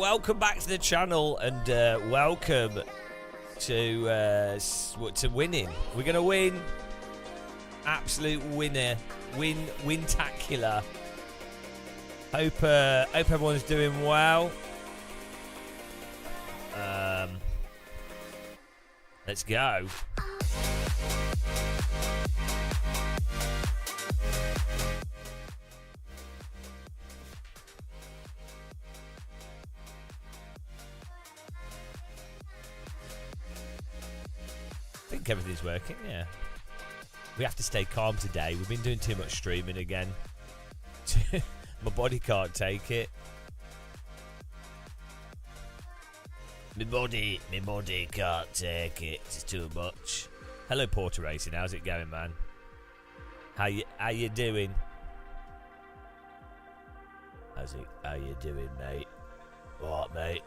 welcome back to the channel, and welcome to winning. We're gonna win. Absolute winner. Win-tacular. Hope everyone's doing well. Let's go. I think everything's working, yeah. We have to stay calm today. We've been doing too much streaming again. My body can't take it. My body can't take it. It's too much. Hello, Porter Racing. How's it going, man? How you doing? How you doing, mate? What, mate?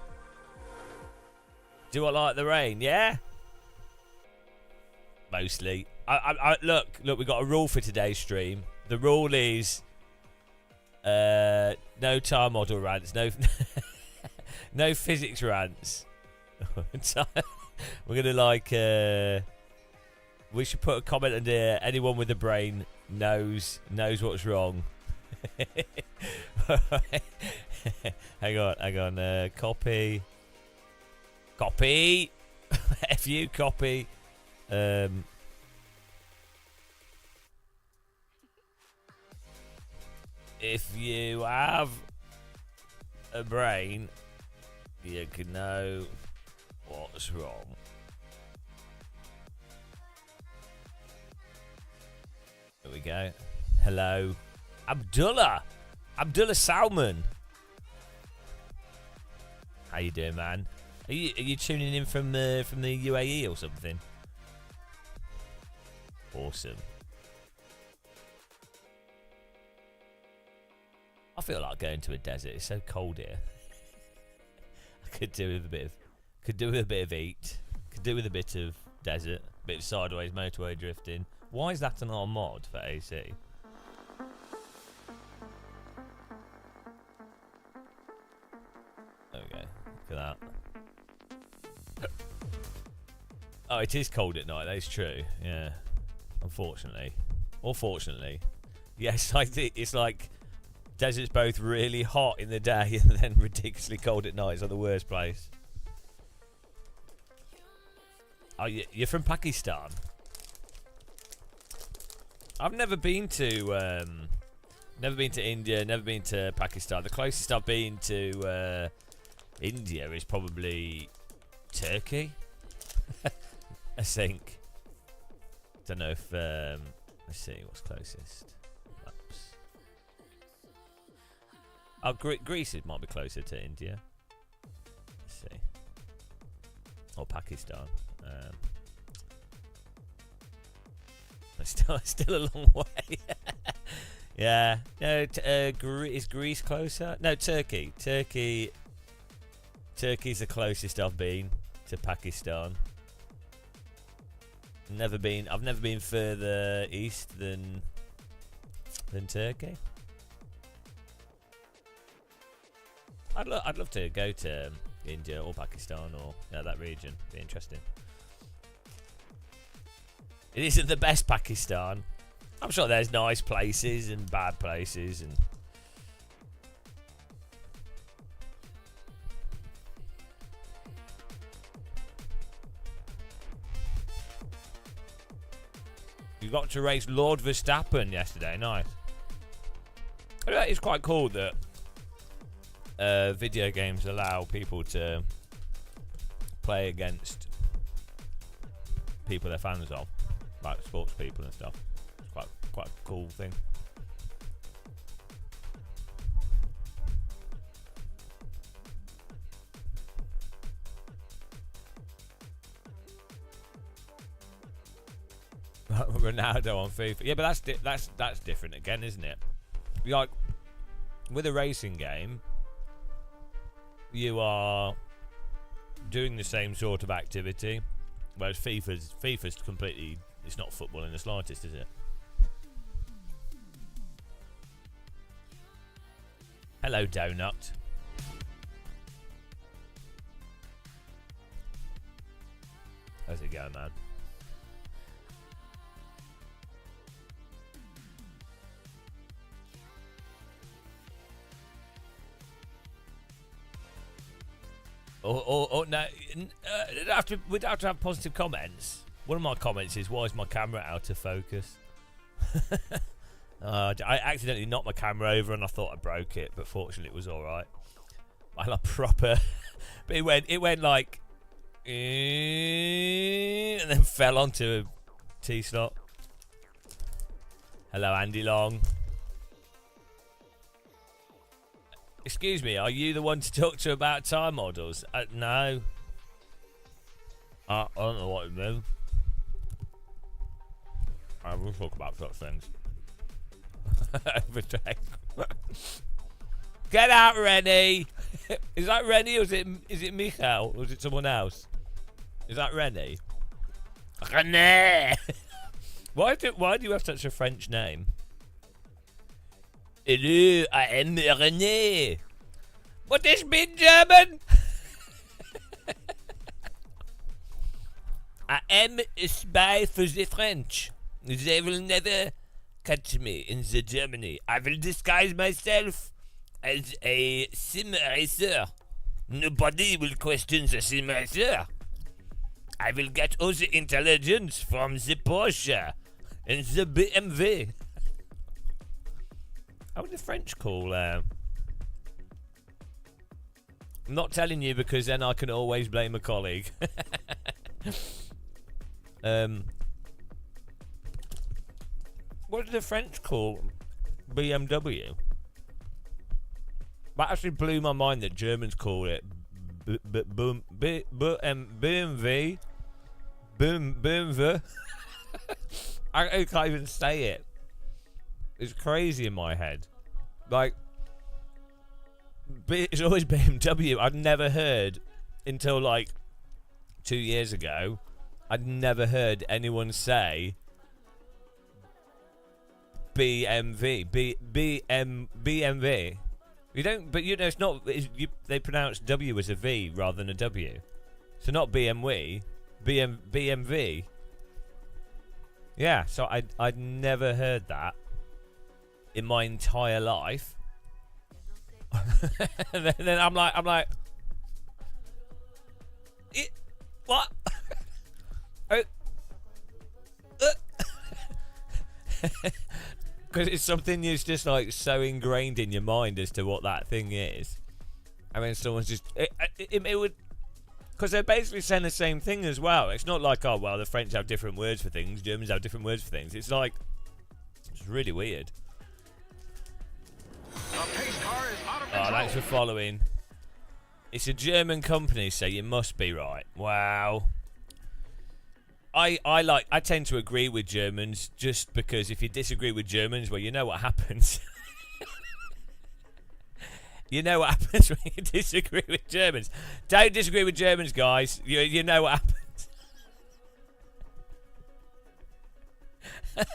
Do I like the rain? Yeah. Mostly. Look. We got a rule for today's stream. The rule is no time model rants, no physics rants. We're gonna we should put a comment under anyone with a brain knows what's wrong. hang on, copy F you, copy. If you have a brain, you can know what's wrong. There we go. Hello, Abdullah Salman. How you doing, man? Are you tuning in from the UAE or something? Awesome. I feel like going to a desert. It's so cold here. I could do with a bit of heat. Could do with a bit of desert, a bit of sideways motorway drifting. Why is that an R mod for AC? There we go. Look at that. Oh, it is cold at night. That is true. Yeah. Unfortunately, or fortunately, yes. It's like desert's both really hot in the day and then ridiculously cold at night. It's like the worst place. Oh, you're from Pakistan? I've never been to India, never been to Pakistan. The closest I've been to India is probably Turkey. I think. Don't know if let's see what's closest. Maps. Oh, Greece might be closer to India. Let's see. Or Pakistan. Still a long way. Yeah. No, is Greece closer? No, Turkey. Turkey's the closest I've been to Pakistan. I've never been further east than Turkey. I'd love to go to India or Pakistan or that region. Be interesting. It isn't the best Pakistan. I'm sure there's nice places and bad places and. You got to race Lord Verstappen yesterday. Nice. It's quite cool that video games allow people to play against people they're fans of, like sports people and stuff. It's quite a cool thing. Ronaldo on FIFA. Yeah, but that's different again, isn't it? Like with a racing game, you are doing the same sort of activity, whereas FIFA's completely. It's not football in the slightest, is it? Hello, Donut. How's it going, man? No, we'd have to have positive comments. One of my comments is, why is my camera out of focus? I accidentally knocked my camera over and I thought I broke it, but fortunately it was alright. I like proper... but it went like... and then fell onto a T-slot. Hello, Andy Long. Excuse me, are you the one to talk to about time models? No. I don't know what you mean. I will talk about such things. Overtake. Get out, Rennie! Is that Rennie or is it Michael? Or is it someone else? Is that Rennie? Rennie! Why do you have such a French name? Hello, I am René. What is mean German? I am a spy for the French. They will never catch me in the Germany. I will disguise myself as a sim racer. Nobody will question the sim racer. I will get all the intelligence from the Porsche and the BMW. How would the French call? I'm not telling you because then I can always blame a colleague. What do the French call BMW? That actually blew my mind that Germans call it BMW. BMW. I can't even say it. It's crazy in my head. Like, it's always BMW. I'd never heard until like 2 years ago. I'd never heard anyone say BMW. You don't, but you know, it's not. They pronounce W as a V rather than a W. So not BMW, BMW. Yeah. So I'd never heard that in my entire life. and then I'm like, what? Because it's something that's just like so ingrained in your mind as to what that thing is. I mean, someone's just it would, because they're basically saying the same thing as well. It's not like, oh well, the French have different words for things, Germans have different words for things. It's like, it's really weird. Oh, thanks for following. It's a German company, so you must be right. Wow. I tend to agree with Germans just because if you disagree with Germans, well, you know what happens. You know what happens when you disagree with Germans. Don't disagree with Germans, guys. You know what happens.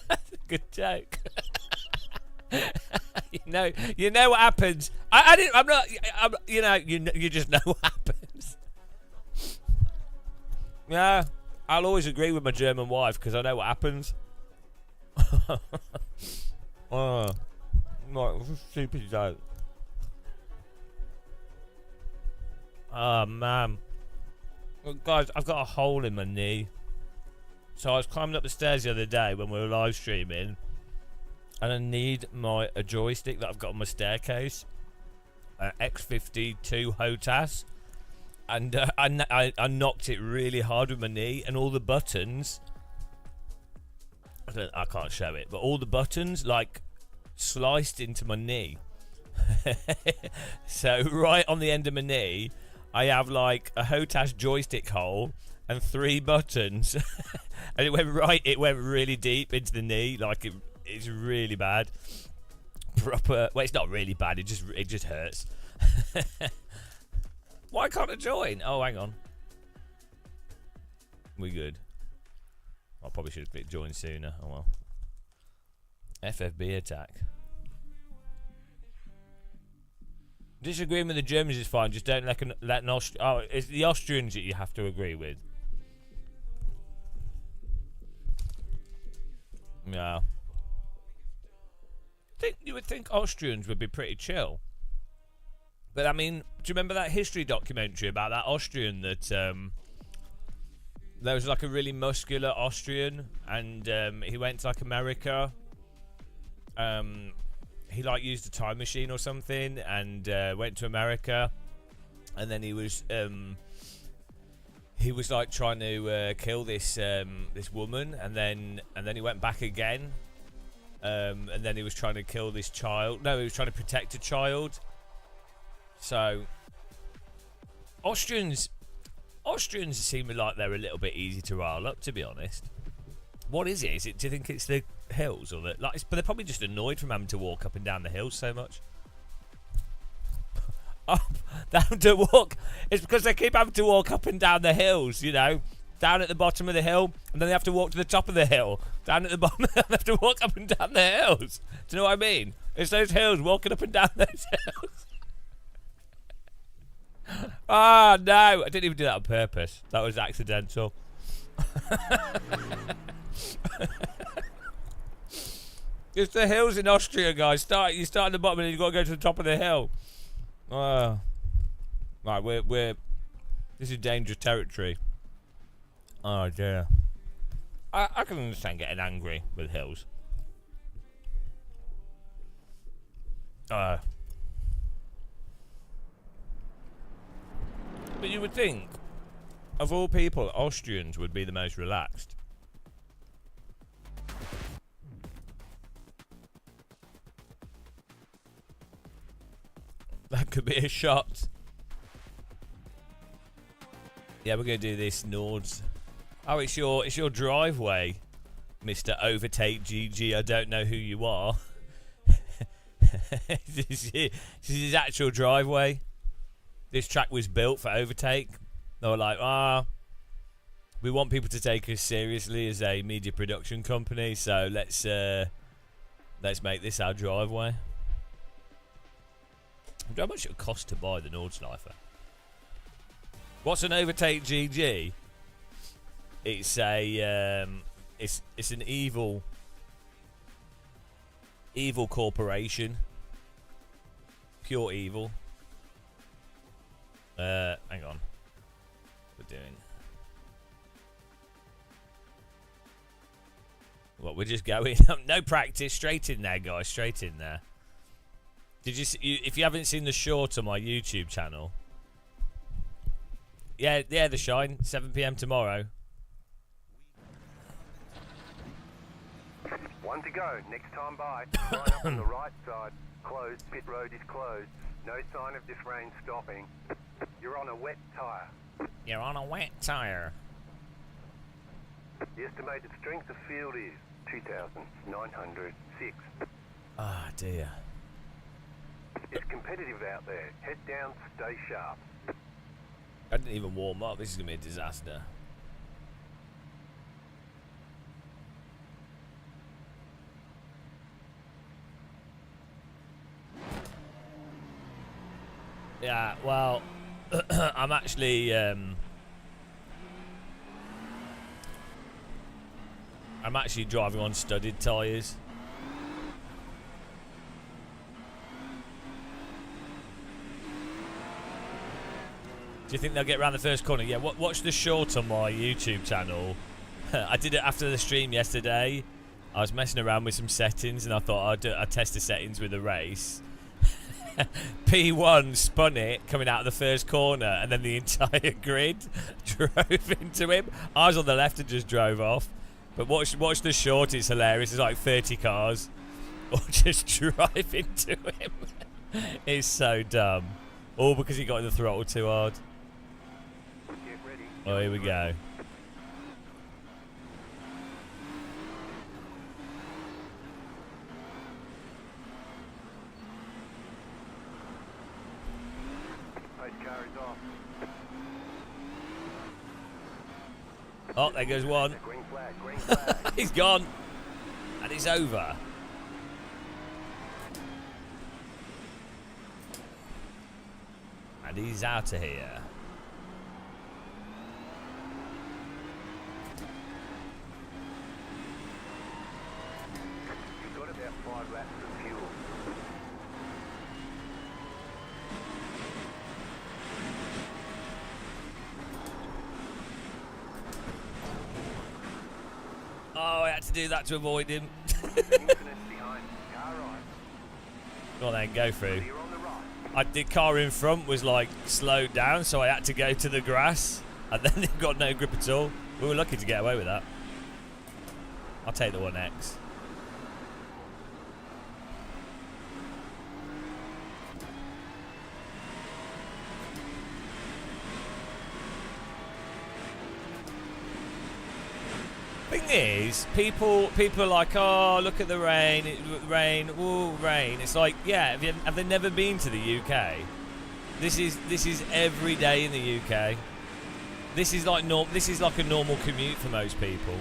That's a good joke. you know what happens. You just know what happens. Yeah. I'll always agree with my German wife because I know what happens. Oh, no, stupid joke. Oh, man. Well, guys, I've got a hole in my knee. So I was climbing up the stairs the other day when we were live streaming, and I need a joystick that I've got on my staircase. X52 HOTAS. And I knocked it really hard with my knee, and all the buttons, I can't show it, but all the buttons like sliced into my knee. So right on the end of my knee, I have like a HOTAS joystick hole and 3 buttons. And it went really deep into the knee, like it's really bad. Proper. Well, it's not really bad. It just hurts. Why can't I join? Oh, hang on. We good. I probably should have clicked join sooner. Oh well. FFB attack. Disagreeing with the Germans is fine. Just don't let an Austrian. Oh, it's the Austrians that you have to agree with. Yeah. You would think Austrians would be pretty chill. But I mean, do you remember that history documentary about that Austrian that there was like a really muscular Austrian, and he went to like America. He like used a time machine or something, and went to America, and then he was like trying to kill this this woman, and then he went back again, and then he was trying to kill this child. No, he was trying to protect a child. So Austrians seem like they're a little bit easy to rile up, to be honest. What is it? Do you think it's the hills, or but they're probably just annoyed from having to walk up and down the hills so much. Up, down to walk. It's because they keep having to walk up and down the hills, you know, down at the bottom of the hill, and then they have to walk to the top of the hill. Down at the bottom, they have to walk up and down the hills. Do you know what I mean? It's those hills, walking up and down those hills. Ah, no, I didn't even do that on purpose. That was accidental. It's the hills in Austria, guys. You start at the bottom and you got to go to the top of the hill. Right, this is dangerous territory. Oh dear. I can understand getting angry with hills. But you would think, of all people, Austrians would be the most relaxed. That could be a shot. Yeah, we're gonna do this Nords. Oh, it's your driveway, Mr. Overtake GG. I don't know who you are. This is his actual driveway. This track was built for Overtake. They were like, we want people to take us seriously as a media production company, so let's make this our driveway. I wonder how much it would cost to buy the Nordschleifer. What's an Overtake GG? It's a it's an evil corporation. Pure evil. Hang on. We're doing. What, we're just going. No practice. Straight in there, guys. Straight in there. Did you see, if you haven't seen the short on my YouTube channel? Yeah, The Shine, 7 PM tomorrow. One to go. Next time by. Line up on the right side. Closed. Pit road is closed. No sign of this rain stopping. You're on a wet tyre. You're on a wet tyre. The estimated strength of field is 2,906. Ah, dear. It's competitive out there. Head down, stay sharp. I didn't even warm up. This is going to be a disaster. Yeah, well, I'm actually driving on studded tyres. Do you think they'll get around the first corner? Yeah, watch the short on my YouTube channel. I did it after the stream yesterday. I was messing around with some settings, and I thought I'd test the settings with a race. P1 spun it coming out of the first corner, and then the entire grid drove into him. I was on the left and just drove off. But watch the short, it's hilarious. It's like 30 cars all just drive into him. It's so dumb. All because he got in the throttle too hard. Oh, here we go. Oh, there goes one. Green flag, green flag. He's gone. And it's over. And he's out of here. 5 laps of fuel. Oh, I had to do that to avoid him. Infinite behind. Car right. Well then, go through. You're on the right. The car in front was like slowed down, so I had to go to the grass, and then it got no grip at all. We were lucky to get away with that. I'll take the 1X. Thing is, people are like, oh, look at the rain, rain, ooh, rain. It's like, yeah, have they never been to the UK? This is every day in the UK. This is like a normal commute for most people.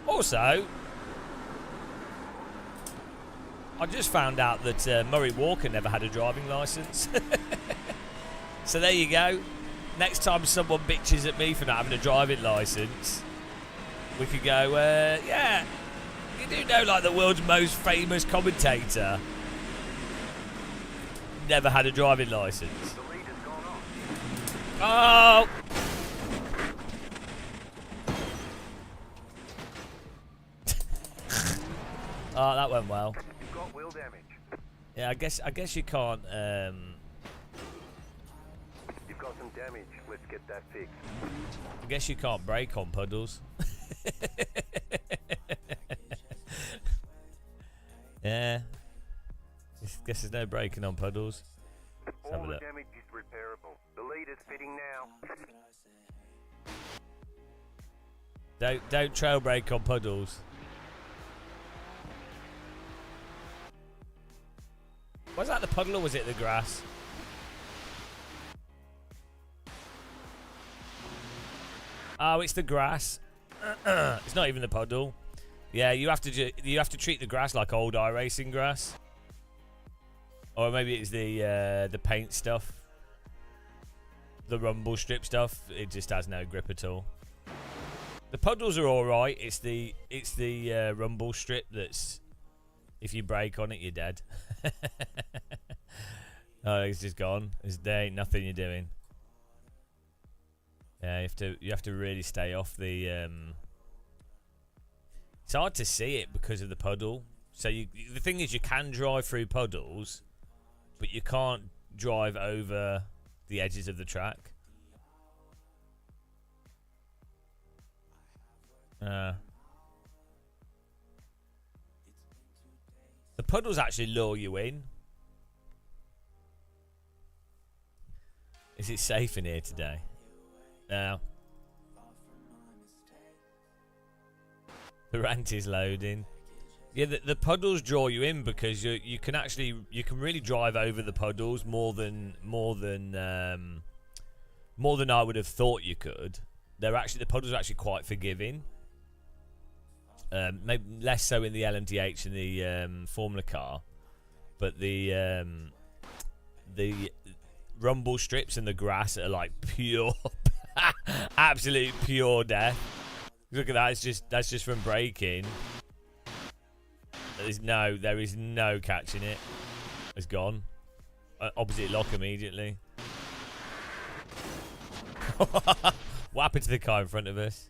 Also, I just found out that Murray Walker never had a driving licence. So there you go. Next time someone bitches at me for not having a driving licence, we could go, yeah, you do know, like, the world's most famous commentator never had a driving licence. The lead has gone off. Oh! Oh, that went well. You've got wheel damage. Yeah, I guess you can't. You've got some damage. Let's get that fixed. I guess you can't brake on puddles. Yeah. Guess there's no braking on puddles. Let's have All a the look. damage is repairable. The lead is fitting now. Don't trail brake on puddles. Was that the puddle or was it the grass? Oh, it's the grass. It's not even the puddle. Yeah, you have to treat the grass like old iRacing grass, or maybe it's the paint stuff, the rumble strip stuff. It just has no grip at all. The puddles are all right. It's the rumble strip that's, if you brake on it, you're dead. Oh, it's just gone. There ain't nothing you're doing. Yeah, you have to really stay off the. It's hard to see it because of the puddle. So the thing is, you can drive through puddles, but you can't drive over the edges of the track. The puddles actually lure you in. Is it safe in here today? No. The rant is loading. Yeah, the puddles draw you in because you can really drive over the puddles more than I would have thought you could. The puddles are actually quite forgiving. Maybe less so in the LMDH and the Formula car, but the rumble strips and the grass are like pure, absolute pure death. Look at that! That's just from braking. There is no catching it. It's gone. Opposite lock immediately. What happened to the car in front of us?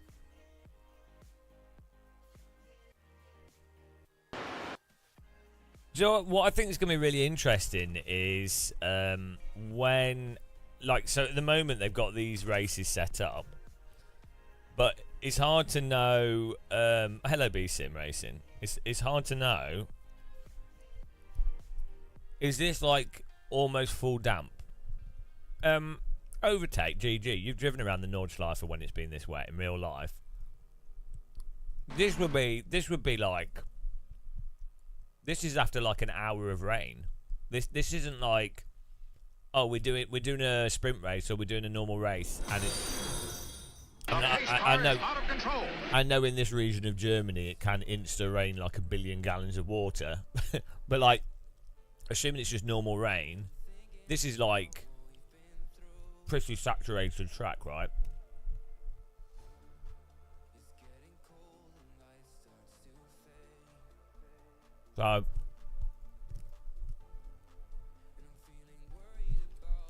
So what I think is going to be really interesting is when, like, so at the moment they've got these races set up, but it's hard to know. Hello, B Sim Racing. It's hard to know. Is this like almost full damp? Overtake, GG. You've driven around the Nordschleife when it's been this wet in real life. This would be like. This is after like an hour of rain. This isn't like, oh, we're doing a sprint race or we're doing a normal race I know in this region of Germany it can insta rain like 1 billion gallons of water, but like, assuming it's just normal rain, this is like pretty saturated track, right? So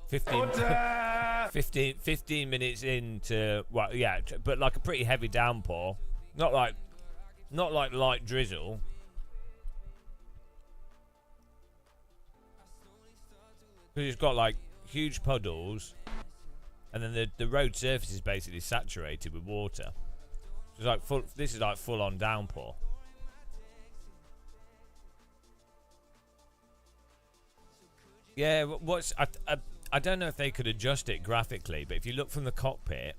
15 minutes into, well, yeah, but like a pretty heavy downpour, not like light drizzle. Because it's got like huge puddles, and then the road surface is basically saturated with water. It's like this is like full on downpour. Yeah, I don't know if they could adjust it graphically, but if you look from the cockpit,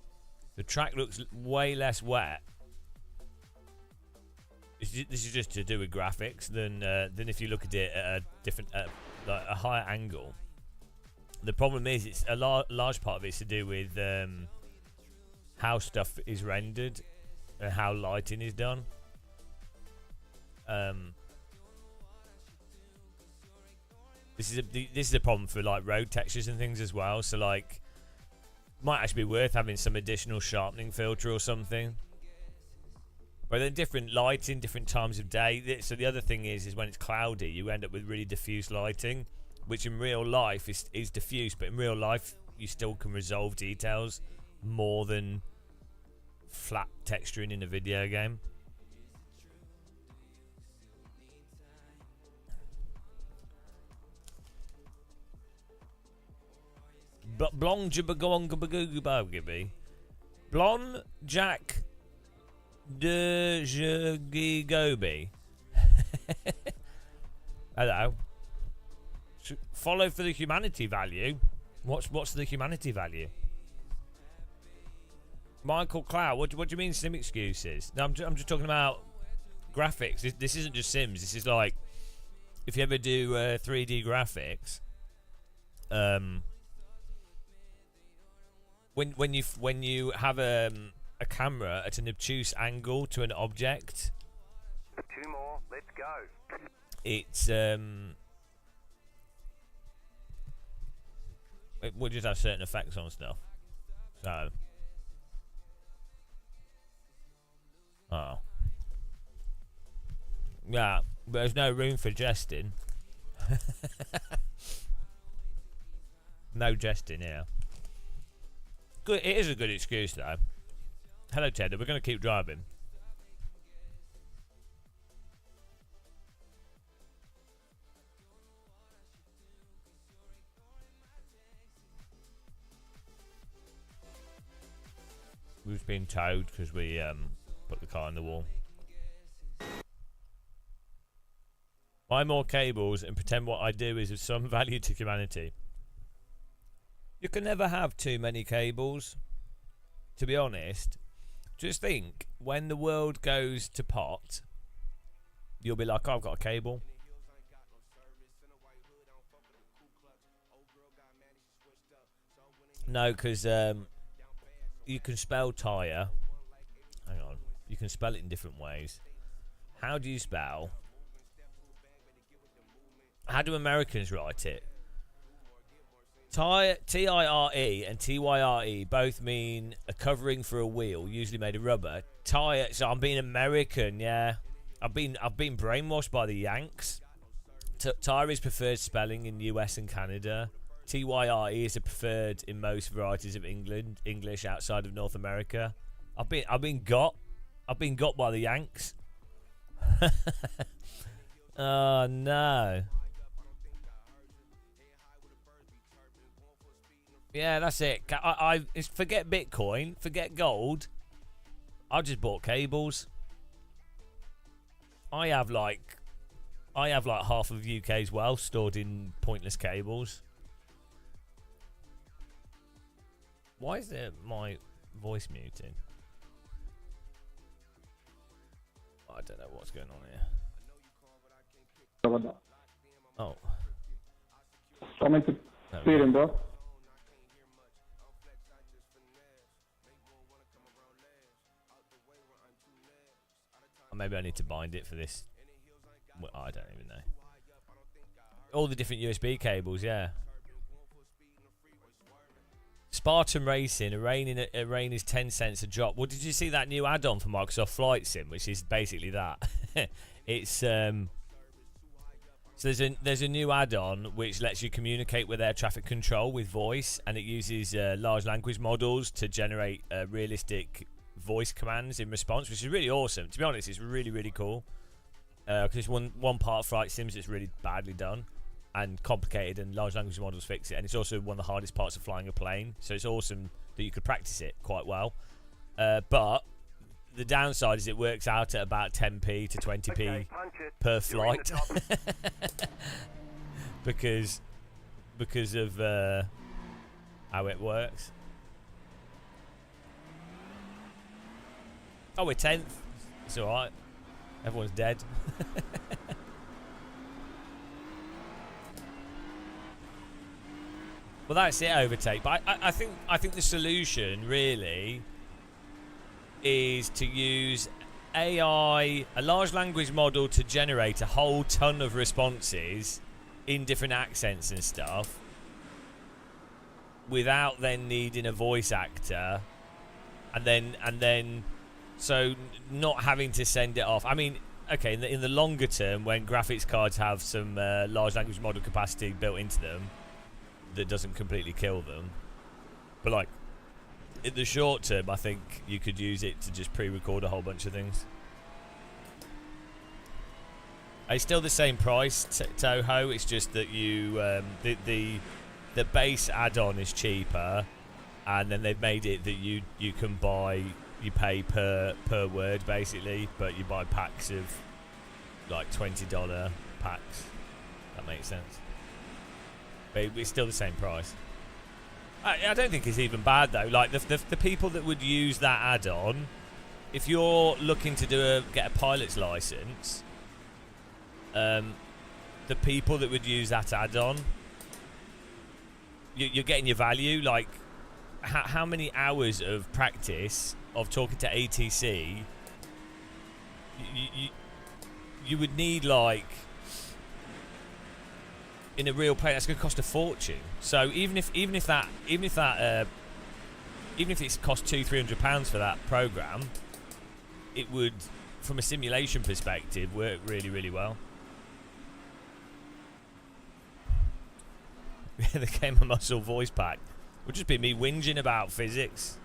the track looks way less wet. This is just to do with graphics than if you look at it at a different, like a higher angle. The problem is, it's a large part of it's to do with how stuff is rendered and how lighting is done. This is a problem for like road textures and things as well. So like, might actually be worth having some additional sharpening filter or something. But then different lighting, different times of day. So the other thing is when it's cloudy, you end up with really diffuse lighting, which in real life is diffuse, but in real life you still can resolve details more than flat texturing in a video game. Blong jibagongabagoogabogibi. Blon Jack de Jigigobi. Hello. Follow for the humanity value. What's the humanity value? Michael Cloud, what do you mean sim excuses? No, I'm just talking about graphics. This isn't just Sims. This is like, if you ever do 3D graphics, when you have a camera at an obtuse angle to an object, 2 more, let's go. It's it will just have certain effects on stuff. So, oh, yeah, but there's no room for jesting. No jesting here. Good, it is a good excuse though. Hello, Ted. We're going to keep driving. We've been towed because we put the car in the wall. Buy more cables and pretend what I do is of some value to humanity. You can never have too many cables, to be honest. Just think, when the world goes to pot, you'll be like, oh, I've got a cable. No, because you can spell tyre. Hang on. You can spell it in different ways. How do you spell? How do Americans write it? Tire, T-I-R-E and T-Y-R-E both mean a covering for a wheel, usually made of rubber. Tire, so I'm being American, yeah. I've been brainwashed by the Yanks. Tire is preferred spelling in US and Canada. T-Y-R-E is a preferred in most varieties of English outside of North America. I've been got by the Yanks. Oh no. Yeah, that's it. Forget Bitcoin, forget gold. I just bought cables. I have like half of UK's wealth stored in pointless cables. Why is my voice muted? I don't know what's going on here. Oh. Coming to speeding, bro. Or maybe I need to bind it for this. Well, I don't even know. All the different USB cables, yeah. Spartan Racing, a rain is 10 cents a drop. Well, did you see that new add-on for Microsoft Flight Sim, which is basically that? It's so there's a new add-on which lets you communicate with air traffic control with voice, and it uses large language models to generate realistic voice commands in response, which is really awesome. To be honest, it's really, really cool. Because it's one part of Flight Sims that's really badly done and complicated, and large language models fix it. And it's also one of the hardest parts of flying a plane, so it's awesome that you could practice it quite well. But the downside is it works out at about 10p to 20p per flight because of how it works. Oh, we're 10th. It's alright. Everyone's dead. Well, that's it, overtake. But I think the solution really is to use AI, a large language model, to generate a whole ton of responses in different accents and stuff, without then needing a voice actor, and then so not having to send it off. I mean, okay, in the longer term, when graphics cards have some large language model capacity built into them that doesn't completely kill them, but like in the short term, I think you could use it to just pre-record a whole bunch of things. It's still the same price, Toho. It's just that you the base add-on is cheaper, and then they've made it that you can buy, you pay per word basically, but you buy packs of like $20 packs. That makes sense. But it's still the same price. I don't think it's even bad though. Like the people that would use that add-on, if you're looking to get a pilot's license, the people that would use that add-on, you're getting your value. Like how many hours of practice of talking to ATC you would need, like in a real plane. That's going to cost a fortune. So even if it's cost £200-300 for that program, it would, from a simulation perspective, work really, really well. The Game of Muscle voice pack would just be me whinging about physics.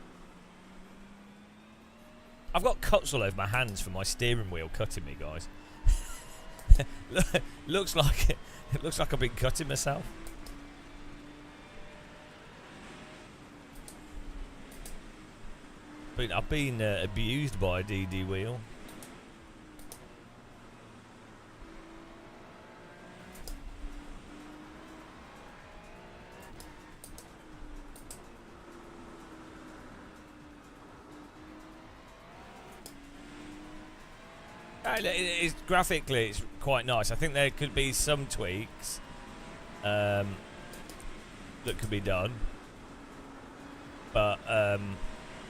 I've got cuts all over my hands from my steering wheel cutting me, guys. Looks like I've been cutting myself. But I've been abused by a DD wheel. Graphically, it's quite nice. I think there could be some tweaks that could be done, but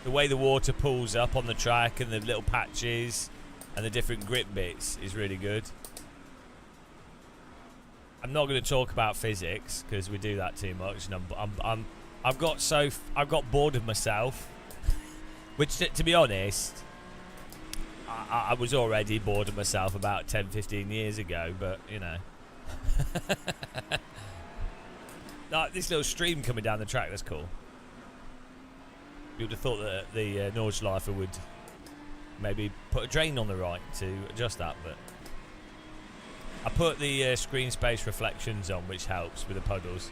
the way the water pulls up on the track and the little patches and the different grip bits is really good. I'm not going to talk about physics because we do that too much, and I've got bored of myself, which to be honest, I was already bored of myself about 10-15 years ago, but you know. Like this little stream coming down the track, that's cool. You would have thought that the Nordschleifer would maybe put a drain on the right to adjust that, but I put the screen space reflections on, which helps with the puddles.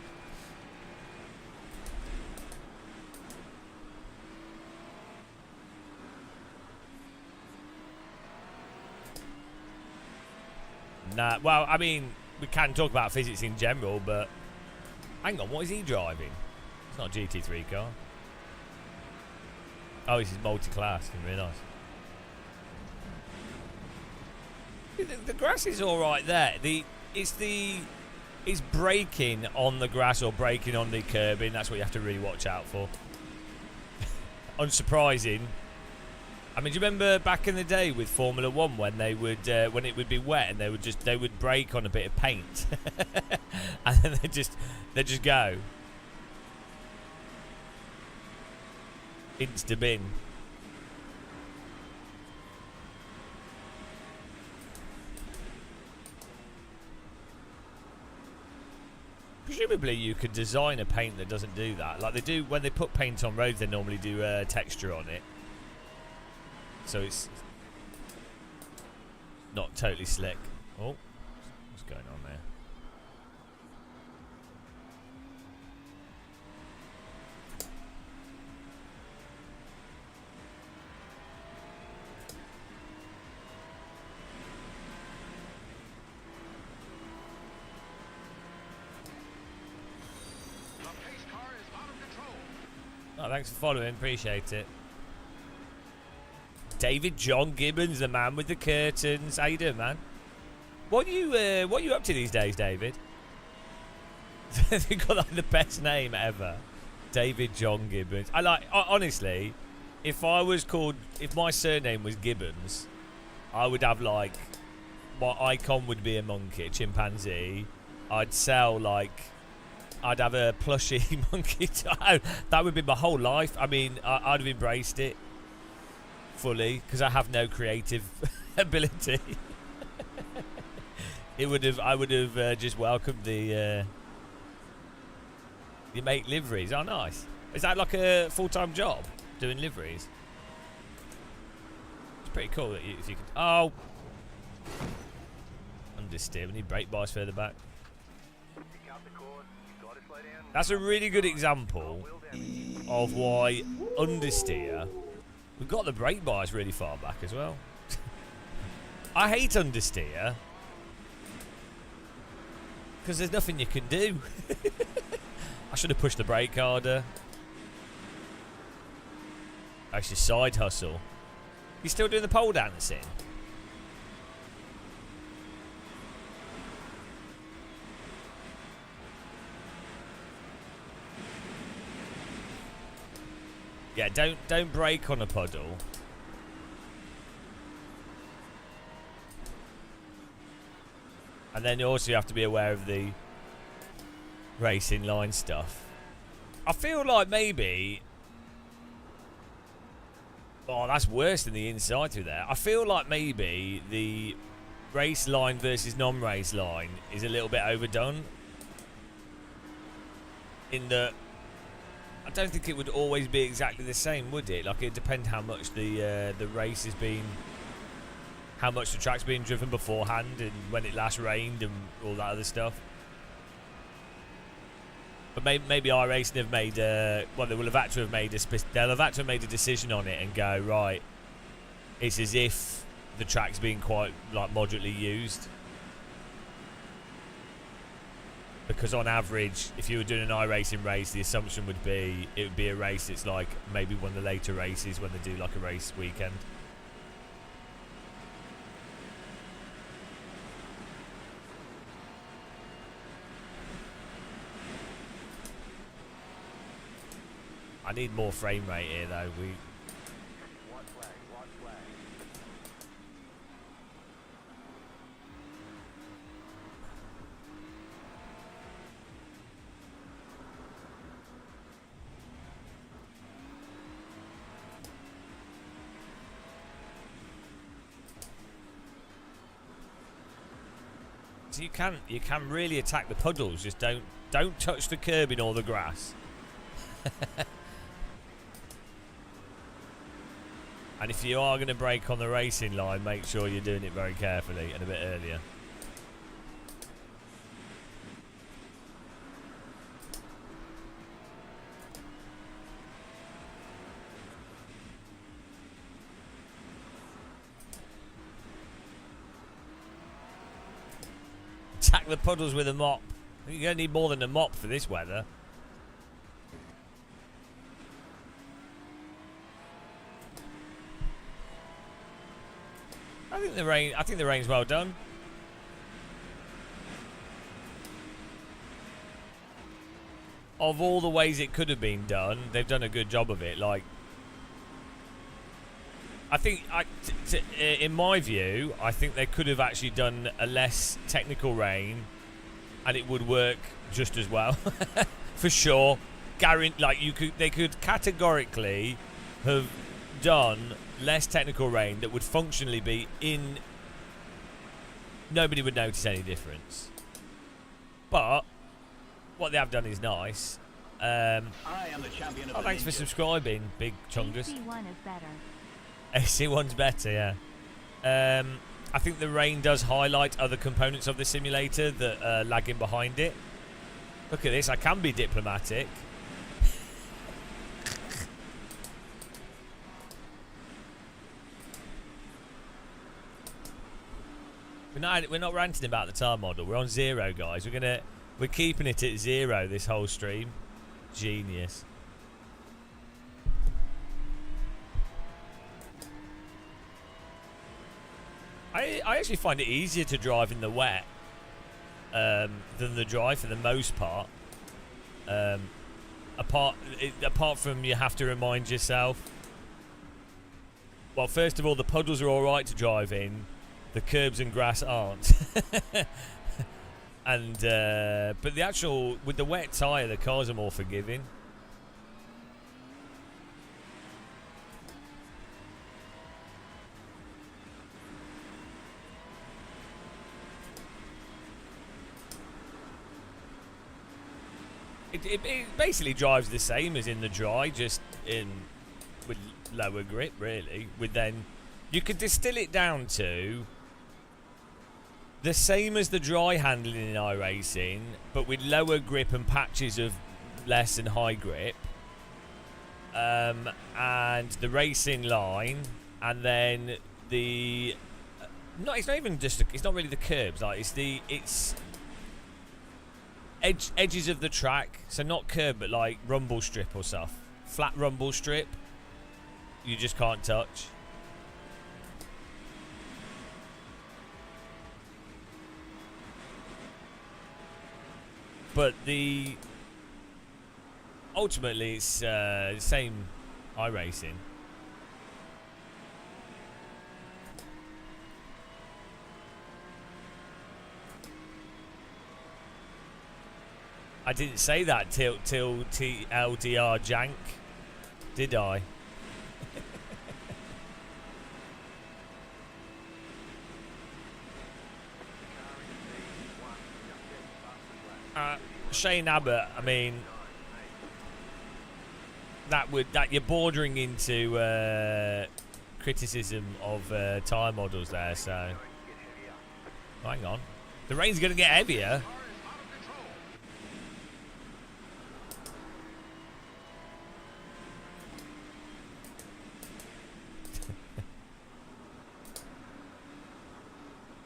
Nah, well, I mean, we can talk about physics in general, but hang on, what is he driving? It's not a GT3 car. Oh, this is multi-class. Didn't realise. The grass is all right there. It's braking on the grass or braking on the curbing. That's what you have to really watch out for. Unsurprising, I mean, do you remember back in the day with Formula One when they would, when it would be wet and they would brake on a bit of paint, and then they just go insta bin. Presumably, you could design a paint that doesn't do that. Like they do when they put paint on roads, they normally do texture on it. So it's not totally slick. Oh, what's going on there? Oh, thanks for following. Appreciate it. David John Gibbons, the man with the curtains. How you doing, man? What are you up to these days, David? You've got like the best name ever, David John Gibbons. I like honestly, if my surname was Gibbons, I would have like my icon would be a monkey, a chimpanzee. I'd sell like. I'd have a plushie monkey. That would be my whole life. I mean, I'd have embraced it fully because I have no creative ability. I would have just welcomed the you make liveries. Oh, nice. Is that like a full-time job doing liveries? It's pretty cool that if you could. Oh, understeer. We need brake bars further back. That's a really good example of why understeer. We've got the brake bars really far back as well. I hate understeer because there's nothing you can do. I should have pushed the brake harder. Actually, side hustle. You still doing the pole dancing? Yeah, don't brake on a puddle. And then also you have to be aware of the racing line stuff. I feel like maybe... Oh, that's worse than the inside through there. I feel like maybe the race line versus non-race line is a little bit overdone. In that... I don't think it would always be exactly the same, would it? Like, it'd depend how much the race has been... How much the track's been driven beforehand and when it last rained and all that other stuff. But maybe iRacing have made well, they will have had to have made they'll have had to have made a decision on it and go, right, it's as if the track's been quite like moderately used. Because on average, if you were doing an iRacing race, the assumption would be it would be a race that's like maybe one of the later races when they do like a race weekend. I need more frame rate here though. White flag, white flag. So you can really attack the puddles. Just don't touch the curbing or the grass. And if you are going to brake on the racing line, make sure you're doing it very carefully and a bit earlier. Attack the puddles with a mop. You're going to need more than a mop for this weather. I think the rain's well done. Of all the ways it could have been done, they've done a good job of it. Like, I think, in my view, I think they could have actually done a less technical rain, and it would work just as well, for sure. They could categorically have done less technical rain that would functionally be in. Nobody would notice any difference. But what they have done is nice. I am the champion of the Thanks for ninjas. subscribing, Big Chungus. AC1 is better. AC1's better, yeah. I think the rain does highlight other components of the simulator that are lagging behind it. Look at this, I can be diplomatic. We're not ranting about the tire model. We're on 0, guys. We're keeping it at 0 this whole stream. Genius. I actually find it easier to drive in the wet than the dry for the most part. Apart from you have to remind yourself. Well, first of all, the puddles are all right to drive in. The curbs and grass aren't. And but the actual with the wet tyre, the cars are more forgiving. It basically drives the same as in the dry, just with lower grip, really. You could distill it down to the same as the dry handling in iRacing, but with lower grip and patches of less and high grip, and the racing line, and then the it's not even just it's not really the curbs, like it's edges of the track, so not curb but like rumble strip or stuff, flat rumble strip you just can't touch. But ultimately it's the same iRacing. I didn't say that till TLDR jank, did I? Shane Abbott, I mean, that you're bordering into criticism of tyre models there. So, hang on, the rain's going to get heavier.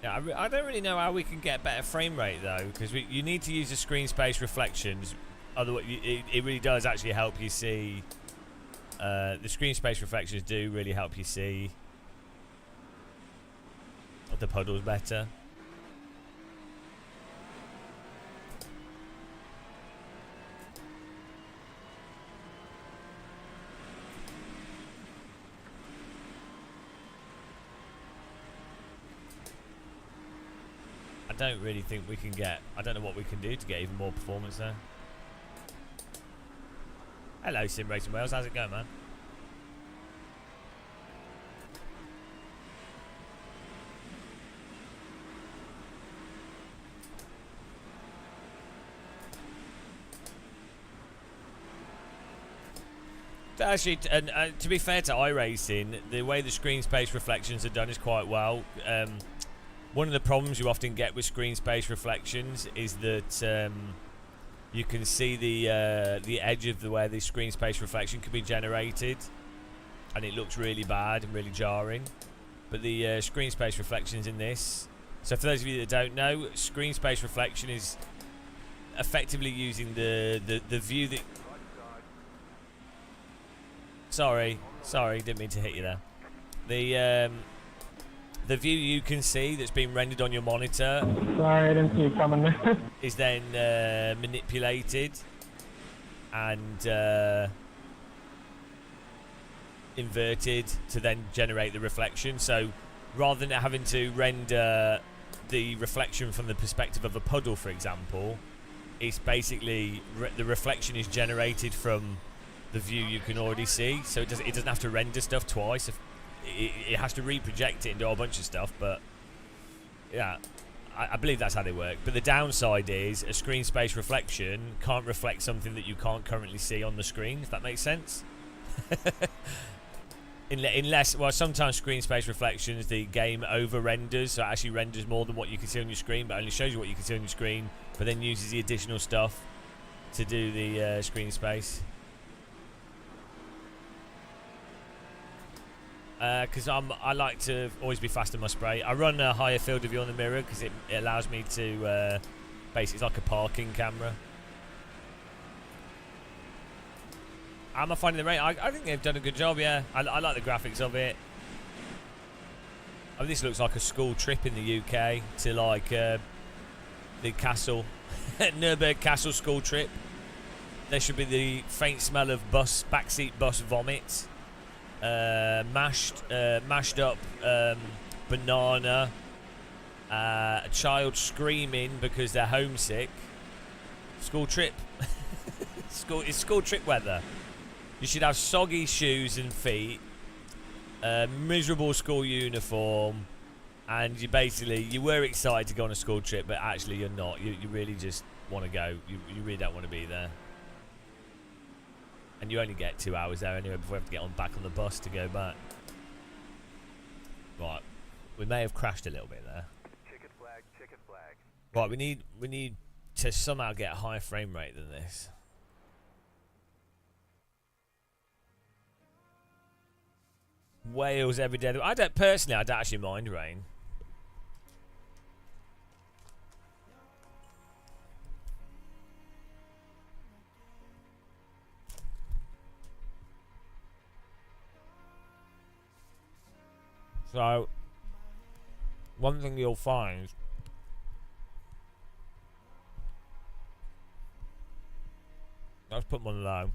Yeah, I don't really know how we can get better frame rate though, because you need to use the screen space reflections. Otherwise, it really does actually help you see. The screen space reflections do really help you see the puddles better. I don't really think we can get. I don't know what we can do to get even more performance there. Hello, Sim Racing Wales. How's it going, man? Actually, to be fair to iRacing, the way the screen space reflections are done is quite well. One of the problems you often get with screen space reflections is that you can see the edge of where the screen space reflection can be generated, and it looks really bad and really jarring. But the screen space reflections in this, so for those of you that don't know, screen space reflection is effectively using the view that. Sorry, didn't mean to hit you there. The view you can see that's been rendered on your monitor. Sorry, I didn't see you coming. Is then manipulated, and inverted to then generate the reflection. So rather than having to render the reflection from the perspective of a puddle, for example, it's basically the reflection is generated from the view you can already see. So it doesn't have to render stuff twice. It has to reproject it and do a whole bunch of stuff, but yeah, I believe that's how they work. But the downside is a screen space reflection can't reflect something that you can't currently see on the screen, if that makes sense. Unless, well, sometimes screen space reflections, the game over renders, so it actually renders more than what you can see on your screen, but only shows you what you can see on your screen, but then uses the additional stuff to do the screen space. Because I like to always be fast in my spray. I run a higher field of view on the mirror because it allows me to basically, it's like a parking camera. How am I finding the rain? I think they've done a good job, yeah. I like the graphics of it. I mean, this looks like a school trip in the UK to like the castle, Nuremberg Castle school trip. There should be the faint smell of backseat bus vomit, mashed up banana, a child screaming because they're homesick. School trip. It's school trip weather. You should have soggy shoes and feet, miserable school uniform, and you were excited to go on a school trip, but actually you're not. You really just want to go. You really don't want to be there. And you only get 2 hours there anyway before you have to get back on the bus to go back. Right, we may have crashed a little bit there. Checkered flag, checkered flag. Right, we need to somehow get a higher frame rate than this. Wales every day. I don't actually mind rain. So, one thing you'll find let's put one low.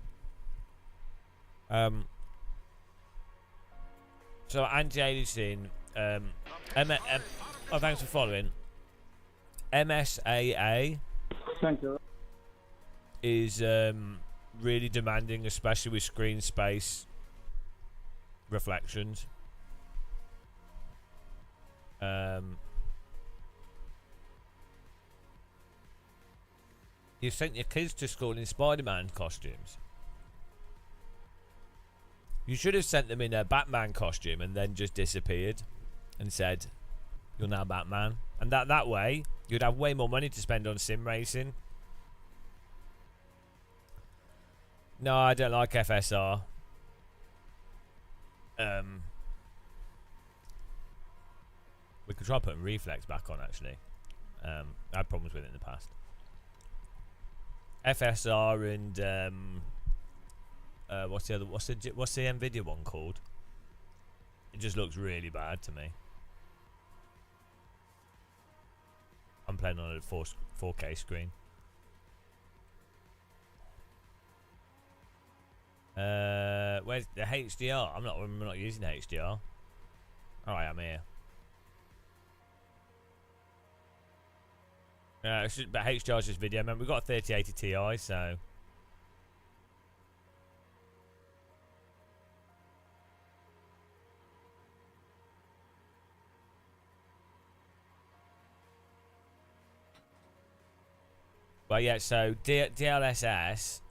So anti-aliasing, thanks for following. MSAA Thank you. is really demanding, especially with screen space reflections. You sent your kids to school in Spider-Man costumes. You should have sent them in a Batman costume and then just disappeared and said, "You're now Batman." And that way, you'd have way more money to spend on sim racing. No, I don't like FSR. We could try putting reflex back on, actually. I had problems with it in the past. FSR and what's the Nvidia one called? It just looks really bad to me. I'm playing on a 4K screen. Where's the HDR? I'm not using HDR. Oh, I am here. But HDR is just video. Remember, we've got a 3080 Ti, so. Well, yeah, so DLSS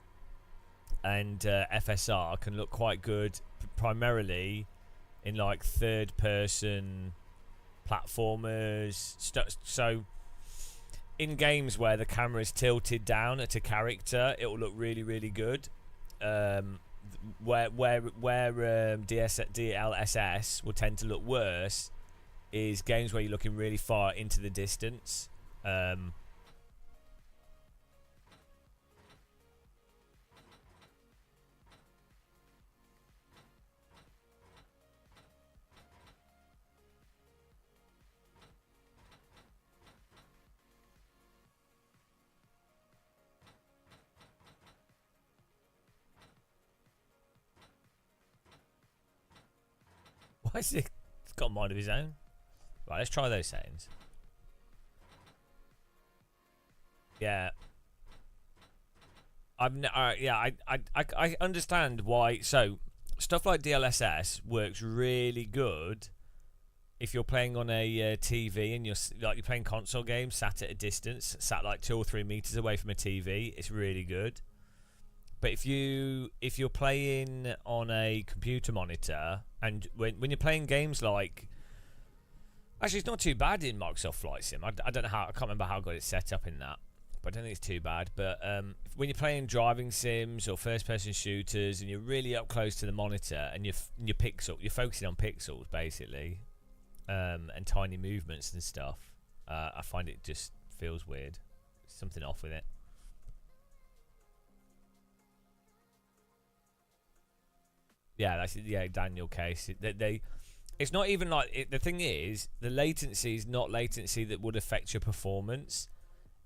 and FSR can look quite good, primarily in like third-person platformers. So, in games where the camera is tilted down at a character, it will look really, really good. Where DLSS will tend to look worse is games where you're looking really far into the distance. Why is it? It's got a mind of his own. Right, let's try those settings. Yeah. I understand why. So stuff like DLSS works really good if you're playing on a TV and you're playing console games sat at a distance, sat like 2 or 3 meters away from a TV. It's really good. But if you're playing on a computer monitor, and when you're playing games like, actually it's not too bad in Microsoft Flight Sim. I don't know how, I can't remember how good it's set up in that, but I don't think it's too bad. But when you're playing driving sims or first-person shooters, and you're really up close to the monitor, and you're focusing on pixels basically, and tiny movements and stuff, I find it just feels weird. Something off with it. Yeah, that's Daniel Case. It's not even like the thing is, the latency is not latency that would affect your performance.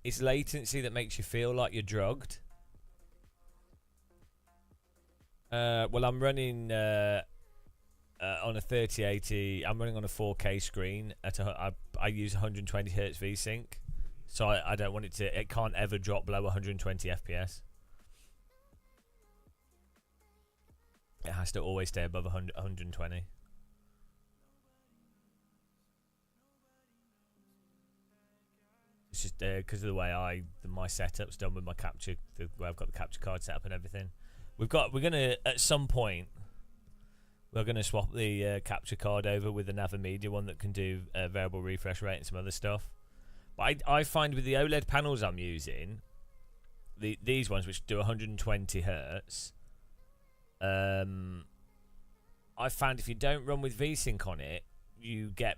It's latency that makes you feel like you're drugged. Well, I'm running on a 3080. I'm running on a 4K screen I use 120 Hz VSync, so I don't want it to. It can't ever drop below 120 FPS. It has to always stay above 120. It's just because of the way my setup's done with my capture, the way I've got the capture card set up and everything. We're gonna at some point we're gonna swap the capture card over with the Navimedia one that can do variable refresh rate and some other stuff. But I find with the OLED panels I'm using, these ones which do 120 Hertz. I found if you don't run with VSync on it, you get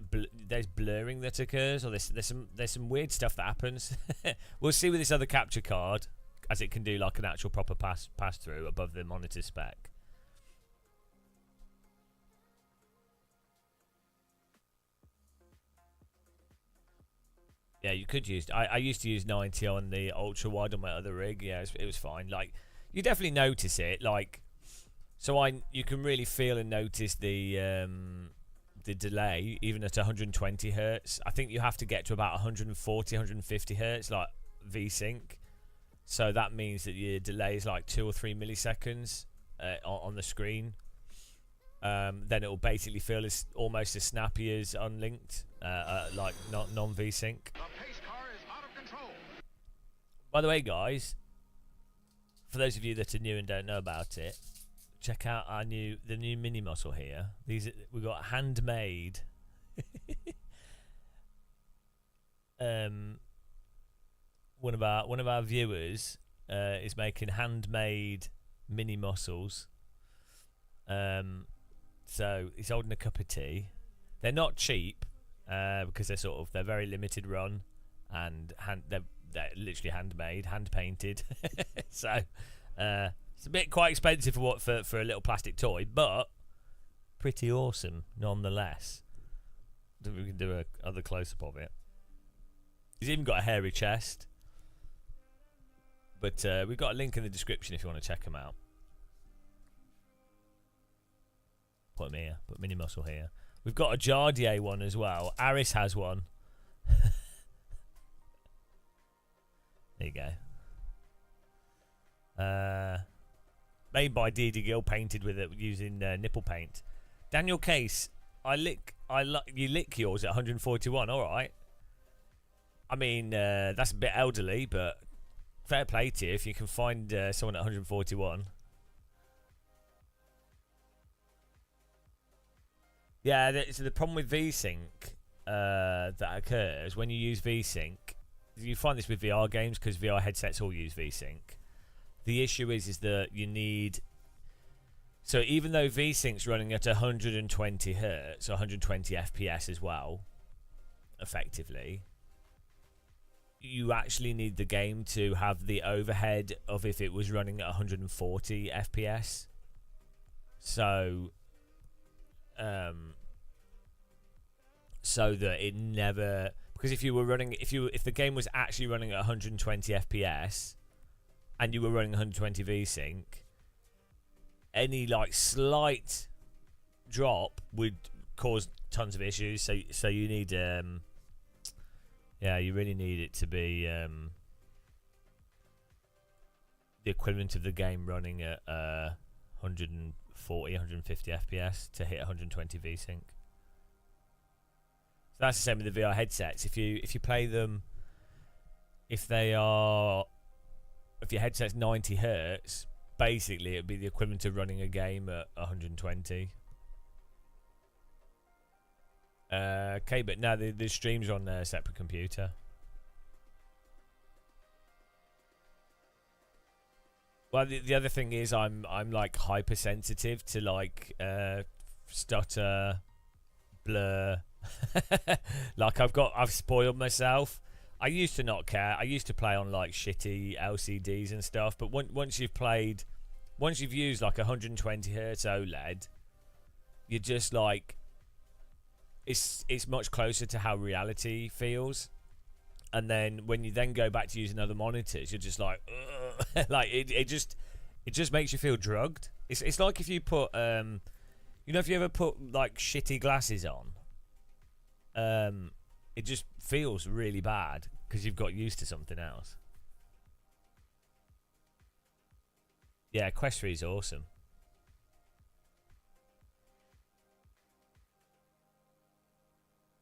there's blurring that occurs, or there's some weird stuff that happens. We'll see with this other capture card, as it can do like an actual proper pass through above the monitor spec. Yeah, you could use. I used to use 90 on the ultra wide on my other rig. Yeah, it was fine. Like, you definitely notice it. Like, so you can really feel and notice the delay even at 120 hertz. I think you have to get to about 140, 150 hertz, like VSync. So that means that your delay is like 2 or 3 milliseconds on the screen. Then it will basically feel almost as snappy as unlinked, like non VSync. By the way, guys, for those of you that are new and don't know about it, check out the new mini muscle here. We've got handmade. One of our viewers is making handmade mini muscles. So he's holding a cup of tea. They're not cheap because they're very limited run, and they're literally handmade, hand painted. So it's a bit quite expensive for a little plastic toy, but pretty awesome nonetheless. I think we can do a other close up of it. He's even got a hairy chest. But we've got a link in the description if you want to check him out. Put him here. Put Mini Muscle here. We've got a Jardier one as well. Aris has one. There you go. Made by D.D. Gill, painted with it using nipple paint. Daniel Case, you lick yours at 141. All right. I mean, that's a bit elderly, but fair play to you if you can find someone at 141. Yeah, so the problem with VSync that occurs when you use VSync, you find this with VR games because VR headsets all use VSync. The issue is that you need. So even though VSync's running at 120 hertz, 120 FPS as well, effectively, you actually need the game to have the overhead of if it was running at 140 FPS. So, so that it never, because if the game was actually running at 120 FPS, and you were running 120 VSync, any like slight drop would cause tons of issues. So you need yeah, you really need it to be the equivalent of the game running at 140, 150 FPS to hit 120 VSync. So that's the same with the VR headsets. If you play them, if your headset's 90 hertz, basically it'd be the equivalent of running a game at 120. Okay, but no, the streams on a separate computer. Well, the other thing is I'm like hypersensitive to like stutter, blur. Like I've spoiled myself. I used to not care. I used to play on like shitty LCDs and stuff, but once you've used like 120 hertz OLED, you're just like, it's much closer to how reality feels. And then when you then go back to using other monitors, you're just like, ugh. Like it just makes you feel drugged. It's like if you put if you ever put like shitty glasses on, it just feels really bad because you've got used to something else. Yeah, Quest 3 is awesome.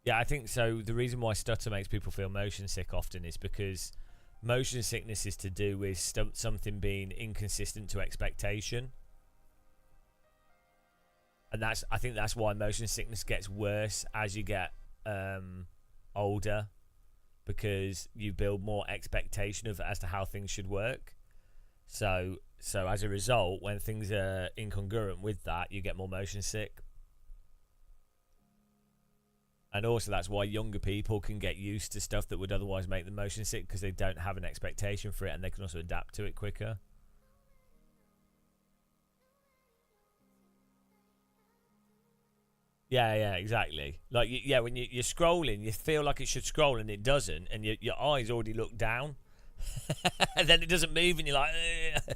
Yeah, I think so. The reason why stutter makes people feel motion sick often is because motion sickness is to do with something being inconsistent to expectation. And I think that's why motion sickness gets worse as you get older, because you build more expectation as to how things should work. So as a result, when things are incongruent with that, you get more motion sick. And also that's why younger people can get used to stuff that would otherwise make them motion sick, because they don't have an expectation for it, and they can also adapt to it quicker. Yeah, exactly. Like, when you're scrolling, you feel like it should scroll and it doesn't, and your eyes already look down. And then it doesn't move and you're like, ugh.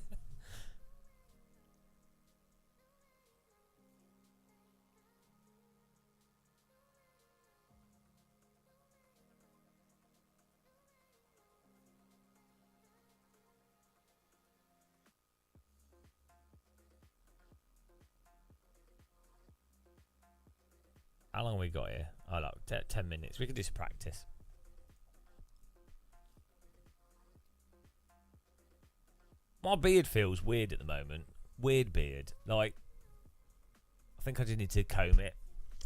How long have we got here? Oh, like 10 minutes. We could do some practice. My beard feels weird at the moment. Weird beard. Like, I think I just need to comb it.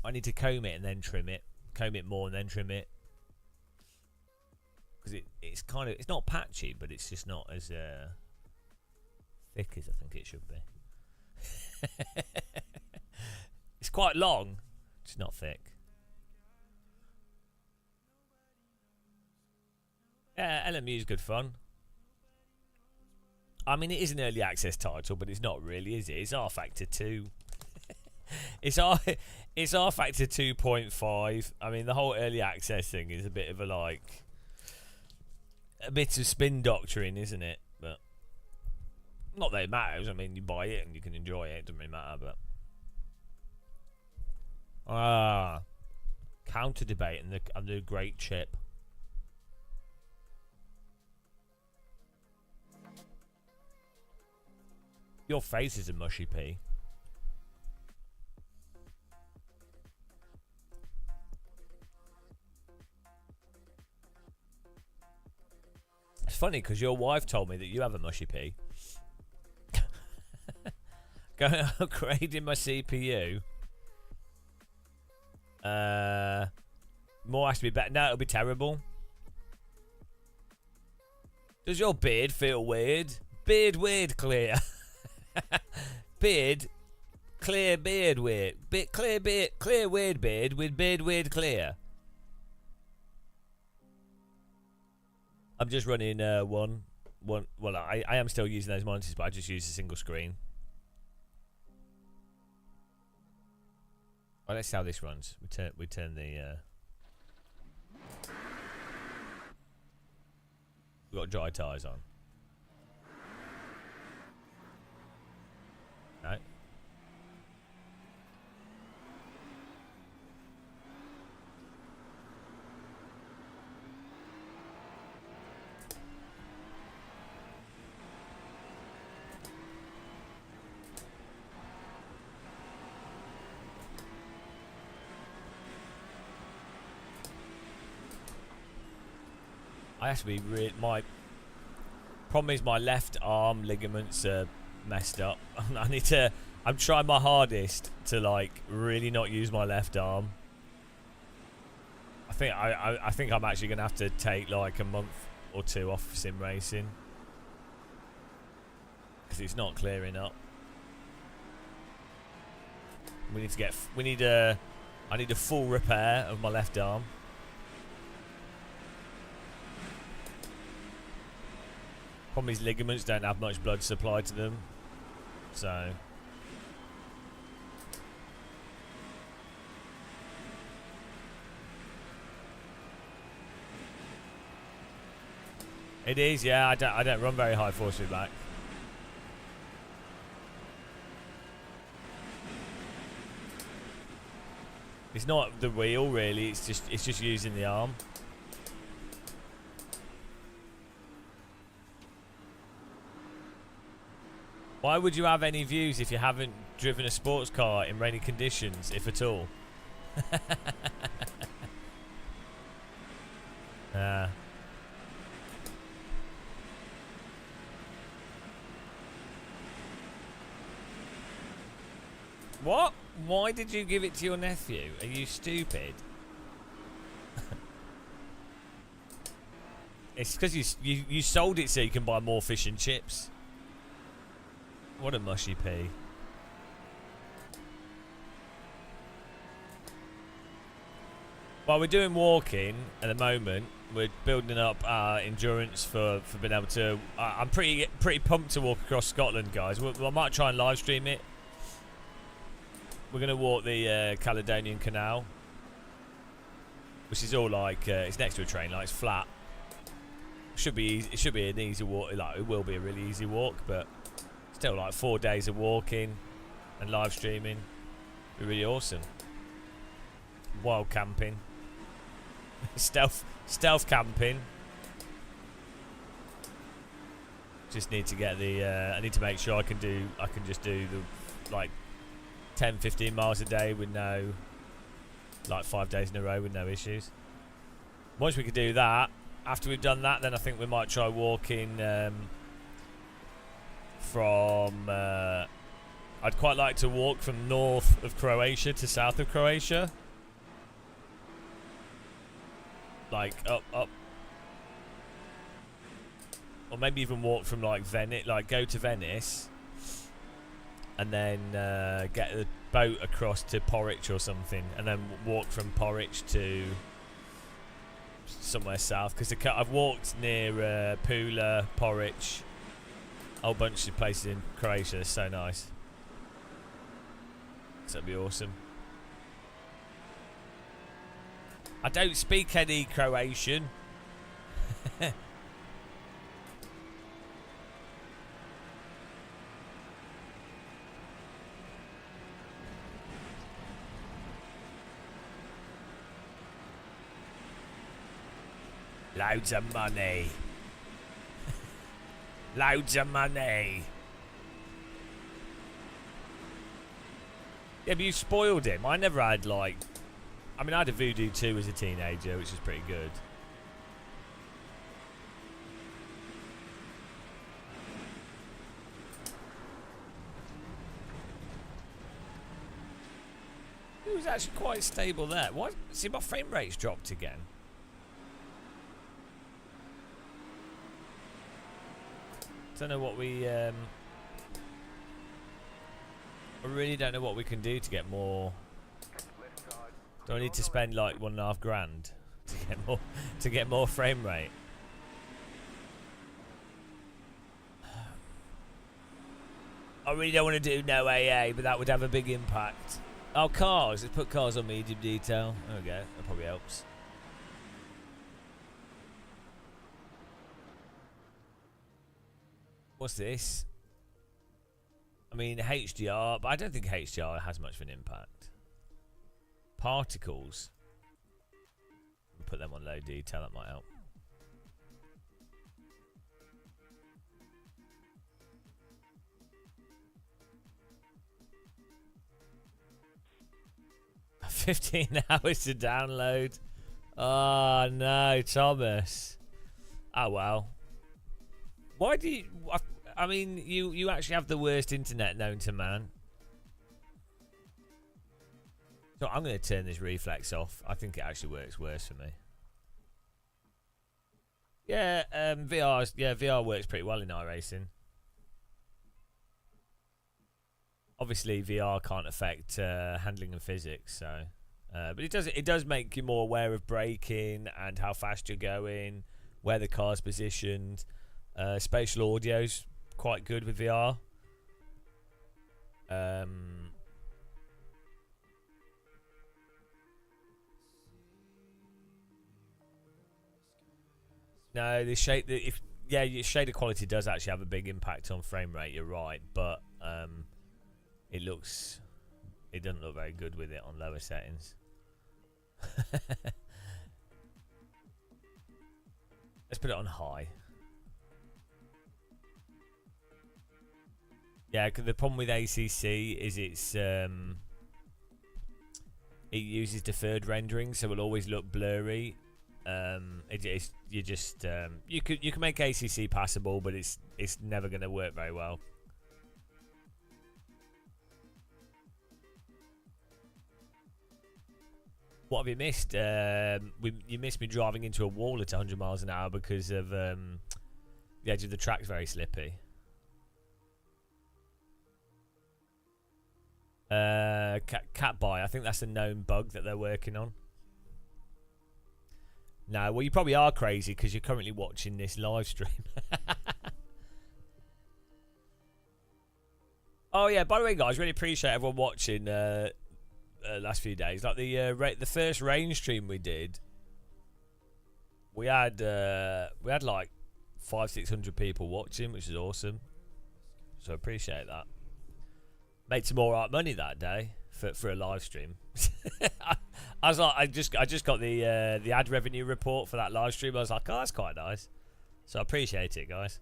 I need to comb it and then trim it. Comb it more and then trim it. Because it's kind of, it's not patchy, but it's just not as thick as I think it should be. It's quite long. It's not thick. Yeah, LMU is good fun. I mean, it is an early access title, but it's not really, is it? It's R Factor 2. it's R Factor 2.5. I mean, the whole early access thing is a bit of a bit of spin doctrine, isn't it? But not that it matters. I mean, you buy it and you can enjoy it. It doesn't really matter, but. Counter debate and the great chip. Your face is a mushy pea. It's funny because your wife told me that you have a mushy pea. Going upgrading my CPU. More has to be better. No, it'll be terrible. Does your beard feel weird? Beard weird, clear. Beard clear, beard weird. Clear weird beard with beard weird clear. I'm just running one. Well, I am still using those monitors, but I just use a single screen. Well, let's see how this runs. We turn the. We've got dry tyres on. No. I have to be my problem is my left arm ligaments are messed up. I need to. I'm trying my hardest to like really not use my left arm. I think I'm actually gonna have to take like a month or two off sim racing because it's not clearing up. We need to get. We need a. I need a full repair of my left arm. Problem is ligaments don't have much blood supply to them, so. It is, yeah. I don't run very high force feedback. It's not the wheel really. It's just using the arm. Why would you have any views if you haven't driven a sports car in rainy conditions, if at all? What? Why did you give it to your nephew? Are you stupid? It's because you sold it so you can buy more fish and chips. What a mushy pea. While we're doing walking at the moment, we're building up our endurance for being able to. I'm pretty pumped to walk across Scotland, guys. I might try and live stream it. We're gonna walk the Caledonian Canal, which is all like it's next to a train line. It's flat. Should be easy, it should be an easy walk. Like it will be a really easy walk, but still like 4 days of walking and live streaming. Be really awesome. Wild camping, stealth camping. Just need to get the. I need to make sure I can just do the like 10-15 miles a day with no, like 5 days in a row with no issues. Once we could do that, after we've done that, then I think we might try walking from. I'd quite like to walk from north of Croatia to south of Croatia, like up, or maybe even walk from like Venice, like go to Venice. And then get the boat across to Porridge or something, and then walk from Porridge to somewhere south. Because I've walked near Pula, Porridge, a whole bunch of places in Croatia. It's so nice. So that'd be awesome. I don't speak any Croatian. Loads of money. Loads of money. Yeah, but you spoiled him. I never had like. I mean, I had a Voodoo 2 as a teenager, which was pretty good. It was actually quite stable there. Why? See, my frame rate's dropped again. Don't know what we. I really don't know what we can do to get more. Do I need to spend like $1.5 grand to get more frame rate? I really don't want to do no AA, but that would have a big impact. Oh, cars! Let's put cars on medium detail. There we go. That probably helps. What's this? I mean, HDR, but I don't think HDR has much of an impact. Particles. Put them on low detail, that might help. $15 hours to download. Oh no, Thomas. Oh well. Why do you? I mean, you actually have the worst internet known to man. So I'm going to turn this reflex off. I think it actually works worse for me. Yeah, VR works pretty well in iRacing. Obviously, VR can't affect handling and physics, so but it does make you more aware of braking and how fast you're going, where the car's positioned. Spatial audio's quite good with VR. No, your shader quality does actually have a big impact on frame rate. You're right, but it doesn't look very good with it on lower settings. Let's put it on high. Yeah, cause the problem with ACC is it uses deferred rendering, so it'll always look blurry. You can make ACC passable, but it's never going to work very well. What have you missed? You missed me driving into a wall at 100 miles an hour because of the edge of the track's very slippy. Cat buy. I think that's a known bug that they're working on. No, well, you probably are crazy because you're currently watching this live stream. Oh yeah, by the way, guys, really appreciate everyone watching last few days. Like the first rain stream we did, we had like 500-600 people watching, which is awesome. So appreciate that. Made some all right money that day for a live stream. I was like, I just got the ad revenue report for that live stream. I was like, oh, that's quite nice. So I appreciate it, guys.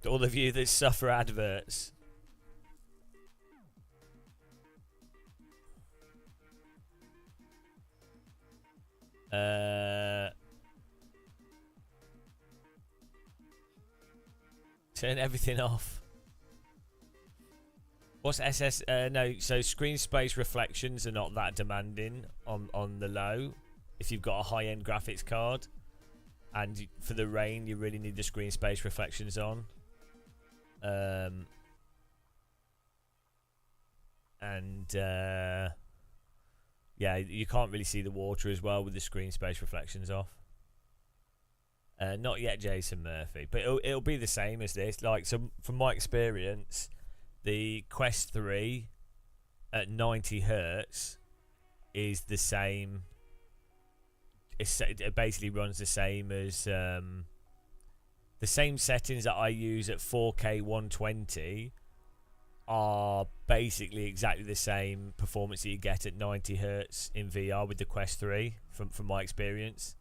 To all of you that suffer adverts. Turn everything off. What's SS? No, so screen space reflections are not that demanding on the low. If you've got a high-end graphics card, and for the rain, you really need the screen space reflections on. Yeah, you can't really see the water as well with the screen space reflections off. Not yet, Jason Murphy, but it'll be the same as this. Like, so from my experience, the Quest 3 at 90 Hertz is the same. It basically runs the same as the same settings that I use at 4K 120 are basically exactly the same performance that you get at 90 Hertz in VR with the Quest 3 from my experience.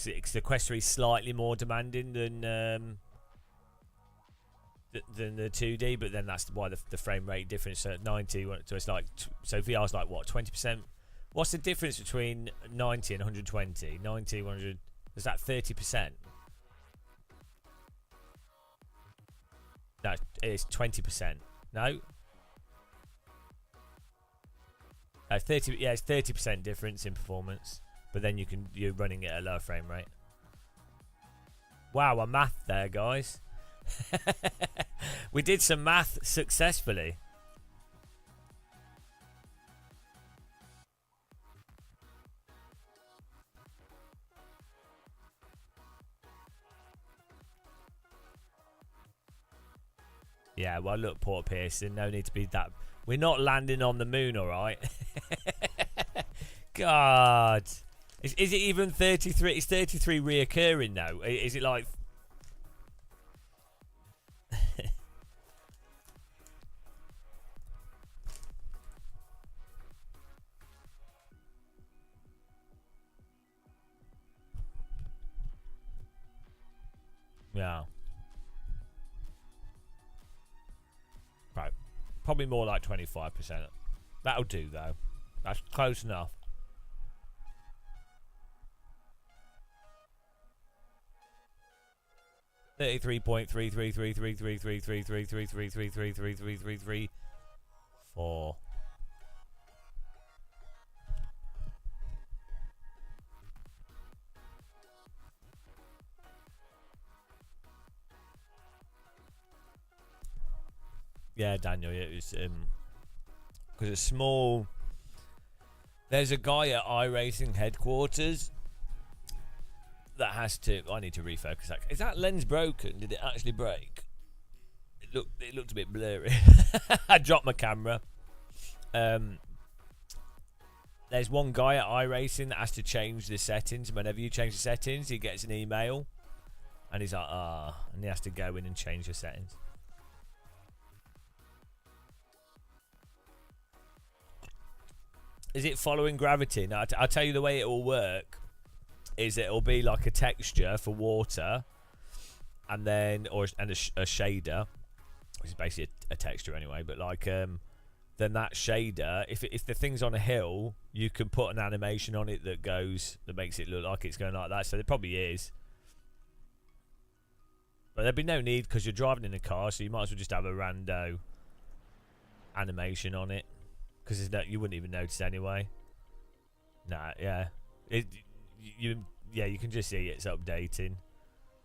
The Quest 3 is slightly more demanding than the 2D, but then that's why the frame rate difference at 90. So it's like, so VR's like what, 20%? What's the difference between 90 and 120? 90, 100, is that 30%? No, it's 20%. No? 30. Yeah, it's 30% difference in performance, but then you're running it at a lower frame rate. Wow, a math there, guys. We did some math successfully. Yeah, well, look, Port Pearson, no need to be that. We're not landing on the moon, all right? God. Is it even 33? It's 33 reoccurring now. Is it like... Yeah. Right. Probably more like 25%. That'll do, though. That's close enough. 33.33333333333333334. Yeah, Daniel, it was because it's small. There's a guy at iRacing headquarters that has to. I need to refocus that. Is that lens broken? Did it actually break? It looked a bit blurry. I dropped my camera. There's one guy at iRacing that has to change the settings. Whenever you change the settings, he gets an email, and he's like, and he has to go in and change the settings. Is it following gravity? Now, I'll tell you the way it will work. Is it'll be like a texture for water, and then a shader, which is basically a texture anyway. But like then that shader, if the thing's on a hill, you can put an animation on it that makes it look like it's going like that. So there probably is, but there'd be no need because you're driving in a car, so you might as well just have a rando animation on it. Because you wouldn't even notice anyway. Nah, yeah. You can just see it's updating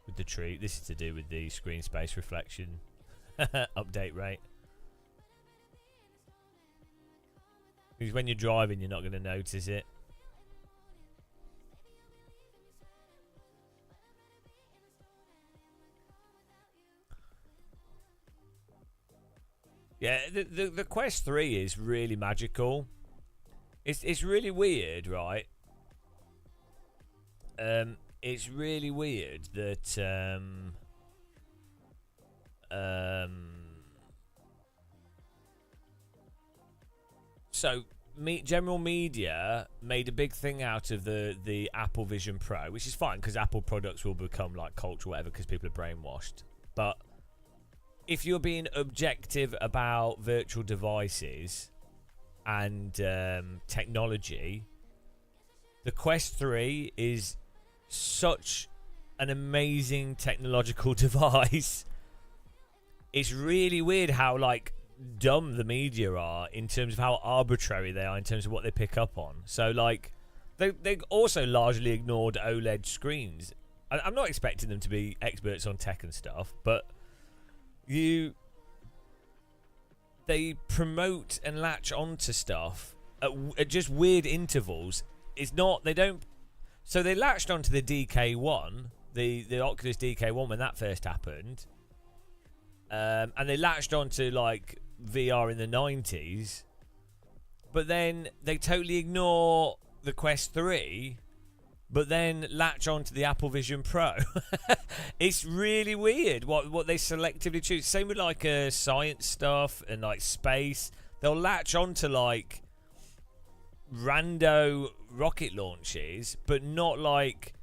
with the tree. This is to do with the screen space reflection update rate. Because when you're driving, you're not going to notice it. Yeah, the Quest 3 is really magical. It's really weird, right? It's really weird that so general media made a big thing out of the Apple Vision Pro, which is fine because Apple products will become like culture, whatever, because people are brainwashed. But if you're being objective about virtual devices and technology, the Quest 3 is such an amazing technological device. It's really weird how like dumb the media are in terms of how arbitrary they are in terms of what they pick up on. So like they also largely ignored OLED screens. I'm not expecting them to be experts on tech and stuff, but they promote and latch onto stuff at just weird intervals. So they latched onto the DK1, the Oculus DK1 when that first happened, and they latched onto like VR in the 90s, but then they totally ignore the Quest 3, but then latch onto the Apple Vision Pro. It's really weird what they selectively choose. Same with like science stuff and like space. They'll latch onto like rando rocket launches, but not like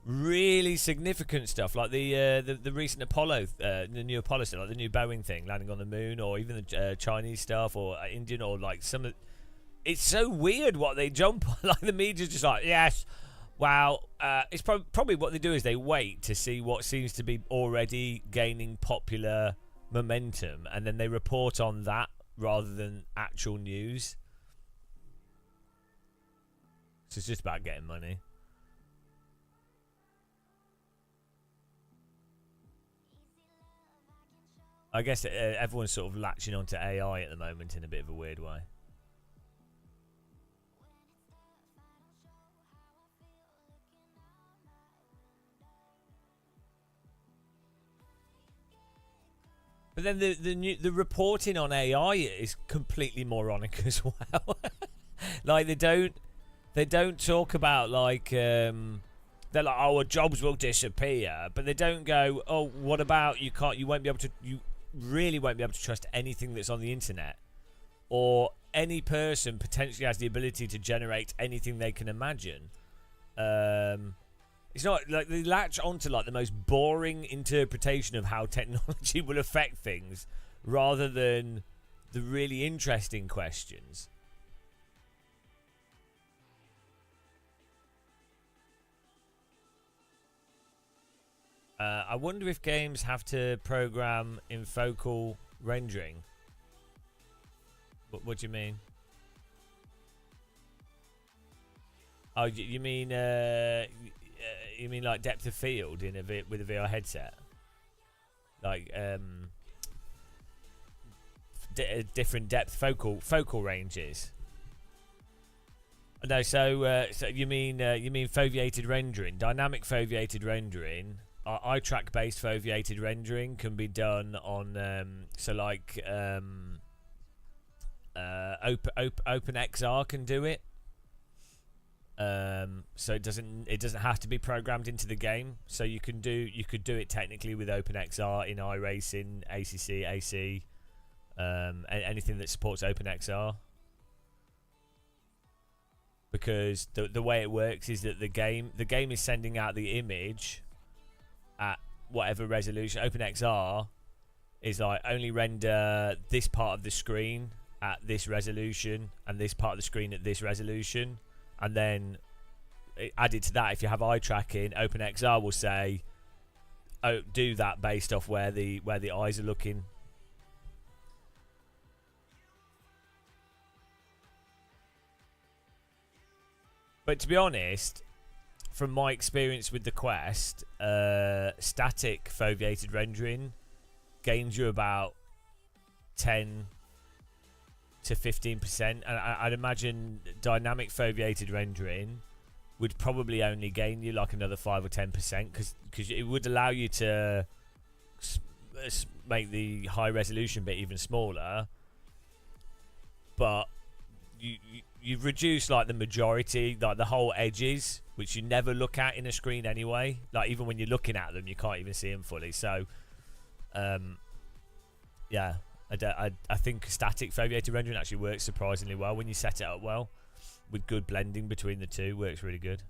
really significant stuff like the recent Apollo, the new Apollo stuff, like the new Boeing thing landing on the moon, or even the Chinese stuff, or Indian, or like some of. It's so weird what they jump on. Like the media's just like, yes. Wow, it's probably what they do is they wait to see what seems to be already gaining popular momentum, and then they report on that rather than actual news. So it's just about getting money. I guess everyone's sort of latching onto AI at the moment in a bit of a weird way. But then the reporting on AI is completely moronic as well. Like they don't talk about like they're like, oh, our jobs will disappear, but they don't go, oh, what about you really won't be able to trust anything that's on the internet, or any person potentially has the ability to generate anything they can imagine. It's not like they latch onto like the most boring interpretation of how technology will affect things rather than the really interesting questions. I wonder if games have to program in focal rendering. What do you mean? Oh, you mean like depth of field in with a VR headset? Like different depth focal ranges. No, so you mean foveated rendering, dynamic foveated rendering. Eye track based foveated rendering can be done on OpenXR can do it. So it doesn't have to be programmed into the game. So you could do it technically with OpenXR in iRacing, ACC, AC, anything that supports OpenXR. Because the way it works is that the game is sending out the image at whatever resolution. OpenXR is like only render this part of the screen at this resolution and this part of the screen at this resolution, and then added to that, if you have eye tracking, OpenXR will say, "Oh, do that based off where the eyes are looking." But to be honest, from my experience with the Quest, static foveated rendering gains you about 10 to 15%, and I'd imagine dynamic foveated rendering would probably only gain you like another 5 or 10%, because it would allow you to make the high resolution bit even smaller, but you've reduced like the majority, like the whole edges, which you never look at in a screen anyway. Like even when you're looking at them, you can't even see them fully. So, yeah, I think static foveated rendering actually works surprisingly well when you set it up well, with good blending between the two. Works really good.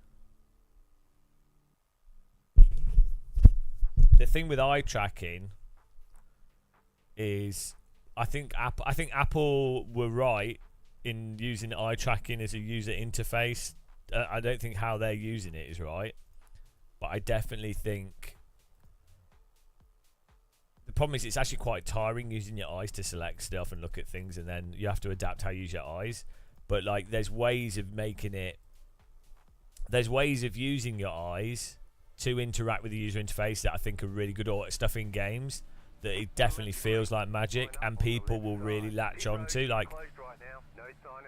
The thing with eye tracking is, I think Apple were right in using eye tracking as a user interface. I don't think how they're using it is right, but I definitely think the problem is it's actually quite tiring using your eyes to select stuff and look at things, and then you have to adapt how you use your eyes. But like, there's ways of making it, there's ways of using your eyes to interact with the user interface that I think are really good, or stuff in games that it definitely feels like magic and people will really latch onto. Like,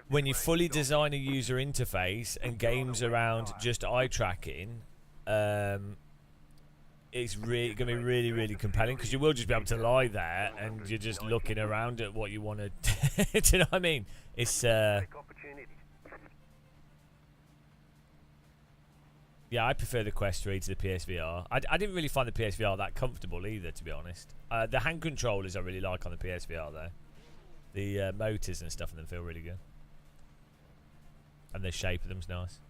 when you fully design a user interface and games around just eye tracking, it's really going to be really, really compelling, because you will just be able to lie there and you're just looking around at what you want to do you know what I mean? It's yeah, I prefer the Quest 3 to the PSVR. I didn't really find the PSVR that comfortable either, to be honest. The hand controllers I really like on the PSVR though. The motors and stuff in them feel really good. And the shape of them's nice.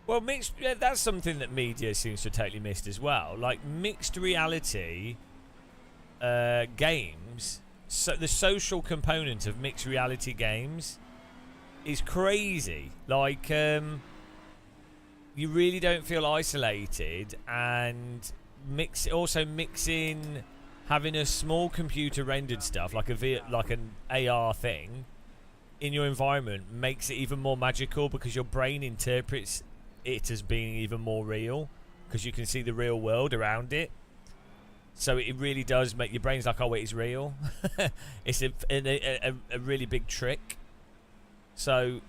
Well, that's something that media seems to have totally missed as well. Like, mixed reality games, so the social component of mixed reality games is crazy. Like, you really don't feel isolated, and mixing having a small computer rendered stuff like an AR thing in your environment makes it even more magical, because your brain interprets it as being even more real, because you can see the real world around it. So it really does make your brain's like, oh wait, it's real. It's a really big trick. So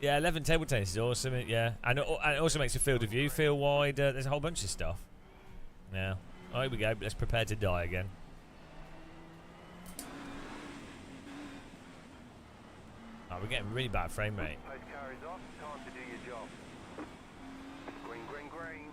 yeah, 11 table tennis is awesome. Yeah, and it also makes the field of view feel wider. There's a whole bunch of stuff. Yeah. Oh, here we go. Let's prepare to die again. Oh, we're getting really bad frame rate. Post car is off. Time to do your job. Green, green, green.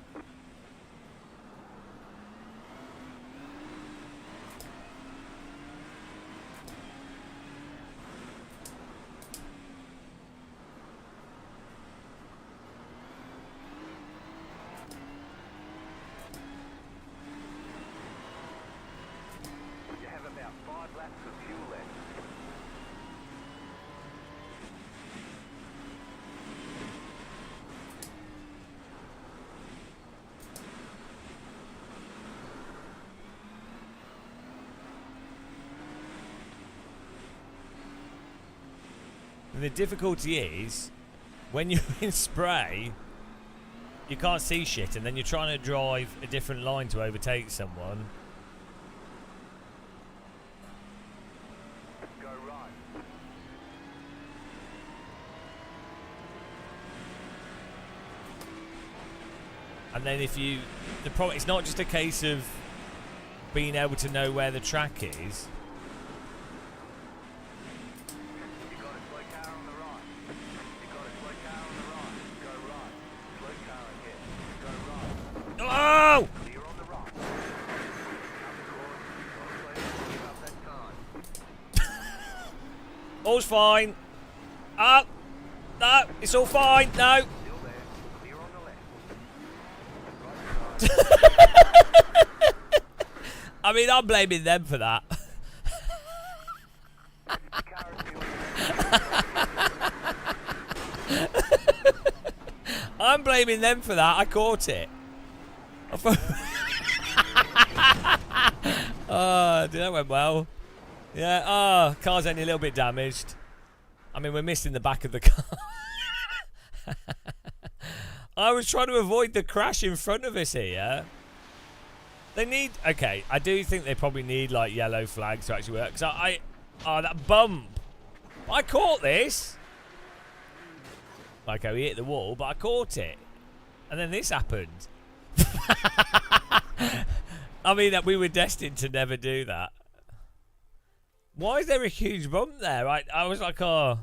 You have about 5 laps of fuel left. And the difficulty is, when you're in spray, you can't see shit, and then you're trying to drive a different line to overtake someone. Go right. And then if you... The problem, it's not just a case of being able to know where the track is. You got a slow car on the right. You got a slow car on the right. Go right. Slow car ahead. Go right. Oh! Clear on the right. Up the course. Give up that time. All's fine. Up. No, it's all fine. No. Still there. Clear on the left. Right side. I mean, I'm blaming them for that. The car is nearly I'm blaming them for that. I caught it. I thought- Oh, that went well. Yeah, oh, car's only a little bit damaged. I mean, we're missing the back of the car. I was trying to avoid the crash in front of us here. They need... Okay, I do think they probably need, like, yellow flags to actually work. Because oh, that bump. I caught this. Like, we hit the wall, but I caught it. And then this happened. I mean, that we were destined to never do that. Why is there a huge bump there? I was like, oh...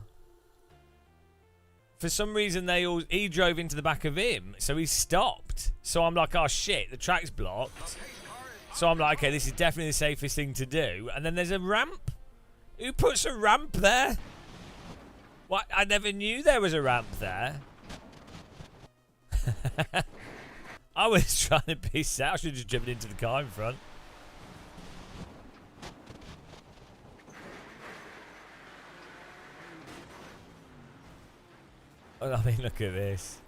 For some reason, he drove into the back of him, so he stopped. So I'm like, oh, shit, the track's blocked. So I'm like, okay, this is definitely the safest thing to do. And then there's a ramp. Who puts a ramp there? What? I never knew there was a ramp there. I was trying to be safe. I should have just driven into the car in front. Oh, I mean, look at this.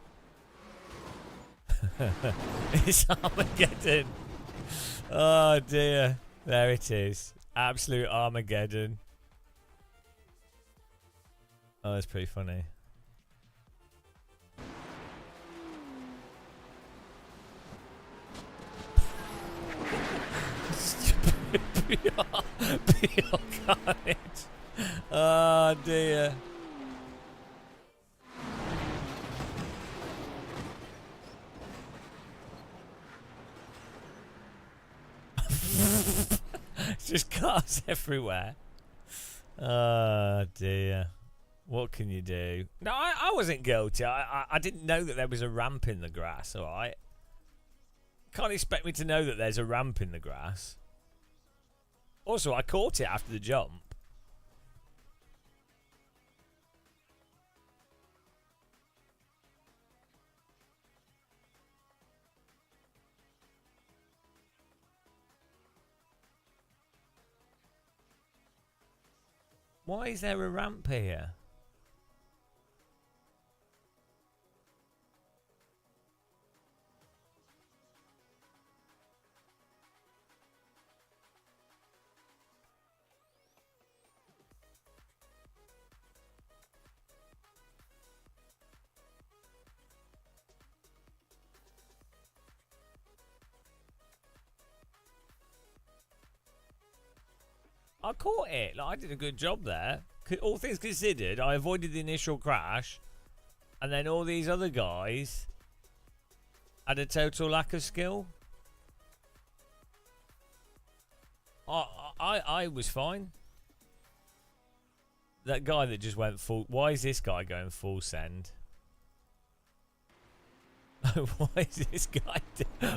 It's Armageddon. Oh, dear. There it is. Absolute Armageddon. Oh, that's pretty funny. Pure carnage. Oh, dear. It's just cars everywhere. Oh dear. What can you do? No, I wasn't guilty. I didn't know that there was a ramp in the grass, alright? Can't expect me to know that there's a ramp in the grass. Also, I caught it after the jump. Why is there a ramp here? I caught it. Like, I did a good job there. All things considered, I avoided the initial crash, and then all these other guys had a total lack of skill. I was fine. That guy that just went full... Why is this guy going full send? Why is this guy...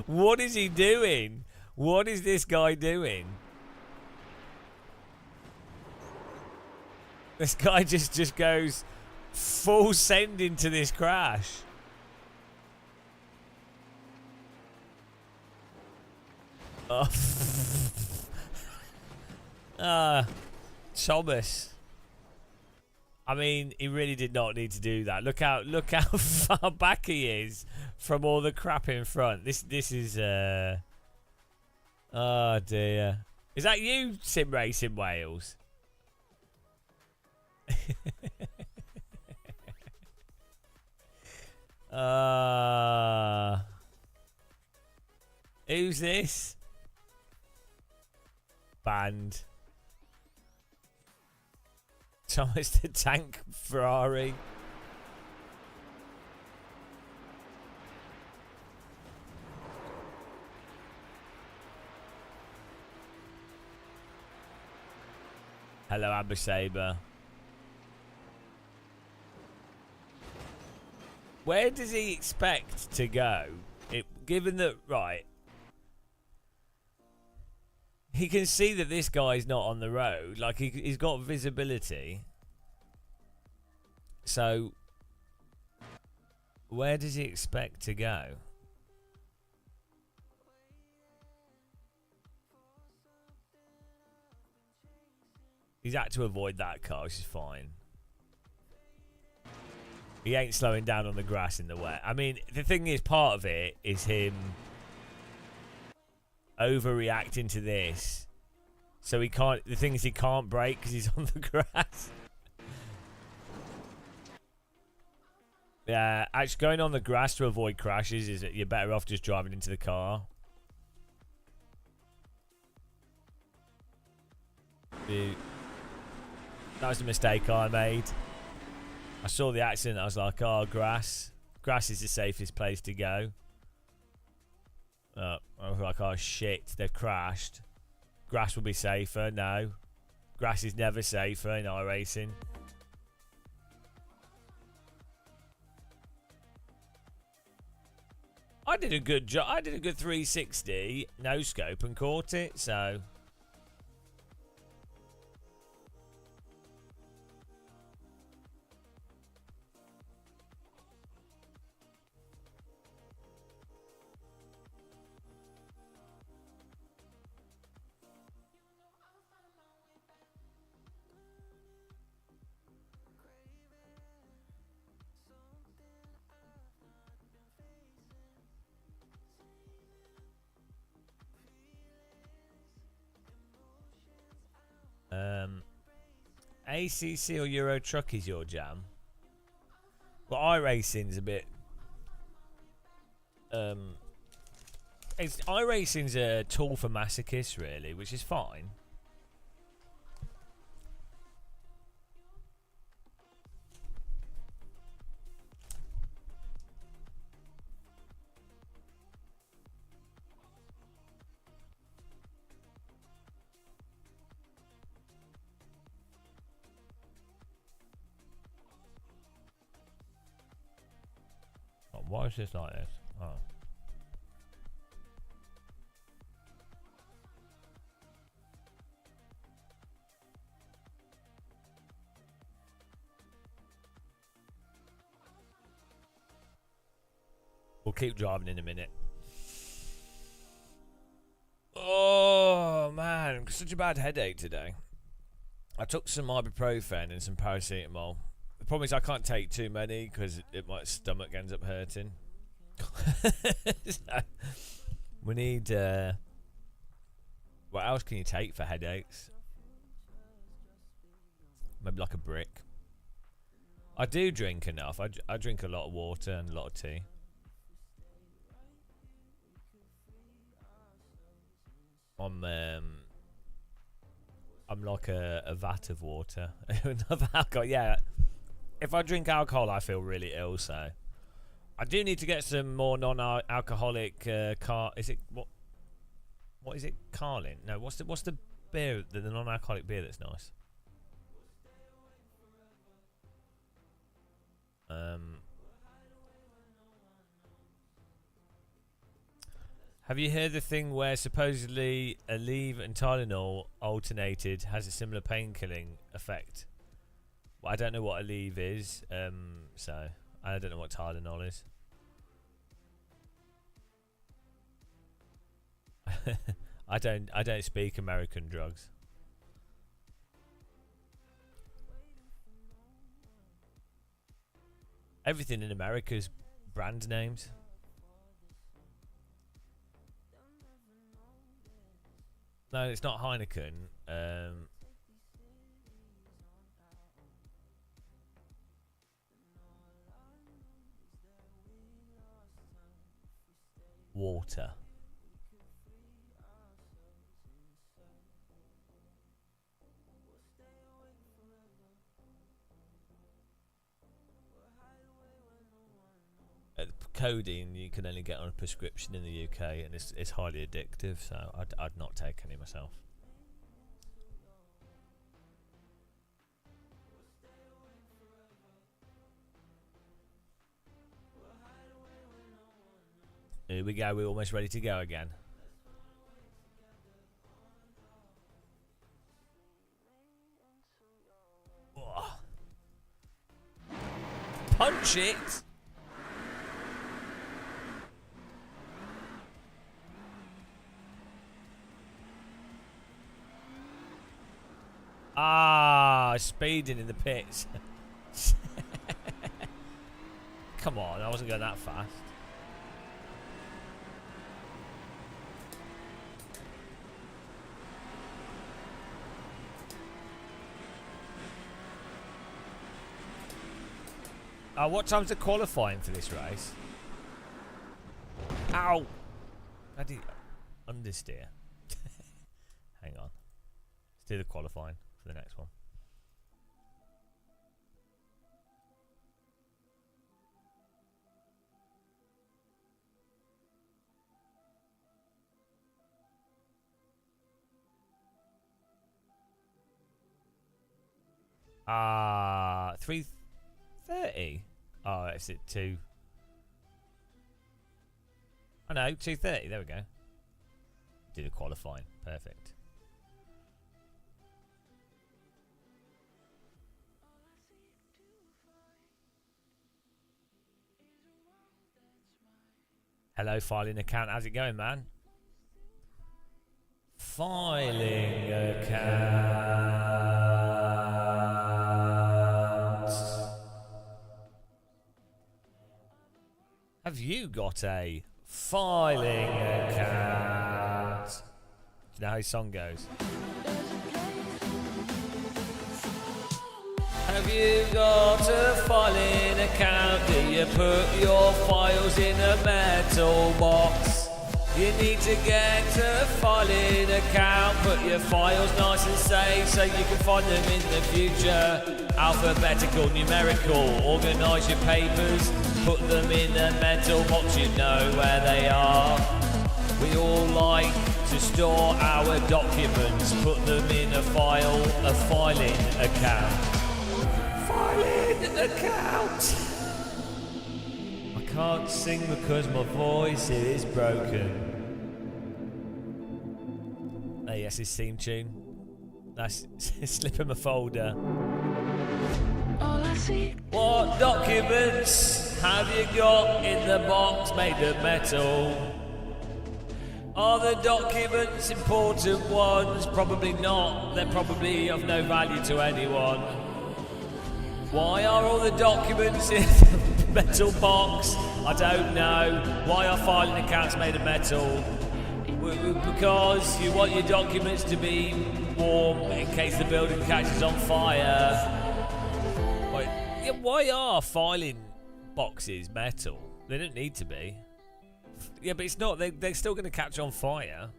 What is he doing? What is this guy doing? This guy just goes full send into this crash. Oh. Thomas. I mean, he really did not need to do that. Look how far back he is from all the crap in front. This is oh dear. Is that you, Sim Racing Wales? Who's this? Banned. Thomas the Tank Ferrari. Hello, Amber Saber. Where does he expect to go? Given that, right, he can see that this guy's not on the road. Like, he's got visibility. So, where does he expect to go? He's had to avoid that car, which is fine. He ain't slowing down on the grass in the wet. I mean, the thing is, part of it is him overreacting to this. So he can't... The thing is, he can't brake because he's on the grass. Yeah, actually going on the grass to avoid crashes is that you're better off just driving into the car. That was the mistake I made. I saw the accident. I was like, oh, grass. Grass is the safest place to go. I was like, oh, shit. They've crashed. Grass will be safer. No. Grass is never safer in iRacing. I did a good job. I did a good 360 no scope and caught it, so... ACC or Euro Truck is your jam. Well, iRacing's a bit... iRacing's a tool for masochists, really, which is fine. Why is this like this? Oh. We'll keep driving in a minute. Oh, man. Such a bad headache today. I took some ibuprofen and some paracetamol. The problem is I can't take too many because my stomach ends up hurting. So, we need... what else can you take for headaches? Maybe like a brick. I do drink enough. I drink a lot of water and a lot of tea. I'm like a vat of water. Enough alcohol. Yeah. If I drink alcohol, I feel really ill. So I do need to get some more non-alcoholic Is it what? What is it? Carlin? No. What's the beer? The non-alcoholic beer that's nice. Have you heard the thing where supposedly Aleve and Tylenol alternated has a similar pain-killing effect? Well, I don't know what Aleve is, so I don't know what Tylenol is. I don't speak American drugs. Everything in America is brand names. No, it's not Heineken. water. Codeine you can only get on a prescription in the UK, and it's highly addictive, so I'd not take any myself. Here we go, we're almost ready to go again. Oh. Punch it! Ah, speeding in the pits. Come on, I wasn't going that fast. What time's the qualifying for this race? Ow! I did understeer. Hang on. Let's do the qualifying for the next one. Ah, 3:30. Oh, it's at 2. Oh no, 2:30. There we go. Do the qualifying. Perfect. Hello, filing account. How's it going, man? Filing account. Have you got a filing account? Do you know how his song goes? Have you got a filing account? Do you put your files in a metal box? You need to get a filing account. Put your files nice and safe so you can find them in the future. Alphabetical, numerical, organise your papers. Put them in a metal box, you know where they are. We all like to store our documents. Put them in a file, a filing account. Filing account! I can't sing because my voice is broken. Hey, that's his theme tune. That's slip in my folder. All I see. What documents have you got in the box made of metal? Are the documents important ones? Probably not. They're probably of no value to anyone. Why are all the documents in the metal box? I don't know. Why are filing accounts made of metal? Because you want your documents to be warm in case the building catches on fire. Why are filing boxes metal? They don't need to be. Yeah, but it's not. They're still going to catch on fire.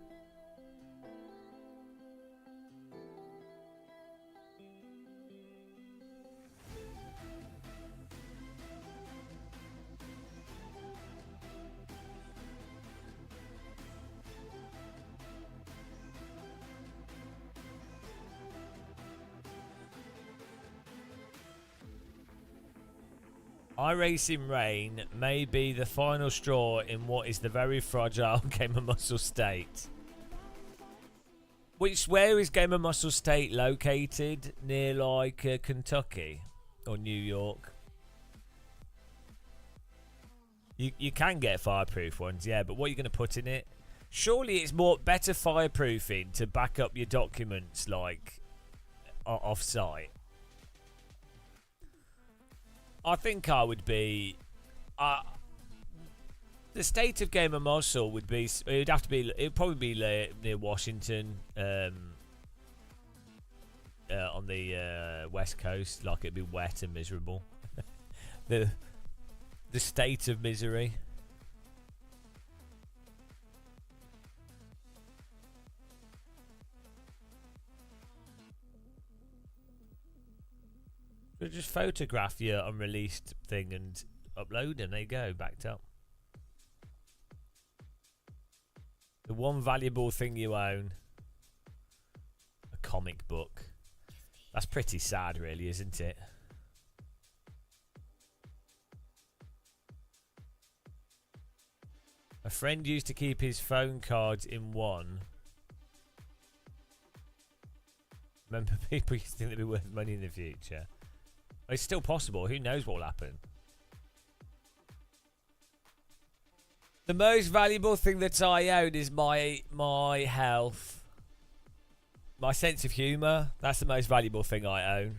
iRacing Rain may be the final straw in what is the very fragile Game of Muscle State. Where is Game of Muscle State located? Near like Kentucky or New York? You can get fireproof ones, yeah, but what are you going to put in it? Surely it's better fireproofing to back up your documents like off site. I think I would be. The state of Game of Muscle would be. It would have to be. It would probably be near Washington, on the west coast. Like it'd be wet and miserable. the state of misery. So just photograph your unreleased thing and upload, and there you go, backed up. The one valuable thing you own, a comic book. That's pretty sad, really, isn't it? A friend used to keep his phone cards in one. Remember, people used to think they'd be worth money in the future. It's still possible. Who knows what will happen? The most valuable thing that I own is my health. My sense of humour. That's the most valuable thing I own.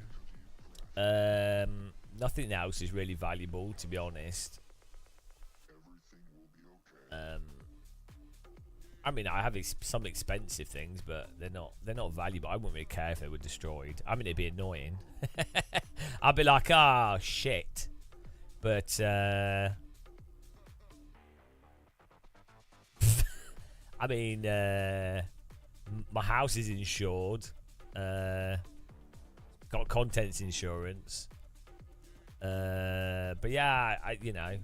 Nothing else is really valuable, to be honest. I mean, I have some expensive things, but they're not valuable. I wouldn't really care if they were destroyed. I mean, it'd be annoying. I'd be like, ah, oh, shit. But I mean, my house is insured. Got contents insurance. But yeah, you know.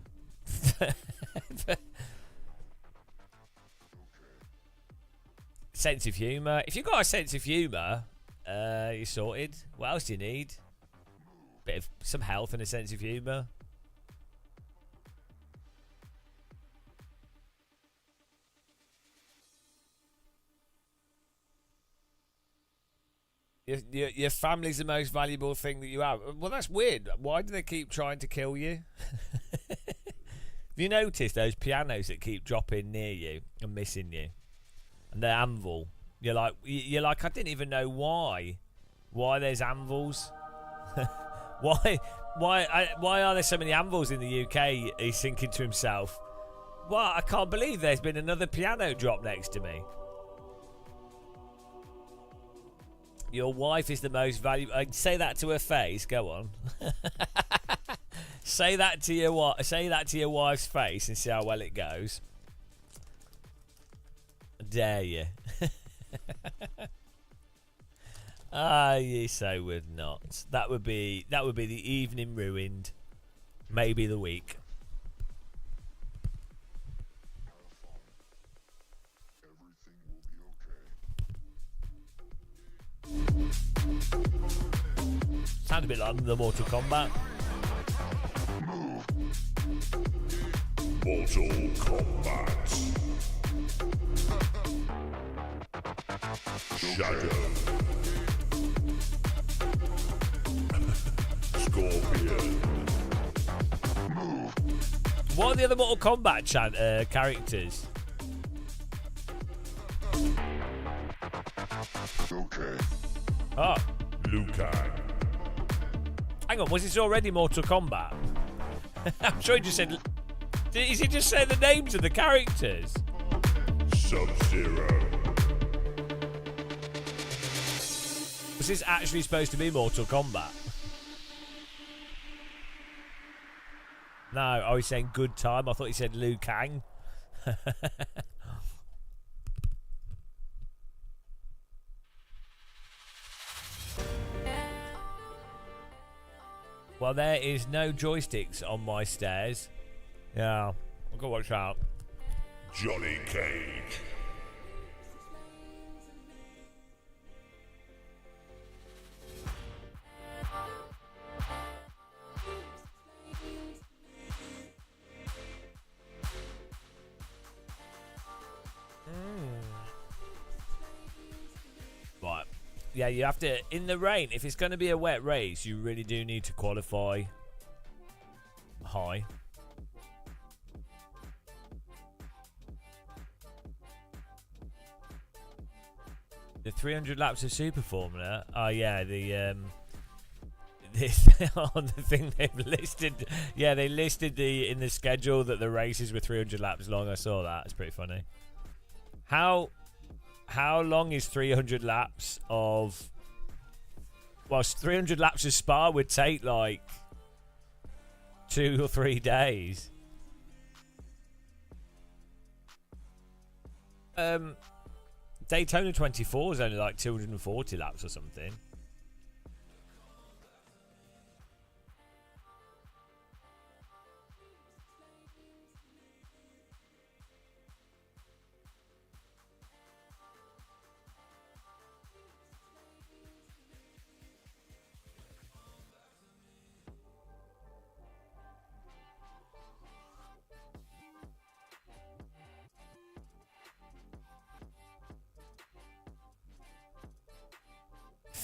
Sense of humour. If you've got a sense of humour, you're sorted. What else do you need? Bit of some health and a sense of humour. Your family's the most valuable thing that you have. Well, that's weird. Why do they keep trying to kill you? Have you noticed those pianos that keep dropping near you and missing you? And the anvil. You're like, I didn't even know why. Why there's anvils? why are there so many anvils in the UK? He's thinking to himself, well, I can't believe there's been another piano drop next to me. Your wife is the most valuable. Say that to her face. Go on. Say that to your wife's face and see how well it goes. Dare you? You so would not. That would be the evening ruined. Maybe the week. Sounds a bit like the Mortal Kombat. Mortal Kombat. Shadow. Scorpion. What are the other Mortal Kombat characters? Okay. Oh. Liu Kang. Hang on, was this already Mortal Kombat? I'm sure he just said... Is he just saying the names of the characters? Sub-Zero. Was this actually supposed to be Mortal Kombat? No, I was saying good time. I thought he said Liu Kang. Well, there is no joysticks on my stairs. Yeah, I've got to watch out. Johnny Cage. Right. Yeah, you have to, in the rain, if it's going to be a wet race, you really do need to qualify high. The 300 laps of Super Formula. Oh yeah, this on the thing they've listed. Yeah, they listed in the schedule that the races were 300 laps long. I saw that. It's pretty funny. How long is 300 laps of... Well, 300 laps of Spa would take like 2 or 3 days. Daytona 24 is only like 240 laps or something.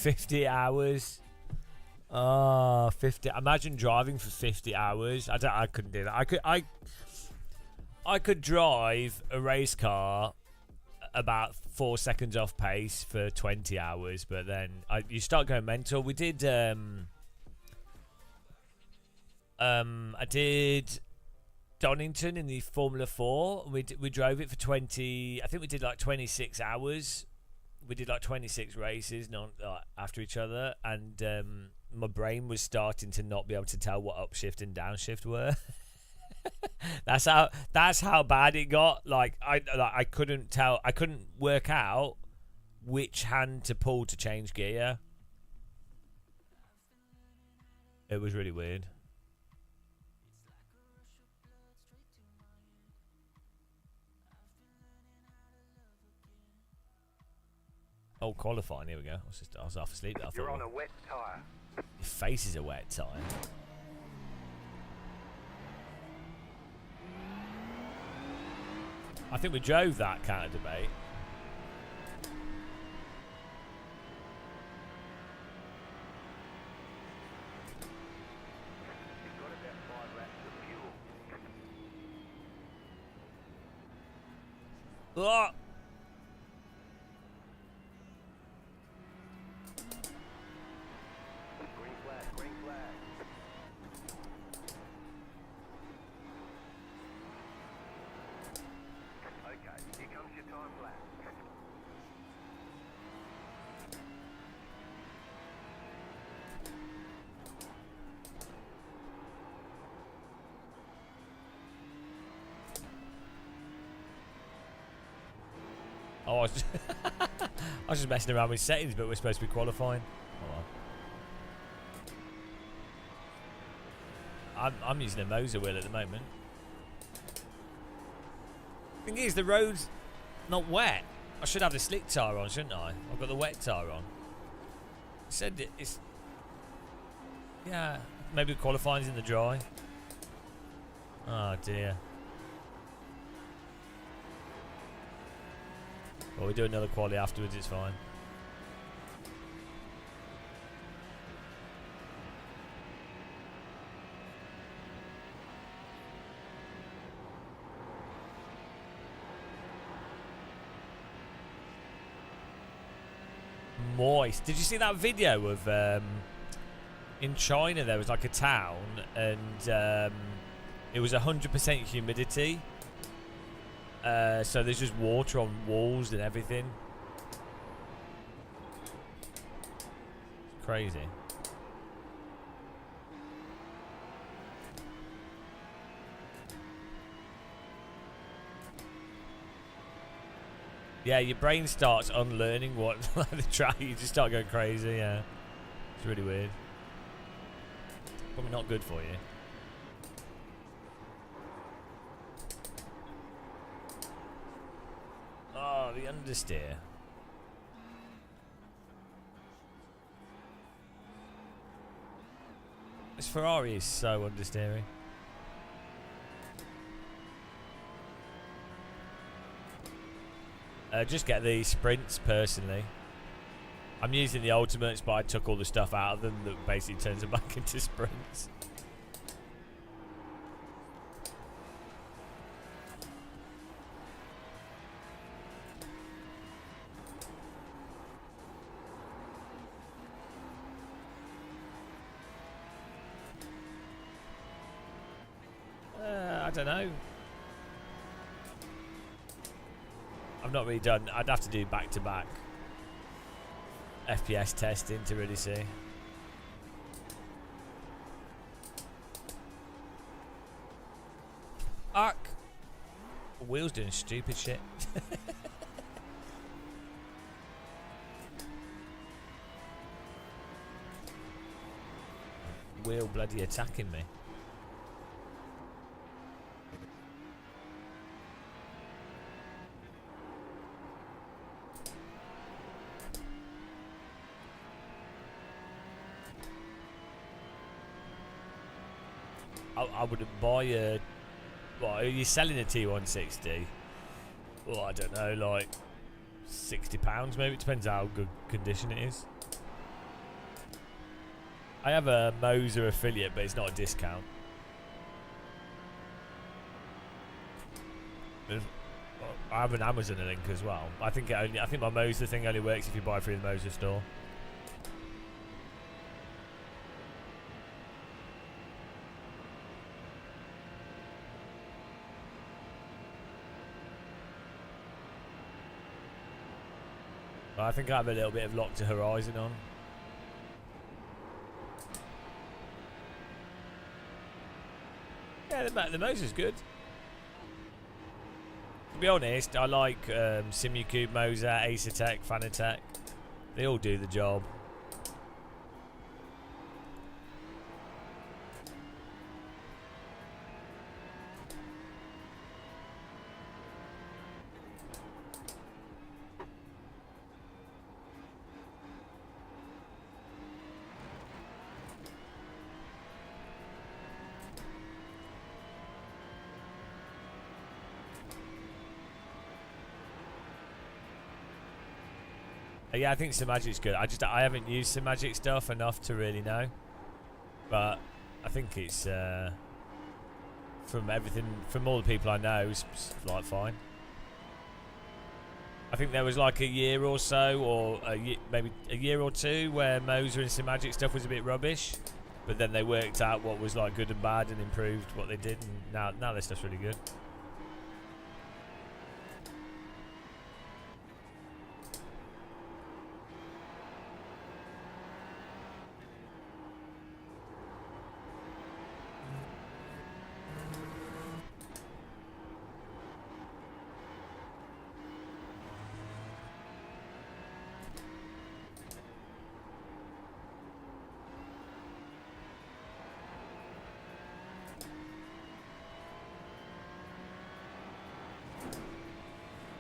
50 hours. Oh, 50. Imagine driving for 50 hours. I couldn't do that. I could drive a race car about 4 seconds off pace for 20 hours, but then you start going mental. We did I did Donington in the Formula 4. We drove it for 20. I think we did like 26 hours. We did like 26 races after each other, and my brain was starting to not be able to tell what upshift and downshift were. That's how bad it got. Like I couldn't tell. I couldn't work out which hand to pull to change gear. It was really weird. Oh, qualifying. Here we go. I was half asleep. You're on a wet tyre. Your face is a wet tyre. I think we drove that counter debate. You've got about 5 laps of fuel. Oh! Green flag, green flag. Okay, here comes your time lap. Oh, I was just messing around with settings, but we're supposed to be qualifying. Oh, well. I'm using a Moser wheel at the moment. Thing is, the road's not wet. I should have the slick tyre on, shouldn't I? I've got the wet tyre on. It said it's... Yeah, maybe qualifying's in the dry. Oh, dear. Well, we do another quali afterwards, it's fine. Moist. Did you see that video of in China there was like a town and it was 100% humidity. So there's just water on walls and everything. Crazy. Yeah, your brain starts unlearning what the track. You just start going crazy. Yeah, it's really weird. Probably not good for you. Oh, the understeer. This Ferrari is so understeering. Just get the sprints personally. I'm using the ultimates, but I took all the stuff out of them that basically turns them back into sprints. I don't know. I've not really done. I'd have to do back-to-back FPS testing to really see. Arc. The wheel's doing stupid shit. Wheel bloody attacking me. I wouldn't buy a... What, are you selling a T160? Well, I don't know, like £60 maybe. It depends how good condition it is. I have a Moser affiliate, but it's not a discount. I have an Amazon link as well. I think my Moser thing only works if you buy through the Moser store. But I think I have a little bit of Lock to Horizon on. Yeah, the Moser's good. To be honest, I like Simucube, Moser, Acertech, Fanatec. They all do the job. Yeah, I think Simagic's good. I haven't used Simagic stuff enough to really know, but I think it's from all the people I know, it's like fine. I think there was like a year or so, or maybe a year or two, where Moser and Simagic stuff was a bit rubbish, but then they worked out what was like good and bad and improved what they did, and now their stuff's really good.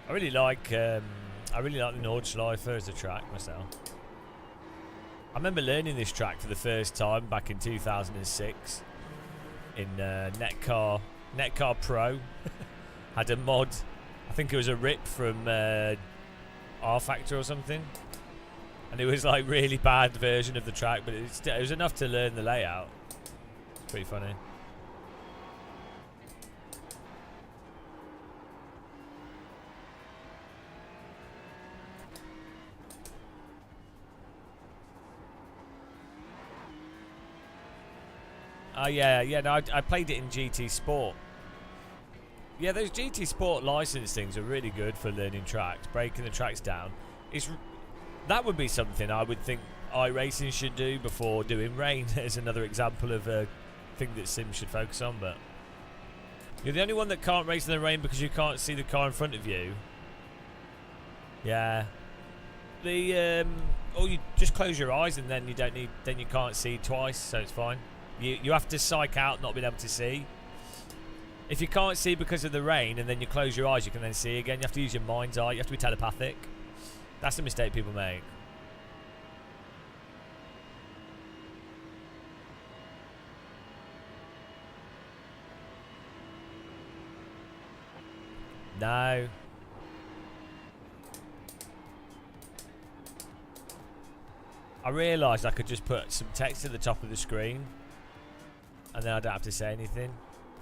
I really like the Nordschleife as a track myself. I remember learning this track for the first time back in 2006 in Netcar Pro. Had a mod, I think it was a rip from R Factor or something, and it was like really bad version of the track, but it was enough to learn the layout. It's pretty funny. Yeah, no, I played it in GT Sport. Yeah, those GT Sport license things are really good for learning tracks, breaking the tracks down. That would be something I would think iRacing should do before doing rain as another example of a thing that Sims should focus on, but you're the only one that can't race in the rain because you can't see the car in front of you. Yeah. Or you just close your eyes and then you can't see twice, so it's fine. You have to psych out not being able to see. If you can't see because of the rain and then you close your eyes, you can then see again. You have to use your mind's eye. You have to be telepathic. That's the mistake people make. No. I realised I could just put some text at the top of the screen and then I don't have to say anything.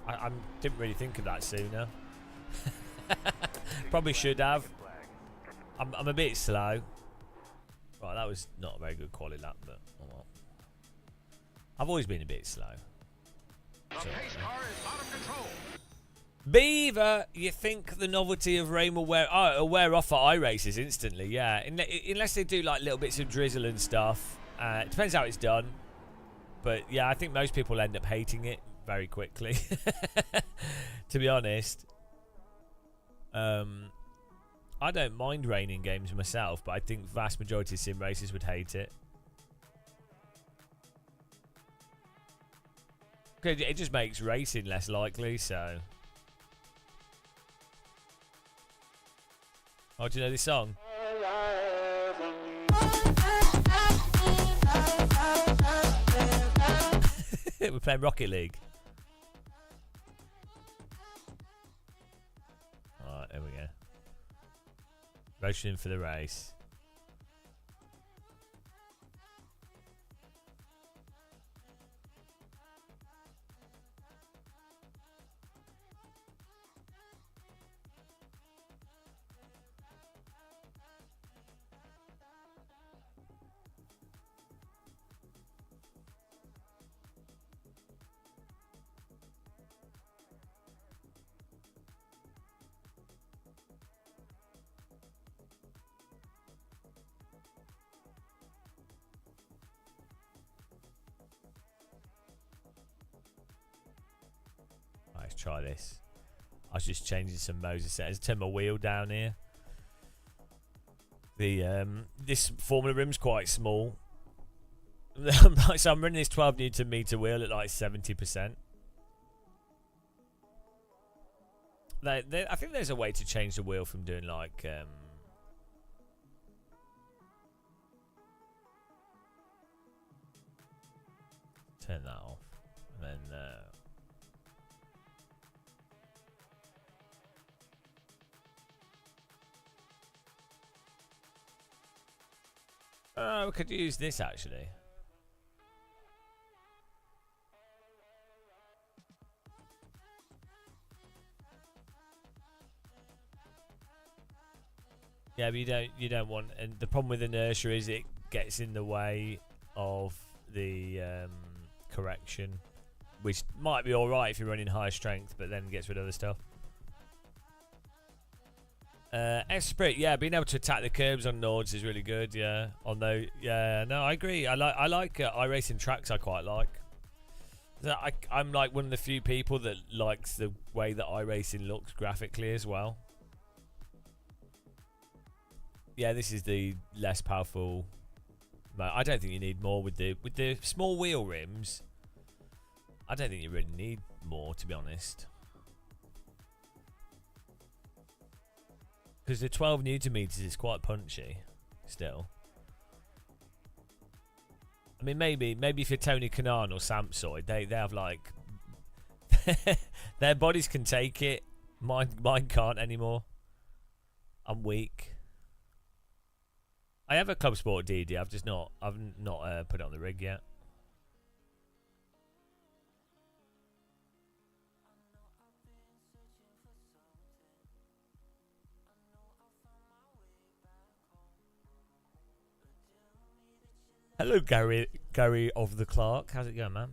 I didn't really think of that sooner. Probably should have. I'm a bit slow. Right, that was not a very good quality lap, but oh well. I've always been a bit slow. So, Beaver, you think the novelty of rain will wear off at iRaces instantly? Yeah, unless they do like little bits of drizzle and stuff. It depends how it's done. But yeah, I think most people end up hating it very quickly. To be honest, I don't mind rain in games myself, but I think vast majority of sim racers would hate it. Okay, it just makes racing less likely. So, oh, do you know this song? We're playing Rocket League. Alright, there we go. Motioning for the race. let's try this. I was just changing some Moses settings. Turn my wheel down here. The this Formula rim's quite small. So I'm running this 12 Newton meter wheel at like 70%. I think there's a way to change the wheel from doing like turn that off and then we could use this actually. Yeah, but you don't want, and the problem with inertia is it gets in the way of the correction, which might be all right if you're running high strength, but then gets rid of other stuff. Esprit, yeah, being able to attack the curbs on Nords is really good. Yeah, although, yeah, no, I agree. I like iRacing tracks. I quite like. I'm like one of the few people that likes the way that iRacing looks graphically as well. Yeah, this is the less powerful. I don't think you need more with the small wheel rims. I don't think you really need more, to be honest. Because the 12 Newton meters is quite punchy, still. I mean, maybe if you're Tony Kanaan or Samsoid, they have like their bodies can take it. Mine can't anymore. I'm weak. I have a Club Sport DD. I've not put it on the rig yet. Hello, Gary of the Clark. How's it going, man?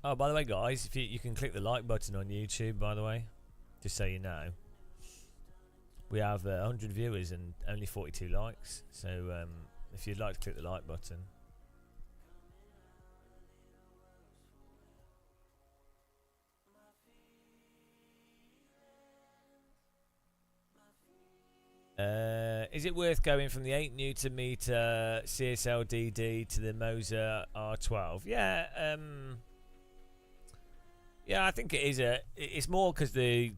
Oh, by the way, guys, if you can click the like button on YouTube, by the way, just so you know. We have 100 viewers and only 42 likes. So if you'd like to click the like button. Is it worth going from the 8 Newton meter CSL DD to the Moser R12? Yeah, yeah, I think it is it's more because the.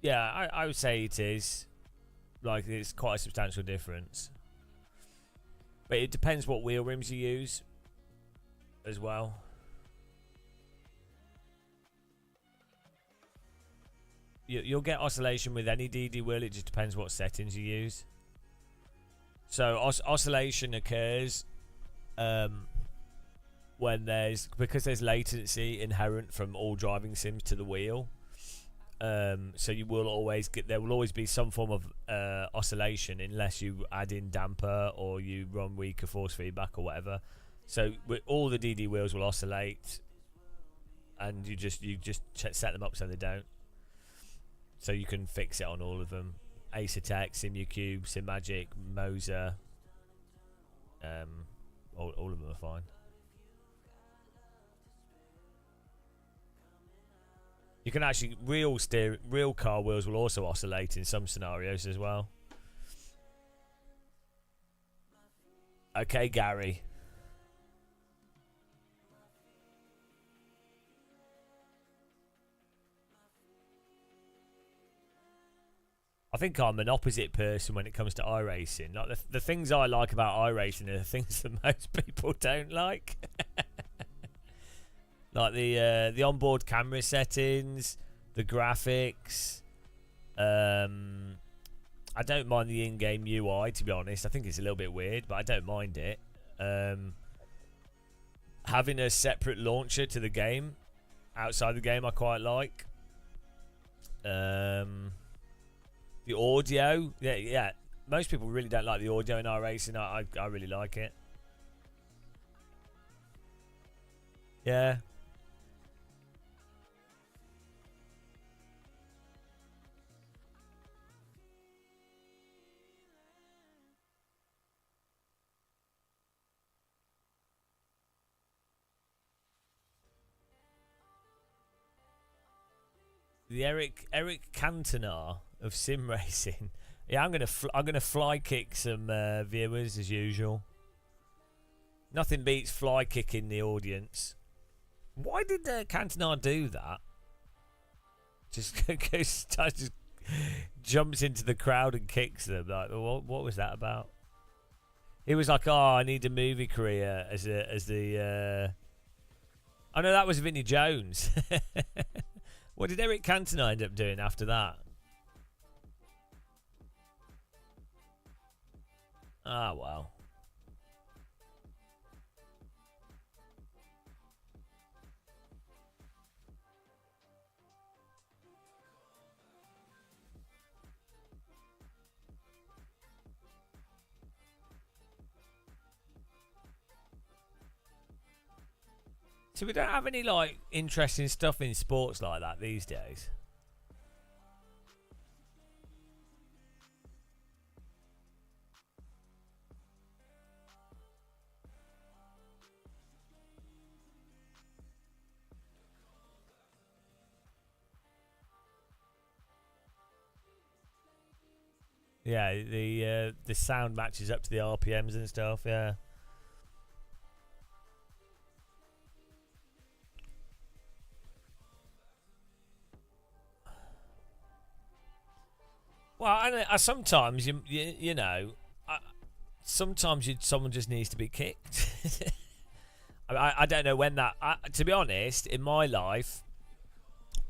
Yeah, I would say it is. Like, it's quite a substantial difference. But it depends what wheel rims you use as well. You'll get oscillation with any DD wheel. It just depends what settings you use. So oscillation occurs when because there's latency inherent from all driving sims to the wheel. So you will always there will always be some form of oscillation unless you add in damper or you run weaker force feedback or whatever. So all the DD wheels will oscillate, and you just set them up so they don't. So you can fix it on all of them. Ace Attack, SimuCube, SimMagic, Moser. All of them are fine. You can actually real car wheels will also oscillate in some scenarios as well. Okay, Gary. I think I'm an opposite person when it comes to iRacing. Like the things I like about iRacing are the things that most people don't like. Like the onboard camera settings, the graphics. I don't mind the in-game UI, to be honest. I think it's a little bit weird, but I don't mind it. Having a separate launcher to the game, outside the game, I quite like. The audio, yeah. Most people really don't like the audio in iRacing. I really like it. Yeah. The Eric Cantona of sim racing. Yeah, I'm gonna fly kick some viewers as usual. Nothing beats fly kicking the audience. Why did Cantona do that? Just just jumps into the crowd and kicks them. Like, what was that about? He was like, "Oh, I need a movie career as the." I know that was Vinnie Jones. What did Eric Cantona end up doing after that? Ah, well. So we don't have any like interesting stuff in sports like that these days. Yeah, the sound matches up to the RPMs and stuff. Yeah. Well, I sometimes you know, sometimes someone just needs to be kicked. I don't know when that. To be honest, in my life,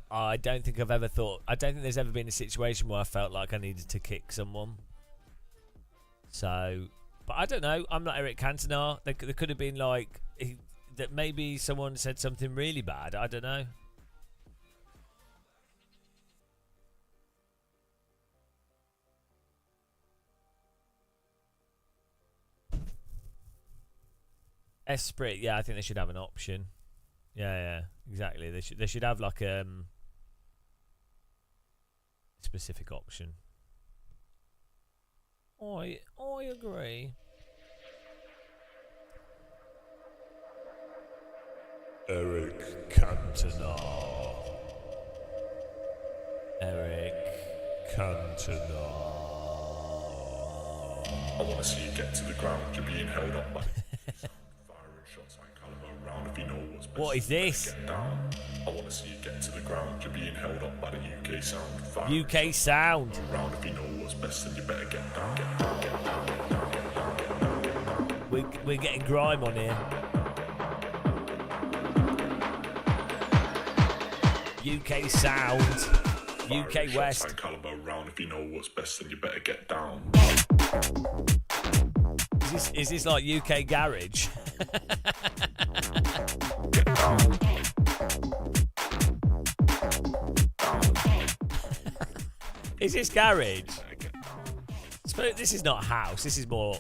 I don't think I've ever thought. I don't think there's ever been a situation where I felt like I needed to kick someone. So, but I don't know. I'm not Eric Cantona. There could have been like that. Maybe someone said something really bad. I don't know. Esprit, yeah, I think they should have an option. Yeah, exactly. They should have like specific option. I agree. Eric Cantona. Eric Cantona. I want to see you get to the ground. You're being held up by firing shots like caliber round. If you know what's best, What is this? Get down. I want to see you get to the ground. You're being held up by the UK sound. UK sound. Round. If you know what's best, then you better get down. Get down. Get down. Get down. Get down. Get down. Get down. We're getting grime on here. UK sound. UK West. Like caliber round. If you know what's best, then you better get down. Is this like UK garage? Get down. Is this garage? This is not house. This is more.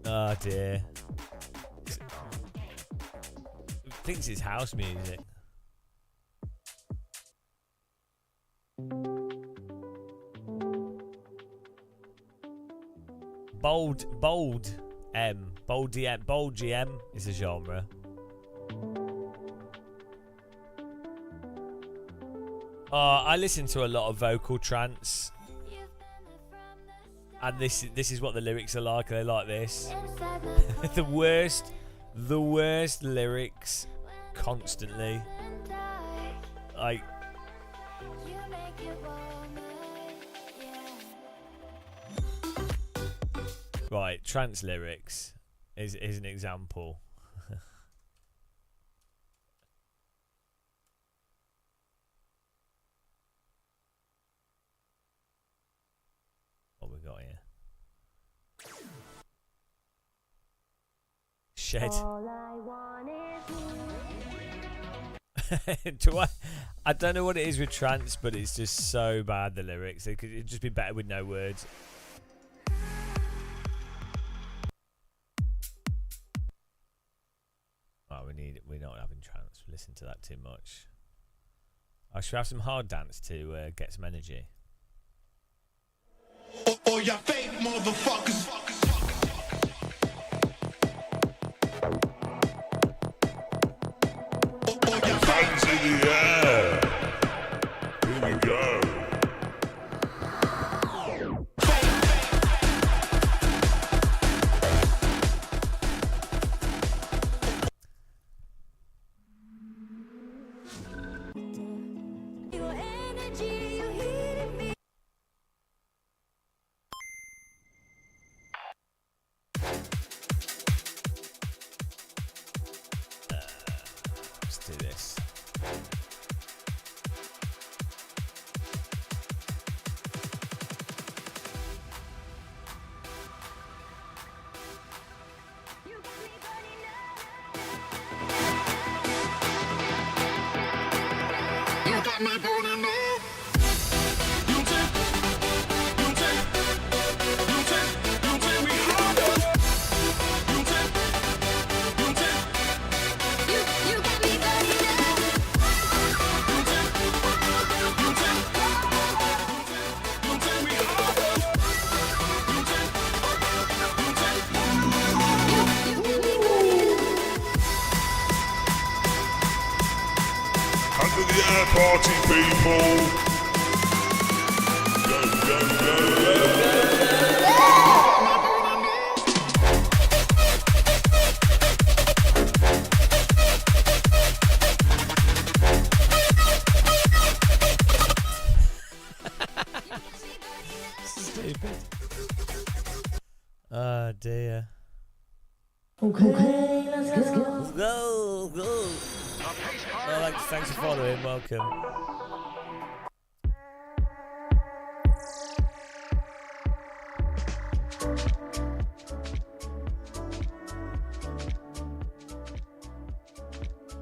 Oh dear. I think this is house music. Bold GM is a genre. I listen to a lot of vocal trance, and this is what the lyrics are like. They're like this. the worst lyrics constantly. Like. Right, trance lyrics is an example. What we got here? Shed. I don't know what it is with trance, but it's just so bad, the lyrics. It'd just be better with no words. Oh, we're not having trance. We listen to that too much. I should have some hard dance to get some energy. Oh, yeah, fake motherfuckers. Hands in the air. go. Let's do this. You got me burning up. You take me harder. You take me burning up. You take me harder. Under the air, party people. Go, go, go, go. Stupid. Oh dear. Okay, let's go. Let's go, go. Well, thanks for following. Welcome.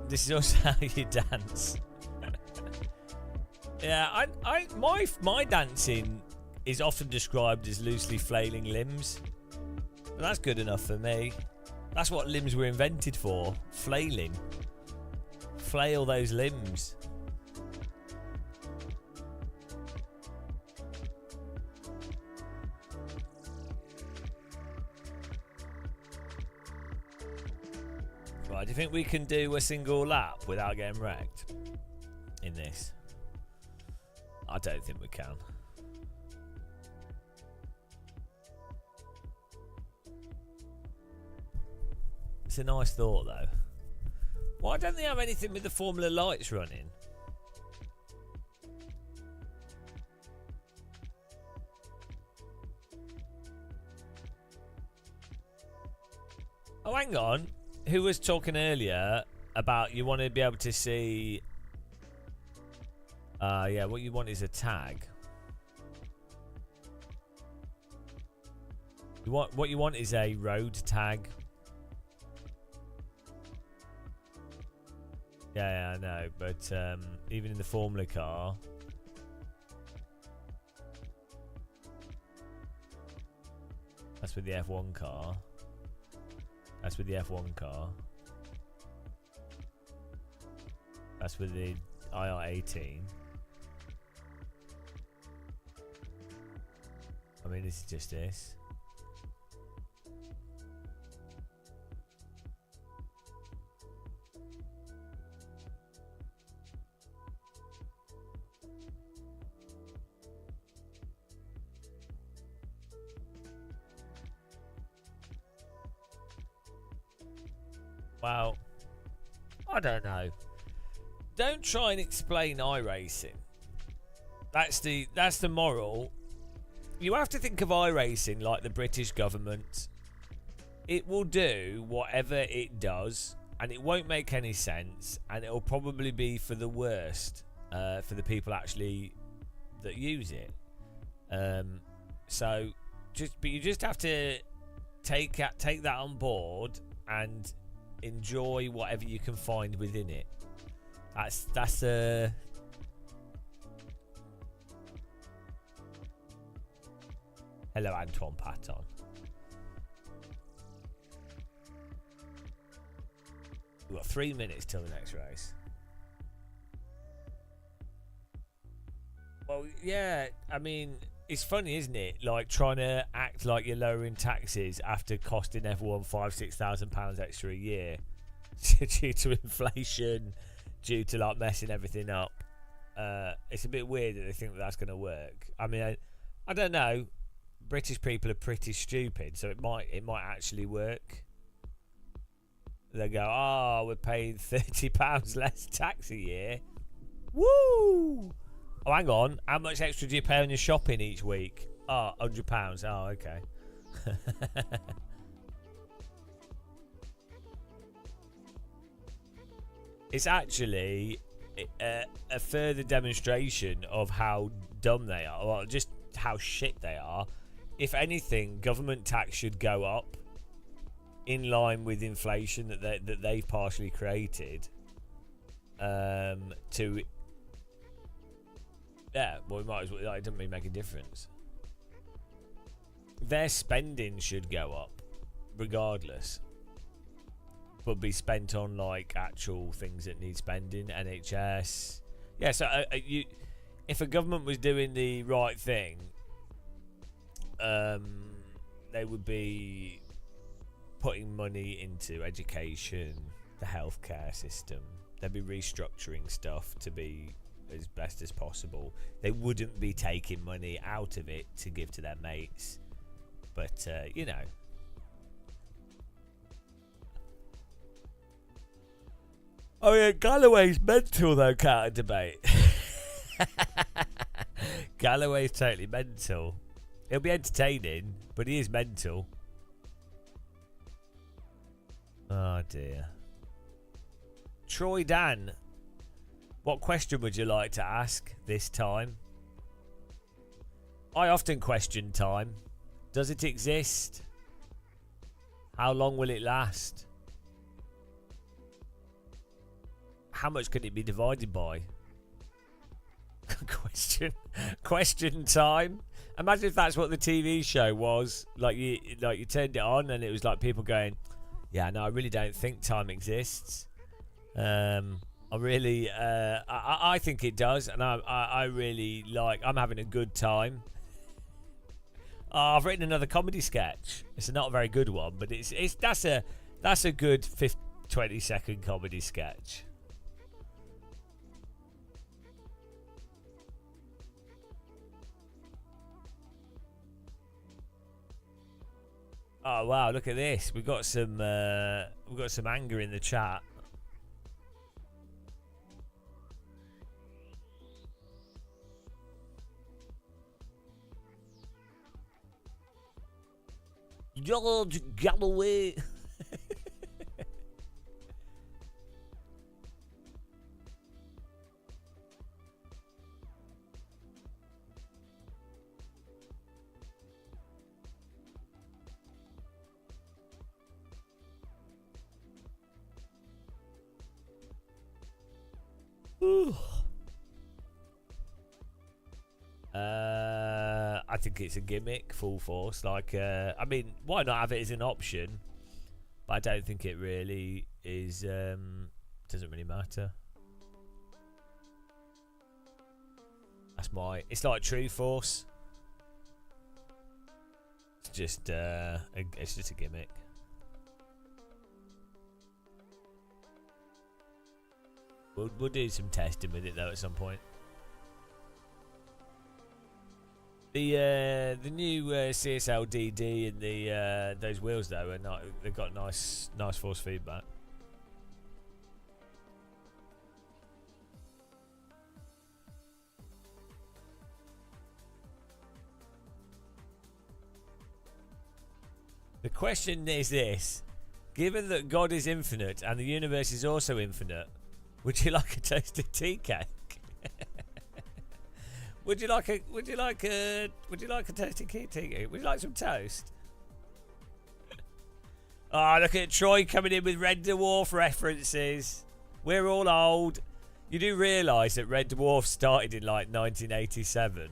This is also how you dance. Yeah, my dancing is often described as loosely flailing limbs. But that's good enough for me. That's what limbs were invented for. Flailing. Flail those limbs. Right, do you think we can do a single lap without getting wrecked in this? I don't think we can. It's a nice thought though. Why don't they have anything with the Formula lights running? Oh, hang on. Who was talking earlier about you want to be able to see... yeah, what you want is a tag. What you want is a road tag. Yeah, I know, but even in the Formula car, that's with the F1 car. That's with the F1 car. That's with the IR18. I mean, this is just this. Well, I don't know. Don't try and explain iRacing. That's the moral. You have to think of iRacing like the British government. It will do whatever it does, and it won't make any sense, and it will probably be for the worst for the people actually that use it. So, you just have to take that on board and enjoy whatever you can find within it. That's a hello, Antoine Patton. We've got 3 minutes till the next race. Well, yeah, I mean, it's funny, isn't it? Like trying to act like you're lowering taxes after costing everyone £5,000-6,000 extra a year due to inflation, due to like messing everything up. it's a bit weird that they think that that's going to work. I mean, I don't know. British people are pretty stupid, so it might actually work. They go, oh, we're paying £30 less tax a year. Woo! Oh, hang on. How much extra do you pay on your shopping each week? Oh, £100. Oh, okay. It's actually a further demonstration of how dumb they are, or just how shit they are. If anything, government tax should go up in line with inflation that they've partially created. Well, we might as well. It doesn't really make a difference. Their spending should go up, regardless, but be spent on like actual things that need spending. NHS. Yeah. So if a government was doing the right thing, they would be putting money into education, the healthcare system. They'd be restructuring stuff to be as best as possible. They wouldn't be taking money out of it to give to their mates. But, you know. Oh yeah, Galloway's mental though, counter debate. Galloway's totally mental. It'll be entertaining, but he is mental. Oh dear. Troy Dan, what question would you like to ask this time? I often question time. Does it exist? How long will it last? How much can it be divided by? Question time. Imagine if that's what the TV show was. Like you turned it on and it was like people going, "Yeah, no, I really don't think time exists." I think it does, and I really like. I'm having a good time. Oh, I've written another comedy sketch. It's not a very good one, but that's a good 20-second comedy sketch. Oh wow! Look at this. We've got some anger in the chat. George Galloway. I think it's a gimmick, full force. Like, I mean, why not have it as an option? But I don't think it really is. Doesn't really matter. It's like True Force. It's just a gimmick. We'll do some testing with it though at some point. The new CSL DD and the those wheels though are not. They've got nice force feedback. The question is this: given that God is infinite and the universe is also infinite, would you like a toasted tea cake? Would you like a toasted tea cake? Would you like some toast? Oh, look at Troy coming in with Red Dwarf references. We're all old. You do realise that Red Dwarf started in like 1987.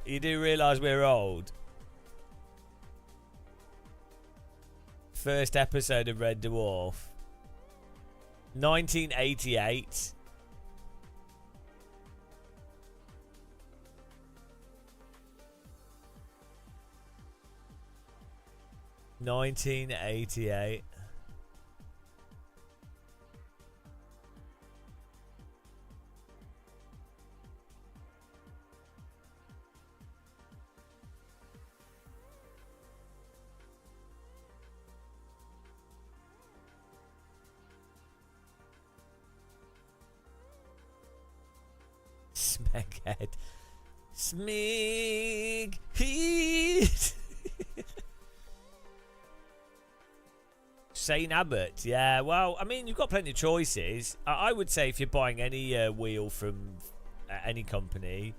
You do realise we're old. First episode of Red Dwarf. 1988. Smeghead. Smeg heat. Saint Abbott, yeah. Well, I mean, you've got plenty of choices. I would say if you're buying any wheel from any company,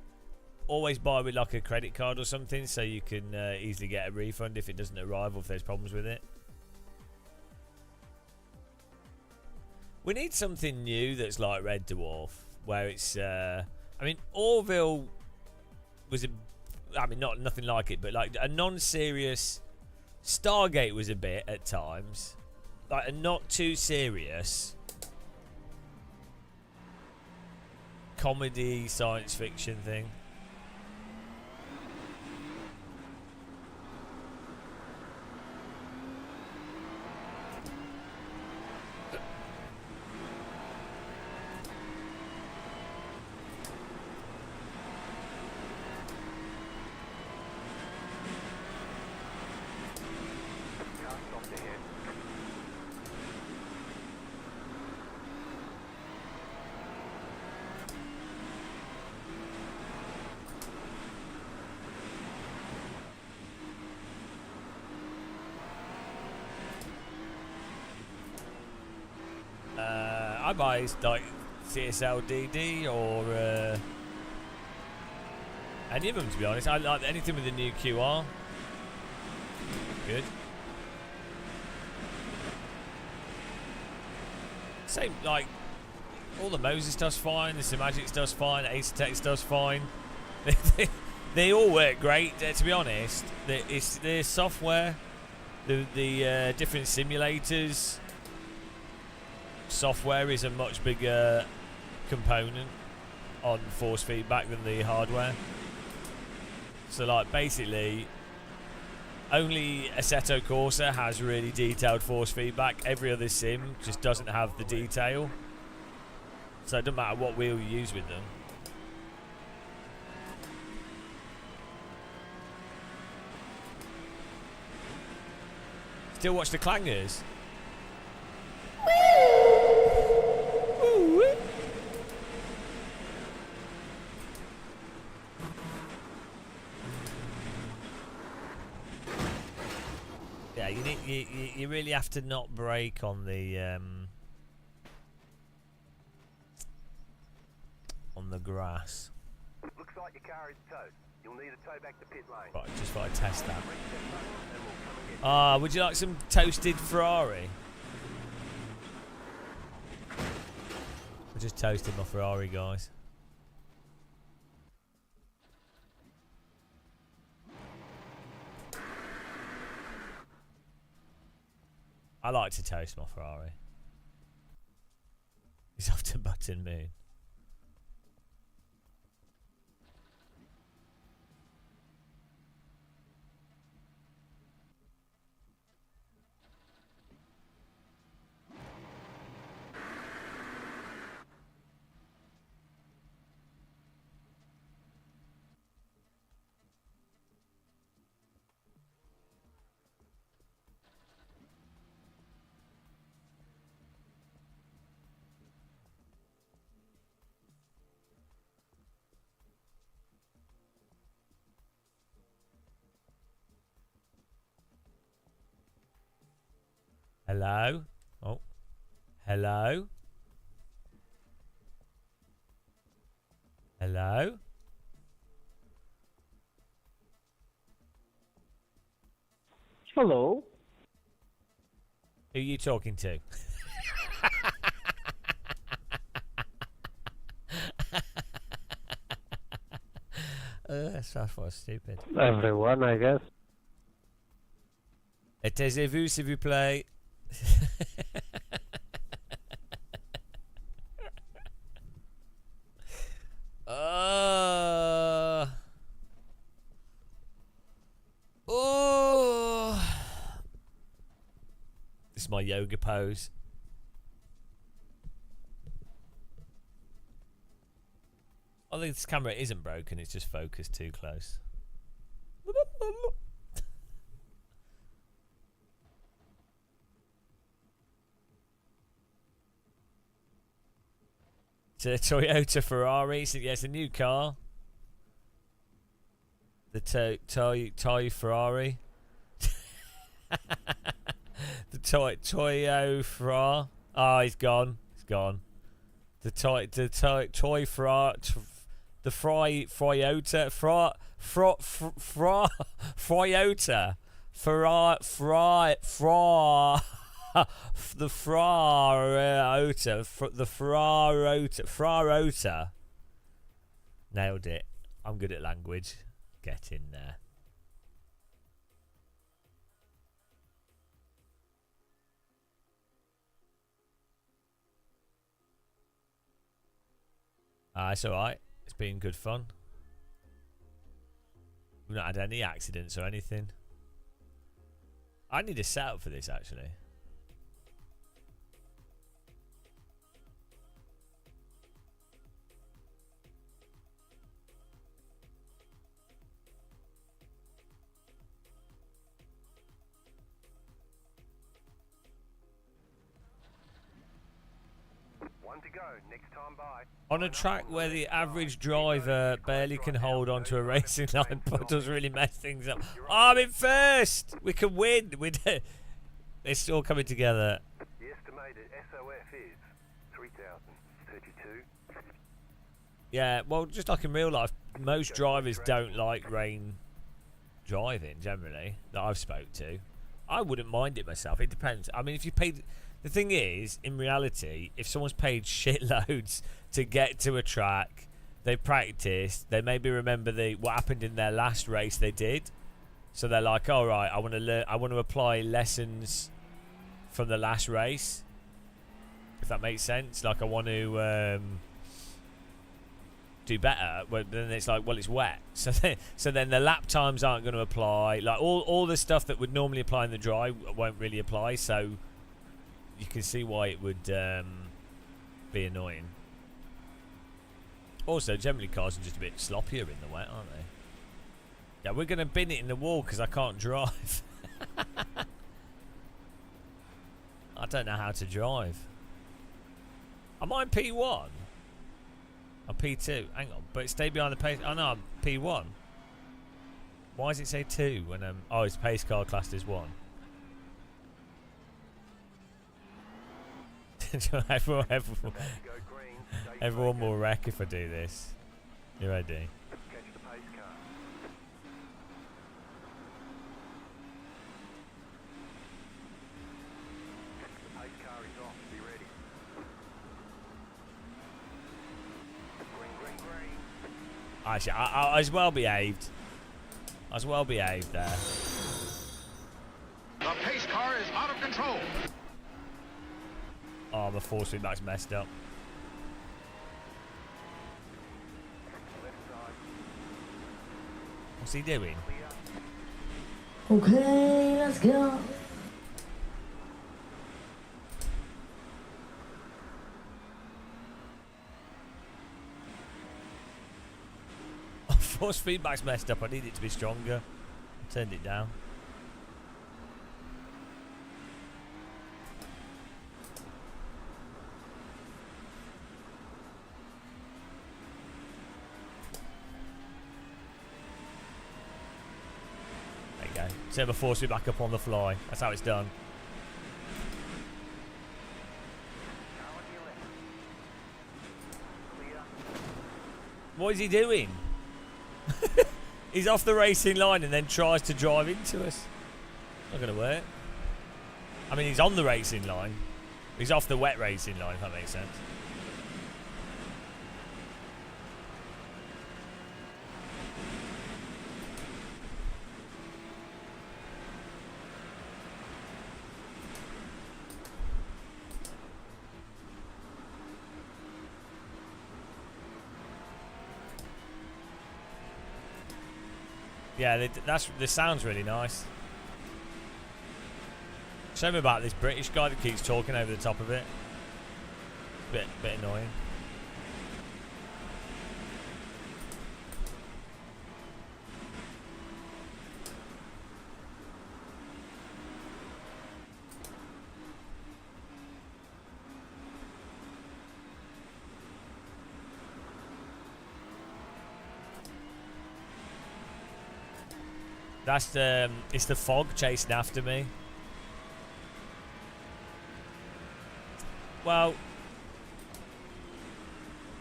always buy with like a credit card or something, so you can easily get a refund if it doesn't arrive or if there's problems with it. We need something new that's like Red Dwarf, where it's. I mean, Orville was nothing like it, but like a non-serious. Stargate was a bit at times. Like a not too serious comedy science fiction thing. I buy like CSL DD or any of them, to be honest. I like anything with the new QR. Good. Same, like all the Moses stuff's fine, the Magic stuff's fine, Ace Tech stuff's fine. They all work great. To be honest, it's the software, the different simulators. Software is a much bigger component on force feedback than the hardware. So like basically only Assetto Corsa has really detailed force feedback. Every other sim just doesn't have the detail. So it doesn't matter what wheel you use with them. Still watch the clangers? Yeah, you really have to not brake on the grass. Looks like your car is towed. You'll need a tow back to pit lane. Right, just thought I'd test that. Ah, would you like some toasted Ferrari? I just toasted my Ferrari, guys. I like to toast my Ferrari. He's off to Button Moon. Hello? Oh. Hello? Hello? Hello. Who are you talking to? That's was stupid. Everyone, I guess. Taisez-vous, s'il vous plaît. This is my yoga pose. I think this camera isn't broken, it's just focused too close. To Toyota Ferrari. So, yeah, it's a new car. The Toy Ferrari. The Toyo Fra. Oh, he's gone. He's gone. The toy Fra. The Fryota. Fryota. The Frarota. Nailed it. I'm good at language. Get in there. It's alright. It's been good fun. We've not had any accidents or anything. I need a setup for this actually. One to go. Next time by. On a track where the average driver barely can hold onto a racing line, puddles really mess things up. Oh, I'm in first! We can win! It's all coming together. The estimated SOF is 3,032. Yeah, well, just like in real life, most drivers don't like rain driving, generally, that I've spoke to. I wouldn't mind it myself. It depends. I mean, if you paid... The thing is, in reality, if someone's paid shitloads to get to a track, they practiced, they maybe remember what happened in their last race they did, so they're like, all right, I want to apply lessons from the last race, if that makes sense. Like, I want to do better. But then it's like, well, it's wet, so then the lap times aren't going to apply. Like all the stuff that would normally apply in the dry won't really apply. So you can see why it would be annoying. Also, generally cars are just a bit sloppier in the wet, aren't they? Yeah, we're going to bin it in the wall because I can't drive. I don't know how to drive. Am I P1? I'm P2. Hang on, but stay behind the pace. Oh no, I'm P1. Why does it say 2 when oh, it's pace car classed as 1? Everyone will wreck if I do this. You ready? Catch the pace car. The pace car is off. Be ready. Green, green, green. Actually, I was well behaved. I was well behaved there. The pace car is out of control. Oh, my force feedback's messed up. Left side. What's he doing? Okay, let's go. Force feedback's messed up. I need it to be stronger. I turned it down. There you go. Set the force feedback up on the fly. That's how it's done. Car on your left. Clear. What is he doing? He's off the racing line and then tries to drive into us. Not going to work. I mean, he's on the racing line. He's off the wet racing line, if that makes sense. Yeah, this sounds really nice. Shame about this British guy that keeps talking over the top of it. Bit annoying. That's the it's the fog chasing after me. Well,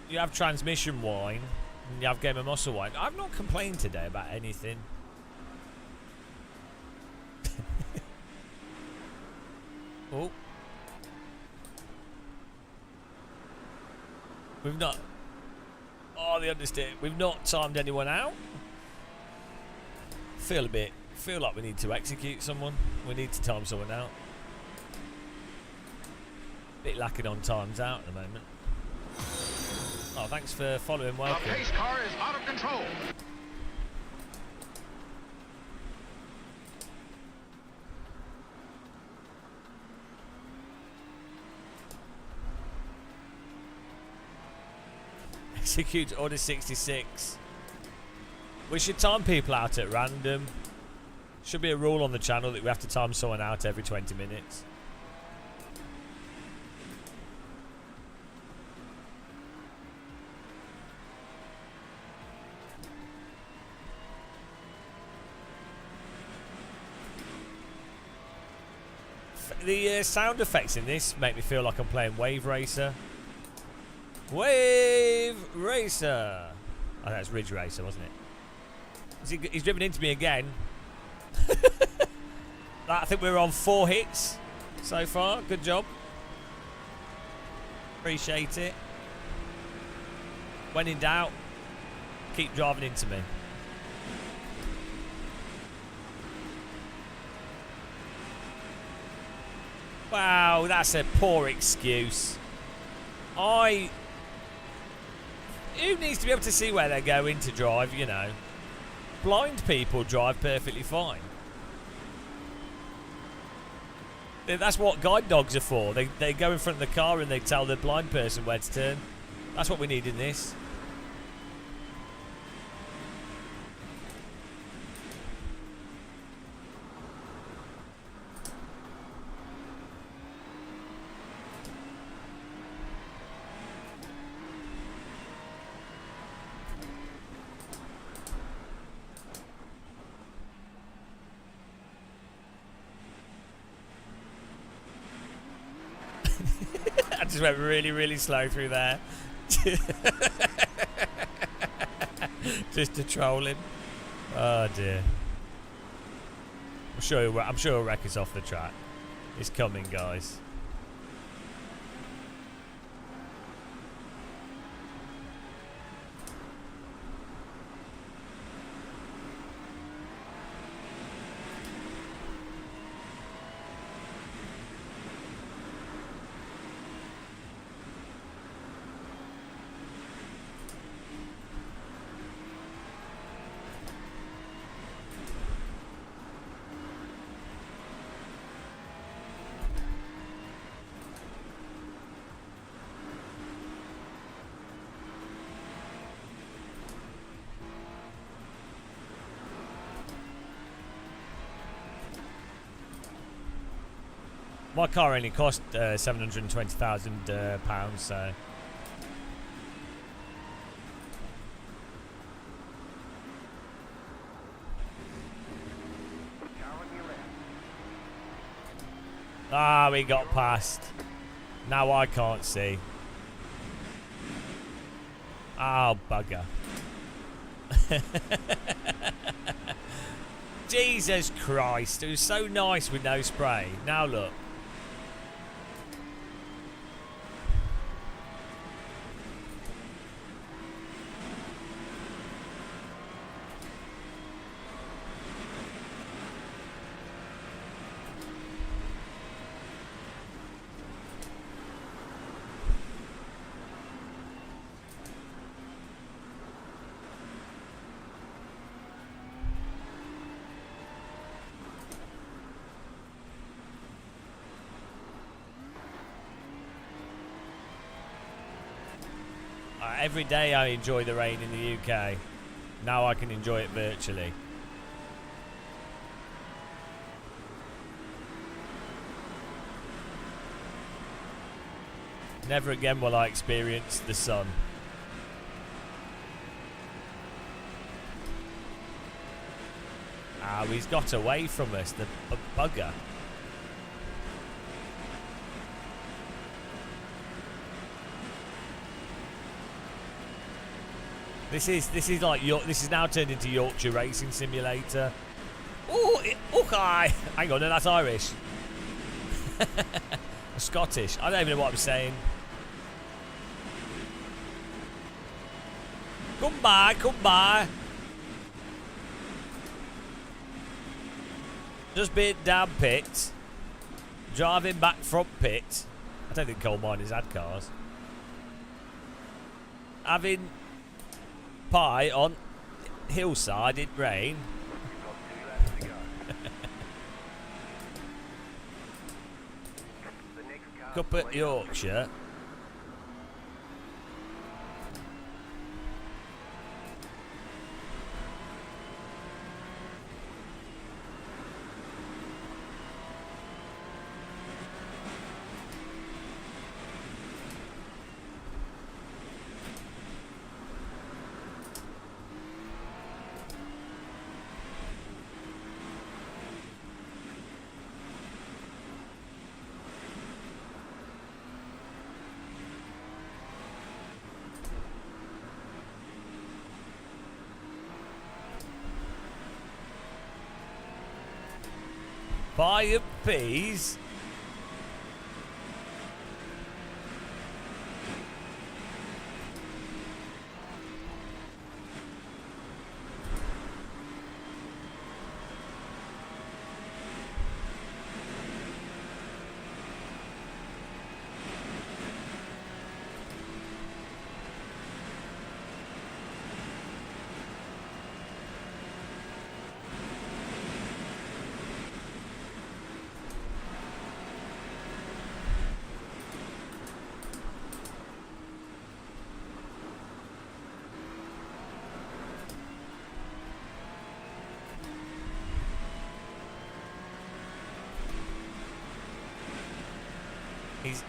you have transmission whine, and you have game of muscle whine. I've not complained today about anything. Oh. We've not... Oh, the understeer. We've not timed anyone out. Feel like we need to execute someone. We need to time someone out. Bit lacking on times out at the moment. Oh, thanks for following. Welcome. The pace car is out of control. Execute order 66. We should time people out at random. Should be a rule on the channel that we have to time someone out every 20 minutes. The sound effects in this make me feel like I'm playing Wave Racer. Wave Racer! Oh, that's Ridge Racer, wasn't it? He's driven into me again. I think we're on 4 hits so far. Good job. Appreciate it. When in doubt, keep driving into me. Wow, that's a poor excuse. Who needs to be able to see where they're going to drive, you know? Blind people drive perfectly fine. That's what guide dogs are for. They go in front of the car and they tell the blind person where to turn. That's what we need in this. I just went really, really slow through there. Just to troll him. Oh dear. I'm sure he'll wreck us off the track. It's coming, guys. My car only cost £720,000, so... Ah, we got past. Now I can't see. Oh, bugger. Jesus Christ, it was so nice with no spray. Now look. Every day I enjoy the rain in the UK. Now I can enjoy it virtually. Never again will I experience the sun. Wow, he's got away from us, the bugger. This is like this is now turned into Yorkshire Racing Simulator. Oh, okay. Hang on, no, that's Irish. Scottish. I don't even know what I'm saying. Come by, come by. Just been down pit. Driving back from pit. I don't think coal miners had cars. Having pie on hillside in rain. Up at Yorkshire. Pie and peas.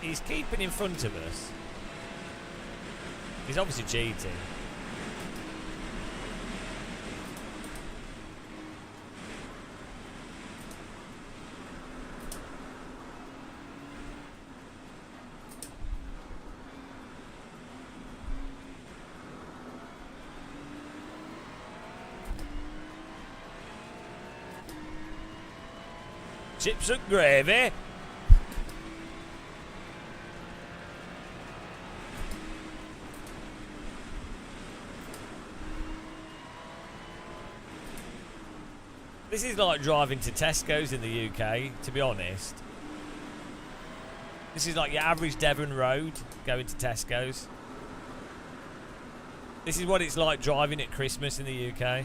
He's keeping in front of us. He's obviously cheating. Chips and gravy. This is like driving to Tesco's in the UK, to be honest. This is like your average Devon road going to Tesco's. This is what it's like driving at Christmas in the UK.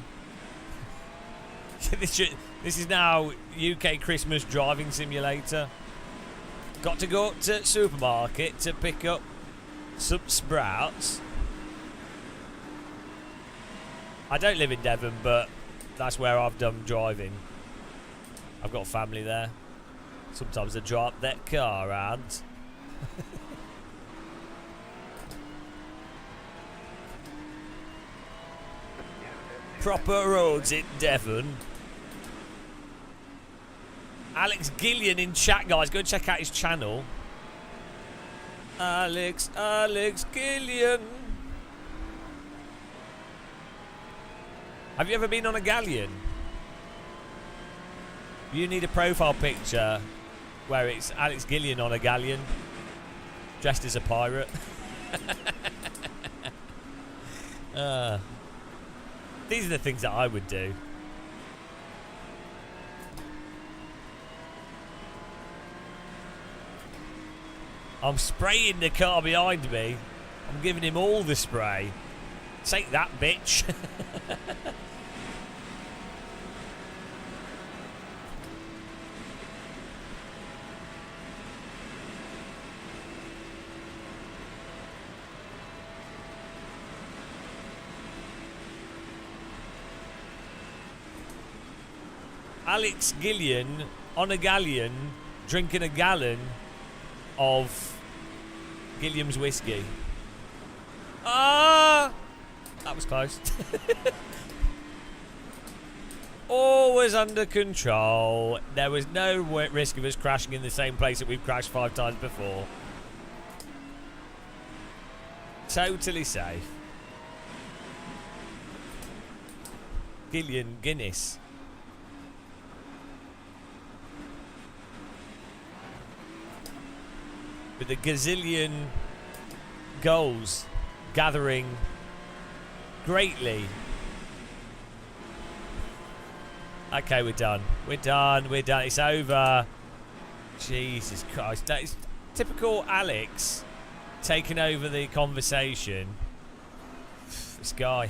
This is now UK Christmas driving simulator. Got to go to supermarket to pick up some sprouts. I don't live in Devon, but that's where I've done driving. I've got family there. Sometimes they drop their car around. Proper roads in Devon. Alex Gillian in chat, guys. Go check out his channel. Alex Gillian. Have you ever been on a galleon? You need a profile picture where it's Alex Gillian on a galleon, dressed as a pirate. These are the things that I would do. I'm spraying the car behind me. I'm giving him all the spray. Take that, bitch. Alex Gillian on a galleon drinking a gallon of Gilliam's whiskey. Ah! That was close. Always under control. There was no risk of us crashing in the same place that we've crashed 5 times before. Totally safe. Gillian Guinness. With a gazillion goals gathering greatly. Okay, we're done. We're done. We're done. It's over. Jesus Christ. That is typical Alex taking over the conversation. This guy.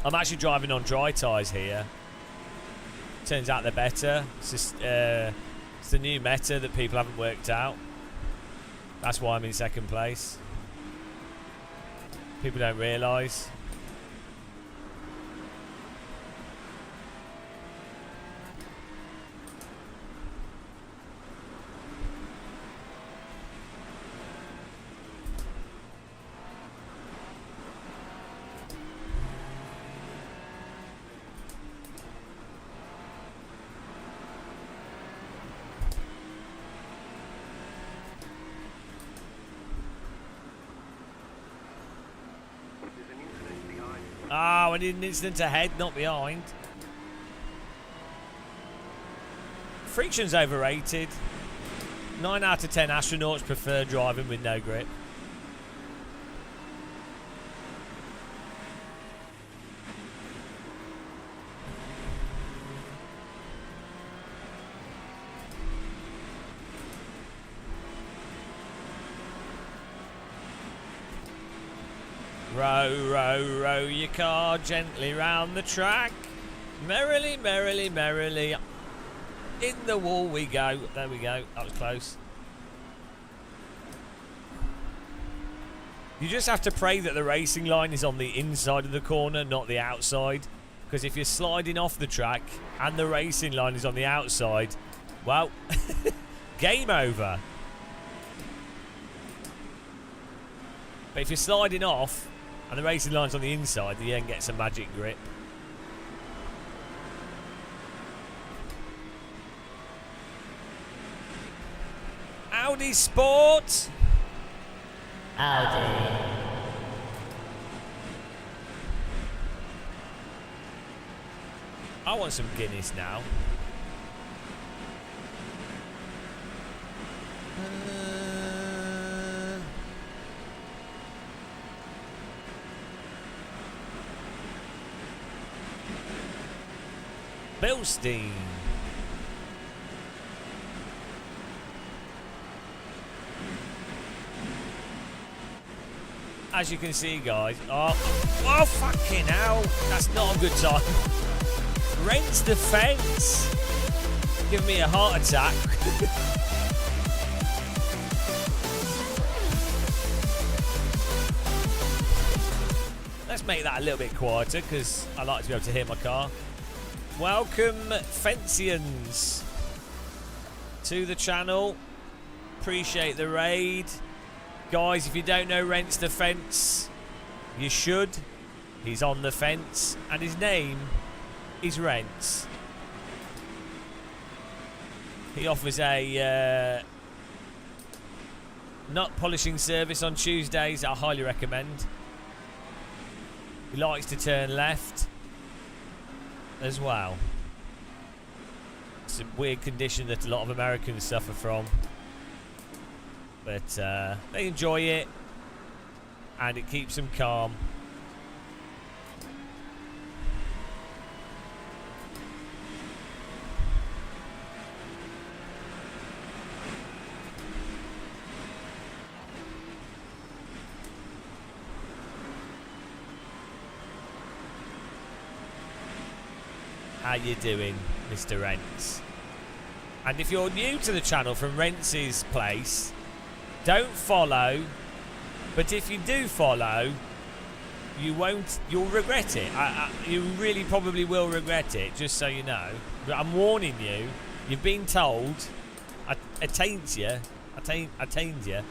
I'm actually driving on dry tyres here. Turns out they're better. It's just it's the new meta that people haven't worked out. That's why I'm in second place. People don't realise. Oh, I need an incident ahead, not behind. Friction's overrated. 9 out of 10 astronauts prefer driving with no grip. Row, row, row your car gently round the track. Merrily, merrily, merrily. In the wall we go. There we go. That was close. You just have to pray that the racing line is on the inside of the corner, not the outside. Because if you're sliding off the track and the racing line is on the outside, well, game over. But if you're sliding off and the racing line's on the inside, the end gets a magic grip. Audi Sport. Audi. I want some Guinness now. Bilstein. As you can see, guys. Oh, fucking hell. That's not a good time. Rents the fence. Give me a heart attack. Let's make that a little bit quieter because I like to be able to hear my car. Welcome, Fencians, to the channel. Appreciate the raid. Guys, if you don't know Rents the Fence, you should. He's on the fence, and his name is Rents. He offers a nut polishing service on Tuesdays. I highly recommend. He likes to turn left as well. It's a weird condition that a lot of Americans suffer from, but they enjoy it and it keeps them calm. How you doing, Mr. Rents? And if you're new to the channel from Rents's place, don't follow. But if you do follow, you'll regret it. You really probably will regret it, just so you know. But I'm warning you. You've been told. I attained you.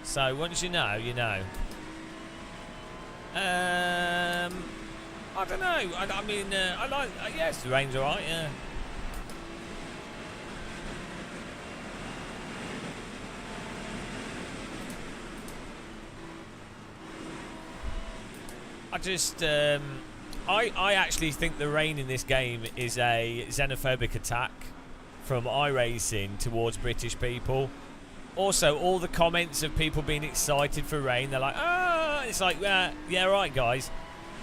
So once you know, you know. I don't know. I mean, I like. Yes, the rain's alright. Yeah. I just, I actually think the rain in this game is a xenophobic attack from iRacing towards British people. Also, all the comments of people being excited for rain, they're like, ah, it's like, yeah, right, guys.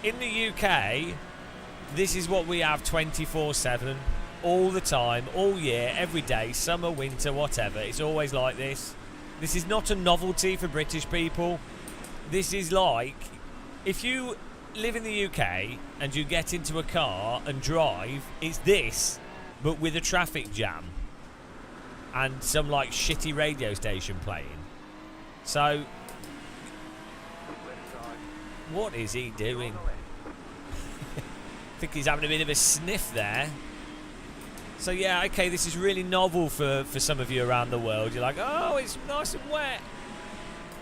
In the UK, this is what we have 24/7, all the time, all year, every day, summer, winter, whatever. It's always like this. This is not a novelty for British people. This is like, if you live in the UK and you get into a car and drive, it's this, but with a traffic jam and some like shitty radio station playing. So, what is he doing? I think he's having a bit of a sniff there. So yeah, okay, this is really novel for some of you around the world. You're like, oh, it's nice and wet.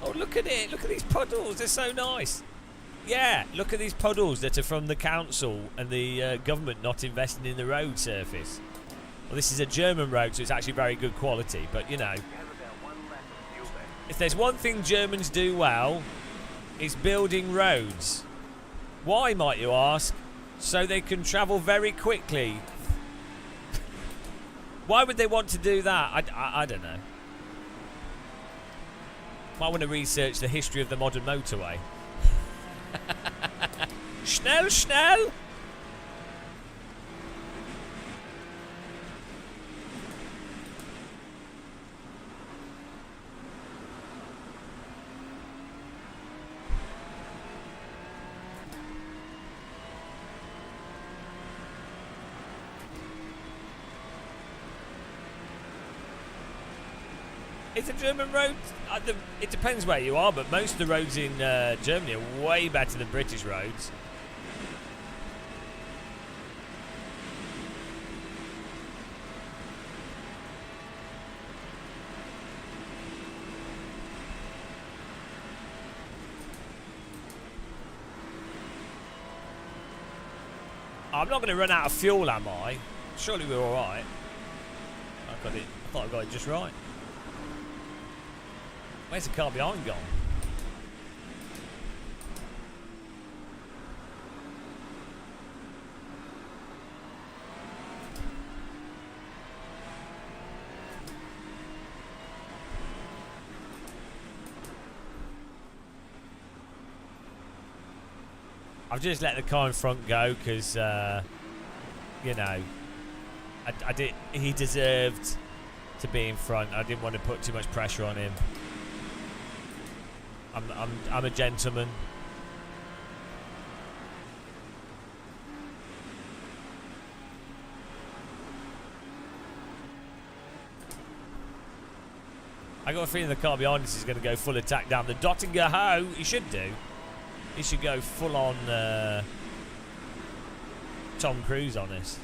Oh, look at it. Look at these puddles. They're so nice. Yeah, look at these puddles that are from the council and the government not investing in the road surface. Well, this is a German road, so it's actually very good quality. But, you know, if there's one thing Germans do well, it's building roads. Why, might you ask? So they can travel very quickly. Why would they want to do that? I don't know. Might want to research the history of the modern motorway. Schnell, schnell! It's a German road. It depends where you are, but most of the roads in Germany are way better than British roads. I'm not going to run out of fuel, am I? Surely we're all right. I thought I got it just right. Where's the car behind gone? I've just let the car in front go because, you know, he deserved to be in front. I didn't want to put too much pressure on him. I'm a gentleman. I got a feeling the car behind us is going to go full attack down the Dottinger Ho. He should do. He should go full on Tom Cruise on us.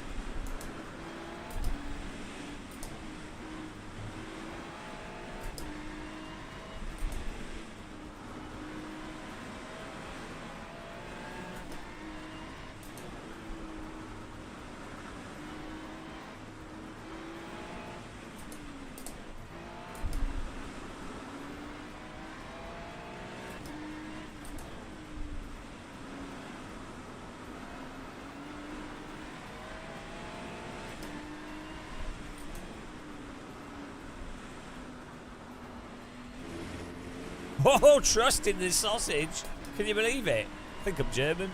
Oh, trust in this sausage. Can you believe it? I think I'm German.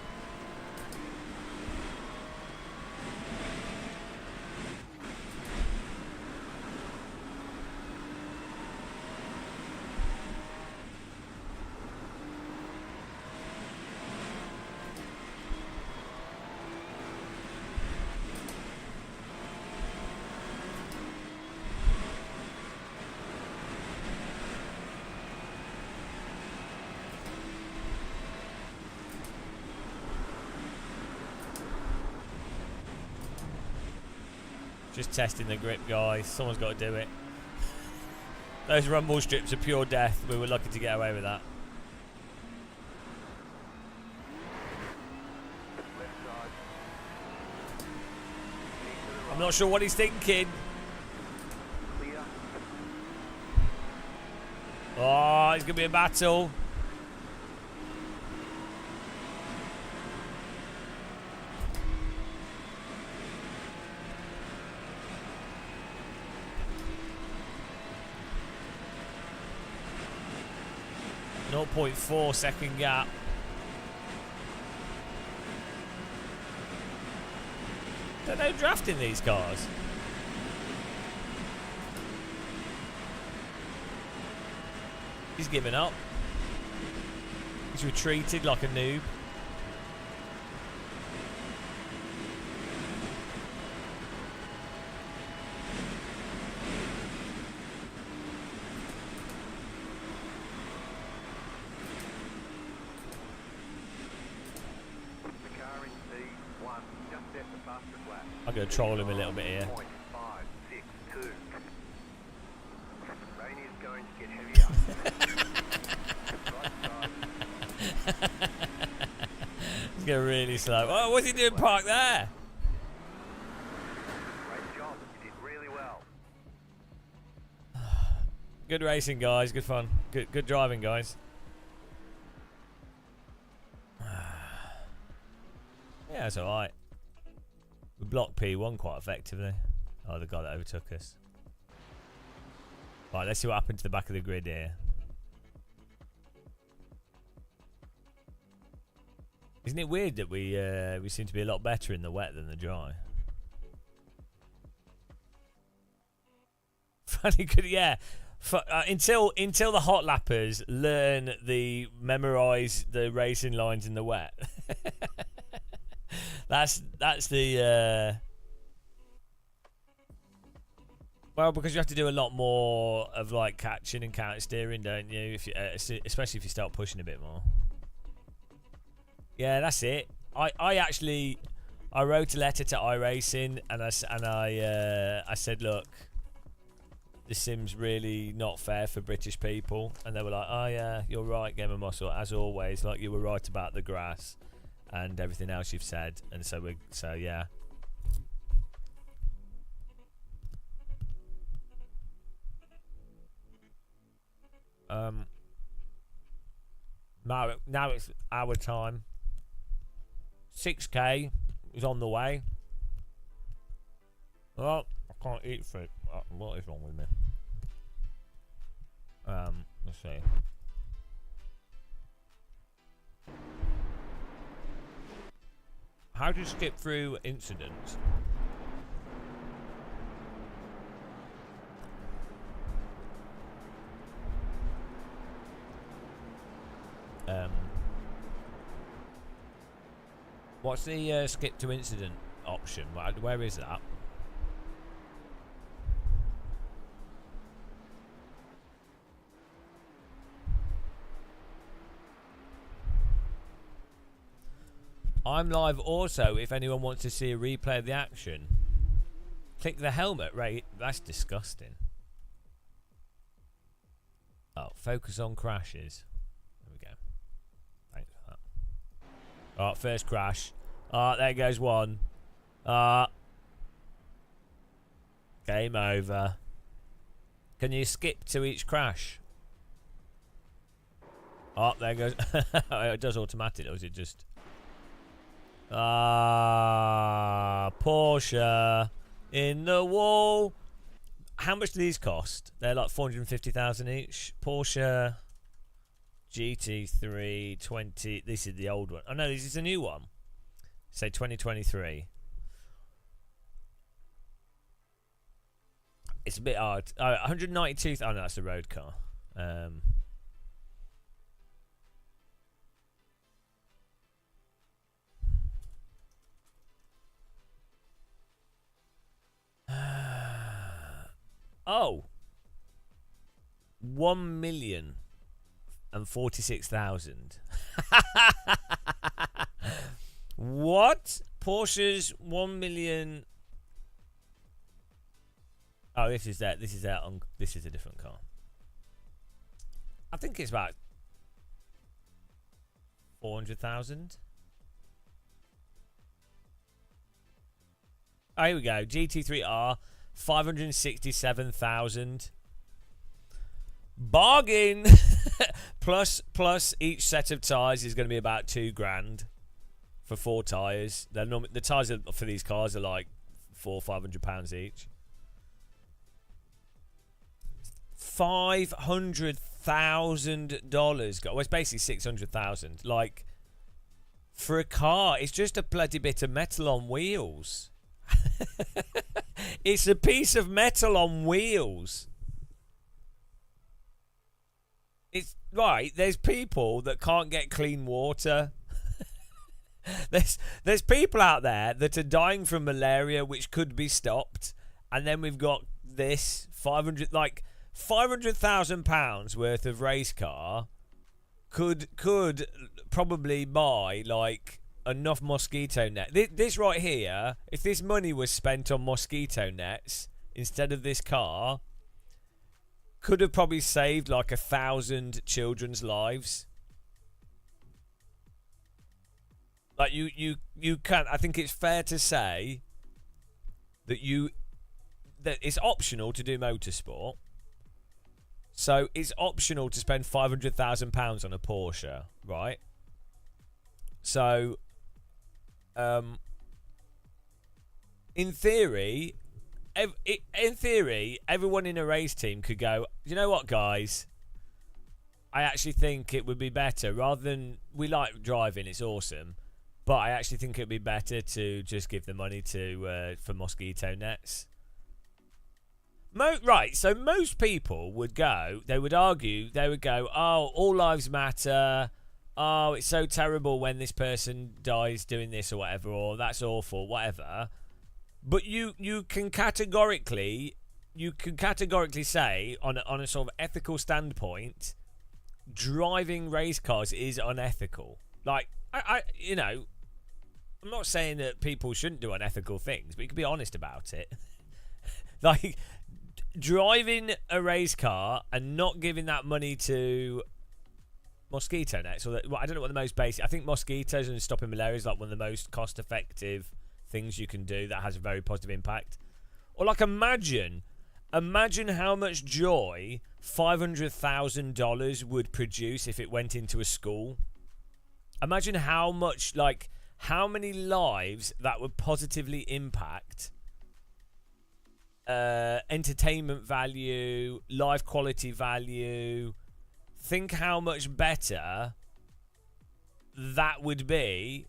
Just testing the grip, guys. Someone's got to do it. Those rumble strips are pure death. We were lucky to get away with that. I'm not sure what he's thinking. Clear. Oh, it's going to be a battle. .4 second gap. Don't know drafting these cars. He's giving up. He's retreated like a noob. The car in C1 just set the fastest lap. I'm going to troll him a little bit here. 0.562. Rain is going to get heavier. Right side. He's going really slow. Oh, what's he doing parked there? Great job. You did really well. Good racing, guys. Good fun. Good driving, guys. Yeah, it's alright. We blocked P1 quite effectively. Oh, the guy that overtook us. Right, let's see what happened to the back of the grid here. Isn't it weird that we seem to be a lot better in the wet than the dry? Funny, good, yeah. Until the hot lappers learn memorize the racing lines in the wet. that's the well, because you have to do a lot more of like catching and counter steering, don't you? If you especially if you start pushing a bit more. Yeah, that's it. I wrote a letter to iRacing and I said, look, this sim's really not fair for British people, and they were like, oh yeah, you're right, Game of Muscle, as always. Like, you were right about the grass and everything else you've said, and so yeah. Now it's our time. 6K is on the way. Well, I can't eat fruit. What is wrong with me? Let's see. How do you skip through incidents? What's the skip to incident option? Where is that? I'm live also if anyone wants to see a replay of the action. Click the helmet, right? That's disgusting. Oh, focus on crashes. There we go. Thanks for that. Alright, first crash. There goes one. Game over. Can you skip to each crash? Oh, there goes. It does automatic, or is it just... Porsche in the wall. How much do these cost? They're like 450,000 each. Porsche GT3 20. This is the old one. Oh no, this is a new one. Say 2023. It's a bit hard. 192. Oh no, that's a road car. Oh, 1,046,000. What? Porsche's 1 million. Oh, this is that. This is that. This is a different car. I think it's about 400,000. Oh, here we go. GT3R, 567,000. Bargain. plus each set of tyres is going to be about $2,000 for 4 tyres. The tyres for these cars are like £400-500 each. $500,000. Well, it's basically 600,000. Like, for a car, it's just a bloody bit of metal on wheels. It's a piece of metal on wheels. It's right. There's people that can't get clean water. There's people out there that are dying from malaria, which could be stopped. And then we've got this £500,000 worth of race car could probably buy like enough mosquito net. This right here, if this money was spent on mosquito nets instead of this car, could have probably saved like 1,000 children's lives. Like you can. I think it's fair to say that it's optional to do motorsport. So it's optional to spend £500,000 on a Porsche, right? So, in theory, everyone in a race team could go, you know what, guys? I actually think it would be better, rather than, we like driving, it's awesome, but I actually think it would be better to just give the money to for mosquito nets. Right, so most people would go, they would argue, they would go, oh, all lives matter, oh, it's so terrible when this person dies doing this or whatever, or that's awful, whatever. But you can categorically say, on a sort of ethical standpoint, driving race cars is unethical. Like, you know, I'm not saying that people shouldn't do unethical things, but you can be honest about it. Like, driving a race car and not giving that money to mosquito nets, or I don't know what the most basic. I think mosquitoes and stopping malaria is like one of the most cost-effective things you can do that has a very positive impact. Or like, imagine how much joy $500,000 would produce if it went into a school. Imagine how much, like, how many lives that would positively impact. Entertainment value, life quality value. Think how much better that would be.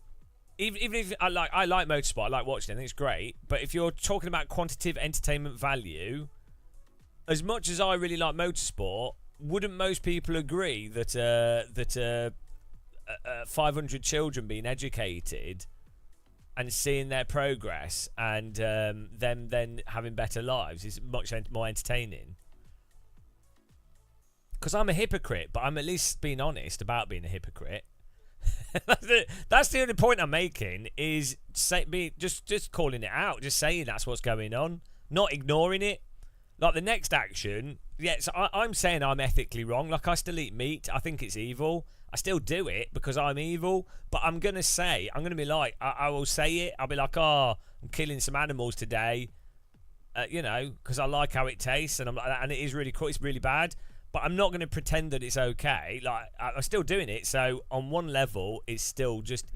Even if I like motorsport, I like watching it, I think it's great. But if you're talking about quantitative entertainment value, as much as I really like motorsport, wouldn't most people agree that 500 children being educated and seeing their progress and them then having better lives is much more entertaining? Because I'm a hypocrite, but I'm at least being honest about being a hypocrite. That's the only point I'm making, is just calling it out, just saying that's what's going on, not ignoring it. Like, the next action, yeah, so I'm saying I'm ethically wrong. Like, I still eat meat. I think it's evil. I still do it because I'm evil. But I'm going to be like, I will say it. I'll be like, oh, I'm killing some animals today, you know, because I like how it tastes, and it is really cool. It's really bad. But I'm not going to pretend that it's okay. Like, I'm still doing it. So on one level, it's still just,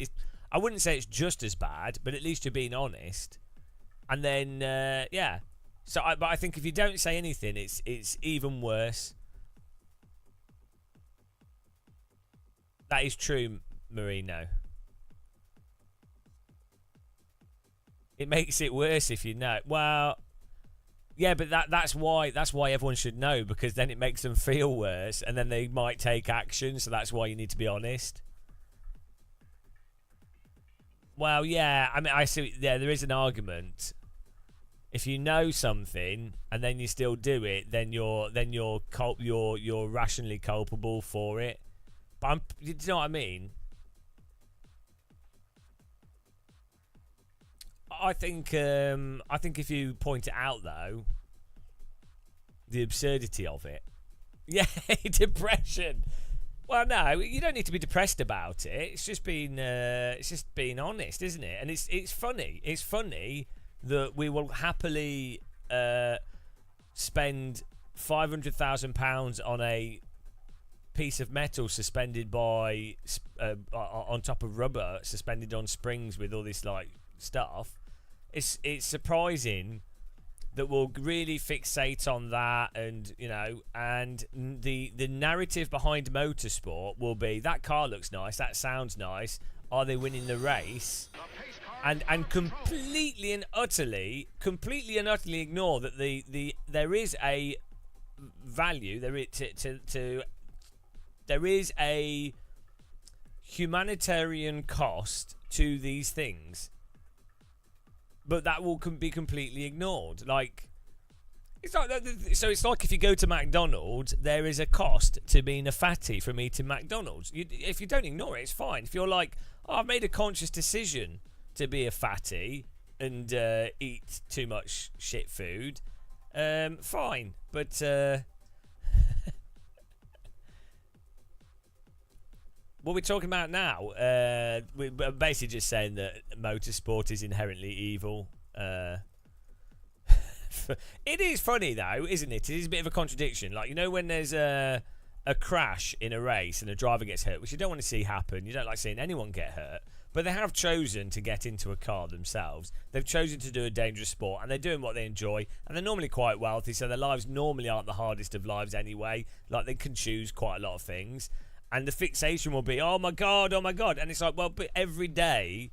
I wouldn't say it's just as bad, but at least you're being honest. And then, yeah. So, but I think if you don't say anything, it's even worse. That is true, Marino. It makes it worse if you know. Well, yeah, but that's why everyone should know, because then it makes them feel worse, and then they might take action. So that's why you need to be honest. Well, yeah, I mean, I see. Yeah, there is an argument. If you know something and then you still do it, then you're rationally culpable for it. But do you know what I mean? I think if you point it out, though, the absurdity of it. Yeah, depression. Well, no, you don't need to be depressed about it. It's just being honest, isn't it? And it's funny. It's funny that we will happily spend £500,000 on a piece of metal suspended by on top of rubber, suspended on springs with all this like stuff. It's surprising that we'll really fixate on that, and and the narrative behind motorsport will be that car looks nice, that sounds nice. Are they winning the race? And completely and utterly ignore that there is a value there is a humanitarian cost to these things, but that will be completely ignored. Like, it's like so. It's like if you go to McDonald's, there is a cost to being a fatty from eating McDonald's. If you don't ignore it, it's fine. If you're like, oh, I've made a conscious decision to be a fatty and eat too much shit food, fine. But what we're talking about now, we're basically just saying that motorsport is inherently evil. It is funny though, isn't it? It is a bit of a contradiction. Like, when there's a crash in a race and a driver gets hurt, which you don't want to see happen. You don't like seeing anyone get hurt. But they have chosen to get into a car themselves. They've chosen to do a dangerous sport, and they're doing what they enjoy. And they're normally quite wealthy, so their lives normally aren't the hardest of lives anyway. Like, they can choose quite a lot of things. And the fixation will be, oh my God. And it's like, well, but every day,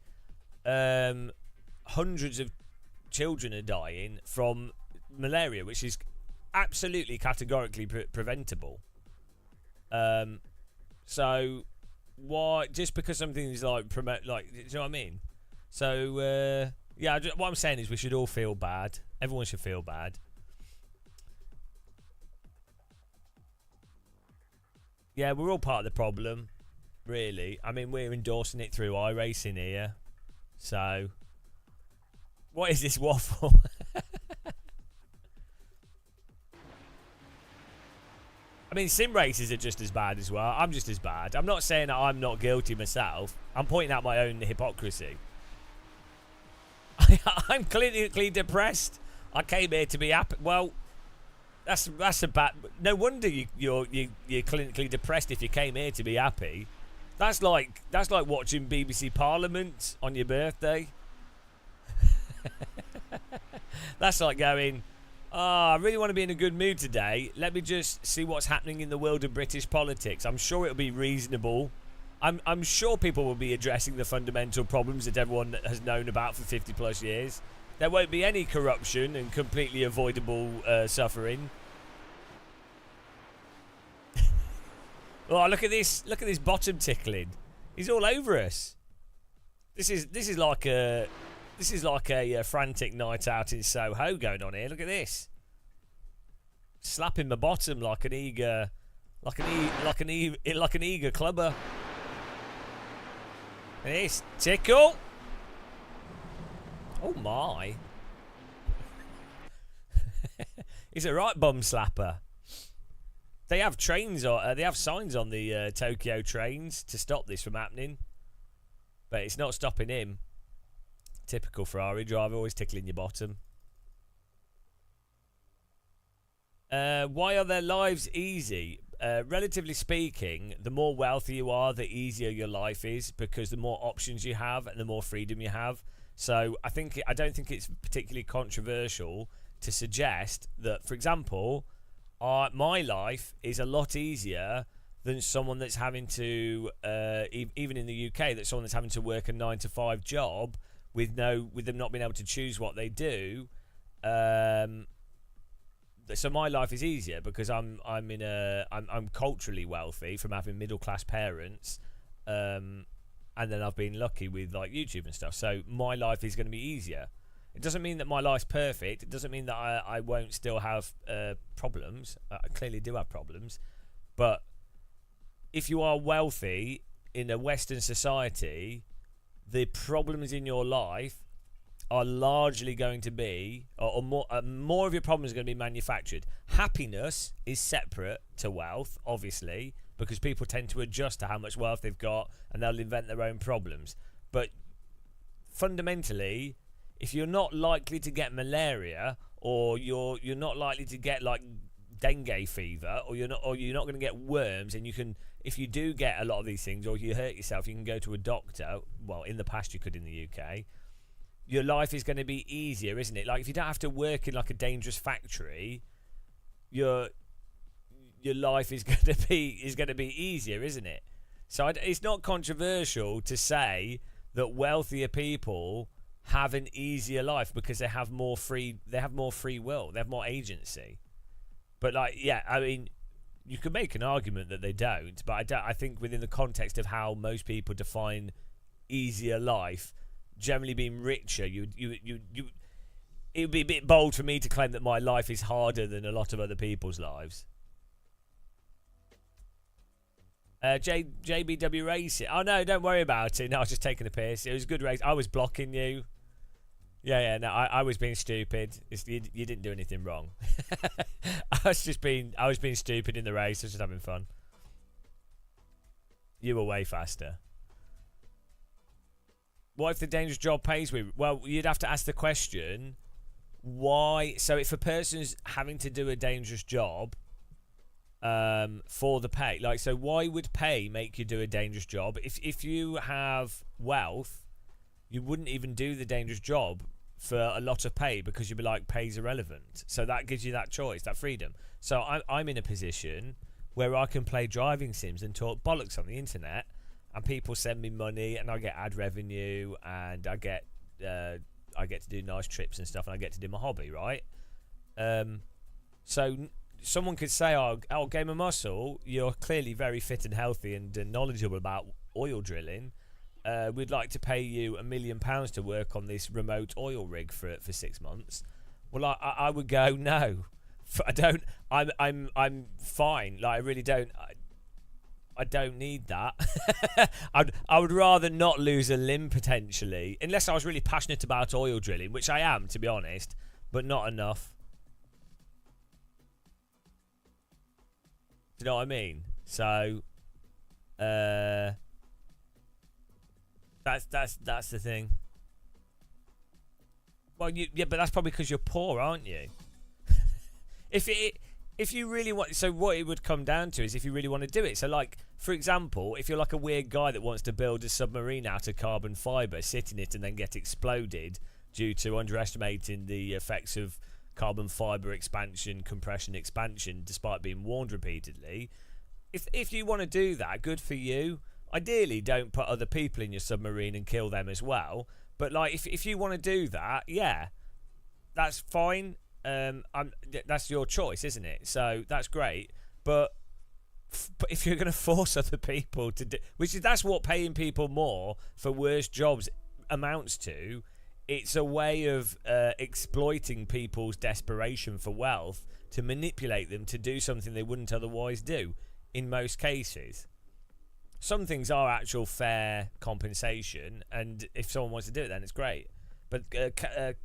hundreds of children are dying from malaria, which is absolutely categorically preventable. So why, just because something is like promote, like, do you know what I mean? So yeah, what I'm saying is we should all feel bad. Everyone should feel bad. Yeah, we're all part of the problem, really. I mean, we're endorsing it through iRacing here. So what is this waffle? I mean, sim races are just as bad as well. I'm just as bad. I'm not saying that I'm not guilty myself. I'm pointing out my own hypocrisy. I'm clinically depressed. I came here to be happy. Well, that's a bad. No wonder you're clinically depressed if you came here to be happy. That's like watching BBC Parliament on your birthday. That's like going, oh, I really want to be in a good mood today. Let me just see what's happening in the world of British politics. I'm sure it'll be reasonable. I'm sure people will be addressing the fundamental problems that everyone has known about for 50 plus years. There won't be any corruption and completely avoidable suffering. Oh, look at this! Look at this bottom tickling. He's all over us. This is like a frantic night out in Soho going on here. Look at this. Slapping my bottom like an eager clubber. This tickle. Oh my. He's a right bum slapper. They have trains, or they have signs on the Tokyo trains to stop this from happening, but it's not stopping him. Typical Ferrari driver, always tickling your bottom. Why are their lives easy? Relatively speaking, the more wealthy you are, the easier your life is, because the more options you have and the more freedom you have. So I don't think it's particularly controversial to suggest that, for example, my life is a lot easier than someone that's having to, even in the UK, that someone that's having to work a 9-to-5 job with them not being able to choose what they do. So my life is easier because I'm culturally wealthy from having middle class parents, and then I've been lucky with like YouTube and stuff. So my life is going to be easier. It doesn't mean that my life's perfect. It doesn't mean that I won't still have problems. I clearly do have problems. But if you are wealthy in a Western society, the problems in your life are largely going to be, or more of your problems are going to be manufactured. Happiness is separate to wealth, obviously, because people tend to adjust to how much wealth they've got and they'll invent their own problems. But fundamentally, if you're not likely to get malaria, or you're not likely to get like dengue fever, or you're not going to get worms, and you can, if you do get a lot of these things, or you hurt yourself, you can go to a doctor. Well, in the past you could in the UK. Your life is going to be easier, isn't it? Like if you don't have to work in like a dangerous factory, your life is going to be easier, isn't it? So it's not controversial to say that wealthier people have an easier life because they have more free will, they have more agency. But like, yeah, I mean, you can make an argument that they don't, but I think within the context of how most people define easier life, generally being richer, you it would be a bit bold for me to claim that my life is harder than a lot of other people's lives. JBW Racing. Oh no, don't worry about it. No, I was just taking a piss. It was a good race. I was blocking you. Yeah. No, I was being stupid. You didn't do anything wrong. I was being stupid in the race. I was just having fun. You were way faster. What if the dangerous job pays me? Well, you'd have to ask the question, why? So if a person's having to do a dangerous job, for the pay, like, so why would pay make you do a dangerous job? If you have wealth, you wouldn't even do the dangerous job for a lot of pay, because you'd be like, pay's irrelevant. So that gives you that choice, that freedom. So I'm in a position where I can play driving sims and talk bollocks on the internet, and people send me money, and I get ad revenue, and I get to do nice trips and stuff, and I get to do my hobby, right? So someone could say, oh, Gamer Muscle, you're clearly very fit and healthy and knowledgeable about oil drilling. We'd like to pay you £1 million to work on this remote oil rig for 6 months. Well, I would go, no, I don't. I'm fine. Like, I really don't. I don't need that. I would rather not lose a limb potentially, unless I was really passionate about oil drilling, which I am, to be honest, but not enough. Do you know what I mean? So, that's the thing. Well, yeah, but that's probably because you're poor, aren't you? If you really want, so what it would come down to is if you really want to do it. So, like, for example, if you're like a weird guy that wants to build a submarine out of carbon fibre, sit in it and then get exploded due to underestimating the effects of carbon fibre expansion, compression, expansion, despite being warned repeatedly. If you want to do that, good for you. Ideally, don't put other people in your submarine and kill them as well. But like, if you want to do that, yeah, that's fine. That's your choice, isn't it? So that's great. But if you're going to force other people to do, that's what paying people more for worse jobs amounts to. It's a way of exploiting people's desperation for wealth to manipulate them to do something they wouldn't otherwise do, in most cases. Some things are actual fair compensation, and if someone wants to do it, then it's great. But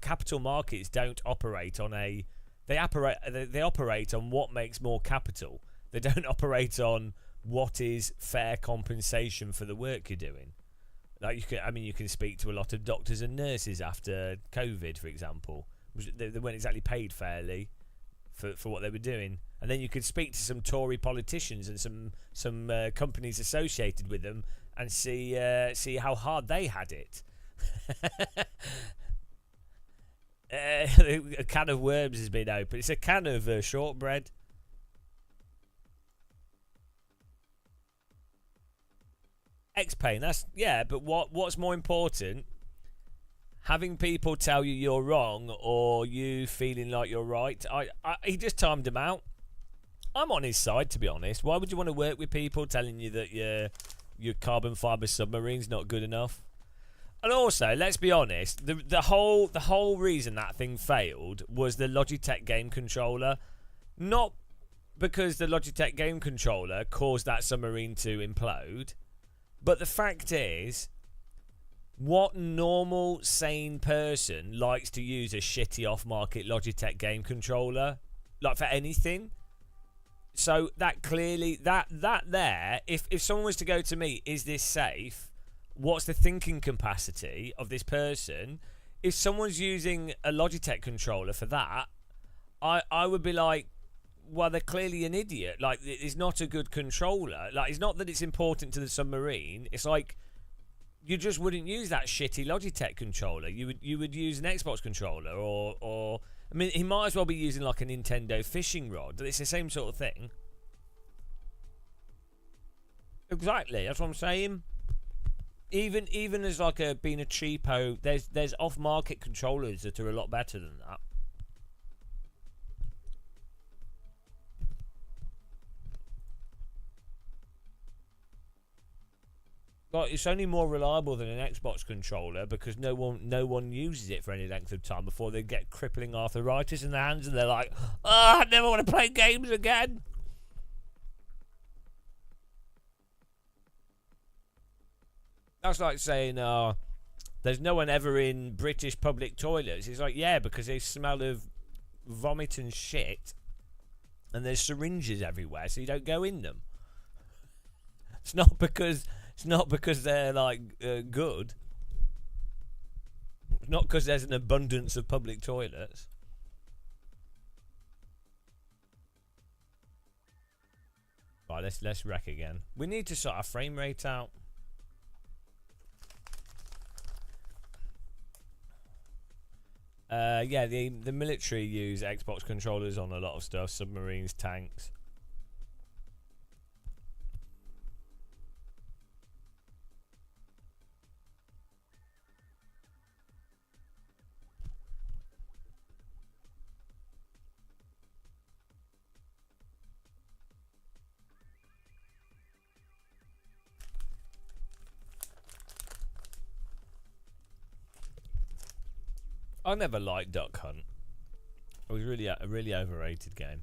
capital markets don't operate on they operate on what makes more capital. They don't operate on what is fair compensation for the work you're doing. Like, you can speak to a lot of doctors and nurses after COVID, for example. They weren't exactly paid fairly for what they were doing. And then you could speak to some Tory politicians and some companies associated with them and see how hard they had it. A can of worms has been opened. It's a can of shortbread. X-Pain, but what's more important? Having people tell you you're wrong, or you feeling like you're right? He just timed him out. I'm on his side, to be honest. Why would you want to work with people telling you that your carbon fibre submarine's not good enough? And also, let's be honest, the whole reason that thing failed was the Logitech game controller. Not because the Logitech game controller caused that submarine to implode. But the fact is, what normal, sane person likes to use a shitty off-market Logitech game controller? Like, for anything? So, that clearly, that there, if someone was to go to me, is this safe? What's the thinking capacity of this person? if someone's using a Logitech controller for that, I would be like, well, they're clearly an idiot. Like, it's not a good controller. Like, it's not that it's important to the submarine. It's like, you just wouldn't use that shitty Logitech controller. You would use an Xbox controller, or I mean, he might as well be using like a Nintendo fishing rod. It's the same sort of thing. Exactly, that's what I'm saying. Even as like being a cheapo, there's off-market controllers that are a lot better than that. Like, it's only more reliable than an Xbox controller because no one uses it for any length of time before they get crippling arthritis in their hands and they're like, I never want to play games again. That's like saying, there's no one ever in British public toilets. It's like, yeah, because they smell of vomit and shit, and there's syringes everywhere, so you don't go in them. It's not because they're like good. It's not because there's an abundance of public toilets. Right, let's wreck again. We need to sort our frame rate out. Yeah, the military use Xbox controllers on a lot of stuff, submarines, tanks. I never liked Duck Hunt. It was really a really overrated game.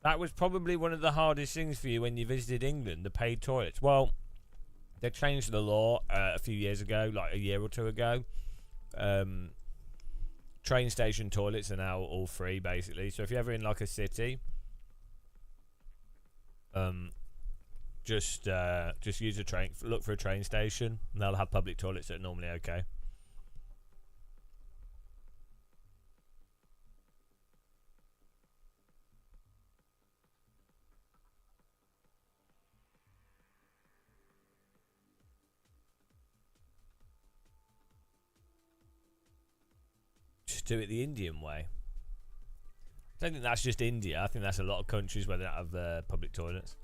That was probably one of the hardest things for you when you visited England, the paid toilets. Well, they changed the law a few years ago, like a year or two ago. Train station toilets are now all free, basically. So if you're ever in like a city, just use a train. Look for a train station, and they'll have public toilets that are normally okay. Do it the Indian way. I don't think that's just India. I think that's a lot of countries where they don't have public toilets.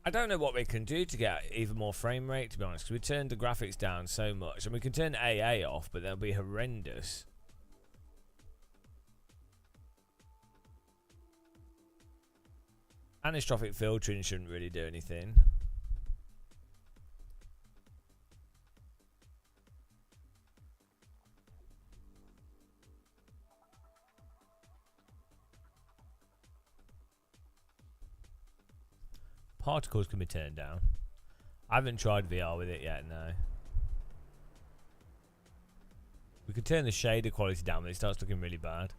I don't know what we can do to get even more frame rate, to be honest, because we turned the graphics down so much. And we can turn AA off, but they'll be horrendous. Anisotropic filtering shouldn't really do anything. Particles can be turned down. I haven't tried VR with it yet, no. We could turn the shader quality down, but it starts looking really bad.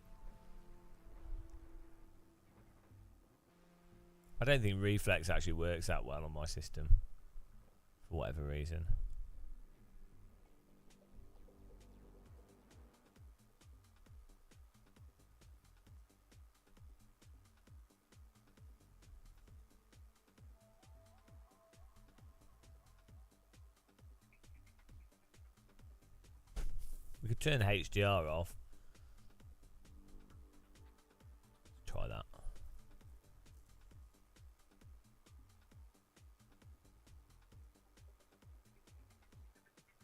I don't think reflex actually works that well on my system, for whatever reason. We could turn HDR off. Try that.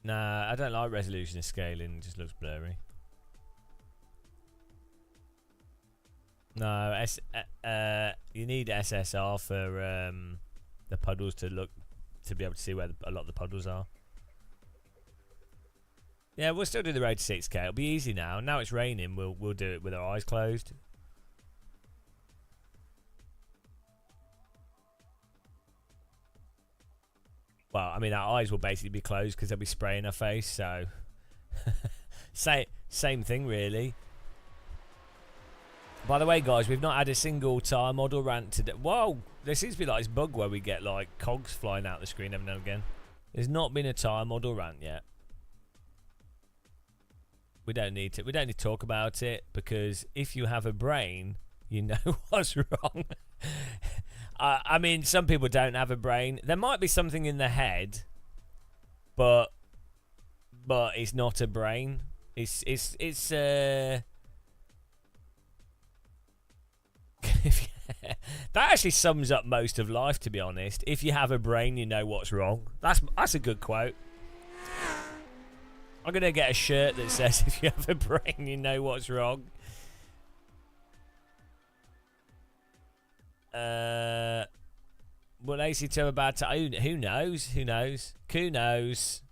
Nah, I don't like resolution scaling. It just looks blurry. No, you need SSR for the puddles to be able to see where a lot of the puddles are. Yeah, we'll still do the road to 6K. It'll be easy now. Now it's raining. We'll do it with our eyes closed. Well, I mean, our eyes will basically be closed because they'll be spraying our face, so... Same thing, really. By the way, guys, we've not had a single tire model rant today. Whoa! There seems to be like this bug where we get like cogs flying out the screen every now and again. There's not been a tire model rant yet. We don't need to. We don't need to talk about it because if you have a brain, you know what's wrong. I mean, some people don't have a brain. There might be something in the head, but it's not a brain. It's that actually sums up most of life, to be honest. If you have a brain, you know what's wrong. That's a good quote. I'm gonna get a shirt that says, "If you have a brain, you know what's wrong." Will AC2 about to? Who knows? Who knows? Who knows?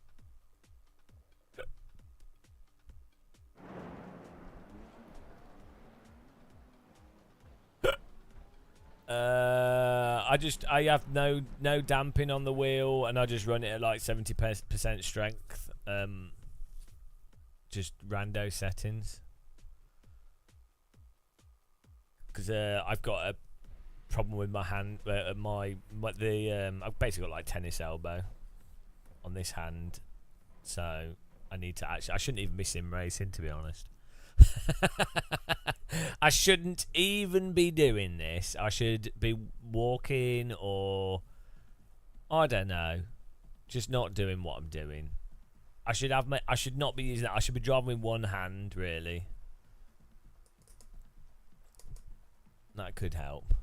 I have no damping on the wheel, and I just run it at like 70% strength. Just rando settings. Because I've got a problem with my hand. I've basically got like tennis elbow on this hand, so I need to actually. I shouldn't even be sim racing, to be honest. I shouldn't even be doing this. I should be walking, or I don't know, just not doing what I'm doing. I should not be using that. I should be driving with one hand, really. That could help.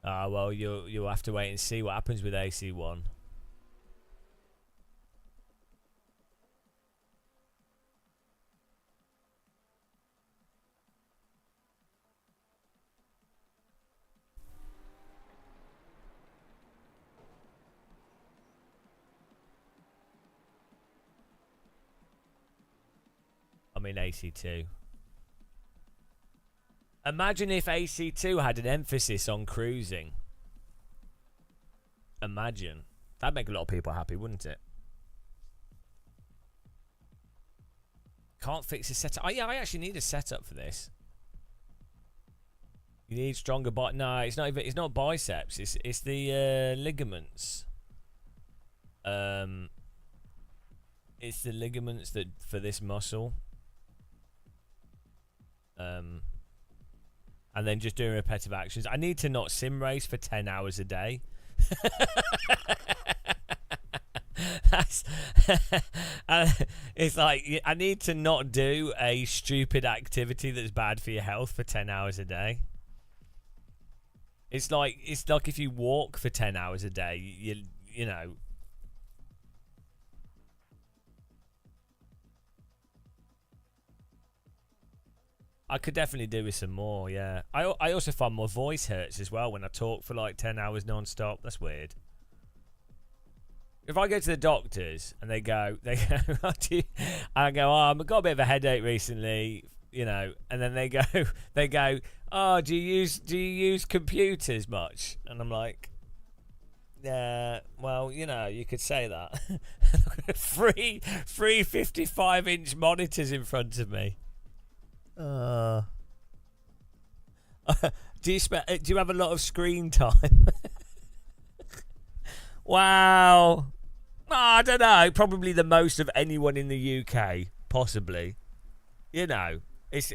Ah, well, you'll have to wait and see what happens with AC1. I mean AC2. Imagine if AC2 had an emphasis on cruising. Imagine. That'd make a lot of people happy, wouldn't it? Can't fix the setup. Oh, yeah, I actually need a setup for this. You need stronger No, it's not even. It's not biceps. It's the ligaments. It's the ligaments that for this muscle. And then just doing repetitive actions. I need to not sim race for 10 hours a day. It's like, I need to not do a stupid activity that's bad for your health for 10 hours a day. It's like if you walk for 10 hours a day, you know. I could definitely do with some more, yeah. I also find my voice hurts as well when I talk for like 10 hours non-stop. That's weird. If I go to the doctors and they go, I go, oh, I've got a bit of a headache recently, you know, and then they go, oh, do you use computers much? And I'm like, yeah, well, you know, you could say that. Three 55-inch monitors in front of me. Do you have a lot of screen time? Wow. Oh, I don't know. Probably the most of anyone in the UK, possibly. You know, it's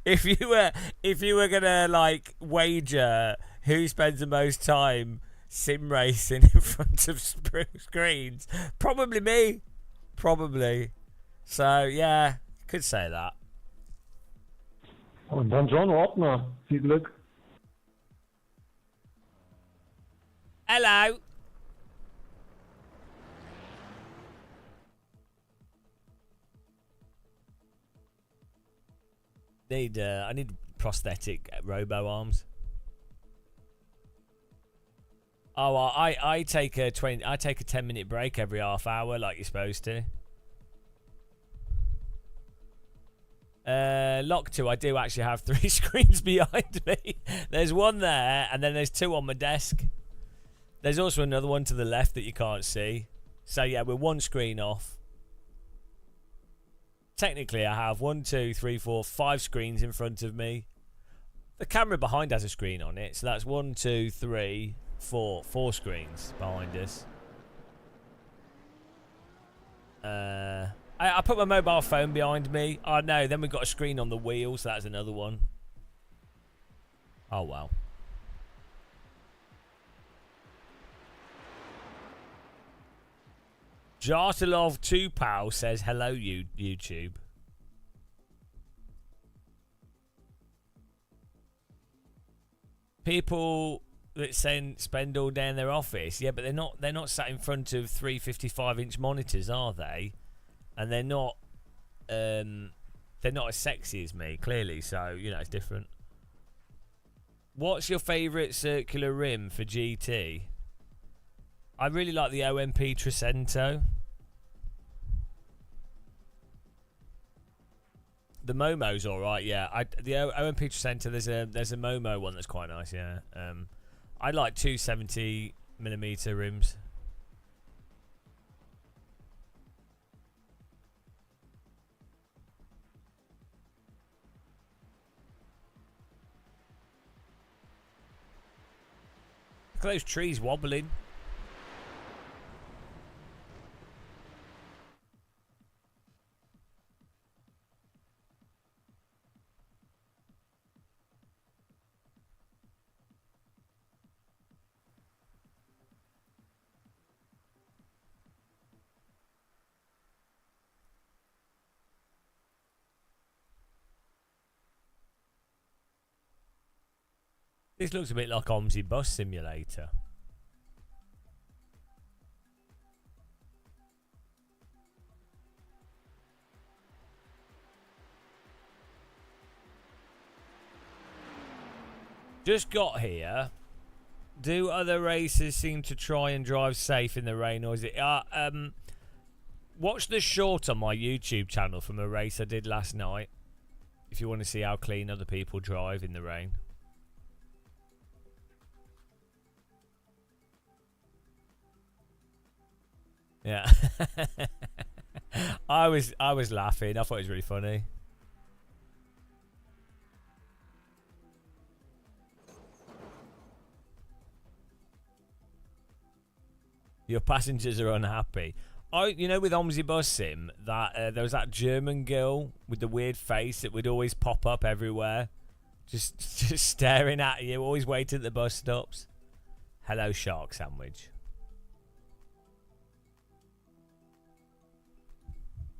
if you were gonna like wager who spends the most time sim racing in front of screens, probably me. Probably. So yeah, could say that. Und dann John Ordner. Viel Glück. Hello. I need prosthetic robo arms. Oh, well, I take a 10-minute break every half hour, like you're supposed to. Lock 2, I do actually have 3 screens behind me. There's one there, and then there's 2 on my desk. There's also another one to the left that you can't see. So yeah, we're 1 screen off. Technically, I have 1, 2, 3, 4, 5 screens in front of me. The camera behind has a screen on it, so that's 1, 2, 3, 4 screens behind us. I put my mobile phone behind me. Oh no, then we've got a screen on the wheel, so that's another one. Oh well. Jartilov 2 Pal says hello, YouTube. People that spend all day in their office, yeah, but they're not sat in front of 3 55-inch monitors, are they? And they're not as sexy as me, clearly. So you know it's different. What's your favourite circular rim for GT? I really like the OMP Trecento. The Momo's alright, yeah. The OMP Trecento, there's a Momo one that's quite nice, yeah. I like 270mm rims. Look at those trees wobbling. This looks a bit like OMSI Bus Simulator. Just got here. Do other racers seem to try and drive safe in the rain, or is it? Watch the short on my YouTube channel from a race I did last night. If you want to see how clean other people drive in the rain. Yeah. I was laughing. I thought it was really funny. Your passengers are unhappy. You know, with OMSI Bus Sim, that there was that German girl with the weird face that would always pop up everywhere, just staring at you, always waiting at the bus stops. Hello, Shark Sandwich.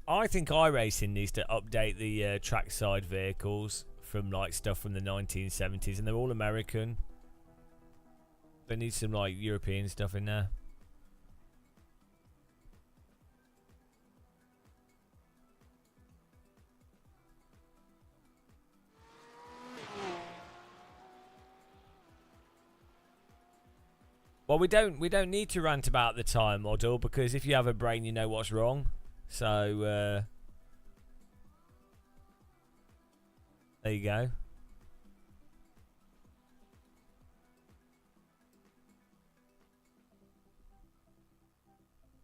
I think iRacing needs to update the trackside vehicles from like stuff from the 1970s, and they're all American. They need some like European stuff in there. Well, we don't need to rant about the tire model, because if you have a brain, you know what's wrong. So there you go.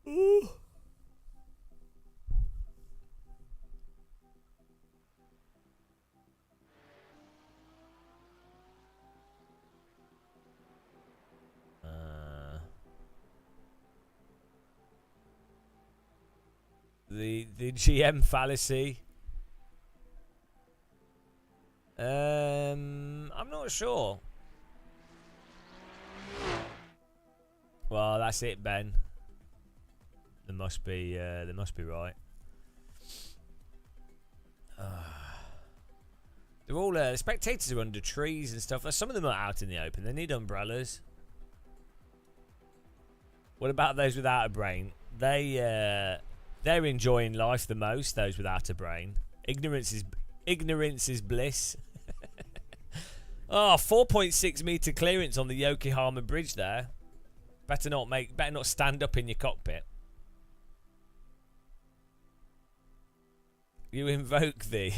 Ooh. The GM fallacy. I'm not sure. Well, that's it, Ben. They must be right. They're all the spectators are under trees and stuff. Some of them are out in the open. They need umbrellas. What about those without a brain? They're enjoying life the most. Those without a brain. Ignorance is bliss. Oh, 4.6 meter clearance on the Yokohama Bridge there. Better not stand up in your cockpit. You invoke thee.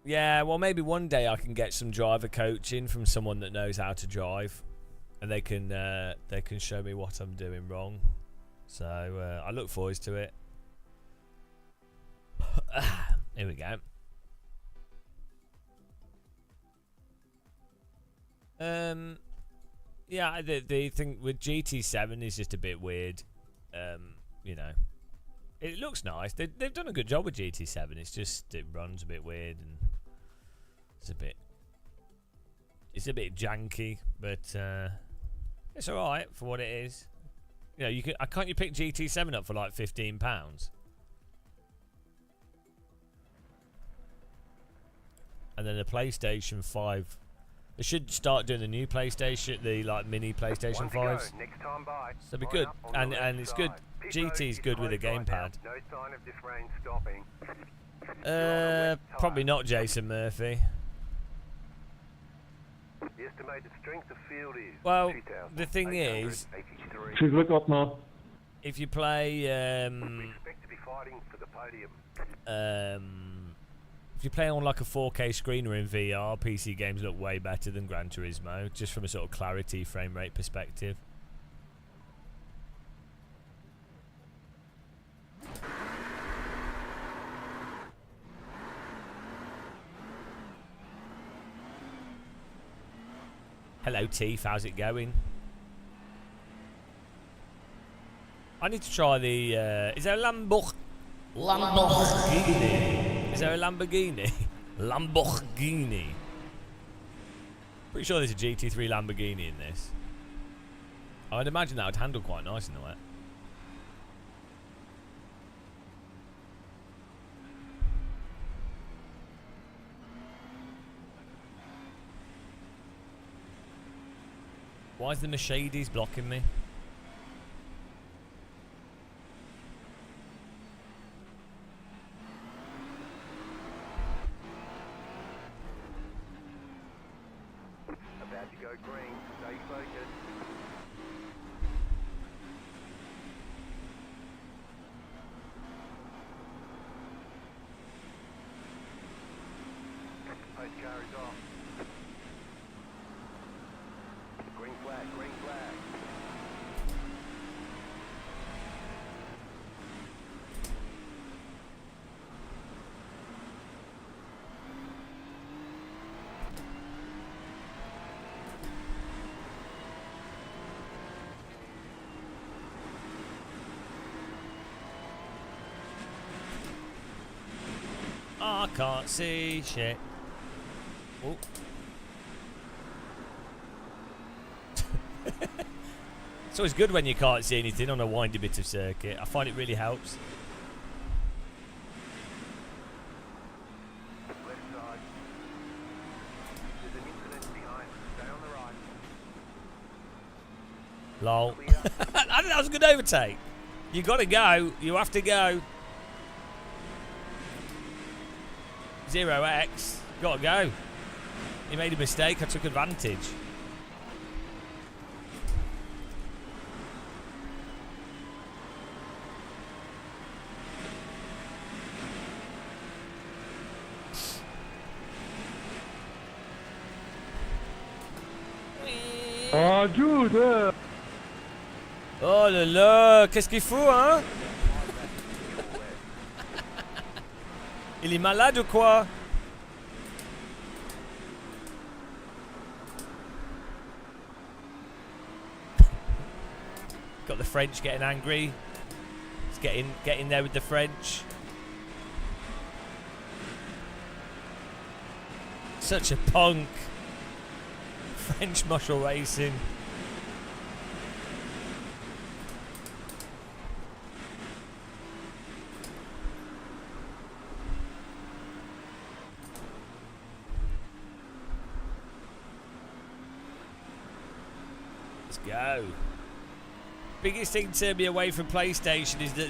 Yeah, well, maybe one day I can get some driver coaching from someone that knows how to drive, and they can show me what I'm doing wrong. So I look forward to it. Here we go. Yeah, the thing with GT7 is just a bit weird. You know, it looks nice. They've done a good job with GT7. It's just it runs a bit weird and it's a bit janky, but it's all right for what it is. You know, can't you pick GT7 up for like £15? And then the PlayStation 5. They should start doing the new PlayStation, the like mini PlayStation 5s. Next time by. So it'll be good, and it's good. GT's good with a gamepad. No sign of this rain stopping. Probably not Jason Murphy. The estimated strength of field is. Well, the thing is, Viel Glück, Ottmar. if you play We expect to be fighting for the podium. if you play on like a 4K screen or in VR, PC games look way better than Gran Turismo, just from a sort of clarity, frame rate perspective. Hello Teeth, how's it going? I need to try the, is there a Lamborghini? Is there a Lamborghini? Lamborghini. Pretty sure there's a GT3 Lamborghini in this. I'd imagine that would handle quite nice in the wet. Why is the Mercedes blocking me? About to go green. Stay focused. Post car is off. Green flag, green flag. I can't see shit. Oh. It's always good when you can't see anything on a windy bit of circuit. I find it really helps. Left side. There's an incident behind. Stay on the right. Lol. Clear. I think that was a good overtake. You got to go. You have to go. 0x. Got to go. You made a mistake. I took advantage. Ah, Jude! Oh là là, qu'est-ce qu'il faut, hein? Il est malade ou quoi? Got the French getting angry. It's getting there with the French. Such a punk. French muscle racing. Let's go. Biggest thing to turn me away from PlayStation is that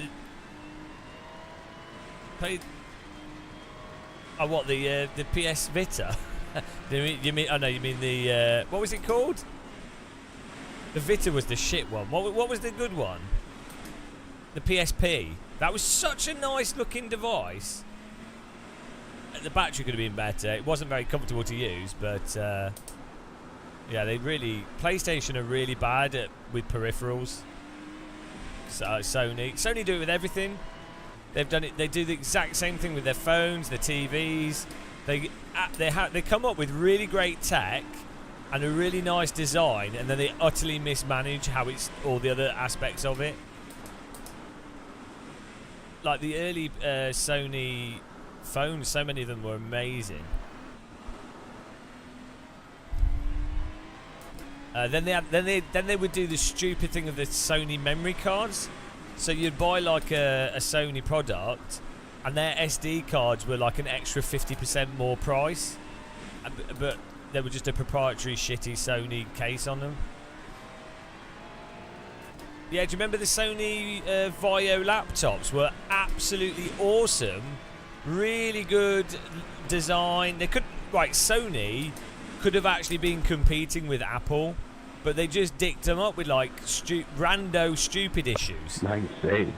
Oh, what, the PS Vita? you mean? Oh no, you mean the what was it called? The Vita was the shit one. What was the good one? The PSP. That was such a nice looking device. The battery could have been better. It wasn't very comfortable to use, but yeah, PlayStation are really bad with peripherals. So Sony do it with everything. They've done it. They do the exact same thing with their phones, their TVs. They come up with really great tech and a really nice design, and then they utterly mismanage how it's all the other aspects of it. Like the early Sony phones, so many of them were amazing. Then they would do the stupid thing of the Sony memory cards. So you'd buy like a Sony product, and their SD cards were like an extra 50% more price, but they were just a proprietary shitty Sony case on them. Yeah, do you remember the Sony Vaio laptops? Were absolutely awesome, really good design. Sony could have actually been competing with Apple, but they just dicked them up with like rando stupid issues. Nice save.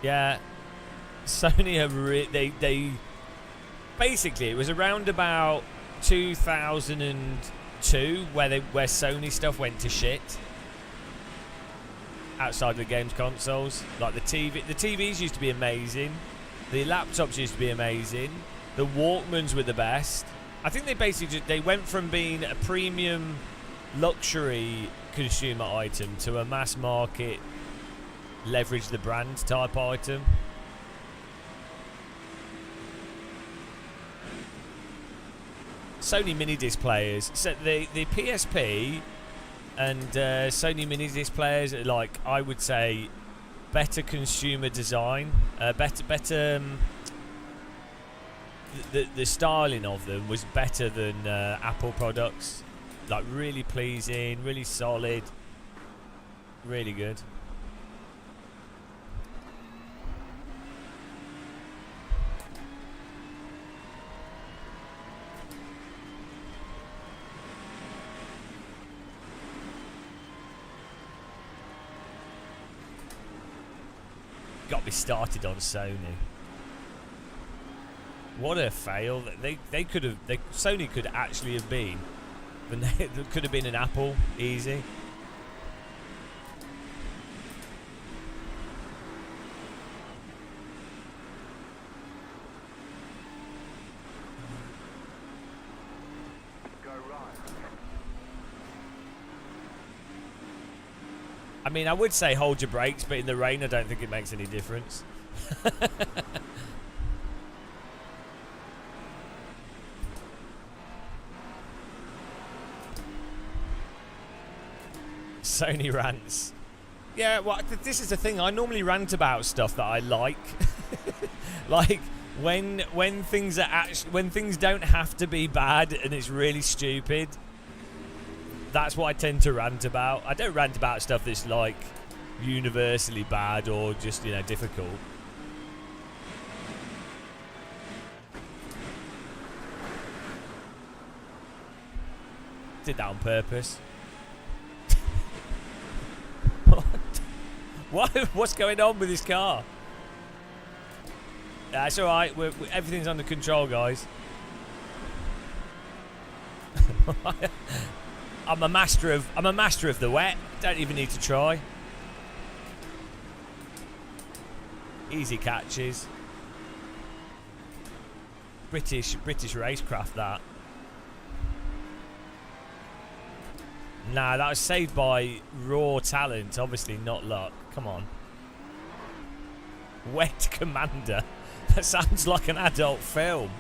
Yeah, Sony have they basically, it was around about 2002 where Sony stuff went to shit. Outside of the games consoles, like the TVs used to be amazing, the laptops used to be amazing, the Walkmans were the best. I think they basically they went from being a premium luxury consumer item to a mass market leverage the brand type item. Sony mini disc players, so the PSP and Sony mini disc players are, like, I would say, better consumer design, better the styling of them was better than Apple products. Like, really pleasing, really solid, really good. Got me started on Sony. What a fail! They could have. Sony could actually have been. There could have been an Apple, easy. Go right. I mean, I would say hold your brakes, but in the rain, I don't think it makes any difference. Sony rants. Yeah, well, this is the thing. I normally rant about stuff that I like. Like when things are when things don't have to be bad and it's really stupid. That's what I tend to rant about. I don't rant about stuff that's like universally bad or just, difficult. Did that on purpose. What's going on with this car? That's all right. Everything's under control, guys. I'm a master of the wet. Don't even need to try. Easy catches. British racecraft, that. Nah, that was saved by raw talent, obviously not luck. Come on. Wet Commander. That sounds like an adult film.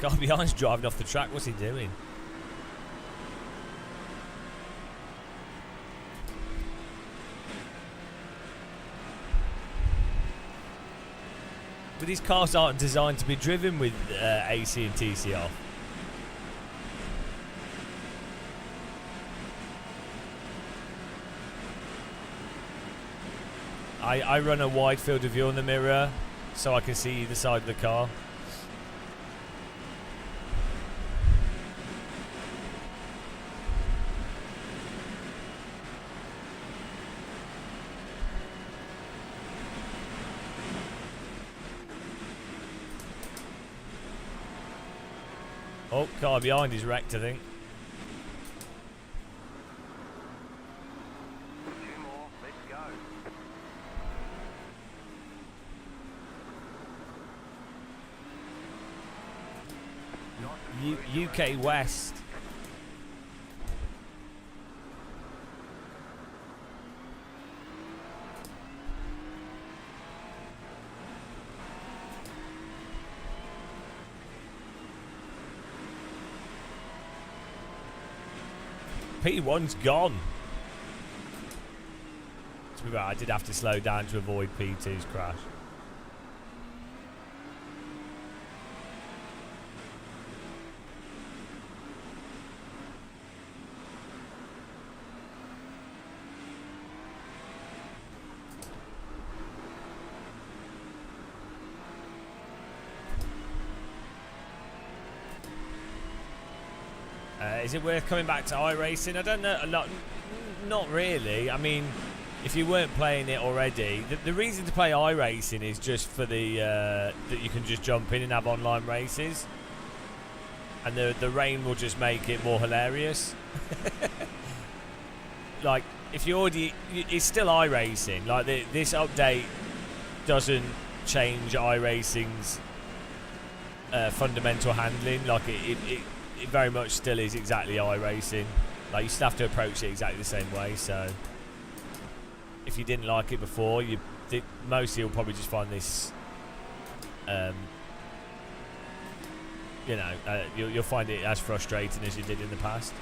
Guy behind's driving off the track. What's he doing? But these cars aren't designed to be driven with AC and TC off. I run a wide field of view on the mirror so I can see either side of the car. Oh, car behind is wrecked, I think. Two more, let's go. UK West. P1's gone. To be fair, I did have to slow down to avoid P2's crash. Is it worth coming back to iRacing? I don't know. Not really. I mean, if you weren't playing it already, the reason to play iRacing is just for the that you can just jump in and have online races, and the rain will just make it more hilarious. Like, if you already, it's still iRacing. Like, this update doesn't change iRacing's fundamental handling. Like, it very much still is exactly iRacing. Like, you still have to approach it exactly the same way. So if you didn't like it before, mostly you'll probably just find this you know, you'll find it as frustrating as you did in the past.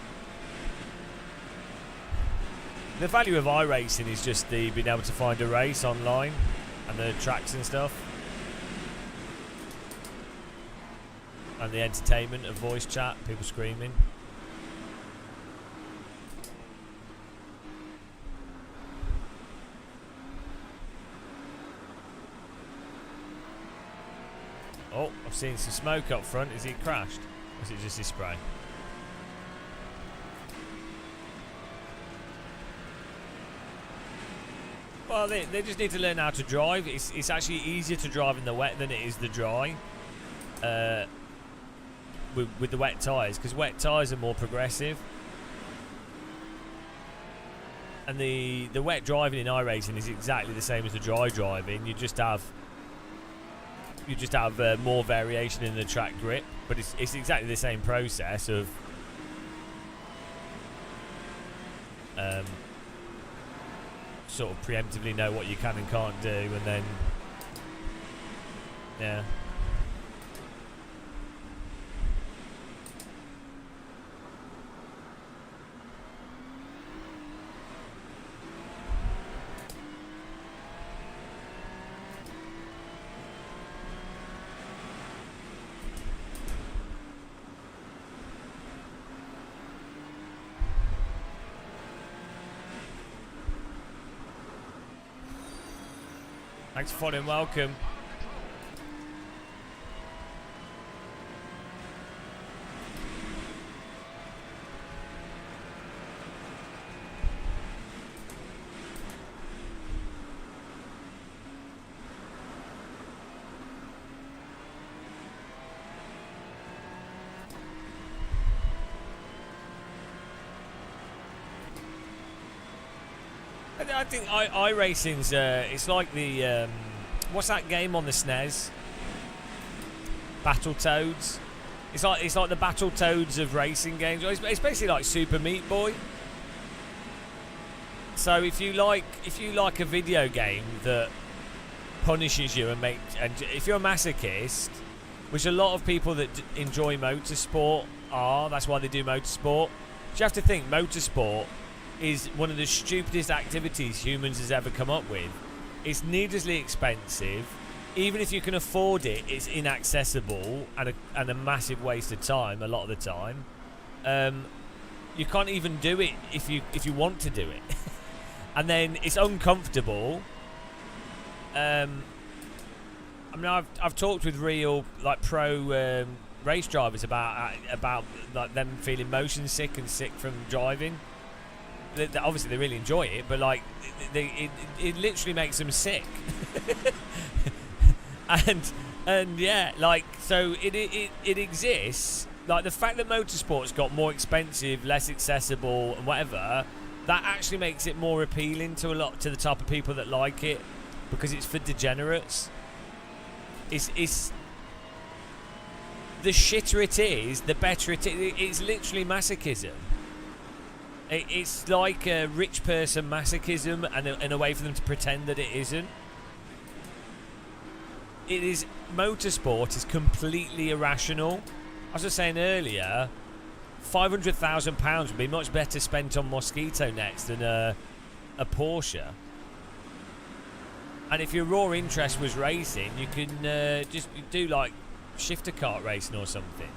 The value of iRacing is just the being able to find a race online and the tracks and stuff, and the entertainment of voice chat, people screaming. Oh, I've seen some smoke up front. Is he crashed? Or is it just his spray? Well, they just need to learn how to drive. It's actually easier to drive in the wet than it is the dry. With the wet tyres, because wet tyres are more progressive, and the wet driving in iRacing is exactly the same as the dry driving. You just have more variation in the track grip, but it's exactly the same process of sort of preemptively know what you can and can't do, and then yeah. Thanks for following, welcome. I think iRacing's it's like the what's that game on the SNES? Battletoads. It's like the Battletoads of racing games. It's basically like Super Meat Boy. So if you like a video game that punishes you and if you're a masochist, which a lot of people that enjoy motorsport are, that's why they do motorsport. But you have to think, motorsport is one of the stupidest activities humans has ever come up with. It's needlessly expensive. Even if you can afford it, it's inaccessible and a massive waste of time a lot of the time. You can't even do it if you want to do it. And then it's uncomfortable. I mean, I've talked with real like pro race drivers about like them feeling motion sick and sick from driving. Obviously, they really enjoy it, but like it literally makes them sick. and yeah, like so it exists. Like the fact that motorsport's got more expensive, less accessible, and whatever, that actually makes it more appealing to the type of people that like it, because it's for degenerates. It's the shitter it is, the better it is. It's literally masochism. It's like a rich person masochism, and a way for them to pretend that it isn't. It is, motorsport is completely irrational. I was just saying earlier, £500,000 would be much better spent on mosquito nets than a Porsche. And if your raw interest was racing, you can just do like shifter kart racing or something.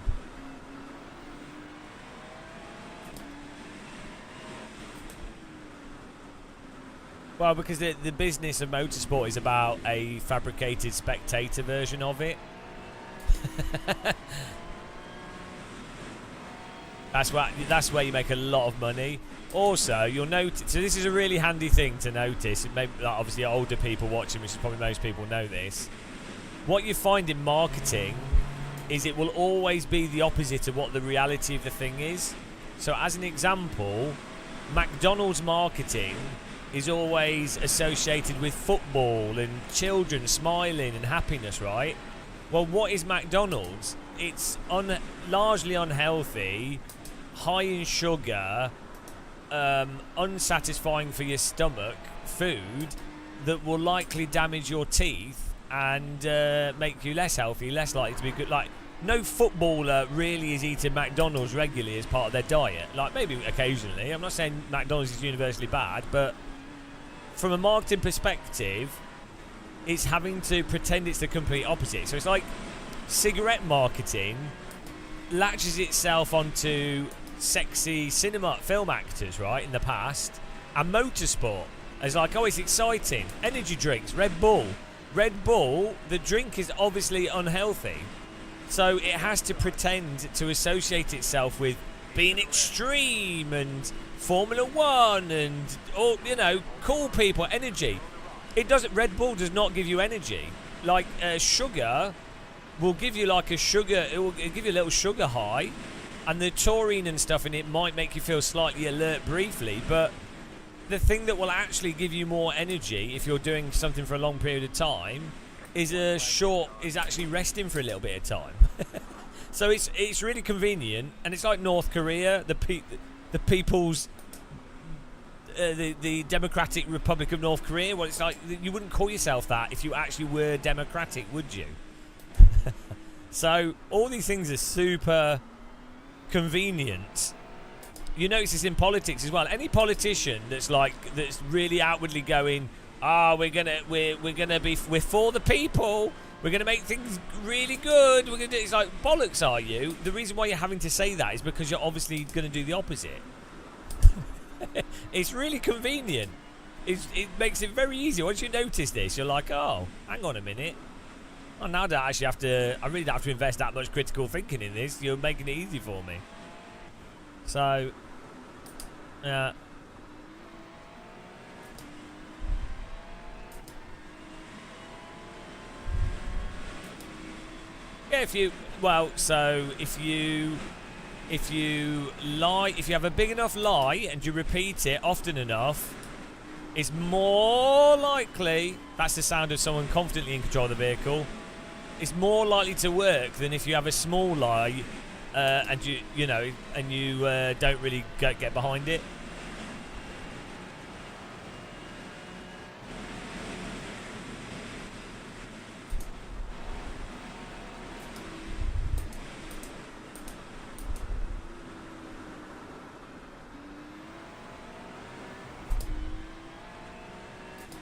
Well, because the business of motorsport is about a fabricated spectator version of it. That's where you make a lot of money. Also, you'll notice. So this is a really handy thing to notice. Maybe, like, obviously, older people watching, which is probably most people know this. What you find in marketing is it will always be the opposite of what the reality of the thing is. So, as an example, McDonald's marketing is always associated with football and children smiling and happiness, right? Well, what is McDonald's? It's largely unhealthy, high in sugar, unsatisfying for your stomach food that will likely damage your teeth and make you less healthy, less likely to be good. Like, no footballer really is eating McDonald's regularly as part of their diet. Like, maybe occasionally. I'm not saying McDonald's is universally bad, but from a marketing perspective, it's having to pretend it's the complete opposite. So it's like cigarette marketing latches itself onto sexy film actors, right, in the past, and motorsport is like, oh, it's exciting. Energy drinks, Red Bull, the drink is obviously unhealthy, so it has to pretend to associate itself with being extreme and Formula One and all, you know, cool people, energy. It doesn't. Red Bull does not give you energy. Like sugar will give you like a sugar. It will give you a little sugar high, and the taurine and stuff in it might make you feel slightly alert briefly. But the thing that will actually give you more energy if you're doing something for a long period of time is actually resting for a little bit of time. So it's really convenient, and it's like North Korea, the people's. The Democratic Republic of North Korea. Well, it's like you wouldn't call yourself that if you actually were democratic, would you? So all these things are super convenient. You notice this in politics as well. Any politician that's really outwardly going, we're for the people. We're gonna make things really good. It's like, bollocks, are you? The reason why you're having to say that is because you're obviously gonna do the opposite. It's really convenient. It makes it very easy. Once you notice this, you're like, oh, hang on a minute. Oh, now I really don't have to invest that much critical thinking in this. You're making it easy for me. So, yeah. Yeah, if you have a big enough lie and you repeat it often enough, it's more likely, that's the sound of someone confidently in control of the vehicle, it's more likely to work than if you have a small lie and you don't really get behind it.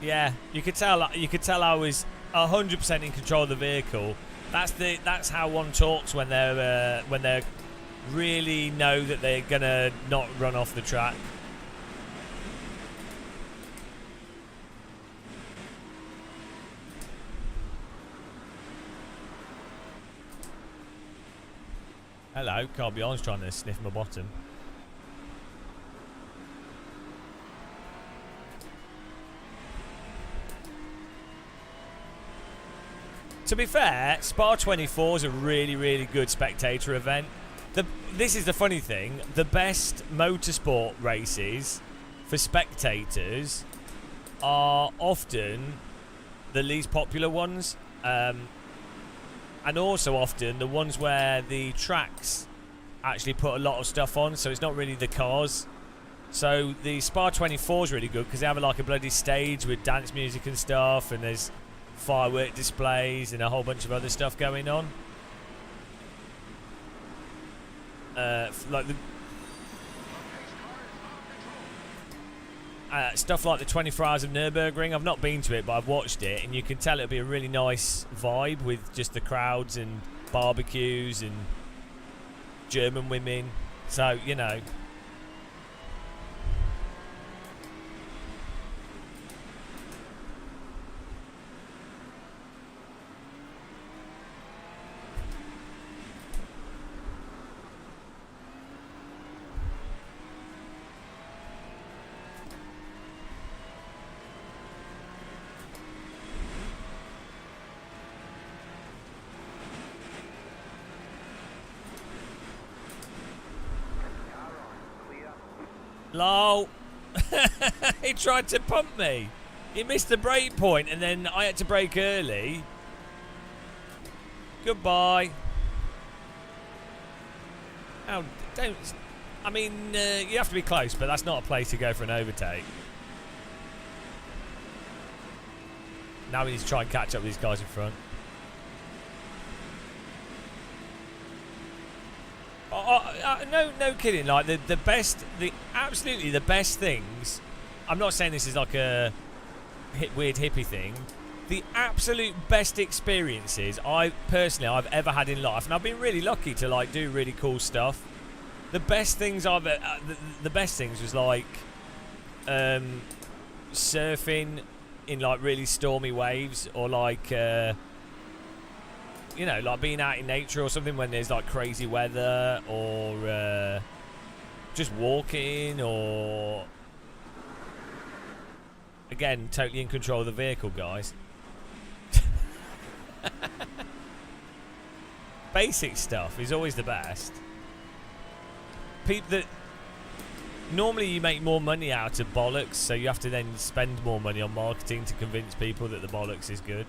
Yeah, you could tell I was 100% in control of the vehicle. That's how one talks when they really know that they're gonna not run off the track. Hello, can't be honest, trying to sniff my bottom. To be fair, Spa 24 is a really, really good spectator event. This is the funny thing. The best motorsport races for spectators are often the least popular ones. And also often the ones where the tracks actually put a lot of stuff on, so it's not really the cars. So the Spa 24 is really good because they have like a bloody stage with dance music and stuff, and there's firework displays and a whole bunch of other stuff going on. Like the stuff like the 24 Hours of Nürburgring. I've not been to it, but I've watched it, and you can tell it'll be a really nice vibe with just the crowds and barbecues and German women. So, you know. Lol. He tried to pump me. He missed the brake point, and then I had to brake early. Goodbye. Oh, don't. I mean, you have to be close, but that's not a place to go for an overtake. Now we need to try and catch up with these guys in front. No kidding. Like absolutely the best things. I'm not saying this is like a weird hippie thing. The absolute best experiences I've ever had in life, and I've been really lucky to like do really cool stuff. The best things the best things was like surfing in like really stormy waves, or like you know, like being out in nature or something when there's like crazy weather, or just walking, or again, totally in control of the vehicle, guys. Basic stuff is always the best. People that normally you make more money out of bollocks, so you have to then spend more money on marketing to convince people that the bollocks is good.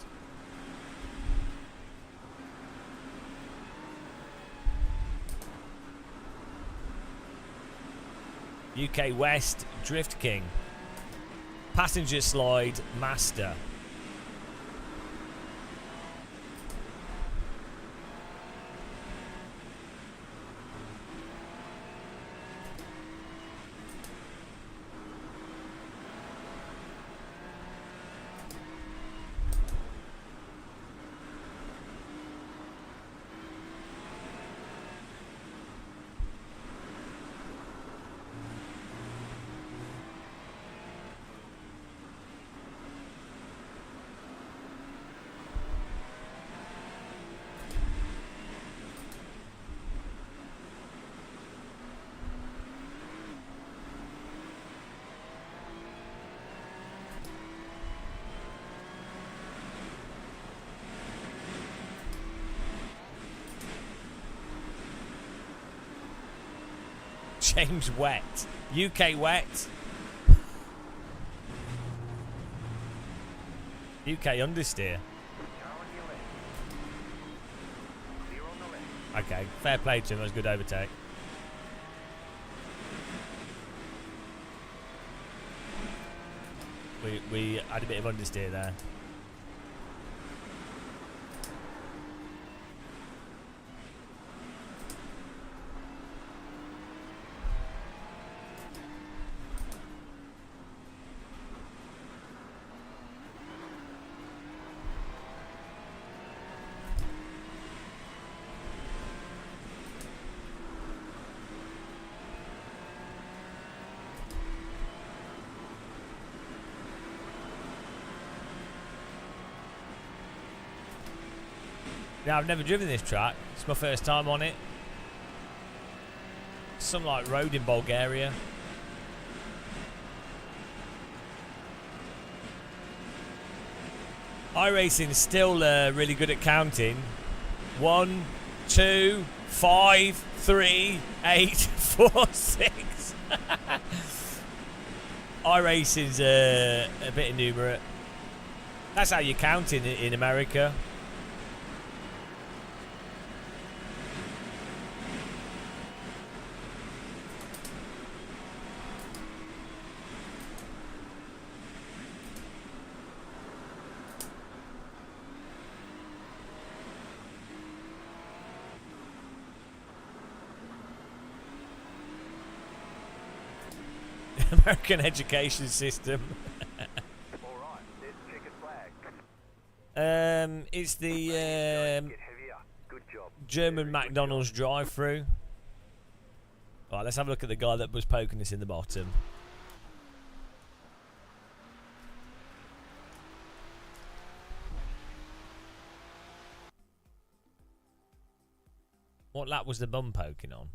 UK West Drift King. Passenger slide master. James Wet. UK Wet. UK understeer. Okay, fair play to him. That was a good overtake. We had a bit of understeer there. Yeah, I've never driven this track. It's my first time on it. some like road in Bulgaria. iRacing is still really good at counting. 1, 2, 5, 3, 8, 4, 6. iRacing's a bit innumerate. That's how you count in America. American education system. Alright, there's the checkered flag. It's the Get heavier. Good job. German McDonald's drive-through. Right, let's have a look at the guy that was poking us in the bottom. What lap was the bum poking on?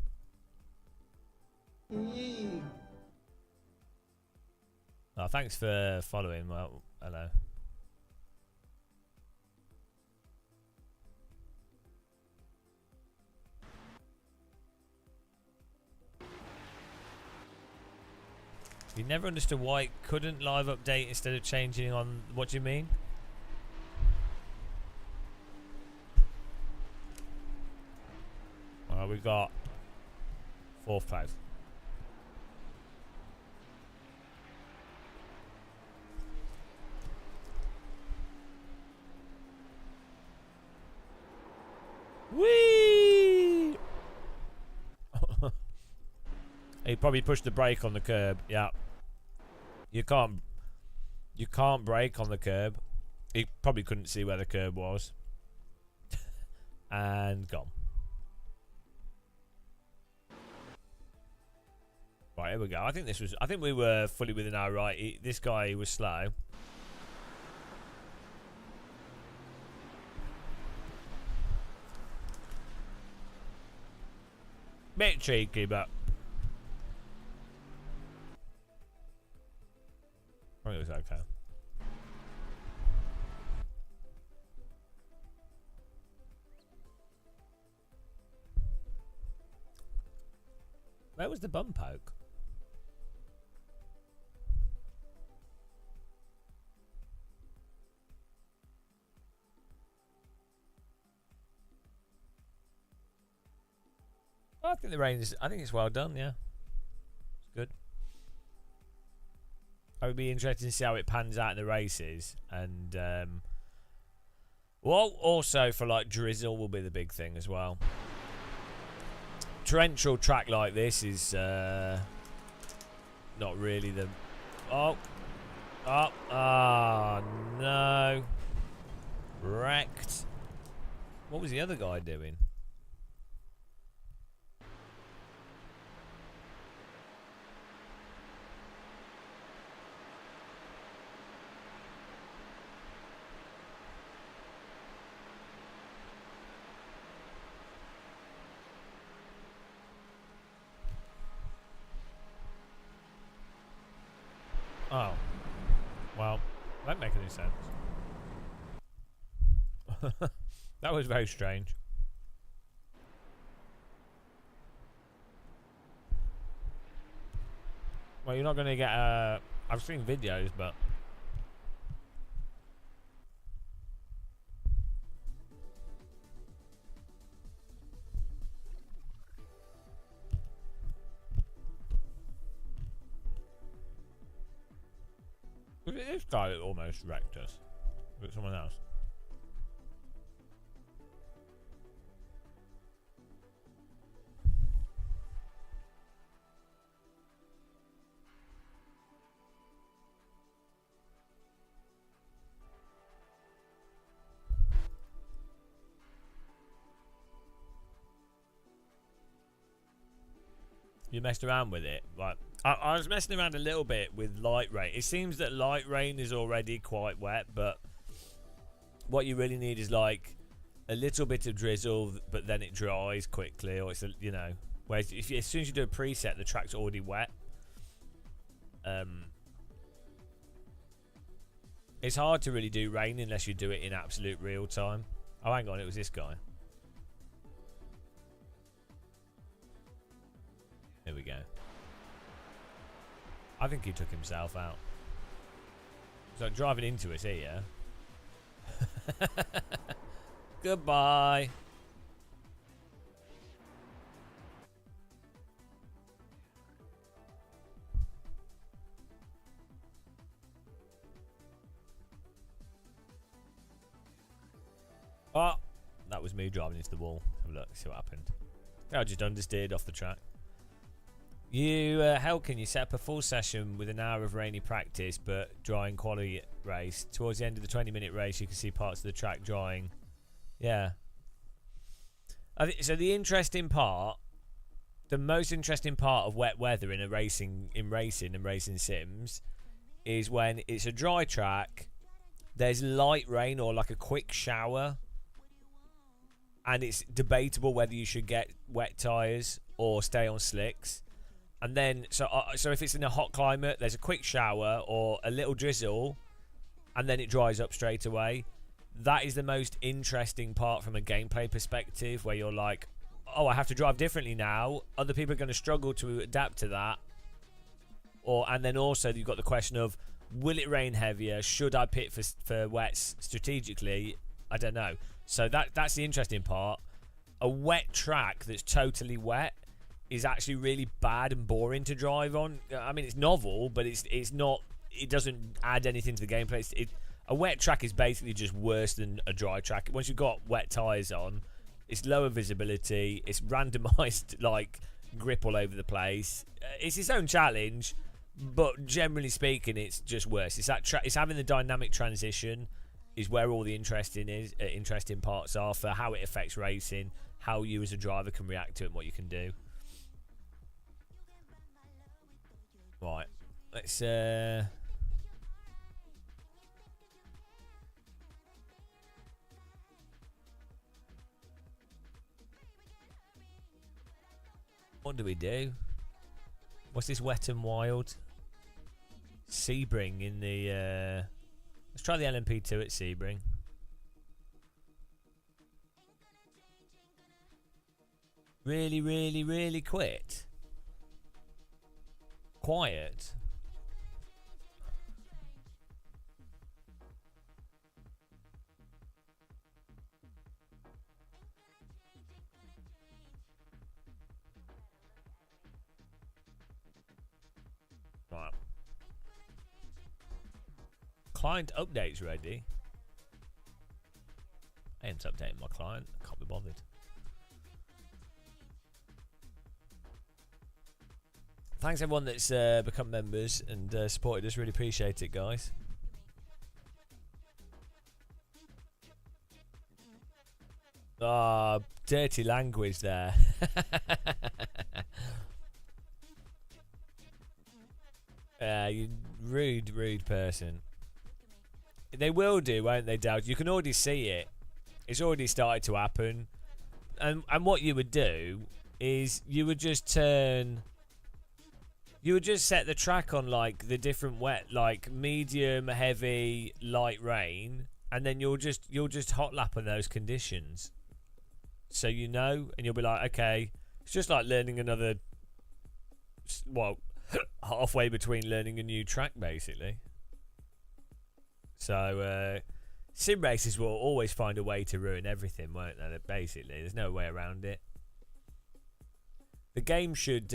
Oh, thanks for following. Well, hello. You never understood why it couldn't live update instead of changing on. What do you mean? Well, we got 4th place. Whee! He probably pushed the brake on the curb. Yeah. You can't brake on the curb. He probably couldn't see where the curb was. And gone. Right, here we go. I think we were fully within our right. This guy was slow. Bit cheeky, but I think it was okay. Where was the bum poke? I think the rain is. I think it's well done. Yeah, it's good. I would be interested to see how it pans out in the races, and well, also for like drizzle will be the big thing as well. Torrential track like this is not really the. Oh, no, wrecked. What was the other guy doing? Oh, well, that doesn't make any sense. That was very strange. Well, you're not going to get I've seen videos, but was it this guy that almost wrecked us? Was it someone else? You messed around with it, like I was messing around a little bit with light rain. It seems that light rain is already quite wet, but what you really need is like a little bit of drizzle, but then it dries quickly, or it's a, you know, Whereas as soon as you do a preset, the track's already wet. It's hard to really do rain unless you do it in absolute real time. Oh, hang on, it was this guy. Here we go. I think he took himself out. He's like driving into us here. Goodbye. Oh, that was me driving into the wall. Have a look, see what happened. I just understeered off the track. How can you set up a full session with an hour of rainy practice but drying quality race? Towards the end of the 20-minute race, you can see parts of the track drying. Yeah. So the interesting part, the most interesting part of wet weather in racing sims, is when it's a dry track. There's light rain or like a quick shower, and it's debatable whether you should get wet tyres or stay on slicks. And then, so if it's in a hot climate, there's a quick shower or a little drizzle, and then it dries up straight away. That is the most interesting part from a gameplay perspective, where you're like, oh, I have to drive differently now. Other people are going to struggle to adapt to that. And then also you've got the question of, will it rain heavier? Should I pit for wets strategically? I don't know. So that's the interesting part. A wet track that's totally wet is actually really bad and boring to drive on. I mean, it's novel, but it's not. It doesn't add anything to the gameplay. A wet track is basically just worse than a dry track. Once you've got wet tyres on, it's lower visibility. It's randomised like grip all over the place. It's its own challenge, but generally speaking, it's just worse. It's having the dynamic transition is where all the interesting parts are for how it affects racing, how you as a driver can react to it, and what you can do. Right, let's what do we do? What's this wet and wild? Sebring in the let's try the LMP2 at Sebring. Really, really, really quit. Quiet. Right. Client updates ready. I ain't updating my client. Can't be bothered. Thanks everyone that's become members and supported us. Really appreciate it, guys. Ah, dirty language there. You rude person. They will do, won't they, Dowd? You can already see it. It's already started to happen. And what you would do is you would just turn... You would just set the track on like the different wet, like medium, heavy, light rain, and then you'll just hot lap on those conditions. So you know, and you'll be like, okay, it's just like learning another, well, halfway between learning a new track, basically. So sim races will always find a way to ruin everything, won't they? Basically, there's no way around it. The game should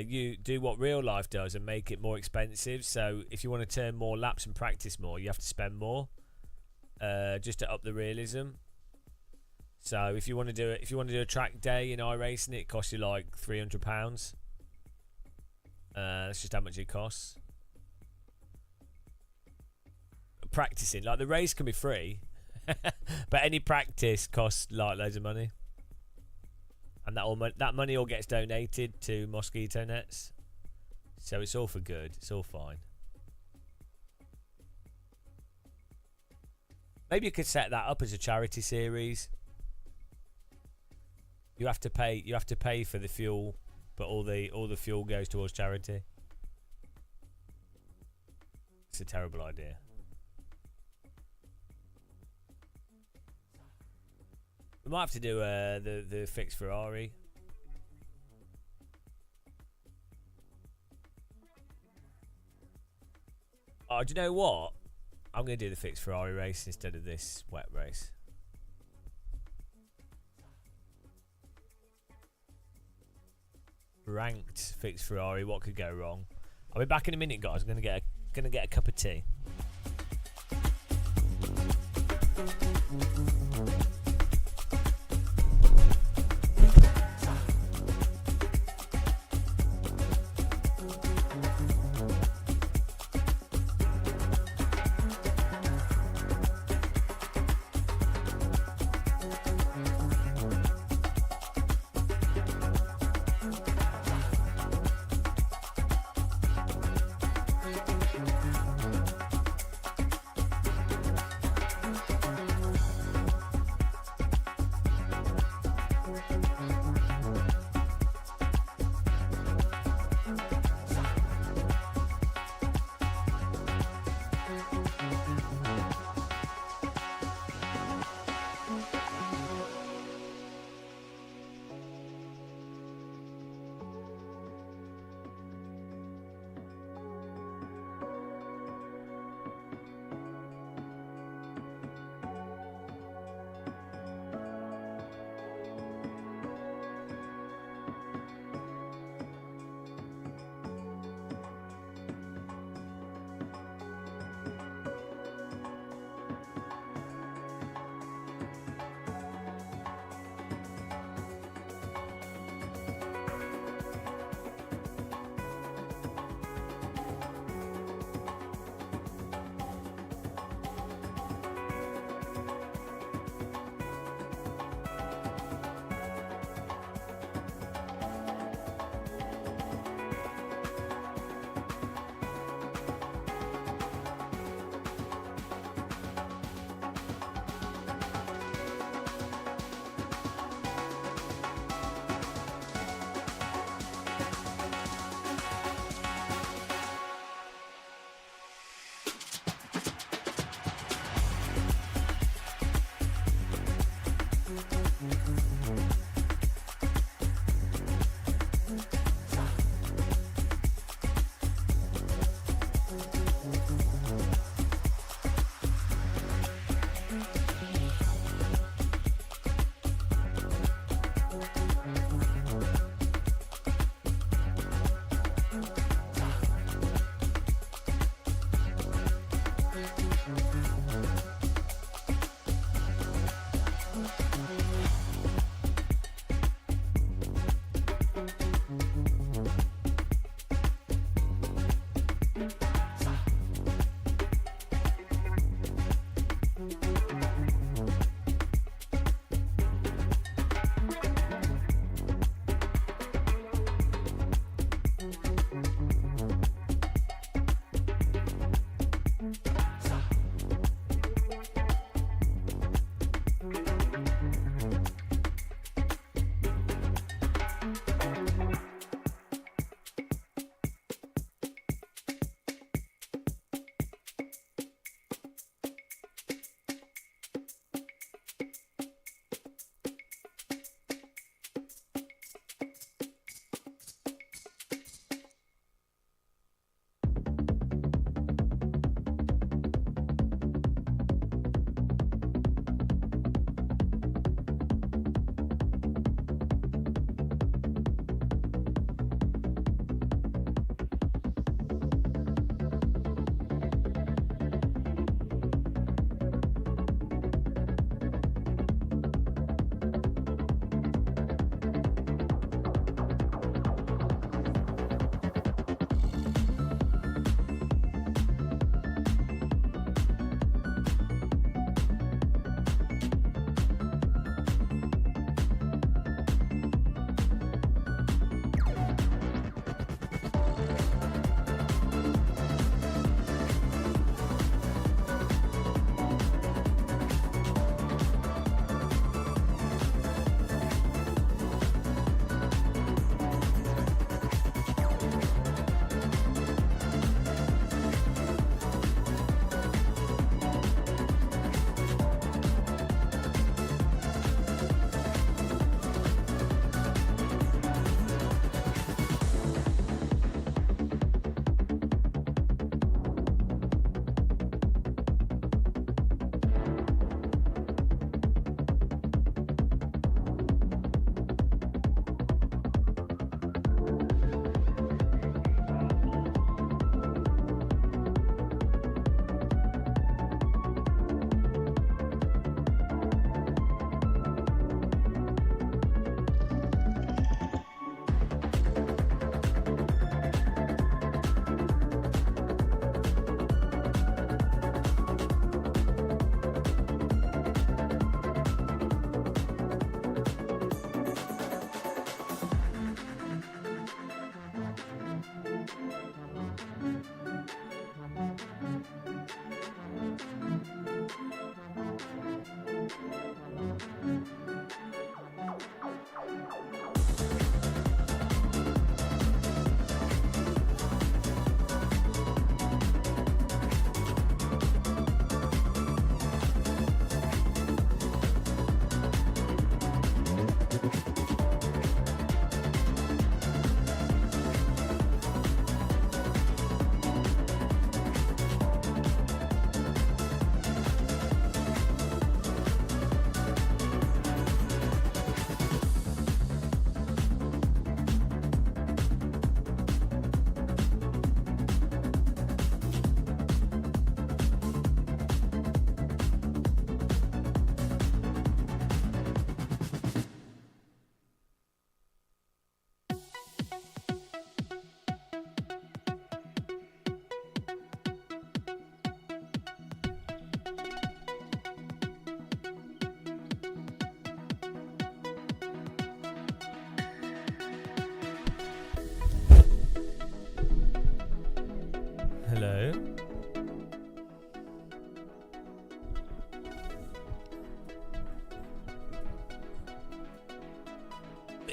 you do what real life does and make it more expensive. So if you want to turn more laps and practice more, you have to spend more, just to up the realism. So if you want to do a track day in iRacing, it costs you like £300. That's just how much it costs. Practicing, like the race can be free, but any practice costs like loads of money. And that money all gets donated to mosquito nets. So it's all for good. It's all fine. Maybe you could set that up as a charity series. You have to pay for the fuel but all the fuel goes towards charity. It's a terrible idea. We might have to do the fixed Ferrari. Oh, do you know what? I'm going to do the fixed Ferrari race instead of this wet race. Ranked fixed Ferrari. What could go wrong? I'll be back in a minute, guys. I'm going to get a cup of tea.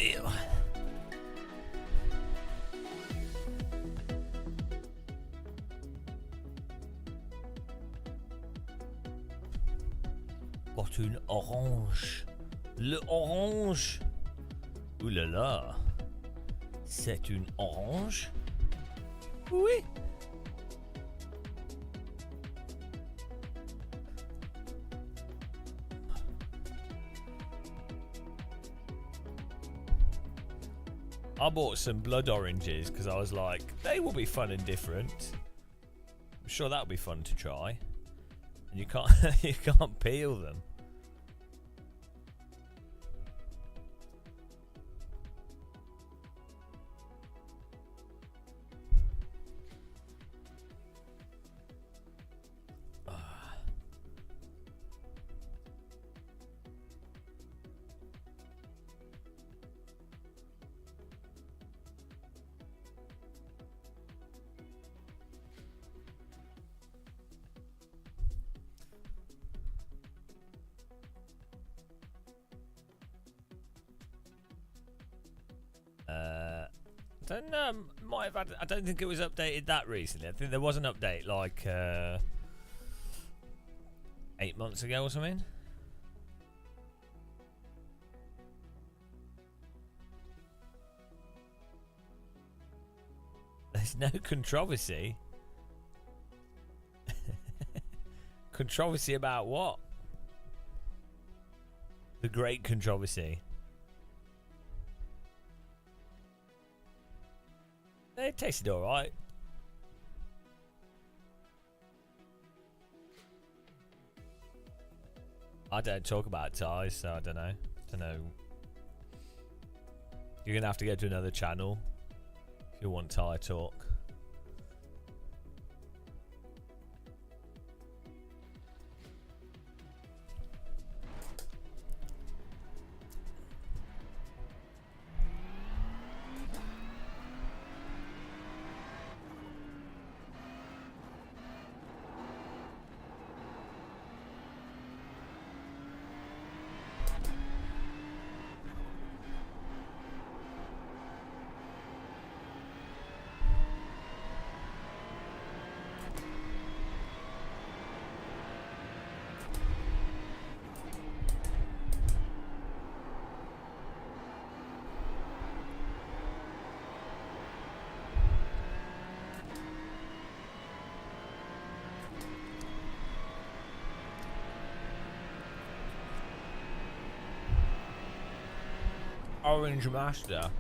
Ew. Porte une orange. Le orange. Ouh là là. C'est une orange. Oui. I bought some blood oranges because I was like, they will be fun and different. I'm sure that'll be fun to try. And you can't you can't peel them. I don't know. Might have had, I don't think it was updated that recently. I think there was an update like 8 months ago or something. There's no controversy. Controversy about what? The great controversy. It tasted alright. I don't talk about ties, so I don't know. You're gonna have to go to another channel if you want tie talk. Orange Master.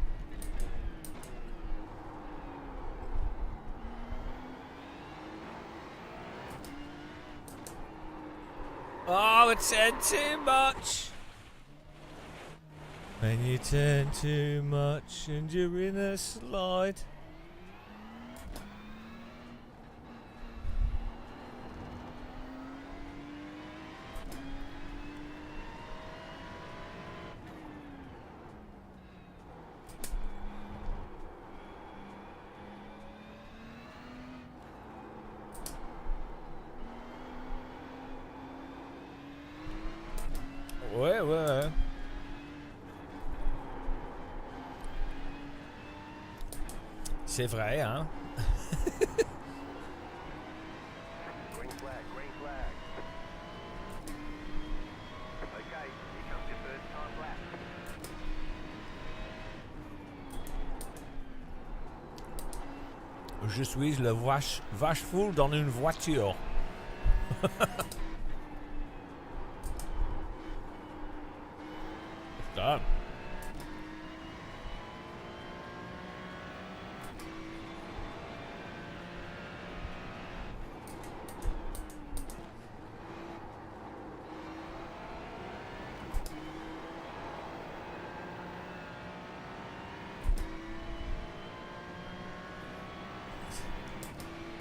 Oh, it said too much. When you turn too much and you're in a slide. Ouais. C'est vrai, hein? Green flag, green flag. Okay, here comes your first time lap. Je suis le vache fou dans une voiture. Done.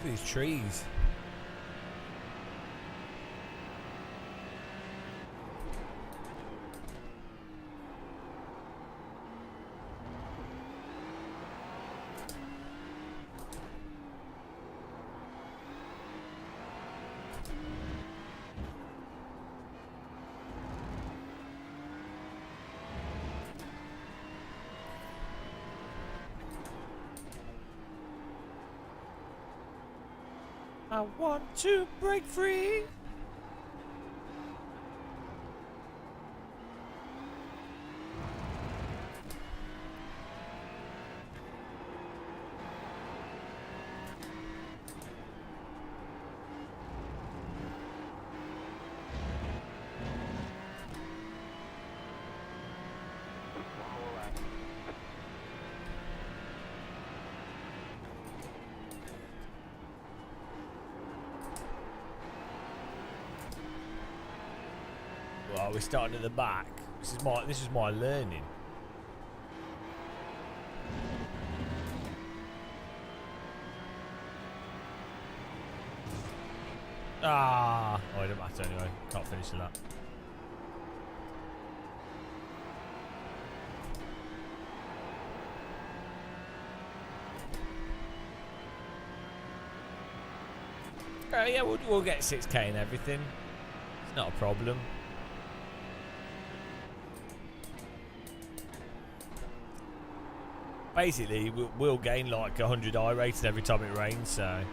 Look at these trees. I want to break free. Well, we're starting at the back. This is my learning. Ah, oh, it don't matter anyway. Can't finish the lap. Yeah, we'll get 6k and everything. It's not a problem. Basically, we'll gain like 100 iRacing every time it rains, so.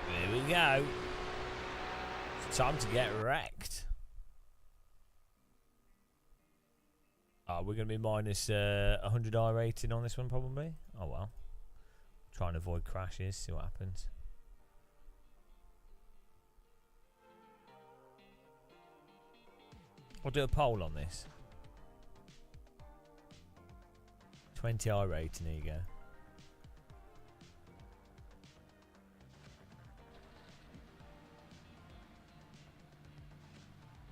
Here we go. It's time to get wrecked. Oh, we're going to be minus 100 iRating on this one, probably. Oh, well. Try and avoid crashes, see what happens. I'll do a poll on this. 20 iRating, there you go.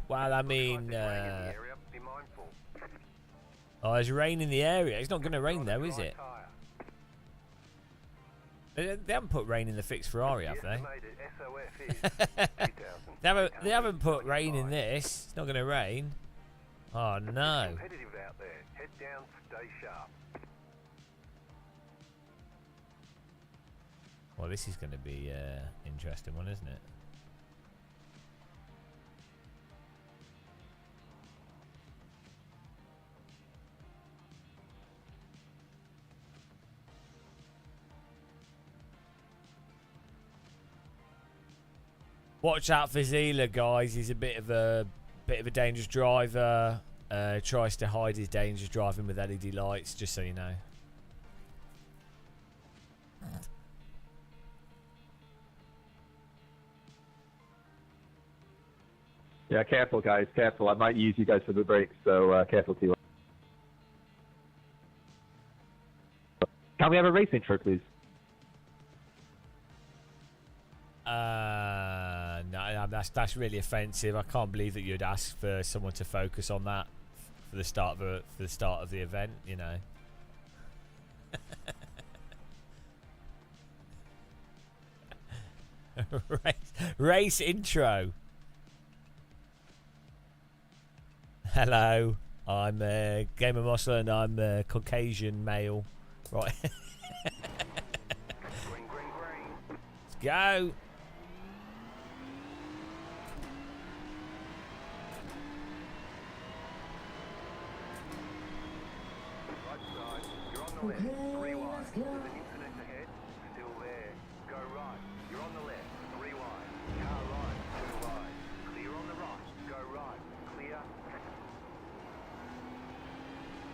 Well, I mean, oh, there's rain in the area. It's not going to rain though, is it? They haven't put rain in the fixed Ferrari, have they? They haven't put rain in this. It's not going to rain. Oh no. Competitive out there. Head down, stay sharp. Well, this is going to be interesting one, isn't it? Watch out for Zila, guys. He's a bit of a dangerous driver. Tries to hide his dangerous driving with LED lights, just so you know. Yeah, careful, guys. Careful. I might use you guys for the brakes, so careful, T1. Can we have a race intro, please? No, that's really offensive. I can't believe that you'd ask for someone to focus on that for the start of the event. You know. race intro. Hello, I'm Gamer Muscle and I'm a Caucasian male. Right. Let's go. Okay, let's go. There's an incident ahead. Still there. Go right. You're on the left. 3 wide. Car right. 2 wide. Clear on the right. Go right. Clear.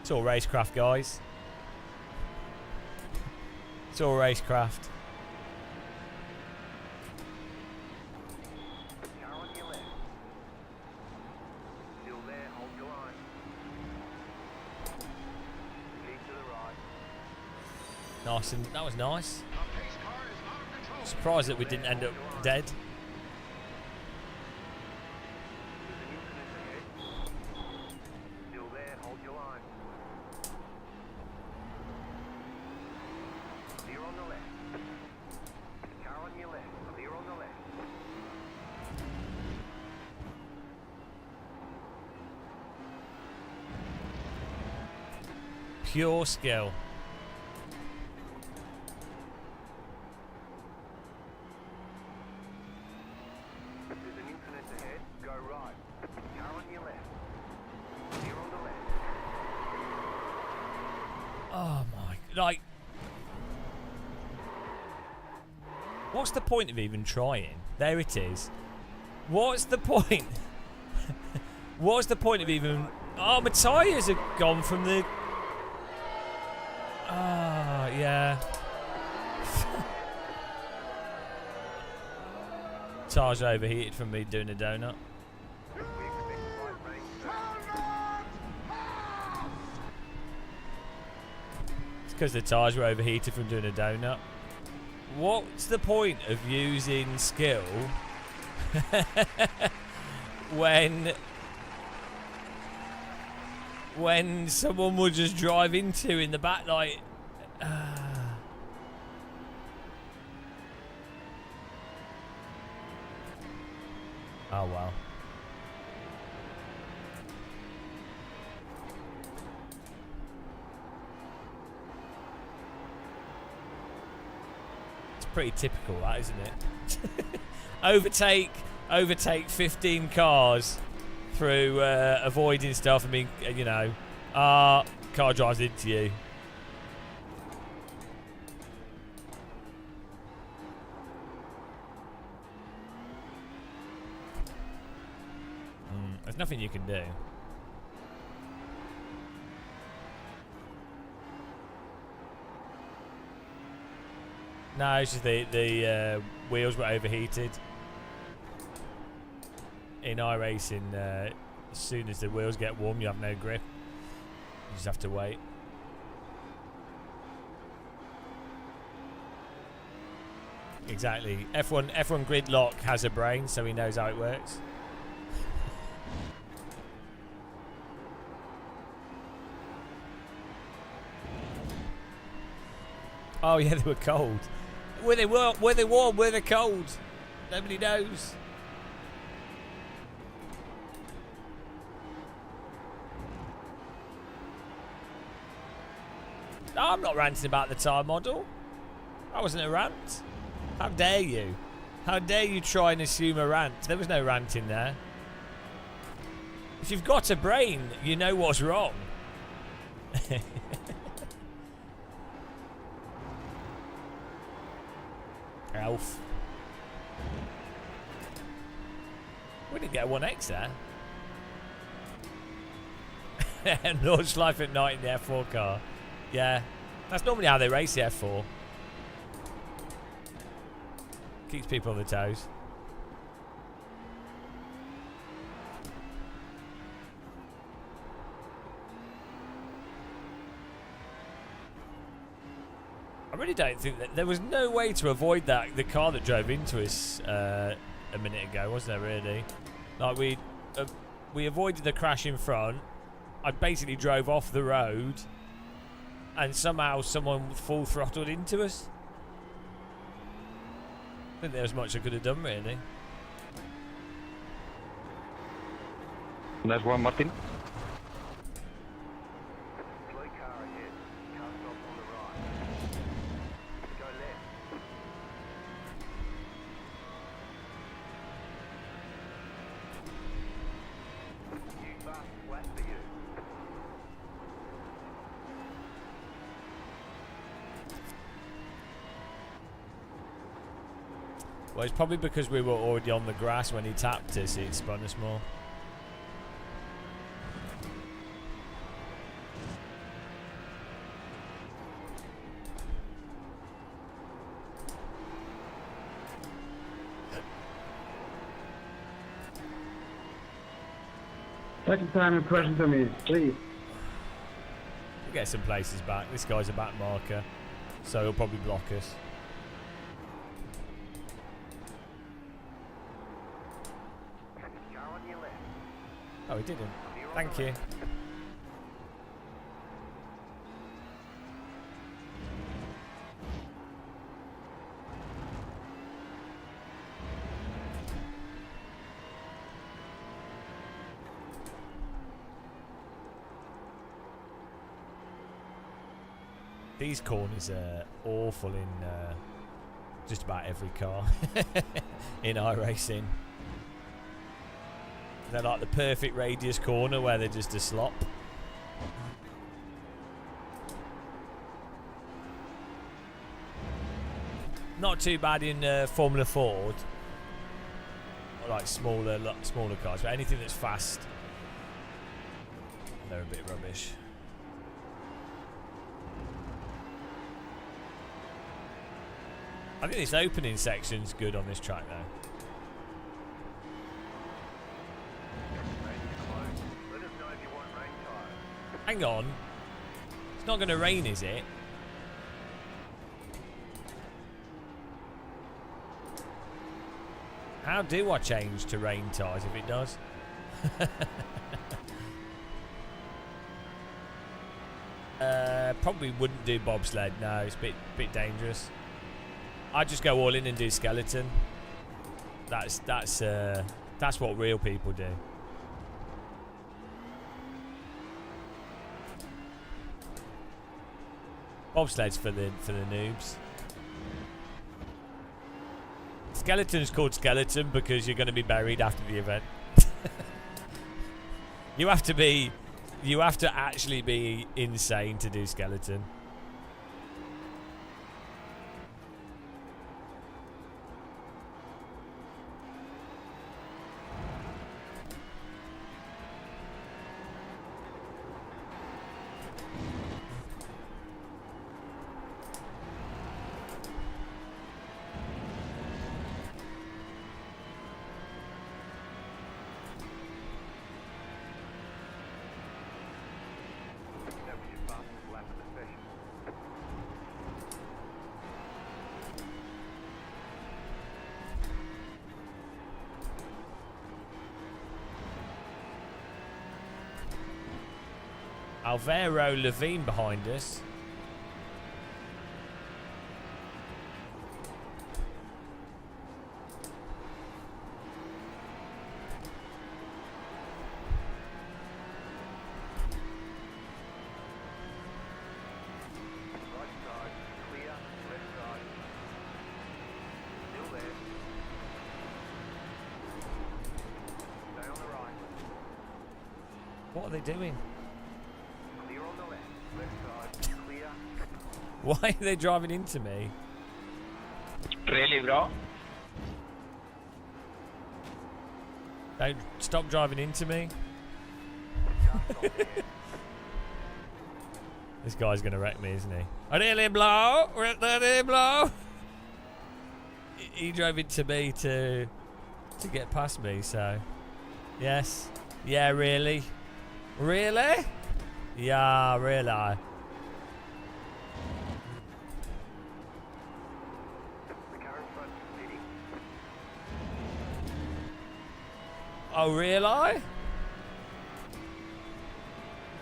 It's all racecraft, guys. It's all racecraft. Car on your left. Still there. Hold your line. Keep to the right. Nice, and that was nice. Surprised that we didn't end up dead. There's an incident ahead. Still there. Hold your line. Clear on the left. Car on your left. Clear on the left. Pure skill. There's an incident ahead. Go right. Car on your left. Clear Like, what's the point of even trying? There it is. What's the point? What's the point of even... Oh, my tyres are gone from the... Ah, yeah. Tyres are overheated from me doing a donut. It's because the tyres were overheated from doing a donut. What's the point of using skill when someone will just drive into in the back, like... Oh, well. It's pretty typical, that, isn't it? Overtake 15 cars through avoiding stuff and being, you know, car drives into you. There's nothing you can do. No, it's just the wheels were overheated. In iRacing, as soon as the wheels get warm, you have no grip. You just have to wait. Exactly. F1 Gridlock has a brain, so he knows how it works. Oh yeah, they were cold. Were they warm? Were they cold? Nobody knows. No, I'm not ranting about the tyre model. That wasn't a rant. How dare you? How dare you try and assume a rant? There was no rant in there. If you've got a brain, you know what's wrong. Elf. We didn't get a 1X there. Launch life at night in the F4 car. Yeah. That's normally how they race the F4. Keeps people on their toes. I really don't think that there was no way to avoid that. The car that drove into us a minute ago, was there really? Like we avoided the crash in front. I basically drove off the road, and somehow someone full throttled into us. I think there was much I could have done really. Nice one, Martin. Slow car ahead. Car stop on the right. Go left. You fast flat for you. Well, it's probably because we were already on the grass when he tapped us, it spun us more. Second time in question to me, please. We'll get some places back. This guy's a back marker, so he'll probably block us. Car on your left. Oh, he didn't. Thank you. These corners are awful in just about every car in iRacing. They're like the perfect radius corner where they're just a slop. not too bad in Formula Ford. Or like smaller cars, but anything that's fast, they're a bit rubbish. I think this opening section's good on this track though. Let us know if you want rain tires. Hang on. It's not going to rain, is it? How do I change to rain tyres if it does? Probably wouldn't do bobsled. No, it's a bit dangerous. I'd just go all in and do skeleton. That's what real people do. Bobsled's for the noobs. Skeleton's called skeleton because you're going to be buried after the event. You have to actually be insane to do skeleton. That was your fastest lap of the session. Alvaro Levine behind us. Right side, clear, left side. Still there. Stay on the right. What are they doing? Clear on the left side, clear. Why are they driving into me? Really, bro? Don't stop driving into me. This guy's gonna wreck me, isn't he? Really blow! Really blow! He drove into me to get past me, so yes. Yeah, really? Really? Yeah, really. The car in front is pitting. Oh, really?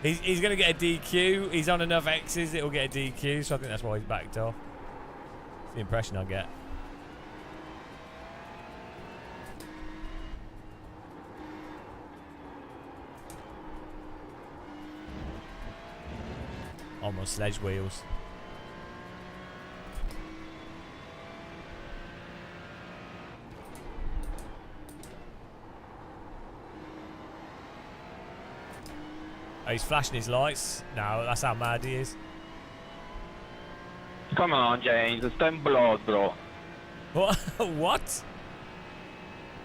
He's going to get a DQ. He's on enough X's, it'll get a DQ, so I think that's why he's backed off. That's the impression I get. Almost sledge wheels. Oh, he's flashing his lights. No, that's how mad he is. Come on, James. Sta in blood, bro. What? What?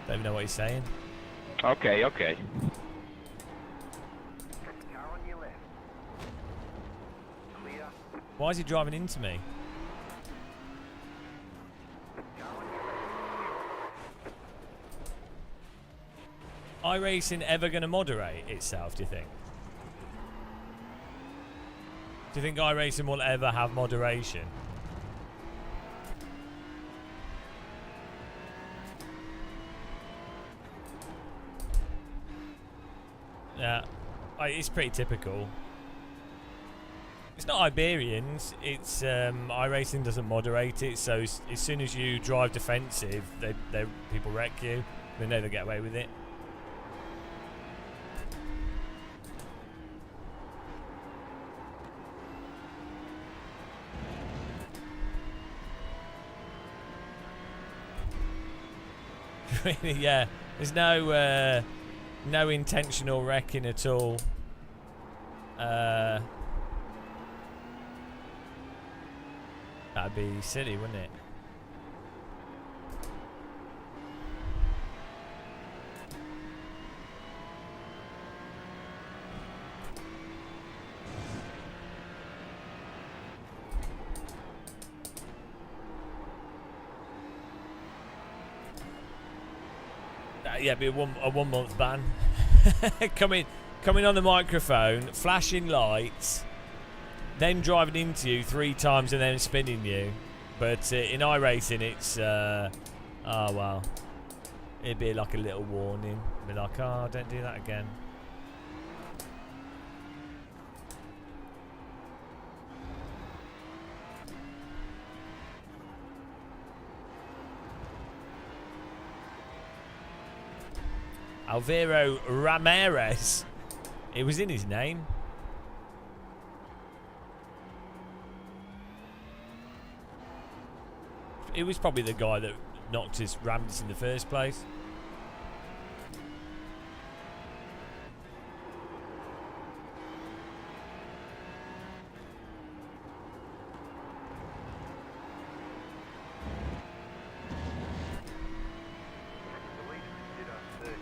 Don't even know what he's saying. Okay, okay. Car on your left. Clear. Why is he driving into me? Car on your left. iRacing ever going to moderate itself, do you think? Do you think iRacing will ever have moderation? Yeah, it's pretty typical. It's not Iberians, it's iRacing doesn't moderate it, so as soon as you drive defensive, people wreck you. They know they get away with it. Really, yeah. There's no intentional wrecking at all. That'd be silly, wouldn't it? Yeah, it'd be a 1 month ban. coming on the microphone, flashing lights, then driving into you 3 times and then spinning you. But in iRacing, it's oh well, it'd be like a little warning. Be like, oh, don't do that again. Alvaro Ramirez. It was in his name. It was probably the guy that knocked us, rammed us in the first place. The leader did a 30.106.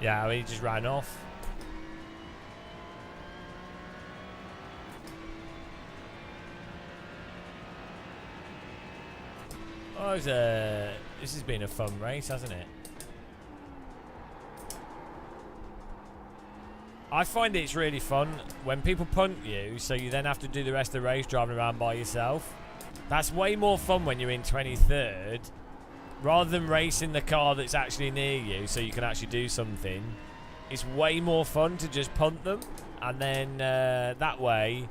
Yeah, he just ran off. Oh, this has been a fun race, hasn't it? I find it's really fun when people punt you, so you then have to do the rest of the race driving around by yourself. That's way more fun when you're in 23rd, rather than racing the car that's actually near you, so you can actually do something. It's way more fun to just punt them, and then that way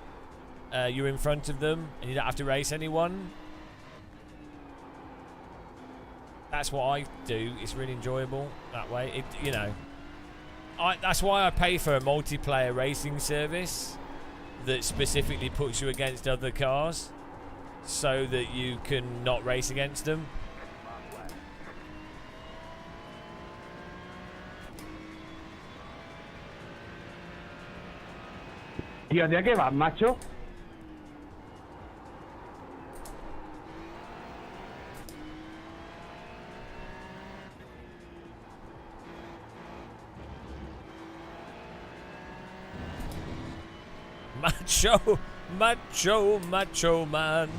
you're in front of them, and you don't have to race anyone. That's what I do. It's really enjoyable that way. You know. That's why I pay for a multiplayer racing service that specifically puts you against other cars so that you can not race against them. ¿Y dónde que vas, macho? Macho man.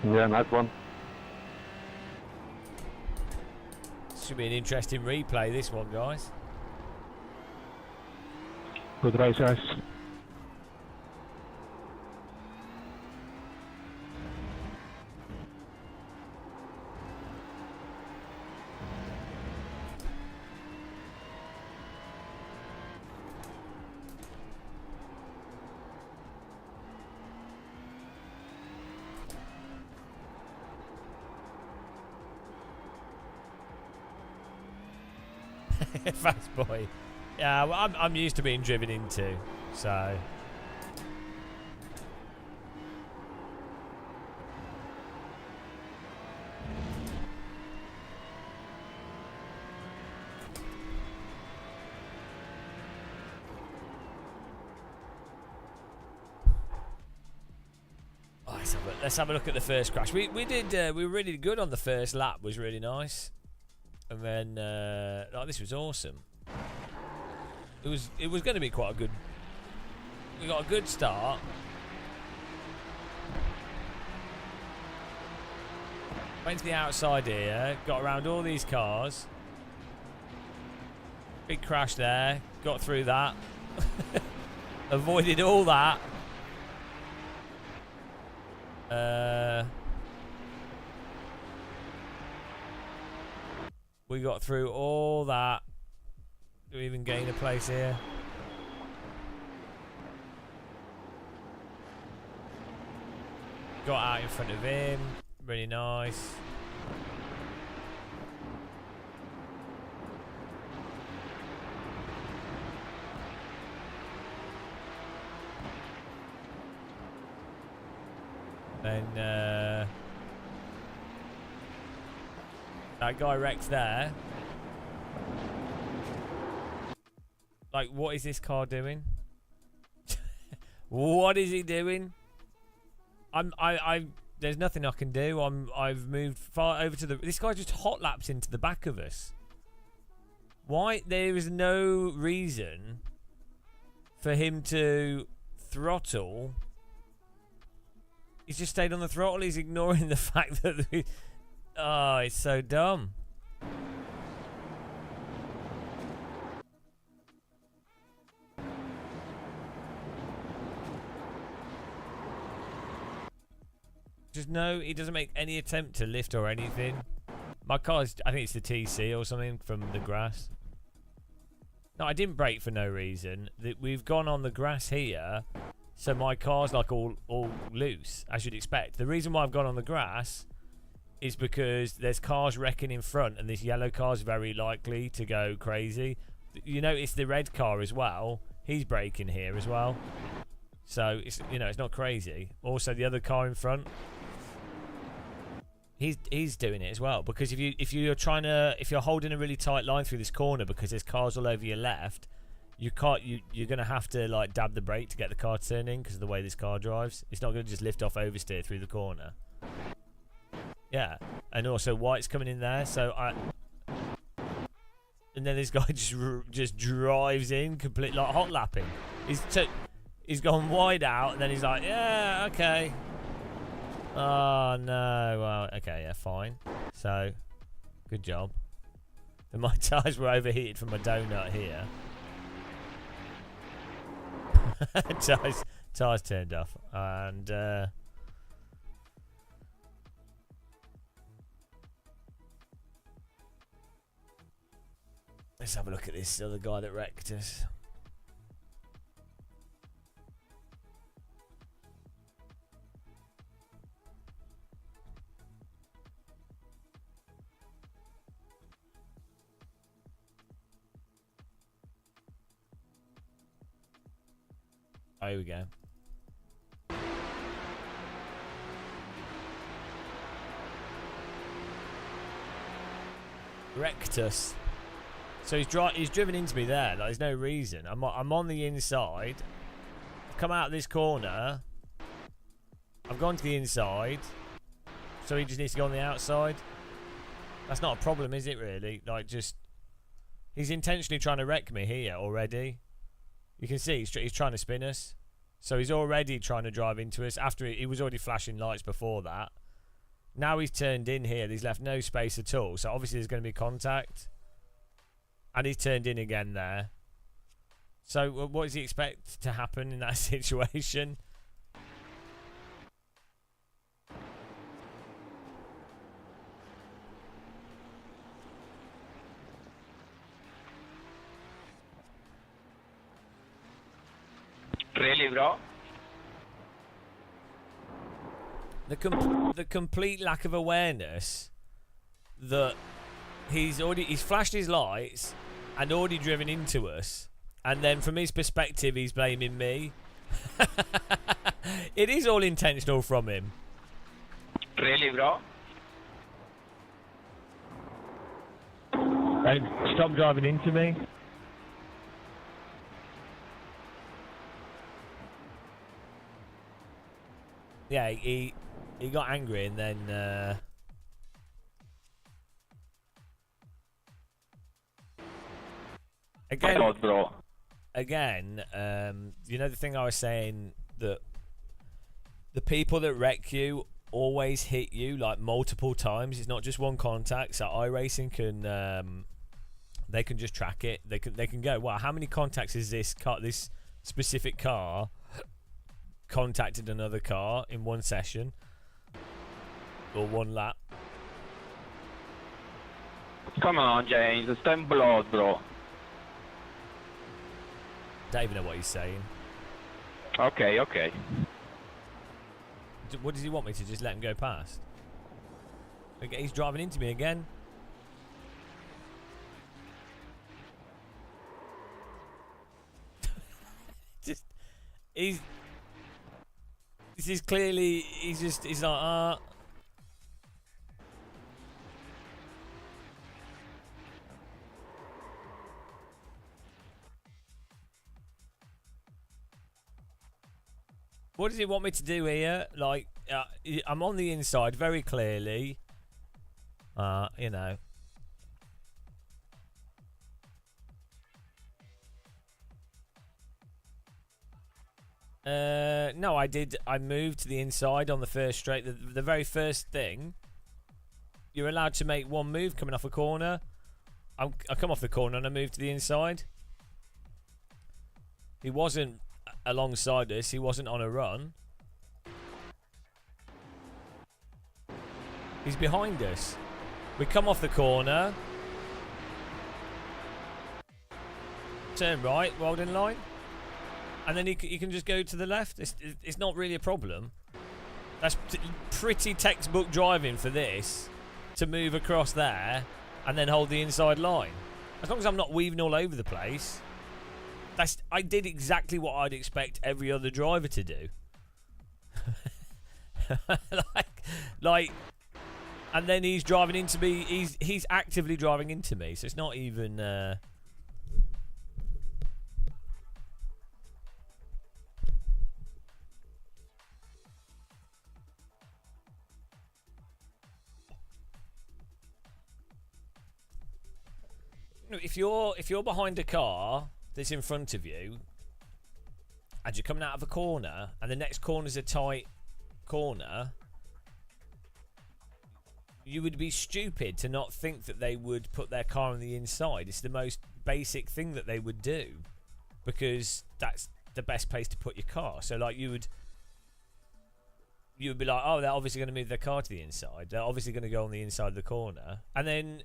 Yeah, nice one. Should be an interesting replay, this one, guys. Good race, guys. Fast boy. Yeah, well, I'm used to being driven into, so. Oh, let's have a look at the first crash. We were really good on the first lap. Was really nice, and then this was awesome. It was going to be quite a good. We got a good start. Went to the outside here, got around all these cars. Big crash there, got through that. Avoided all that. We got through all that. Do we even gain a place here? Got out in front of him. Really nice. Then that guy wrecked there. Like, what is this car doing? What is he doing? There's nothing I can do. I've moved far over to the. This guy just hot laps into the back of us. Why? There is no reason for him to throttle. He's just stayed on the throttle. He's ignoring the fact that. Oh, it's so dumb. Just no, he doesn't make any attempt to lift or anything. My car's, I think it's the TC or something from the grass. No, I didn't brake for no reason. We've gone on the grass here, so my car's like all loose, as you'd expect. The reason why I've gone on the grass is because there's cars wrecking in front, and this yellow car's very likely to go crazy. You notice the red car as well. He's braking here as well, so it's, you know, it's not crazy. Also, the other car in front. He's doing it as well, because if you're holding a really tight line through this corner because there's cars all over your left, you're gonna have to like dab the brake to get the car turning because of the way this car drives. It's not gonna just lift off oversteer through the corner. Yeah, and also White's coming in there, and then this guy just drives in complete like hot lapping. He's gone wide out, and then he's like, yeah, okay. Oh no, well, okay, yeah, fine. So, good job. And my tyres were overheated from my donut here. Tyres turned off, and let's have a look at this other guy that wrecked us. Oh, here we go. Wrecked us. So he's driven into me there. Like, there's no reason. I'm on the inside. I've come out of this corner. I've gone to the inside. So he just needs to go on the outside. That's not a problem, is it, really? Like, just... He's intentionally trying to wreck me here already. You can see he's trying to spin us. So he's already trying to drive into us. After he was already flashing lights before that. Now he's turned in here. He's left no space at all. So obviously there's going to be contact. And he's turned in again there. So what does he expect to happen in that situation? Really, bro? The complete lack of awareness that he's flashed his lights and already driven into us, and then from his perspective he's blaming me. It is all intentional from him. Really, bro? Hey, stop driving into me. Yeah, he got angry, and then again, God, bro. Again, you know the thing I was saying, that the people that wreck you always hit you like multiple times. It's not just one contact. So iRacing can they can just track it. They can go, wow, how many contacts is this specific car contacted another car in one session or one lap? Come on, James. Sta in blood, bro. Don't even know what he's saying. Okay, okay. What does he want me to just let him go past? Okay, he's driving into me again. Just, this is clearly, he's like, what does he want me to do here? Like, I'm on the inside very clearly. You know. No, I did. I moved to the inside on the first straight. The very first thing. You're allowed to make one move coming off a corner. I come off the corner and I move to the inside. He wasn't alongside us. He wasn't on a run. He's behind us. We come off the corner. Turn right, Welding line. And then he can just go to the left. It's not really a problem. That's pretty textbook driving for this. To move across there and then hold the inside line. As long as I'm not weaving all over the place. I did exactly what I'd expect every other driver to do. like, and then he's driving into me. He's actively driving into me, so it's not even. If you're behind a car that's in front of you, and you're coming out of a corner, and the next corner's a tight corner, you would be stupid to not think that they would put their car on the inside. It's the most basic thing that they would do, because that's the best place to put your car. So like you would be like, oh, they're obviously going to move their car to the inside. They're obviously going to go on the inside of the corner, and then.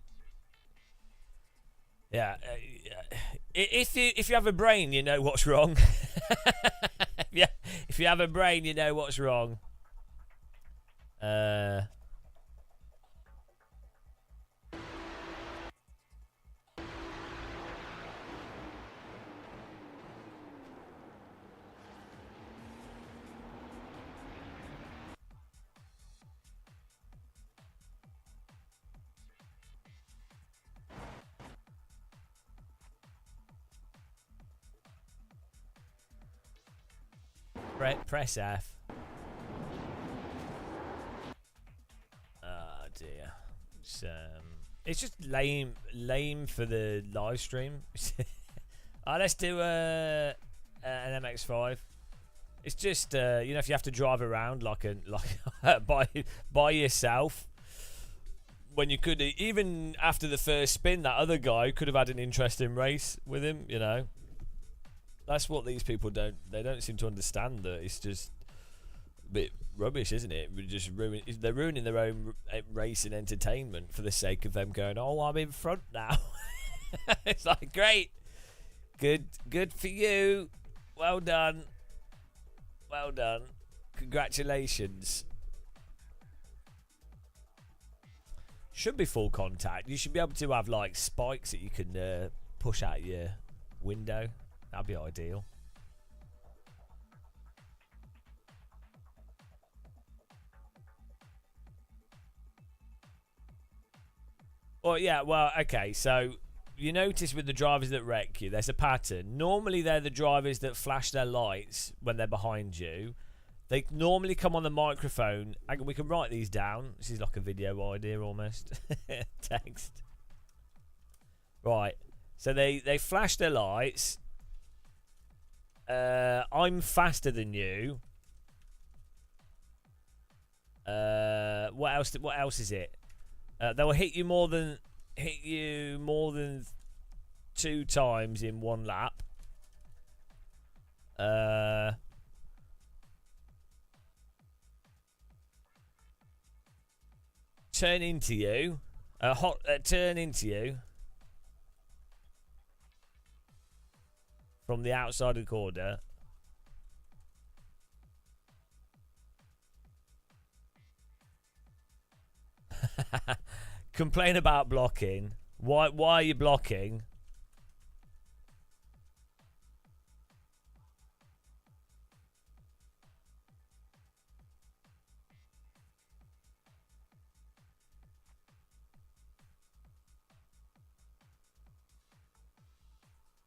Yeah, if you have a brain, you know what's wrong. Yeah, if you have a brain, you know what's wrong. Press F. Oh dear. It's just lame for the live stream. Let's do an MX-5. It's just you know, if you have to drive around like by yourself, when you could, even after the first spin, that other guy could have had an interesting race with him. You know. That's what these people don't seem to understand, that it's just a bit rubbish, isn't it? They're ruining their own racing entertainment for the sake of them going, oh, I'm in front now. It's like, great. Good for you. Well done. Well done. Congratulations. Should be full contact. You should be able to have like spikes that you can push out your window. That'd be ideal. Well, yeah, well, okay, so you notice with the drivers that wreck you, there's a pattern. Normally, they're the drivers that flash their lights when they're behind you. They normally come on the microphone. We can write these down. This is like a video idea almost. Text. Right, so they flash their lights. I'm faster than you. What else is it? They will hit you more than 2 times in 1 lap. Turn into you. Turn into you. From the outside of the corner. complain about blocking. Why are you blocking?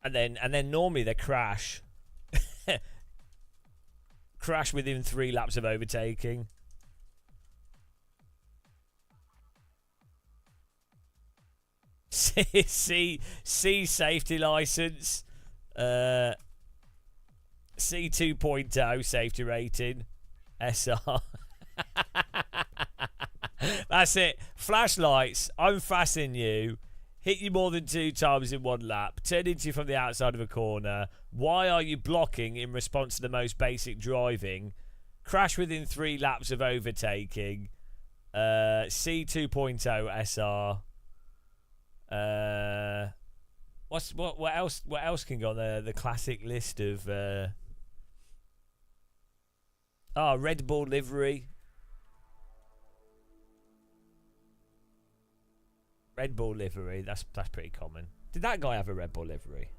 And then normally they crash. Crash within 3 laps of overtaking. C safety license. C 2.0 safety rating. SR. That's it. Flashlights. I'm fastening you. Hit you more than 2 times in 1 lap. Turn into you from the outside of a corner. Why are you blocking in response to the most basic driving? Crash within 3 laps of overtaking. C 2.0 SR. What else can go on the classic list of Red Bull livery. Red Bull livery, that's pretty common. Did that guy have a Red Bull livery?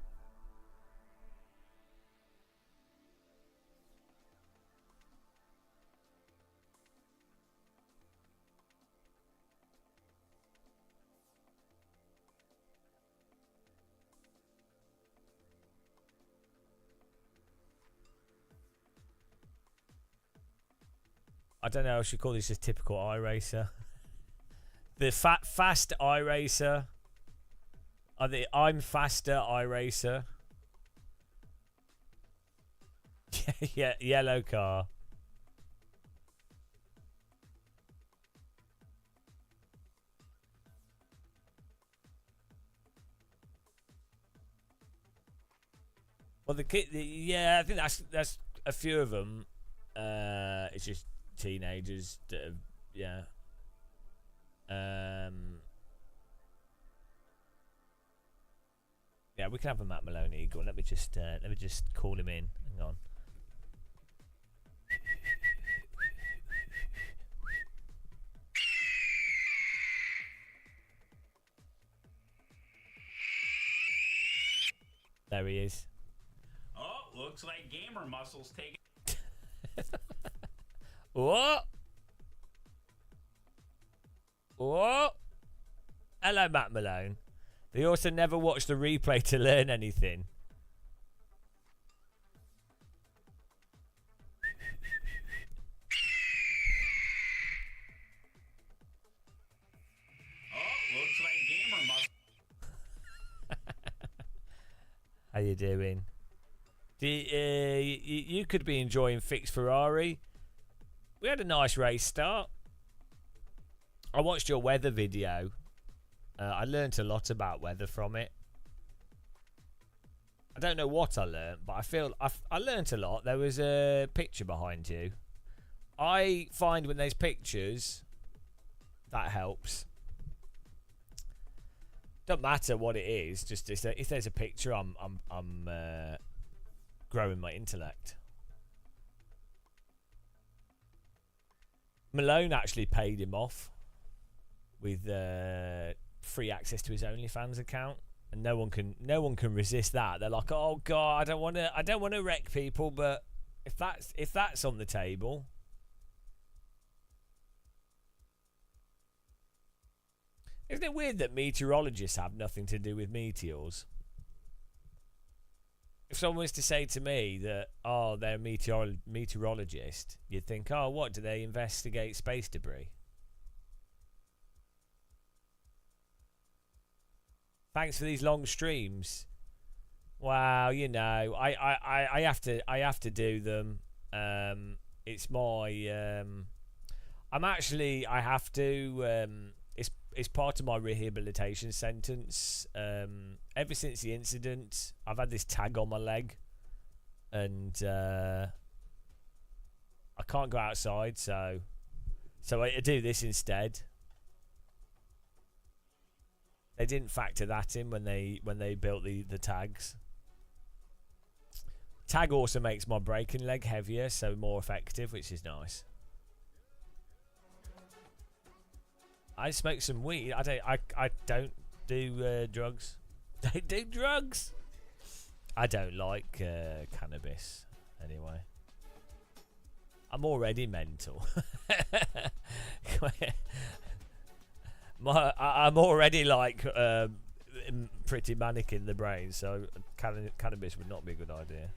I don't know, I should call this a typical iRacer. The fast iRacer. I'm faster iRacer. Yeah, yellow car. Well, yeah, I think that's a few of them. It's just teenagers that have, yeah. Yeah, we can have a Matt Maloney eagle. Let me just call him in. Hang on. There he is. Oh, looks like gamer muscles taking. What? What? Hello, Matt Malone. They also never watched the replay to learn anything. Oh, looks like gamer muscles. How you doing? You could be enjoying Fixed Ferrari. We had a nice race start. I watched your weather video. I learnt a lot about weather from it. I don't know what I learnt, but I feel I learnt a lot. There was a picture behind you. I find when there's pictures, that helps. Don't matter what it is. Just if there's a picture, I'm growing my intellect. Malone actually paid him off with free access to his OnlyFans account, and no one can resist that. They're like, oh god, I don't want to wreck people, but if that's on the table. Isn't it weird that meteorologists have nothing to do with meteors? If someone was to say to me that, oh, they're a meteorologist, you'd think, oh, what, do they investigate space debris? Thanks for these long streams. Wow, you know, I have to do them. It's my I have to it's part of my rehabilitation sentence. Ever since the incident, I've had this tag on my leg, and I can't go outside, so I do this instead. They didn't factor that in when they built the tags. Tag also makes my braking leg heavier, so more effective, which is nice. I smoke some weed. I don't do drugs. Don't do drugs. I don't like cannabis anyway. I'm already mental. I'm already like pretty manic in the brain, so cannabis would not be a good idea.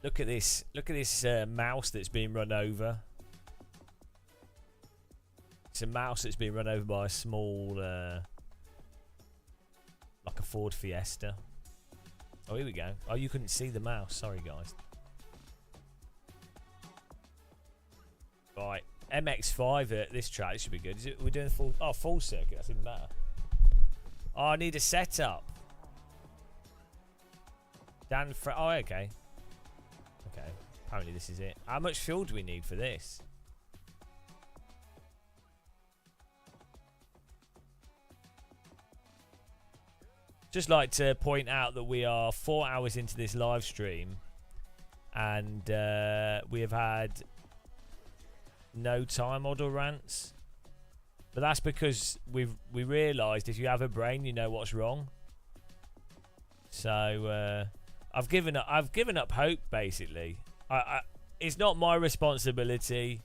Look at this. Look at this mouse that's being run over. It's a mouse that's been run over by a small, like a Ford Fiesta. Oh, here we go. Oh, you couldn't see the mouse. Sorry, guys. Right, MX5 at this track. This should be good. We're doing full circuit. That's even better. Oh, I need a setup. Oh, okay. Okay. Apparently this is it. How much fuel do we need for this? Just like to point out that we are 4 hours into this live stream, and we have had no time model rants, but that's because we realised if you have a brain, you know what's wrong. So I've given up hope. Basically, it's not my responsibility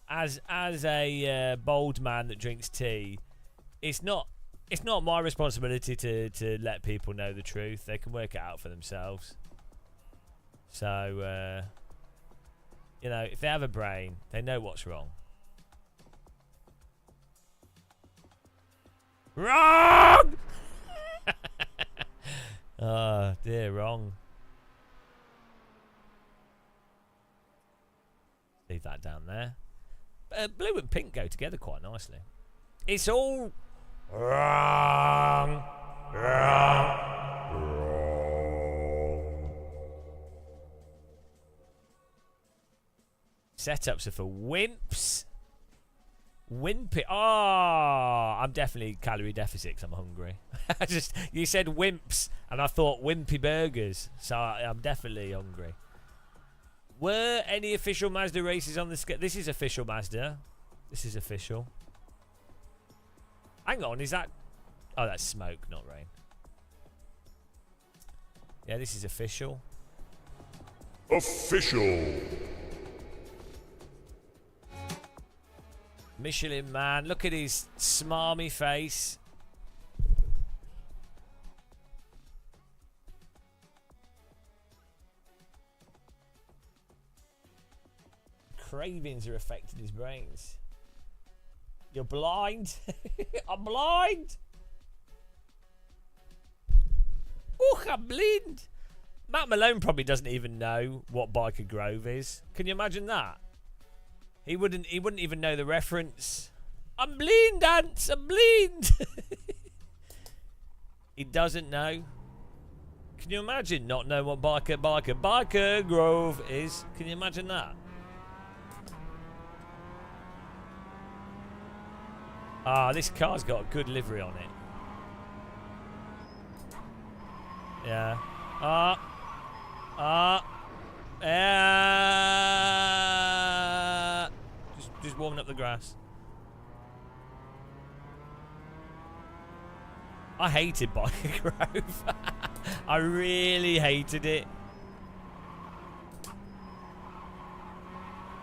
as a bold man that drinks tea. It's not my responsibility to let people know the truth. They can work it out for themselves. So, you know, if they have a brain, they know what's wrong. Wrong! Oh, dear, wrong. Leave that down there. Blue and pink go together quite nicely. It's all... wrong. Setups are for wimps. Wimpy. Oh, I'm definitely calorie deficit because I'm hungry. You said wimps, and I thought wimpy burgers, so I'm definitely hungry. Were any official Mazda races on the schedule? This is official Mazda. This is official. Hang on, is that... Oh, that's smoke, not rain. Yeah, this is official. Official. Michelin Man, look at his smarmy face. Cravings are affecting his brains. You're blind? I'm blind! Oh, I'm blind! Matt Malone probably doesn't even know what Biker Grove is. Can you imagine that? He wouldn't even know the reference. I'm blind, Ants! I'm blind! He doesn't know. Can you imagine not knowing what Biker Grove is? Can you imagine that? Ah, this car's got a good livery on it. Yeah. Just warming up the grass. I hated Biker Grove. I really hated it.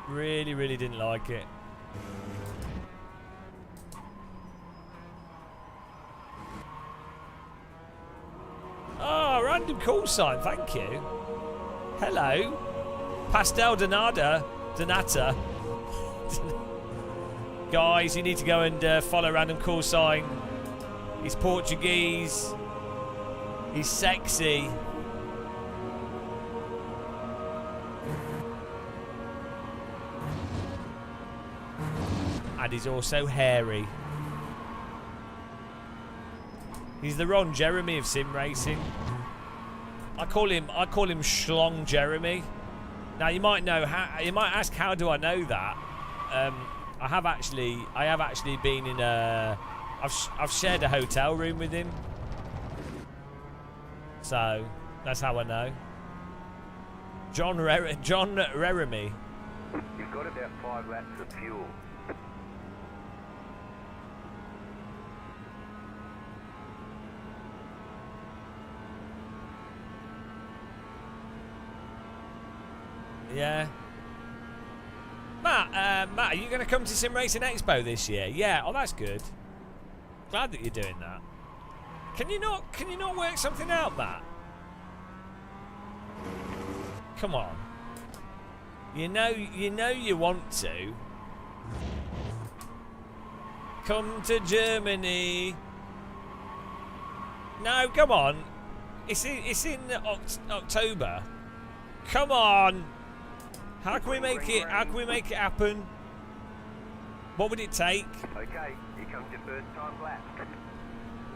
Really, really didn't like it. Oh, random call sign, thank you. Hello. Pastel Donata. Guys, you need to go and follow random call sign. He's Portuguese. He's sexy. And he's also hairy. He's the Ron Jeremy of sim racing. I call him Schlong Jeremy. Now you might ask, how do I know that? I have actually been in a... I've shared a hotel room with him. So that's how I know. John Reremy. got about 5 laps of fuel. Yeah. Matt, are you going to come to Sim Racing Expo this year? Yeah. Oh, that's good. Glad that you're doing that. Can you not work something out, Matt? Come on. You know you want to. Come to Germany. No, come on. It's in October. Come on. How can we make it? How can we make it happen? What would it take? Okay, here comes your first time lap.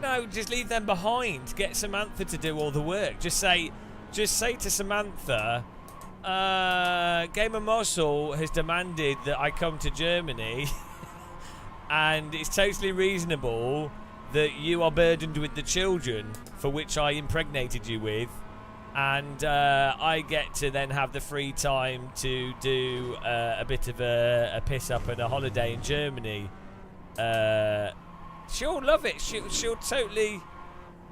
No, just leave them behind. Get Samantha to do all the work. Just say to Samantha, Game of Muscle has demanded that I come to Germany, and it's totally reasonable that you are burdened with the children for which I impregnated you with, and I get to then have the free time to do a bit of a piss up and a holiday in Germany. She'll love it. She'll totally.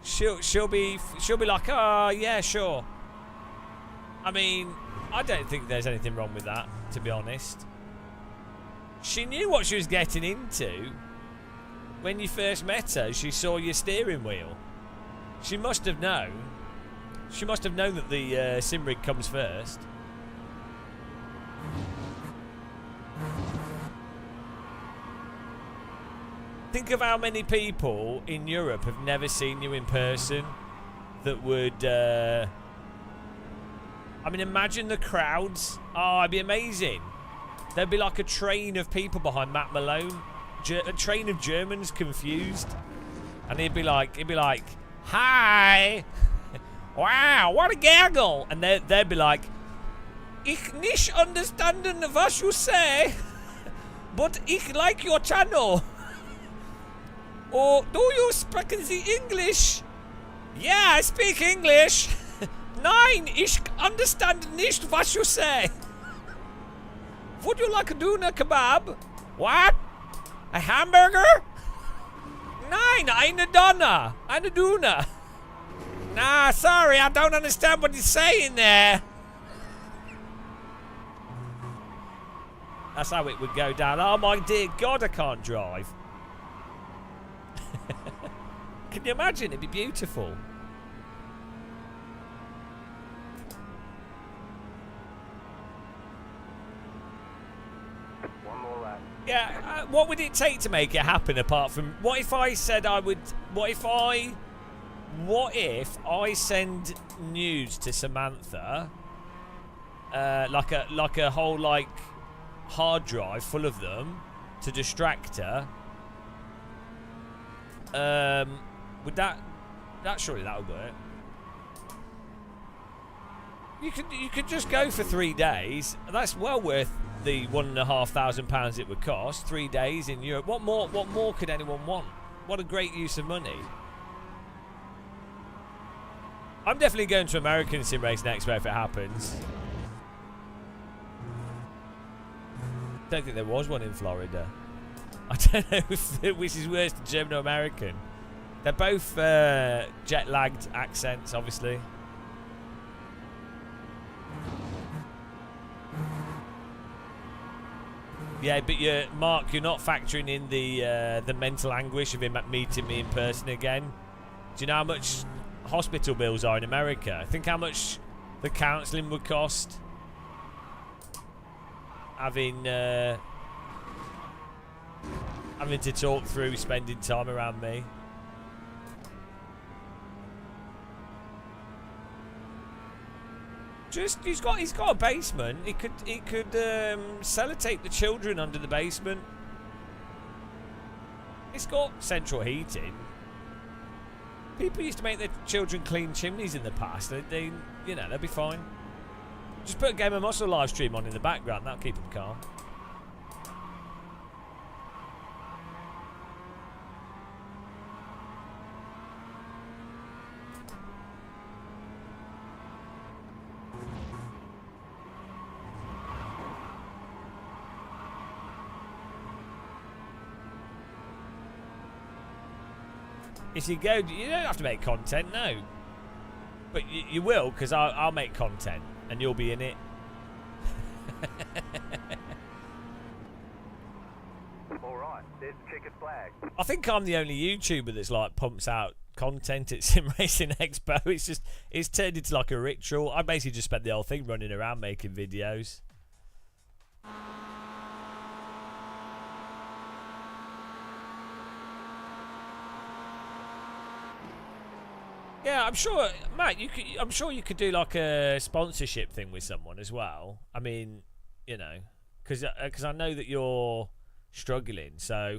She'll be like, oh yeah, sure. I mean, I don't think there's anything wrong with that, to be honest. She knew what she was getting into when you first met her. She saw your steering wheel. She must have known. She must have known that the sim rig comes first. Think of how many people in Europe have never seen you in person that would... I mean, imagine the crowds. Oh, it'd be amazing. There'd be like a train of people behind Matt Malone. A train of Germans confused. And he'd be like, hi! Wow, what a gaggle! And they'd be like, ich nicht understanden was you say, but ich like your channel. Oh, do you speak the English? Yeah, I speak English. Nein, ich understand nicht was you say. Would you like a doner kebab? What? A hamburger? Nein, eine Donna. Eine Duna. Nah, sorry, I don't understand what you're saying there. That's how it would go down. Oh my dear God, I can't drive. Can you imagine? It'd be beautiful. One more lap. Yeah, what would it take to make it happen apart from... What if I said I would... What if I send nudes to Samantha? Like a whole, like, hard drive full of them to distract her. Would that surely that would work. You could just go for 3 days. That's well worth the £1,500 it would cost. 3 days in Europe. What more could anyone want? What a great use of money. I'm definitely going to American Sim Racing Expo if it happens. Don't think there was one in Florida. I don't know which is worse, German or American. They're both jet-lagged accents, obviously. Yeah, but Mark, you're not factoring in the mental anguish of him meeting me in person again. Do you know how much hospital bills are in America? Think how much the counselling would cost. Having to talk through spending time around me. Just he's got a basement. He could sellotape the children under the basement. It's got central heating. People used to make their children clean chimneys in the past. They you know, they'll be fine. Just put a Game of Muscle live stream on in the background. That'll keep them calm. If you go, you don't have to make content, no. But you will, because I'll make content and you'll be in it. Alright, there's the checkered flag. I think I'm the only YouTuber that's like pumps out content at Sim Racing Expo. It's turned into like a ritual. I basically just spent the whole thing running around making videos. Yeah, I'm sure, Matt. I'm sure you could do like a sponsorship thing with someone as well. I mean, you know, because I know that you're struggling, so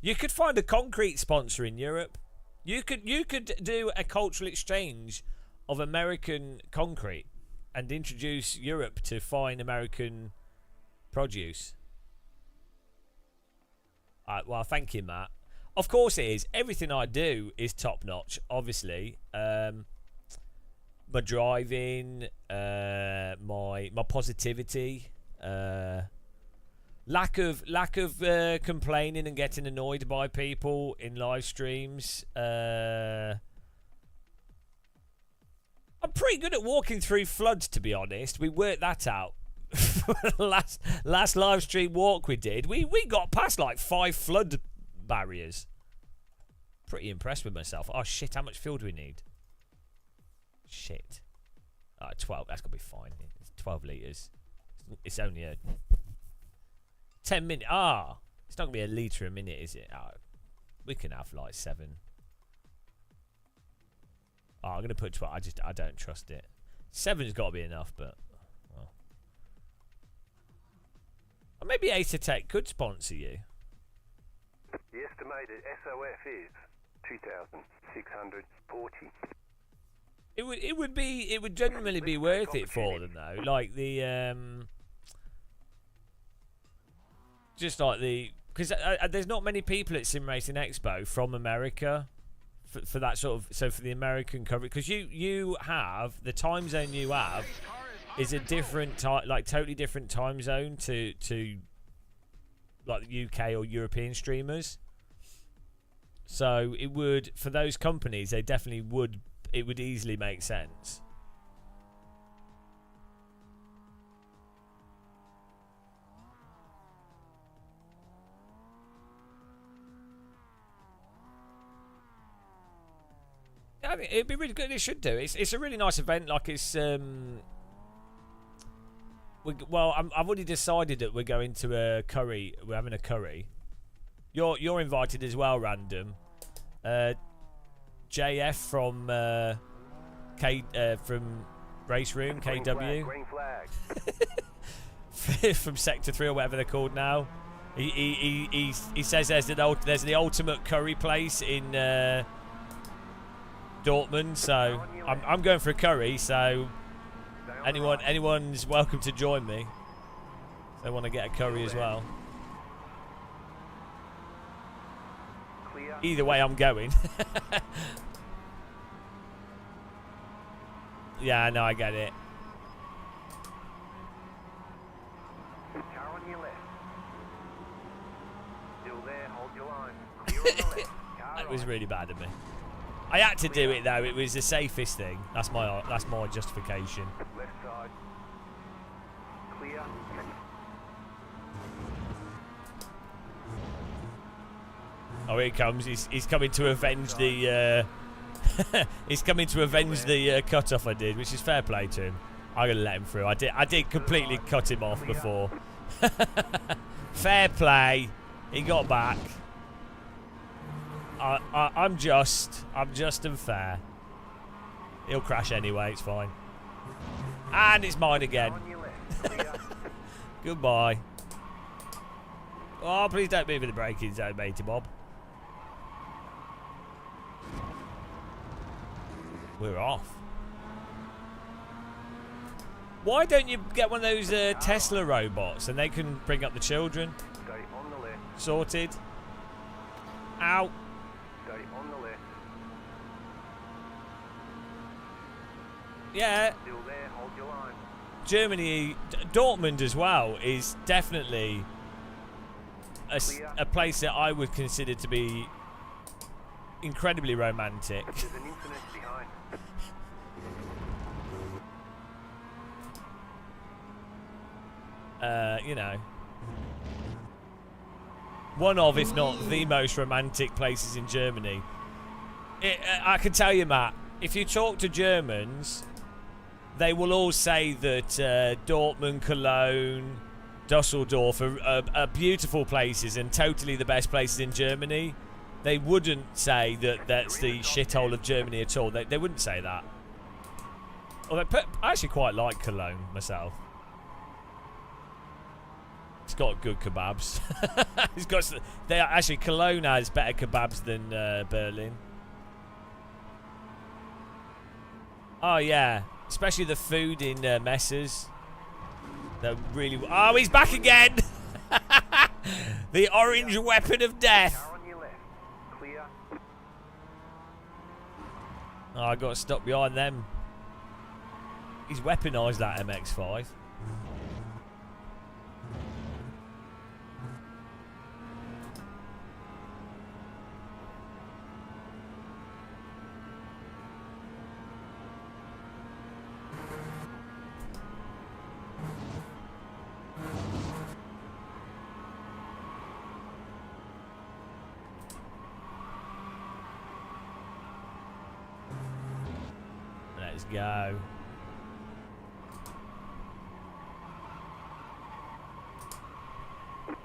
you could find a concrete sponsor in Europe. You could do a cultural exchange of American concrete and introduce Europe to fine American produce. Well, thank you, Matt. Of course it is. Everything I do is top notch. Obviously, my driving, my positivity, lack of complaining and getting annoyed by people in live streams. I'm pretty good at walking through floods, to be honest. We worked that out. last live stream walk we did, we got past like 5 flood barriers. Pretty impressed with myself. Oh shit, how much fuel do we need? Shit. 12, that's gonna be fine. It's 12 litres. It's only a 10 minute. It's not gonna be a litre a minute, is it? We can have like 7. I'm gonna put 12. I don't trust it. 7's gotta be enough, but well. Or maybe Acer Tech could sponsor you. The estimated SOF is 2,640. It would genuinely be worth it for them though. Like the just like because there's not many people at Sim Racing Expo from America for that sort of, so for the American coverage, because you have the time zone you have is a different time, like totally different time zone to like the UK or European streamers. So it would, for those companies, they definitely would, it would easily make sense. I mean, it'd be really good. It should do. It's a really nice event. Like it's I've already decided that we're going to a curry. We're having a curry. You're invited as well, Random. JF from from Race Room, KW. Green flag. From Sector 3 or whatever they're called now. He says there's the ultimate curry place in Dortmund, so I'm going for a curry, so anyone's welcome to join me if they want to get a curry as well. Either way, I'm going. Yeah, no, I get it. Car on your left. Still there, hold your line. Clear on the left. Car That was right. really bad of me. I had to do it though. It was the safest thing. That's my justification. Left side. Clear. Oh, here he comes. He's coming to avenge the. He's coming to avenge the cut-off I did, which is fair play to him. I'm gonna let him through. I did completely cut him off before. Fair play. He got back. I'm just and fair. He'll crash anyway. It's fine. And it's mine again. On your left. Clear. Goodbye. Oh, please don't move in the braking zone, matey Bob. We're off. Why don't you get one of those Tesla robots and they can bring up the children? Stay on the left. Sorted. Ow. Stay on the left. Yeah. Still there, hold your line. Germany, Dortmund as well, is definitely a place that I would consider to be incredibly romantic. There's an incident behind. You know, one of, if not the most romantic places in Germany. I can tell you, Matt, if you talk to Germans, they will all say that Dortmund, Cologne, Dusseldorf are beautiful places and totally the best places in Germany. They wouldn't say that that's the shithole of Germany at all. They wouldn't say that. Although I actually quite like Cologne myself. It's got good kebabs. It's got. Actually, Cologne has better kebabs than Berlin. Oh yeah, especially the food in Messers. They're really. Oh, he's back again. The orange weapon of death. Car on your left. Clear. Oh, I got to stop behind them. He's weaponised that MX-5. Let's go.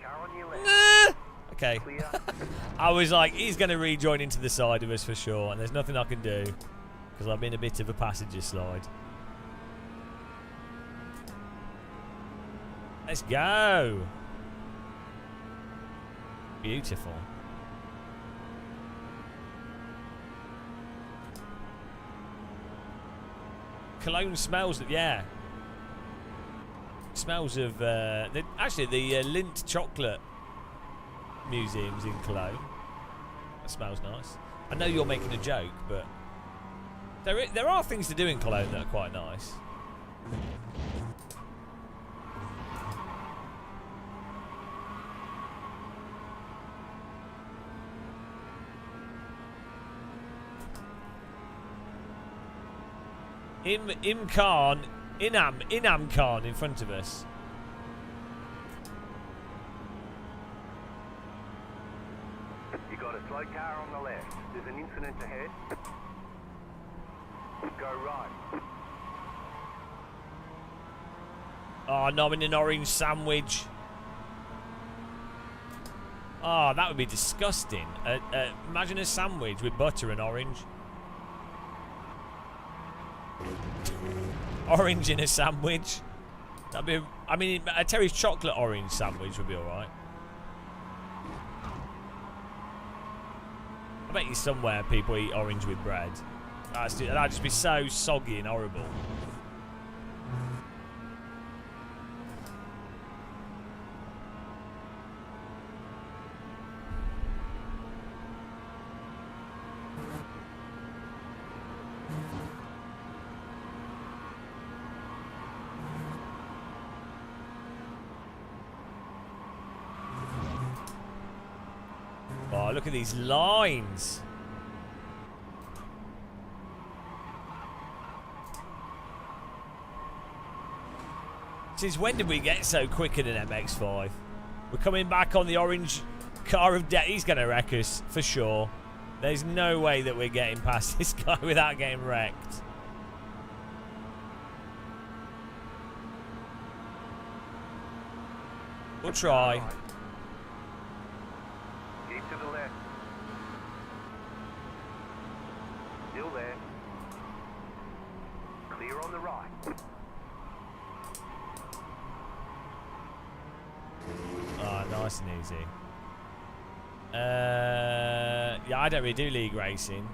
Car on your left. Okay. Clear. I was like, he's going to rejoin into the side of us for sure, and there's nothing I can do because I'm in a bit of a passenger slide. Let's go. Beautiful. Cologne smells, yeah. Smells of, actually the Lindt chocolate museum's in Cologne. That smells nice. I know you're making a joke, but there are things to do in Cologne that are quite nice. Inam Khan in front of us. You got a slow car on the left. There's an incident ahead. Go right. Oh no, I'm in an orange sandwich. Oh, that would be disgusting. Imagine a sandwich with butter and orange. Orange in a sandwich. That'd be. I mean, a Terry's chocolate orange sandwich would be all right. I bet you somewhere people eat orange with bread. That'd just be so soggy and horrible. Oh, look at these lines. Since when did we get so quick in an MX-5? We're coming back on the orange car of death. He's going to wreck us, for sure. There's no way that we're getting past this guy without getting wrecked. We'll try. Keep to the left. Still there. Clear on the right. Oh, nice and easy. Yeah, I don't really do league racing.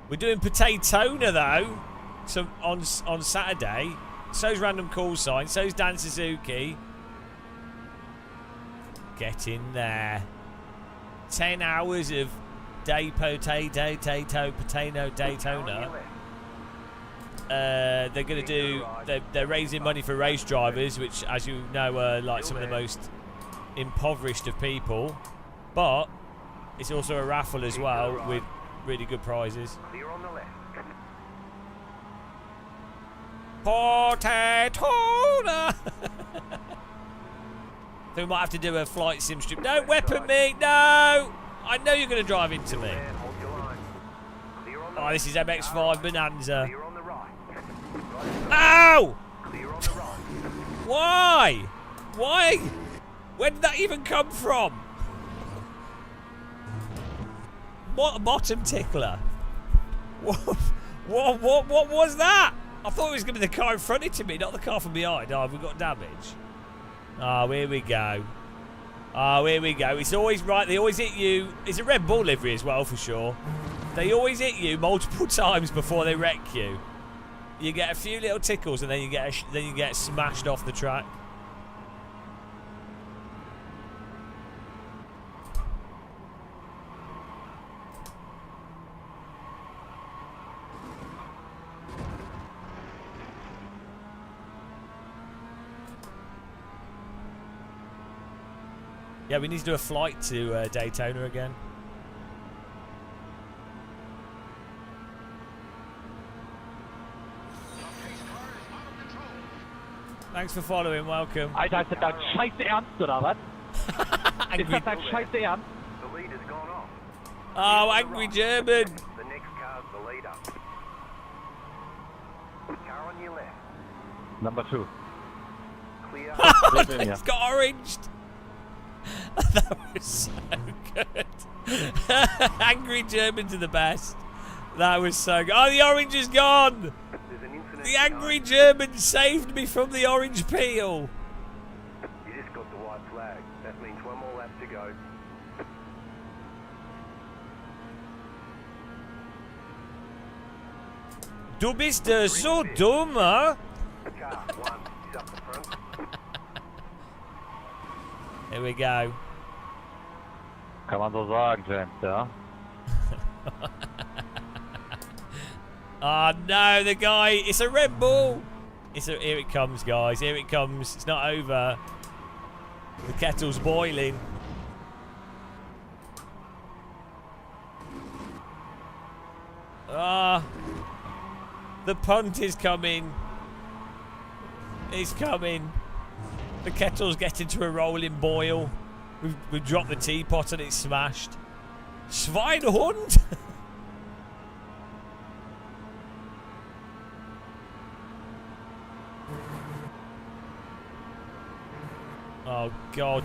We're doing Potatona though, on Saturday. So's Random Call Sign. So's Dan Suzuki. Get in there. 10 hours of Daytona. They're going to do. They're raising money for race drivers, which, as you know, are like some of the most impoverished of people. But it's also a raffle as well with really good prizes. Clear on the left. Potato! So we might have to do a flight sim strip. Don't weapon me! No! I know you're going to drive into me. There, hold your line. Clear on the Oh, this is MX-5 Bonanza. Clear on the right. Ow! Clear on the right. Why? Why? Where did that even come from? What a bottom tickler. What was that? I thought it was going to be the car in front of me, not the car from behind. Oh, we got damage. Oh, here we go. Oh, here we go. It's always right. They always hit you. It's a Red Bull livery as well, for sure. They always hit you multiple times before they wreck you. You get a few little tickles, and then you get smashed off the track. Yeah, we need to do a flight to Daytona again. Thanks for following, welcome. Alter, ist das dein Scheiße Ernst, oder was? Ist das dein Scheiße Ernst? The leader's gone off. Oh, angry German. The next car's the leader. Car on your left. Number 2. Clear. It's got oranged. That was so good. Angry German to the best. That was so good. Oh, the orange is gone. There's an infinite The angry German saved me from the orange peel. You just got the white flag. That means one more lap to go. Du bist so dumm, huh? Car 1 is up the front. Here we go. Kann man so sagen, James, ja? Oh no, the guy, it's a Red Bull. Here it comes, guys. Here it comes. It's not over. The kettle's boiling. Ah, the punt is coming. It's coming. The kettle's getting to a rolling boil. We've dropped the teapot and it's smashed. Schweinehund! Oh, God.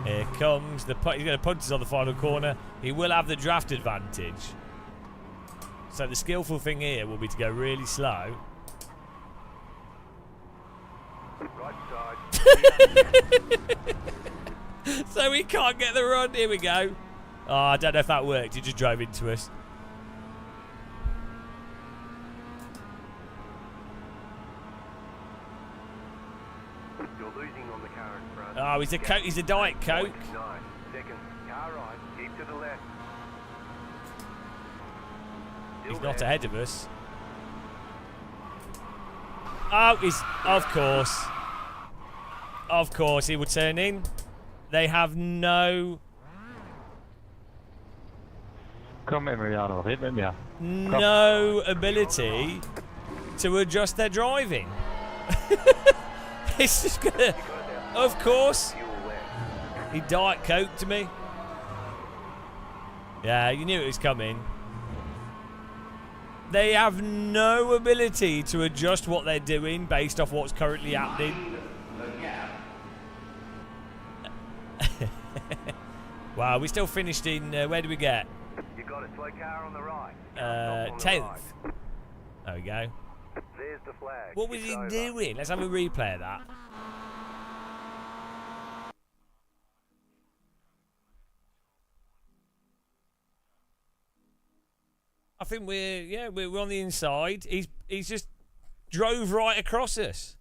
Here comes the punt. He's going to punt us on the final corner. He will have the draft advantage. So the skillful thing here will be to go really slow. Right side. So we can't get the run. Here we go. Oh, I don't know if that worked. He just drove into us. You're losing on the car in front. Oh, he's a Diet Coke. 9 seconds. Car right. Keep to the left. He's Still not there. ahead of us. Oh, of course. Of course, he would turn in. They have no Komm, Emiliano, red mit mir. ability to adjust their driving. It's just gonna. Of course, Fuel left. he Diet Coke to me. Yeah, you knew it was coming. They have no ability to adjust what they're doing based off what's currently happening. Wow, we still finished in, where did we get? You got a slow car on the right. Car stop on the 10th. right. There we go. There's the flag. What was It's he over. doing? Let's have a replay of that. I think we're on the inside. He's just drove right across us.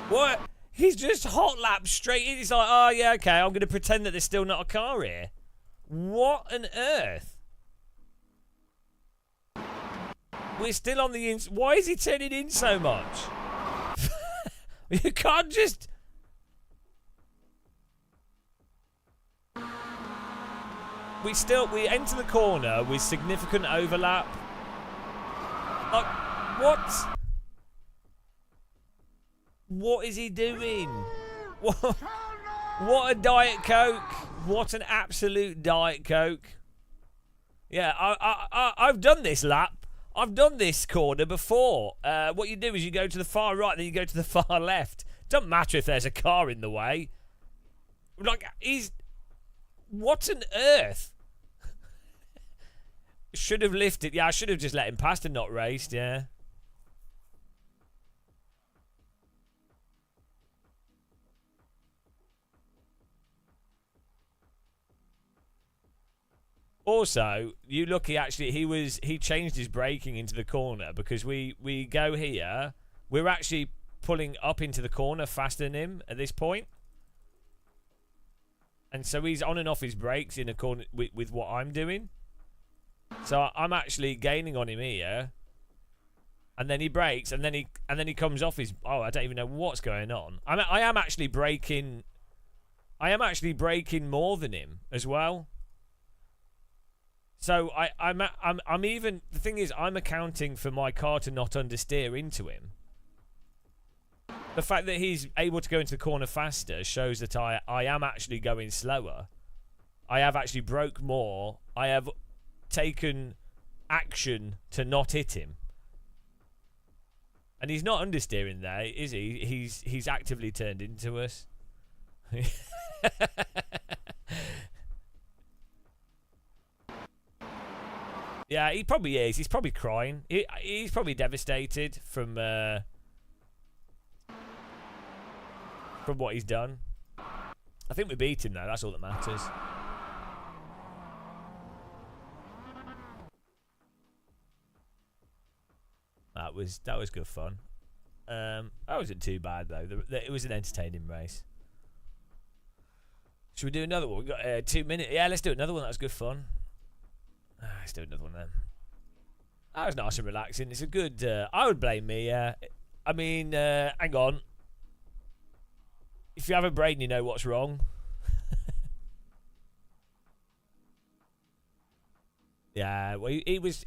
What? He's just hot lapped straight in. He's like, oh yeah, okay, I'm going to pretend that there's still not a car here. What on earth? We're still on the ins. Why is he turning in so much? You can't just... We enter the corner with significant overlap. Like, what? What is he doing? What a Diet Coke. What an absolute Diet Coke. Yeah, I've done this lap. I've done this corner before. What you do is you go to the far right, then you go to the far left. Doesn't matter if there's a car in the way. Like, what on earth? Should have lifted. Yeah, I should have just let him past and not raced, yeah. Also, you look, he changed his braking into the corner because we go here. We're actually pulling up into the corner faster than him at this point. And so he's on and off his brakes in accordance with what I'm doing. So I'm actually gaining on him here. And then he brakes, and then he comes off his... Oh, I don't even know what's going on. I am actually braking... I am actually braking more than him as well. So I'm even... The thing is, I'm accounting for my car to not understeer into him. The fact that he's able to go into the corner faster shows that I am actually going slower. I have actually broke more. I have taken action to not hit him. And he's not understeering there, is he? He's actively turned into us. Yeah, he probably is. He's probably crying. He's probably devastated from what he's done. I think we beat him though. That's all that matters. That was good fun. That wasn't too bad though. It was an entertaining race. Should we do another one? We got 2 minutes. Yeah, let's do another one. That was good fun. Let's do another one then. That was nice and relaxing. It's a good... I would blame me. I mean, hang on. If you have a brain, you know what's wrong. Yeah, well, he was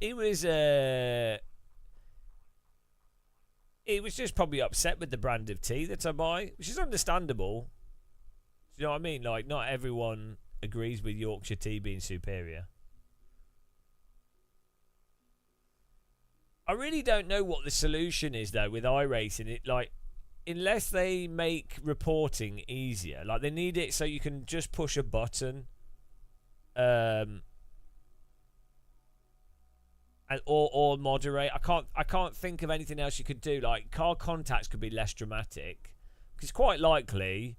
just probably upset with the brand of tea that I buy, which is understandable. Do you know what I mean? Like, not everyone agrees with Yorkshire tea being superior. I really don't know what the solution is though with iRacing. It like, unless they make reporting easier, like they need it so you can just push a button, or moderate. I can't think of anything else you could do. Like car contacts could be less dramatic, because quite likely,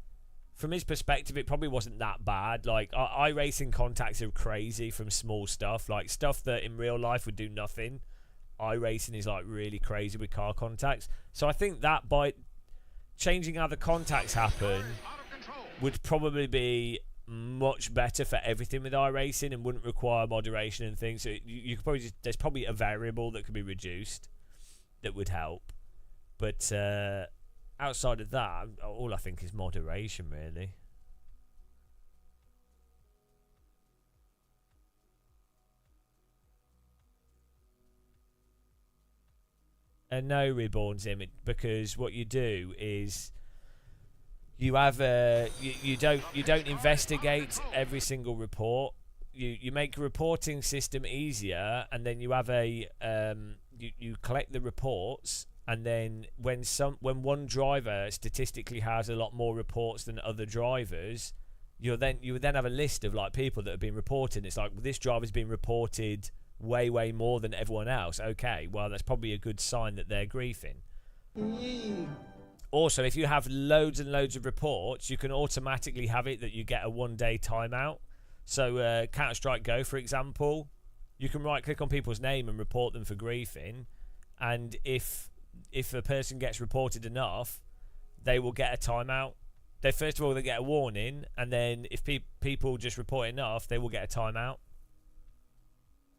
from his perspective, it probably wasn't that bad. Like iRacing contacts are crazy from small stuff, like stuff that in real life would do nothing. iRacing is like really crazy with car contacts. So I think that by changing how the contacts happen would probably be much better for everything with iRacing and wouldn't require moderation and things. So you could probably there's probably a variable that could be reduced that would help. But outside of that, all I think is moderation, really. And no Reborn's image, because what you do is you have you don't investigate every single report. You make a reporting system easier, and then you have a you collect the reports, and then when one driver statistically has a lot more reports than other drivers, you would then have a list of like people that have been reported. It's like, well, this driver's been reported way more than everyone else. Okay, well, that's probably a good sign that they're griefing. Also, if you have loads and loads of reports, you can automatically have it that you get a 1-day timeout. So Counter-Strike Go, for example, you can right click on people's name and report them for griefing, and if a person gets reported enough, they will get a timeout. First of all, they get a warning, and then if people just report enough, they will get a timeout.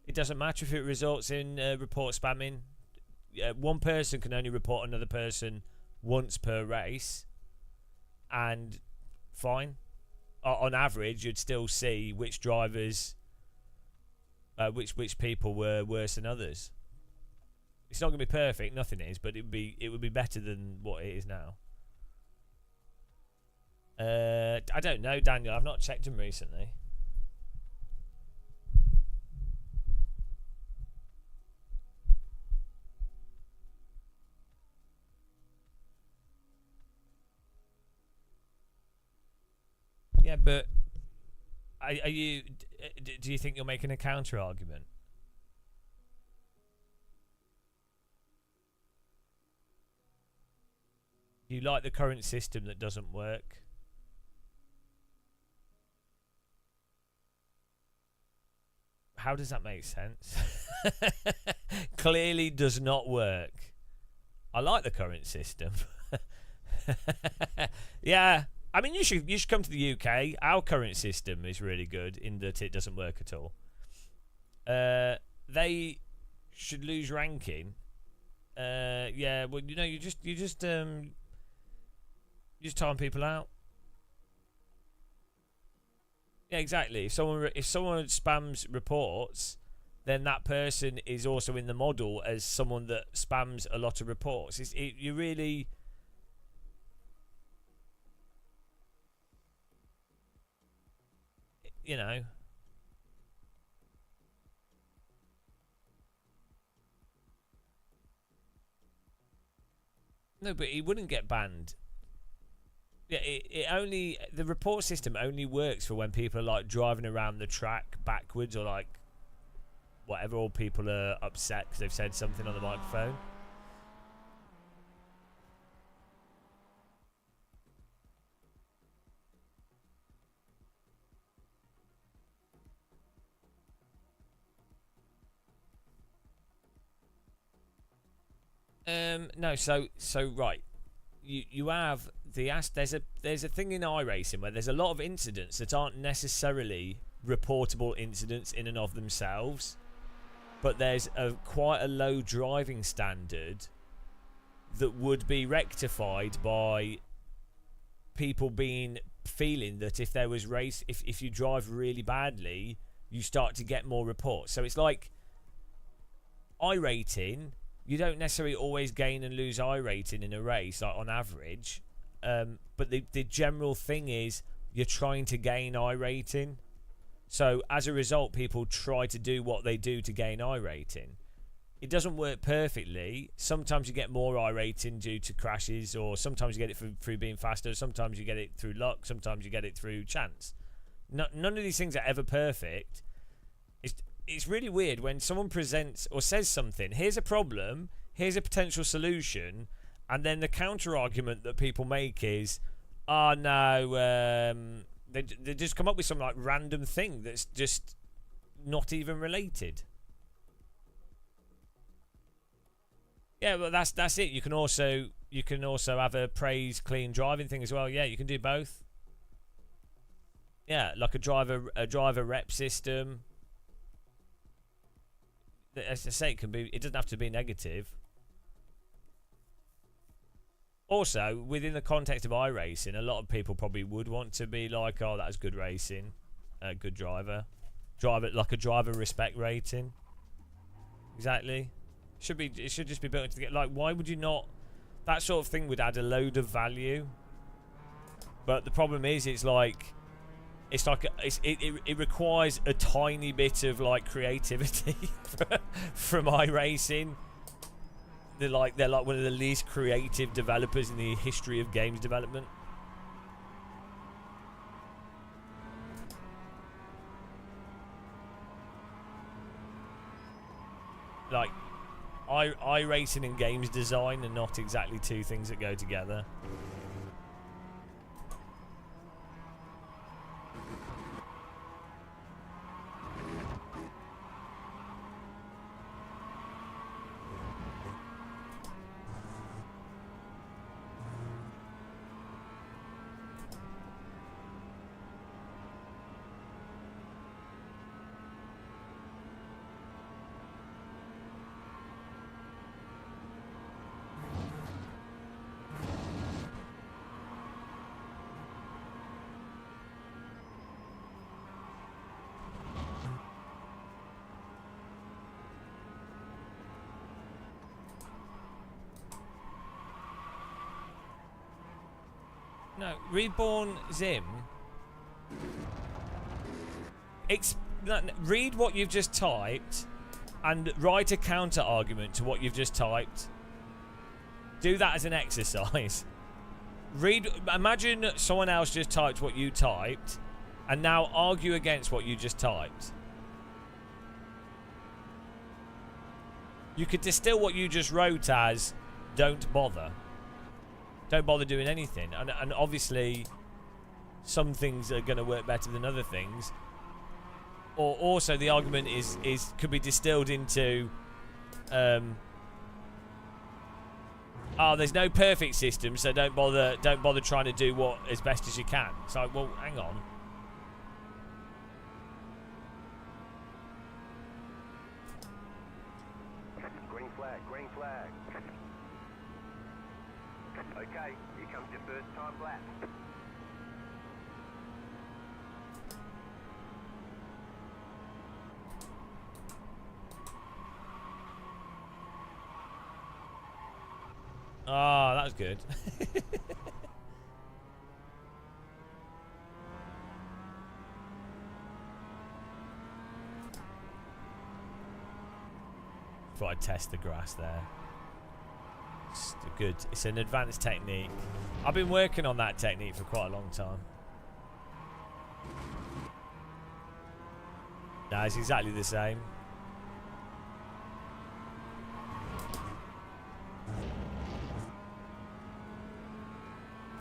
It doesn't matter if it results in report spamming. One person can only report another person once per race, and fine. On average, you'd still see which drivers, which people were worse than others. It's not going to be perfect, nothing is, but it would be better than what it is now. I don't know, Daniel. I've not checked them recently. Yeah, but are you? Do you think you're making a counter argument? You like the current system that doesn't work? How does that make sense? Clearly does not work. I like the current system. Yeah, I mean, you should come to the UK. Our current system is really good in that it doesn't work at all. They should lose ranking. Yeah, well, you know, you just time people out. Yeah, exactly. If someone spams reports, then that person is also in the model as someone that spams a lot of reports. You really. You know. No, but he wouldn't get banned. Yeah, the report system only works for when people are like driving around the track backwards or like whatever, or people are upset because they've said something on the microphone. No, so right, you have there's a thing in iRacing where there's a lot of incidents that aren't necessarily reportable incidents in and of themselves, but there's quite a low driving standard that would be rectified by people feeling that if there was if you drive really badly, you start to get more reports. So it's like iRating. You don't necessarily always gain and lose iRating in a race, like on average. But the general thing is you're trying to gain iRating. So as a result, people try to do what they do to gain iRating. It doesn't work perfectly. Sometimes you get more iRating due to crashes, or sometimes you get it through being faster. Sometimes you get it through luck. Sometimes you get it through chance. None of these things are ever perfect. It's really weird when someone presents or says something, here's a problem, here's a potential solution, and then the counter argument that people make is, oh no, they just come up with some like random thing that's just not even related. Yeah, well that's it. You can also have a praise clean driving thing as well. Yeah, you can do both. Yeah, like a driver rep system. As I say, it doesn't have to be negative. Also, within the context of iRacing, a lot of people probably would want to be like, oh, that was good racing, good driver, like a driver respect rating. Exactly. It should just be built into like, why would you not? That sort of thing would add a load of value. But the problem is, it requires a tiny bit of like creativity from iRacing. They're like one of the least creative developers in the history of games development. Like iRacing and games design are not exactly two things that go together. No, Reborn Zim. Read what you've just typed and write a counter argument to what you've just typed. Do that as an exercise. Imagine someone else just typed what you typed and now argue against what you just typed. You could distill what you just wrote as don't bother. Don't bother doing anything. And obviously some things are going to work better than other things. Or also the argument could be distilled into there's no perfect system, so don't bother trying to do what as best as you can. It's like, well, hang on. Green flag, green flag. Okay, here comes your first time lap. Oh, that was good. Thought I'd test the grass there. It's good. It's an advanced technique. I've been working on that technique for quite a long time. No, it's exactly the same.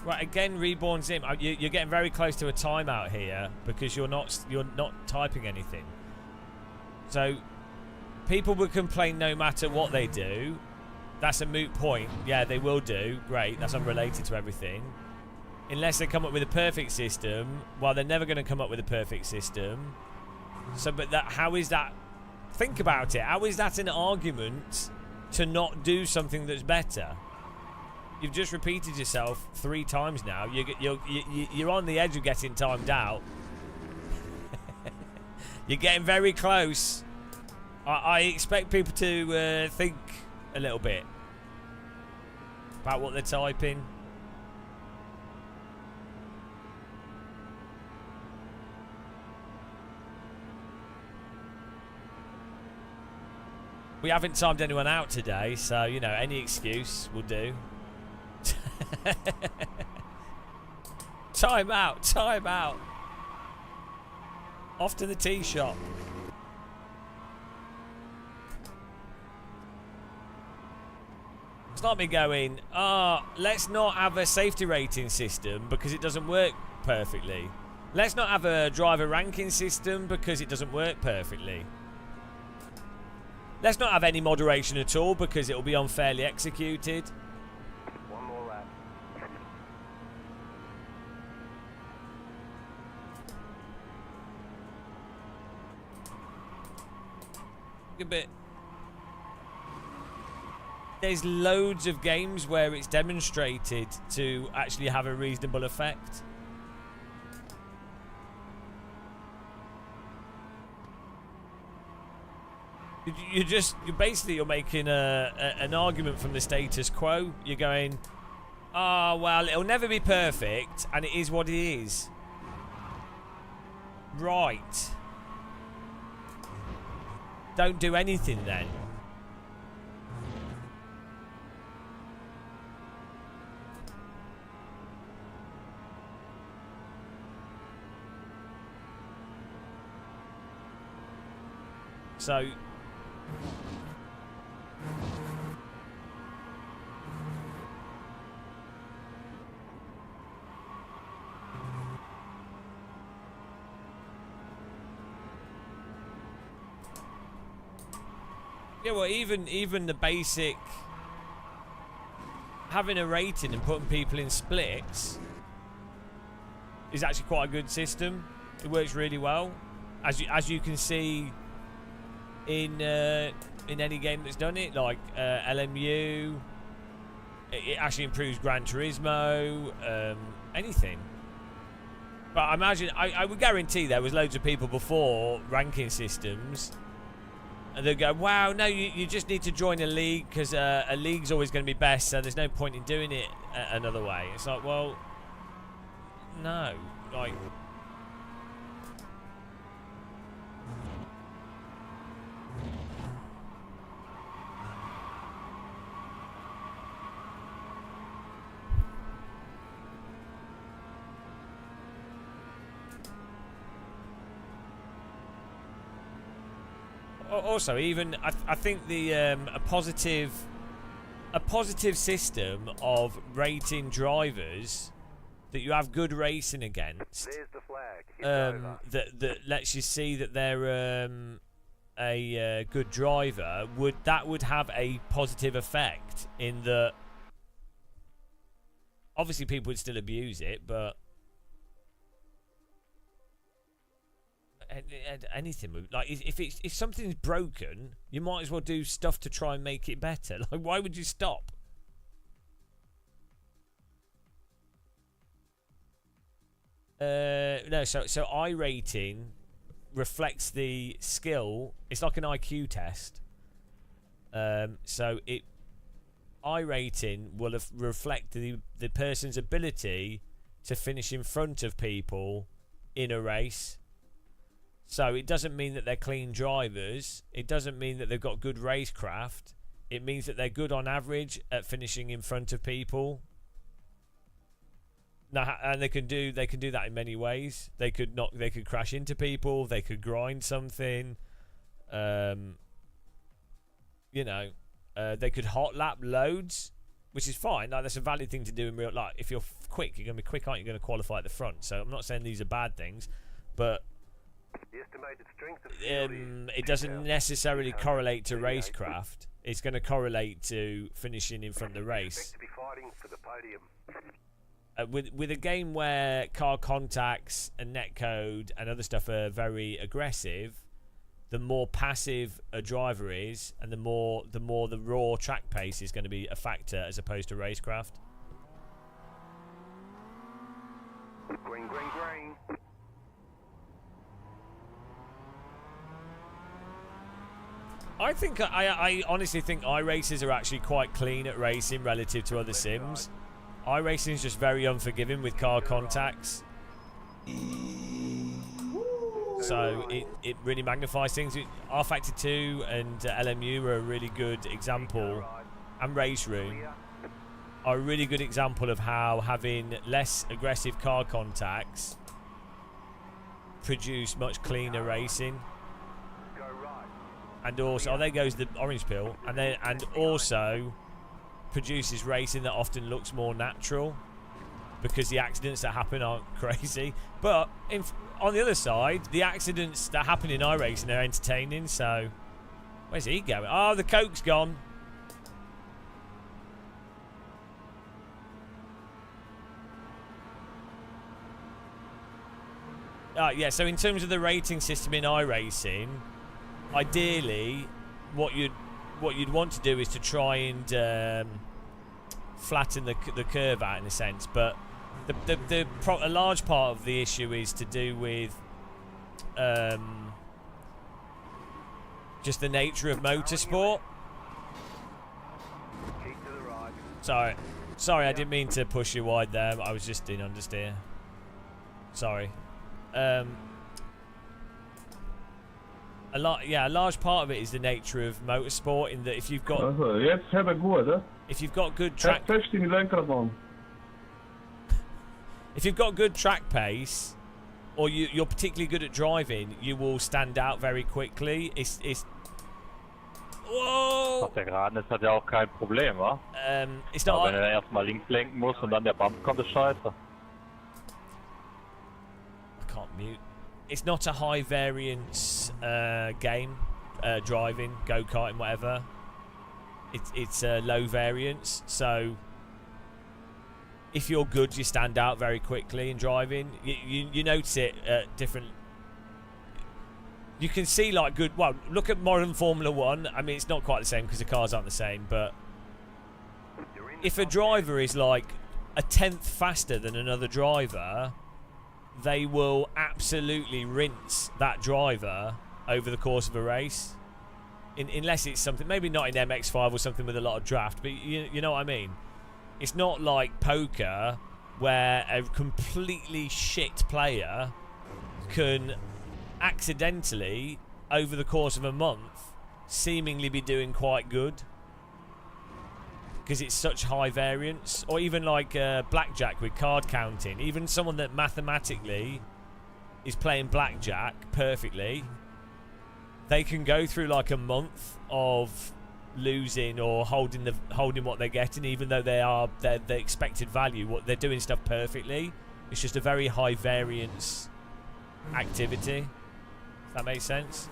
Right, again, Reborn Zim. You're getting very close to a timeout here because you're not typing anything. So people will complain no matter what they do. That's a moot point. Yeah, they will do. Great. That's unrelated to everything. Unless they come up with a perfect system. Well, they're never going to come up with a perfect system. So, but how is that? Think about it. How is that an argument to not do something that's better? You've just repeated yourself 3 times now. You're on the edge of getting timed out. You're getting very close. I expect people to think a little bit about what they're typing. We haven't timed anyone out today, so, you know, any excuse will do. Time out, time out. Off to the tea shop. It's not me going, let's not have a safety rating system because it doesn't work perfectly. Let's not have a driver ranking system because it doesn't work perfectly. Let's not have any moderation at all because it will be unfairly executed. One more lap. A bit. There's loads of games where it's demonstrated to actually have a reasonable effect. You're making an argument from the status quo. You're going, oh, well, it'll never be perfect, and it is what it is. Right. Don't do anything then. So yeah, well, even the basic having a rating and putting people in splits is actually quite a good system. It works really well, as you can see in any game that's done it, like LMU. It actually improves Gran Turismo, anything. But I imagine, I would guarantee there was loads of people before ranking systems, and they'd go, wow, no, you just need to join a league because a league's always going to be best, so there's no point in doing it another way. It's like, well, No, like. Also, even I think the a positive system of rating drivers that you have good racing against. There's the flag. It's over. That lets you see that they're a good driver would have a positive effect in that. Obviously, people would still abuse it, but. Anything like if something's broken, you might as well do stuff to try and make it better. Like, why would you stop? No, so iRating reflects the skill. It's like an IQ test. So iRating will reflect the person's ability to finish in front of people in a race. So it doesn't mean that they're clean drivers. It doesn't mean that they've got good racecraft. It means that they're good on average at finishing in front of people. Now, and they can do that in many ways. They could crash into people. They could grind something. They could hot lap loads, which is fine. Like, that's a valid thing to do in real life. If you're quick, you're gonna be quick, aren't you? You're gonna qualify at the front. So I'm not saying these are bad things, but. The estimated strength of field is It doesn't necessarily correlate to racecraft. It's going to correlate to finishing in front of the race. Expect to be fighting for the podium. With a game where car contacts and netcode and other stuff are very aggressive, the more passive a driver is, and the more the raw track pace is going to be a factor as opposed to racecraft. Green, green, green. I honestly think iRacers are actually quite clean at racing relative to other sims. iRacing is just very unforgiving with car contacts. So it really magnifies things. R-Factor 2 and LMU are a really good example, and Race Room are a really good example of how having less aggressive car contacts produce much cleaner racing. And also, there goes the orange pill, and also produces racing that often looks more natural because the accidents that happen aren't crazy. But on the other side, the accidents that happen in iRacing are entertaining. So, where's he going? Oh, the Coke's gone. Yeah. So in terms of the rating system in iRacing. Ideally, what you'd want to do is to try and flatten the curve out in a sense, but a large part of the issue is to do with just the nature of motorsport. Keep to the right. Sorry, I didn't mean to push you wide there. I was just in understeer. Sorry. A large part of it is the nature of motorsport. In that if you've got good track, if you've got good track pace, or you're particularly good at driving, you will stand out very quickly. It's whoa. Auf der Geraden ist das ja auch kein Problem, wa? It's not. Aber wenn er erstmal links lenken muss und dann der Bump kommt, ist scheiße. I can't mute. It's not a high variance game, driving, go-karting, whatever. It's low variance, so if you're good, you stand out very quickly in driving. You notice it at different. You can see like good. Well, look at modern Formula 1. I mean, it's not quite the same because the cars aren't the same. But if a driver is like a tenth faster than another driver, they will absolutely rinse that driver over the course of a race. Unless it's something, maybe not in MX5 or something with a lot of draft, but you know what I mean? It's not like poker where a completely shit player can accidentally, over the course of a month, seemingly be doing quite good because it's such high variance. Or even like blackjack with card counting. Even someone that mathematically is playing blackjack perfectly, they can go through like a month of losing or holding what they're getting, even though they're the expected value. What they're doing stuff perfectly. It's just a very high variance activity. Does that make sense?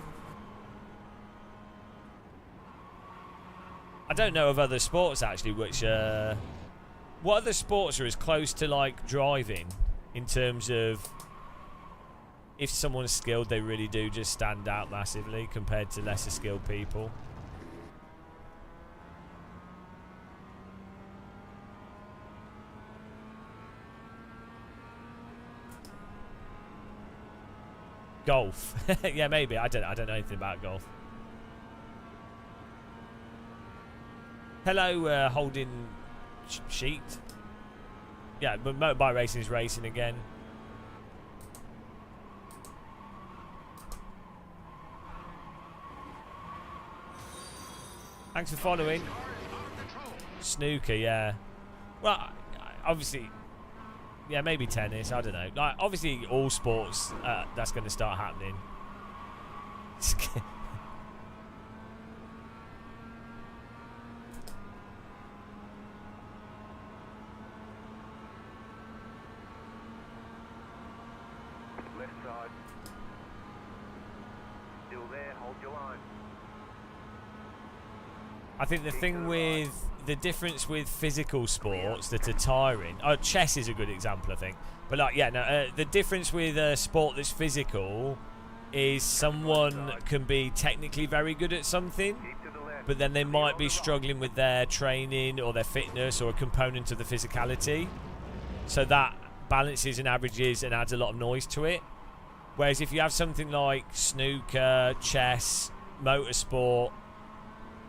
I don't know of other sports actually which what other sports are as close to like driving in terms of if someone's skilled, they really do just stand out massively compared to lesser skilled people. Golf. Yeah, maybe. I don't know anything about golf. Hello, holding sheet. Yeah, but motorbike racing is racing again. Thanks for following. Snooker, yeah. Well, obviously, yeah, maybe tennis. I don't know. Like, obviously, all sports. That's going to start happening. Left side. Still there, hold your line. I think the difference with physical sports that are tiring. Oh, chess is a good example, I think. But like, yeah, no, the difference with a sport that's physical is someone can be technically very good at something, but then they might be struggling with their training or their fitness or a component of the physicality. So that balances and averages and adds a lot of noise to it. Whereas if you have something like snooker, chess, motorsport,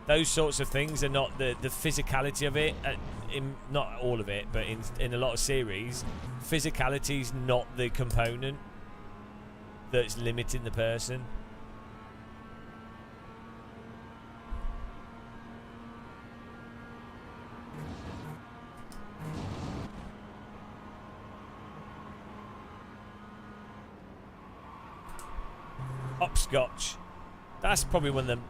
those sorts of things are not the physicality of it. In not all of it, but in a lot of series, physicality is not the component that's limiting the person. Hopscotch. That's probably one of the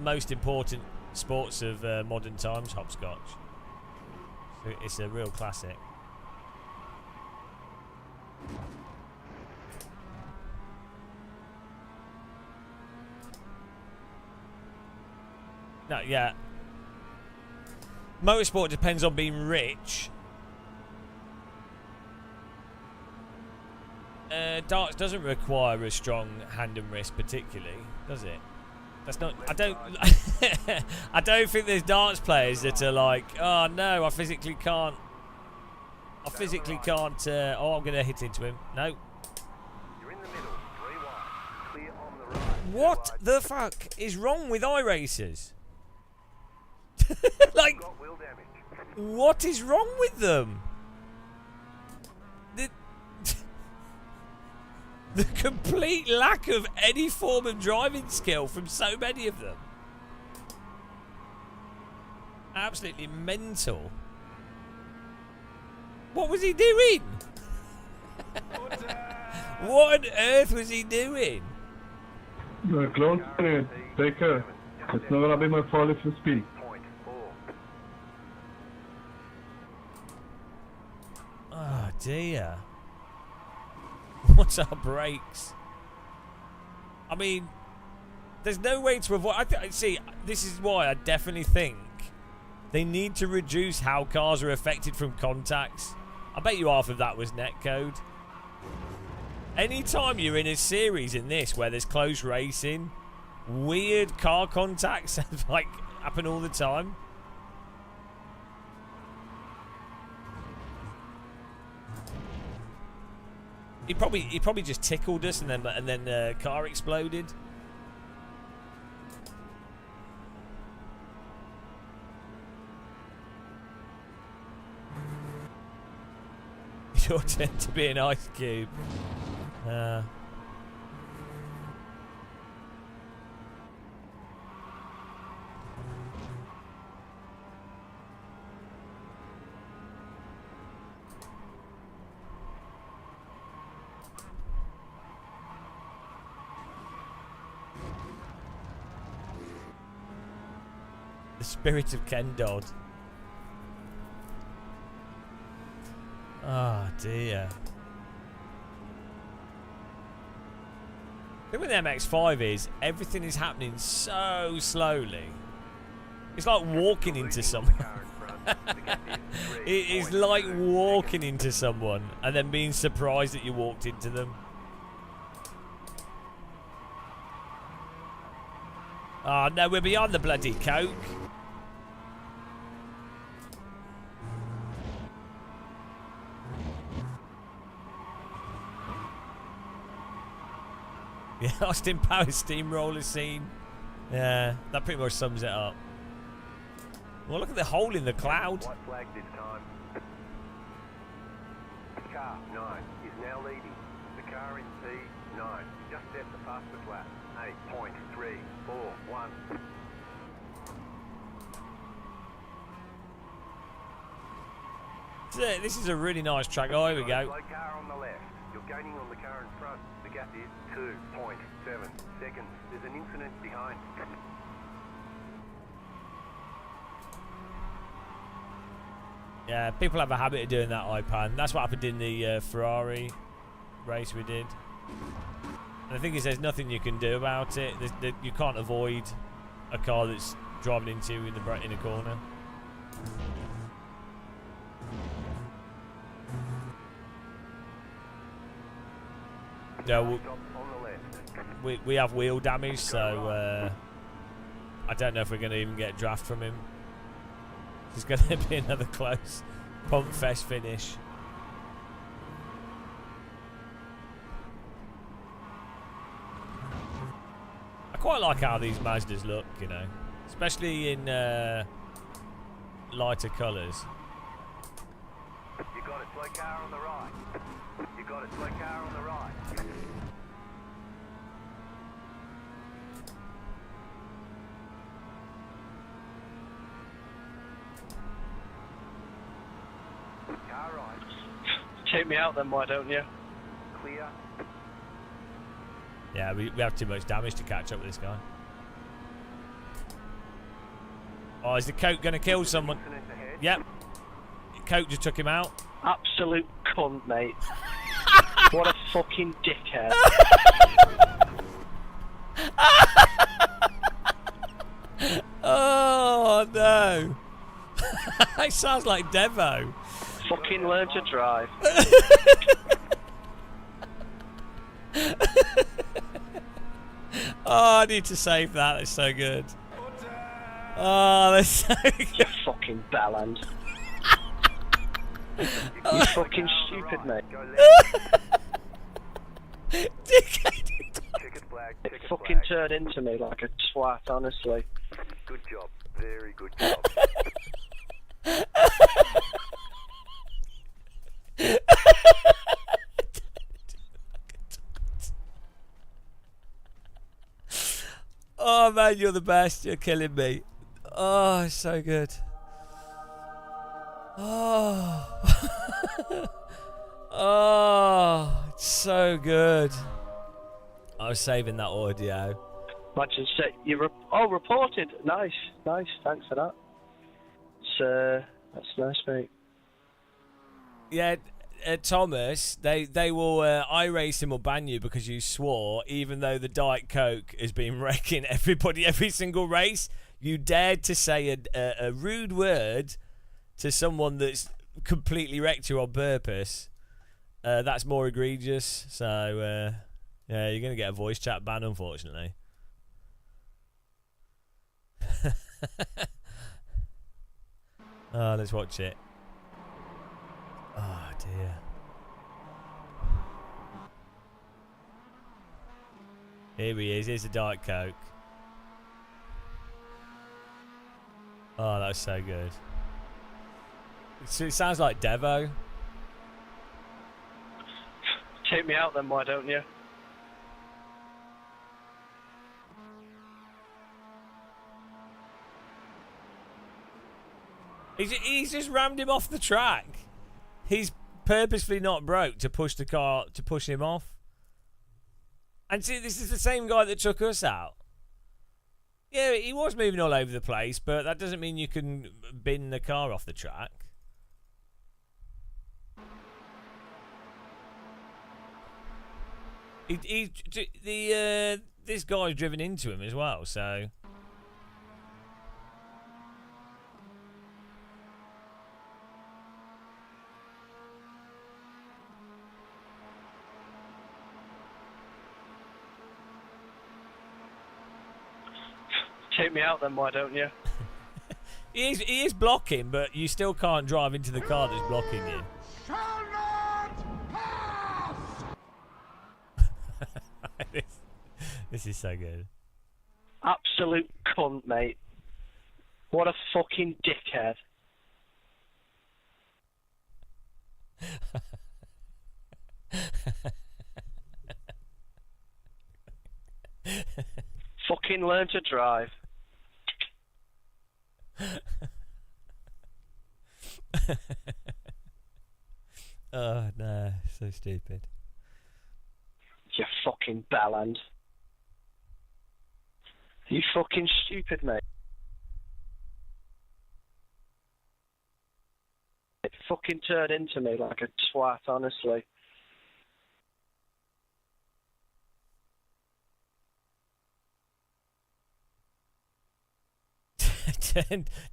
most important sports of modern times, hopscotch. It's a real classic. No, yeah. Motorsport depends on being rich. Darts doesn't require a strong hand and wrist particularly, does it? That's not. I don't. I don't think there's darts players that are like, oh no, I physically can't. I physically can't. Oh, I'm gonna hit into him. No. You're in the middle, 3 wide. Clear on the right. What the fuck is wrong with iRacers? Like, Got wheel damage. what is wrong with them? The complete lack of any form of driving skill from so many of them. Absolutely mental. What was he doing? What on earth was he doing? Close it. Take care. It's not gonna be my fault if you speak. Point 4. Oh dear. What's our brakes? I mean, there's no way to avoid. See, this is why I definitely think they need to reduce how cars are affected from contacts. I bet you half of that was netcode. Anytime you're in a series in this where there's close racing, weird car contacts like happen all the time. He probably just tickled us and then the car exploded. It's your turn to be an ice cube. The spirit of Ken Dodd. Oh dear. The thing with the MX-5 is everything is happening so slowly. It's like walking into someone. It is like walking into someone and then being surprised that you walked into them. Oh no, we're beyond the bloody Coke. Yeah, Austin Powers steamroller scene. Yeah, that pretty much sums it up. Well, look at the hole in the cloud. White flag this time. Car 9 is now leading. The car in P9 just set the fastest lap. 8.341. This is a really nice track. Oh, here we go. Slow car on the left. You're gaining on the car in front. The gap is 2.7 seconds. There's an incident behind. Yeah, people have a habit of doing that iPad. That's what happened in the Ferrari race we did. And the thing is, there's nothing you can do about it. You can't avoid a car that's driving into you in a corner. No, we have wheel damage, so I don't know if we're going to even get a draft from him. There's going to be another close pump fest finish. I quite like how these Mazdas look, you know, especially in lighter colours. You got a slow car on the right. You got a slow car on the right. Car right. Take me out then, why don't you? Clear. Yeah, we have too much damage to catch up with this guy. Oh, is the Coke going to kill someone? Incident ahead. Yep. Coke just took him out. Absolute cunt, mate. What a fucking dickhead. Oh, no. It sounds like Devo. Fucking learn to drive. Oh, I need to save that. That's so good. Oh, that's so good. You fucking bellend. You fucking stupid, mate. Go left. Dickhead. Checkered flag. It Checkered fucking flag. turned into me like a twat, honestly. Good job. Very good job. Oh, man, you're the best. You're killing me. Oh, it's so good. Oh. Oh, it's so good. I was saving that audio. Imagine say you reported. Nice, nice. Thanks for that. That's nice, mate. Yeah, Thomas, they will iRacing will ban you because you swore, even though the Diet Coke has been wrecking everybody every single race. You dared to say a rude word to someone that's completely wrecked you on purpose. That's more egregious. So yeah, you're gonna get a voice chat ban, unfortunately. Oh, let's watch it. Oh dear. Here he is. Here's the Diet Coke. Oh, that was so good. It sounds like Devo. Take me out then, why don't you? He's just rammed him off the track. He's purposefully not broke to push the car, to push him off. And see, this is the same guy that took us out. Yeah, he was moving all over the place, but that doesn't mean you can bin the car off the track. This guy's driven into him as well, so. Take me out then, why don't you? He is blocking, but you still can't drive into the car that's blocking you. This is so good. Absolute cunt, mate. What a fucking dickhead. Fucking learn to drive. Oh no, so stupid. You fucking bellend. You fucking stupid, mate. It fucking turned into me like a twat, honestly.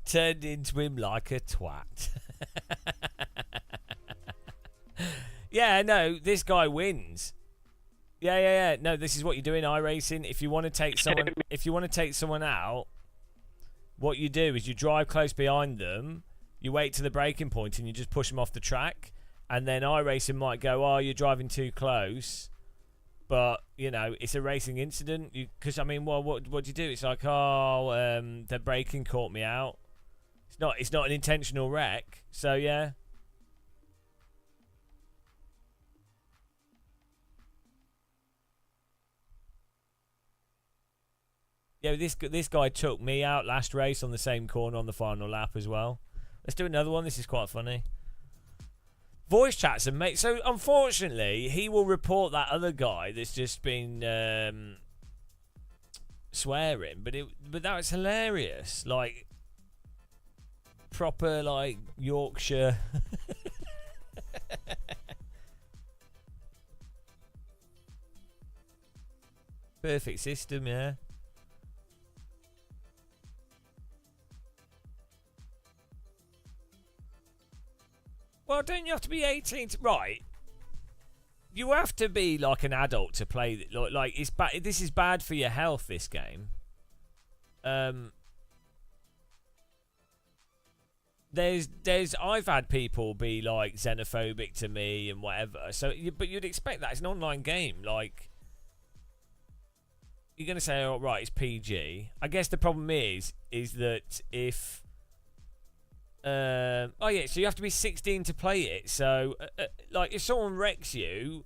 turned into him like a twat. Yeah, no, this guy wins. Yeah. No, this is what you do in iRacing. If you want to take someone out, what you do is you drive close behind them, you wait to the braking point, and you just push them off the track. And then iRacing might go, "Oh, you're driving too close," but you know it's a racing incident. Because I mean, well, what do you do? It's like, "Oh, the braking caught me out." It's not an intentional wreck. So yeah. Yeah, this guy took me out last race on the same corner on the final lap as well. Let's do another one. This is quite funny. Voice chats and mate. So unfortunately, he will report that other guy that's just been swearing, but that was hilarious. Like proper like Yorkshire. Perfect system, yeah. Well, don't you have to be 18 to... Right. You have to be like an adult to play... Like it's bad. This is bad for your health, this game. I've had people be like xenophobic to me and whatever. But you'd expect that. It's an online game. Like... You're going to say, oh, right, it's PG. I guess the problem is that if... oh yeah, so you have to be 16 to play it. So, like, if someone wrecks you,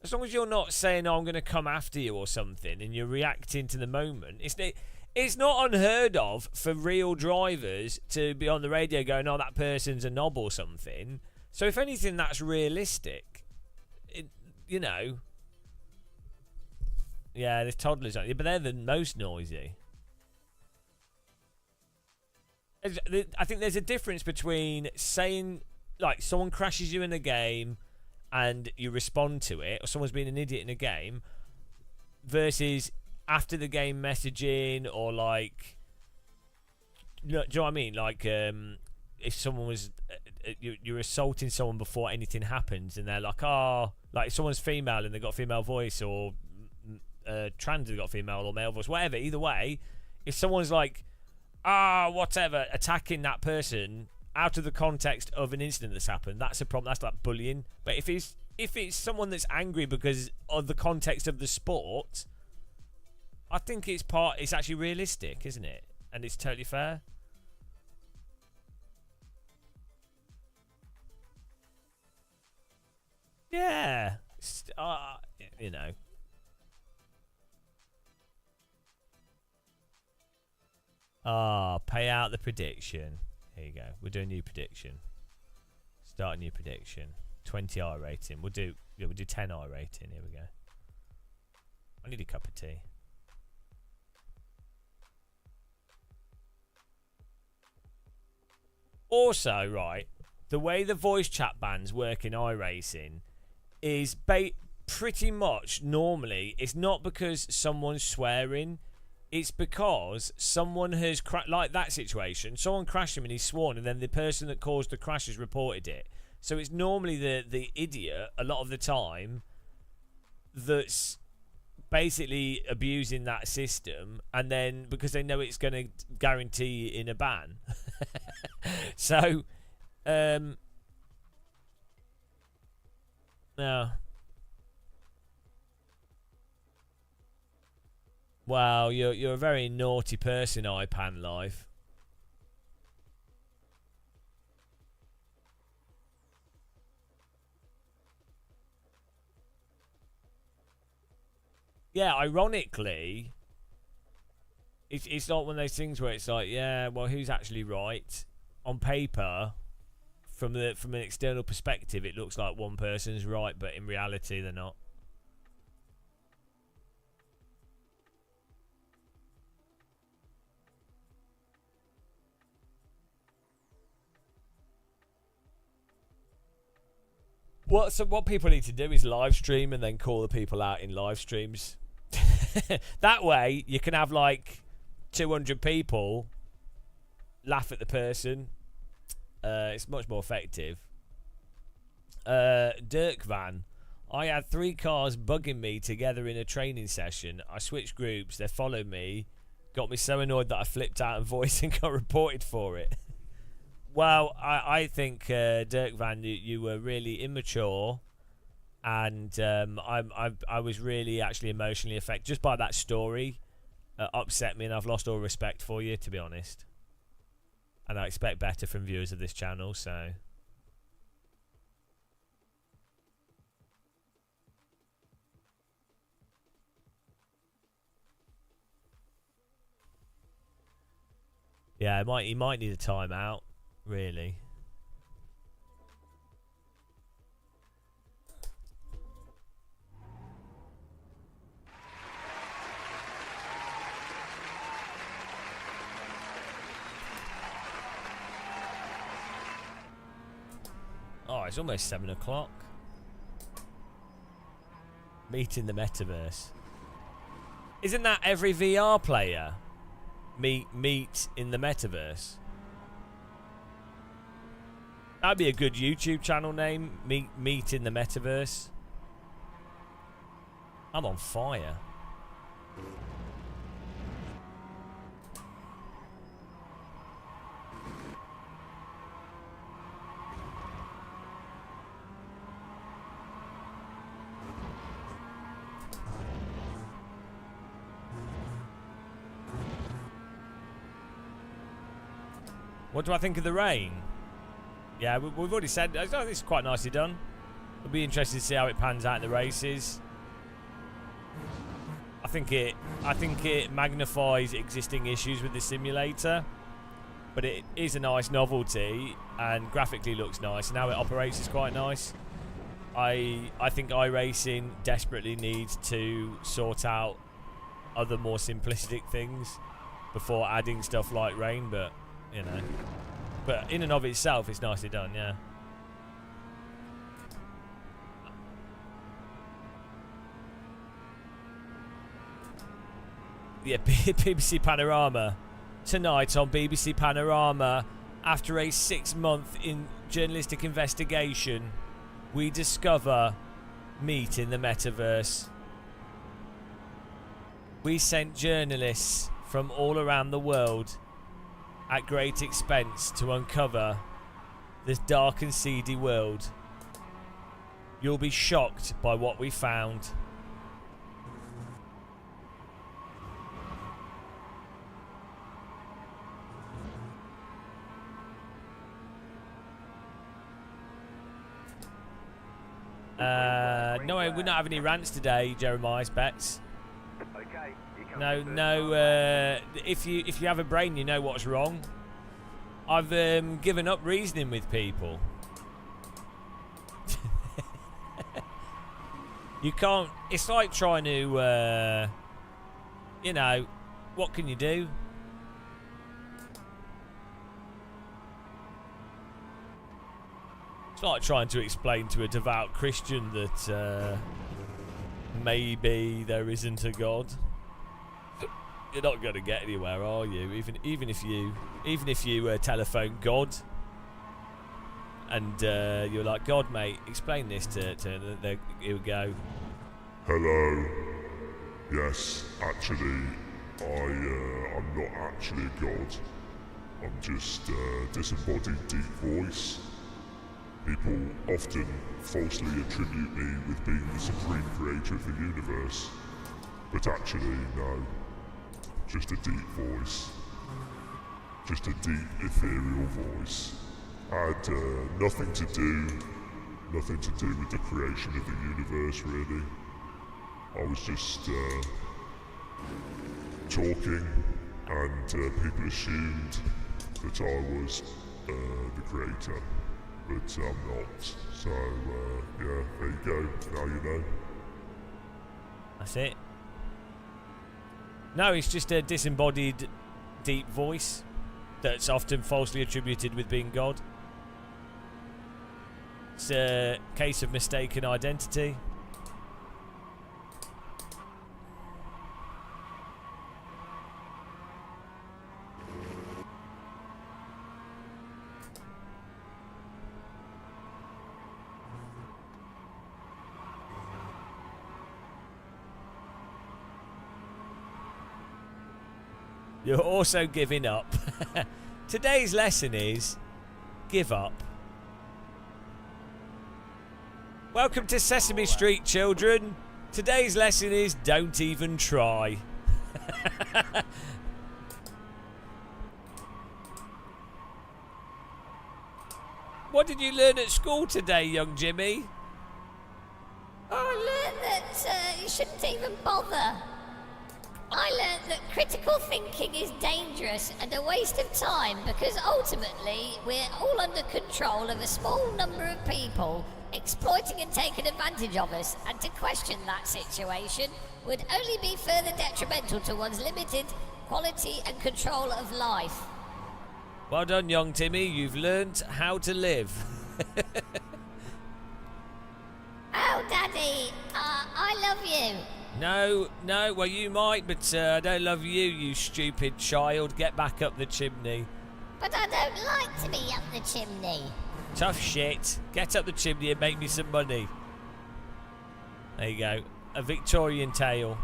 as long as you're not saying, "Oh, I'm going to come after you" or something, and you're reacting to the moment, it's not unheard of for real drivers to be on the radio going, "Oh, that person's a knob" or something. So, if anything, that's realistic. You know. Yeah, there's toddlers out there, but they're the most noisy. I think there's a difference between saying, like, someone crashes you in a game and you respond to it, or someone's being an idiot in a game, versus after the game messaging, or like, do you know what I mean? Like, if someone was, you're assaulting someone before anything happens, and they're like, oh, like if someone's female and they've got a female voice, or trans have got a female or male voice, whatever, either way, if someone's like, whatever, attacking that person out of the context of an incident that's happened, that's a problem. That's like bullying. But if it's someone that's angry because of the context of the sport, I think it's actually realistic, isn't it? And it's totally fair. Yeah. You know. Pay out the prediction. Here you go. We'll do a new prediction. Start a new prediction. 20 R rating. We'll do 10 R rating. Here we go. I need a cup of tea. Also, right, the way the voice chat bans work in iRacing is pretty much normally it's not because someone's swearing, it's because someone has like that situation. Someone crashed him and he's sworn, and then the person that caused the crash has reported it. So it's normally the idiot a lot of the time that's basically abusing that system, and then because they know it's going to guarantee in a ban. So no. Wow, you're a very naughty person, iPan Live. Yeah, ironically, it's not one of those things where it's like, yeah, well, who's actually right? On paper, from an external perspective, it looks like one person's right, but in reality, they're not. What people need to do is live stream and then call the people out in live streams. That way, you can have like 200 people laugh at the person. It's much more effective. Dirk Van. I had 3 cars bugging me together in a training session. I switched groups. They followed me. Got me so annoyed that I flipped out and voice and got reported for it. Well, I think Dirk Van, you were really immature, and I was really actually emotionally affected just by that story. Upset me, and I've lost all respect for you, to be honest. And I expect better from viewers of this channel, so. Yeah, he might need a timeout. Really. Oh, it's almost 7 o'clock. Meet in the metaverse. Isn't that every VR player? Meet in the metaverse. That'd be a good YouTube channel name. Meet in the metaverse. I'm on fire. What do I think of the rain? Yeah, we've already said. I think it's quite nicely done. It'll be interesting to see how it pans out in the races. I think it magnifies existing issues with the simulator, but it is a nice novelty and graphically looks nice, and how it operates is quite nice. I think iRacing desperately needs to sort out other more simplistic things before adding stuff like rain, but you know. But in and of itself, it's nicely done, yeah. Yeah, BBC Panorama. Tonight on BBC Panorama, after a 6-month journalistic investigation, we discover meat in the metaverse. We sent journalists from all around the world at great expense to uncover this dark and seedy world. You'll be shocked by what we found. No, we're not having any rants today, Jeremiah Specs. Okay, you come No, to no. If you have a brain, you know what's wrong. I've given up reasoning with people. You can't. It's like trying to, you know, what can you do? It's like trying to explain to a devout Christian that maybe there isn't a God. You're not going to get anywhere, are you? Even if you telephone God and you're like, God, mate, explain this to here we go. Hello. Yes, actually, I'm not actually a god. I'm just a disembodied deep voice. People often falsely attribute me with being the supreme creator of the universe. But actually, no. Just a deep voice. Just a deep, ethereal voice. Had nothing to do with the creation of the universe, really. I was just talking, and people assumed that I was the creator, but I'm not. So, yeah, there you go. Now you know. That's it. No, it's just a disembodied deep voice that's often falsely attributed with being God. It's a case of mistaken identity. You're also giving up. Today's lesson is give up. Welcome to Sesame Street, children. Today's lesson is don't even try. What did you learn at school today, young Jimmy? I learned that you shouldn't even bother. I learned that critical thinking is dangerous and a waste of time because ultimately we're all under control of a small number of people exploiting and taking advantage of us, and to question that situation would only be further detrimental to one's limited quality and control of life. Well done, young Timmy. You've learnt how to live. Oh, Daddy, I love you. No, well you might, but I don't love you, you stupid child. Get back up the chimney. But I don't like to be up the chimney. Tough shit. Get up the chimney and make me some money. There you go. A Victorian tale.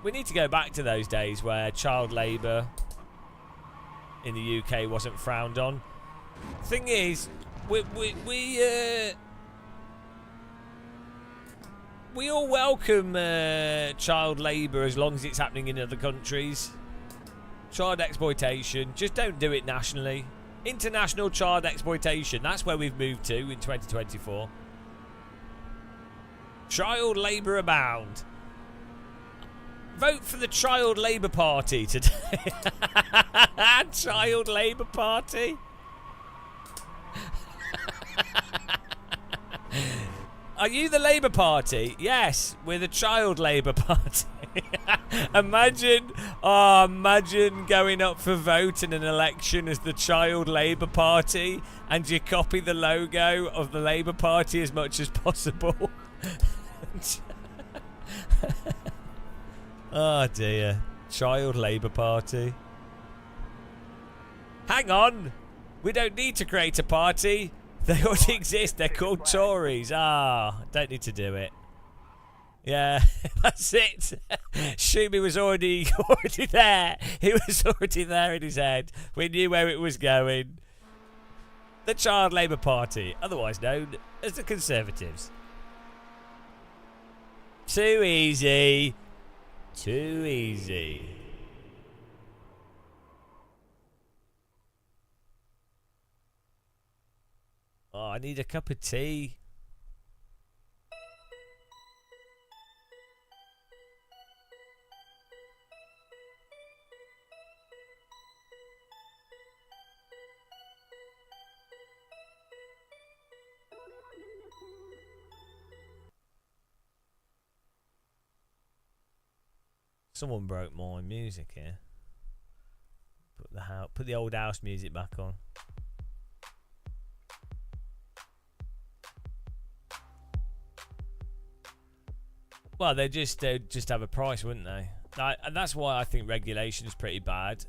We need to go back to those days where child labour in the UK wasn't frowned on. Thing is, we all welcome child labour as long as it's happening in other countries. Child exploitation, just don't do it nationally. International child exploitation, that's where we've moved to in 2024. Child labour abound. Vote for the Child Labour Party today. Child Labour Party? Are you the Labour Party? Yes, we're the Child Labour Party. Imagine going up for vote in an election as the Child Labour Party, and you copy the logo of the Labour Party as much as possible. Oh dear. Child Labour Party. Hang on! We don't need to create a party. They already exist. They're called Tories. Don't need to do it. Yeah, that's it. Shumi was already there. He was already there in his head. We knew where it was going. The Child Labour Party, otherwise known as the Conservatives. Too easy. Too easy. I need a cup of tea. Someone broke my music here. Put the old house music back on. Well, they'd just have a price, wouldn't they? And that's why I think regulation is pretty bad.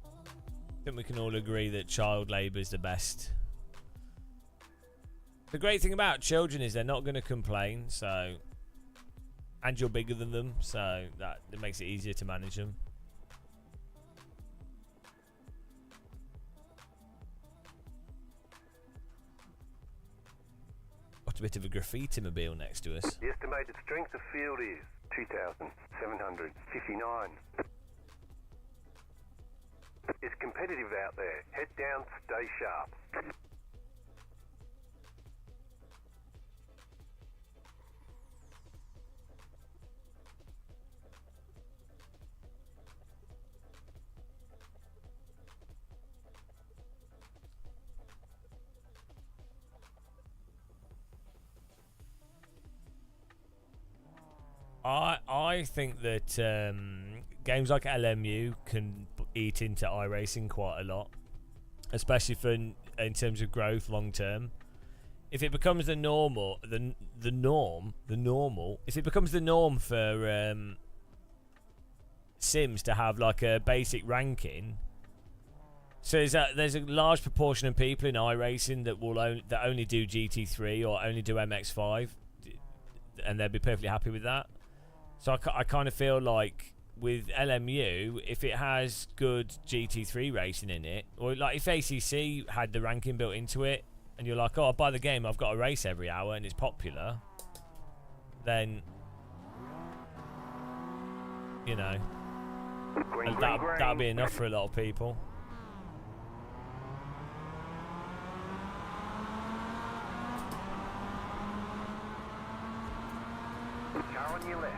I think we can all agree that child labour is the best. The great thing about children is they're not going to complain, so, and you're bigger than them, so that it makes it easier to manage them. Got a bit of a graffiti mobile next to us. The estimated strength of field is 2,759. It's competitive out there. Head down, stay sharp. I think that games like LMU can eat into iRacing quite a lot, especially for in terms of growth long term. If it becomes the normal, if it becomes the norm for Sims to have like a basic ranking, so there's a large proportion of people in iRacing that only do GT3 or only do MX5, and they'll be perfectly happy with that. So I kind of feel like with LMU, if it has good GT3 racing in it, or like if ACC had the ranking built into it, and you're like, oh, I'll buy the game, I've got a race every hour, and it's popular, then, you know, that'll be enough for a lot of people. Car on your left.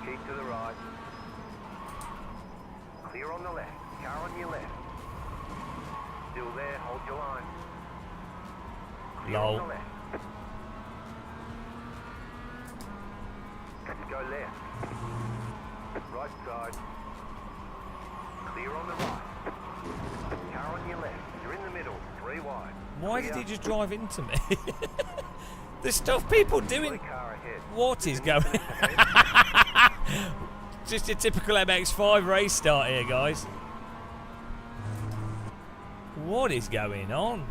Keep to the right. Clear on the left. Car on your left. Still there, hold your line. Clear on the left. Go left. Right side. Clear on the right. Car on your left. You're in the middle. 3 wide. Why did he just drive into me? There's stuff people doing. What is going on? Just a typical MX5 race start here, guys. What is going on?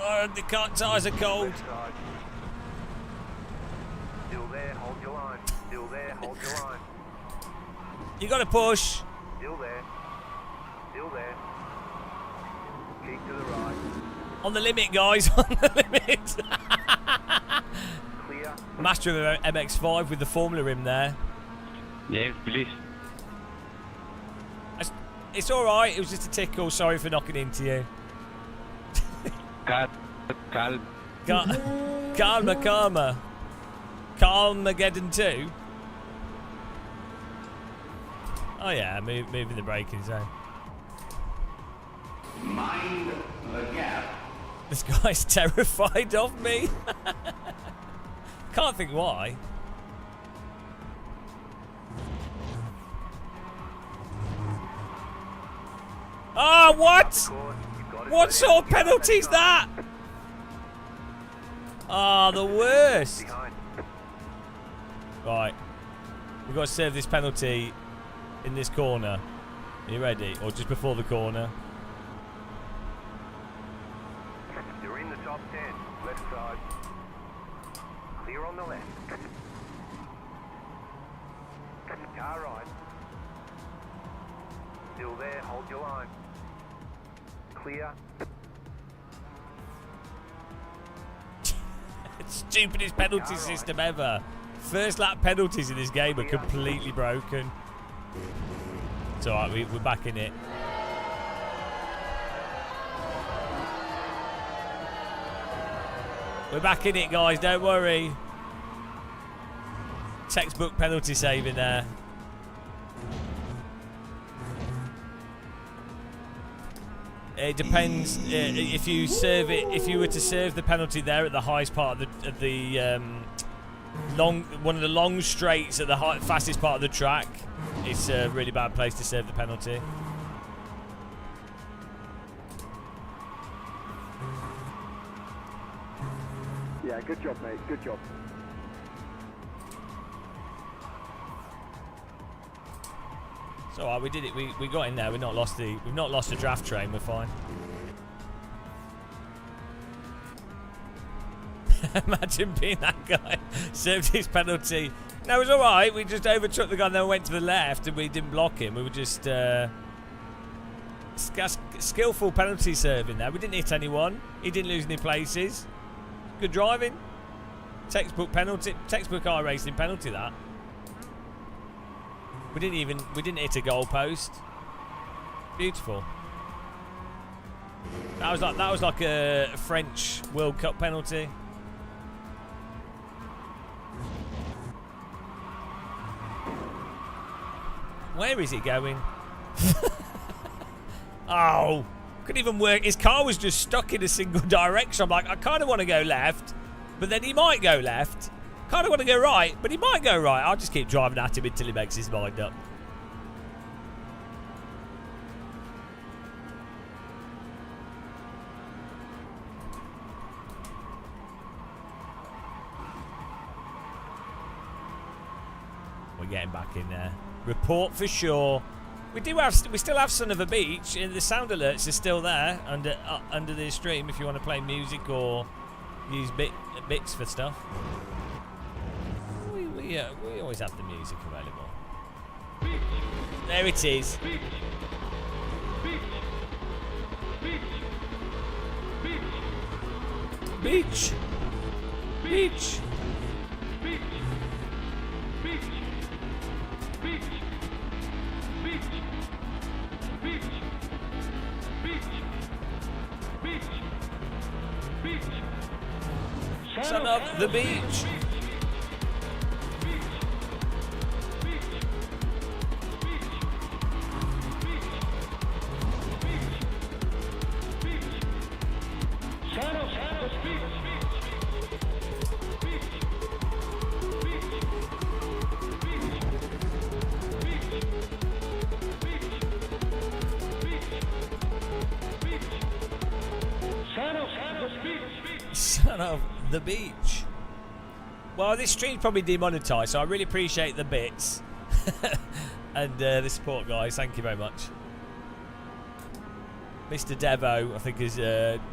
Oh, the tyres are cold. Still there, hold your line. Still there, hold your line. You got to push. Still there. Still there. Keep to the right. On the limit, guys. On the limit. Clear. Master of MX5 with the Formula rim there. Yes, please. It's all right. It was just a tickle. Sorry for knocking into you. Calm. Calma. Calmageddon 2. Oh yeah, moving the braking zone. Mind the gap. This guy's terrified of me. Can't think why. Oh, what? What sort of penalty is that? Ah, the worst. Right. We've got to serve this penalty in this corner. Are you ready? Or just before the corner? You're in the top 10. Left side. Clear on the left. car right. Still there, hold your line. Clear. Stupidest penalty system ever. First lap penalties in this game are completely broken. It's alright, we're back in it. We're back in it, guys, don't worry. Textbook penalty saving there. It depends if you serve it. If you were to serve the penalty there at the highest part of the one of the long straights at the fastest part of the track, it's a really bad place to serve the penalty. Yeah, good job, mate. Good job. It's alright, we did it. We got in there. We've not lost the draft train. We're fine. Imagine being that guy. Served his penalty. No, it was alright. We just overtook the guy and then went to the left and we didn't block him. We were just skillful penalty serving there. We didn't hit anyone. He didn't lose any places. Good driving. Textbook penalty. Textbook iRacing penalty that. We didn't hit a goal post. Beautiful. That was like a French World Cup penalty. Where is it going? Oh, couldn't even work. His car was just stuck in a single direction. I'm like, I kind of want to go left, but then he might go left. Kind of want to go right, but he might go right. I'll just keep driving at him until he makes his mind up. We're getting back in there. Report for sure. We still have Son of a Beach, and the sound alerts are still there under the stream if you want to play music or use bits for stuff. We always have the music available. There it is. Beach. Beach. Son of the beach. Son of the beach. Well, this stream's probably demonetized, so I really appreciate the bits and the support, guys. Thank you very much. Mr. Devo, I think, has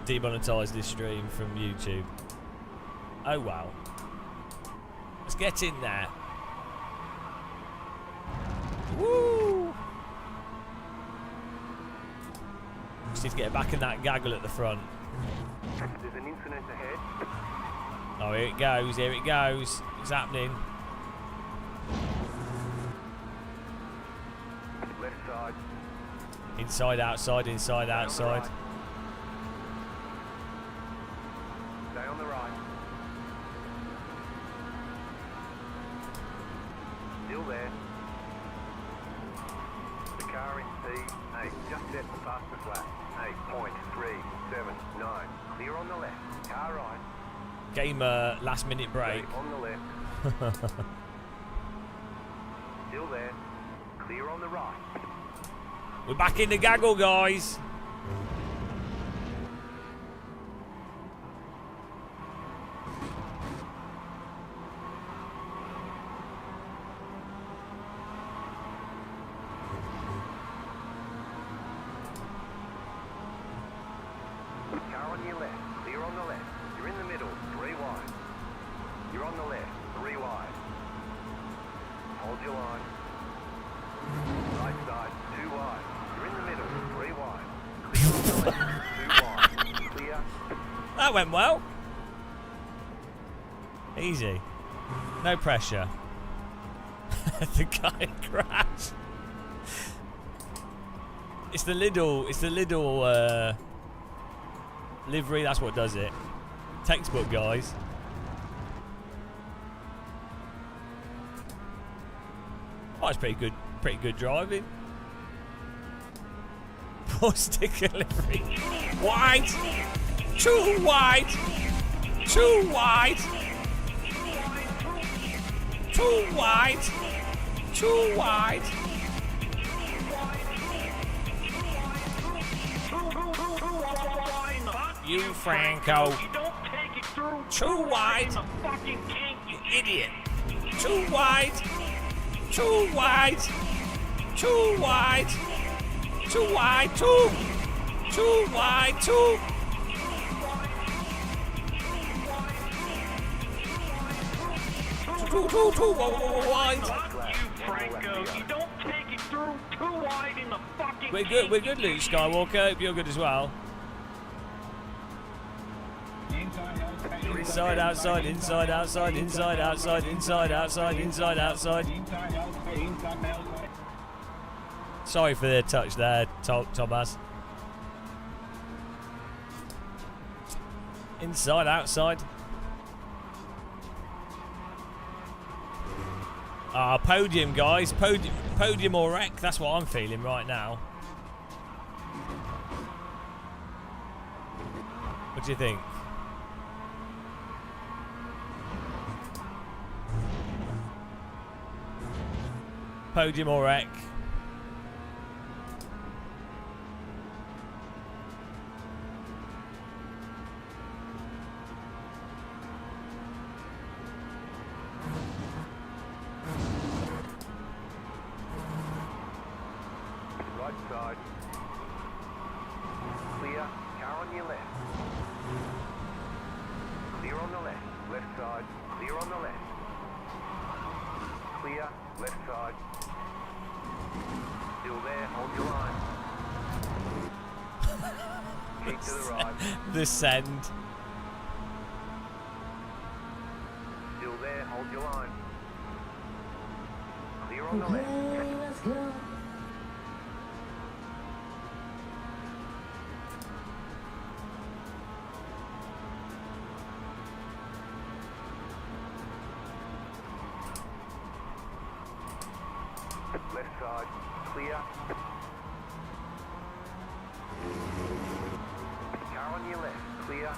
demonetized this stream from YouTube. Oh wow. Let's get in there. Woo! Just need to get back in that gaggle at the front. There's an incident ahead. Oh, here it goes, here it goes. It's happening. Left side. Inside, outside, inside, outside. Stay on the right. Still there. The car in P8 just set the fastest lap. 8.379. Clear on the left. Car right. Gamer last minute break. Stay on the left. Still there. Clear on the right. We're back in the gaggle, guys. Car on your left. Clear on the left. You're in the middle. 3 wide. You're on the left. 3 wide. Hold your line. that went well. Easy. No pressure. The guy crashed. It's the little livery, that's what does it. Textbook, guys. Oh, it's pretty good driving. Poor sticker livery. Wide! Too wide! Too wide! Too wide! Too wide! You Franco! Too wide! You idiot! Too wide! Too wide! Too wide! Too wide! Too wide! Too wide! Franco, you don't take it through too wide in the fucking We're good, Luke Skywalker. Hope you're good as well. Inside, outside, inside, outside, inside, outside, inside, outside, inside, outside. Sorry for the touch there, Thomas. Inside, outside. Podium, guys. Podium or wreck. That's what I'm feeling right now. What do you think? Podium or wreck. Right side. Clear. Car on your left. Clear on the left. Left side. Clear on the left. Clear. Left side. Still there. Hold your line. Keep to the right. The send. Still there. Hold your line. Clear on the left. Let's go. Left side. Clear. Car on your left. Clear.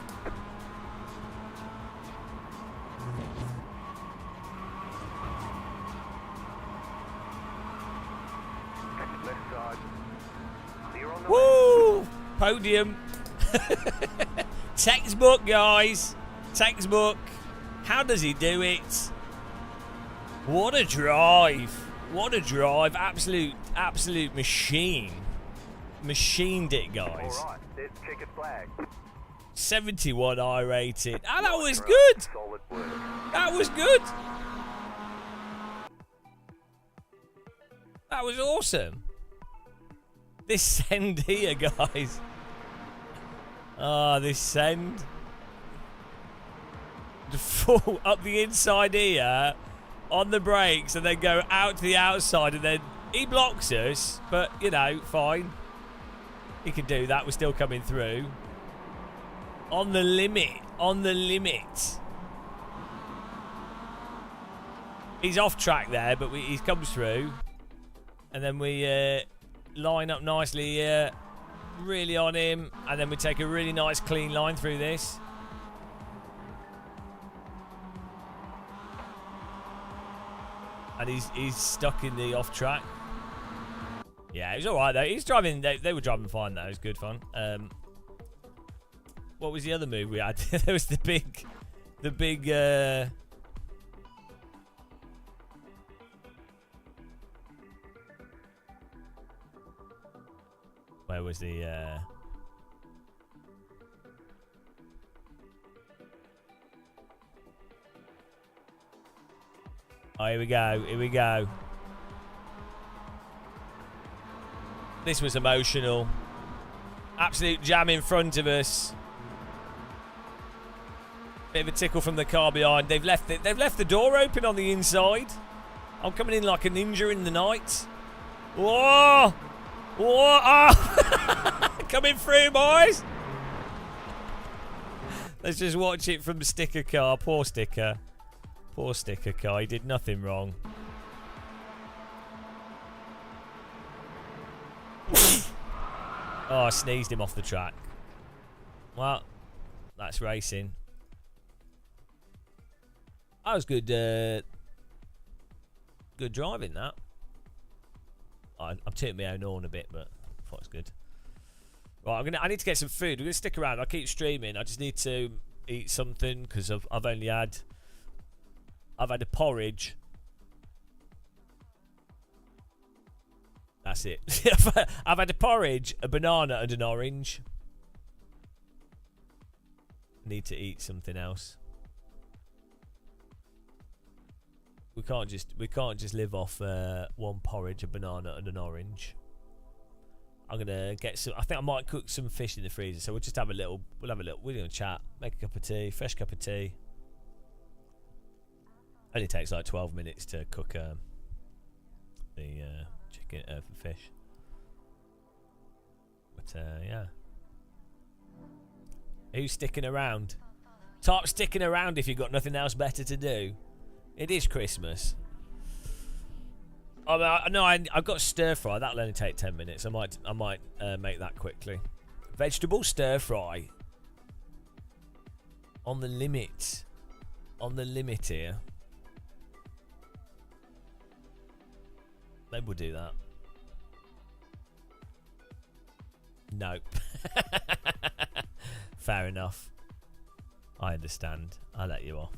Left side. Clear on the left. Woo! Podium. Textbook, guys. Textbook. How does he do it? What a drive. What a drive. Absolute machine. Machined it, guys. All right. There's checkered flag. 71 I rated. Ah, that was good. Solid work. That was good. That was awesome. This send here, guys. Ah, this send. The full up the inside here on the brakes and then go out to the outside, and then he blocks us, but you know, fine. He can do that. We're still coming through. On the limit. On the limit. He's off track there, but he comes through. And then we line up nicely here. Really on him. And then we take a really nice clean line through this. And he's stuck in the off track. Yeah, it was alright though. He's driving. They were driving fine though. It was good fun. What was the other move we had? There was the big. Where was the? Oh, here we go. Here we go. This was emotional. Absolute jam in front of us. Bit of a tickle from the car behind. They've left the door open on the inside. I'm coming in like a ninja in the night. Whoa! Whoa! Oh. Coming through, boys. Let's just watch it from Sticker Car. Poor Sticker. Poor Sticker Car. He did nothing wrong. Oh, I sneezed him off the track. Well, that's racing. That was good. Good driving, that. I'm tooting my own horn a bit, but I thought it was good. Right, I need to get some food. We're gonna stick around. I'll keep streaming. I just need to eat something because I've had a porridge. That's it. I've had a porridge, a banana, and an orange. Need to eat something else. We can't just live off one porridge, a banana, and an orange. I'm gonna get some. I think I might cook some fish in the freezer. So we'll just have a little. We're gonna chat, make a cup of tea, fresh cup of tea. Only takes like 12 minutes to cook the chicken for fish. But yeah. Who's sticking around? Stop sticking around if you've got nothing else better to do. It is Christmas. Oh no, I've got stir fry. That'll only take 10 minutes. I might make that quickly. Vegetable stir fry. On the limit. On the limit here. Maybe we'll do that. Nope. Fair enough. I understand. I'll let you off.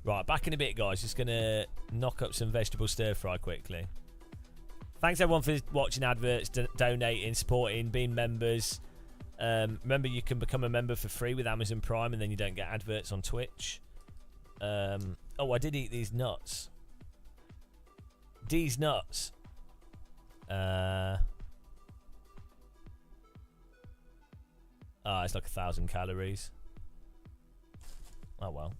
Right, back in a bit, guys. Just going to knock up some vegetable stir-fry quickly. Thanks, everyone, for watching adverts, donating, supporting, being members. Remember, you can become a member for free with Amazon Prime, and then you don't get adverts on Twitch. Oh, I did eat these nuts. These nuts. It's like 1,000 calories. Oh, well.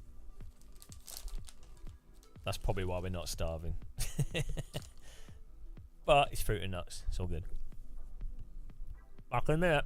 That's probably why we're not starving. But it's fruit and nuts. It's all good. Back in a minute.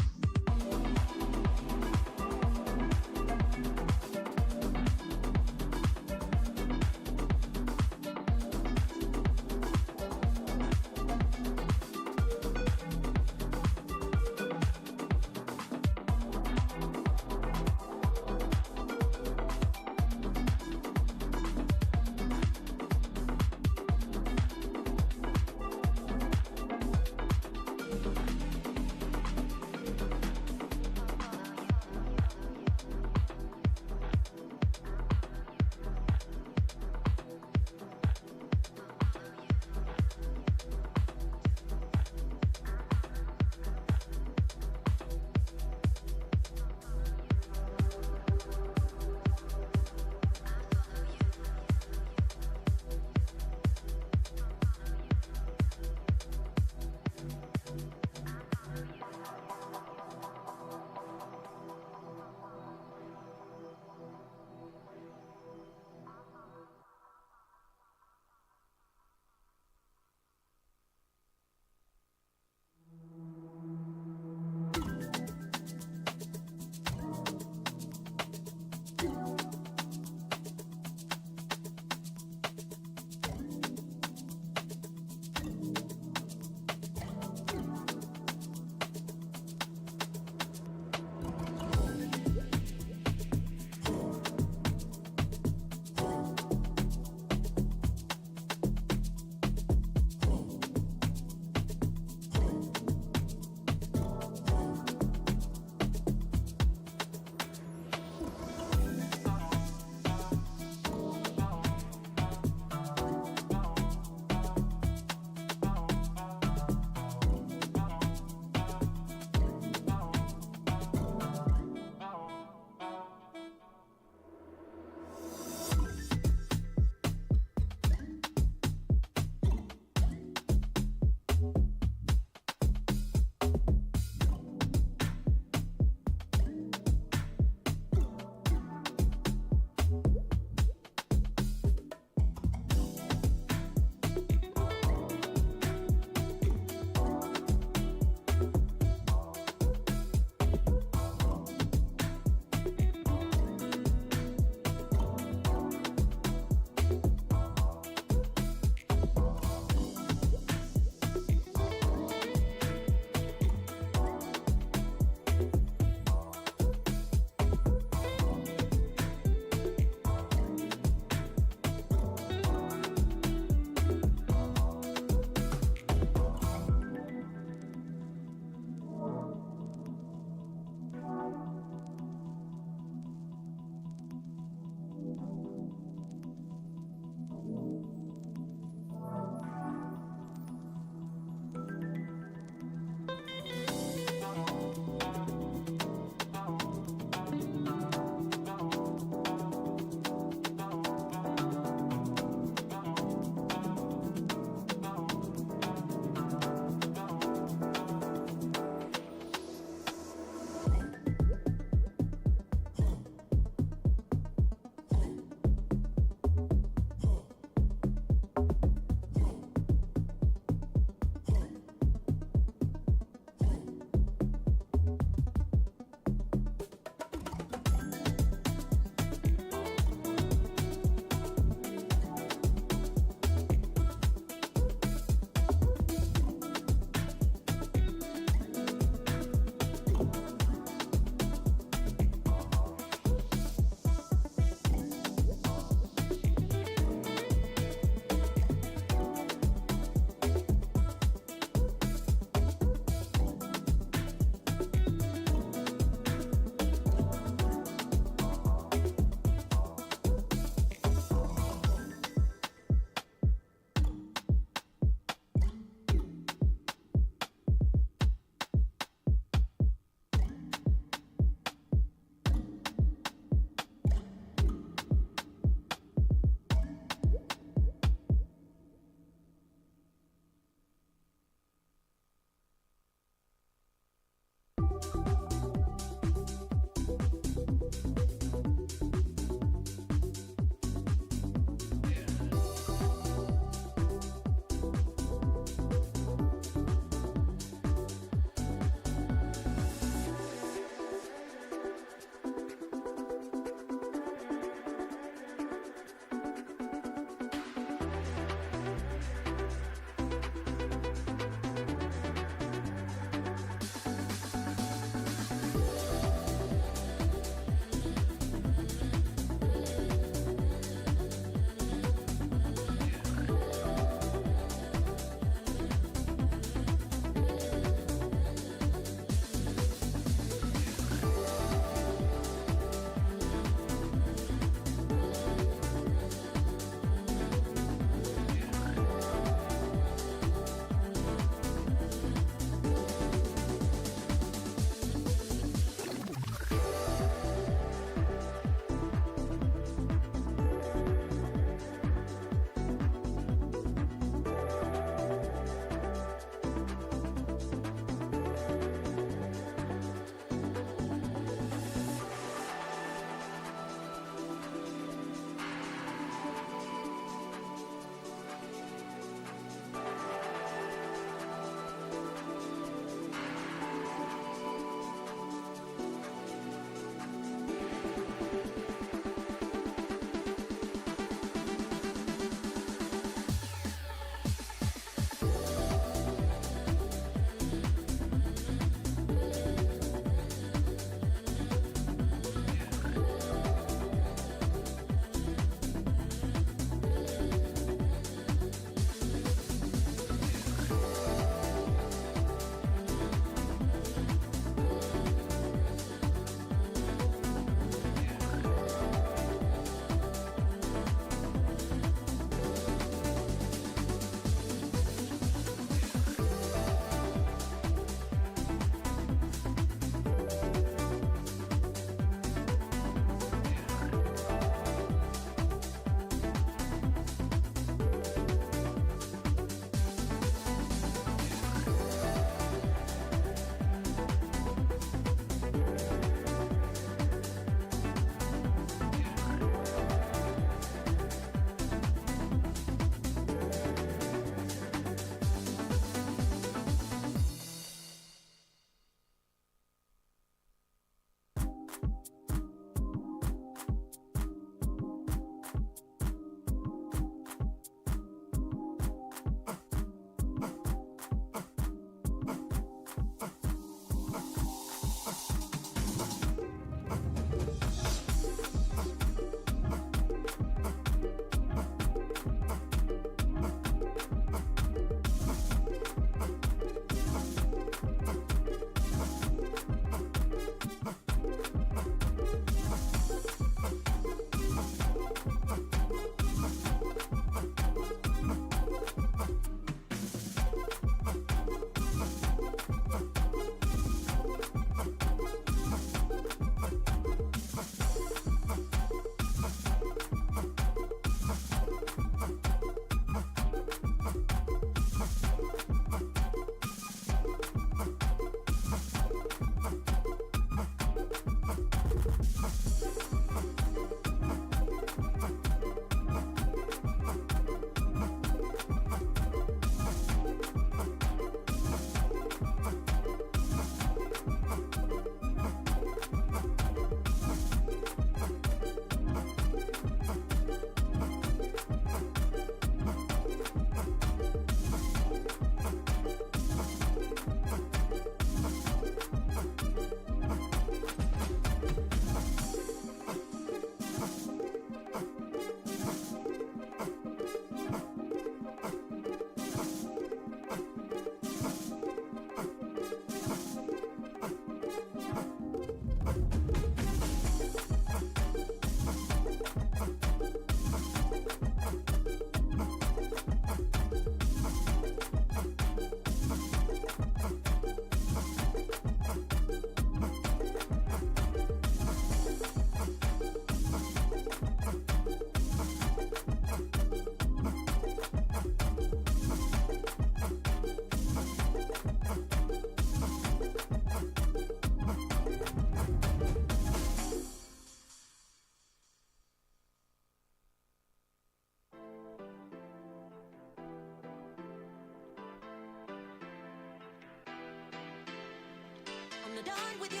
not done with you.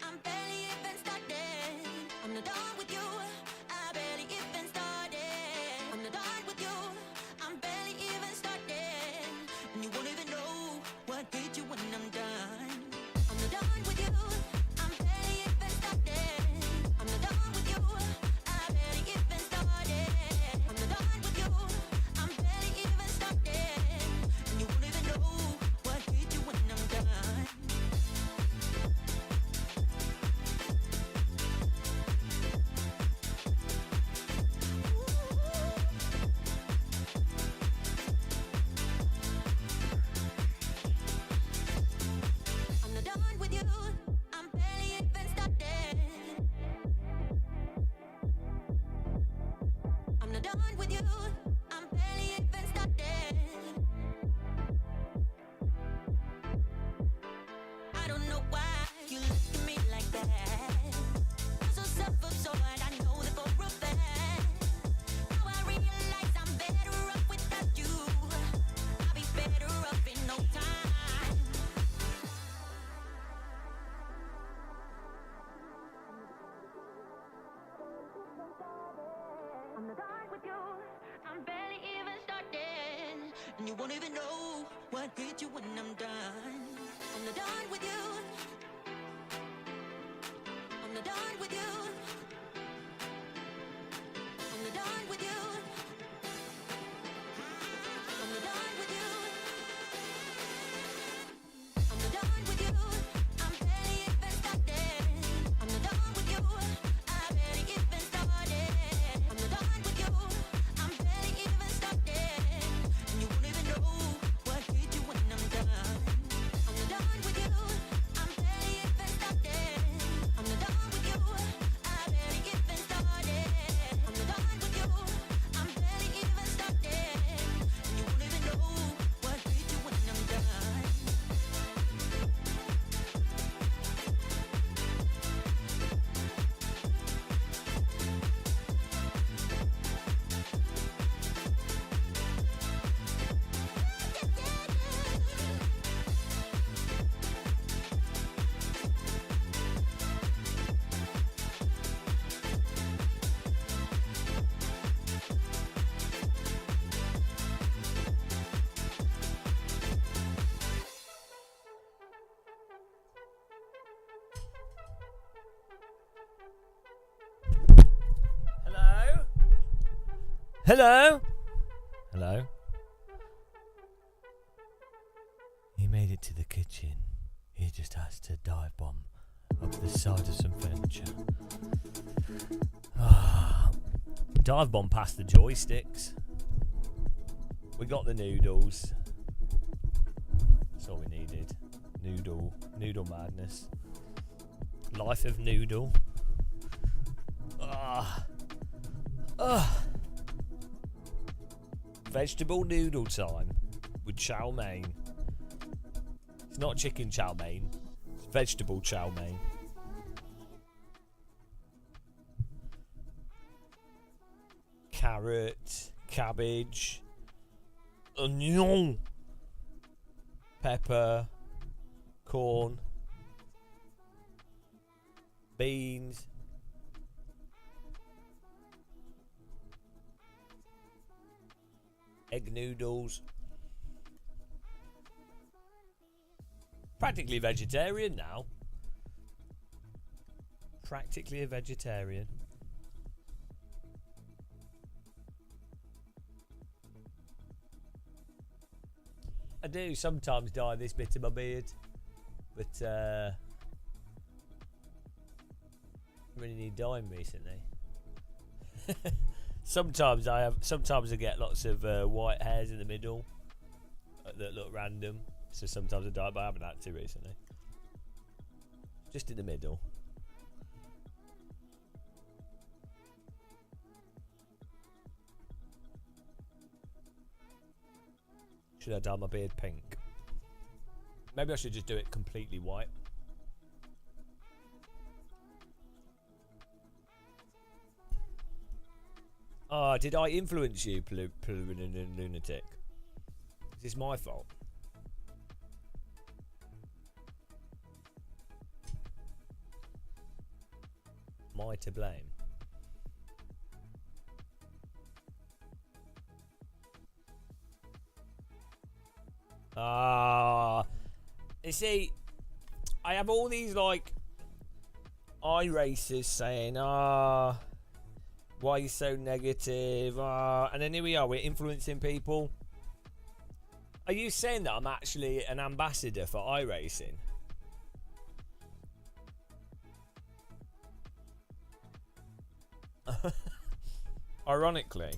I'm barely even started. I'm not done with you. I barely even started. I'm not done with you. I'm barely even started. And you won't even know what hit you when I'm done. I'm not done with you. I'm barely even started. I'm not done with you. I barely even started. I'm not done with you. I'm barely even started. And you won't even know what hit you when I'm done. I'm not done with you. I'm barely even started. I'm not done with you. I'm barely even started. I don't know why you look at me like that. I'm so self-absorbed, I know that for a fact. Now I realize I'm better off without you. I'll be better off in no time. I'm not done with you. I'm barely even started. And you won't even know what hit you when I'm done. I'm not done with you. I'm not done with you. I'm not done with you. I'm not done with you. I'm not done with you. I'm barely even started. I'm not done with you. I barely even started. I'm not done with you. I'm barely even started. And you won't even know what hit you when I'm done. I'm not done with you. I'm barely even started. I'm not done with you. I barely even started. I'm not done with you. I'm barely even started. And you won't even know what hit you when I'm done. Hello? Hello? Hello? He made it to the kitchen. He just has to dive bomb up the side of some furniture. Dive bomb past the joysticks. We got the noodles. That's all we needed. Noodle madness. Life of noodle. Vegetable noodle time with chow mein. It's not chicken chow mein. It's vegetable chow mein. Carrot, cabbage, onion, pepper, corn, beans, egg noodles. Practically vegetarian now. Practically a vegetarian. I do sometimes dye this bit of my beard, but I really need dyeing recently. Sometimes I get lots of white hairs in the middle that look random. So sometimes I dye, but I haven't had to recently. Just in the middle. Should I dye my beard pink? Maybe I should just do it completely white. Oh, did I influence you, lunatic? Is this my fault? am I to blame? You see, I have all these like iRacers saying, why are you so negative? And then here we are, we're influencing people. Are you saying that I'm actually an ambassador for iRacing? Ironically.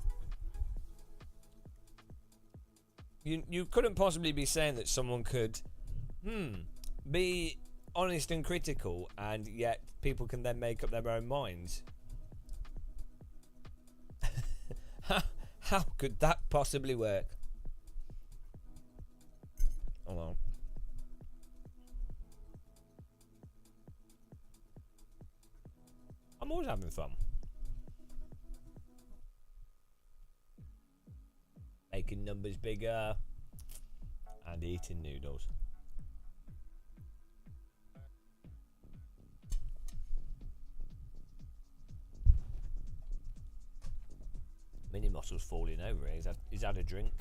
You couldn't possibly be saying that someone could be honest and critical and yet people can then make up their own minds. How could that possibly work? Hold on. I'm always having fun. Making numbers bigger and eating noodles. Mini Muscle's falling over. He's had a drink.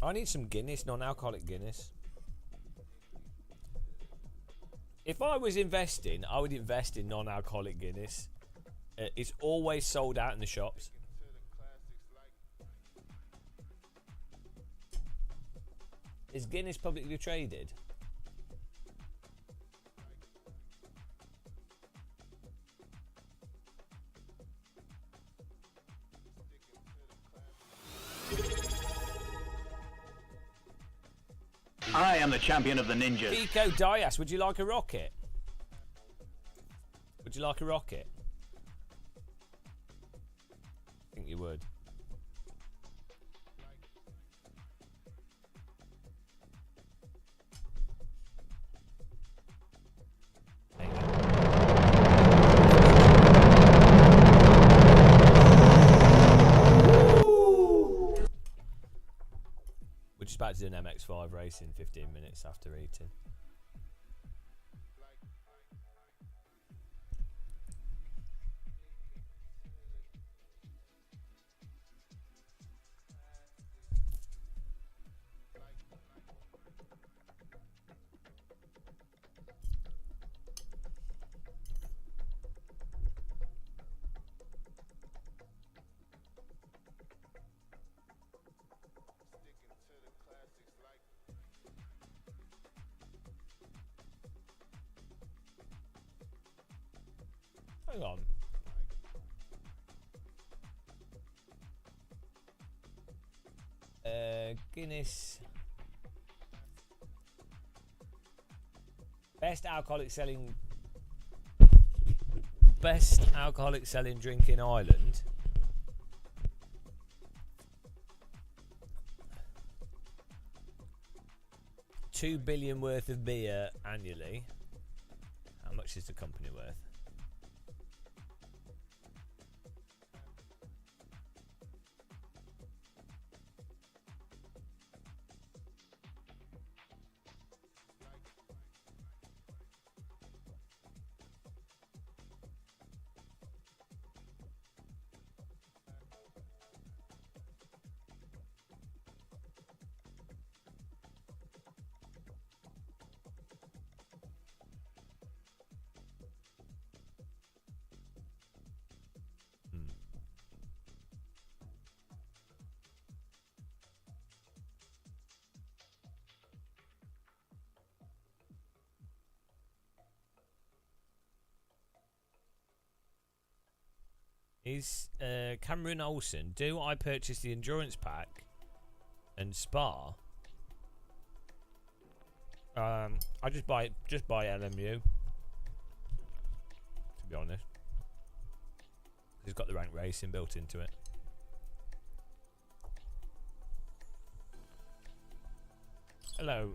I need some Guinness, non-alcoholic Guinness. If I was investing, I would invest in non-alcoholic Guinness. It's always sold out in the shops. Is Guinness publicly traded? I am the champion of the ninjas. Pico Dias, would you like a rocket? Would you like a rocket? I think you would. We're just about to do an MX-5 race in 15 minutes after eating. Hang on. Guinness. Best alcoholic selling drink in Ireland. $2 billion worth of beer annually. How much is the company worth? Is Cameron Olsen, do I purchase the endurance pack and Spa? I just buy LMU, to be honest. It's got the rank racing built into it. Hello,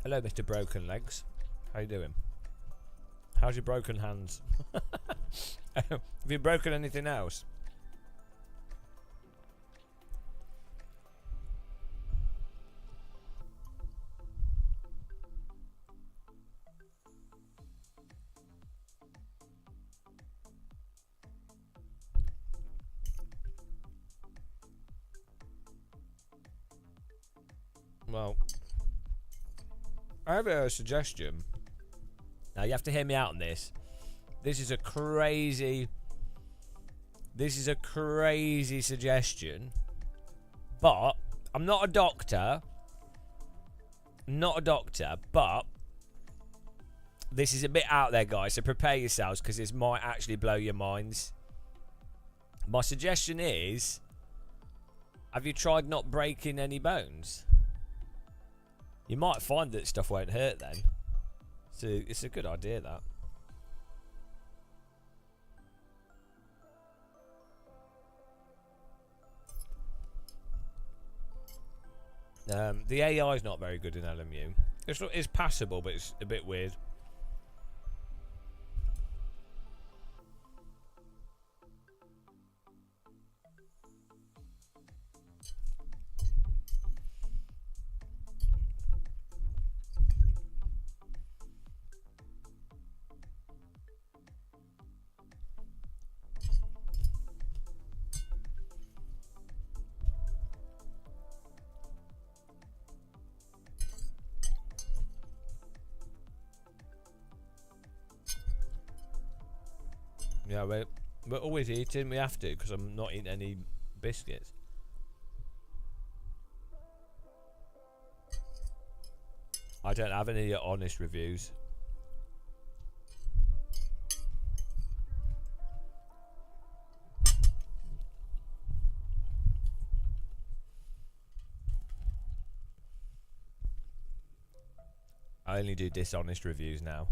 Mr. Broken Legs. How you doing? How's your broken hands? Have you broken anything else? Well, I have a suggestion. Now you have to hear me out on this. This is a crazy suggestion. But I'm not a doctor. But this is a bit out there, guys, so prepare yourselves because this might actually blow your minds. My suggestion is, have you tried not breaking any bones? You might find that stuff won't hurt then. So it's a good idea, that. The AI is not very good in LMU. It's passable, but it's a bit weird. Yeah, we're always eating. We have to because I'm not eating any biscuits. I don't have any honest reviews. I only do dishonest reviews now.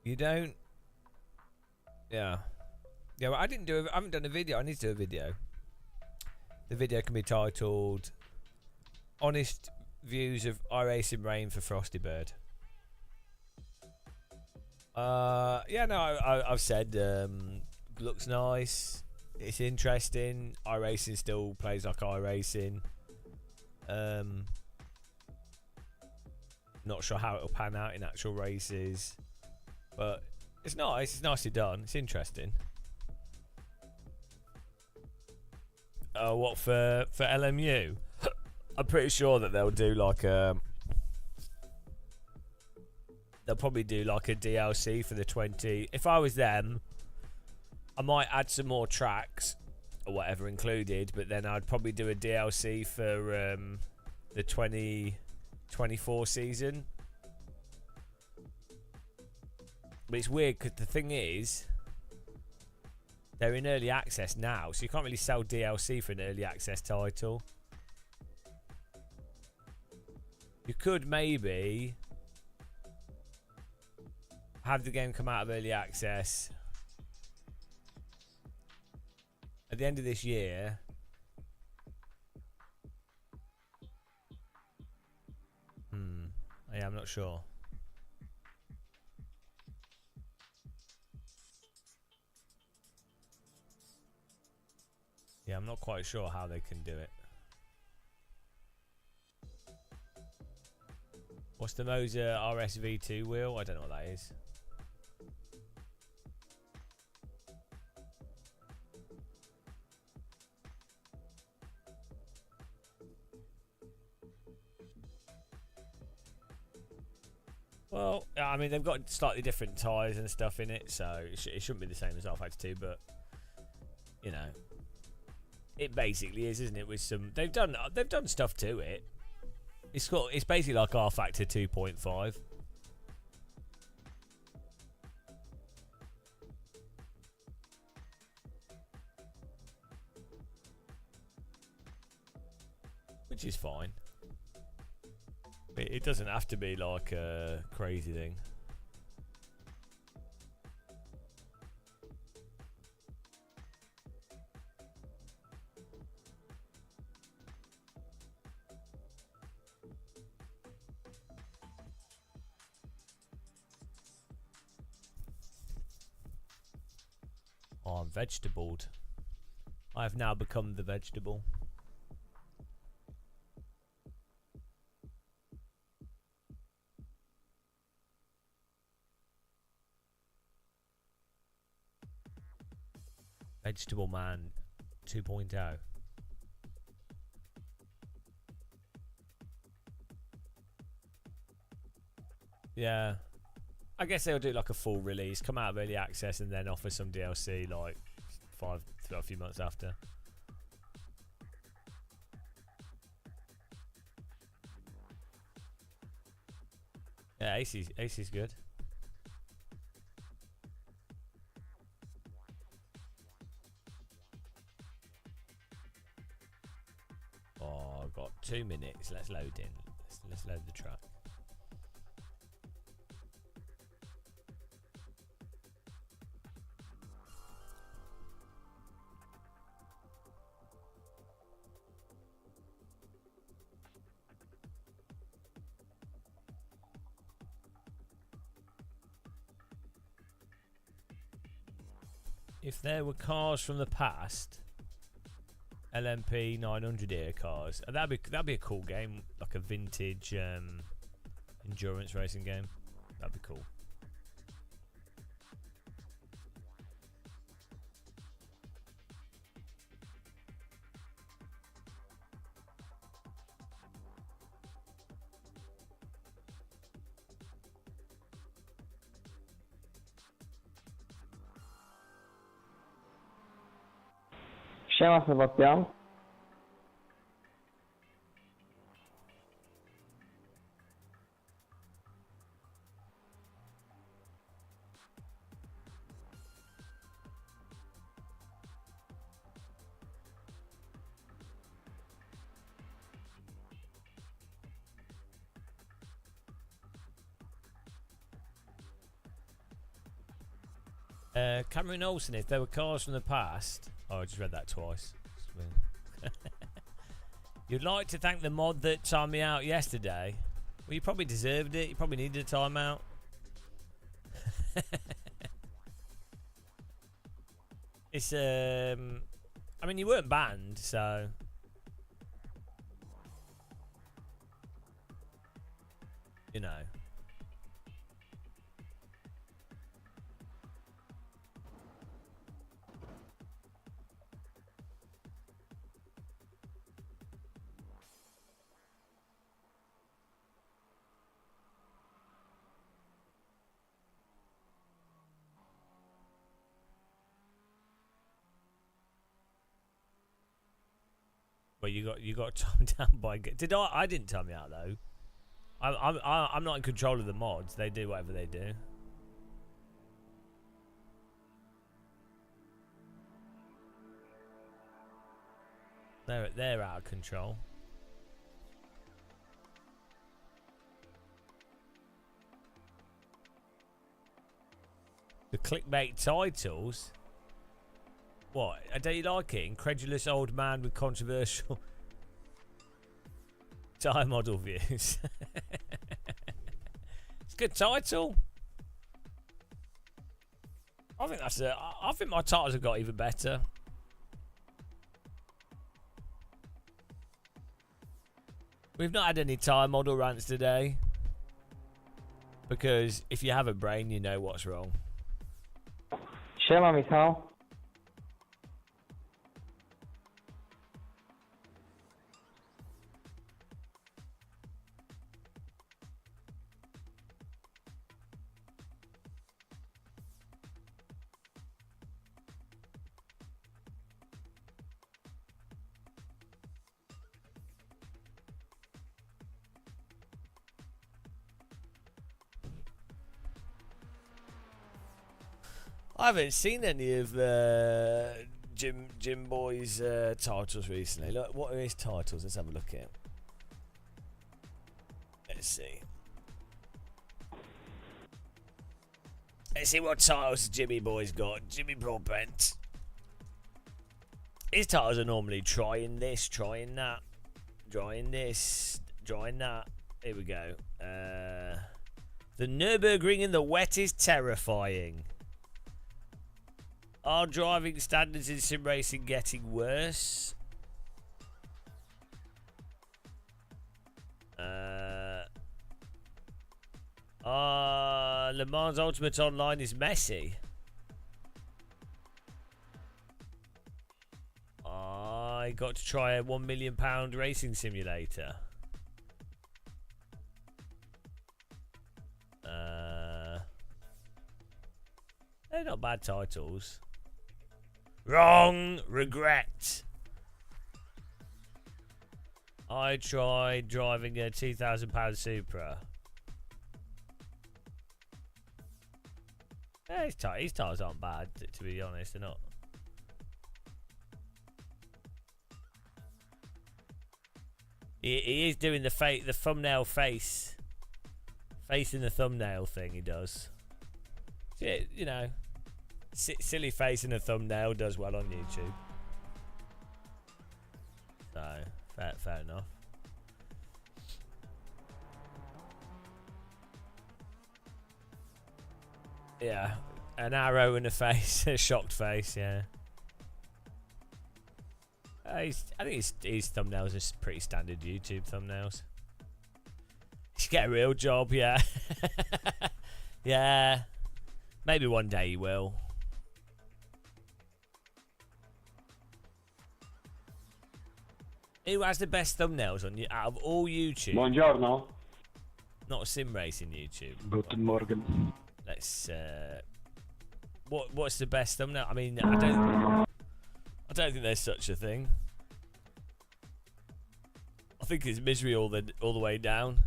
You don't? Yeah. Yeah, well, I haven't done a video. I need to do a video. The video can be titled Honest Views of iRacing Rain for Frosty Bird. Yeah, no, I've said looks nice. It's interesting. iRacing still plays like iRacing. Not sure how it'll pan out in actual races, but it's nice. It's nicely done. It's interesting. What for LMU? I'm pretty sure that they'll do like a. They'll probably do like a DLC for the 20. If I was them, I might add some more tracks or whatever included, but then I'd probably do a DLC for the 2024 season. But it's weird because the thing is, they're in early access now, so you can't really sell DLC for an early access title. You could maybe have the game come out of early access at the end of this year. Yeah, I'm not sure. Yeah, I'm not quite sure how they can do it. What's the Moser RSV2 wheel? I don't know what that is. Well, I mean, they've got slightly different tyres and stuff in it, so it shouldn't be the same as R-Factor 2, but, you know, it basically is, isn't it? With some, they've done stuff to it. It's basically like R-Factor 2.5. Which is fine. It doesn't have to be like a crazy thing. Oh, I'm vegetabled. I have now become the vegetable. Vegetable Man 2.0. Yeah. I guess they'll do like a full release, come out of early access, and then offer some DLC like a few months after. Yeah, AC's good. Oh, I've got 2 minutes. Let's load in. Let's load the track. If there were cars from the past, LMP 900 era cars, that'd be a cool game, like a vintage endurance racing game. That'd be cool. Siema Sebastian. Cameron Olsen, if there were cars from the past... Oh, I just read that twice. You'd like to thank the mod that timed me out yesterday. Well, you probably deserved it. You probably needed a timeout. It's, I mean, you weren't banned, so... You know. But you got timed down by. Did I? I didn't time you out though. I'm not in control of the mods. They do whatever they do. They're out of control. The clickbait titles. What? Don't you like it? Incredulous old man with controversial tire model views. It's a good title. I think that's it. I think my titles have got even better. We've not had any tire model rants today. Because if you have a brain, you know what's wrong. Siema Michał. I haven't seen any of Jim Boy's titles recently. Look, what are his titles? Let's have a look at. Let's see. Let's see what titles Jimmy Boy's got. Jimmy Broadbent. His titles are normally trying this, trying that, trying this, trying that. Here we go. The Nürburgring in the wet is terrifying. Are driving standards in sim racing getting worse? Le Mans Ultimate Online is messy. I got to try a £1 million racing simulator. They're not bad titles. Wrong! Regret! I tried driving a £2,000 Supra. Yeah, his tires aren't bad, to be honest. They're not. He is doing the thumbnail face. Face in the thumbnail thing he does. Yeah, you know, silly face in a thumbnail does well on YouTube. So, fair enough. Yeah, an arrow in a face, a shocked face, yeah. I think his thumbnails are pretty standard YouTube thumbnails. You should get a real job, yeah. Yeah. Maybe one day he will. Who has the best thumbnails on you out of all YouTube? Buongiorno. Not a sim racing YouTube. Guten Morgen. Let's what's the best thumbnail? I mean, I don't think there's such a thing. I think it's misery all the way down.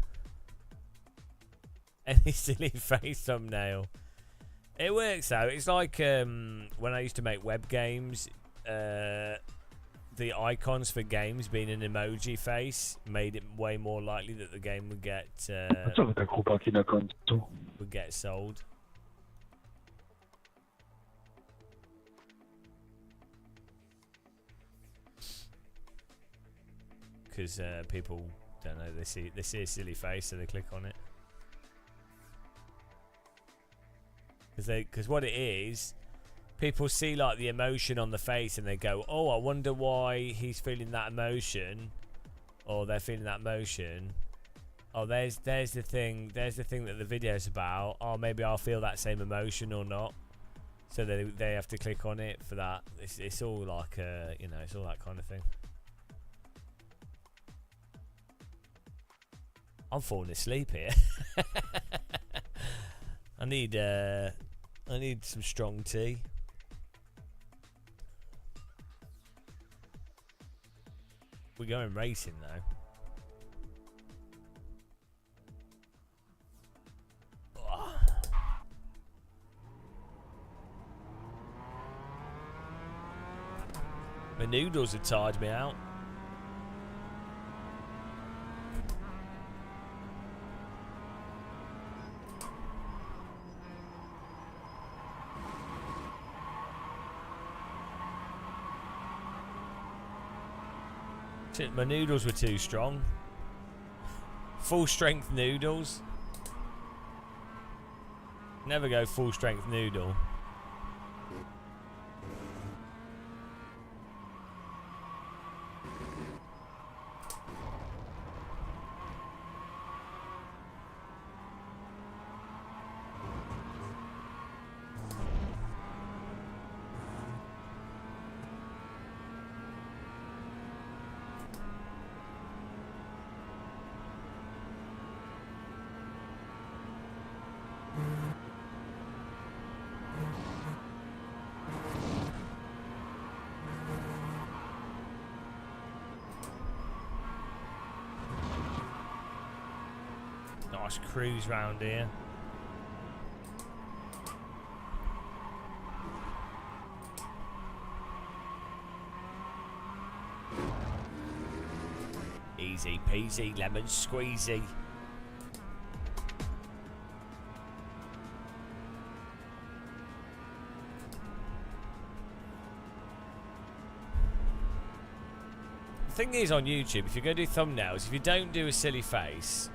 Any silly face thumbnail. It works out. It's like when I used to make web games, the icons for games being an emoji face made it way more likely that the game would get sold. Because people don't know, they see a silly face, so they click on it. Because what it is, people see like the emotion on the face and they go, oh, I wonder why he's feeling that emotion, or they're feeling that emotion. Oh, there's the thing that the video's about. Oh, maybe I'll feel that same emotion or not. So they have to click on it for that. It's all like you know, it's all that kind of thing. I'm falling asleep here. I need some strong tea. We're going racing though. Oh. My noodles have tired me out. My noodles were too strong. Full strength noodles. Never go full strength noodle. Nice cruise round here. Easy peasy, lemon squeezy. The thing is, on YouTube, if you're going to do thumbnails, if you don't do a silly face,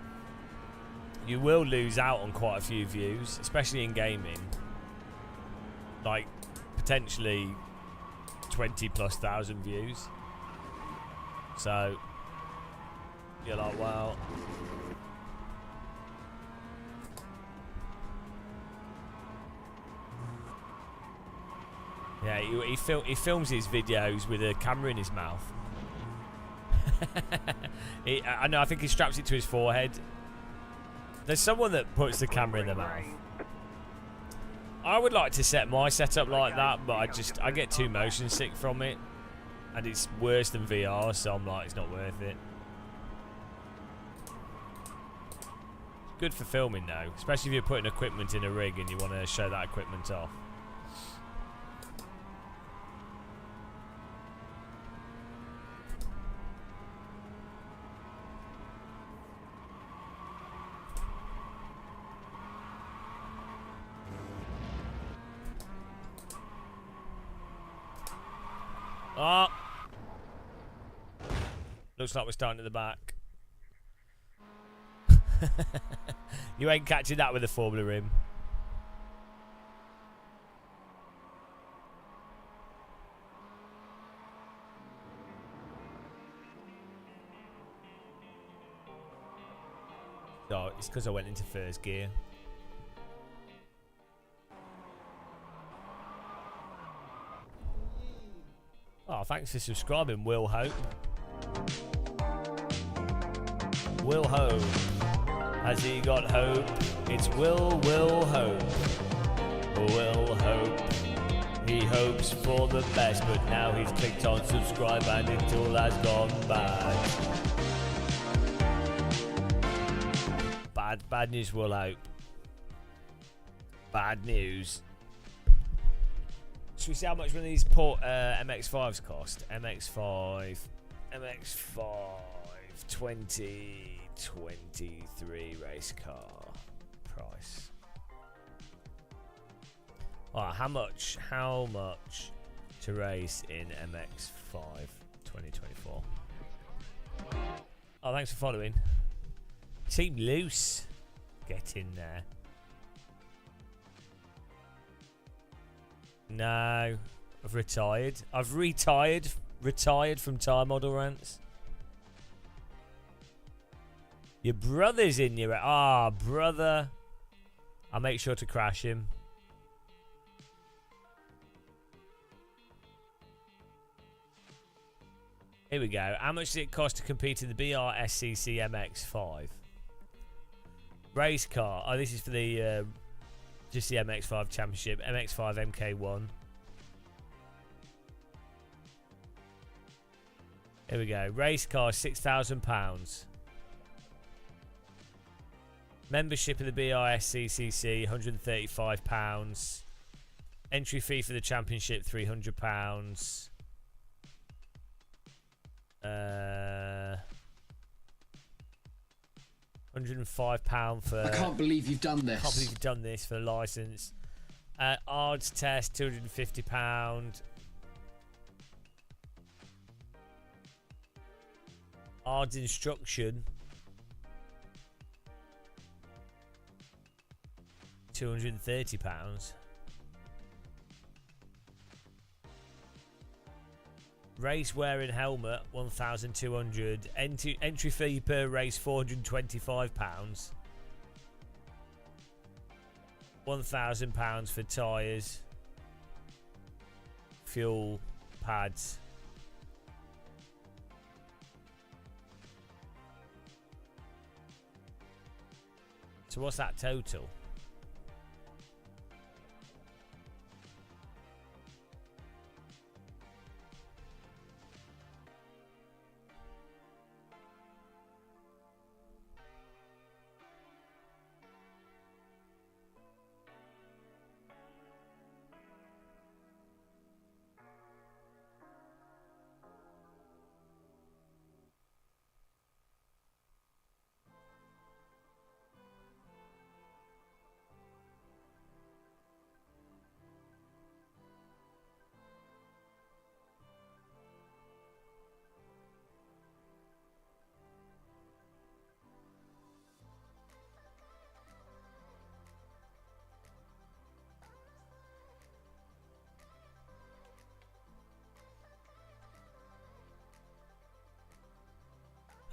you will lose out on quite a few views, especially in gaming. Like, potentially 20,000+ views. So, you're like, well... Yeah, he films his videos with a camera in his mouth. I know, I think he straps it to his forehead. There's someone that puts the camera in their mouth. I would like to set my setup like that, but I get too motion sick from it. And it's worse than VR, so I'm like, it's not worth it. Good for filming though, especially if you're putting equipment in a rig and you want to show that equipment off. Oh! Looks like we're starting at the back. You ain't catching that with a Formula rim. Oh, it's because I went into first gear. Oh, thanks for subscribing, Will Hope. Will Hope. Has he got hope? It's Will Hope. Will Hope. He hopes for the best, but now he's clicked on subscribe and it all has gone bad. Bad news, Will Hope. Bad news. Should we see how much one of these MX-5s cost? MX-5 2023 race car price. Alright, how much to race in MX-5 2024? Oh, thanks for following. Team Loose, get in there. No, I've retired. I've retired from Tire Model Rants. Your brother's in your... Ah, brother. I'll make sure to crash him. Here we go. How much does it cost to compete in the BR-SCC MX-5? Race car. Oh, this is for the... just the MX-5 Championship. MX-5 MK1. Here we go. Race car, £6,000. Membership of the BRSCCC, £135. Entry fee for the championship, £300. £105 for... I can't believe you've done this. Can't believe you've done this for the license. ARDS test, £250. ARDS instruction, £230. Race wearing helmet, £1,200. Entry fee per race, £425. £1,000 for tyres, fuel, pads. So what's that total?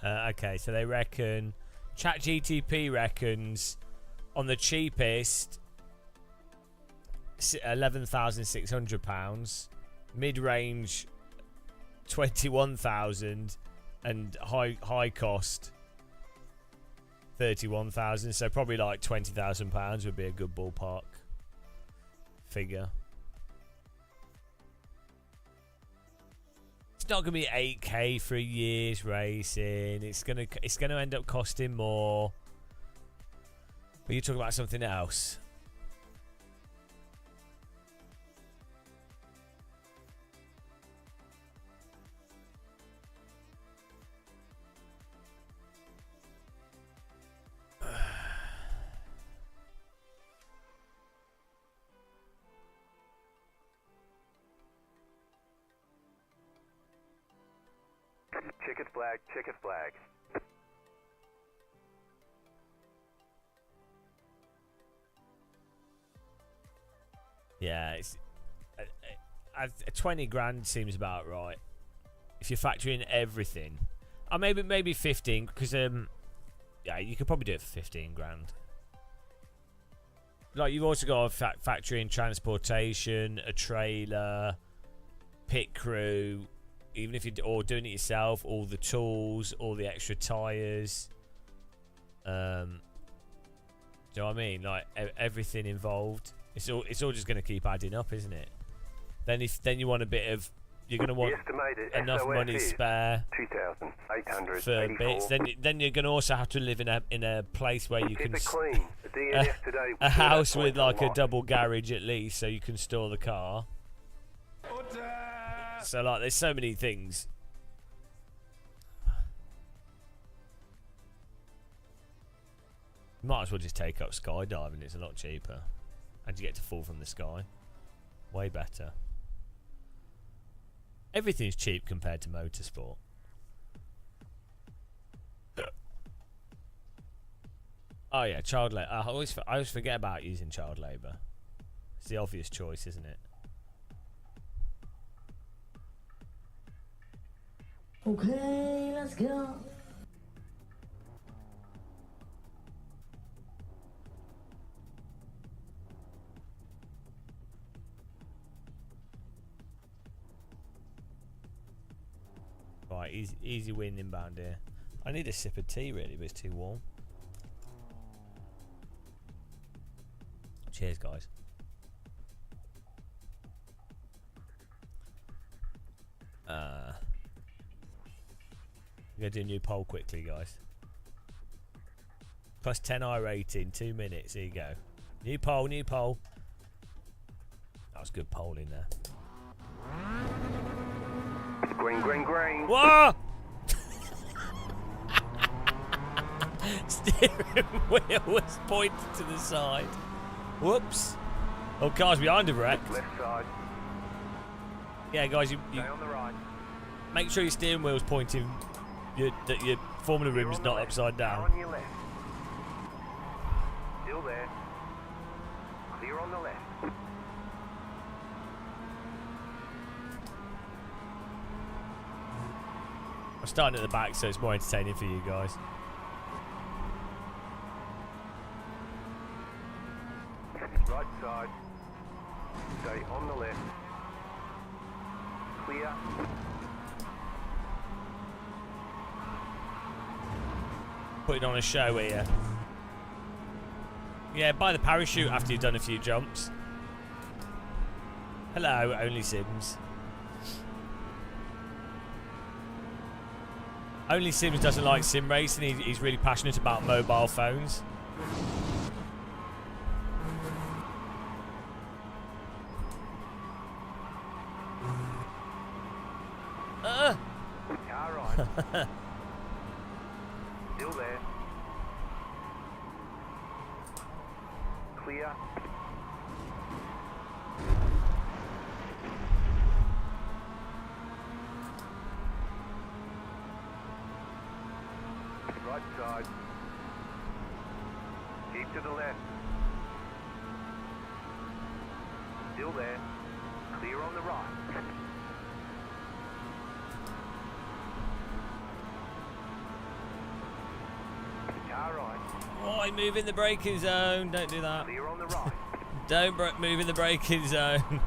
Okay, so they reckon ChatGTP reckons on the cheapest £11,600, mid-range 21,000, and high cost 31,000. So probably like £20,000 would be a good ballpark figure. It's not gonna be 8k for a year's racing. It's gonna end up costing more. But you're talking about something else. Checkered flag, checkered flag. Yeah, it's 20 grand seems about right if you factor in everything. Or maybe 15, because yeah, you could probably do it for 15 grand. Like, you've also got to factor in transportation, a trailer, pit crew, even if you're doing it yourself, all the tools, all the extra tires. Do you know what I mean? Like, everything involved. It's all just going to keep adding up, isn't it? Then you want a bit of, you're going to want enough money spare for bits. Then you're going to also have to live in a place where you can a house with like a double garage at least, so you can store the car. So like, there's so many things. You might as well just take up skydiving. It's a lot cheaper, and you get to fall from the sky. Way better. Everything's cheap compared to motorsport. Oh yeah, child labour. I always forget about using child labour. It's the obvious choice, isn't it? Okay, let's go. Right, easy win inbound here. I need a sip of tea really, but it's too warm. Cheers, guys. I'm gonna do a new poll quickly, guys. Plus 10 iRating, 2 minutes. Here you go. New poll, new poll. That was good polling there. Green, green, green. Whoa! Steering wheel was pointed to the side. Whoops. Oh, cars behind have wrecked. Left side. Yeah, guys, you Stay on the right. make sure your steering wheel's pointing, that your Formula Clear rim's on the not left. upside Car down. on your left. Still there. Clear on the left. I'm starting at the back, so it's more entertaining for you guys. Right side. Stay on the left. Clear. Putting on a show here. Yeah, buy the parachute after you've done a few jumps. Hello, Only Sims. Only Sims doesn't like sim racing. He's really passionate about mobile phones. Car right. Still there. Clear. Right side. Keep to the left. Still there. Clear on the right. Car right. Oh, I move in the braking zone. Don't do that. Clear on the right. Don't move in the braking zone.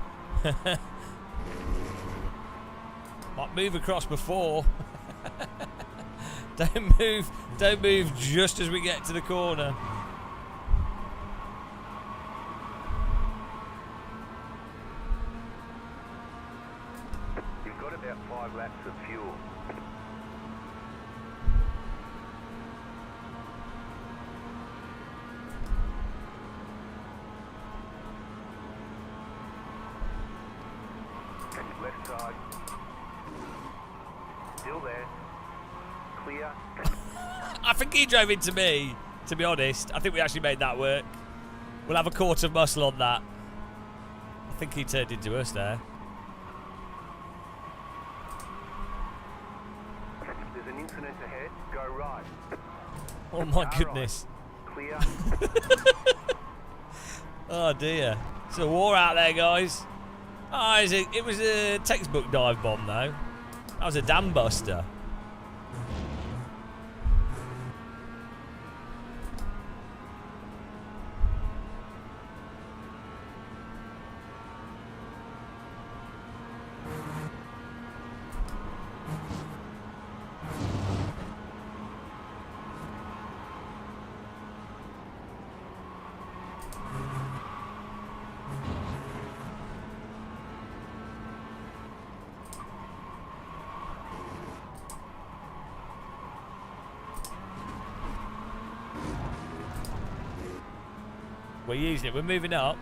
Might move across before. Don't move just as we get to the corner. You've got about 5 laps of fuel. Left side. Still there. Clear. I think he drove into me, to be honest. I think we actually made that work. We'll have a quart of muscle on that. I think he turned into us there. There's an incident ahead. Go right. Oh my Car goodness. right. Clear. Oh dear. It's a war out there, guys. Oh, it was a textbook dive bomb, though. That was a dam buster. We're using it. We're moving up.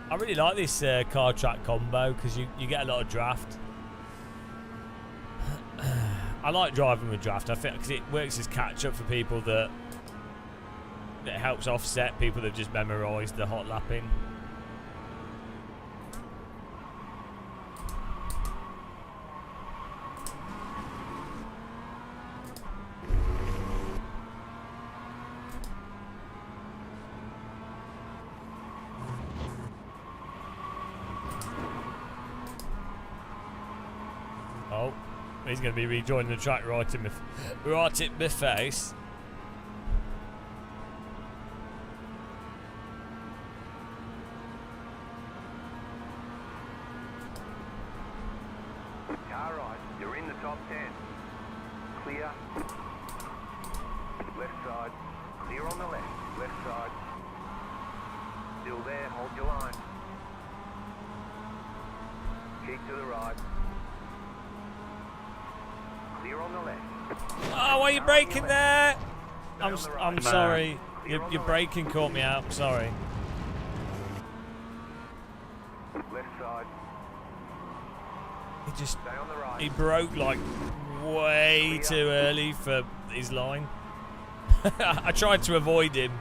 I really like this car track combo because you get a lot of draft. I like driving with draft. I think because it works as catch up for people that helps offset people that just memorised the hot lapping. Oh, he's going to be rejoining the track right in my face. Car right. You're in the top 10. Clear. Left side. Clear on the left. Left side. Still there. Hold your line. Keep to the right. Clear on the left. Oh, why are you braking there? I'm right. sorry. Clear on Your the braking caught me out. I'm sorry. Left side. He just Stay on the right. he broke like way too early for his line. I tried to avoid him.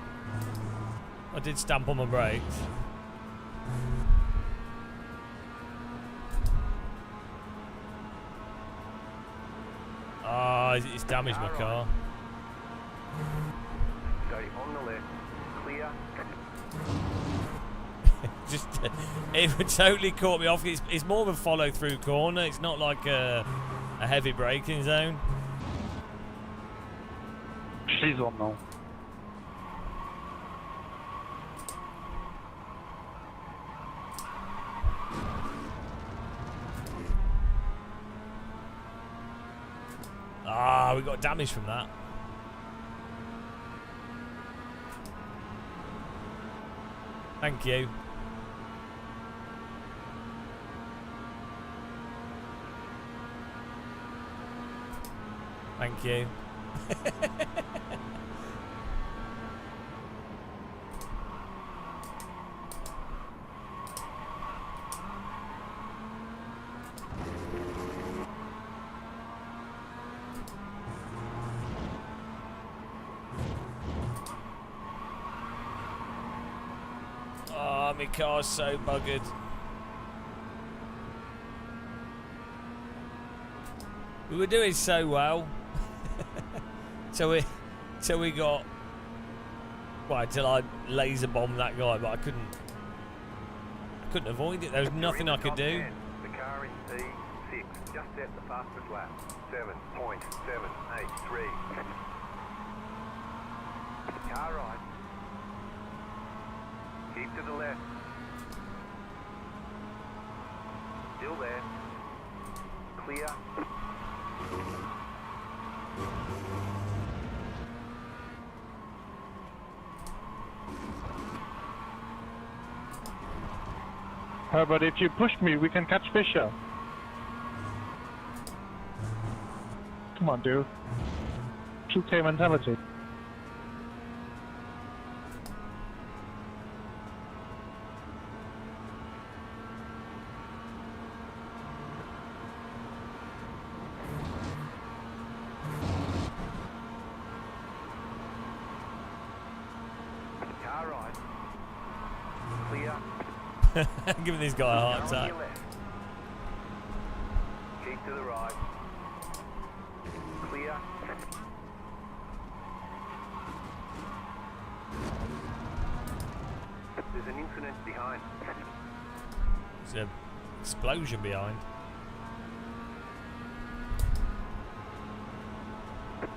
I did stamp on my brakes. Ah, it's damaged my car. Stay on the left. Clear. Just it would totally caught me off. It's more of a follow-through corner. It's not like a heavy braking zone. She's on now. Ah, we got damage from that. Thank you. Thank you. Oh, my car's so buggered. We were doing so well. Till we got, well, until I laser bombed that guy, but I couldn't avoid it. There was nothing I could do. 10. The car in P6 just set the fastest lap. 7.783. Car right. Keep to the left. Still there. Clear. Herbert, if you push me, we can catch Fisher. Come on, dude. 2K mentality. Car right. Clear. I'm giving this guy a heart Car on attack. your left. Keep to the right. Clear. There's an incident behind. There's an explosion behind.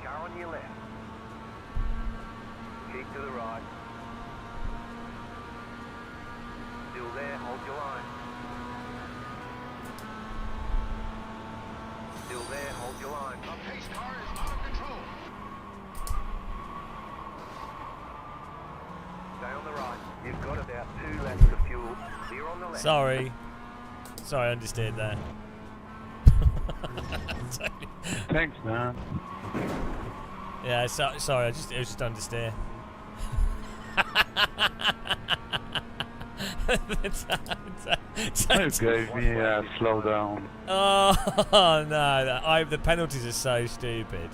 Car on your left. Keep to the right. Still there, hold your line. Still there, hold your line. The pace car is out of control. Stay on the right. You've got about 2 laps of fuel. Clear on the left. Sorry. Sorry, I understood that. Thanks, man. Yeah, sorry, it was just understeer. You gave me a slow down. Oh no, the penalties are so stupid.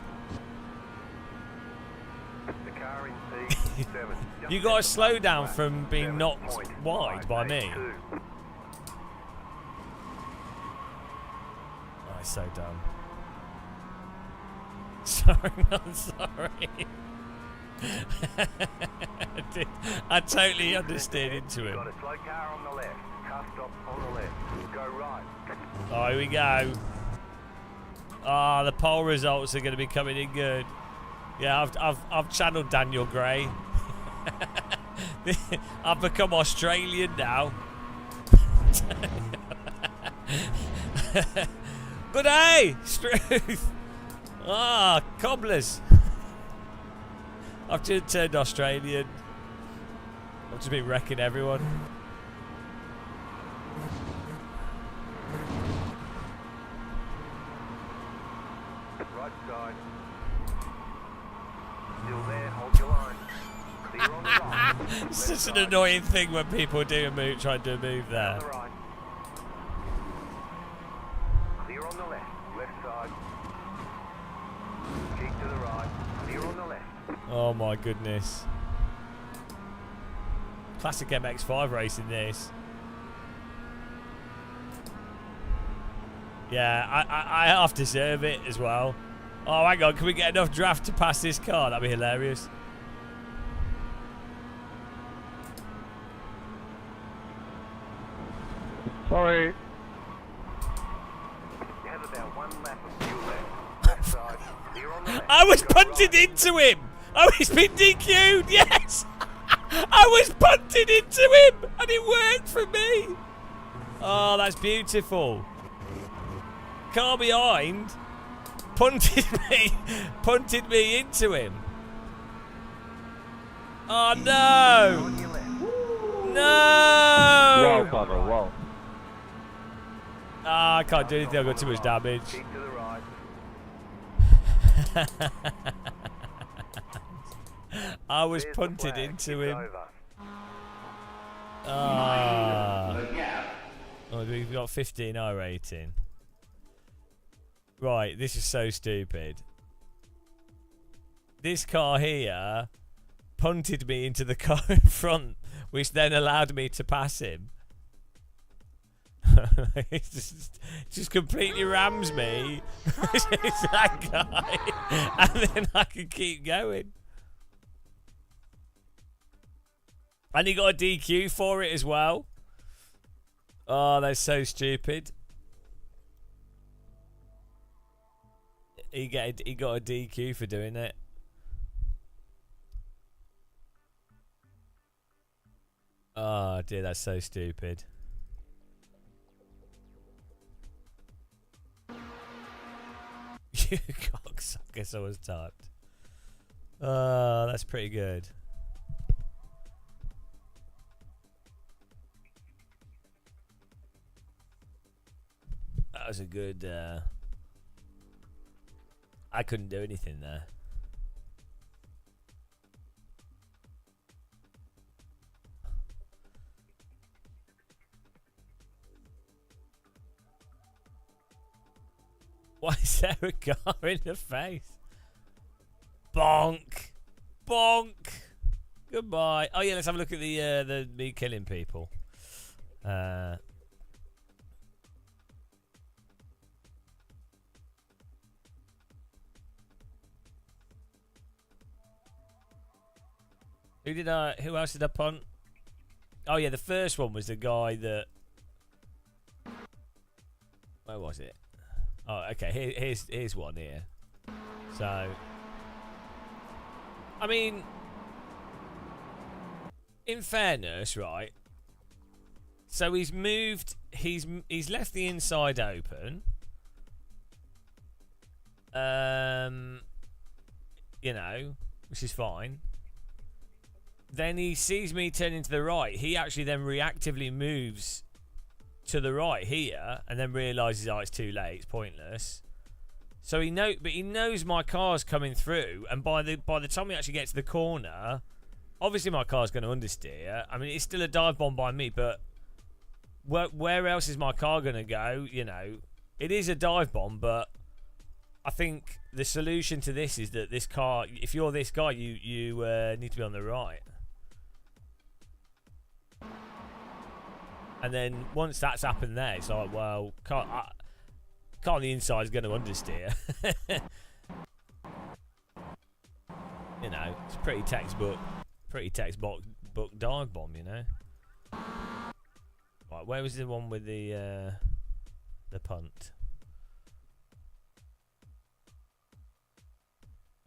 The car in P7. You got to slow down from being knocked wide by me. Oh, it's so dumb. Sorry, not sorry. I totally understood into him. Got a slow car on the left. Car stop on the left. Go right. Oh, here we go. Ah, the poll results are going to be coming in good. Yeah, I've channeled Daniel Gray. I've become Australian now. Good day, Struth. Ah, cobblers. I've just turned Australian. I've just been wrecking everyone. Right side. Still there, hold your line. Clear on the right. It's such an annoying thing when people do a move, try and do a move On there. the right. Clear on the left. Left side. Keep to the right. Clear on the left. Oh my goodness. Classic MX-5 racing this. Yeah, I half deserve it as well. Oh, hang on, can we get enough draft to pass this car? That'd be hilarious. Sorry. You have about 1 lap of fuel left. Left side. Clear on the left. I was Go punted right. into him! Oh, he's been DQ'd, yes! I was punted into him, and it worked for me! Oh, that's beautiful. Car behind punted me into him. Oh no! On your left. No! cover, wow. Ah, I can't do anything, I've got too much damage. Keep to the right. I was There's the punted flag. into It's him. over. Ah. Oh, we've got 15 iRating. Right, this is so stupid. This car here punted me into the car in front, which then allowed me to pass him. It just completely rams me. It's that guy. And then I can keep going. And he got a DQ for it as well. Oh, that's so stupid. He got a DQ for doing it. Oh dear, that's so stupid. You cocksucker, someone's typed. That's pretty good. That was a good. I couldn't do anything there. Why is there a car in the face? Bonk. Bonk. Goodbye. Oh yeah, let's have a look at the me killing people. Who else did I punt? Oh yeah, the first one was the guy that. Where was it? Oh, okay. Here's one here. So, I mean, in fairness, right? So he's moved. He's left the inside open. You know, which is fine. Then he sees me turning to the right. He actually then reactively moves to the right here, and then realizes, oh, it's too late. It's pointless. So he knows my car's coming through, and by the time we actually get to the corner, obviously my car's going to understeer. I mean, it's still a dive bomb by me, but where else is my car going to go? You know, it is a dive bomb, but I think the solution to this is that this car, if you're this guy, you need to be on the right. And then once that's happened there, it's like, well, car on the inside is going to understeer. You know, it's pretty textbook dive bomb, you know. Right, where was the one with the punt?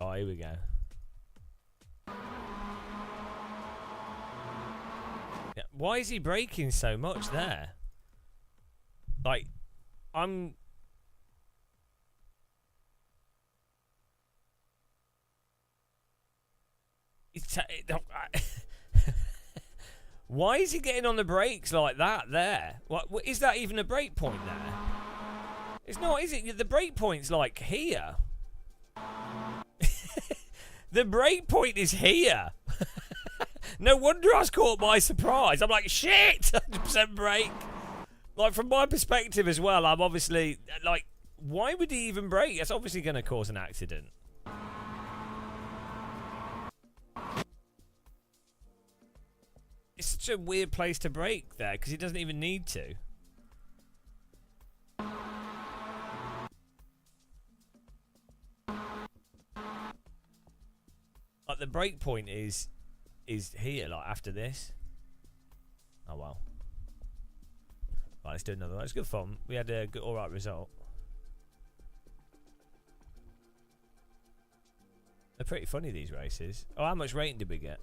Oh, here we go. Yeah, why is he braking so much there? Like, why is he getting on the brakes like that there? What is that even a brake point there? It's not, is it? The brake point's like here. The brake point is here. No wonder I was caught by surprise. I'm like, shit! 100% brake. Like, from my perspective as well, I'm obviously, like, why would he even brake? That's obviously going to cause an accident. It's such a weird place to brake there, because he doesn't even need to. Like, the brake point is here, like, after this. Oh, well. Right, let's do another one. It's good fun. We had a good, alright result. They're pretty funny, these races. Oh, how much rating did we get?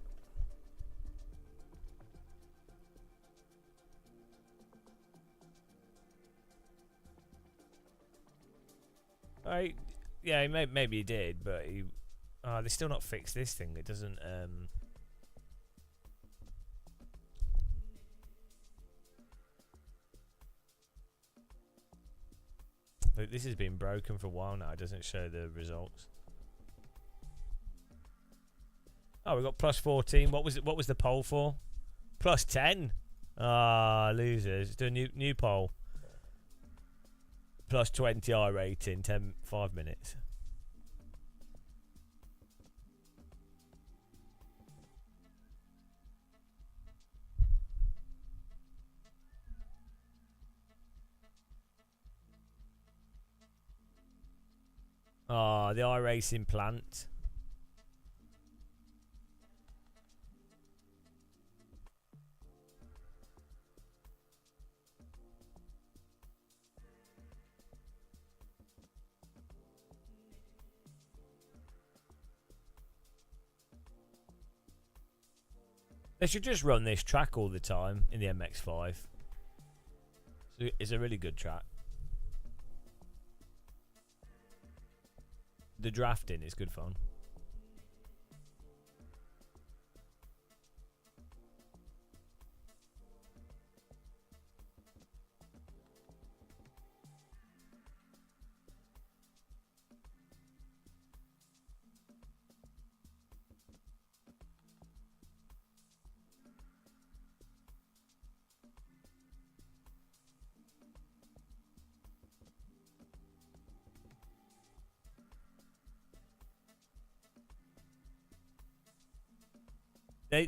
Yeah, maybe he did, but he... they still not fixed this thing. It doesn't... This has been broken for a while now. It doesn't show the results. Oh, we got plus 14. What was it? What was the poll for? Plus 10. Ah, losers. Let's do a new poll. Plus 20 iRating. 5 minutes. Ah, the iRacing plant. They should just run this track all the time in the MX-5. It's a really good track. the drafting is good fun.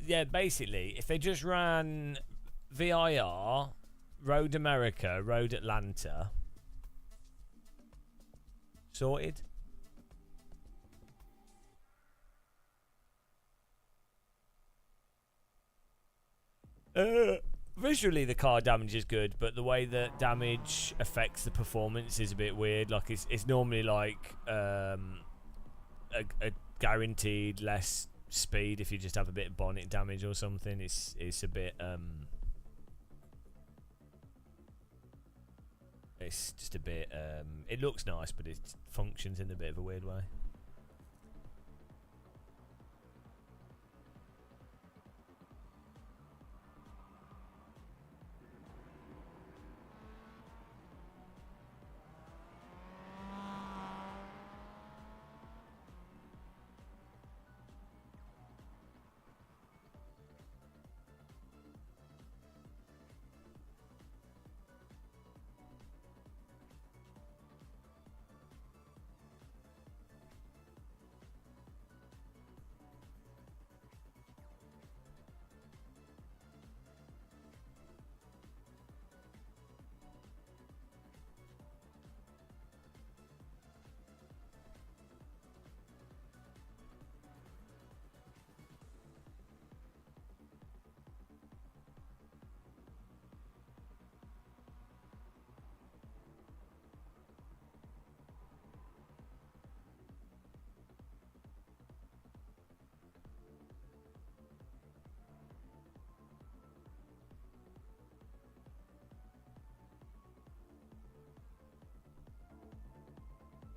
Yeah, basically, if they just ran VIR, Road America, Road Atlanta, sorted. Visually, the car damage is good, but the way that damage affects the performance is a bit weird. Like it's normally like a guaranteed less speed if you just have a bit of bonnet damage or something. It's a bit it's just a bit it looks nice, but it functions in a bit of a weird way.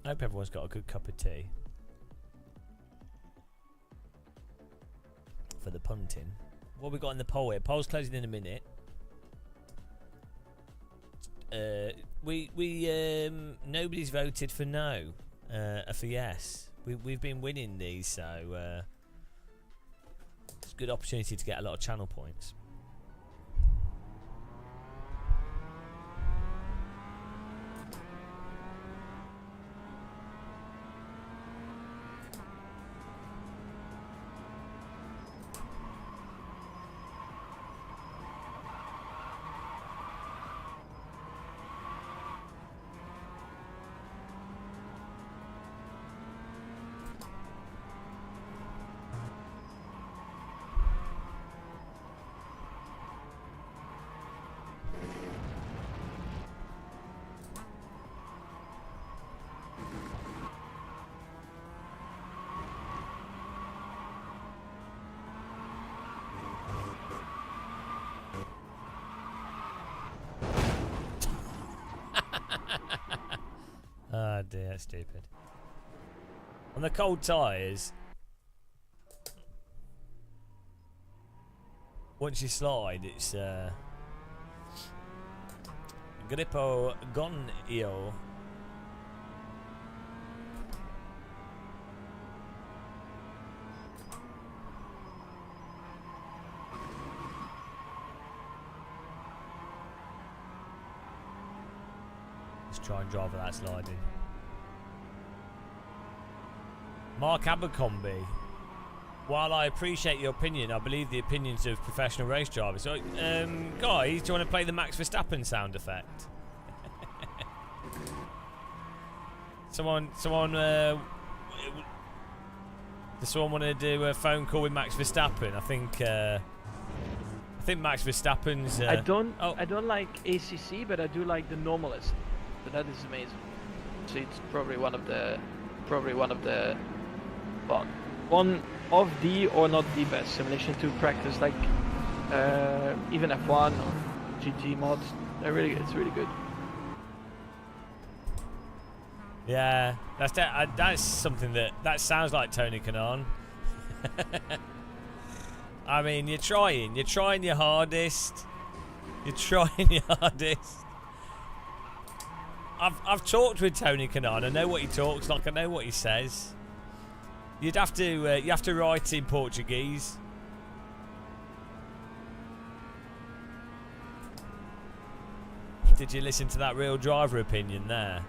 I hope everyone's got a good cup of tea for the punting. What have we got in the poll here? Poll's closing in a minute. Nobody's voted for no, for yes. We've been winning these, so it's a good opportunity to get a lot of channel points. Ah, dear, that's stupid. On the cold tyres, once you slide, it's grippo gon io. Let's try and drive without sliding. Mark Abercrombie. While I appreciate your opinion, I believe the opinions of professional race drivers. So, guys, do you want to play the Max Verstappen sound effect? Someone, does someone want to do a phone call with Max Verstappen? I think Max Verstappen's. I don't like ACC, but I do like the Normalist. So that is amazing. So it's probably one of the, well, one of the or not the best simulation to practice, like even F1 or GT mods. It's really good. Yeah, that's something that sounds like Tony Kanaan. I mean, you're trying your hardest. You're trying your hardest. I've talked with Tony Kanaan. I know what he talks like. I know what he says. You have to write in Portuguese. Did you listen to that real driver opinion there?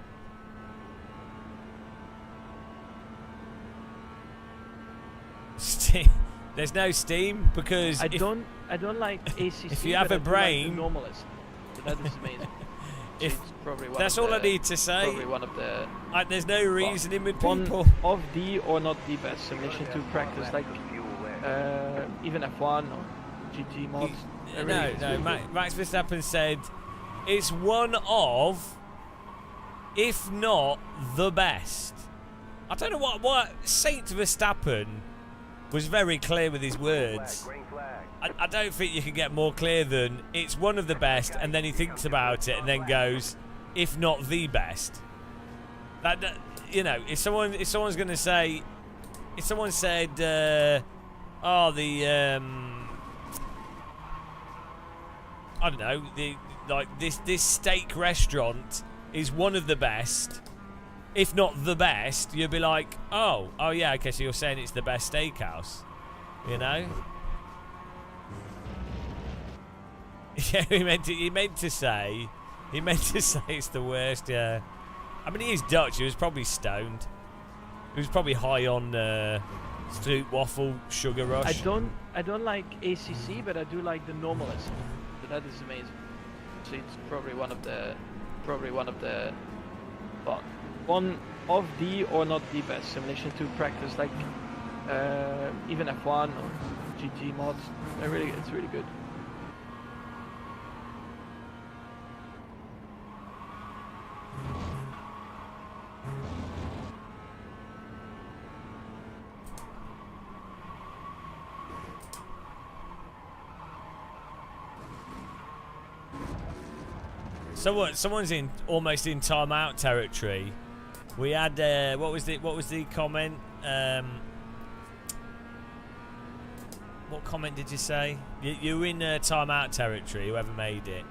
There's no steam because I don't like ACC. if you have but a I do brain, like the normalist. So that is amazing. if it's probably one that's of all I the- need to say. Probably one of the there's no reasoning with one people. of the or not the best simulation to practice, like even F1 or GT mods. Max Verstappen said it's one of, if not the best. I don't know what Saint Verstappen was very clear with his words. I don't think you can get more clear than it's one of the best, and then he thinks about it and then goes, if not the best. That you know, if someone's going to say, if someone said, I don't know, this steak restaurant is one of the best, if not the best, you'd be like, oh yeah, okay, so you're saying it's the best steakhouse, you know? Yeah, he meant to say it's the worst. Yeah, I mean, he is Dutch. He was probably stoned. He was probably high on Stroop Waffle Sugar Rush. I don't like ACC, but I do like the normalist. So that is amazing. So it's probably one of the well, one of the or not the best simulation to practice, like even F1 or GT mods. It's really good. Someone's almost in timeout territory. We had what was the comment? What comment did you say? You were in timeout territory. Whoever made it.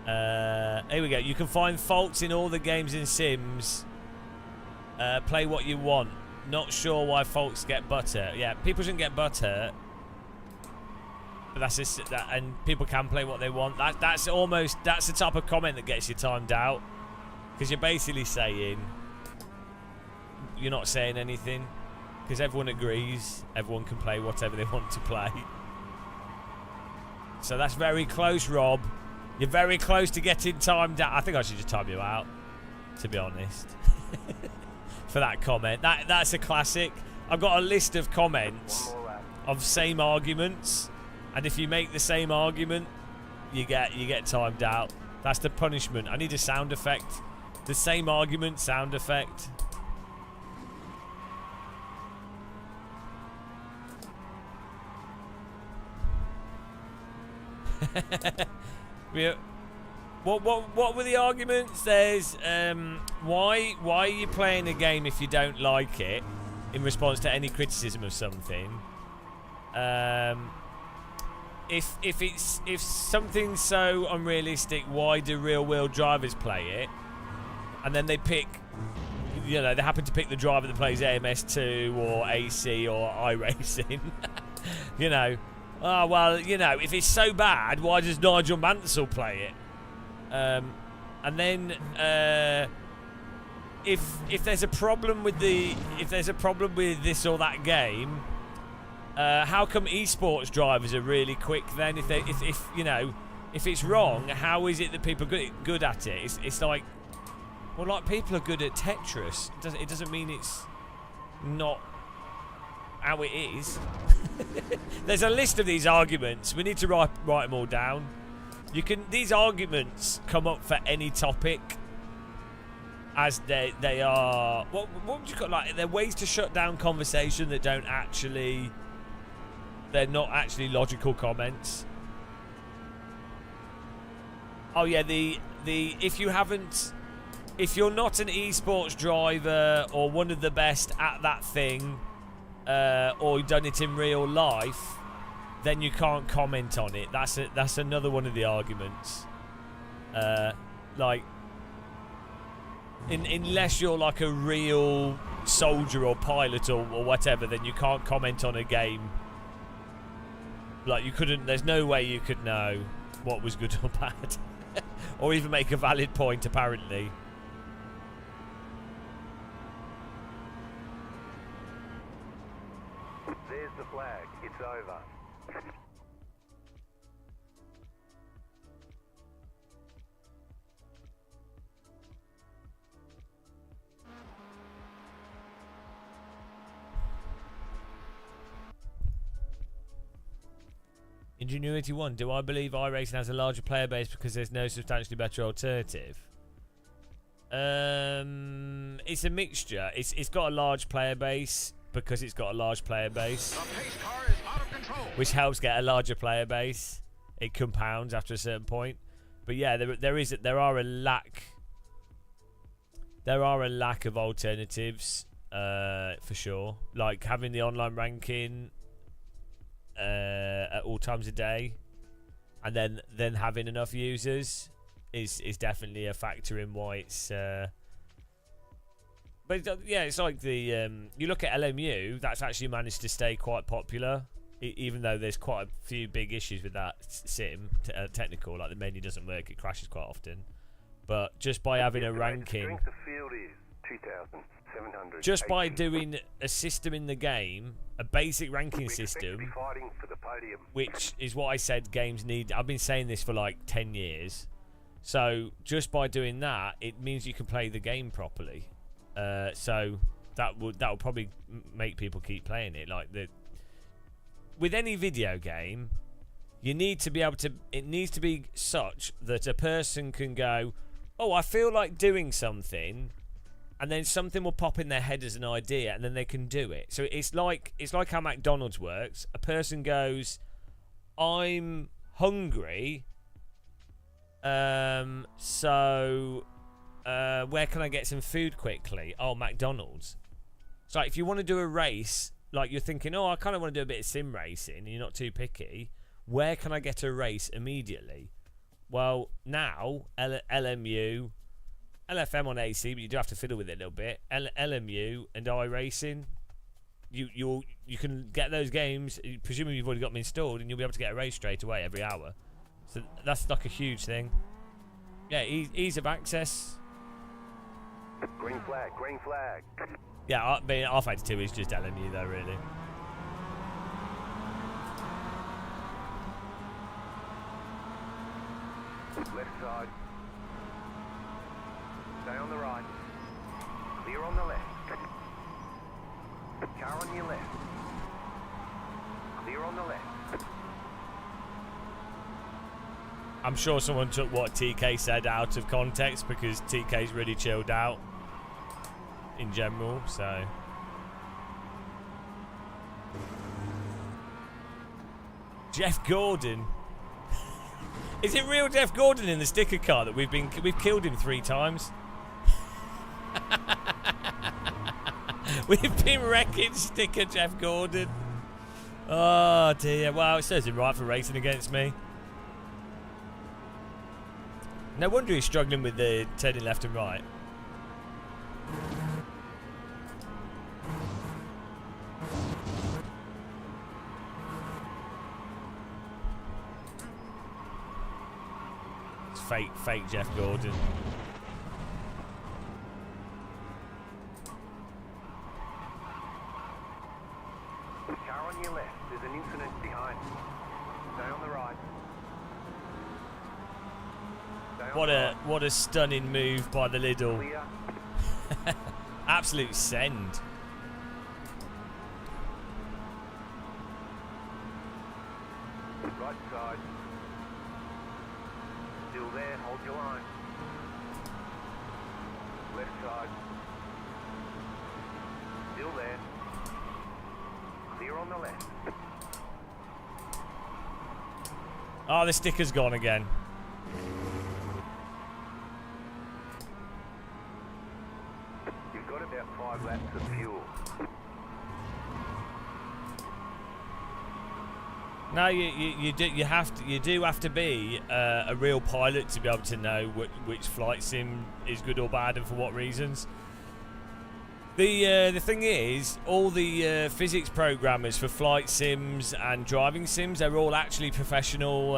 Here we go. You can find faults in all the games in Sims. Play what you want. Not sure why faults get butt hurt. Yeah, people shouldn't get butt hurt. But that's just that, and people can play what they want. That's the type of comment that gets you timed out, because you're basically saying you're not saying anything, because everyone agrees, everyone can play whatever they want to play. So that's very close, Rob. You're very close to getting timed out. I think I should just time you out, to be honest, for that comment. That's a classic. I've got a list of comments of same arguments. And if you make the same argument, you get timed out. That's the punishment. I need a sound effect. The same argument sound effect. What were the arguments? There's why are you playing a game if you don't like it? In response to any criticism of something. If something's so unrealistic, why do real-world drivers play it? And then they pick, you know, they happen to pick the driver that plays AMS2 or AC or iRacing. You know, oh well, you know, if it's so bad, why does Nigel Mansell play it? And then if there's a problem with this or that game. How come esports drivers are really quick then? If you know, if it's wrong, how is it that people are good at it? It's like, well, like people are good at Tetris. It doesn't mean it's not how it is. There's a list of these arguments. We need to write them all down. These arguments come up for any topic, as they are. What would you call, like, they're ways to shut down conversation that don't actually. They're not actually logical comments. Oh yeah, the if you haven't if you're not an esports driver or one of the best at that thing, or you've done it in real life, then you can't comment on it. That's another one of the arguments. Like, unless you're like a real soldier or pilot or whatever, then you can't comment on a game. Like, you couldn't. There's no way you could know what was good or bad, or even make a valid point. Apparently. There's the flag. It's over. Ingenuity 1. Do I believe iRacing has a larger player base because there's no substantially better alternative? It's a mixture. It's got a large player base because it's got a large player base, which helps get a larger player base. It compounds after a certain point. But yeah, there are a lack of alternatives for sure. Like having the online ranking at all times a day, and then having enough users is definitely a factor in why it's. But yeah, it's like the you look at LMU, that's actually managed to stay quite popular, even though there's quite a few big issues with that sim technical. Like the menu doesn't work, it crashes quite often. But just by having a ranking, Strength of field is 2,700. just by doing a system in the game, a basic ranking system, Fighting for the podium. which is what I said games need. I've been saying this for like 10 years. So just by doing that, it means you can play the game properly. So that would probably make people keep playing it. Like with any video game, you need to be able to. It needs to be such that a person can go, "Oh, I feel like doing something," and then something will pop in their head as an idea, and then they can do it. So it's like how McDonald's works. A person goes, "I'm hungry, so where can I get some food quickly? Oh, McDonald's." So if you want to do a race, like you're thinking, "Oh, I kind of want to do a bit of sim racing," and you're not too picky, where can I get a race immediately? Well, now LMU, LFM on AC, but you do have to fiddle with it a little bit. LMU and iRacing, you can get those games. Presumably you've already got them installed, and you'll be able to get a race straight away every hour. So that's like a huge thing. Yeah, ease of access. Green flag, green flag. Yeah, I mean, R52 is just LMU though, really. Left side. Stay on the right. Clear on the left. Car on your left. Clear on the left. I'm sure someone took what TK said out of context because TK's really chilled out in general, so. Jeff Gordon. Is it real Jeff Gordon in the sticker car that we've killed him 3 times? We've been wrecking sticker Jeff Gordon. Oh dear. Well, it serves him right for racing against me. No wonder he's struggling with the turning left and right. It's fake Jeff Gordon. Car on your left. There's an incident behind. Stay on the right. What a stunning move by the Lidl. Clear. Absolute send. Right side. Still there. Hold your line. Left side. Still there. Clear on the left. Oh, the sticker's gone again. 5 laps of fuel. No, you do have to be a real pilot to be able to know which flight sim is good or bad and for what reasons. The thing is, all the physics programmers for flight sims and driving sims, they're all actually professional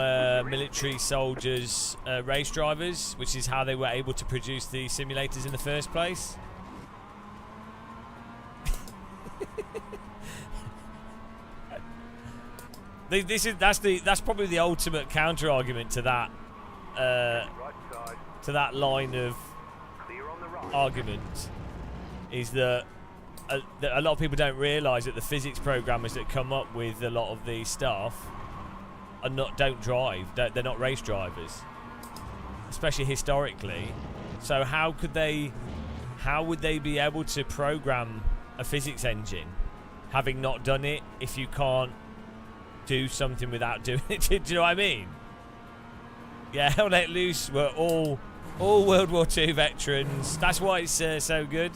military soldiers, race drivers, which is how they were able to produce the simulators in the first place. That's probably the ultimate counter argument to that line of argument, is that a lot of people don't realise that the physics programmers that come up with a lot of these stuff don't drive. They're not race drivers, especially historically. So how would they be able to program a physics engine, having not done it, if you can't do something without doing it? Do you know what I mean? Yeah, Hell Let Loose were all World War II veterans. That's why it's so good.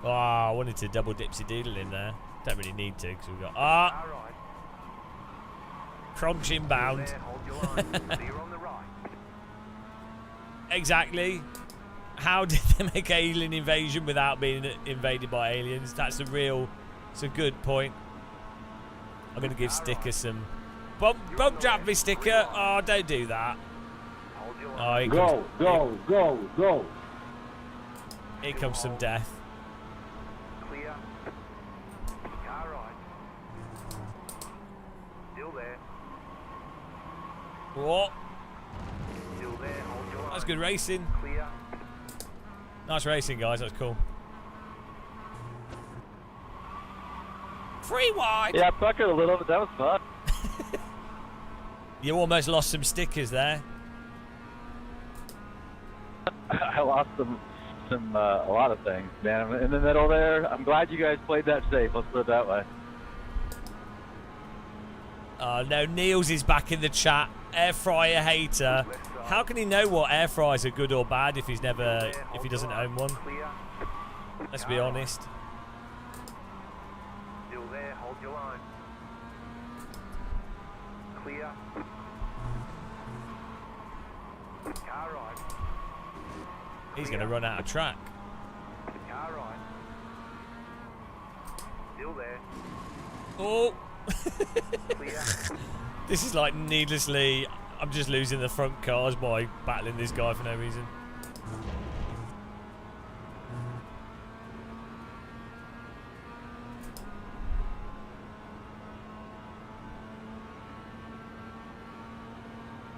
Oh, I wanted to double dipsy doodle in there. Don't really need to because we've got crunch inbound. Exactly. How did they make Alien Invasion without being invaded by aliens? It's a good point. I'm going to give Sticker some bump drop me, Sticker. Oh, don't do that. Oh, Go. Here comes some death. Clear. Car right. Still there. What? Still there. Hold your line. That's good racing. Clear. Nice racing, guys. That was cool. Free wide. Yeah, I puckered a little, but that was fun. You almost lost some stickers there. I lost a lot of things, man. In the middle there. I'm glad you guys played that safe. Let's put it that way. Oh no, Niels is back in the chat. Air fryer hater. How can he know what air fryers are good or bad if he doesn't own one? Let's be honest. Still there. Hold your line. Clear. Car right. He's going to run out of track. Car right. Still there. Oh! Clear. This is like needlessly, I'm just losing the front cars by battling this guy for no reason.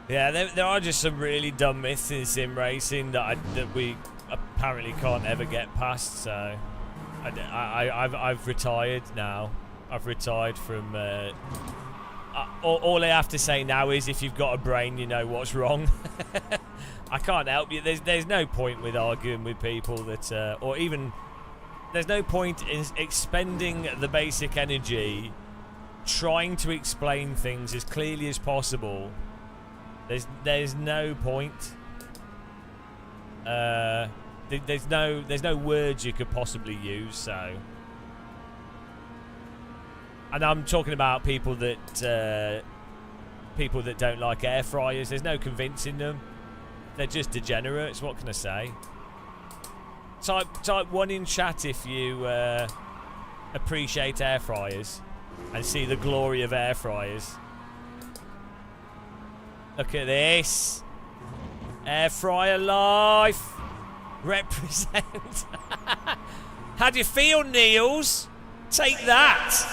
Yeah, there are just some really dumb myths in sim racing that we apparently can't ever get past. So I've retired now. I've retired from. All I have to say now is, if you've got a brain, you know what's wrong. I can't help you. There's no point with arguing with people that, or even there's no point in expending the basic energy trying to explain things as clearly as possible. There's no point. There's no words you could possibly use. So, and I'm talking about people that don't like air fryers. There's no convincing them. They're just degenerates. What can I say? Type 1 in chat if you appreciate air fryers and see the glory of air fryers. Look at this. Air fryer life. Represent. How do you feel, Niels? Take that.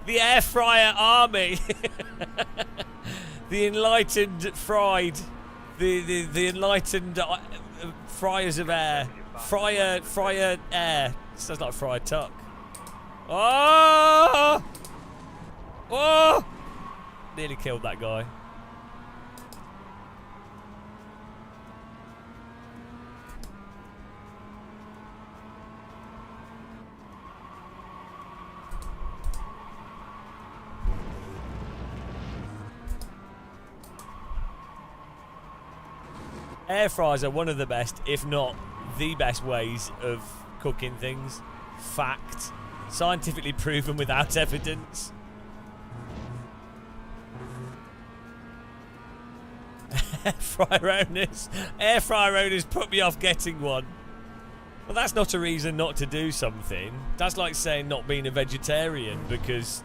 The air fryer army. The enlightened fried. The enlightened fryers of air. Fryer air. Sounds like fried tuck. Oh! Oh! Nearly killed that guy. Air fryers are one of the best, if not the best ways of cooking things. Fact. Scientifically proven without evidence. Air fryer owners put me off getting one. Well, that's not a reason not to do something. That's like saying not being a vegetarian because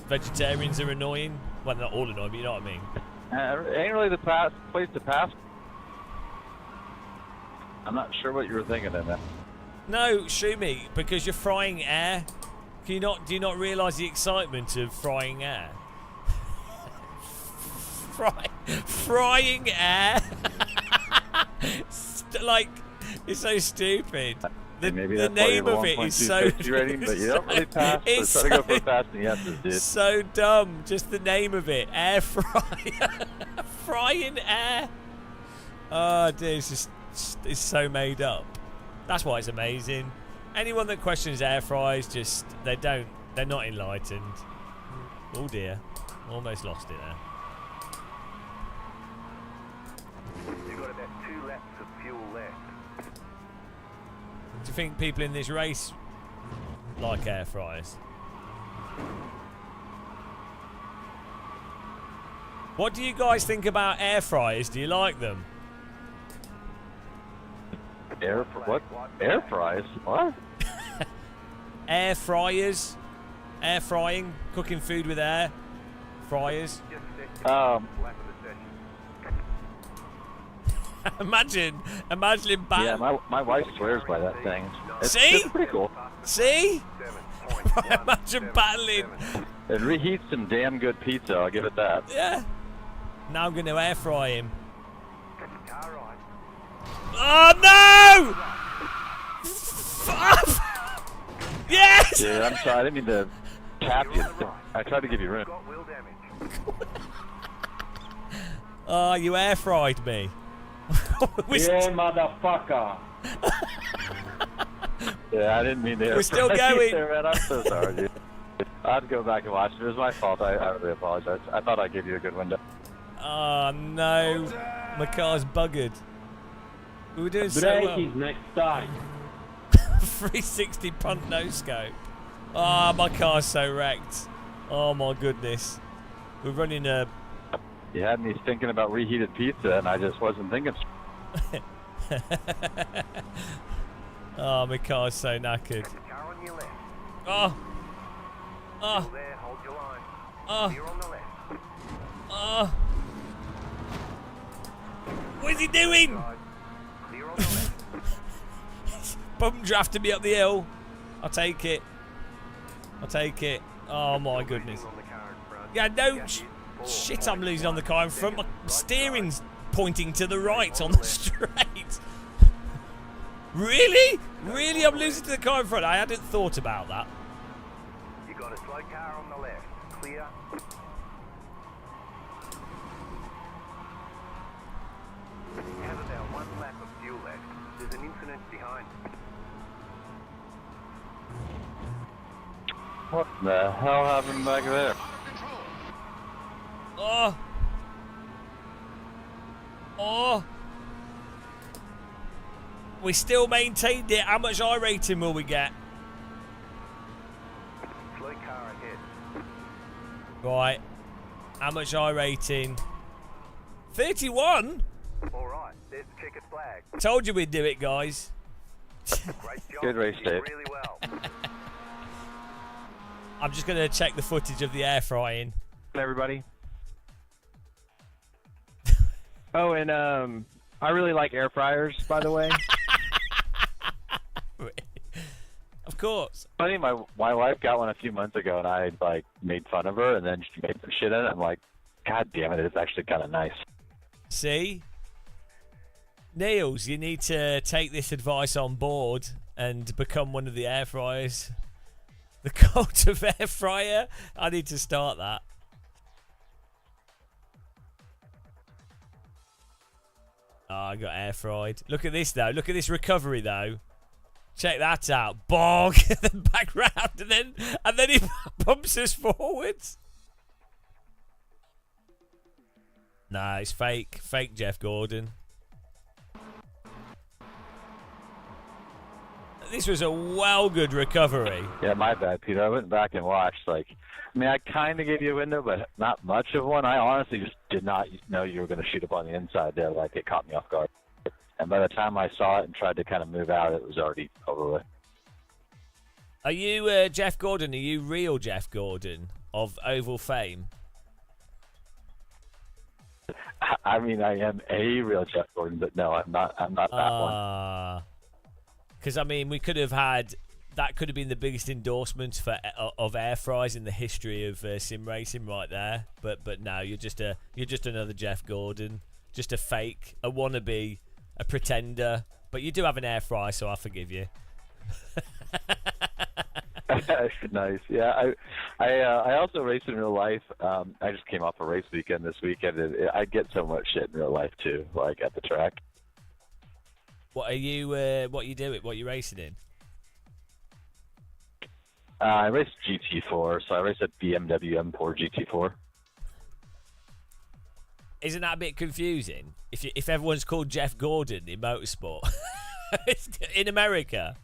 vegetarians are annoying. Well, not all annoying, but you know what I mean. Ain't really the place to pass. I'm not sure what you were thinking in that. No, Shumi, because you're frying air. Do you not realise the excitement of frying air? Frying air? Like, it's so stupid. Maybe the that's why you name have a of it is 1.2 so... safety rating, but you don't really pass. It's So try to go for passing yeses, dude. so dumb. Just the name of it. Air fryer. Frying air. Oh, dude, it's so made up. That's why it's amazing. Anyone that questions air fryers, they're not enlightened. Oh dear. Almost lost it there. You've got about 2 laps of fuel left. Do you think people in this race like air fryers? What do you guys think about air fryers? Do you like them? What? Air fries? What? Air fryers? Air frying? Cooking food with air? Fryers? Imagine Yeah, my wife swears by that thing. See? It's pretty cool. See? Imagine battling. It reheats some damn good pizza, I'll give it that. Yeah. Now I'm going to air fry him. Oh no! Yes! Dude, I'm sorry, I didn't mean to tap you. I tried to give you room. Oh, you air fried me. Yeah, motherfucker. Yeah, I didn't mean to. We're still going. Man. I'm so sorry, dude. I had to go back and watch it. It was my fault. I really apologize. I thought I'd give you a good window. Oh no, my car's buggered. We were doing so well. Break it next time. 360 punt no scope. Ah, my car's so wrecked. Oh my goodness. We're running a... You had me thinking about reheated pizza, and I just wasn't thinking. Oh, my car's so knackered. Oh. Oh. Oh. Oh. What is he doing? Bum drafting me up the hill. I'll take it. I'll take it. Oh my goodness. Yeah, no shit, I'm losing on the car in front. My steering's pointing to the right on the straight. Really? Really? I'm losing to the car in front? I hadn't thought about that. You got a slow car on the left. Clear. You have about 1 lap of fuel left. There's an incident behind. What the hell happened back there? Oh. Oh. We still maintained it. How much iRating will we get? Slow car ahead. Right. How much iRating? 31? Alright, there's the checkered flag. Told you we'd do it, guys. Great job. Good race, You did Dave. really well. I'm just going to check the footage of the air frying. Everybody. Oh, and I really like air fryers, by the way. Of course. Funny, my wife got one a few months ago, and I like made fun of her, and then she made some shit in it. I'm like, God damn it, it's actually kind of nice. See? Niels, you need to take this advice on board and become one of the air fryers. The cult of air fryer. I need to start that. Oh, I got air fried. Look at this though. Look at this recovery though. Check that out. Bog, then back round, and then he bumps us forwards. Nah, it's fake. Fake Jeff Gordon. This was a well good recovery. Yeah, my bad, Peter. I went back and watched. Like, I mean, I kind of gave you a window, but not much of one. I honestly just did not know you were going to shoot up on the inside there. Like, it caught me off guard. And by the time I saw it and tried to kind of move out, it was already over with. Are you Jeff Gordon? Are you real Jeff Gordon of Oval fame? I mean, I am a real Jeff Gordon, but no, I'm not that one. Because, I mean, we could have had... That could have been the biggest endorsement of air fries in the history of sim racing right there. But no, you're just another Jeff Gordon. Just a fake, a wannabe, a pretender. But you do have an air fry, so I forgive you. Nice. Yeah, I also race in real life. I just came off a race weekend this weekend, and I get so much shit in real life too, like at the track. What are you? What you doing? What are you racing in? I race GT4, so I race a BMW M4 GT4. Isn't that a bit confusing? If everyone's called Jeff Gordon in motorsport in America.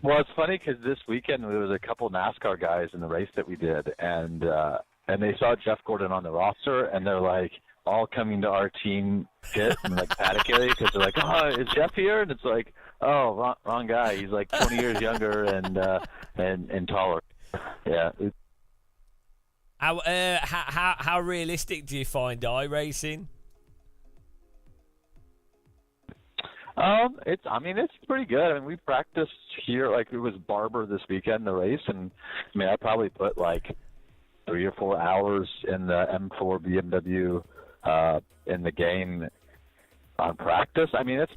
Well, it's funny because this weekend there was a couple NASCAR guys in the race that we did, and they saw Jeff Gordon on the roster, and they're like all coming to our team pit and like paddock area because they're like, "Oh, is Jeff here?" And it's like, "Oh, wrong guy. He's like 20 years younger and taller." Yeah. How realistic do you find iRacing? It's pretty good. I mean, we practiced here, like it was Barber this weekend, the race, and I mean, I probably put like 3 or 4 hours in the M4 BMW in the game on practice. I mean, it's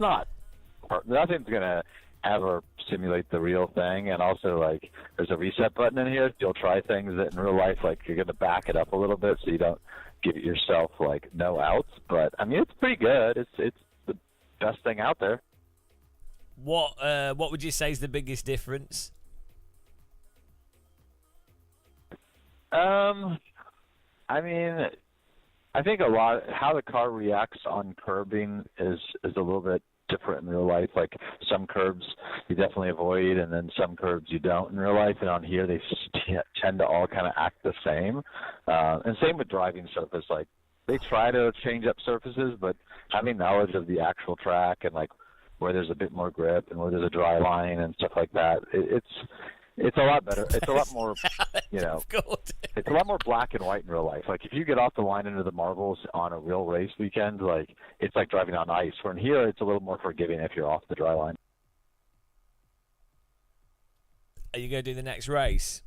nothing's gonna ever simulate the real thing, and also like there's a reset button in here. You'll try things that in real life, like you're gonna back it up a little bit so you don't give yourself like no outs. But I mean, it's pretty good. It's the best thing out there. What would you say is the biggest difference? I mean, I think a lot how the car reacts on curbing is a little bit different in real life. Like some curbs you definitely avoid, and then some curbs you don't in real life. And on here, they tend to all kind of act the same. And same with driving surface. Like they try to change up surfaces, but having knowledge of the actual track and like where there's a bit more grip and where there's a dry line and stuff like that, it's a lot better. It's a lot more, it's a lot more black and white in real life. Like if you get off the line into the marbles on a real race weekend, like it's like driving on ice. Where in here, it's a little more forgiving if you're off the dry line. Are you going to do the next race?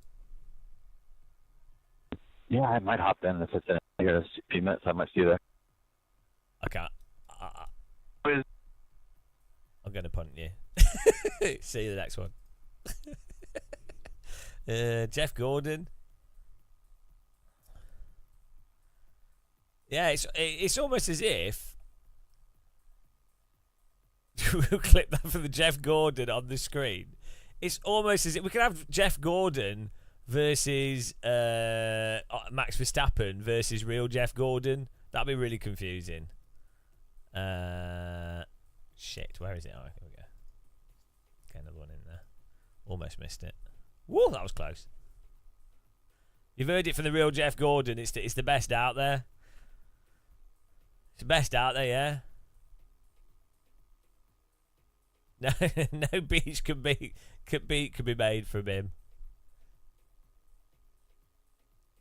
Yeah, I might hop in if it's in here a few minutes. I might see you there. Okay. I'm going to punt you. See you the next one. Jeff Gordon. Yeah, it's almost as if we'll clip that for the Jeff Gordon on the screen. It's almost as if we could have Jeff Gordon versus Max Verstappen versus real Jeff Gordon. That'd be really confusing. Shit, where is it? Oh, here we go. Okay, another one in there. Almost missed it. Whoa, that was close. You've heard it from the real Jeff Gordon. It's the best out there. It's the best out there, yeah. No beach could be made from him.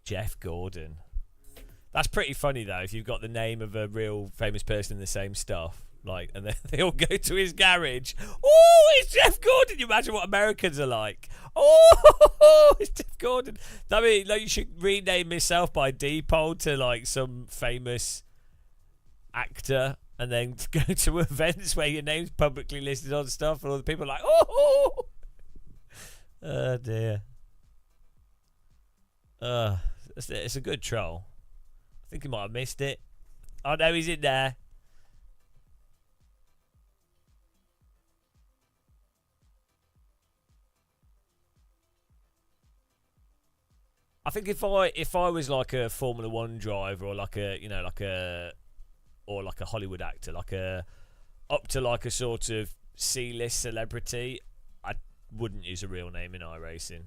Jeff Gordon. That's pretty funny though. If you've got the name of a real famous person in the same stuff. Like, and then they all go to his garage. Oh, it's Jeff Gordon. You imagine what Americans are like. Oh, it's Jeff Gordon. I mean, like, you should rename yourself by default to like some famous actor, and then go to events where your name's publicly listed on stuff, and all the people are like, oh dear. It's a good troll. I think he might have missed it. Oh no, he's in there. I think if I was like a Formula One driver or like a Hollywood actor, up to like a sort of C-list celebrity, I wouldn't use a real name in iRacing.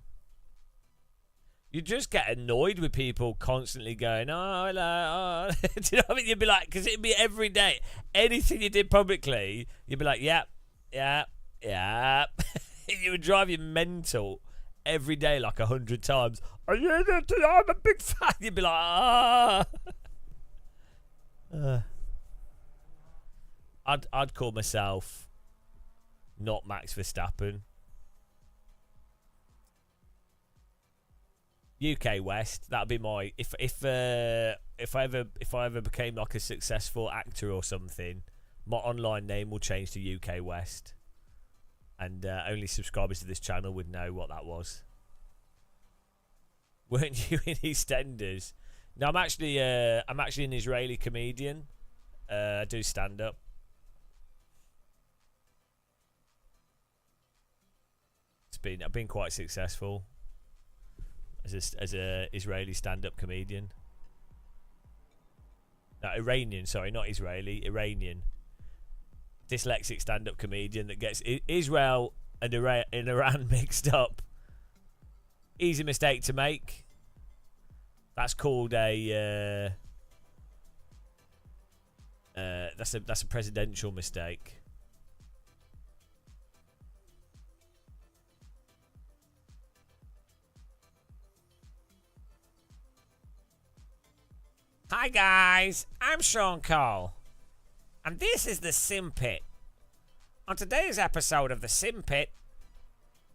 You just get annoyed with people constantly going, oh, hello, oh. Do you know what I mean? You'd be like, because it'd be every day. Anything you did publicly, you'd be like, yep. It would drive you mental every day, like 100 times. I'm a big fan. You'd be like, ah. I'd call myself not Max Verstappen. UK West. That'd be my if I ever became like a successful actor or something, my online name will change to UK West, and only subscribers to this channel would know what that was. Weren't you in EastEnders? No, I'm actually an Israeli comedian. I do stand up. I've been quite successful as a Israeli stand-up comedian. No, Iranian, sorry, not Israeli, Iranian. Dyslexic stand-up comedian that gets Israel and Iran mixed up. Easy mistake to make. That's called a that's a presidential mistake. Hi guys, I'm Sean Cole, and this is the Sim Pit. On today's episode of the Sim Pit,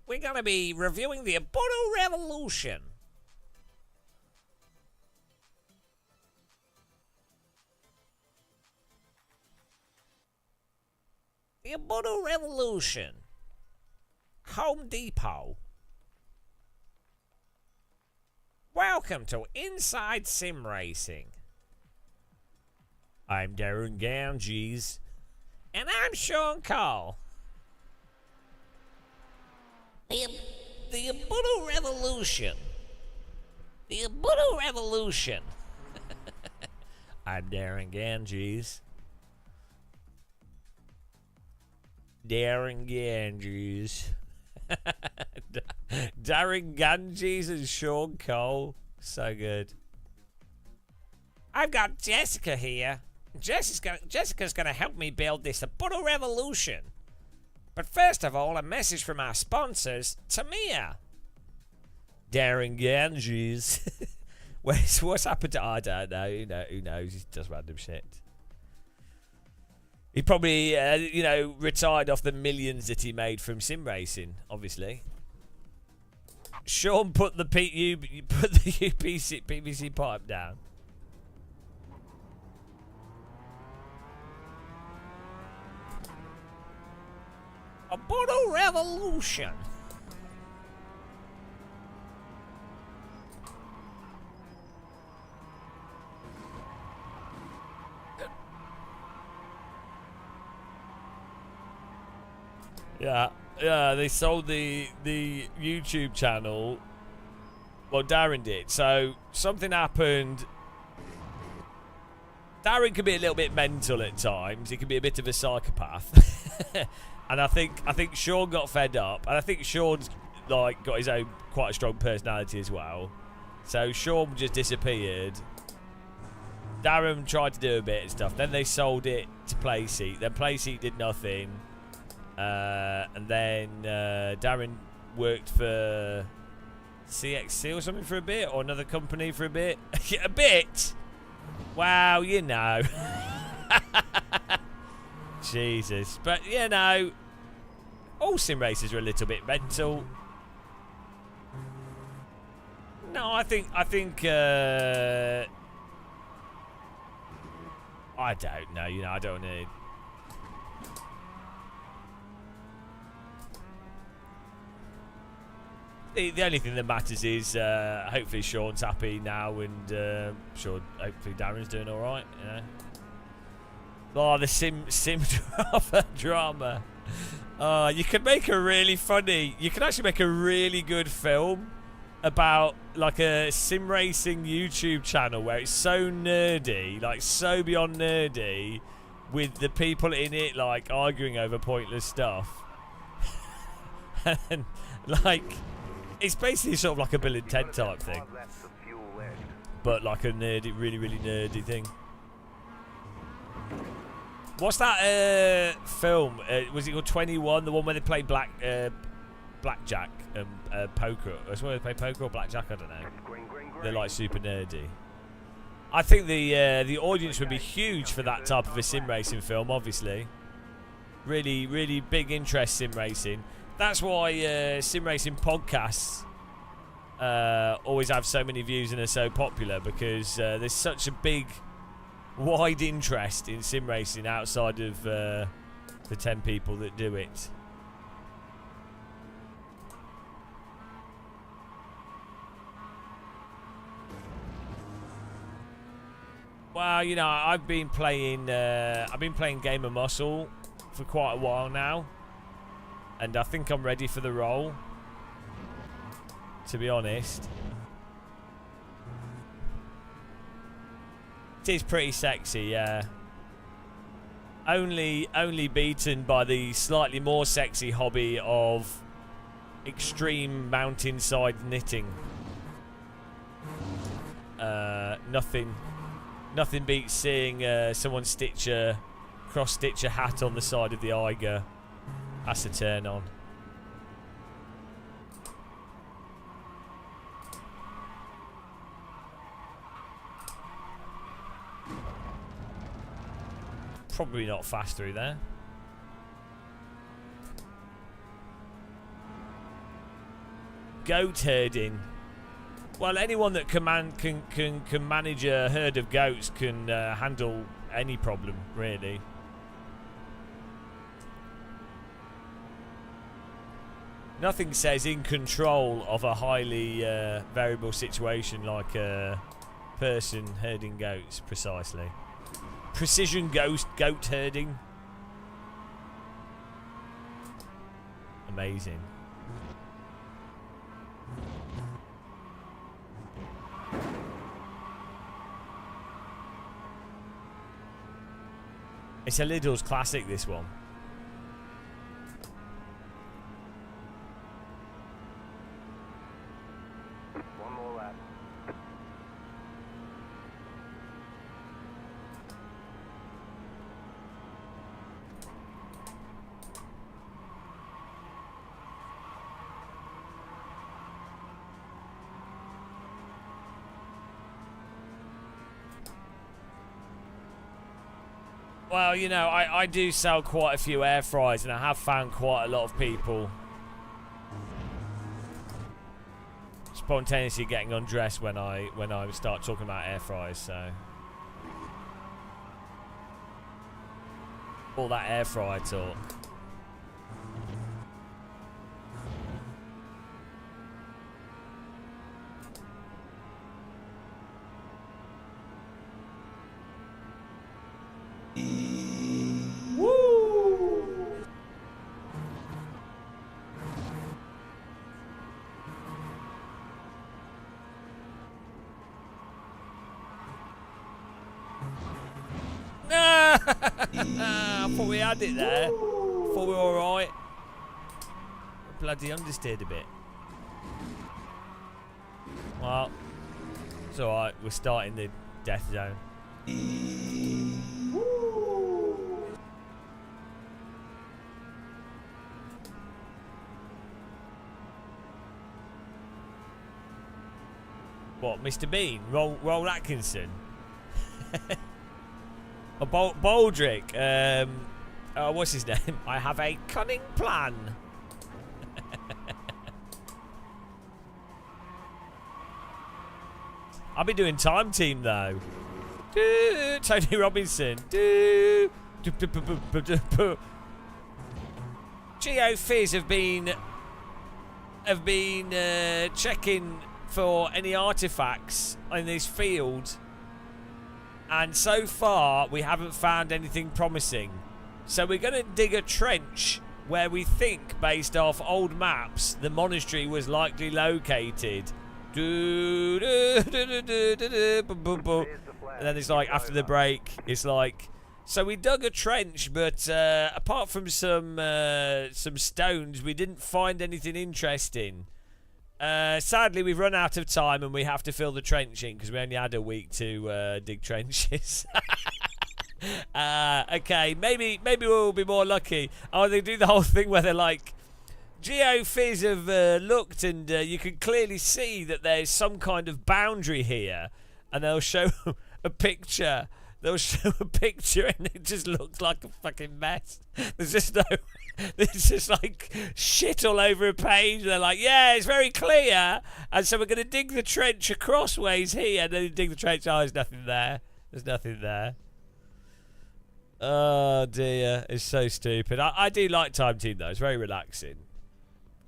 we're going to be reviewing the Ubuntu Revolution. The Ubuntu Revolution. Home Depot. Welcome to Inside Sim Racing. I'm Darren Ganges. And I'm Sean Cole. The Ubuntu Revolution. The Ubuntu Revolution. I'm Darren Ganges. Darren Ganges. Darren Ganges and Sean Cole. So good. I've got Jessica here. Jessica's gonna help me build this Ubuntu Revolution. But first of all, a message from our sponsors, Tamiya. Darren Ganges. What's happened to... I don't know. Who knows? He does random shit. He probably, retired off the millions that he made from sim racing, obviously. Sean put the PVC pipe down. Ubuntu Revolution. Yeah, they sold the YouTube channel. Well, Darren did. So something happened. Darren can be a little bit mental at times. He can be a bit of a psychopath. And I think Sean got fed up, and I think Sean's got his own quite a strong personality as well. So Sean just disappeared. Darren tried to do a bit of stuff. Then they sold it to Playseat. Then Playseat did nothing. And then Darren worked for CXC or something for a bit, or another company for a bit. A bit? Wow, Jesus. But, all sim racers are a little bit mental. No, I think I don't know, I don't need... The only thing that matters is hopefully Sean's happy now, and hopefully Darren's doing all right. Oh, the sim drama. You could make a really funny. You could actually make a really good film about like a sim racing YouTube channel where it's so nerdy, like so beyond nerdy, with the people in it like arguing over pointless stuff. And like, it's basically sort of like a Bill and Ted type thing, but like a nerdy, really nerdy thing. What's that film? Was it called 21? The one where they play blackjack and poker. Was it where they play poker or blackjack? I don't know. They're like super nerdy. I think the audience would be huge for that type of a sim racing film. Obviously, really big interest sim racing. That's why sim racing podcasts always have so many views and are so popular, because there's such a big, wide interest in sim racing outside of the 10 people that do it. Well, you know, I've been playing Game of Muscle for quite a while now, and I think I'm ready for the role, to be honest. It is pretty sexy, yeah. Only beaten by the slightly more sexy hobby of extreme mountainside knitting. Nothing beats seeing someone cross-stitch a hat on the side of the Eiger. That's a turn on. Probably not fast through there. Goat herding. Well, anyone that can manage a herd of goats can handle any problem, really. Nothing says in control of a highly variable situation like a person herding goats, precisely. Precision goat herding. Amazing. It's a Lidl's classic, this one. One more lap. Well, you know, I do sell quite a few air fryers, and I have found quite a lot of people spontaneously getting undressed when I start talking about air fryers. So all that air fryer talk. I thought we had it there. Thought we were alright. Bloody understeered a bit. Well, it's alright. We're starting the death zone. What, Mr. Bean? Roll Atkinson? A Baldrick. What's his name? I have a cunning plan. I'll be doing Time Team though. Tony Robinson. GeoFizz have been checking for any artifacts in this field, and so far we haven't found anything promising. So we're going to dig a trench where we think, based off old maps, the monastery was likely located. And then it's like, after the break, it's like, So we dug a trench, but apart from some stones, we didn't find anything interesting. Sadly, we've run out of time and we have to fill the trench in because we only had a week to dig trenches. Okay, maybe we'll be more lucky. Oh, they do the whole thing where they're like, GeoFizz have looked and you can clearly see that there's some kind of boundary here, and they'll show a picture. They'll show a picture and it just looks like a fucking mess. There's just no... There's just like shit all over a page. They're like, yeah, it's very clear. And so we're going to dig the trench across ways here. And then you dig the trench. Oh, there's nothing there. There's nothing there. Oh, dear. It's so stupid. I do like Time Team, though. It's very relaxing.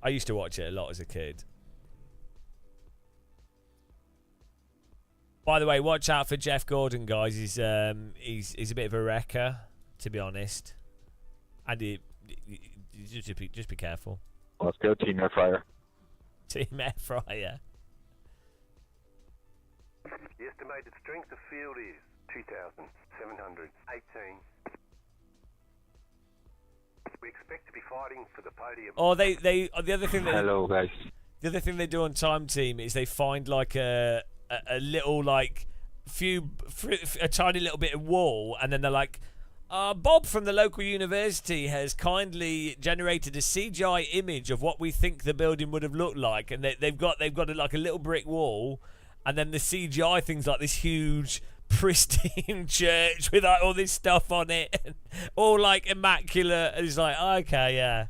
I used to watch it a lot as a kid. By the way, watch out for Jeff Gordon, guys. He's a bit of a wrecker, to be honest. And just be careful. Let's go, Team Air Fryer. Team Air Fryer. The estimated strength of field is 2,718. We expect to be fighting for the podium. Oh, the other thing. Hello, guys. The other thing they do on Time Team is they find like a little like a tiny little bit of wall, and then they're like, Bob from the local university has kindly generated a CGI image of what we think the building would have looked like, and they've got like a little brick wall, and then the CGI thing's like this huge pristine church with like all this stuff on it, and all like immaculate, and it's like, okay, yeah,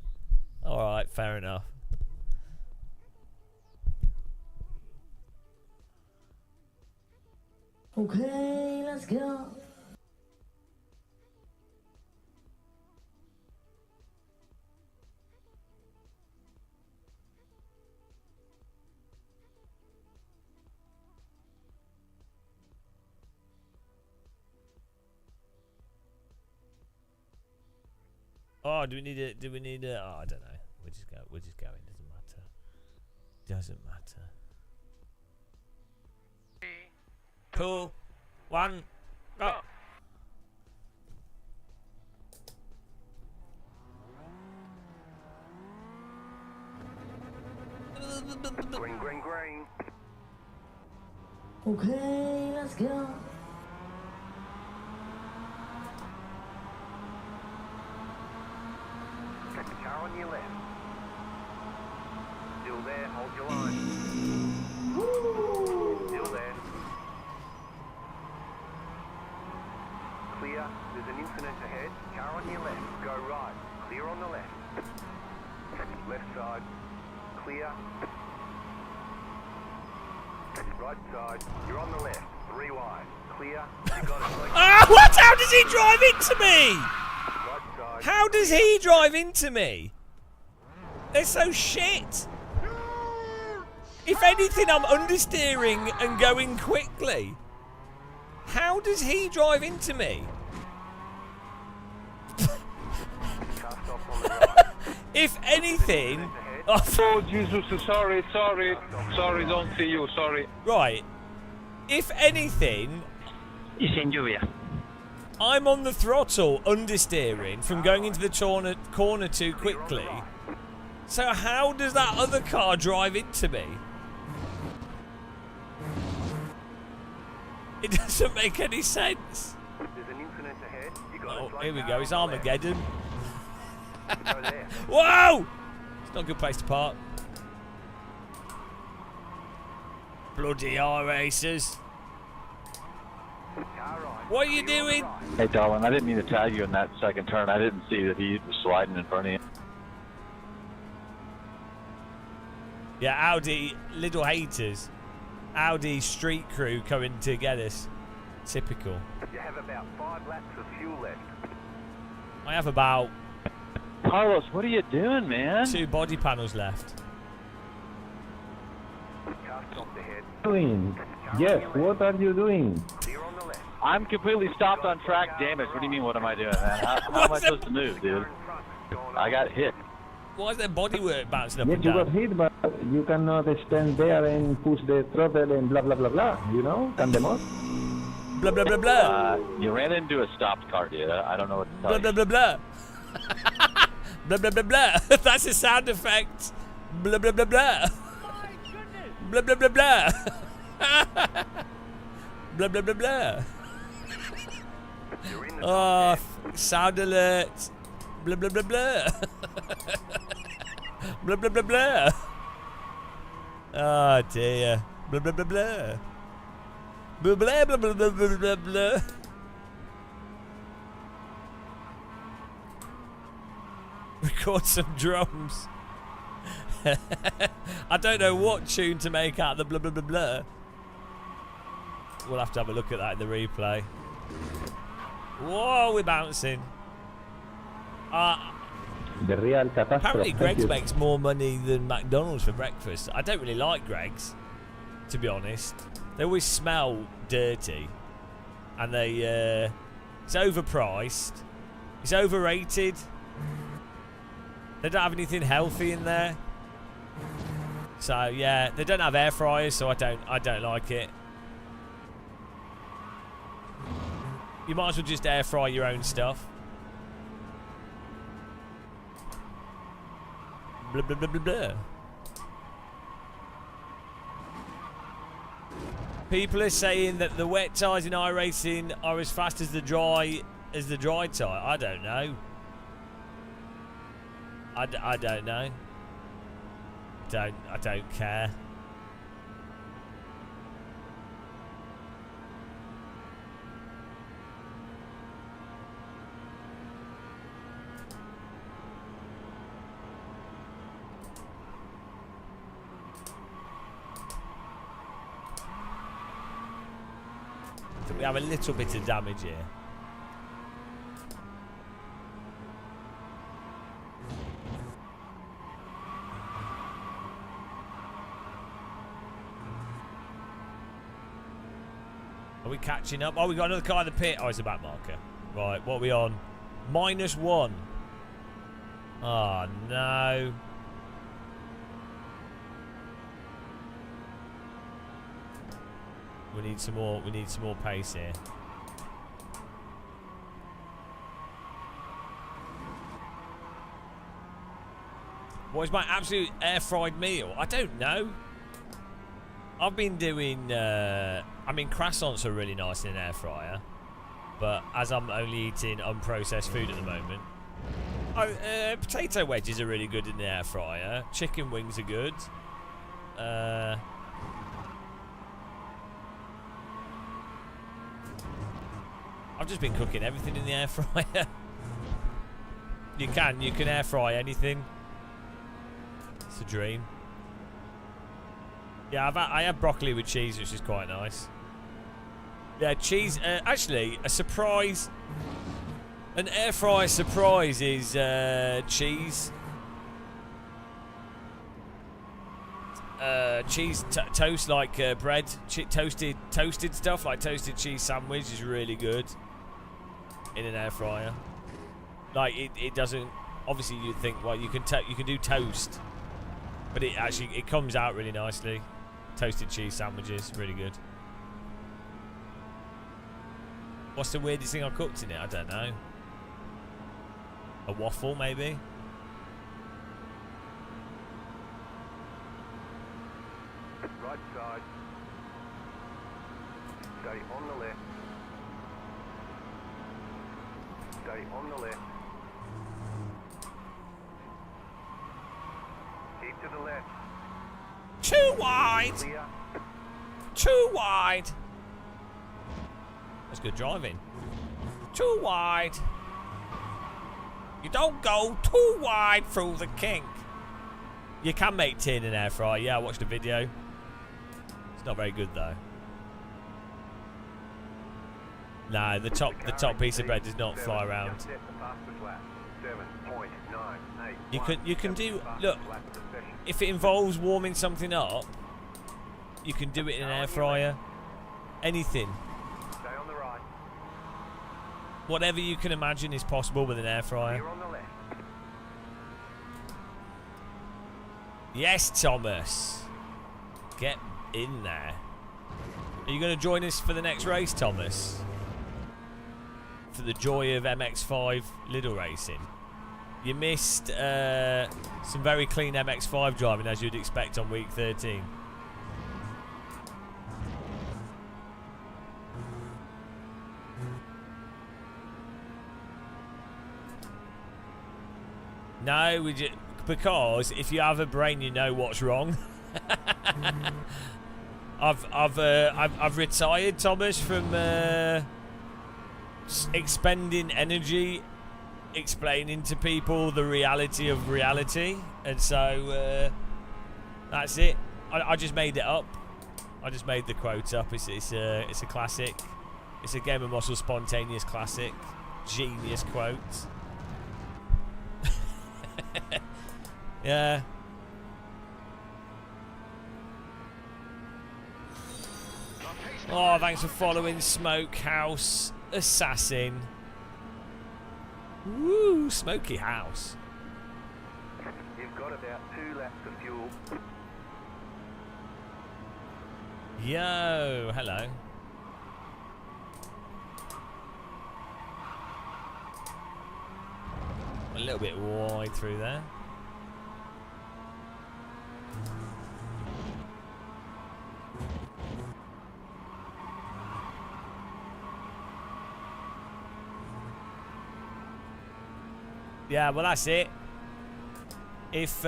all right, fair enough. Okay, let's go. Oh, do we need a? Oh, I don't know. We'll just go. We'll just go in. Doesn't matter. Doesn't matter. Cool. 1, go. Green, green, green. Okay, let's go. Car on your left. Still there, hold your line. Still there. Clear, there's an incident ahead. Car on your left, go right. Clear on the left. Left side, clear. Right side, you're on the left. 3 wide, clear. You got it. Ah, what? How does he drive into me? Right side. How does he drive into me? They're so shit. If anything, I'm understeering and going quickly. How does he drive into me? If anything... Oh, Jesus, sorry, don't see you, sorry. Right. If anything... I'm on the throttle, understeering, from going into the corner too quickly. So how does that other car drive into me? It doesn't make any sense. There's an incident ahead. You got Oh, a here we car go. on It's the left. Armageddon. Go there. Whoa! It's not a good place to park. Bloody iRacers. Car right. What are you Clear on the doing? right. Hey, darling, I didn't mean to tag you in that second turn. I didn't see that he was sliding in front of you. Yeah, Audi, little haters. Audi street crew coming to get us. Typical. You have about 5 laps of fuel left. I have about Carlos, what are you doing, man? 2 body panels left. Car stopped ahead. Doing? Yes, what are you doing? Clear on the left. I'm completely stopped on track damage. What do you mean, what am I doing, man? How am I supposed to move, dude? I got hit. Why is their bodywork bouncing up Yes, and you got down? hit, but you cannot stand there and push the throttle and blah blah blah blah. You know, candemos. Blah blah blah blah. You ran into a stopped car, dude. I don't know what to tell Blah you. blah blah blah. Blah blah blah blah. That's a sound effect. Blah blah blah blah. Blah blah blah blah. Blah blah blah blah. Oh, sound alert. Blah blah blah blah. Blah blah blah blah. Oh dear. Blah blah blah blah. Blah blah blah blah blah blah blah. Record some drums. I don't know what tune to make out of the blah blah blah blah. We'll have to have a look at that in the replay. Whoa, we're bouncing. The real catastrophe. Apparently Greggs makes more money than McDonald's for breakfast. I don't really like Greggs, to be honest. They always smell dirty. And they, it's overpriced. It's overrated. They don't have anything healthy in there. So yeah, they don't have air fryers, so I don't like it. You might as well just air fry your own stuff. Blah blah blah blah blah. People are saying that the wet tyres in iRacing are as fast as the dry tyre. I don't know. I don't know. I don't care. I think we have a little bit of damage here. Are we catching up? Oh, we got another car in the pit. Oh, it's a back marker. Right, what are we on? -1. Oh, no. We need some more pace here. What is my absolute air fried meal? I don't know. I've been doing I mean, croissants are really nice in an air fryer, but as I'm only eating unprocessed food at the moment, potato wedges are really good in the air fryer. Chicken wings are good. I've just been cooking everything in the air fryer. You can air fry anything. It's a dream. Yeah, I had broccoli with cheese, which is quite nice. Yeah, cheese. Actually, a surprise. An air fryer surprise is cheese. Cheese toast, like bread, toasted stuff like toasted cheese sandwich is really good in an air fryer. Like it doesn't. Obviously, you'd think, well, you can do toast, but it comes out really nicely. Toasted cheese sandwiches, really good. What's the weirdest thing I cooked in it? I don't know. A waffle, maybe? Right side. Stay on the left. Stay on the left. Keep to the left. Too wide! Clear. Too wide! That's good driving. Too wide. You don't go too wide through the kink. You can make tea in an air fryer. Yeah, I watched a video. It's not very good though. No, the top piece of bread does not fly around. You can do, look, if it involves warming something up, you can do it in an air fryer. Anything. Stay on the right. Whatever you can imagine is possible with an air fryer. Clear on the left. Yes, Thomas. Get in there. Are you going to join us for the next race, Thomas? For the joy of MX-5 Lidl racing. You missed some very clean MX-5 driving, as you'd expect on week 13. No, because if you have a brain, you know what's wrong. I've retired, Thomas, from expending energy explaining to people the reality of reality, and so that's it. I just made it up. I just made the quote up. It's a classic. It's a Game of Muscle spontaneous classic. Genius quote. Yeah. Oh, thanks for following Smokehouse Assassin. Woo, Smoky House. You've got about 2 laps of fuel. Yo, hello. A little bit wide through there. Yeah, well, that's it. If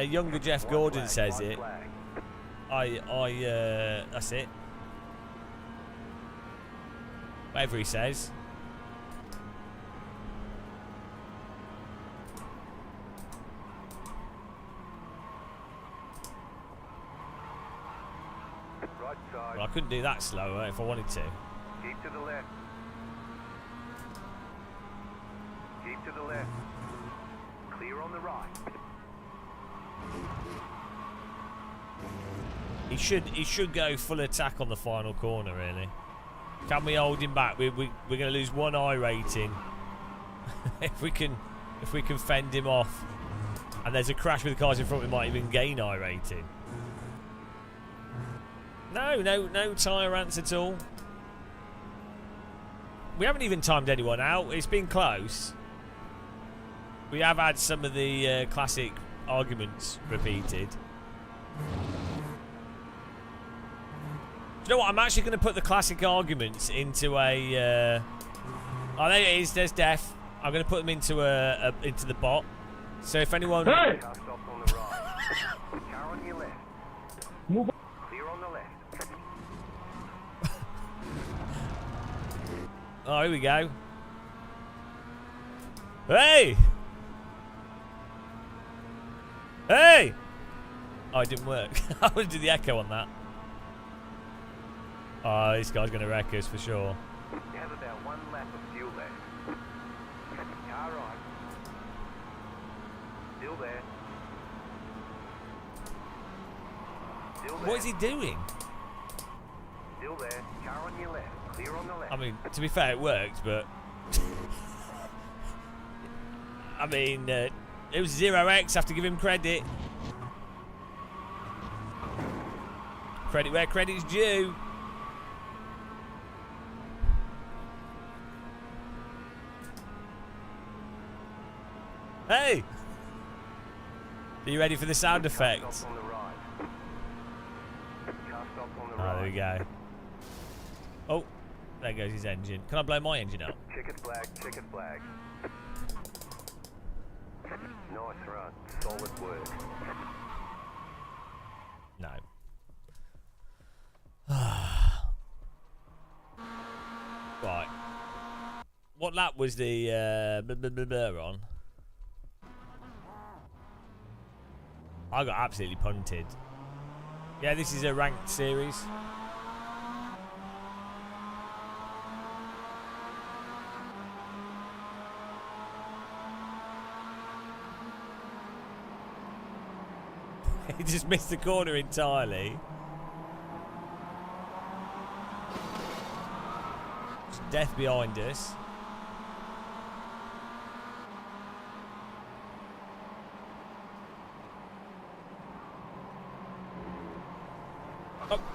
younger Jeff Gordon says it, that's it. Whatever he says. Right side. Well, I couldn't do that slower if I wanted to. Keep to the left. Keep to the left. Clear on the right. He should go full attack on the final corner, really. Can we hold him back? We're going to lose 1 iRating if we can fend him off. And there's a crash with the cars in front. We might even gain iRating. No tyre ants at all. We haven't even timed anyone out. It's been close. We have had some of the classic arguments repeated. Do you know what? I'm actually going to put the classic arguments into a... oh, there it is. There's Def. I'm going to put them into into the bot. So if anyone... Hey! Car stops on the right. Car on your left. Move on. Clear on the left. Oh, here we go. Hey! Hey! Oh, it didn't work. I want to do the echo on that. Oh, this guy's going to wreck us for sure. You have about 1 lap of fuel left. Car right. Still there. Still there. What is he doing? Still there. Car on your left. Clear on the left. I mean, to be fair, it worked, but... I mean, it was 0x. Have to give him credit. Credit where credit's due. Hey! Are you ready for the sound effect? Car stops on the right. Car stops on the Oh, right. there we go. Oh, there goes his engine. Can I blow my engine up? Checkered flag, checkered flag. Nice run. Solid work. No. Right. What lap was the on? I got absolutely punted. Yeah, this is a ranked series. He just missed the corner entirely. There's death behind us.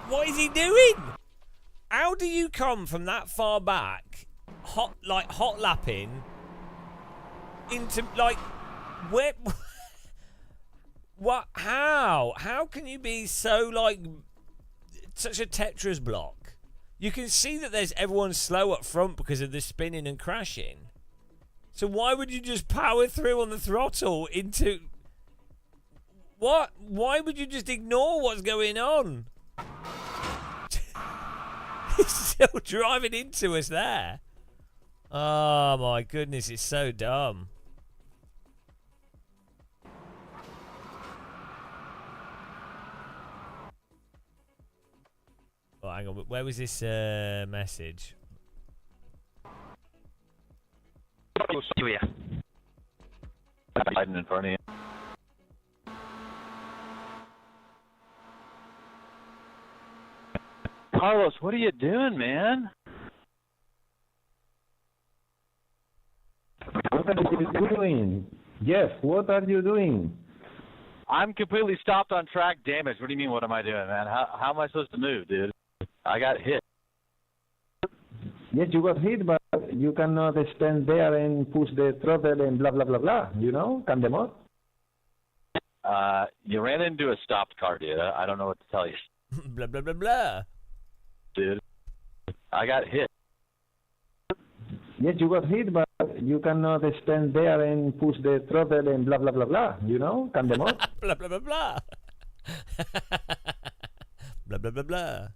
What is he doing? How do you come from that far back, hot lapping into like where? What? How can you be so like such a Tetris block? You can see that there's everyone slow up front because of the spinning and crashing. So why would you just power through on the throttle into what? Why would you just ignore what's going on? He's still driving into us there. Oh my goodness, it's so dumb. Oh, hang on, where was this message? Hiding in front of you. Carlos, what are you doing, man? What are you doing? Jeff, what are you doing? I'm completely stopped on track damage. What do you mean, what am I doing, man? How am I supposed to move, dude? I got hit. Yes, you got hit, but you cannot stand there and push the throttle and blah, blah, blah, blah. You know? Can the mod? You ran into a stopped car, dude. I don't know what to tell you. Blah, blah, blah, blah. Dude, I got hit. Yes, you got hit, but you cannot stand there and push the throttle and blah, blah, blah, blah. You know? Can the mod? Blah, blah, blah, blah. Blah, blah, blah, blah.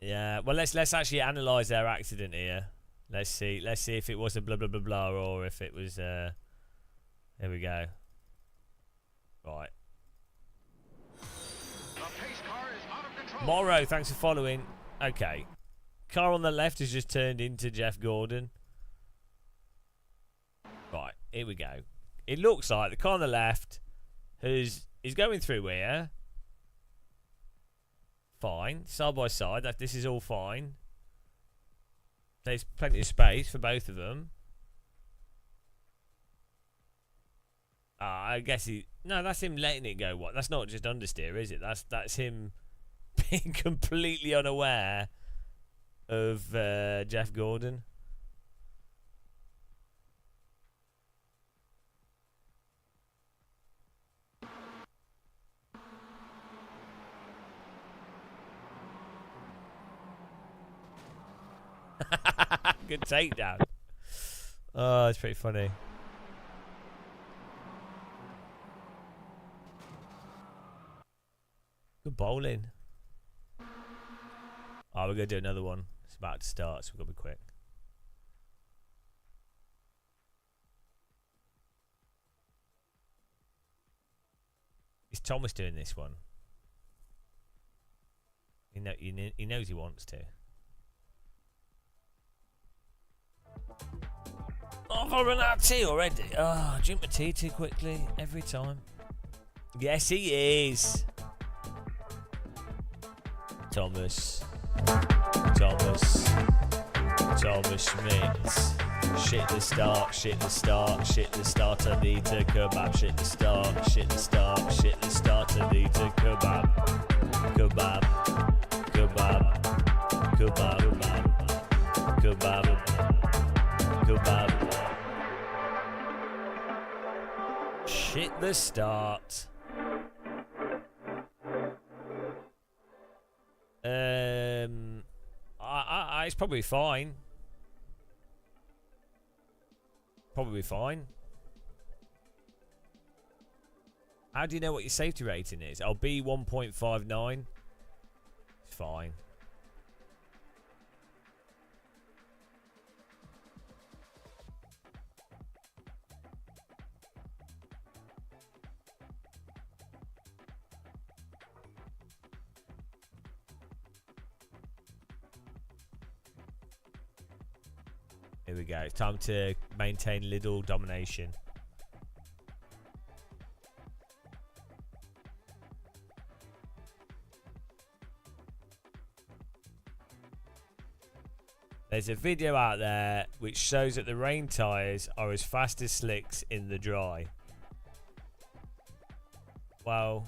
Yeah, well, let's actually analyse their accident here. Let's see if it was a blah, blah, blah, blah, or if it was, here we go. Right. Morrow, thanks for following. Okay. Car on the left has just turned into Jeff Gordon. Right, here we go. It looks like the car on the left is going through here. Fine. Side by side. This is all fine. There's plenty of space for both of them. I guess no, that's him letting it go. What? That's not just understeer, is it? That's him being completely unaware of Jeff Gordon. Good takedown. Oh, it's pretty funny. Good bowling. Oh, we're going to do another one. It's about to start, so we've got to be quick. Is Thomas doing this one? He knows he wants to. Oh, I've run out of tea already. Oh, I drink my tea too quickly every time. Yes, he is. Thomas Schmitz. Shit the start, shit the start, shit the start, I need to kebab. Shit the start, shit the start, shit the start, I need to kebab. Kebab, kebab, kebab, kebab, kebab. Shit the start. It's probably fine. Probably fine. How do you know what your safety rating is? I'll be 1.59. It's fine. Here we go. It's time to maintain little domination. There's a video out there which shows that the rain tyres are as fast as slicks in the dry. Well,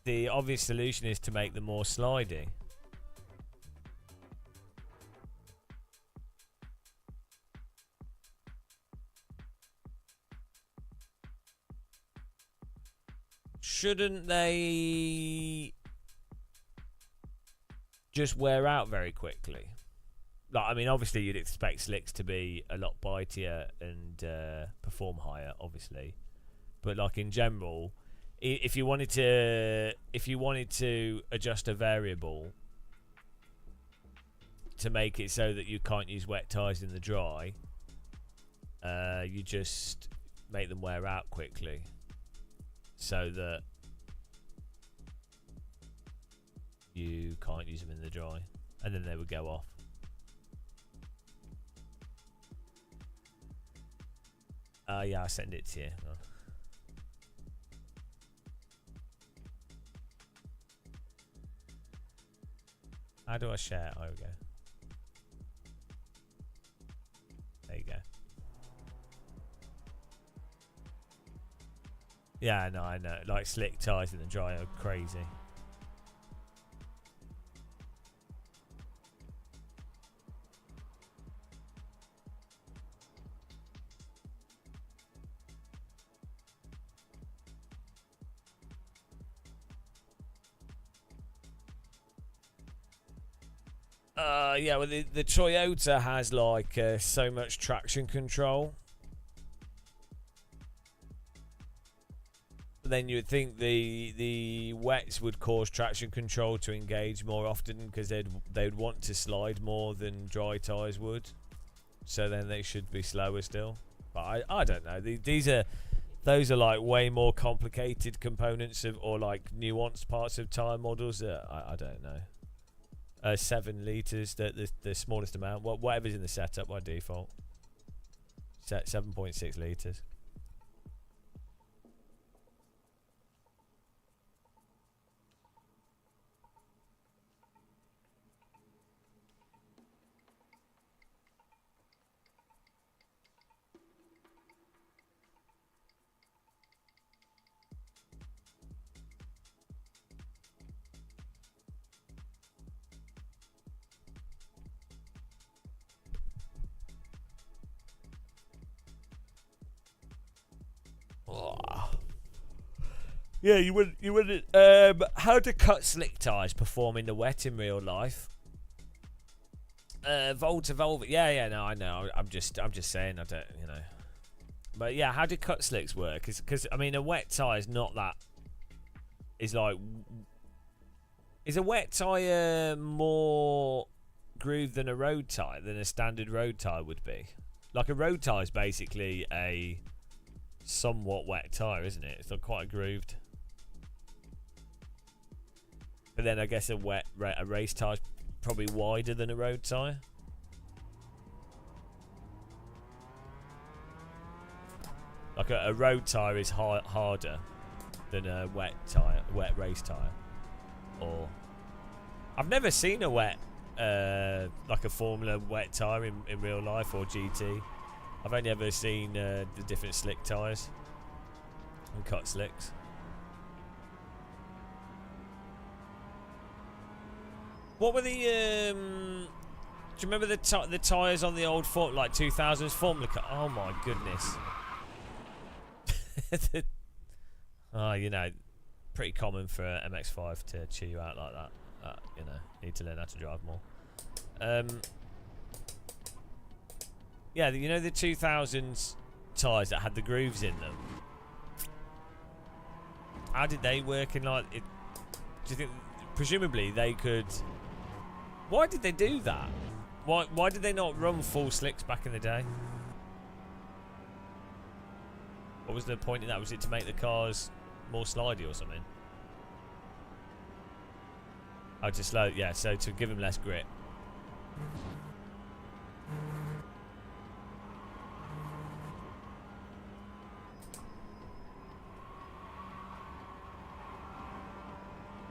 the obvious solution is to make them more slidey. Shouldn't they just wear out very quickly? Like, I mean, obviously you'd expect slicks to be a lot bitier and perform higher, obviously. But like in general, if you wanted to adjust a variable to make it so that you can't use wet tyres in the dry, you just make them wear out quickly, so that you can't use them in the dry, and then they would go off. Yeah, I'll send it to you. Oh. How do I share? Oh, we go. There you go. Yeah, no, I know. Like, slick tyres in the dry are crazy. Yeah, well, the Toyota has like so much traction control. But then you would think the wets would cause traction control to engage more often, because they'd want to slide more than dry tyres would. So then they should be slower still. But I don't know. Those are like way more complicated components or like nuanced parts of tyre models that I don't know. 7 litres, the smallest amount. Whatever's in the setup by default. Set 7.6 litres. Yeah, you wouldn't. How do cut slick tyres perform in the wet in real life? Volt to Volvo. Yeah, no, I know. I'm just saying. I don't, you know. But yeah, how do cut slicks work? Because I mean, a wet tyre is not that. Is a wet tyre more grooved than a road tyre, than a standard road tyre would be? Like, a road tyre is basically a somewhat wet tyre, isn't it? It's not quite grooved. But then I guess a race tyre is probably wider than a road tyre. Like a road tyre is harder than a wet race tyre. Or I've never seen a wet like a Formula wet tyre in real life, or GT. I've only ever seen the different slick tyres and cut slicks. What were the do you remember the tyres on the old 2000s Formula car? Oh my goodness. You know, pretty common for MX-5 to chew you out like that. You know, need to learn how to drive more. Yeah, you know the 2000s tyres that had the grooves in them? How did they work in like it? Do you think, presumably they could... Why did they do that? Why did they not run full slicks back in the day? What was the point in that? Was it to make the cars more slidey or something? Oh, to slow, yeah, so to give them less grip.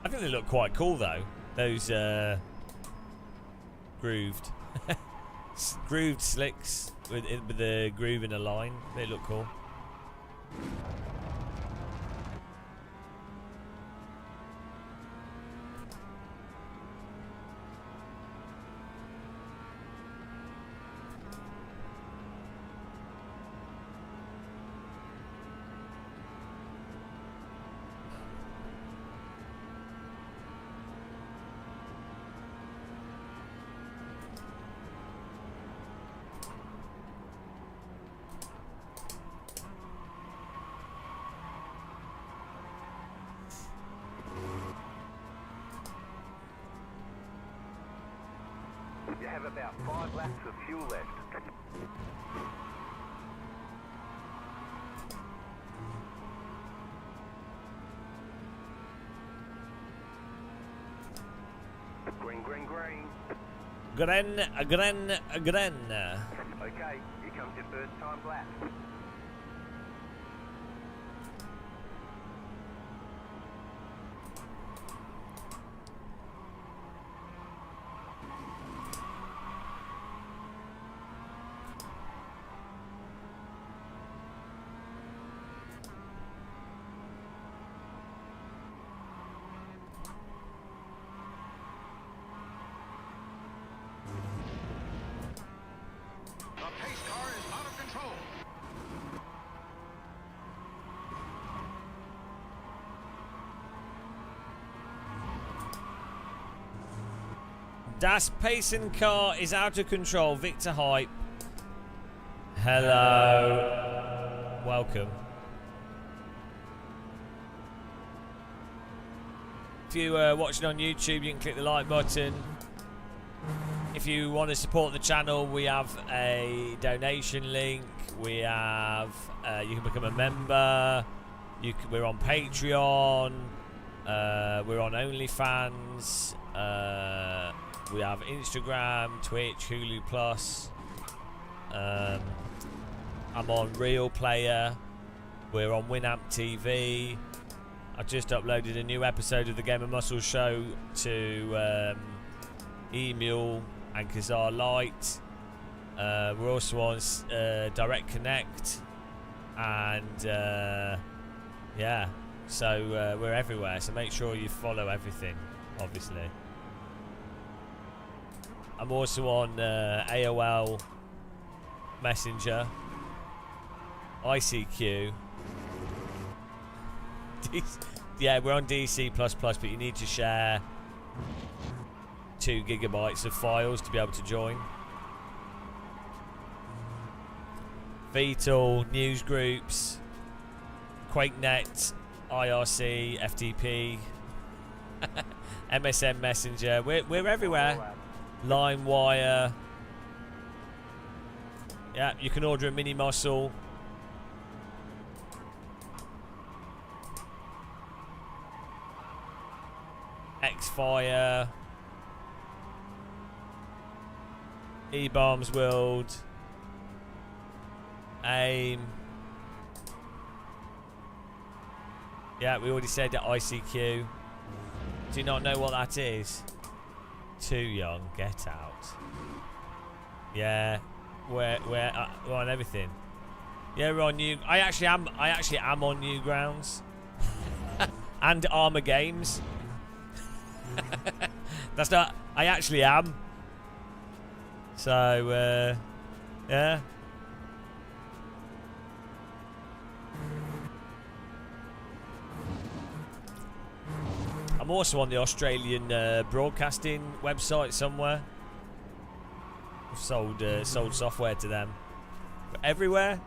I think they look quite cool though. Those grooved slicks with the groove in a line. They look cool. You have about 5 laps of fuel left. Green, green, green. Gren. Okay, here comes your first time lap. The pace car is out of control. Das Pacing car is out of control. Victor Hype. Hello. Welcome. If you are watching on YouTube, you can click the like button. If you want to support the channel, we have a donation link. We have you can become a member. We're on Patreon. We're on OnlyFans. We have Instagram, Twitch, Hulu Plus. I'm on Real Player. We're on Winamp TV. I just uploaded a new episode of the Game of Muscle show to Emule and Kazar Light. We're also on Direct Connect, and yeah, so we're everywhere. So make sure you follow everything, obviously. I'm also on AOL Messenger, ICQ. Yeah, we're on DC++, but you need to share 2 gigabytes of files to be able to join. Fetal, news groups, QuakeNet, IRC, FTP, MSN Messenger. We're everywhere. LimeWire. Yeah, you can order a mini muscle. Xfire. E-Bombs World. AIM. Yeah, we already said that ICQ. Do you not know what that is? Too young, get out. Yeah, we're on everything. Yeah, we're on new. I actually am on Newgrounds and Armour Games. That's not. I actually am. So yeah. I'm also on the Australian broadcasting website somewhere. I've sold software to them. But everywhere.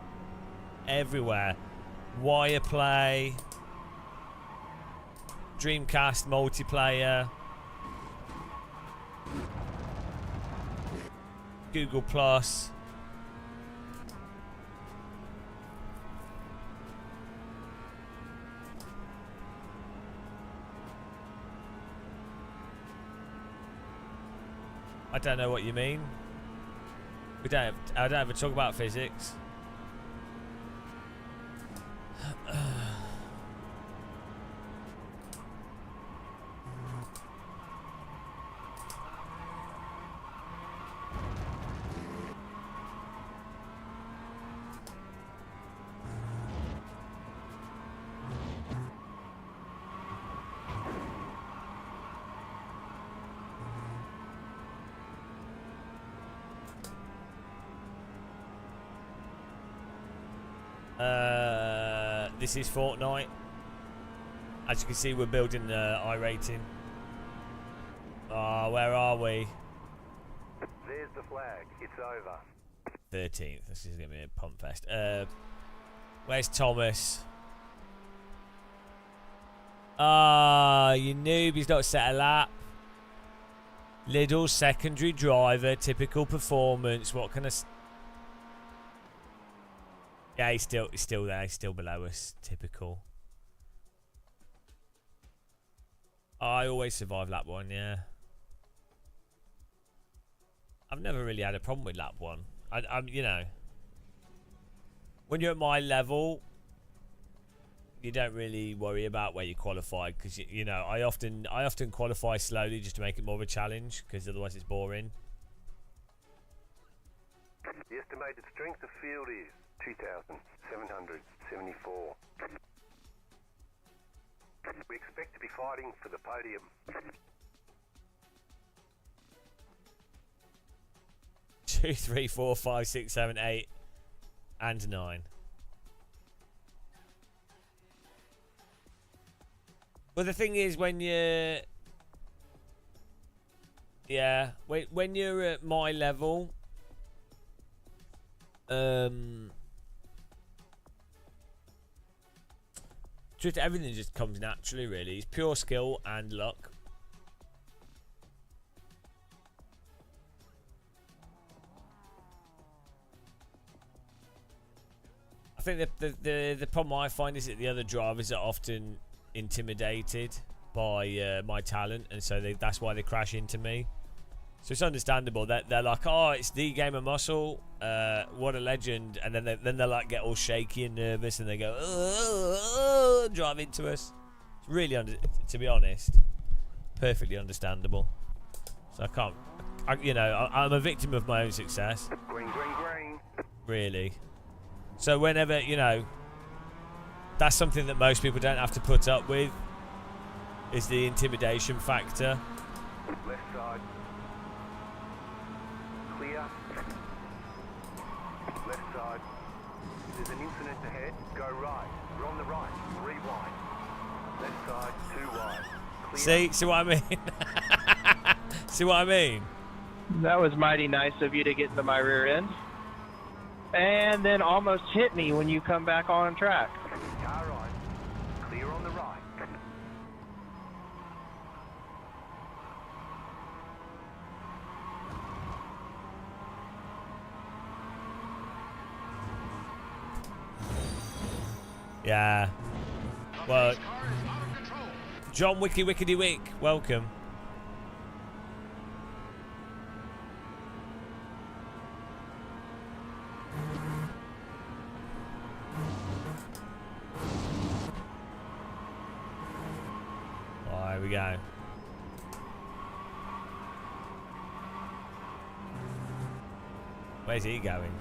Wireplay, Dreamcast multiplayer, Google Plus. I don't know what you mean. I don't ever talk about physics. This is Fortnite. As you can see, we're building the iRacing. Where are we? There's the flag. It's over. 13th. This is going to be a pump fest. Where's Thomas? You noob. He's not set a lap. Little secondary driver, typical performance. What can I? Yeah, he's still there. He's still below us. Typical. I always survive lap 1. Yeah. I've never really had a problem with lap 1. I'm, you know, when you're at my level, you don't really worry about where you qualify because you know I often qualify slowly just to make it more of a challenge because otherwise it's boring. The estimated strength of field is 2,774. We expect to be fighting for the podium. 2, 3, 4, 5, 6, 7, 8, and 9. But the thing is, when you're, yeah, when you're at my level, just everything just comes naturally. Really, it's pure skill and luck. I think the problem I find is that the other drivers are often intimidated by my talent, and so that's why they crash into me. So it's understandable that they're like, oh, it's the game of muscle, what a legend, and then they like get all shaky and nervous, and they go, oh, drive into us. It's really, to be honest, perfectly understandable. So I'm a victim of my own success. Green, green, green. Really. So whenever, you know, that's something that most people don't have to put up with, is the intimidation factor. Left side. Clear. Left side. There's an incident ahead. Go right. We're on the right. Rewind. Left side. Too wide. Clear. See what I mean? See what I mean? That was mighty nice of you to get into my rear end. And then almost hit me when you come back on track. Car right. Clear on the right. Yeah. Well, John Wicky Wickedy Wick, welcome. Oh, here we go. Where's he going?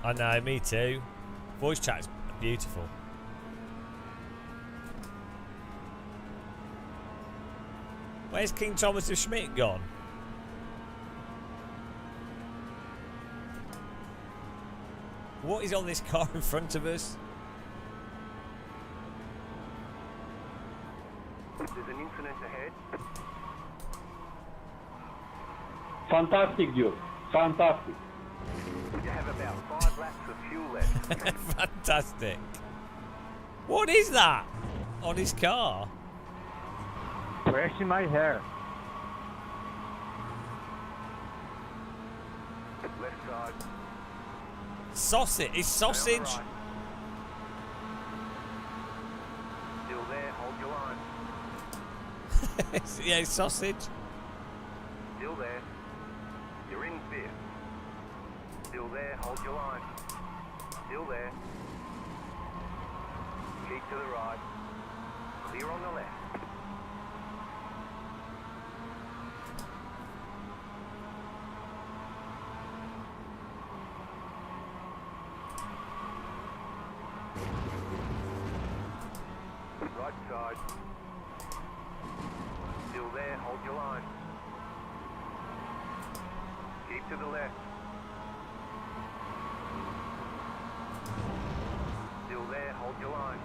I know, me too. Voice chat's beautiful. Where's King Thomas of Schmidt gone? What is on this car in front of us? There's an incident ahead. Fantastic, dude. Fantastic. You have about 5 laps of fuel left. Fantastic. What is that on his car? Brushing my hair. Left side. Sausage. It's sausage. Stay on the right. Still there, hold your line. Yeah, it's sausage. Still there. You're in 5th. Still there, hold your line. Still there. Keep to the right. Clear on the left. Right side. Still there, hold your line. Keep to the left. Still there, hold your line.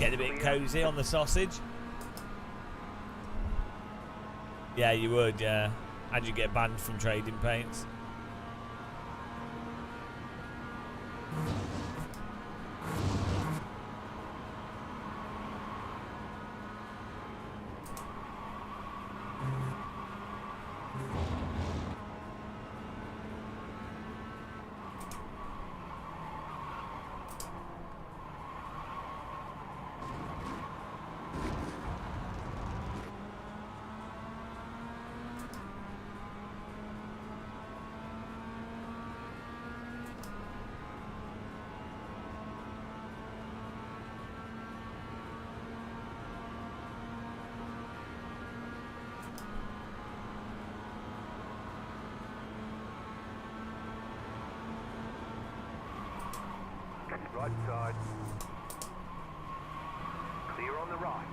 Get a bit cozy on the sausage. Yeah, you would, yeah. And you get banned from trading paints. Right side. Clear on the right.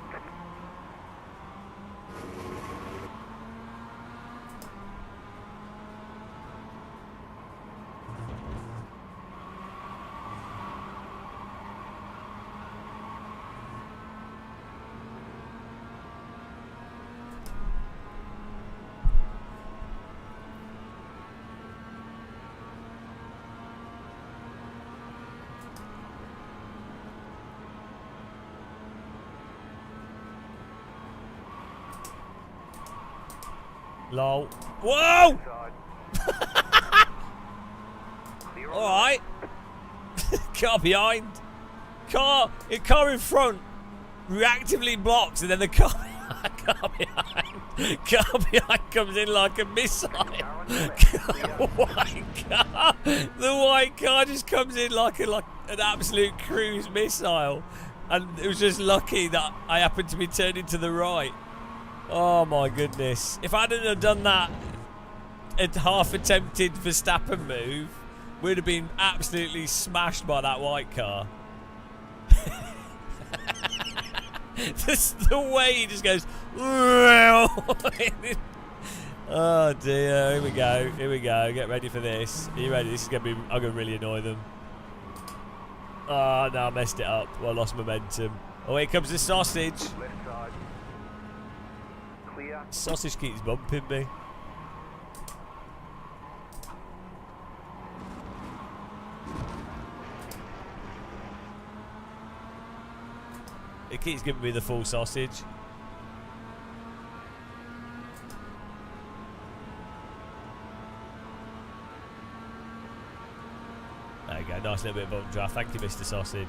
Lol. Whoa! Side. Clear on Alright. Car behind. Car in front reactively blocks, and then the car behind comes in like a missile. The white car just comes in like an absolute cruise missile, and it was just lucky that I happened to be turning to the right. Oh my goodness! If I hadn't have done that, a half-attempted Verstappen move, we'd have been absolutely smashed by that white car. The way he just goes. Oh dear! Here we go. Here we go. Get ready for this. Are you ready? This is gonna be. I'm gonna really annoy them. Oh no! I messed it up. Well, I lost momentum. Oh, here comes the sausage. left side. Clear. Sausage keeps bumping me. It keeps giving me the full sausage. There you go, nice little bit of bump draft. Thank you, Mr. Sausage.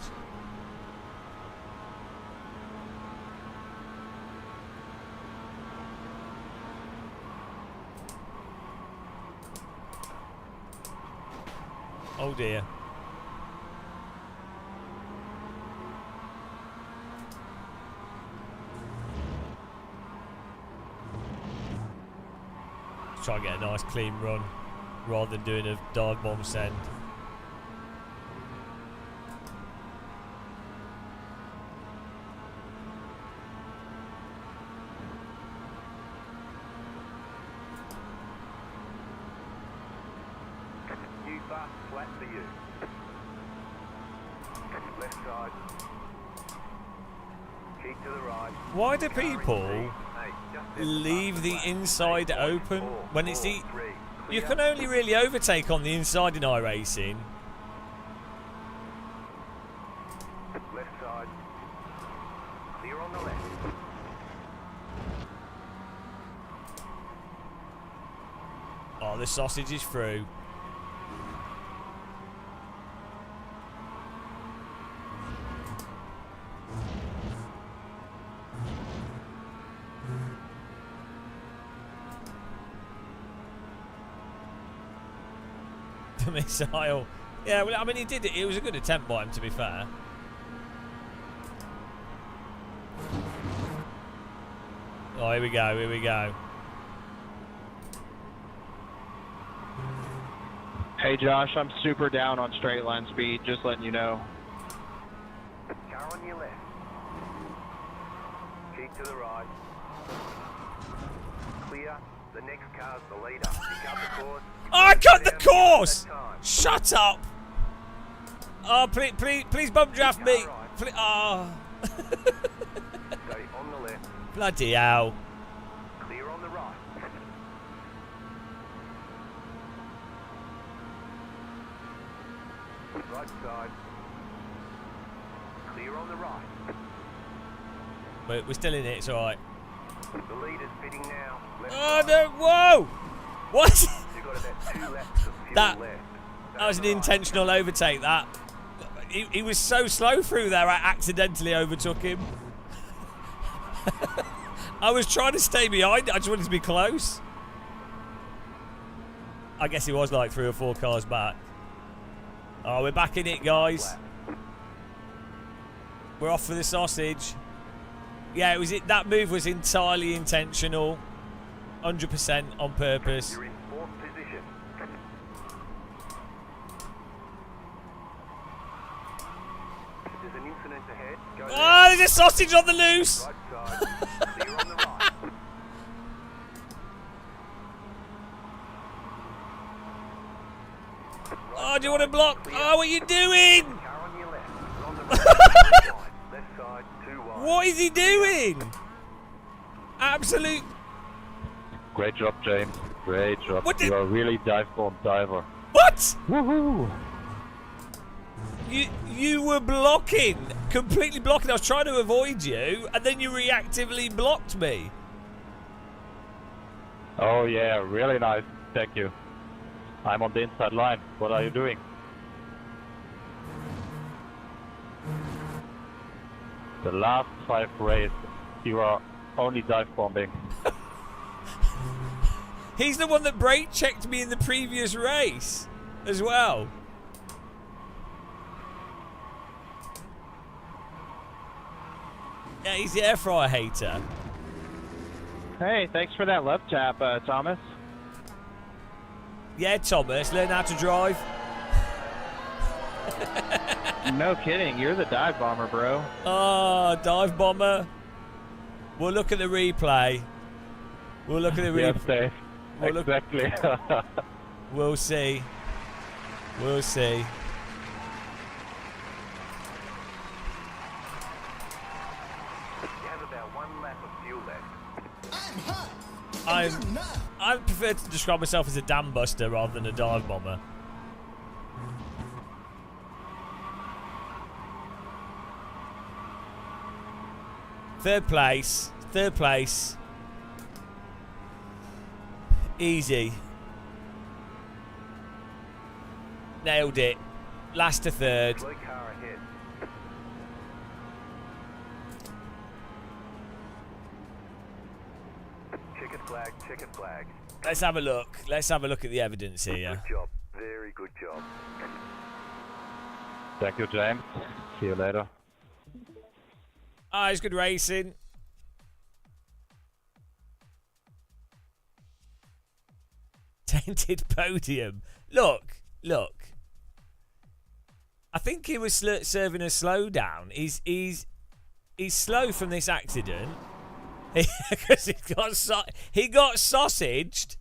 Oh dear. Try and get a nice clean run rather than doing a dive bomb send. New fast flat for you. Left side. Keep to the right. Why do people Hey, just this leave the flat. inside open 4, when it's the... 4, 3. You Clear. can only really overtake on the inside in iRacing. Left side. Clear on the left. Oh, the sausage is through. The missile. Yeah, well, I mean, he did it. It was a good attempt by him, to be fair. Oh, here we go. Here we go. Hey Josh, I'm super down on straight line speed, just letting you know. Car on your left. Keep to the right. Clear. The next car's the leader. Pick up the course. Oh, I cut the course! That time. Shut up! Oh, please bump draft me. Please, oh. Stay on the left. Bloody hell. Clear on the right. Right side. Clear on the right. We're still in it, it's alright. The leader's pitting now. Left Oh, side. no, whoa! What? You've got about 2 laps of fuel That- left. That was an That's right. intentional overtake, that. He was so slow through there, I accidentally overtook him. I was trying to stay behind, I just wanted to be close. I guess he was like 3 or 4 cars back. Oh, we're back in it, guys. We're off for the sausage. Yeah, that move was entirely intentional. 100% on purpose. You're in 4th position. There's an incident ahead. Go Oh, there's a sausage on the loose. right side. Clear on the right. Oh, do you want to block? Oh, what are you doing? Car on your left. You're on the right. Three wide. Left side, 2 wide. What is he doing? Absolute. Great job, James. Great job. What did- You are really dive bomb diver. What? Woohoo! You were blocking, completely blocking. I was trying to avoid you, and then you reactively blocked me. Oh yeah, really nice. Thank you. I'm on the inside line. What are you doing? The last 5 races, you are only dive bombing. He's the one that brake checked me in the previous race as well. Yeah, he's the air fryer hater. Hey, thanks for that love tap, Thomas. Yeah, Thomas, learn how to drive. No kidding, you're the dive bomber, bro. Oh, dive bomber. We'll look at the replay. We'll look at the Yes, replay. Dave. We'll look- Exactly. We'll see. We'll see. You have about 1 lap of fuel left. I prefer to describe myself as a dam buster rather than a dive bomber. Third place. Easy. Nailed it. Last to third. Slow car ahead. Checkered flag, checkered flag. Let's have a look. Let's have a look at the evidence here. Good job. Very good job. Thank you, James. See you later. Ah, it's good racing. Tainted podium. Look. I think he was serving a slowdown. He's slow from this accident because he got sausaged.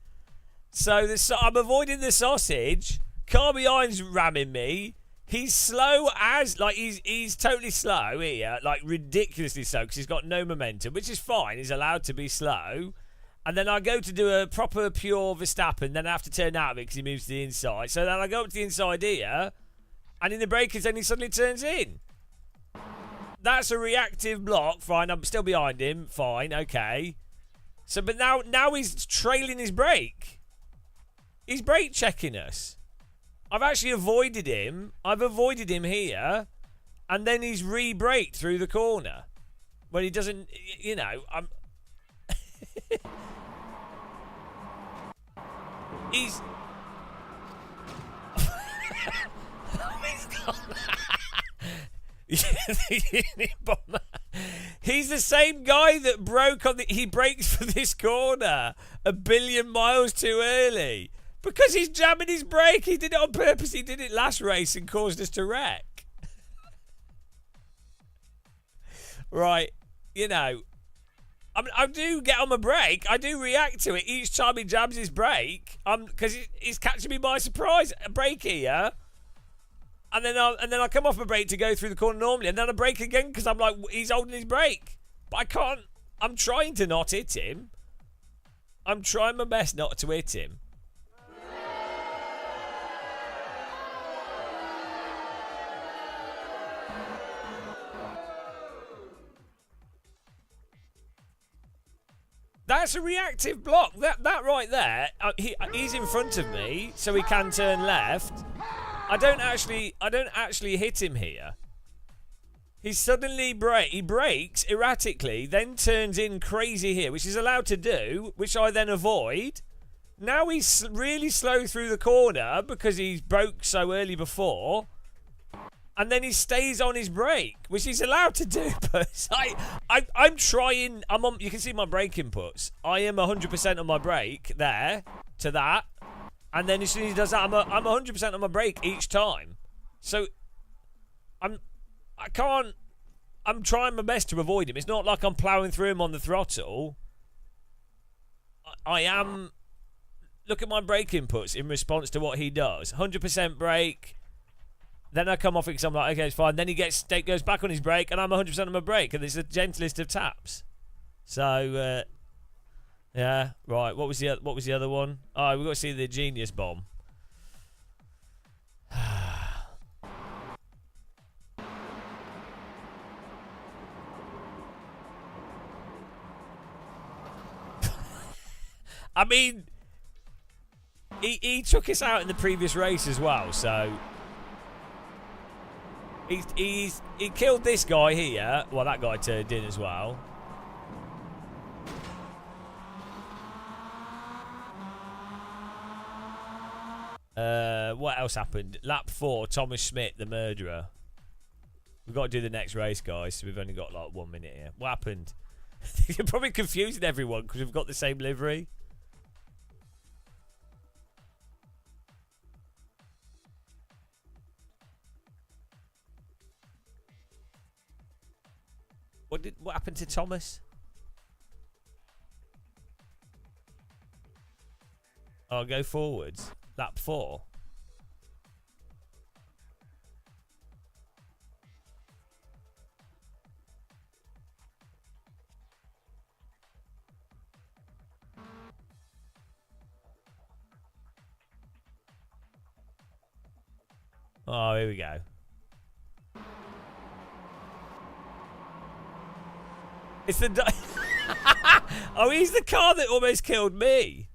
So I'm avoiding the sausage. Car behind's ramming me. He's slow as he's totally slow here, like ridiculously slow because he's got no momentum, which is fine. He's allowed to be slow. And then I go to do a proper pure Verstappen, then I have to turn out of it because he moves to the inside. So then I go up to the inside here, and in the braking zone he suddenly turns in. That's a reactive block. Fine, I'm still behind him. Fine, okay. So, but now he's trailing his brake. He's brake checking us. I've actually avoided him. I've avoided him here, and then he's re-braked through the corner when he doesn't. You know, I'm. He's. He's gone. The unit bomber. He's the same guy that broke on the. He brakes for this corner 1 billion miles too early because he's jamming his brake. He did it on purpose. He did it last race and caused us to wreck. Right, you know. I do get on my brake. I do react to it each time he jams his brake. Because he's catching me by surprise. A brake here, and then I come off my brake to go through the corner normally, and then I brake again because I'm like he's holding his brake, but I can't. I'm trying to not hit him. I'm trying my best not to hit him. That's a reactive block. That right there. He's in front of me, so he can turn left. I don't actually hit him here. He suddenly he brakes erratically, then turns in crazy here, which he's allowed to do, which I then avoid. Now he's really slow through the corner because he broke so early before. And then he stays on his brake, which he's allowed to do. But I'm trying. I'm on. You can see my brake inputs. I am 100% on my brake there to that, and then as soon as he does that, I'm 100% on my brake each time. So I can't. I'm trying my best to avoid him. It's not like I'm ploughing through him on the throttle. I am. Look at my brake inputs in response to what he does. 100% brake. Then I come off it because I'm like, okay, it's fine. Then he goes back on his brake, and I'm 100% on my brake, and it's the gentlest of taps. So, yeah, right. What was the other one? Oh, we've got to see the genius bomb. I mean, he took us out in the previous race as well, so he killed this guy here. Well, that guy turned in as well. What else happened? Lap 4, Thomas Schmidt, the murderer. We've got to do the next race, guys, so we've only got like 1 minute here. What happened? You're probably confusing everyone because we've got the same livery. What happened to Thomas? I'll go forwards. Lap 4. Oh, here we go. It's the... Oh, he's the car that almost killed me.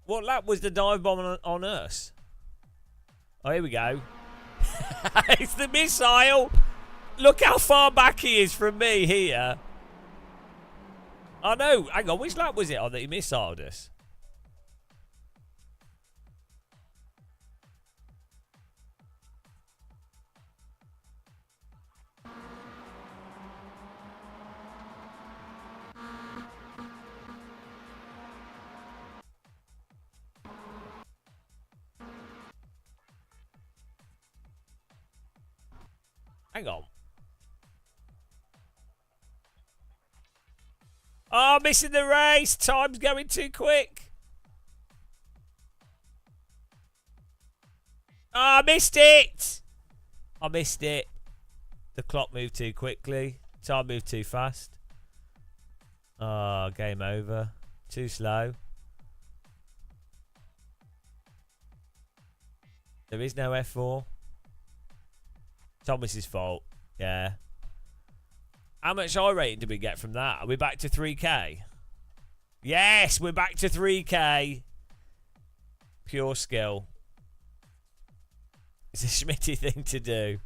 What lap was the dive bomb on us? Oh, here we go. It's the missile. Look how far back he is from me here. Oh, no. Hang on. Which lap was it on that he missiled us? Hang on. Oh, missing the race. Time's going too quick. Oh, I missed it. I missed it. The clock moved too quickly. Time moved too fast. Oh, game over. Too slow. There is no F4. Thomas's fault. Yeah. How much iRating did we get from that? Are we back to 3K? Yes, we're back to 3K. Pure skill. It's a Schmitty thing to do.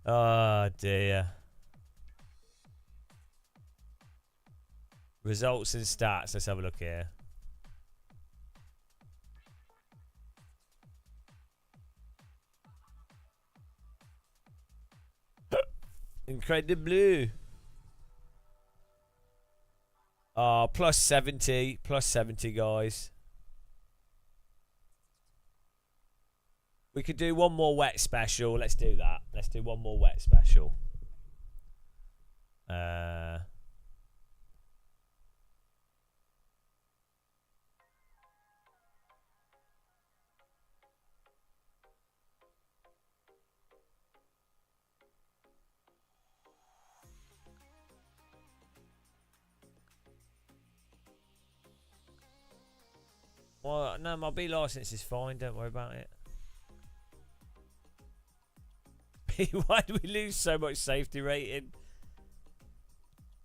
Oh, dear. Results and stats. Let's have a look here. Incredulous. Oh, plus 70. Plus 70, guys. We could do one more wet special. Let's do that. Let's do one more wet special. Well, no, my B license is fine. Don't worry about it. Why do we lose so much safety rating?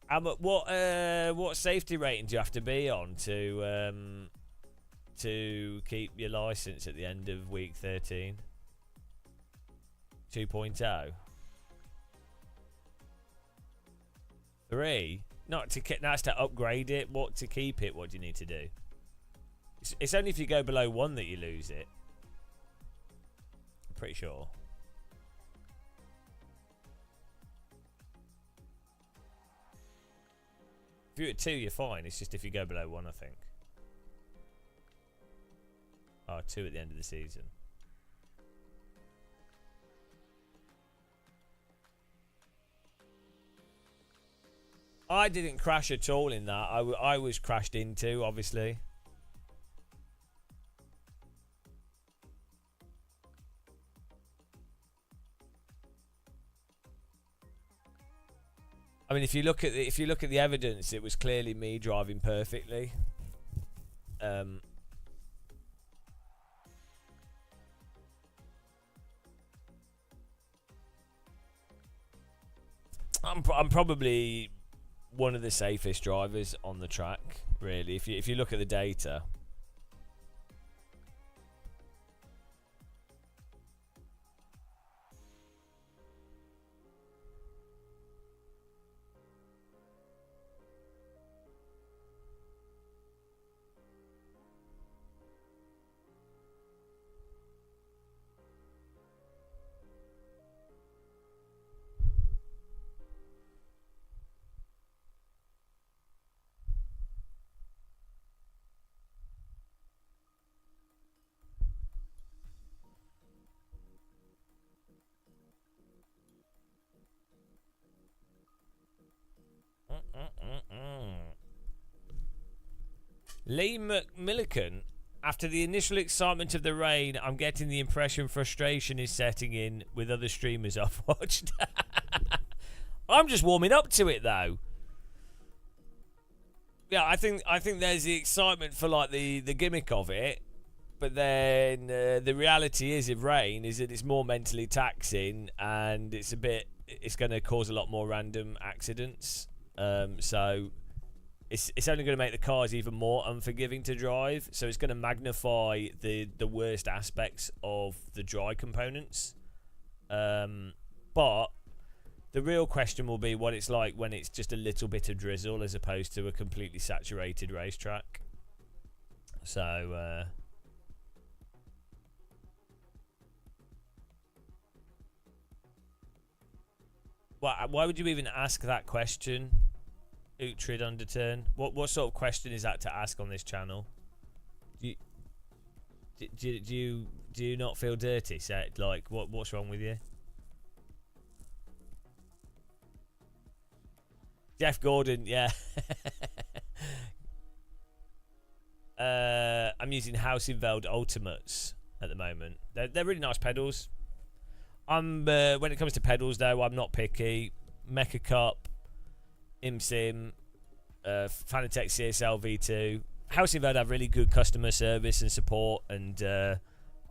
What safety rating do you have to be on to keep your license at the end of week 13? 2.0. 3. Not to that's to upgrade it. What to keep it? What do you need to do? It's only if you go below 1 that you lose it. I'm pretty sure. If you're at 2, you're fine. It's just if you go below 1, I think. Oh, 2 at the end of the season. I didn't crash at all in that. I was crashed into, obviously. I mean, if you look at the evidence, it was clearly me driving perfectly. I'm probably one of the safest drivers on the track, really. If you look at the data. Lee McMillican, after the initial excitement of the rain, I'm getting the impression frustration is setting in with other streamers I've watched. I'm just warming up to it though. Yeah, I think there's the excitement for like the gimmick of it, but then the reality is of rain is that it's more mentally taxing and it's going to cause a lot more random accidents. So it's only going to make the cars even more unforgiving to drive. So it's going to magnify the worst aspects of the dry components. But the real question will be what it's like when it's just a little bit of drizzle as opposed to a completely saturated racetrack. So why would you even ask that question? Uhtred Underturn. What sort of question is that to ask on this channel? Do you not feel dirty? Like what's wrong with you? Jeff Gordon, yeah. I'm using Hausenfeld Ultimates at the moment. They're really nice pedals. When it comes to pedals though, I'm not picky. Mecha Cup, IMSIM, Fanatec CSL V2. Hausenfeld have really good customer service and support, and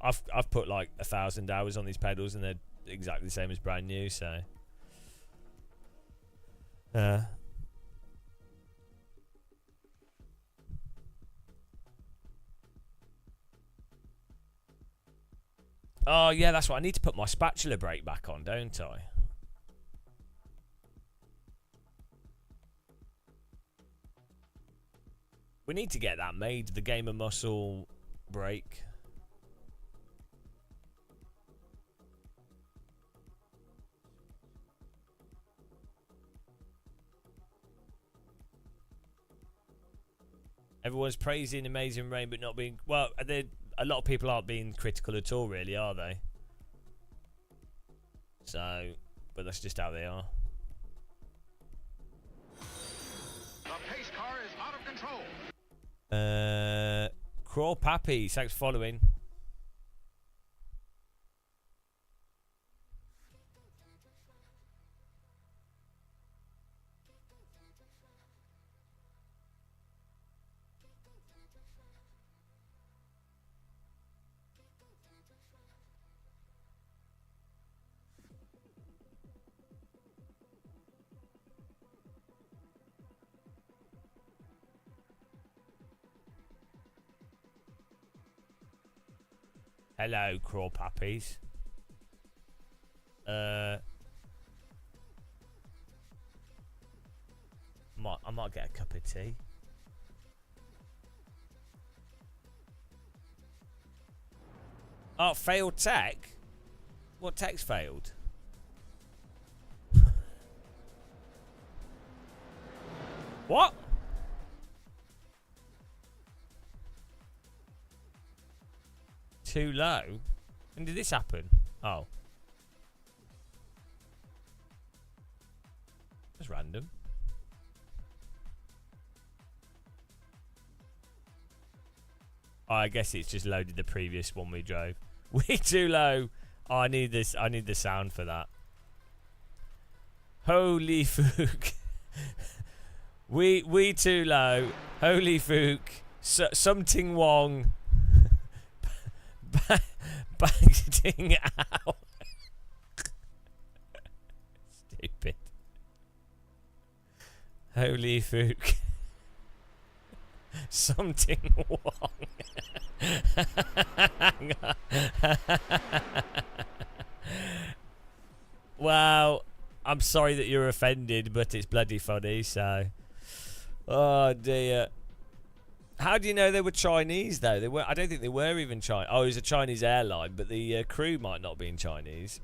I've put like 1,000 hours on these pedals, and they're exactly the same as brand new. So, oh yeah, that's what I need to put my spatula brake back on, don't I? We need to get that made, the Gamer Muscle brake. Everyone's praising Amazing Rain, but not being... Well, a lot of people aren't being critical at all, really, are they? So, but that's just how they are. The pace car is out of control. Crawl Pappy, thanks for following. Hello, Crawl Puppies. I might get a cup of tea. Oh, failed tech? What tech's failed? What? Too low? When did this happen? Oh. That's random. Oh, I guess it's just loaded the previous one we drove. We too low. Oh, I need this. I need the sound for that. Holy fook. we too low. Holy fook. Something wrong. Banging out. Stupid. Holy fook. Something wrong. Hang on. Wow. I'm sorry that you're offended, but it's bloody funny, so. Oh dear. How do you know they were Chinese though? They were. I don't think they were even Chinese. Oh, it was a Chinese airline, but the crew might not be in Chinese.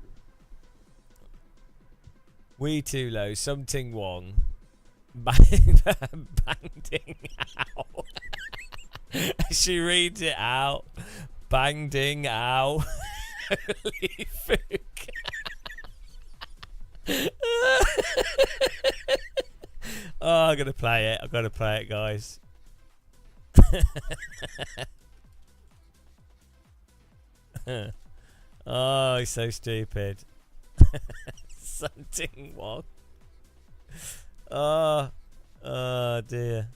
We too low. Something wrong. Banging out. She reads it out. Banging out. Holy fuck. Oh, I'm gonna play it. I've got to play it, guys. Oh, he's so stupid. Something wrong. Oh, oh dear.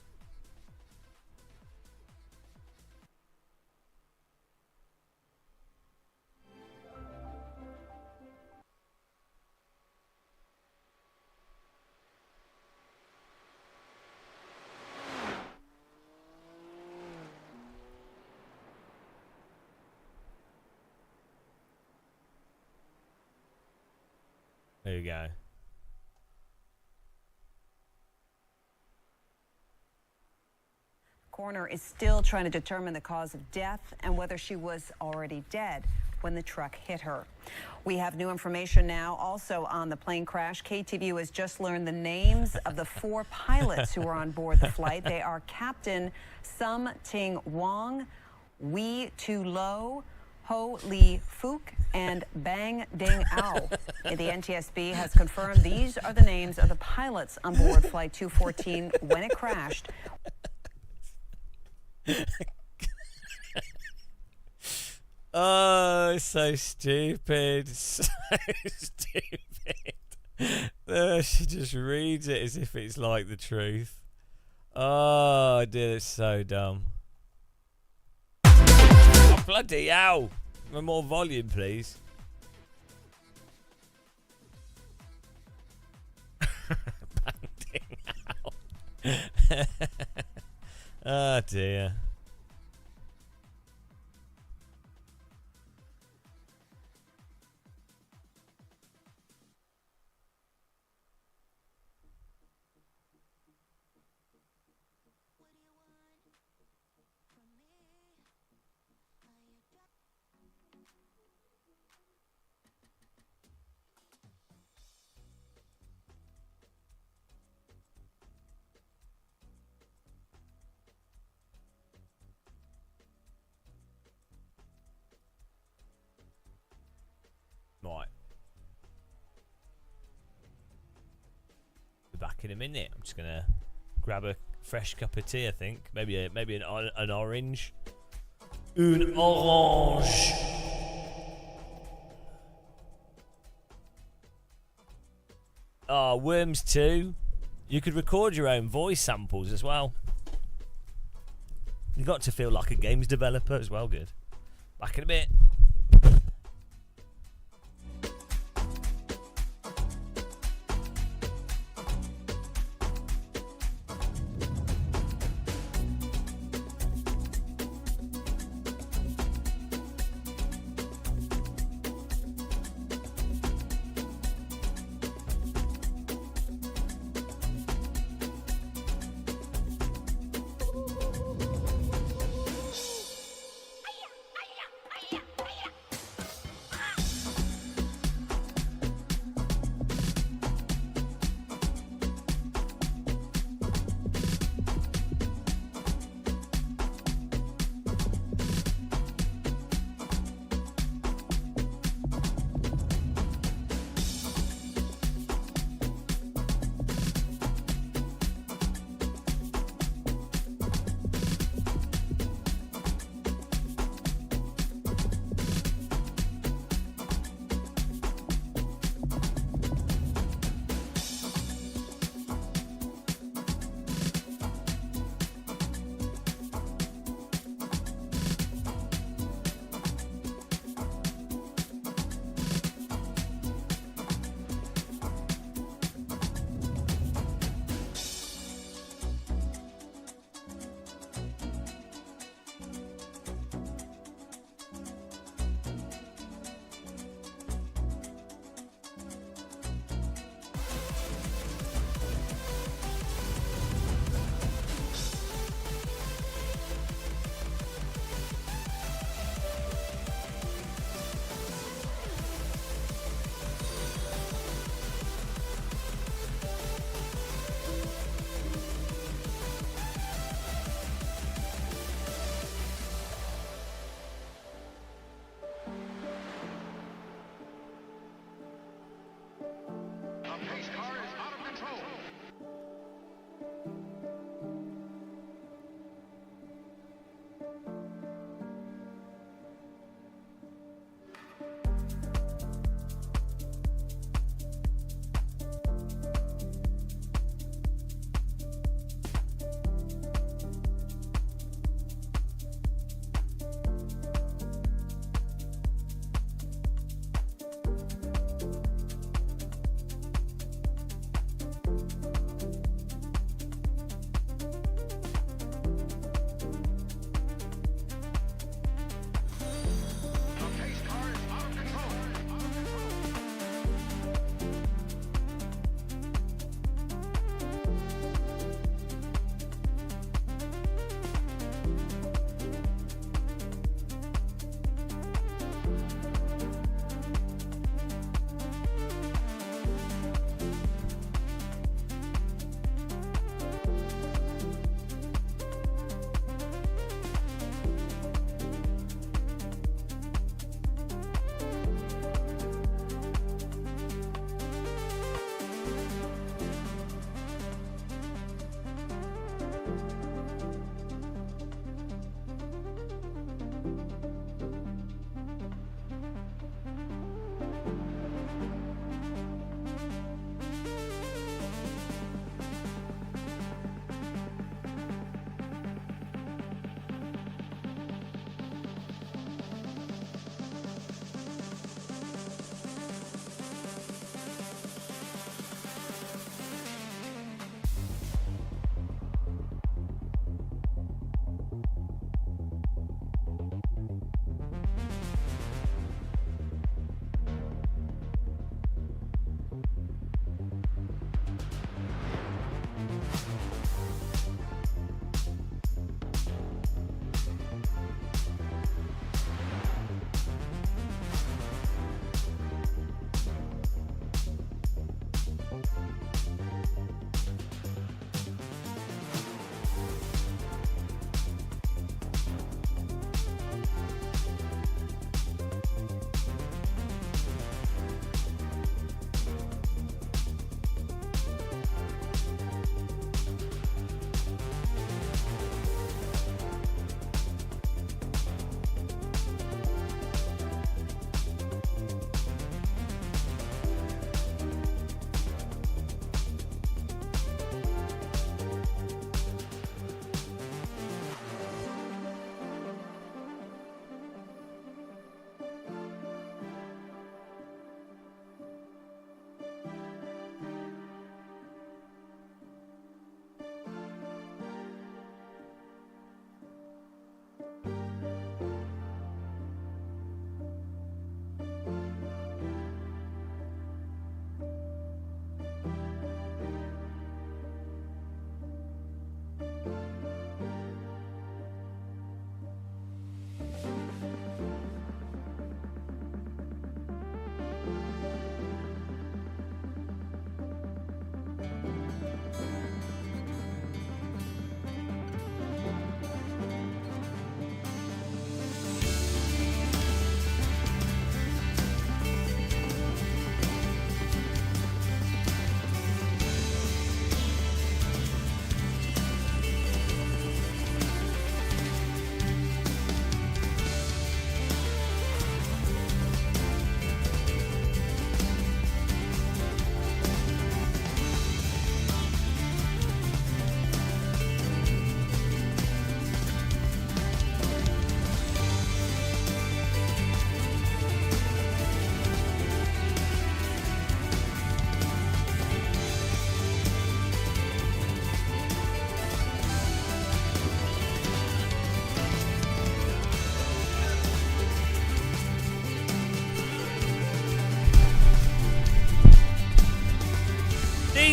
There you go. Coroner is still trying to determine the cause of death and whether she was already dead when the truck hit her. We have new information now also on the plane crash. KTVU has just learned the names of the 4 pilots who were on board the flight. They are Captain Sum Ting Wong, Wee Tu Lo, Ho Li Fook, and Bang Ding Ao. The NTSB has confirmed these are the names of the pilots on board Flight 214 when it crashed. Oh, so stupid. So stupid. She just reads it as if it's like the truth. Oh, dear, it's so dumb. Oh, bloody hell. More volume, please. Banging out. Oh, dear. Right. Be back in a minute. I'm just gonna grab a fresh cup of tea. I think maybe an orange. Une orange. Oh, Worms 2. You could record your own voice samples as well. You got to feel like a games developer as well. Good. Back in a bit.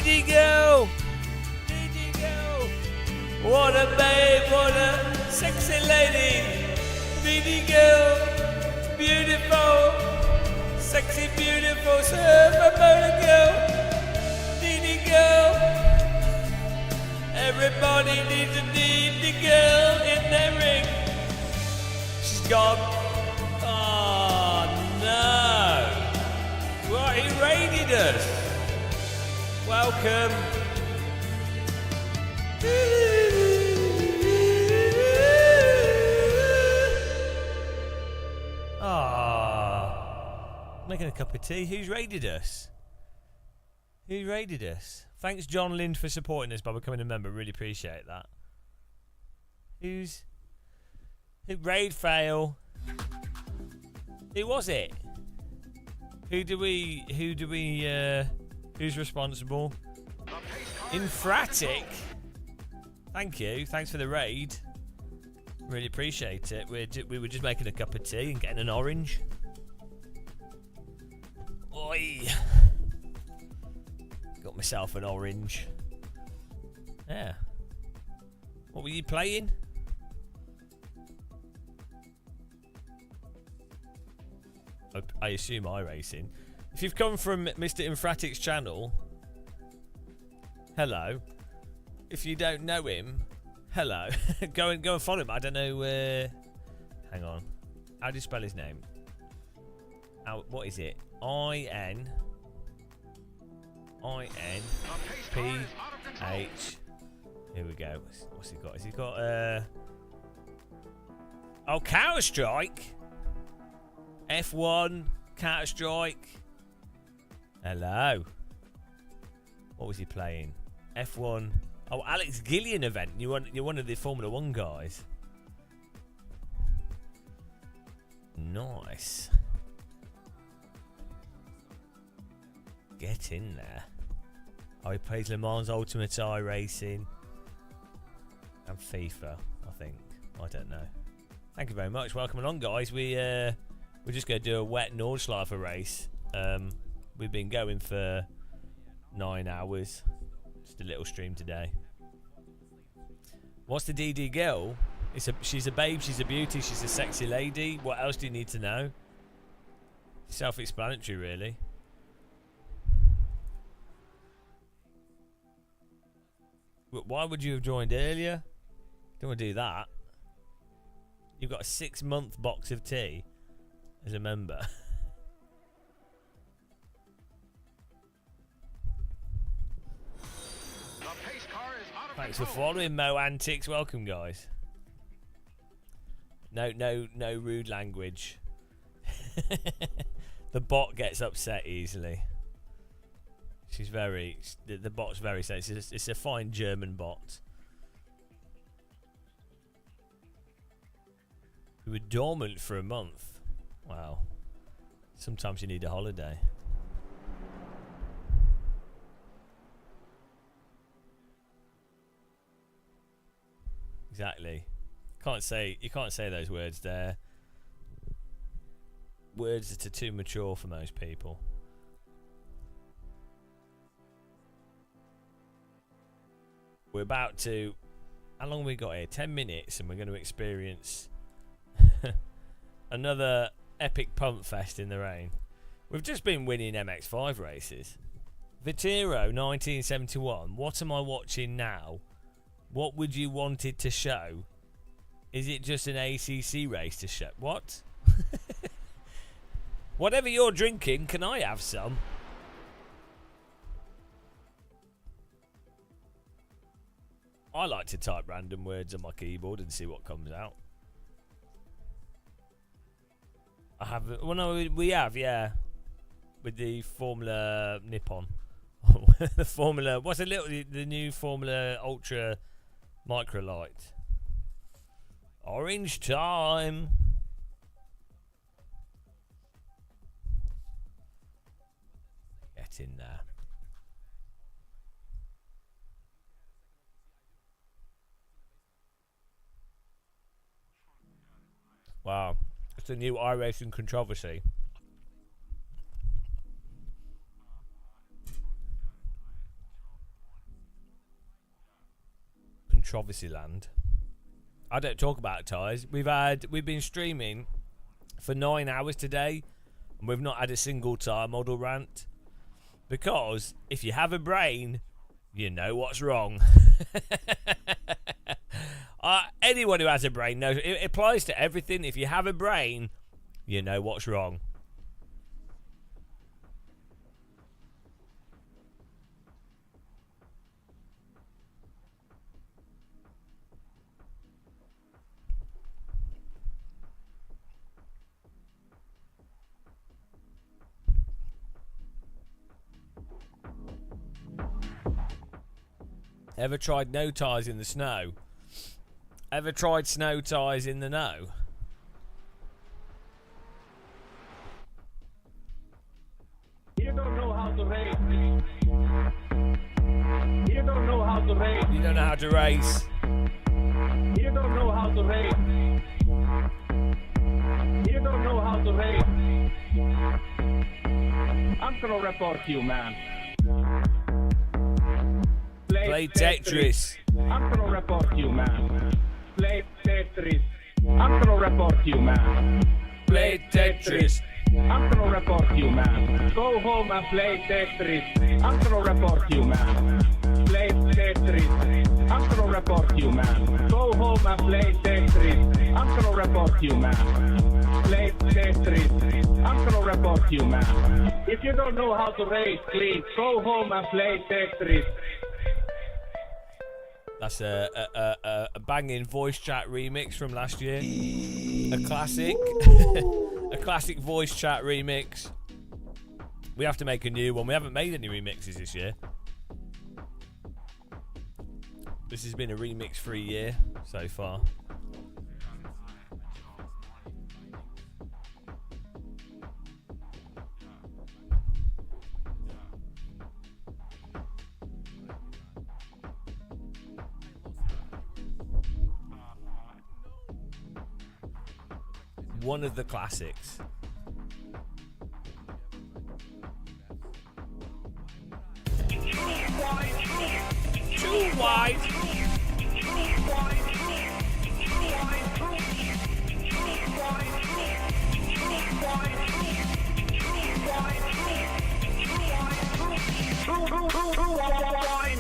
DD girl! DD girl! What a babe, what a sexy lady! DD girl! Beautiful! Sexy, beautiful surfer motor girl! DD girl! Everybody needs a DD girl in their ring! She's gone. Oh no! What, he raided us! Welcome! Ah, making a cup of tea. Who's raided us? Who raided us? Thanks, John Lind, for supporting us by becoming a member. Really appreciate that. Who's raid fail? Who was it? Who's responsible? Infratic. Thank you. Thanks for the raid. Really appreciate it. We were just making a cup of tea and getting an orange. Oi. Got myself an orange. Yeah. What were you playing? I assume iRacing. If you've come from Mr. Infratic's channel, hello. If you don't know him, hello. go and follow him. I don't know. Hang on. How do you spell his name? What is it? INPH. Here we go. What's he got? Has he got oh, Counter Strike. F1, Counter Strike. Hello. What was he playing? F1. Oh, Alex Gillian event. You're one of the Formula 1 guys. Nice. Get in there. Oh, he plays Le Mans Ultimate iRacing and FIFA, I think. I don't know. Thank you very much. Welcome along, guys. We're just going to do a wet Nordschleifer race. We've been going for 9 hours. Just a little stream today. What's the DD girl? She's a babe, she's a beauty, she's a sexy lady. What else do you need to know? Self-explanatory, really. Why would you have joined earlier? Don't want to do that. You've got a 6-month box of tea as a member. Thanks for following, Mo Antics. Welcome, guys. No rude language. The bot gets upset easily. She's very. The bot's very sensitive. It's a fine German bot. We were dormant for a month. Wow. Sometimes you need a holiday. Exactly. You can't say those words there. Words that are too mature for most people. We're about to. How long have we got here? 10 minutes, and we're going to experience another epic pump fest in the rain. We've just been winning MX5 races. Vitero 1971. What am I watching now? What would you want it to show? Is it just an ACC race to show? What? Whatever you're drinking, can I have some? I like to type random words on my keyboard and see what comes out. I have. Well, no, we have, yeah. With the Formula Nippon. The Formula. What's the new Formula Ultra Microlight? Orange time. Get in there. Wow. It's a new iRacing controversy. controversy land. I don't talk about tyres. We've been streaming for 9 hours today, and we've not had a single tyre model rant. Because if you have a brain, you know what's wrong. Anyone who has a brain knows it applies to everything. If you have a brain, you know what's wrong. Ever tried no tyres in the snow? Ever tried snow tyres in the no? You don't know how to race. You don't know how to race. You don't know how to race. You don't know how to race. You don't know how to race. I'm gonna report you, man. Play Tetris. I'm gonna report you, man. Play Tetris. I'm gonna report you, man. Play Tetris. I'm gonna report you, man. Go home and play Tetris. I'm gonna report you, man. Play Tetris. I'm gonna report you, man. Go home and play Tetris. I'm gonna report you, man. Play Tetris. I'm gonna report you, man. If you don't know how to race, please go home and play Tetris. That's a banging voice chat remix from last year. A classic. A classic voice chat remix. We have to make a new one. We haven't made any remixes this year. This has been a remix-free year so far. One of the classics. Too wide.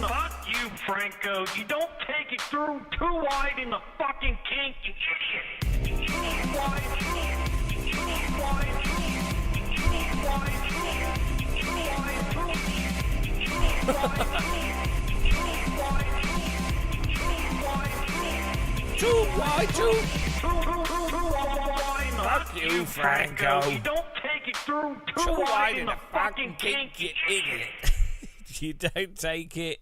Fuck you, Franco. You don't take it through too wide in the fucking kink, you idiot. Too wide. Fuck you, Franco. You don't take it through Too wide in the fucking kink, you idiot. You don't take it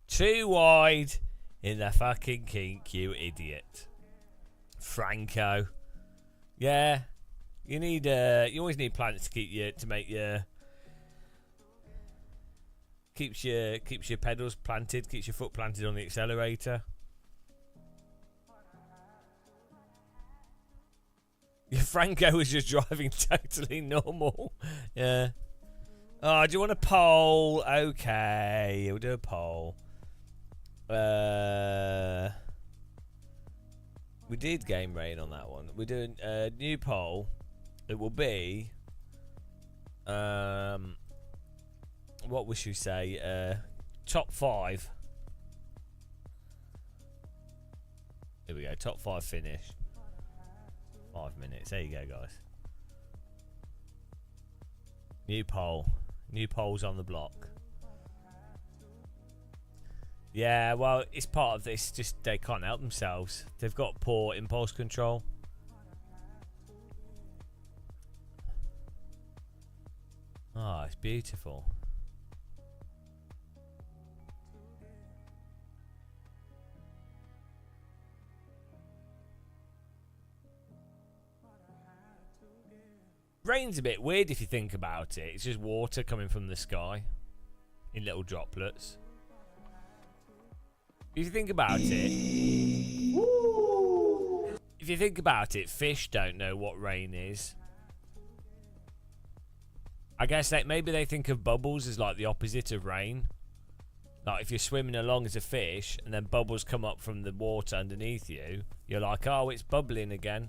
too wide in the fucking kink, you idiot. Franco. Yeah. You need you always need plants to keep you keeps your pedals planted, keeps your foot planted on the accelerator. Franco was just driving totally normal. Yeah. Oh, do you want a poll? Okay, we'll do a poll. We did game rain on that one. We're doing a new poll. It will be what we should say? Top 5. Here we go. Top 5 finish. 5 minutes. There you go, guys. New poll. New polls on the block. Yeah, well, it's part of this. Just they can't help themselves. They've got poor impulse control. Oh, it's beautiful. Rain's a bit weird if you think about it. It's just water coming from the sky in little droplets. If you think about it, fish don't know what rain is. I guess that maybe they think of bubbles as like the opposite of rain. Like if you're swimming along as a fish and then bubbles come up from the water underneath you, you're like, oh, it's bubbling again.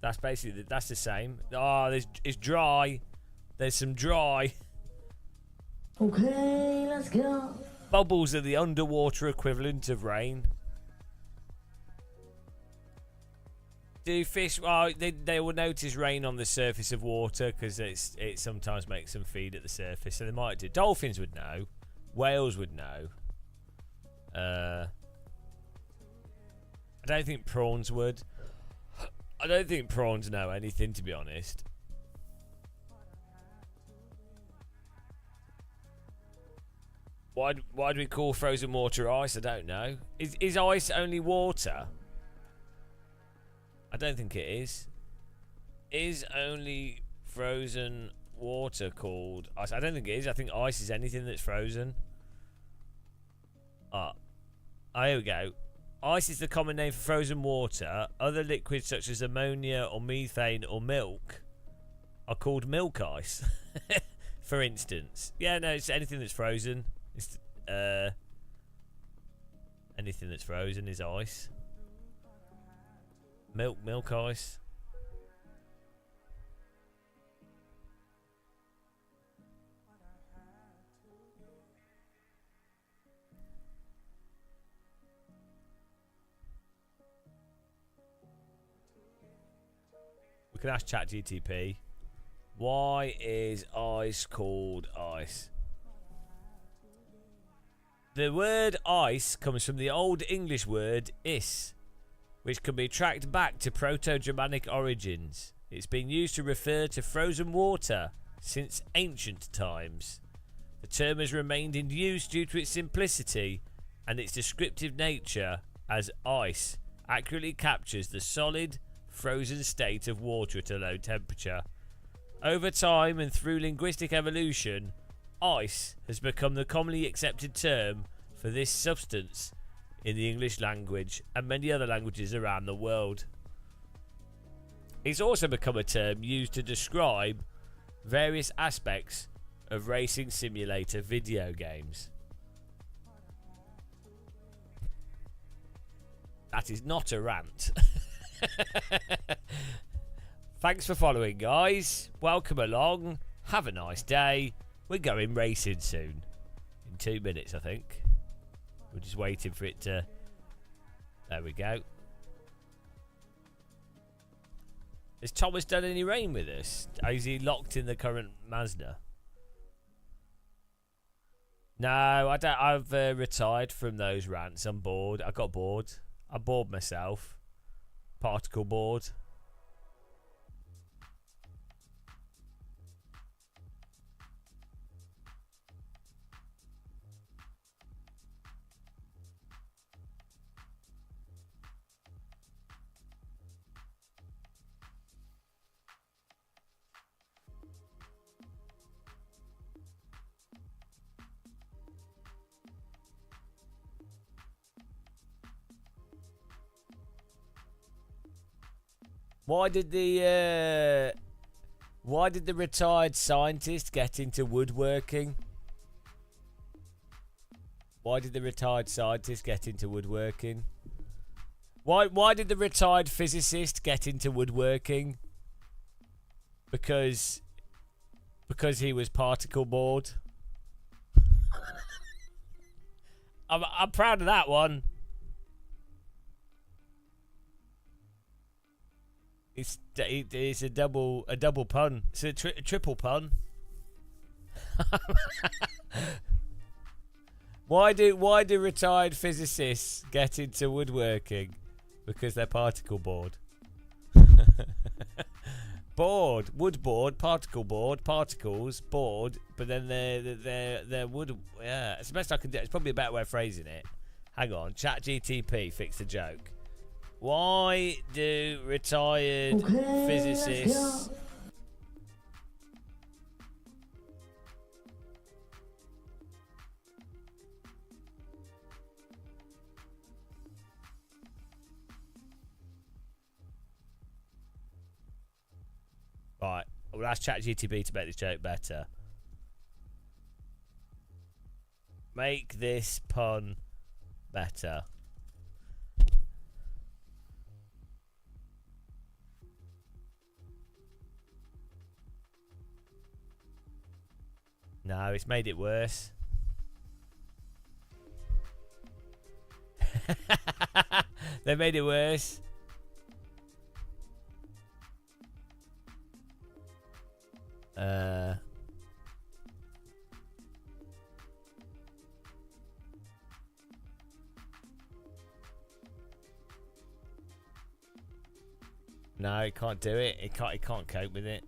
That's basically that's the same. Oh, it's dry. There's some dry. Okay, let's go. Bubbles are the underwater equivalent of rain. Do fish? Well, they will notice rain on the surface of water because it sometimes makes them feed at the surface, so they might do. Dolphins would know. Whales would know. I don't think prawns would. I don't think prawns know anything, to be honest. Why do we call frozen water ice? I don't know. Is ice only water? I don't think it is. Is only frozen water called ice? I don't think it is. I think ice is anything that's frozen. Here we go. Ice is the common name for frozen water. Other liquids such as ammonia or methane or milk are called milk ice. For instance. Yeah, no, it's anything that's frozen. It's anything that's frozen is ice. Milk ice. We can ask ChatGTP. Why is ice called ice? The word ice comes from the Old English word is, which can be tracked back to Proto-Germanic origins. It's been used to refer to frozen water since ancient times. The term has remained in use due to its simplicity and its descriptive nature, as ice accurately captures the solid, frozen state of water at a low temperature. Over time and through linguistic evolution, ice has become the commonly accepted term for this substance in the English language and many other languages around the world. It's also become a term used to describe various aspects of racing simulator video games. That is not a rant. Thanks for following, guys. Welcome along. Have a nice day. We're going racing soon. In 2 minutes, I think. We're just waiting for it to... There we go. Has Thomas done any rain with us? Is he locked in the current Mazda? No, I don't. I've retired from those rants. I'm bored. I got bored. I bored myself. Particle board. Why did the retired scientist get into woodworking? Why did the retired scientist get into woodworking? Why did the retired physicist get into woodworking? Because he was particle bored. I'm proud of that one. It's a double pun. It's a triple pun. Why do retired physicists get into woodworking? Because they're particle bored. Bored, wood board, particle board, particles bored, but then they're wood. Yeah, it's the best I can do. It's probably a better way of phrasing it. Hang on, ChatGTP, fix the joke. Why do retired physicists... Right, we'll ask ChatGTP to make this joke better. Make this pun better. No, it's made it worse. They made it worse. No, it can't do it. It can't cope with it.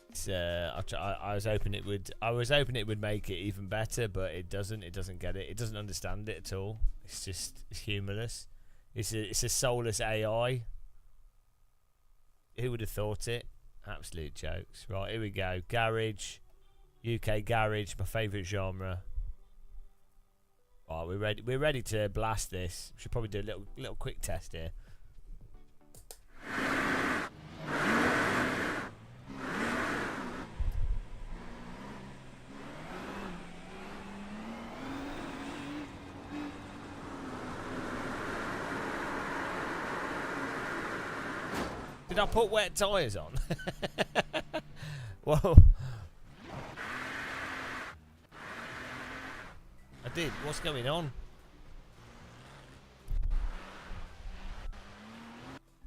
It's, I was hoping it would. I was hoping it would make it even better, but it doesn't. It doesn't get it. It doesn't understand it at all. It's just humorless. It's a soulless AI. Who would have thought it? Absolute jokes. Right, here we go. Garage, UK garage, my favourite genre. Right, we're ready. We're ready to blast this. We should probably do a little quick test here. Did I put wet tyres on? Whoa. I did. What's going on?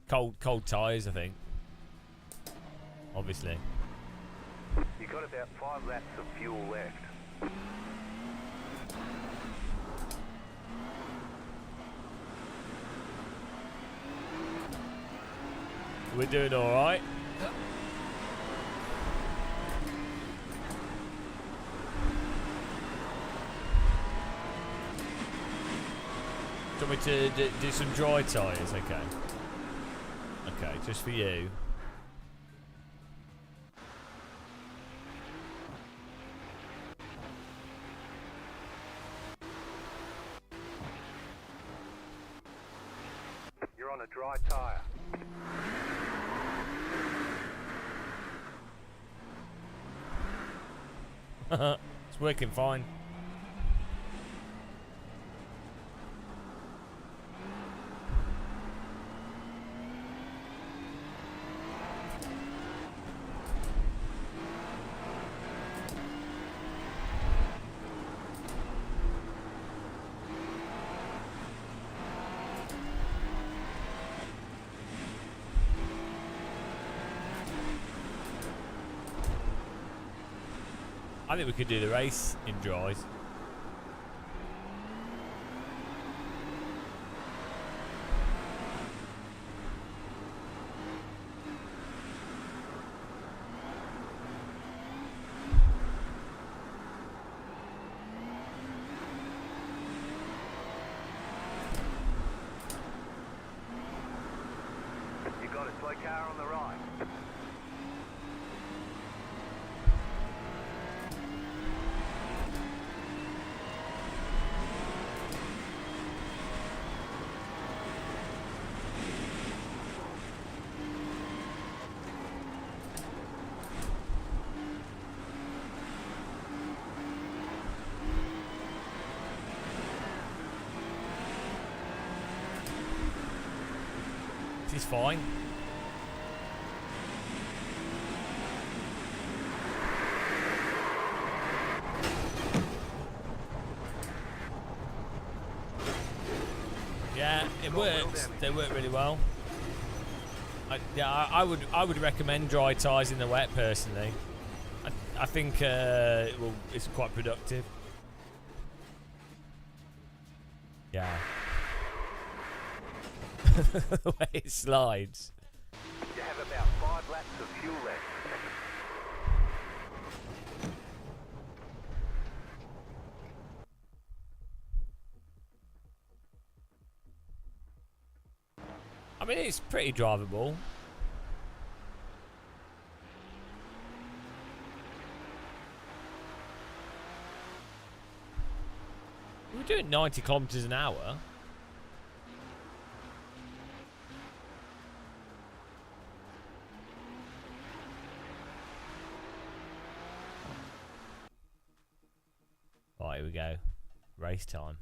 Cold tyres, I think. Obviously. You got about 5 laps of fuel left. We're doing all right. Do you want me to do some dry tyres? Okay. Okay, just for you. You're on a dry tyre. It's working fine. I think we could do the race in dries. You got a slow car on the right. This is fine. Yeah, it works. They work really well. I would recommend dry tyres in the wet personally. I think it's quite productive. Yeah. The way it slides. You have about 5 laps of fuel left. I mean, it's pretty drivable. We're doing 90 kilometers an hour. Right, here we go. Race time.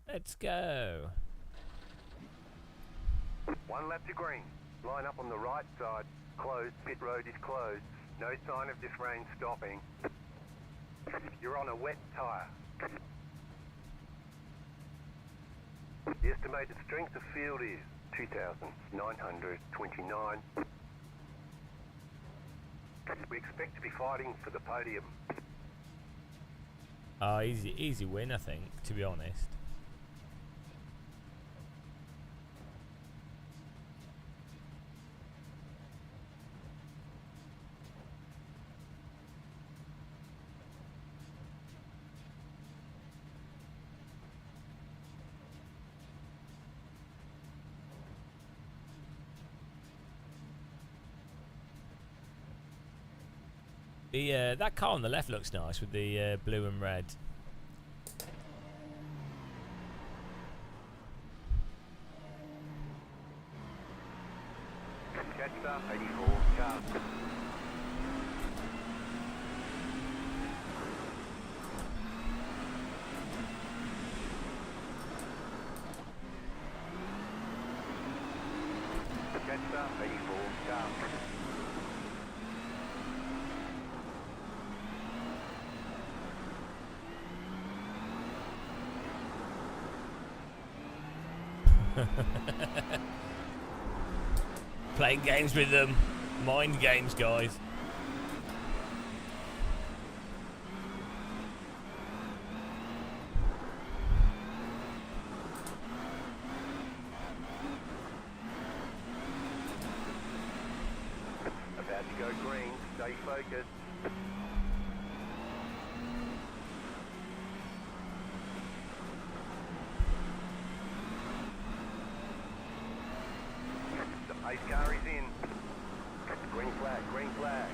Let's go. One lap to green. Line up on the right side. Closed. Pit road is closed. No sign of this rain stopping. You're on a wet tyre. The estimated strength of field is 2,929. We expect to be fighting for the podium. Easy win, I think, to be honest. The that car on the left looks nice with the blue and red. Jetstar 84 car. Jetstar 84 car. Playing games with them. Mind games, guys. About to go green. Stay focused. The pace car is in. Green flag, green flag.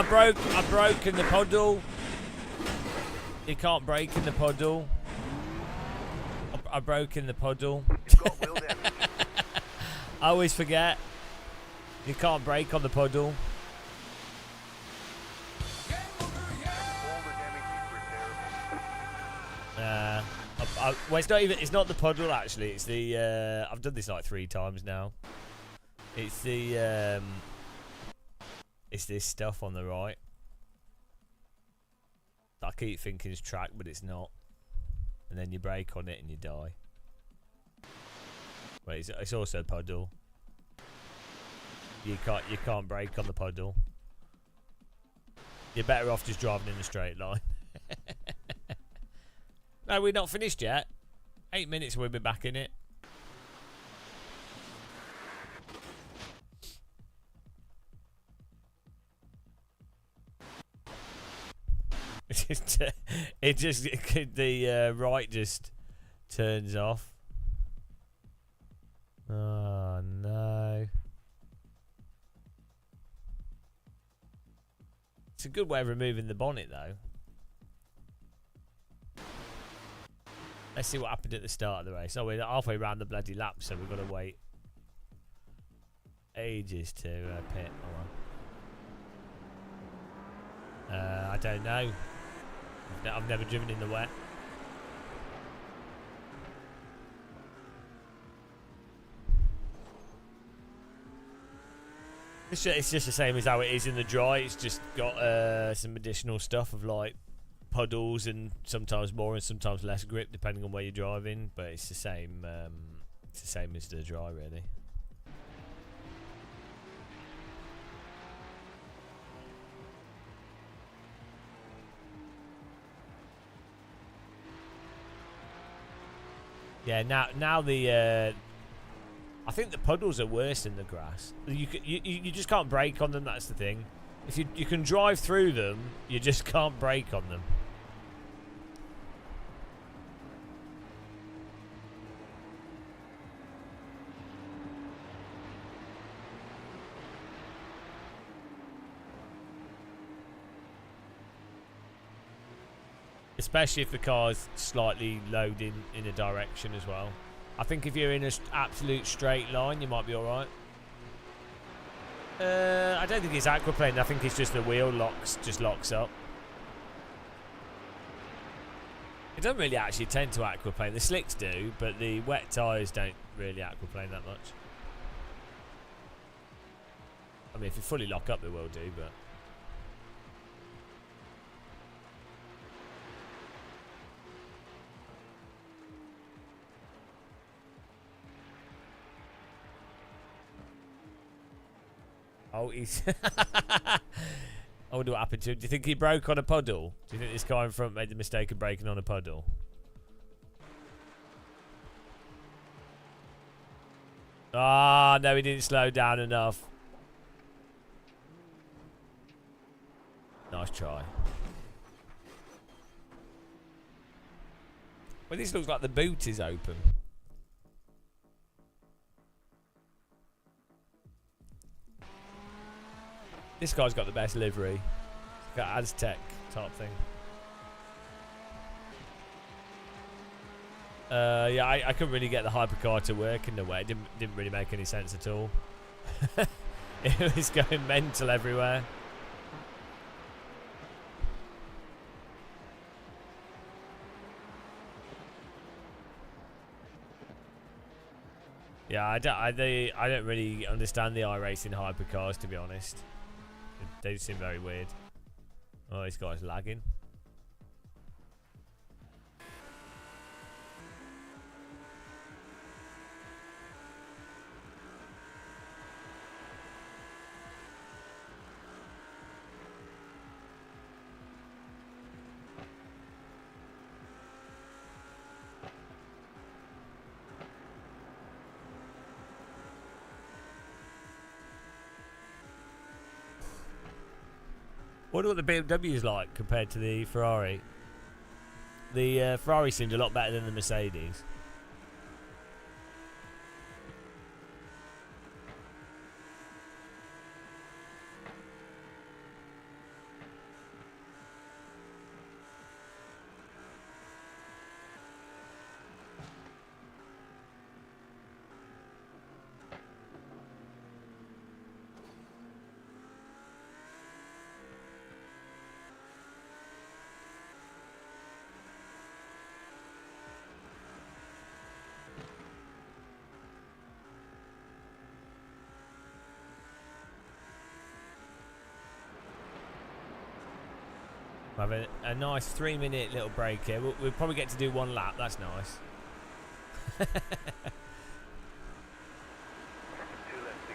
I've broken the puddle. You can't break in the puddle. I've broken the puddle. I always forget. You can't break on the puddle. Well, it's not even. It's not the puddle actually. It's the. I've done this like 3 times now. It's the. It's this stuff on the right. I keep thinking it's track, but it's not. And then you brake on it and you die. Wait, it's also puddle. you can't brake on the puddle. You're better off just driving in a straight line. No, we're not finished yet. 8 minutes and we'll be back in it. It just the right just turns off. Oh no. It's a good way of removing the bonnet though. Let's see what happened at the start of the race. Oh, we're halfway around the bloody lap, so we've got to wait ages to pit. Oh, well. I don't know. I've never driven in the wet. It's just the same as how it is in the dry. It's just got some additional stuff of like puddles and sometimes more and sometimes less grip depending on where you're driving. But it's the same. It's the same as the dry, really. Yeah. Now the. I think the puddles are worse than the grass. You just can't brake on them. That's the thing. If you can drive through them, you just can't brake on them. Especially if the car's slightly loading in a direction as well. I think if you're in an absolute straight line, you might be alright. I don't think it's aquaplane. I think it's just the wheel locks up. It doesn't really actually tend to aquaplane. The slicks do, but the wet tyres don't really aquaplane that much. I mean, if you fully lock up, they will do, but... Oh, he's... I wonder what happened to him. Do you think he broke on a puddle? Do you think this guy in front made the mistake of breaking on a puddle? Ah, no, he didn't slow down enough. Nice try. Well, this looks like the boot is open. This guy's got the best livery. He's got Aztec type thing. Yeah, I couldn't really get the hypercar to work in the way. It didn't really make any sense at all. It was going mental everywhere. Yeah, I don't really understand the iRacing hypercars, to be honest. They seem very weird. Oh, this guy's lagging. I wonder what the BMW is like compared to the Ferrari. The Ferrari seemed a lot better than the Mercedes. Have a nice 3-minute little break here. We'll probably get to do one lap. That's nice. 2 left to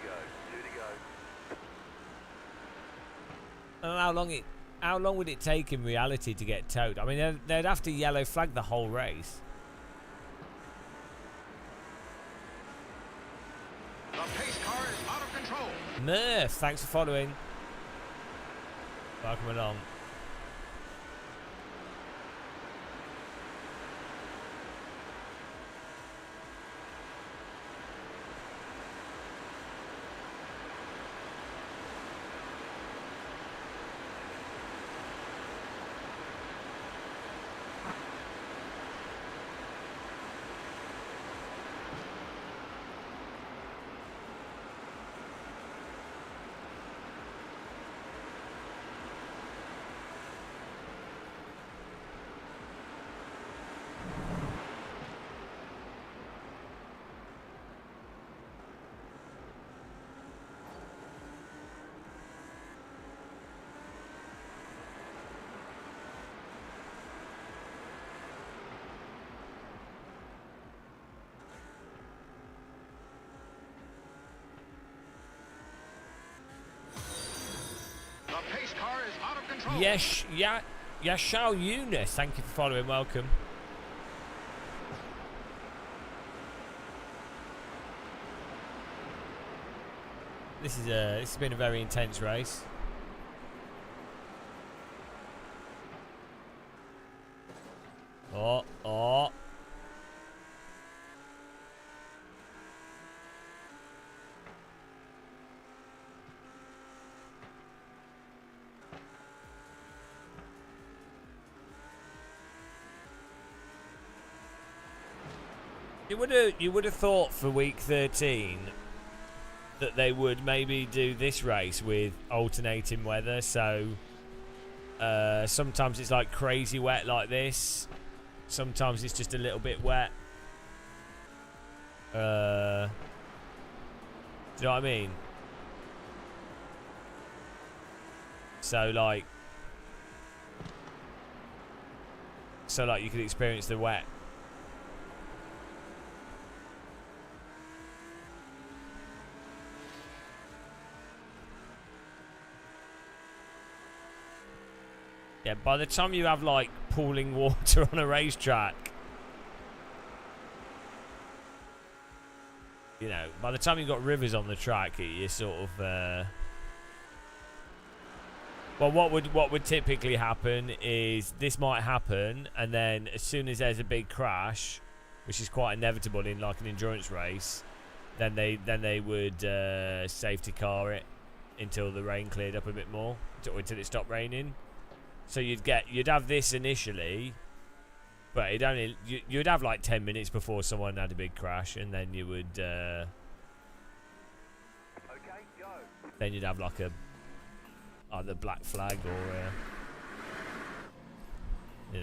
go. 2 to go. how long would it take in reality to get towed? I mean, they'd have to yellow flag the whole race. The pace car is out of control. Murph, thanks for following. Welcome along. The pace car is out of control. Yes, yeah, Yashal Eunice, thank you for following. Welcome. This has been a very intense race. Oh. You would have thought for week 13 that they would maybe do this race with alternating weather. So sometimes it's like crazy wet like this. Sometimes it's just a little bit wet. Do you know what I mean? So like you could experience the wet. Yeah, by the time you have like pooling water on a racetrack, you know, by the time you've got rivers on the track, you're sort of well, what would typically happen is this might happen, and then as soon as there's a big crash, which is quite inevitable in like an endurance race, then they would safety car it until the rain cleared up a bit more, until it stopped raining. So you'd have this initially, but you'd have like 10 minutes before someone had a big crash, and then you would Okay, go. then you'd have like either black flag or you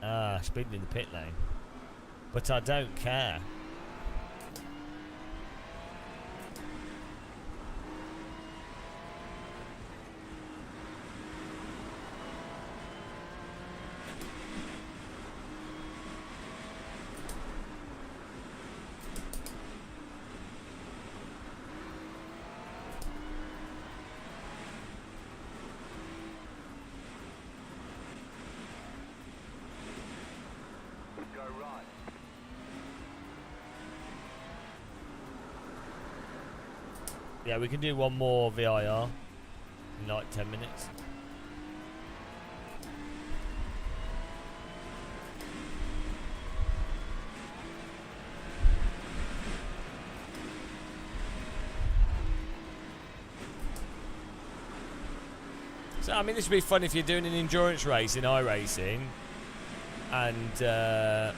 know, speeding in the pit lane, but I don't care. Go right. Yeah, we can do one more VIR in like 10 minutes. So, I mean, this would be fun if you're doing an endurance race in iRacing and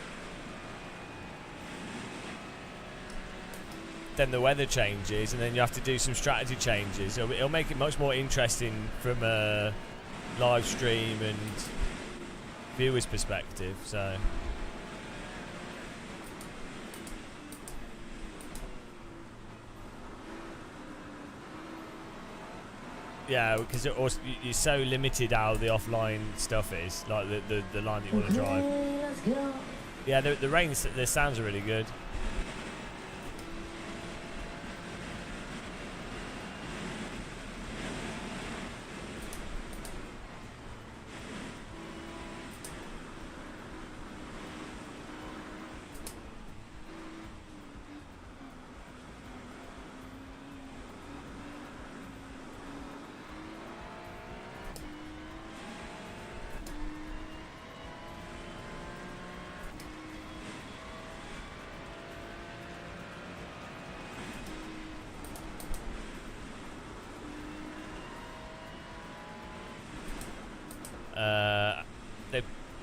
then the weather changes and then you have to do some strategy changes. It'll make it much more interesting from a live stream and viewer's perspective. So yeah, because you're so limited how the offline stuff is, like the line that you want to drive. Let's go. Yeah, the sounds are really good.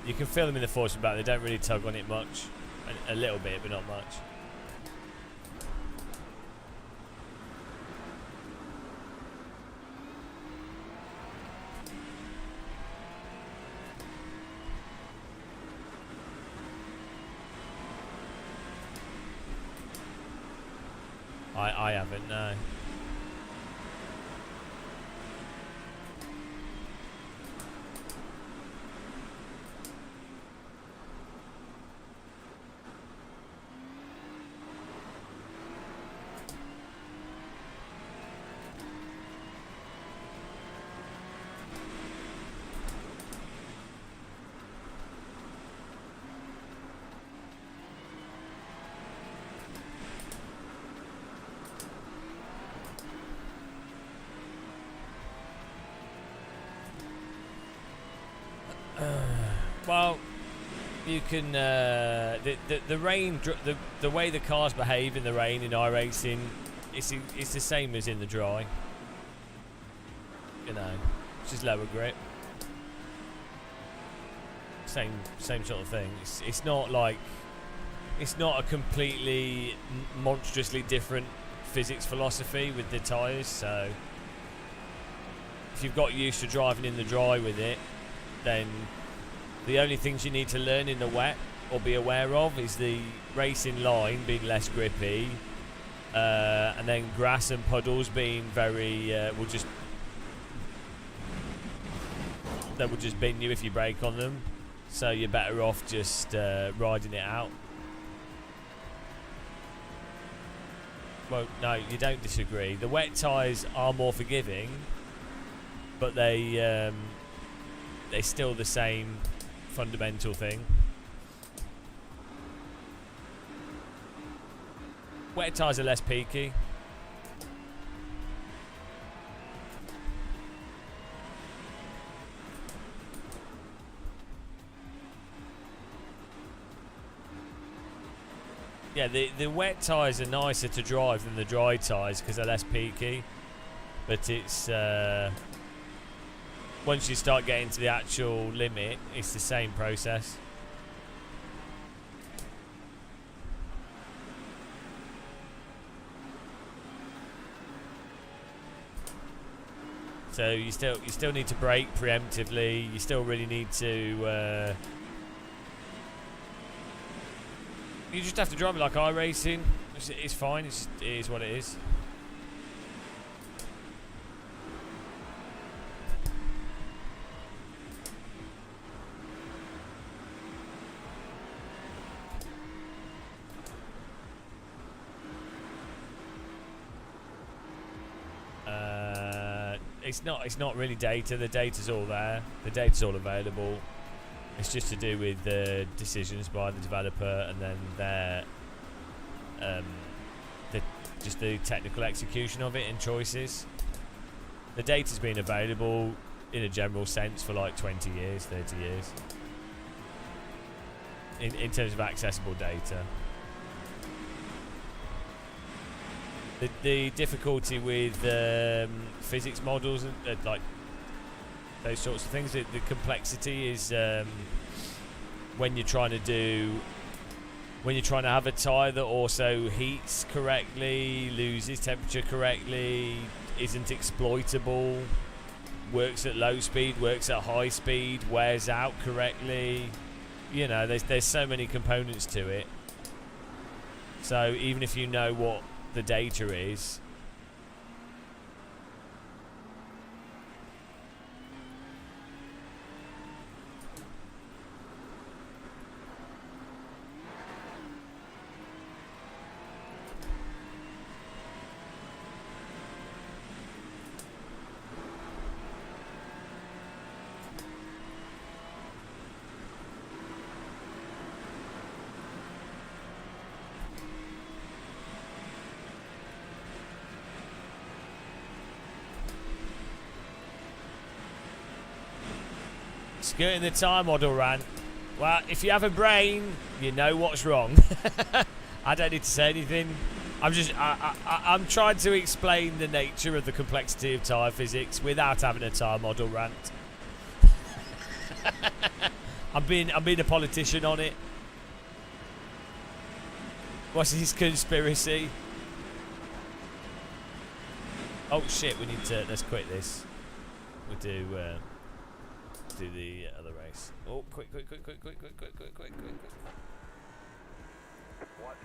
You can feel them in the force feedback. They don't really tug on it much. A little bit, but not much. I haven't, no. Well, you can the rain, the way the cars behave in the rain in iRacing, it's the same as in the dry. You know, it's just lower grip. Same sort of thing. It's not like, it's not a completely monstrously different physics philosophy with the tyres. So if you've got used to driving in the dry with it, then the only things you need to learn in the wet or be aware of is the racing line being less grippy, and then grass and puddles being very they will just bin you if you brake on them. So you're better off just riding it out. Well, no, you don't disagree. The wet tyres are more forgiving, but they're still the same fundamental thing. Wet tyres are less peaky. Yeah, the wet tyres are nicer to drive than the dry tyres because they're less peaky. But it's once you start getting to the actual limit, it's the same process. So you still need to brake preemptively. You still really need to. You just have to drive it like iRacing. It's fine. It is what it is. It's not really data. The data's all there. The data's all available. It's just to do with the decisions by the developer and then their just the technical execution of it and choices. The data's been available in a general sense for like 20 years, 30 years. In terms of accessible data. The difficulty with physics models and like those sorts of things, the complexity is when you're trying to have a tyre that also heats correctly, loses temperature correctly, isn't exploitable, works at low speed, works at high speed, wears out correctly. You know, there's so many components to it. So even if you know what the data is, skirting the tyre model rant. Well, if you have a brain, you know what's wrong. I don't need to say anything. I'm trying to explain the nature of the complexity of tyre physics without having a tyre model rant. I'm being a politician on it. What's his conspiracy? Oh shit! We need to. Let's quit this. We'll do the other race. Oh, quick! White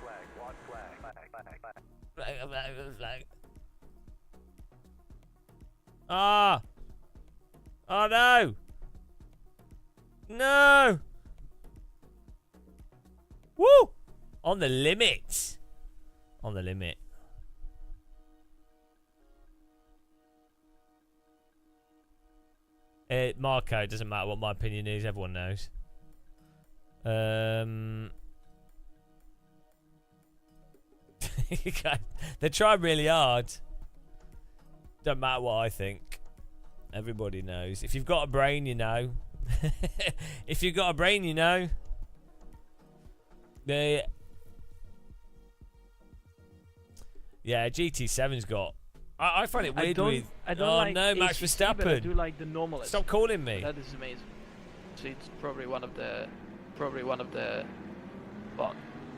flag, white flag. Ah! Oh no! No! Woo! On the limit. On the limit. Marco, it doesn't matter what my opinion is, everyone knows. They try really hard. Don't matter what I think. Everybody knows. If you've got a brain, you know. If you've got a brain, you know. Yeah, GT7's got. I find it weird with. I don't oh like no, Max ACC, but I Verstappen. do like the normalist. Stop calling me. That is amazing. So it's probably one of the, well, one of the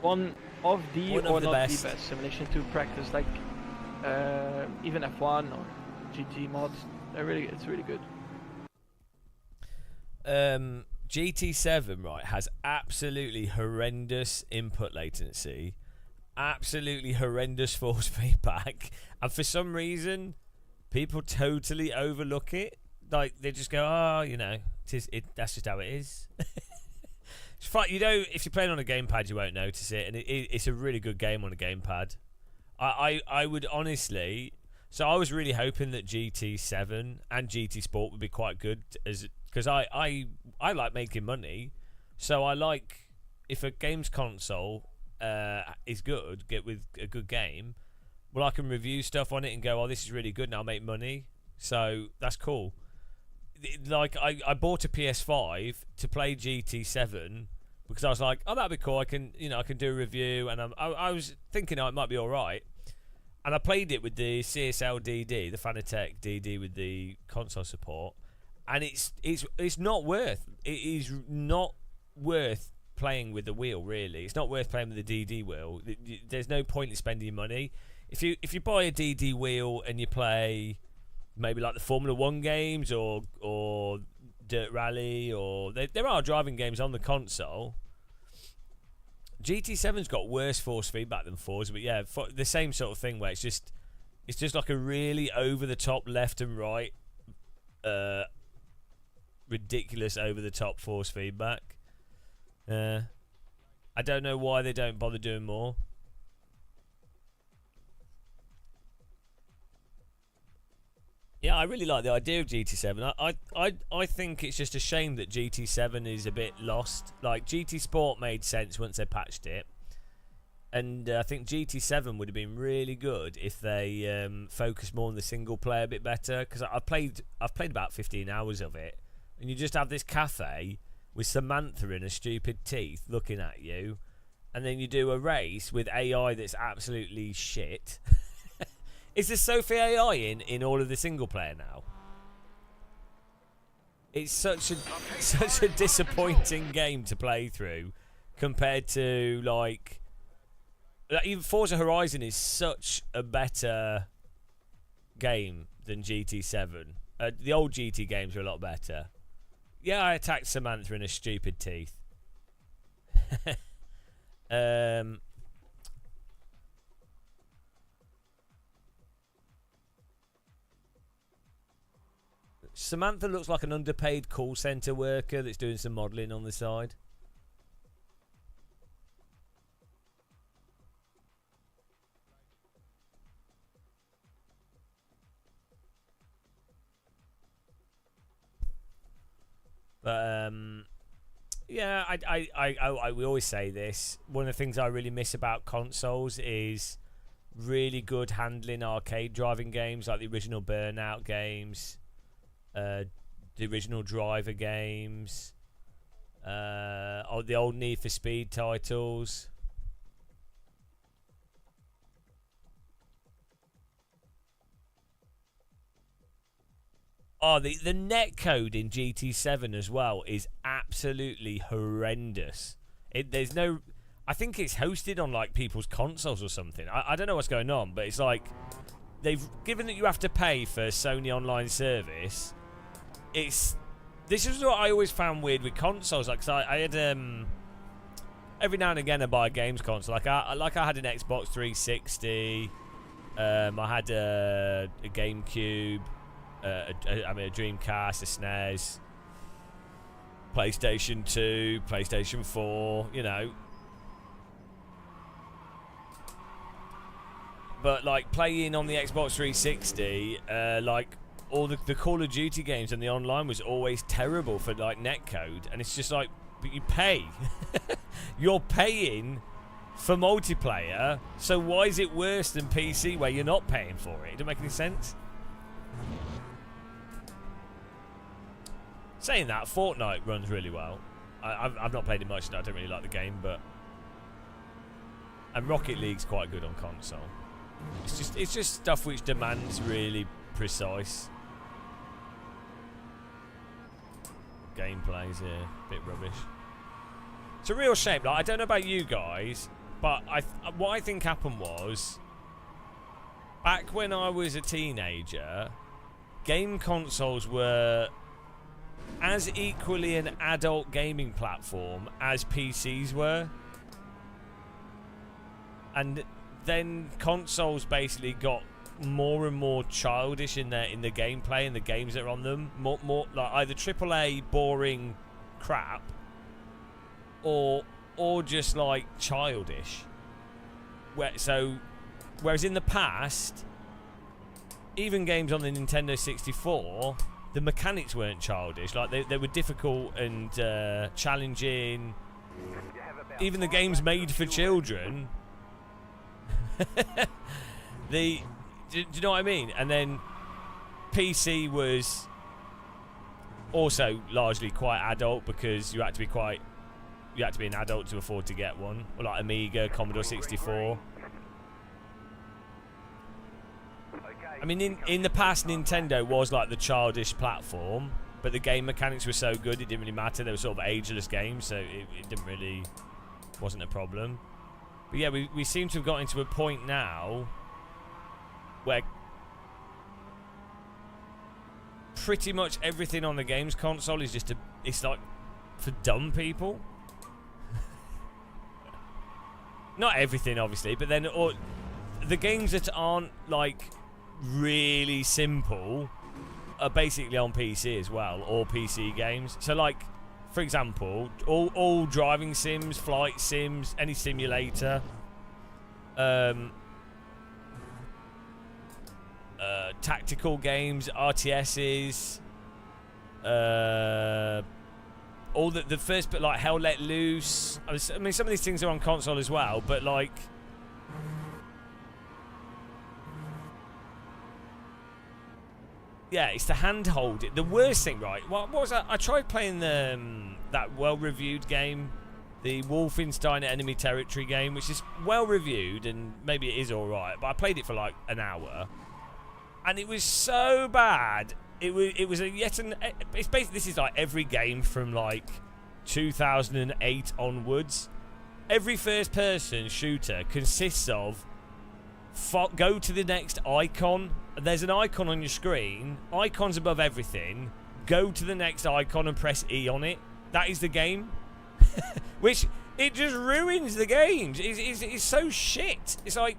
One or of the not best. the best simulation to practice, like even F1 or GT mods. It's really good. GT7 right has absolutely horrendous input latency, absolutely horrendous force feedback, and for some reason people totally overlook it. Like they just go, oh, you know, that's just how it is. It's fun. You know, if you're playing on a gamepad, you won't notice it, and it's a really good game on a gamepad. I would honestly. So I was really hoping that GT7 and GT Sport would be quite good, because I like making money. So I like, if a games console is good, get with a good game, well, I can review stuff on it and go, oh, this is really good, and I'll make money. So that's cool. Like I bought a PS5 to play GT7 because I was like, oh, that'd be cool. I can do a review, and I was thinking, oh, it might be all right. And I played it with the CSL DD, the Fanatec DD with the console support, and it's not worth. It is not worth playing with the wheel. Really, it's not worth playing with the DD wheel. There's no point in spending your money. If you buy a DD wheel and you play maybe like the Formula 1 games or Dirt Rally, or there are driving games on the console. GT7's got worse force feedback than Forza, but yeah, the same sort of thing where it's just like a really over the top left and right, ridiculous over the top force feedback. I don't know why they don't bother doing more. Yeah, I really like the idea of GT7. I think it's just a shame that GT7 is a bit lost. Like, GT Sport made sense once they patched it, and I think GT7 would have been really good if they focused more on the single player a bit better. Because I've played about 15 hours of it, and you just have this cafe with Samantha in her stupid teeth looking at you, and then you do a race with AI that's absolutely shit. Is there Sophie AI in all of the single player now? It's such a disappointing game to play through compared to like even Forza Horizon is such a better game than GT7. The old GT games are a lot better. Yeah, I attacked Samantha in her stupid teeth. Samantha looks like an underpaid call centre worker that's doing some modelling on the side. But yeah, we always say this. One of the things I really miss about consoles is really good handling arcade driving games, like the original Burnout games. The original Driver games, or the old Need for Speed titles. Oh, the netcode in GT7 as well is absolutely horrendous. There's no... I think it's hosted on, like, people's consoles or something. I don't know what's going on, but it's like... They've... Given that you have to pay for Sony Online service, it's... This is what I always found weird with consoles. Like, 'cause I had... every now and again I buy a games console. Like I had an Xbox 360. I had a GameCube. A Dreamcast, a SNES, PlayStation 2, PlayStation 4, you know. But, like, playing on the Xbox 360, like, all the Call of Duty games and the online was always terrible for, like, netcode. And it's just like, but you pay. You're paying for multiplayer, so why is it worse than PC where you're not paying for it? It doesn't make any sense. Saying that, Fortnite runs really well. I've not played it much, and I don't really like the game, but... And Rocket League's quite good on console. It's just stuff which demands really precise gameplay's a bit rubbish. It's a real shame. Like, I don't know about you guys, but what I think happened was, back when I was a teenager, game consoles were as equally an adult gaming platform as PCs were. And then consoles basically got more and more childish in the gameplay and the games that are on them. More like either AAA boring crap or just like childish. Whereas in the past, even games on the Nintendo 64, the mechanics weren't childish. Like they were difficult and challenging. Even the games made for children. Do you know what I mean? And then PC was also largely quite adult because you had to be an adult to afford to get one. Or like Amiga, Commodore 64. I mean, in the past, Nintendo was like the childish platform, but the game mechanics were so good it didn't really matter. They were sort of ageless games, so it wasn't a problem. But yeah, we seem to have got into a point now where pretty much everything on the games console is it's like for dumb people. Not everything, obviously, but then the games that aren't like really simple are basically on PC as well, or PC games. So like, for example, all driving sims, flight sims, any simulator, tactical games, RTSs, all the first bit like Hell Let Loose. I mean, some of these things are on console as well, but like, yeah, it's the handhold. The worst thing, right? What was that? I tried playing that well-reviewed game, the Wolfenstein Enemy Territory game, which is well-reviewed, and maybe it is alright, but I played it for like an hour, and it was so bad. It was it's basically, this is like every game from like 2008 onwards. Every first-person shooter consists of go to the next icon. There's an icon on your screen. Icons above everything. Go to the next icon and press E on it. That is the game. Which, it just ruins the games. It's so shit. It's like,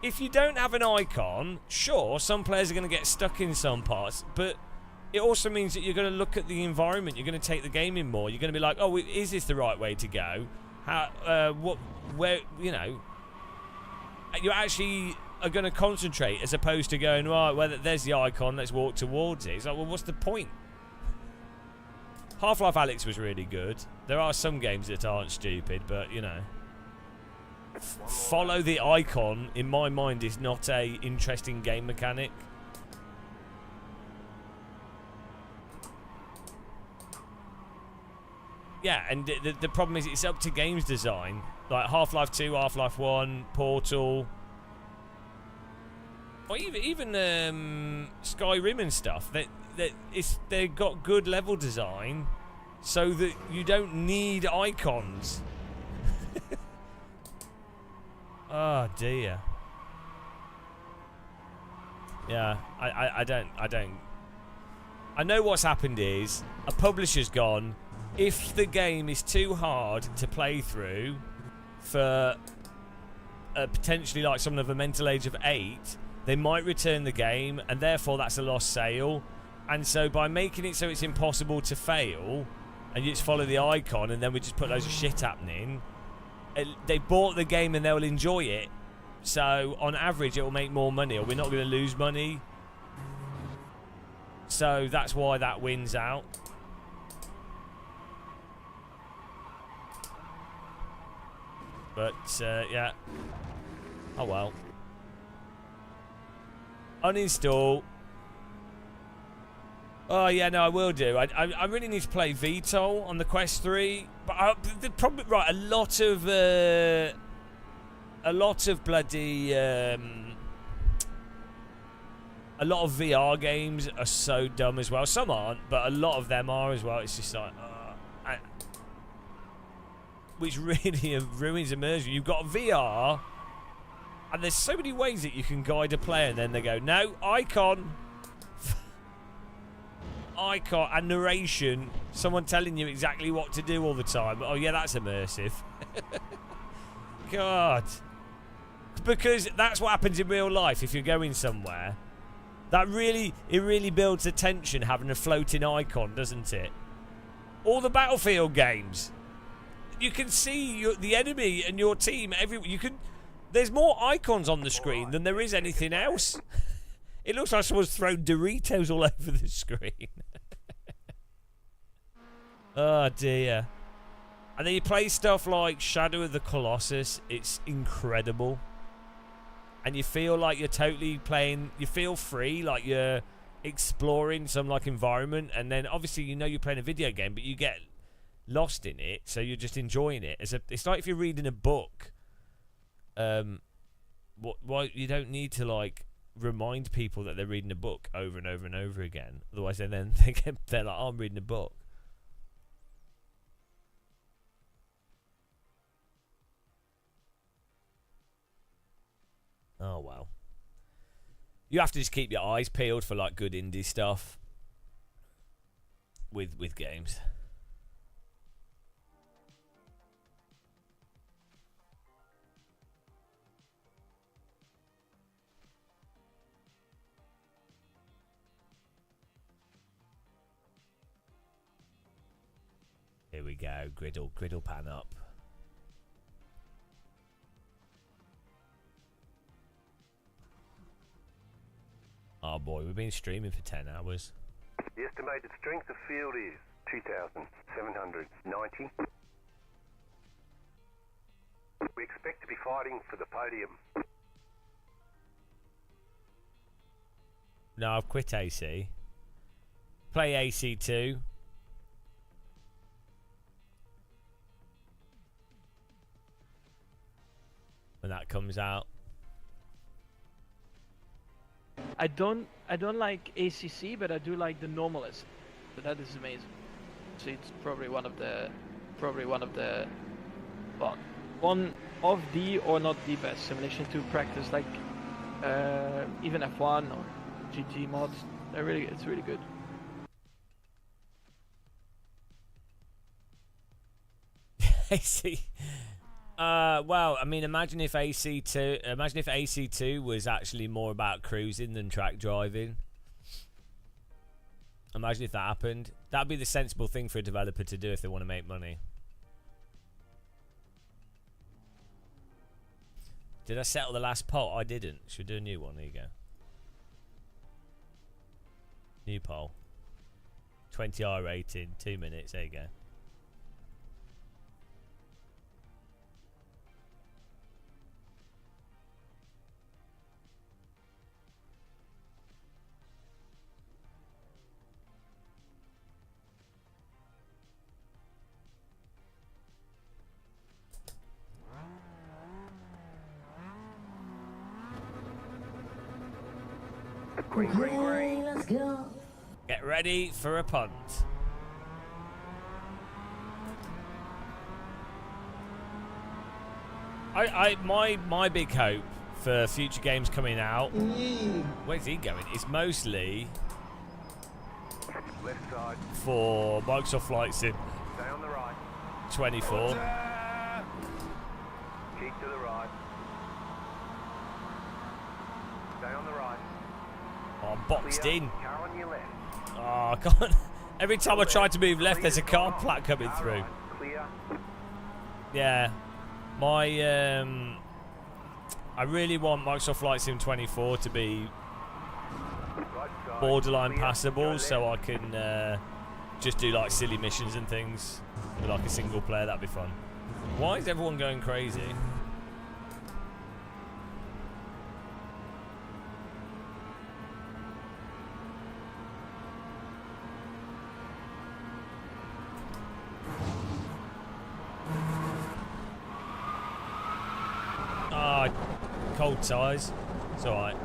if you don't have an icon, sure, some players are going to get stuck in some parts, but it also means that you're going to look at the environment. You're going to take the game in more. You're going to be like, oh, is this the right way to go? Where, you know, you actually are going to concentrate as opposed to going, right, well, there's the icon, let's walk towards it. It's like, well, what's the point? Half-Life Alyx was really good. There are some games that aren't stupid, but, you know, follow the icon, in my mind, is not a interesting game mechanic. Yeah, and the problem is it's up to games design. Like Half-Life 2, Half-Life 1, Portal. or even Skyrim and stuff. They got good level design, so that you don't need icons. Oh dear. Yeah, I don't. I know what's happened is a publisher's gone. If the game is too hard to play through for potentially like someone of a mental age of 8, they might return the game, and therefore that's a lost sale. And so by making it so it's impossible to fail, and you just follow the icon, and then we just put loads of shit happening, they bought the game and they'll enjoy it. So on average, it will make more money, or we're not going to lose money. So that's why that wins out. But yeah. Oh well. Uninstall. Oh yeah, no, I will do. I really need to play VTOL on the Quest 3, but the problem, right? A lot of bloody a lot of VR games are so dumb as well. Some aren't, but a lot of them are as well. It's just like, which really ruins immersion. You've got VR, and there's so many ways that you can guide a player, and then they go, no, icon, and narration, someone telling you exactly what to do all the time. Oh yeah, that's immersive. God. Because that's what happens in real life if you're going somewhere. It really builds the tension having a floating icon, doesn't it? All the Battlefield games. You can see the enemy and your team everywhere. There's more icons on the screen than there is anything else. It looks like someone's thrown Doritos all over the screen. Oh dear. And then you play stuff like Shadow of the Colossus. It's incredible. And you feel like you're totally playing, you feel free, like you're exploring some like environment, and then obviously you know you're playing a video game, but you get lost in it, so you're just enjoying it. It's like if you're reading a book. Why you don't need to like remind people that they're reading a book over and over and over again. Otherwise, they're like, oh, I'm reading a book. Oh well. You have to just keep your eyes peeled for like good indie stuff with games. Here we go, griddle pan up. Oh boy, we've been streaming for 10 hours. The estimated strength of field is 2,790. We expect to be fighting for the podium. No, I've quit AC. Play AC2. When that comes out. I don't like ACC, but I do like the normalist. But that is amazing. So it's probably one of the well, one of the or not the best simulation to practice, like even F1 or GT mods. It's really good. AC. Well, I mean, imagine if AC2 was actually more about cruising than track driving. Imagine if that happened. That'd be the sensible thing for a developer to do if they want to make money. Did I settle the last poll? I didn't. Should we do a new one? There you go. New poll. 20R rating, 2 minutes. There you go. Okay, let's go. Get ready for a punt. My big hope for future games coming out. Where's he going? It's mostly Left side. for Microsoft Flight Sim Stay on the right. 24. Keep to the right. Stay on the right. Oh, I'm boxed Clear. in. Car on your left. Oh, God. Every time I try to move left, there's a car plat coming Car through. right. Clear. Yeah. My, I really want Microsoft Flight Sim 24 to be Right side. borderline Clear. Go passable, left. so I can just do like silly missions and things with like a single player. That'd be fun. Why is everyone going crazy? Ah, cold ties. It's alright.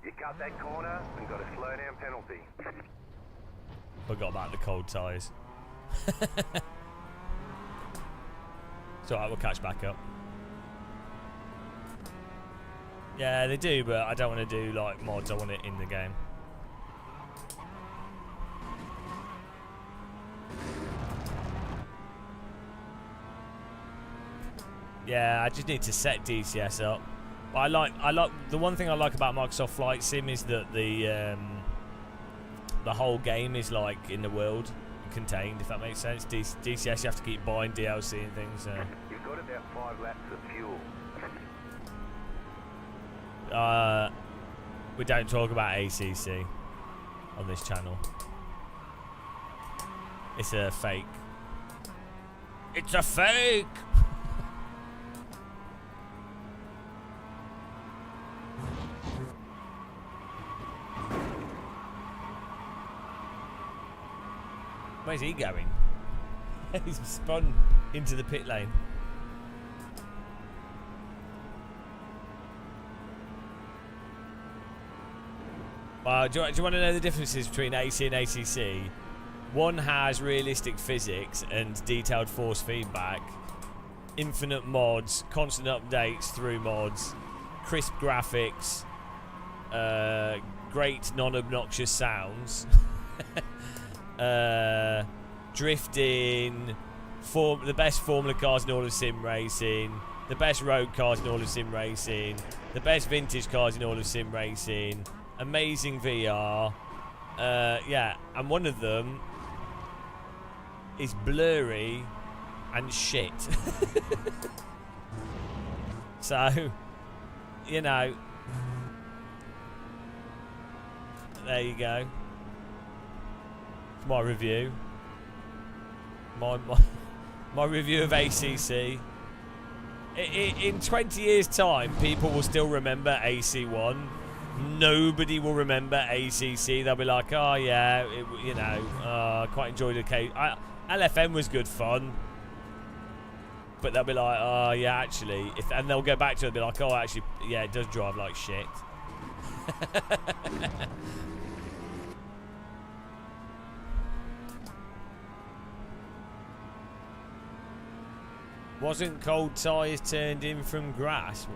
You cut that corner and got a slow down penalty. Forgot about the cold ties. It's alright, we'll catch back up. Yeah, they do, but I don't want to do like mods, I want it in the game. Yeah, I just need to set DCS up. But I like the one thing I like about Microsoft Flight Sim is that the whole game is like in the world, contained, if that makes sense. DCS you have to keep buying DLC and things. You've got about 5 laps of fuel. We don't talk about ACC on this channel. It's a fake. It's a fake! Where's he going? He's spun into the pit lane. Do you want to know the differences between AC and ACC? One has realistic physics and detailed force feedback, infinite mods, constant updates through mods, crisp graphics, great non-obnoxious sounds, drifting, the best Formula cars in all of sim racing, the best road cars in all of sim racing, the best vintage cars in all of sim racing, amazing VR, yeah, and one of them is blurry and shit. So, you know, there you go. My review. My review of ACC. In 20 years' time, people will still remember AC1. Nobody will remember ACC. They'll be like, oh yeah, you know, I quite enjoyed it. LFM was good fun. But they'll be like, oh yeah, actually, and they'll go back to it and be like, oh actually, yeah, it does drive like shit. Wasn't cold tyres turned in from grass?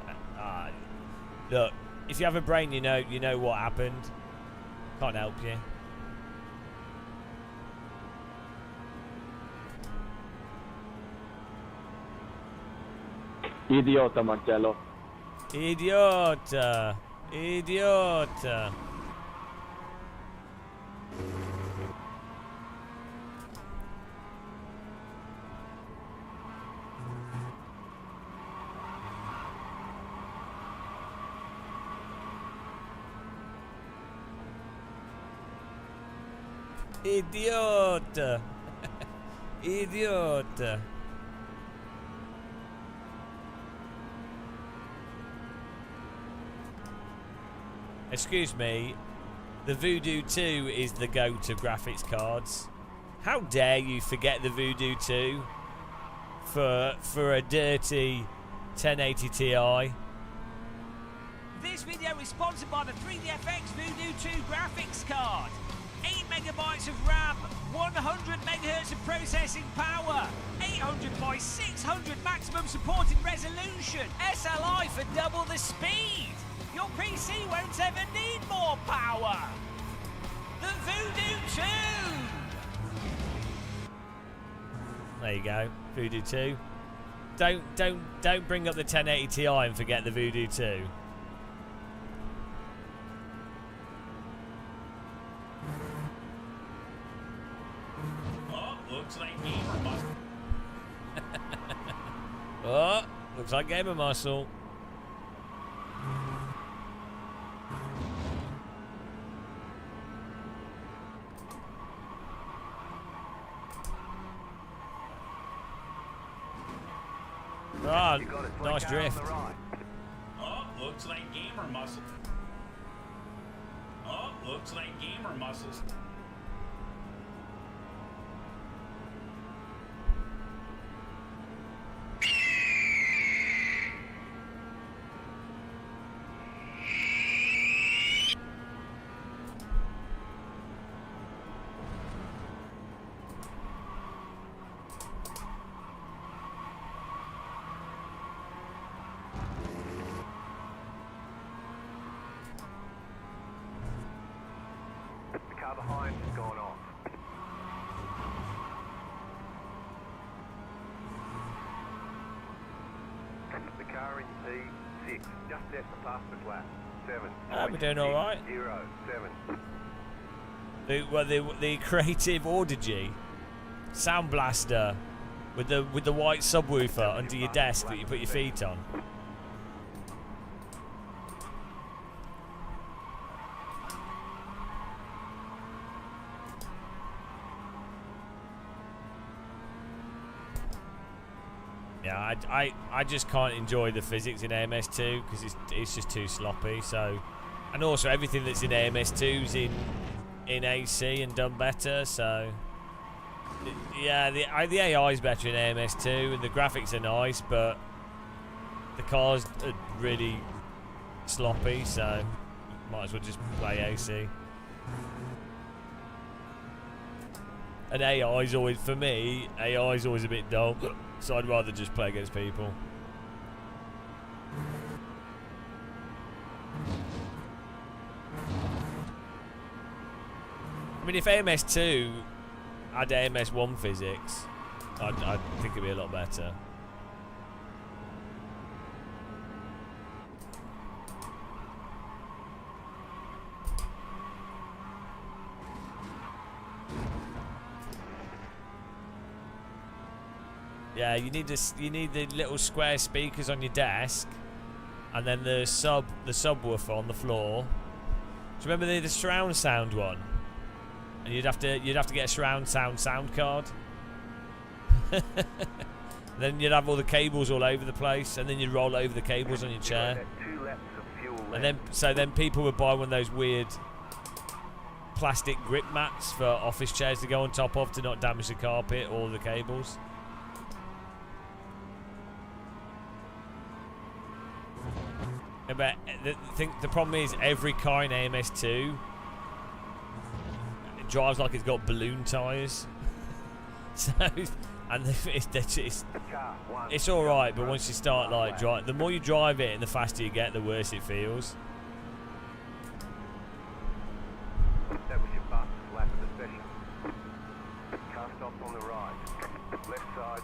Look, if you have a brain, you know what happened. Can't help you. Idiota, Marcello. Idiota. Idiota. Idiota. Idiota. Excuse me, the Voodoo 2 is the go-to graphics cards. How dare you forget the Voodoo 2 for a dirty 1080 Ti. This video is sponsored by the 3DFX Voodoo 2 graphics card. 8 megabytes of RAM, 100 megahertz of processing power, 800 by 600 maximum supported resolution, SLI for double the speed. Your PC won't ever need more power. The Voodoo 2. There you go, Voodoo 2. Don't bring up the 1080 Ti and forget the Voodoo 2. Looks like gamer muscle. Oh, looks like gamer muscle. Ah, nice drift. Oh, looks like gamer muscle. Oh, looks like gamer muscles. The car behind has gone off. The car in P6 just set the fastest lap. 7. We're doing all right. 0, 7. The creative Audigy sound blaster with the white subwoofer under your desk that you put your feet on. Yeah, I just can't enjoy the physics in AMS2 because it's just too sloppy. So, and also everything that's in AMS2's in AC and done better. So, yeah, the AI is better in AMS2 and the graphics are nice, but the cars are really sloppy. So, might as well just play AC. And AI is always, for me, AI is always a bit dull. So I'd rather just play against people. I mean, if AMS2 had AMS1 physics, I'd think it'd be a lot better. Yeah, you need the little square speakers on your desk, and then the subwoofer on the floor. Do you remember the surround sound one? And you'd have to get a surround sound card. Then you'd have all the cables all over the place, and then you'd roll over the cables on your chair. And then people would buy one of those weird plastic grip mats for office chairs to go on top of to not damage the carpet or the cables. But the problem is every car in AMS2 it drives like it's got balloon tyres. So, and it's all right, but once you start like the more you drive it and the faster you get, the worse it feels. That was your fastest lap of the session. Car stopped on the right. Left side.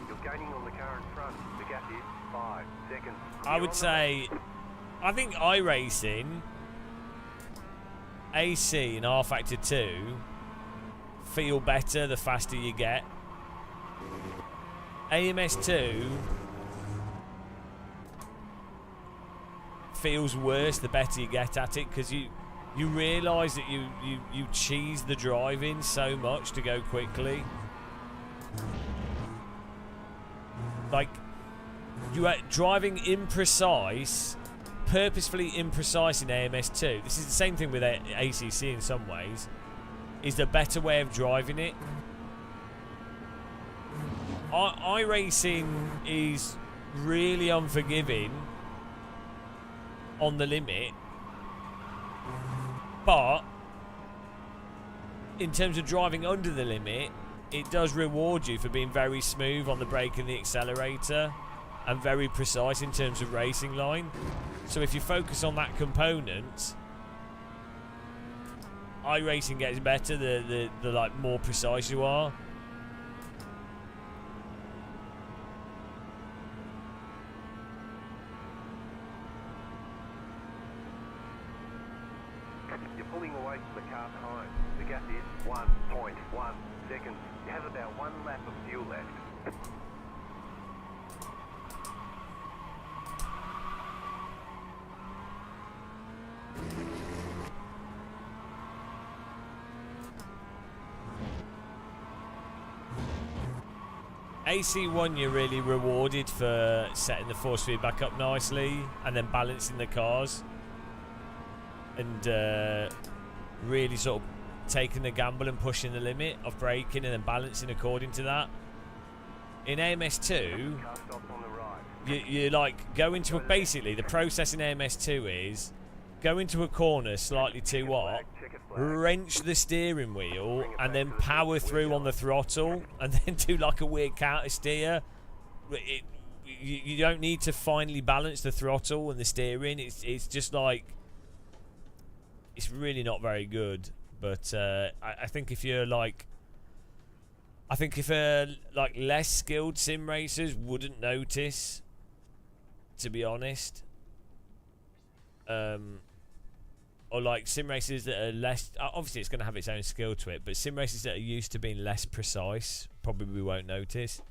You're gaining on the car in front. The gap is 5 seconds. I would say, I think iRacing, AC and R Factor 2 feel better the faster you get. AMS2 feels worse the better you get at it, because you realise that you cheese the driving so much to go quickly. Like, you are driving imprecise, purposefully imprecise in AMS2. This is the same thing with ACC in some ways. Is the better way of driving it. iRacing is really unforgiving on the limit, but in terms of driving under the limit, it does reward you for being very smooth on the brake and the accelerator and very precise in terms of racing line. So if you focus on that component, iRacing gets better the like more precise you are. You're pulling away from the car behind. The gap is 1.1 seconds. You have about 1 lap of fuel left. AC1 you're really rewarded for setting the force feed back up nicely and then balancing the cars and really sort of taking the gamble and pushing the limit of braking and then balancing according to that. In AMS2 you like go into a, basically the process in AMS2 is go into a corner slightly too what, wrench the steering wheel and then power through on the throttle and then do like a weird counter steer. You don't need to finely balance the throttle and the steering. It's just like, it's really not very good. But I think if you're like, I think if like less skilled sim racers wouldn't notice, to be honest. Or like sim racers that are less, obviously it's going to have its own skill to it, but sim racers that are used to being less precise probably won't notice.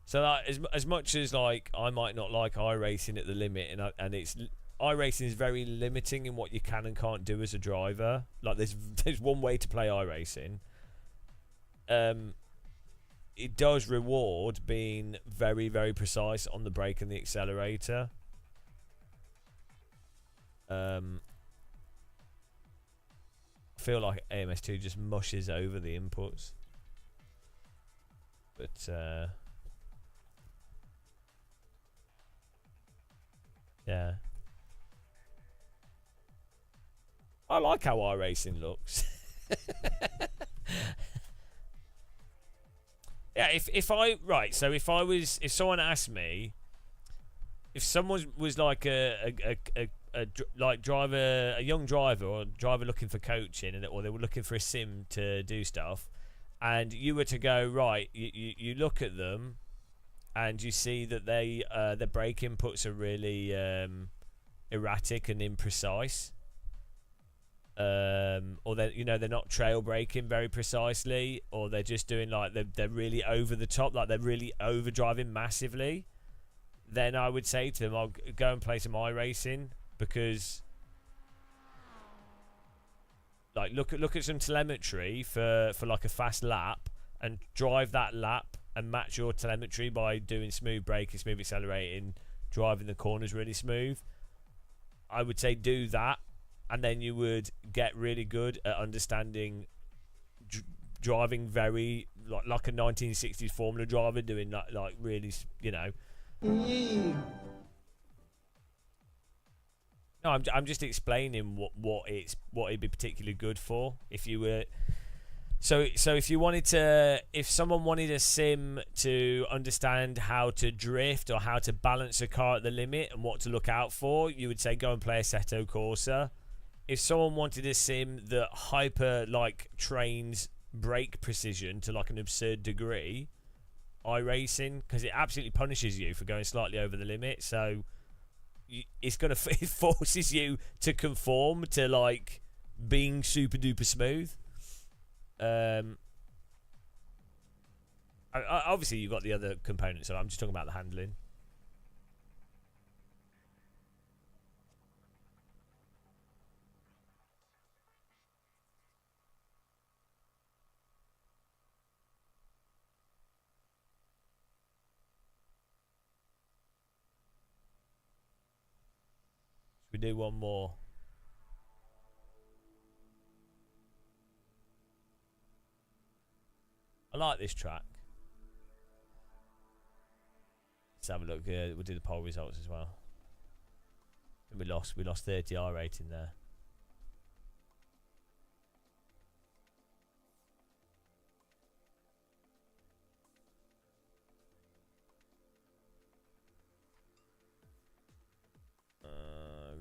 So like, as much as like I might not like iRacing at the limit, and it's iRacing is very limiting in what you can and can't do as a driver. Like there's one way to play iRacing. It does reward being very, very precise on the brake and the accelerator. I feel like AMS2 just mushes over the inputs. But yeah. I like how iRacing looks. Yeah, if someone asked me, if someone was like a young driver or a driver looking for coaching, or they were looking for a sim to do stuff, and you were to go right, you look at them and you see that their brake inputs are really erratic and imprecise, or they're not trail braking very precisely, or they're just doing like they're really over the top, like they're really over driving massively, then I would say to them, I'll go and play some iRacing, because like look at some telemetry for like a fast lap and drive that lap and match your telemetry by doing smooth braking, smooth accelerating, driving the corners really smooth. I would say do that, and then you would get really good at understanding driving very like a 1960s Formula driver, doing like really, No, I'm just explaining what it'd be particularly good for. If you were, so if someone wanted a sim to understand how to drift or how to balance a car at the limit and what to look out for, you would say go and play Assetto Corsa. If someone wanted a sim that hyper trains brake precision to like an absurd degree, iRacing, because it absolutely punishes you for going slightly over the limit. So it's gonna it forces you to conform to like being super duper smooth. Obviously you've got the other components, so I'm just talking about the handling. We do one more. I like this track. Let's have a look. We'll do the poll results as well. And we lost 30 R rating there.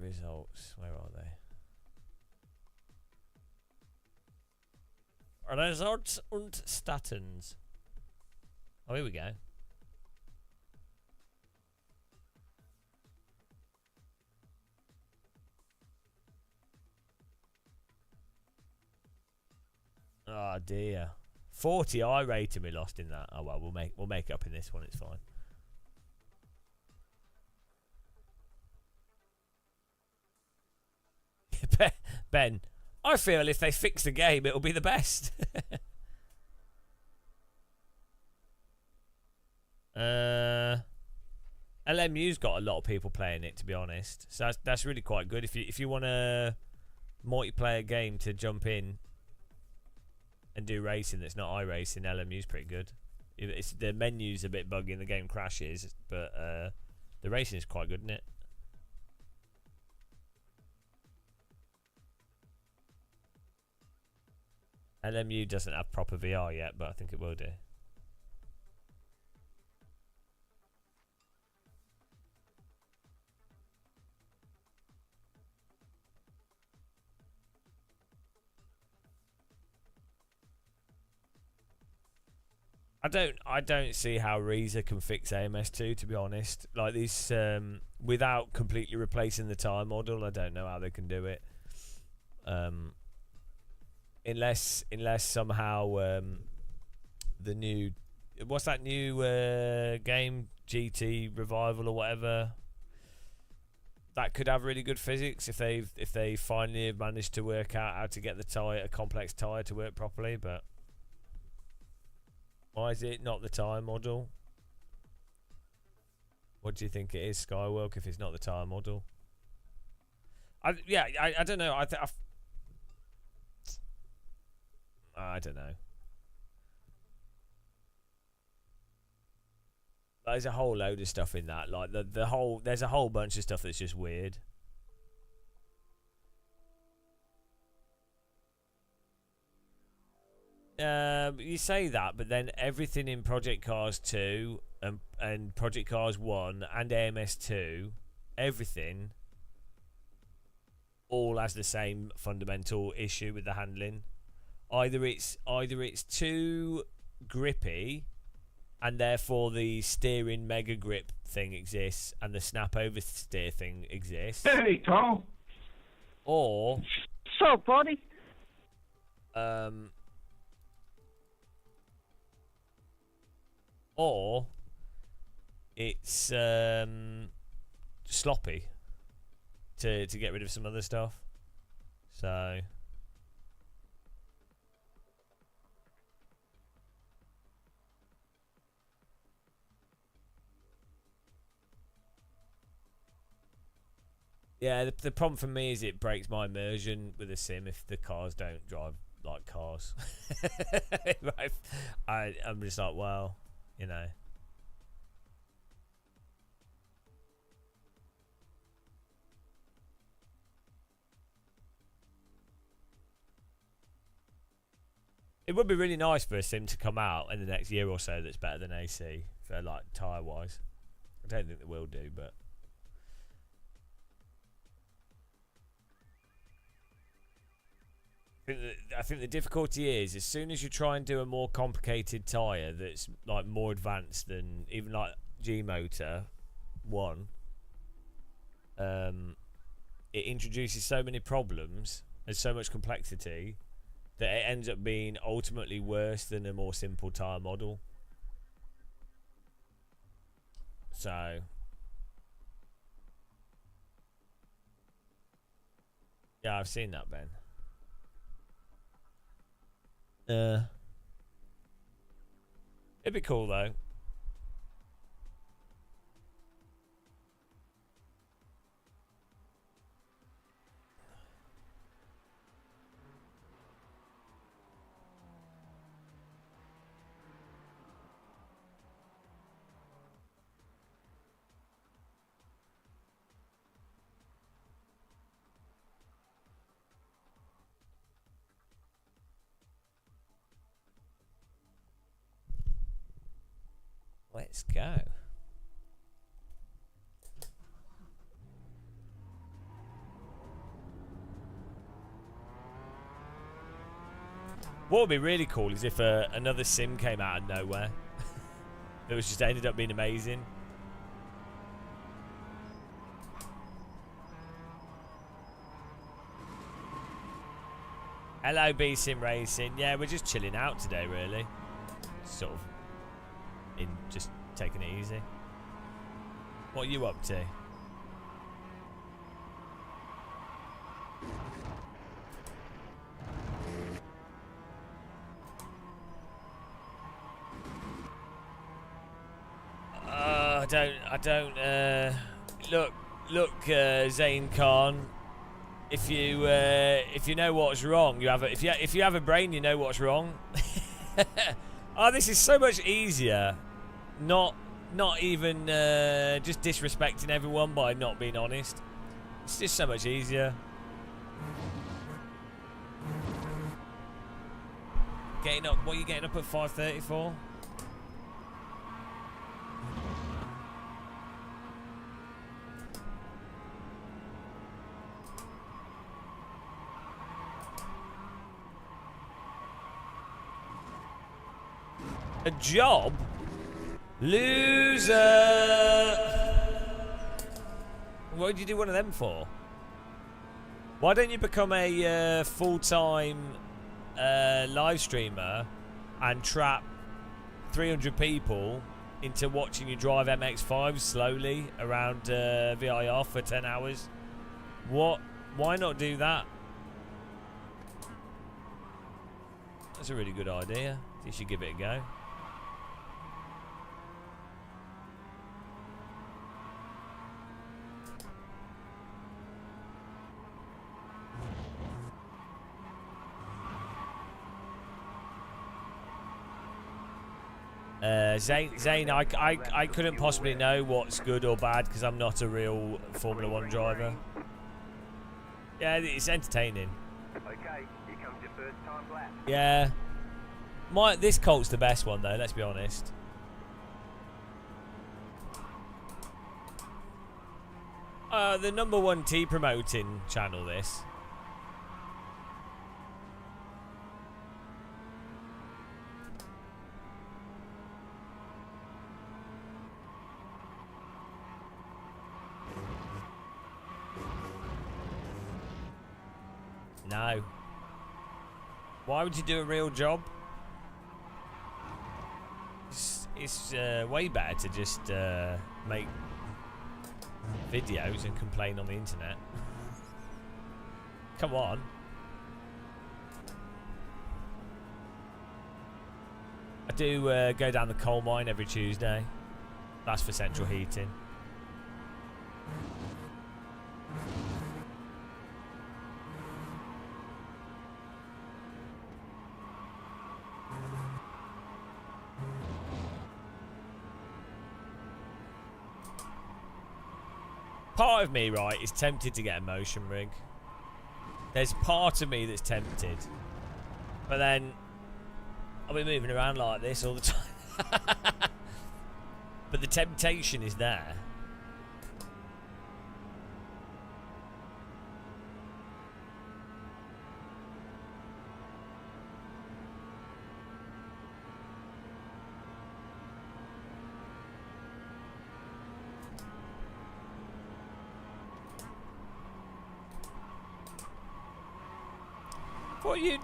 Results. Where are they? Results und Statens. Oh, here we go. Oh dear. 40 I rating we lost in that. Oh well, we'll make it up in this one. It's fine. Ben, I feel if they fix the game, it'll be the best. LMU's got a lot of people playing it, to be honest. So that's really quite good. If you want a multiplayer game to jump in and do racing that's not iRacing, LMU's pretty good. The menu's a bit buggy and the game crashes, but the racing is quite good, isn't it? LMU doesn't have proper VR yet, but I think it will do. I don't see how Reza can fix AMS2, to be honest. Like this, without completely replacing the tire model, I don't know how they can do it. Unless somehow the new, what's that new game, GT Revival or whatever, that could have really good physics if they finally have managed to work out how to get a complex tire to work properly. But why is it not the tire model? What do you think it is, Skywalk, if it's not the tire model? I don't know. I don't know. There's a whole load of stuff in that. Like there's a whole bunch of stuff that's just weird. You say that, but then everything in Project Cars 2 and Project Cars 1 and AMS 2, everything all has the same fundamental issue with the handling. Either it's too grippy, and therefore the steering mega grip thing exists, and the snap over steer thing exists. Hey, Tom. Or So, buddy. Or it's sloppy to get rid of some other stuff. So yeah, the problem for me is it breaks my immersion with a sim if the cars don't drive like cars. I'm just like, well, you know. It would be really nice for a sim to come out in the next year or so that's better than AC, for like tyre wise. I don't think they will do, but I think the difficulty is as soon as you try and do a more complicated tyre that's like more advanced than even like G Motor 1, it introduces so many problems and so much complexity that it ends up being ultimately worse than a more simple tyre model. So yeah, I've seen that, Ben. It'd be cool though. Let's go. What would be really cool is if another sim came out of nowhere. It was just ended up being amazing. Hello, B Sim Racing. Yeah, we're just chilling out today, really. Sort of just taking it easy. What are you up to? I don't, look, Zane Khan. If you know what's wrong, if you have a brain, you know what's wrong. Oh, this is so much easier. Not even just disrespecting everyone by not being honest. It's just so much easier. Getting up? What are you getting up at 5:30 for? A job? Loser! What did you do one of them for? Why don't you become a full-time live streamer and trap 300 people into watching you drive MX-5s slowly around VIR for 10 hours? What? Why not do that? That's a really good idea. You should give it a go. Zane, I couldn't possibly know what's good or bad because I'm not a real Formula 1 driver. Yeah, it's entertaining. Okay, here comes your first time lap. Yeah. This Colt's the best one though, let's be honest. The #1 tea promoting channel, this. No. Why would you do a real job? It's way better to just make videos and complain on the internet. Come on. I do go down the coal mine every Tuesday. That's for central heating. Part of me, right, is tempted to get a motion rig. There's part of me that's tempted. But then, I'll be moving around like this all the time. But the temptation is there.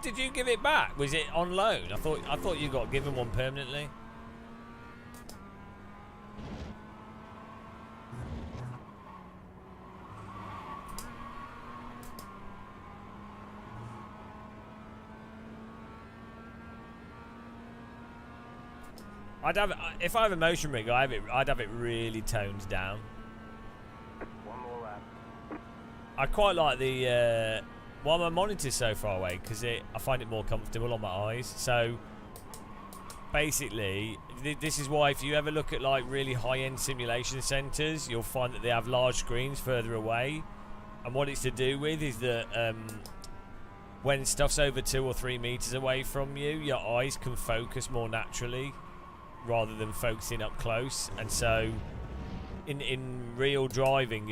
Did you give it back? Was it on loan? I thought you got given one permanently. If I have a motion rig, I'd have it really toned down. One more lap. I quite like the why my monitor's so far away, because I find it more comfortable on my eyes. So basically, this is why if you ever look at like really high-end simulation centers, you'll find that they have large screens further away. And what it's to do with is that when stuff's over 2 or 3 meters away from you, your eyes can focus more naturally rather than focusing up close. And so in real driving,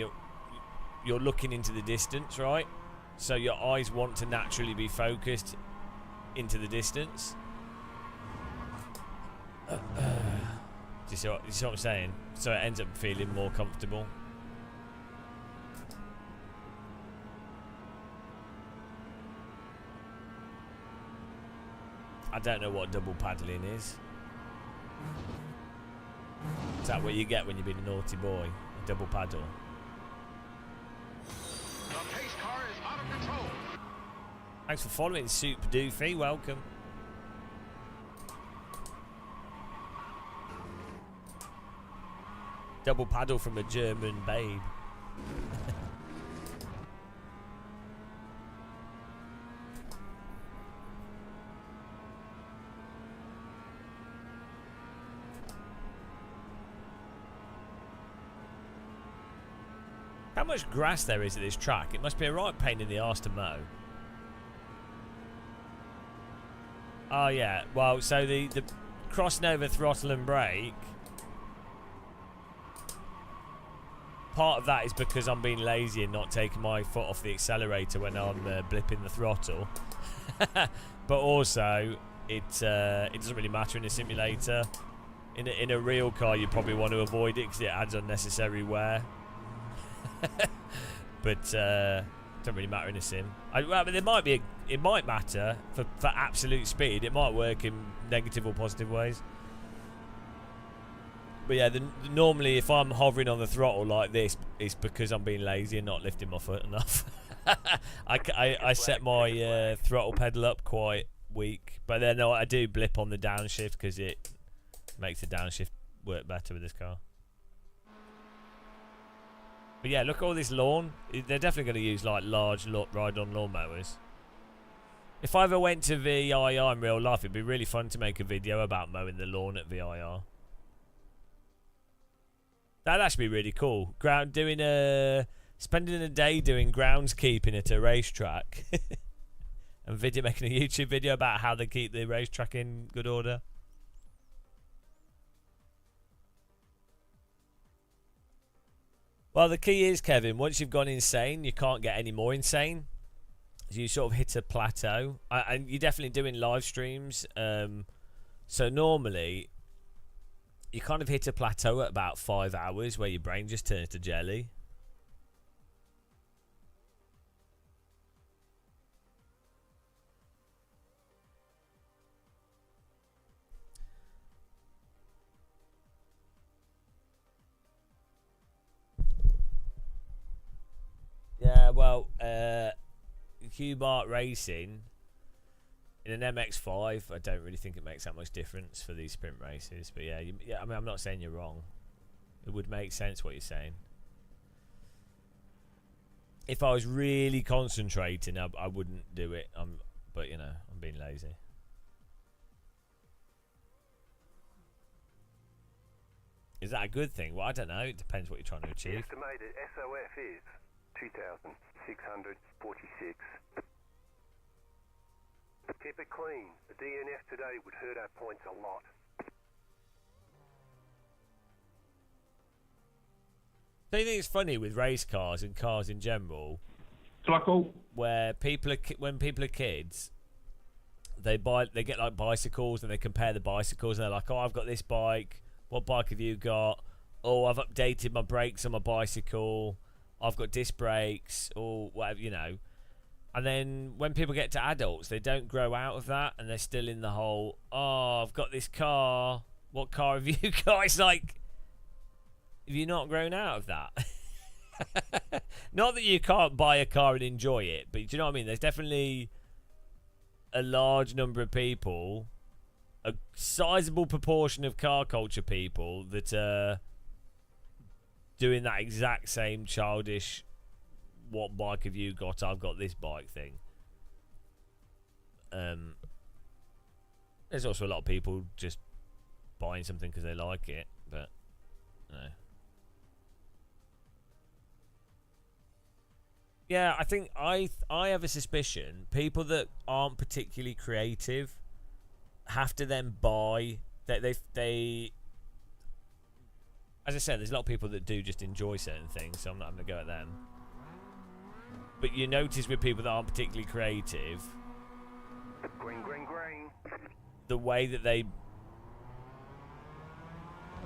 you're looking into the distance, right? So your eyes want to naturally be focused into the distance. Do you see what I'm saying? So it ends up feeling more comfortable. I don't know what double paddling is. Is that what you get when you've been a naughty boy? A double paddle? The pace car is out of control. Thanks for following, Soup Doofy. Welcome. Double paddle from a German babe. How much grass there is at this track? It must be a right pain in the arse to mow. Oh yeah, well, so the crossing over throttle and brake, part of that is because I'm being lazy and not taking my foot off the accelerator when I'm blipping the throttle. But also, it doesn't really matter in a simulator. In a real car, you probably want to avoid it because it adds unnecessary wear. But don't really matter in a sim. Well, there might be it might matter for absolute speed. It might work in negative or positive ways. But yeah, normally if I'm hovering on the throttle like this, it's because I'm being lazy and not lifting my foot enough. I set my throttle pedal up quite weak, but then I do blip on the downshift because it makes the downshift work better with this car. But yeah, look at all this lawn. They're definitely going to use like large ride-on lawnmowers. If I ever went to VIR in real life, it'd be really fun to make a video about mowing the lawn at VIR. That'd actually be really cool. Spending a day doing groundskeeping at a racetrack, and making a YouTube video about how they keep the racetrack in good order. Well, the key is, Kevin, once you've gone insane, you can't get any more insane. You sort of hit a plateau. And you're definitely doing live streams. So normally, you kind of hit a plateau at about 5 hours where your brain just turns to jelly. Yeah, well, Q-Mart Racing in an MX-5, I don't really think it makes that much difference for these sprint races. But yeah, I mean, I'm not saying you're wrong. It would make sense what you're saying. If I was really concentrating, I wouldn't do it. But you know, I'm being lazy. Is that a good thing? Well, I don't know. It depends what you're trying to The achieve. estimated SOF is 2,646. Keep it clean. The DNF today would hurt our points a lot. Do you think it's funny with race cars and cars in general, where when people are kids, they get like bicycles and they compare the bicycles and they're like, oh, I've got this bike. What bike have you got? Oh, I've updated my brakes on my bicycle. I've got disc brakes or whatever, you know. And then when people get to adults, they don't grow out of that and they're still in the whole, oh, I've got this car. What car have you got? It's like, have you not grown out of that? Not that you can't buy a car and enjoy it, but do you know what I mean? There's definitely a large number of people, a sizable proportion of car culture people that are doing that exact same childish, what bike have you got? I've got this bike thing. There's also a lot of people just buying something because they like it, but no. Yeah, I think I have a suspicion people that aren't particularly creative have to then buy they as I said, there's a lot of people that do just enjoy certain things, so I'm not going to go at them. But you notice with people that aren't particularly creative, Green, green, green. the way that they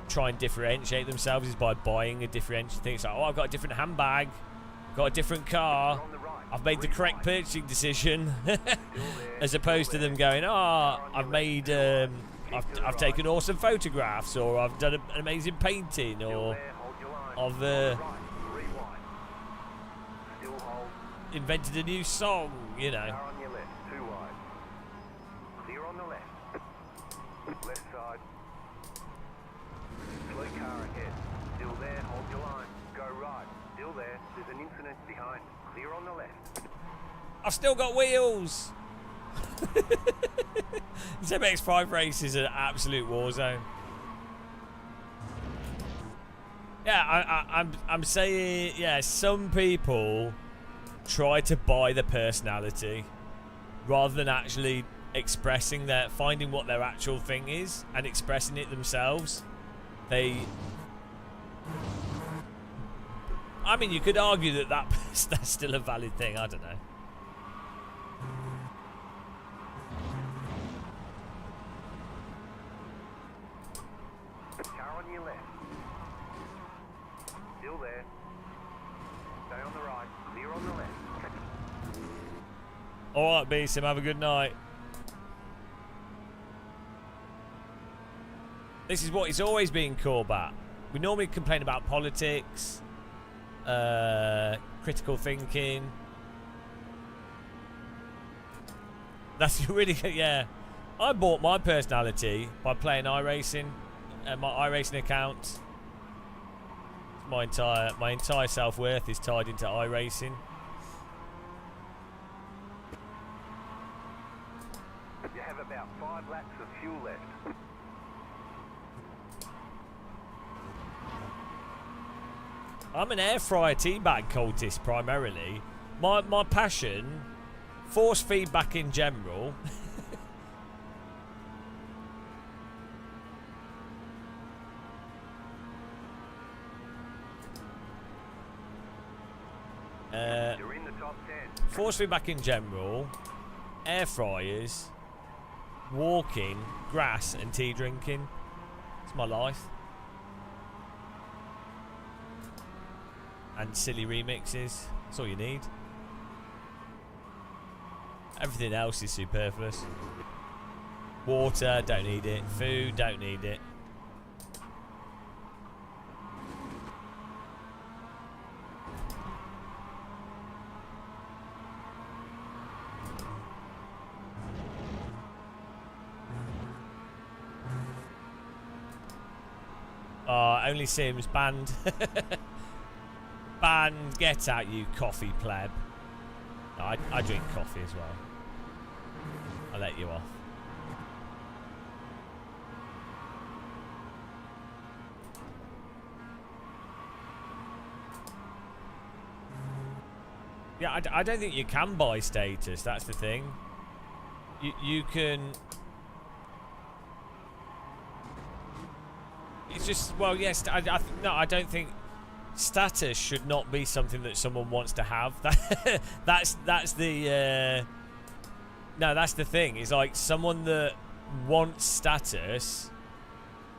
try and differentiate themselves is by buying a differentiating thing. It's like, oh, I've got a different handbag, got a different car, I've made the correct purchasing decision, as opposed to them going, oh, I've made, I've taken awesome photographs, or I've done an amazing painting, or I've invented a new song, you know. Car on your left, too wide. Clear on the left. Left side. Slow car ahead. Still there, hold your line. Go right. Still there. There's an incident behind. Clear on the left. I've still got wheels. This MX-5 race is an absolute war zone. Yeah, I'm saying, yeah, some people try to buy the personality rather than actually finding what their actual thing is and expressing it themselves. I mean, you could argue that's still a valid thing. I don't know. Car on your left. Still there. Stay on the right. Clear on the left. All right, Beeson, have a good night. This is what it's always been called back. We normally complain about politics, critical thinking. That's really good, yeah. I bought my personality by playing iRacing, my iRacing account. My entire self-worth is tied into iRacing. You have about 5 laps of fuel left. I'm an air fryer teabag cultist primarily. My passion, force feedback in general. You're in the top 10. Force feedback in general, air fryers, walking, grass and tea drinking. It's my life. And silly remixes. That's all you need. Everything else is superfluous. Water, don't need it. Food, don't need it. Only Sims banned. Banned. Get out, you coffee pleb. No, I drink coffee as well. I'll let you off. Yeah, I don't think you can buy status. That's the thing. You can. It's just, well, yes. No, I don't think status should not be something that someone wants to have. That's the. No, that's the thing. It's like someone that wants status.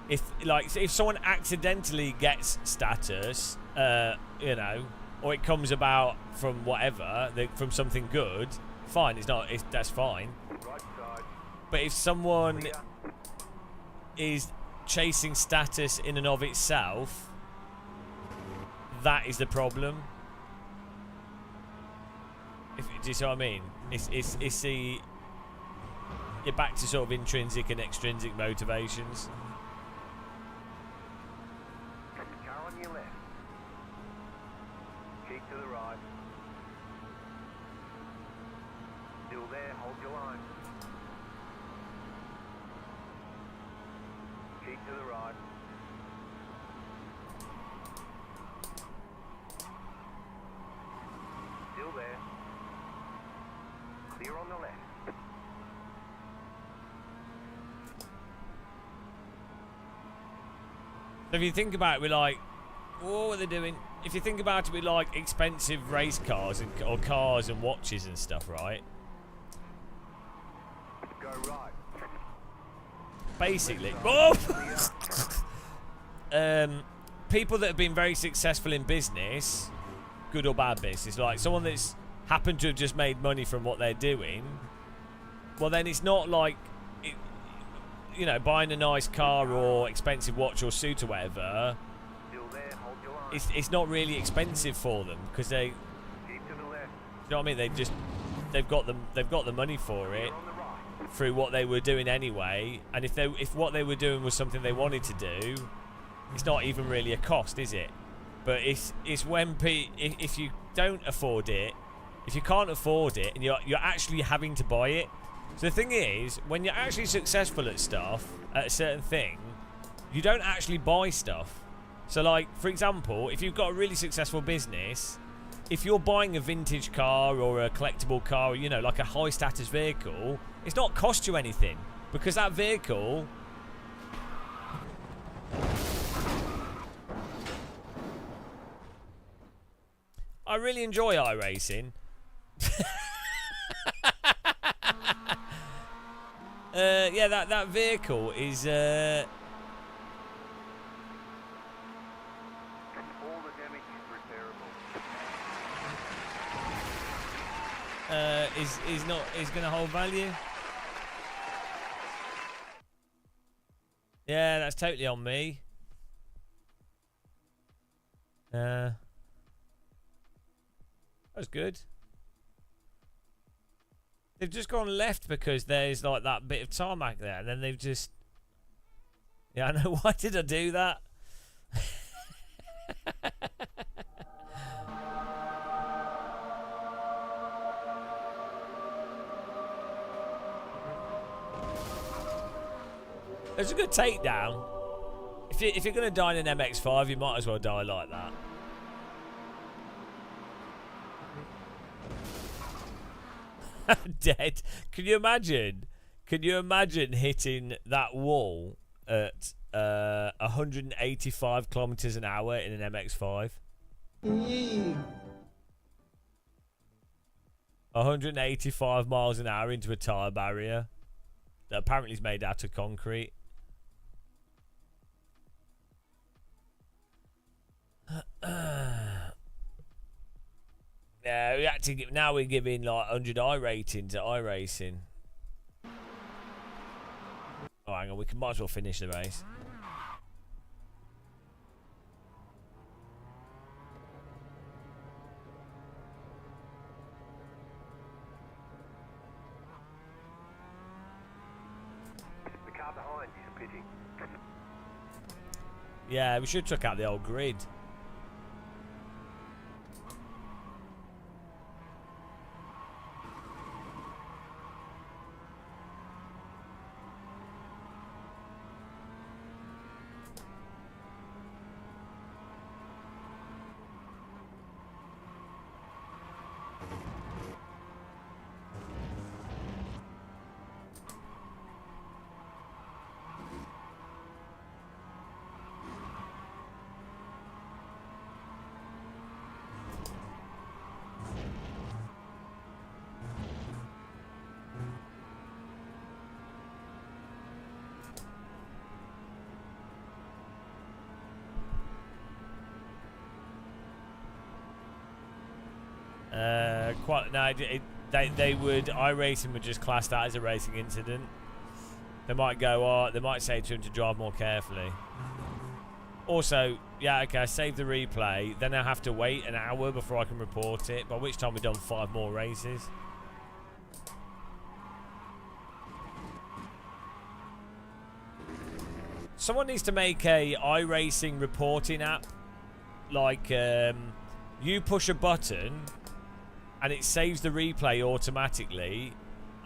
If someone accidentally gets status, you know, or it comes about from whatever, from something good, fine. That's fine. But if someone is chasing status in and of itself, that is the problem. Do you see what I mean? It's the, you're back to sort of intrinsic and extrinsic motivations. Car on your left. Keep to the right. Still there, hold your line. Keep to the right. Still there. Clear on the left. So if you think about it, we're like, what were they doing? If you think about it, with like expensive race cars or cars and watches and stuff, right? Go right. Basically, people that have been very successful in business, good or bad business, like someone that's happened to have just made money from what they're doing, well then it's not like, you know, buying a nice car or expensive watch or suit or whatever. It's not really expensive for them because they, you know what I mean? They've got the money for it through what they were doing anyway. And if what they were doing was something they wanted to do, it's not even really a cost, is it? But it's when if you don't afford it, if you can't afford it, and you're actually having to buy it. So the thing is, when you're actually successful at stuff, at a certain thing, you don't actually buy stuff. So like, for example, if you've got a really successful business, if you're buying a vintage car or a collectible car, you know, like a high status vehicle, it's not cost you anything because that vehicle... I really enjoy iRacing. Yeah, that vehicle is... All the damage is repairable. is gonna hold value. Yeah, that's totally on me. That was good. They've just gone left because there's like that bit of tarmac there, and then they've just... Yeah, I know. Why did I do that? It's a good takedown. If you're going to die in an MX-5, you might as well die like that. Dead. Can you imagine? Can you imagine hitting that wall at 185 kilometers an hour in an MX-5? 185 miles an hour into a tyre barrier that apparently is made out of concrete. Yeah, we had to give, now we're giving like 100 ratings at iRacing. Oh, hang on, we might as well finish the race. The car behind is pitting. Yeah, we should check out the old grid. They would, iRacing would just class that as a racing incident. They might go, oh, they might say to him to drive more carefully. Also, yeah, okay, I save the replay, then I have to wait an hour before I can report it, by which time we've done 5 more races. Someone needs to make a iRacing reporting app. Like, you push a button and it saves the replay automatically,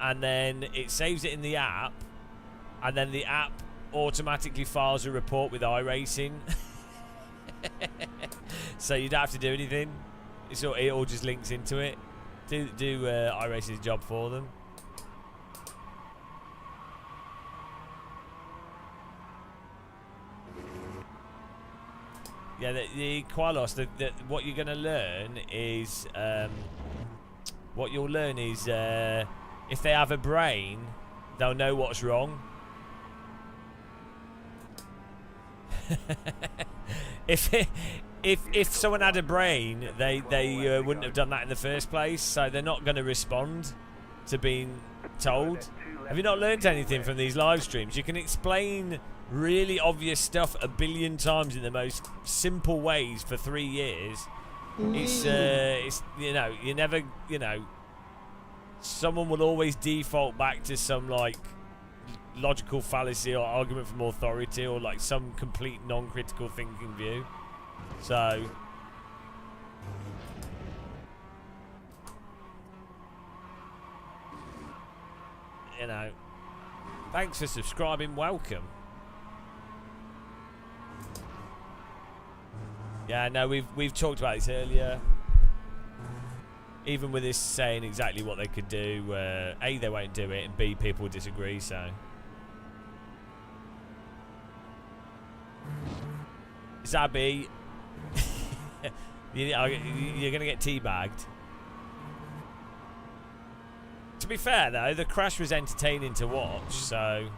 and then it saves it in the app, and then the app automatically files a report with iRacing. So you don't have to do anything. It all just links into it. Do iRacing's job for them. Yeah, the Qualos, what you're going to learn is... what you'll learn is if they have a brain, they'll know what's wrong. If someone had a brain, they wouldn't have done that in the first place, so they're not going to respond to being told. Have you not learned anything from these live streams? You can explain really obvious stuff a billion times in the most simple ways for 3 years. It's you know, you never, you know, someone will always default back to some like logical fallacy or argument from authority or like some complete non-critical thinking view. So you know, thanks for subscribing, welcome. Yeah, no, we've talked about this earlier. Even with this saying exactly what they could do, A, they won't do it, and B, people disagree, so. Zabby, you're going to get teabagged. To be fair, though, the crash was entertaining to watch, so.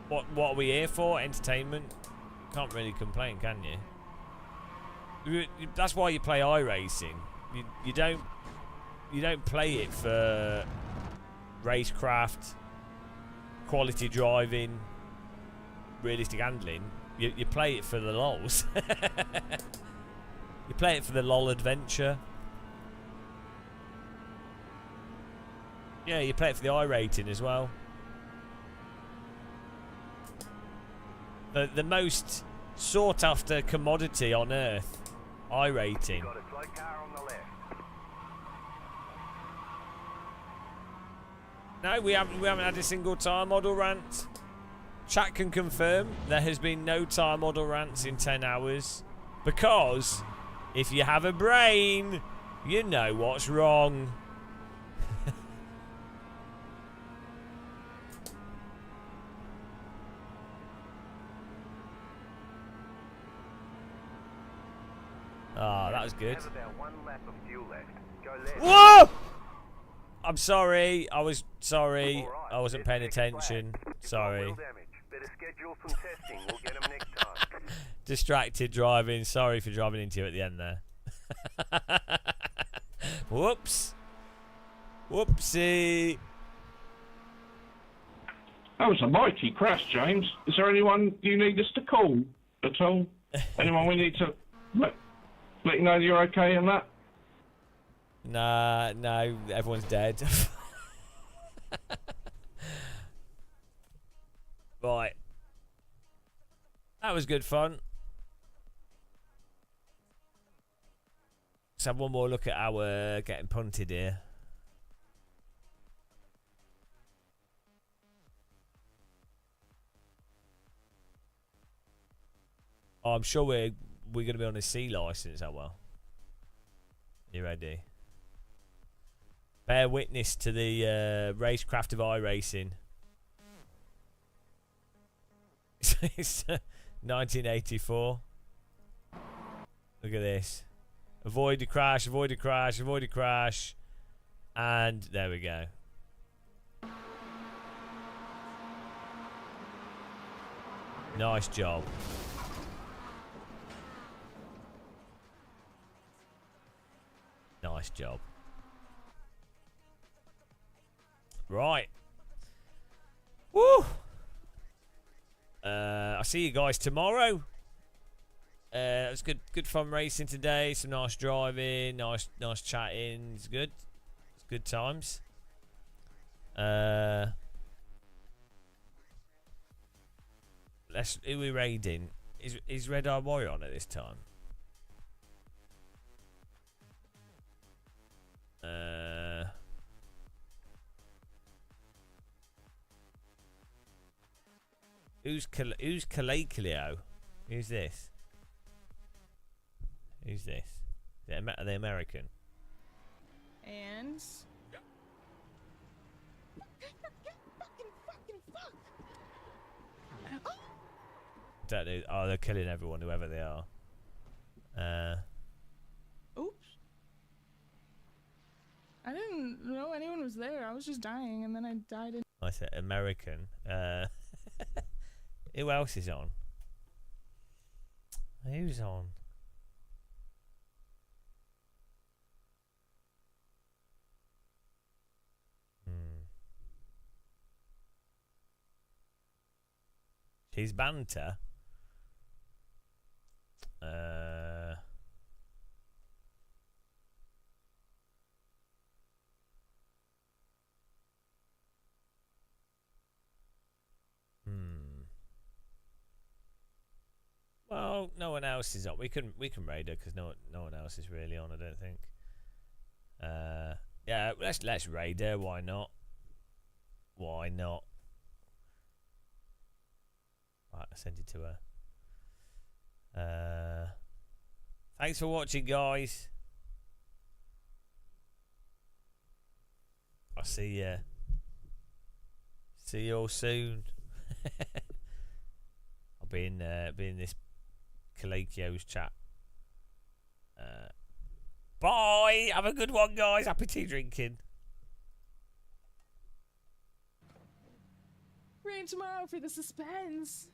What are we here for? Entertainment? Can't really complain, can you? That's why you play iRacing. You don't play it for racecraft, quality driving, realistic handling. You play it for the lols. You play it for the lol adventure. Yeah, you play it for the iRating as well. The most sought after commodity on earth, iRating. No, we haven't had a single time model rant. Chat can confirm there has been no time model rants in 10 hours. Because if you have a brain, you know what's wrong. Ah, that was good. Whoa! I'm sorry. I was sorry. I wasn't paying attention. Sorry. Distracted driving. Sorry for driving into you at the end there. Whoops. Whoopsie. That was a mighty crash, James. Is there anyone you need us to call at all? Anyone we need to let you know you're okay and that? Nah, no, everyone's dead. Right. That was good fun. Let's have one more look at our getting punted here. Oh, I'm sure we're going to be on a C license, oh well. You ready? Bear witness to the racecraft of iRacing. It's 1984. Look at this. Avoid the crash, avoid the crash, avoid the crash. And there we go. Nice job. Nice job. Right. Woo! I'll see you guys tomorrow. It was good fun racing today. Some nice driving, nice chatting. It's good. It's good times. Who are we raiding? Is Red Eye Warrior on at this time? Who's Calaiclio? Who's this? Who's this? Are they American? And Don't know. Oh, they're killing everyone, whoever they are. Oops. I didn't know anyone was there. I was just dying, and then I died in. I said American. Who else is on? Who's on? She's banter. Well, no one else is on. We can raid her because no one else is really on. I don't think. Yeah, let's raid her. Why not? Why not? Right, I send it to her. Thanks for watching, guys. I'll see you. See you all soon. I'll be in this Kalekio's chat. Bye. Have a good one, guys. Happy tea drinking. Rain tomorrow for the suspense.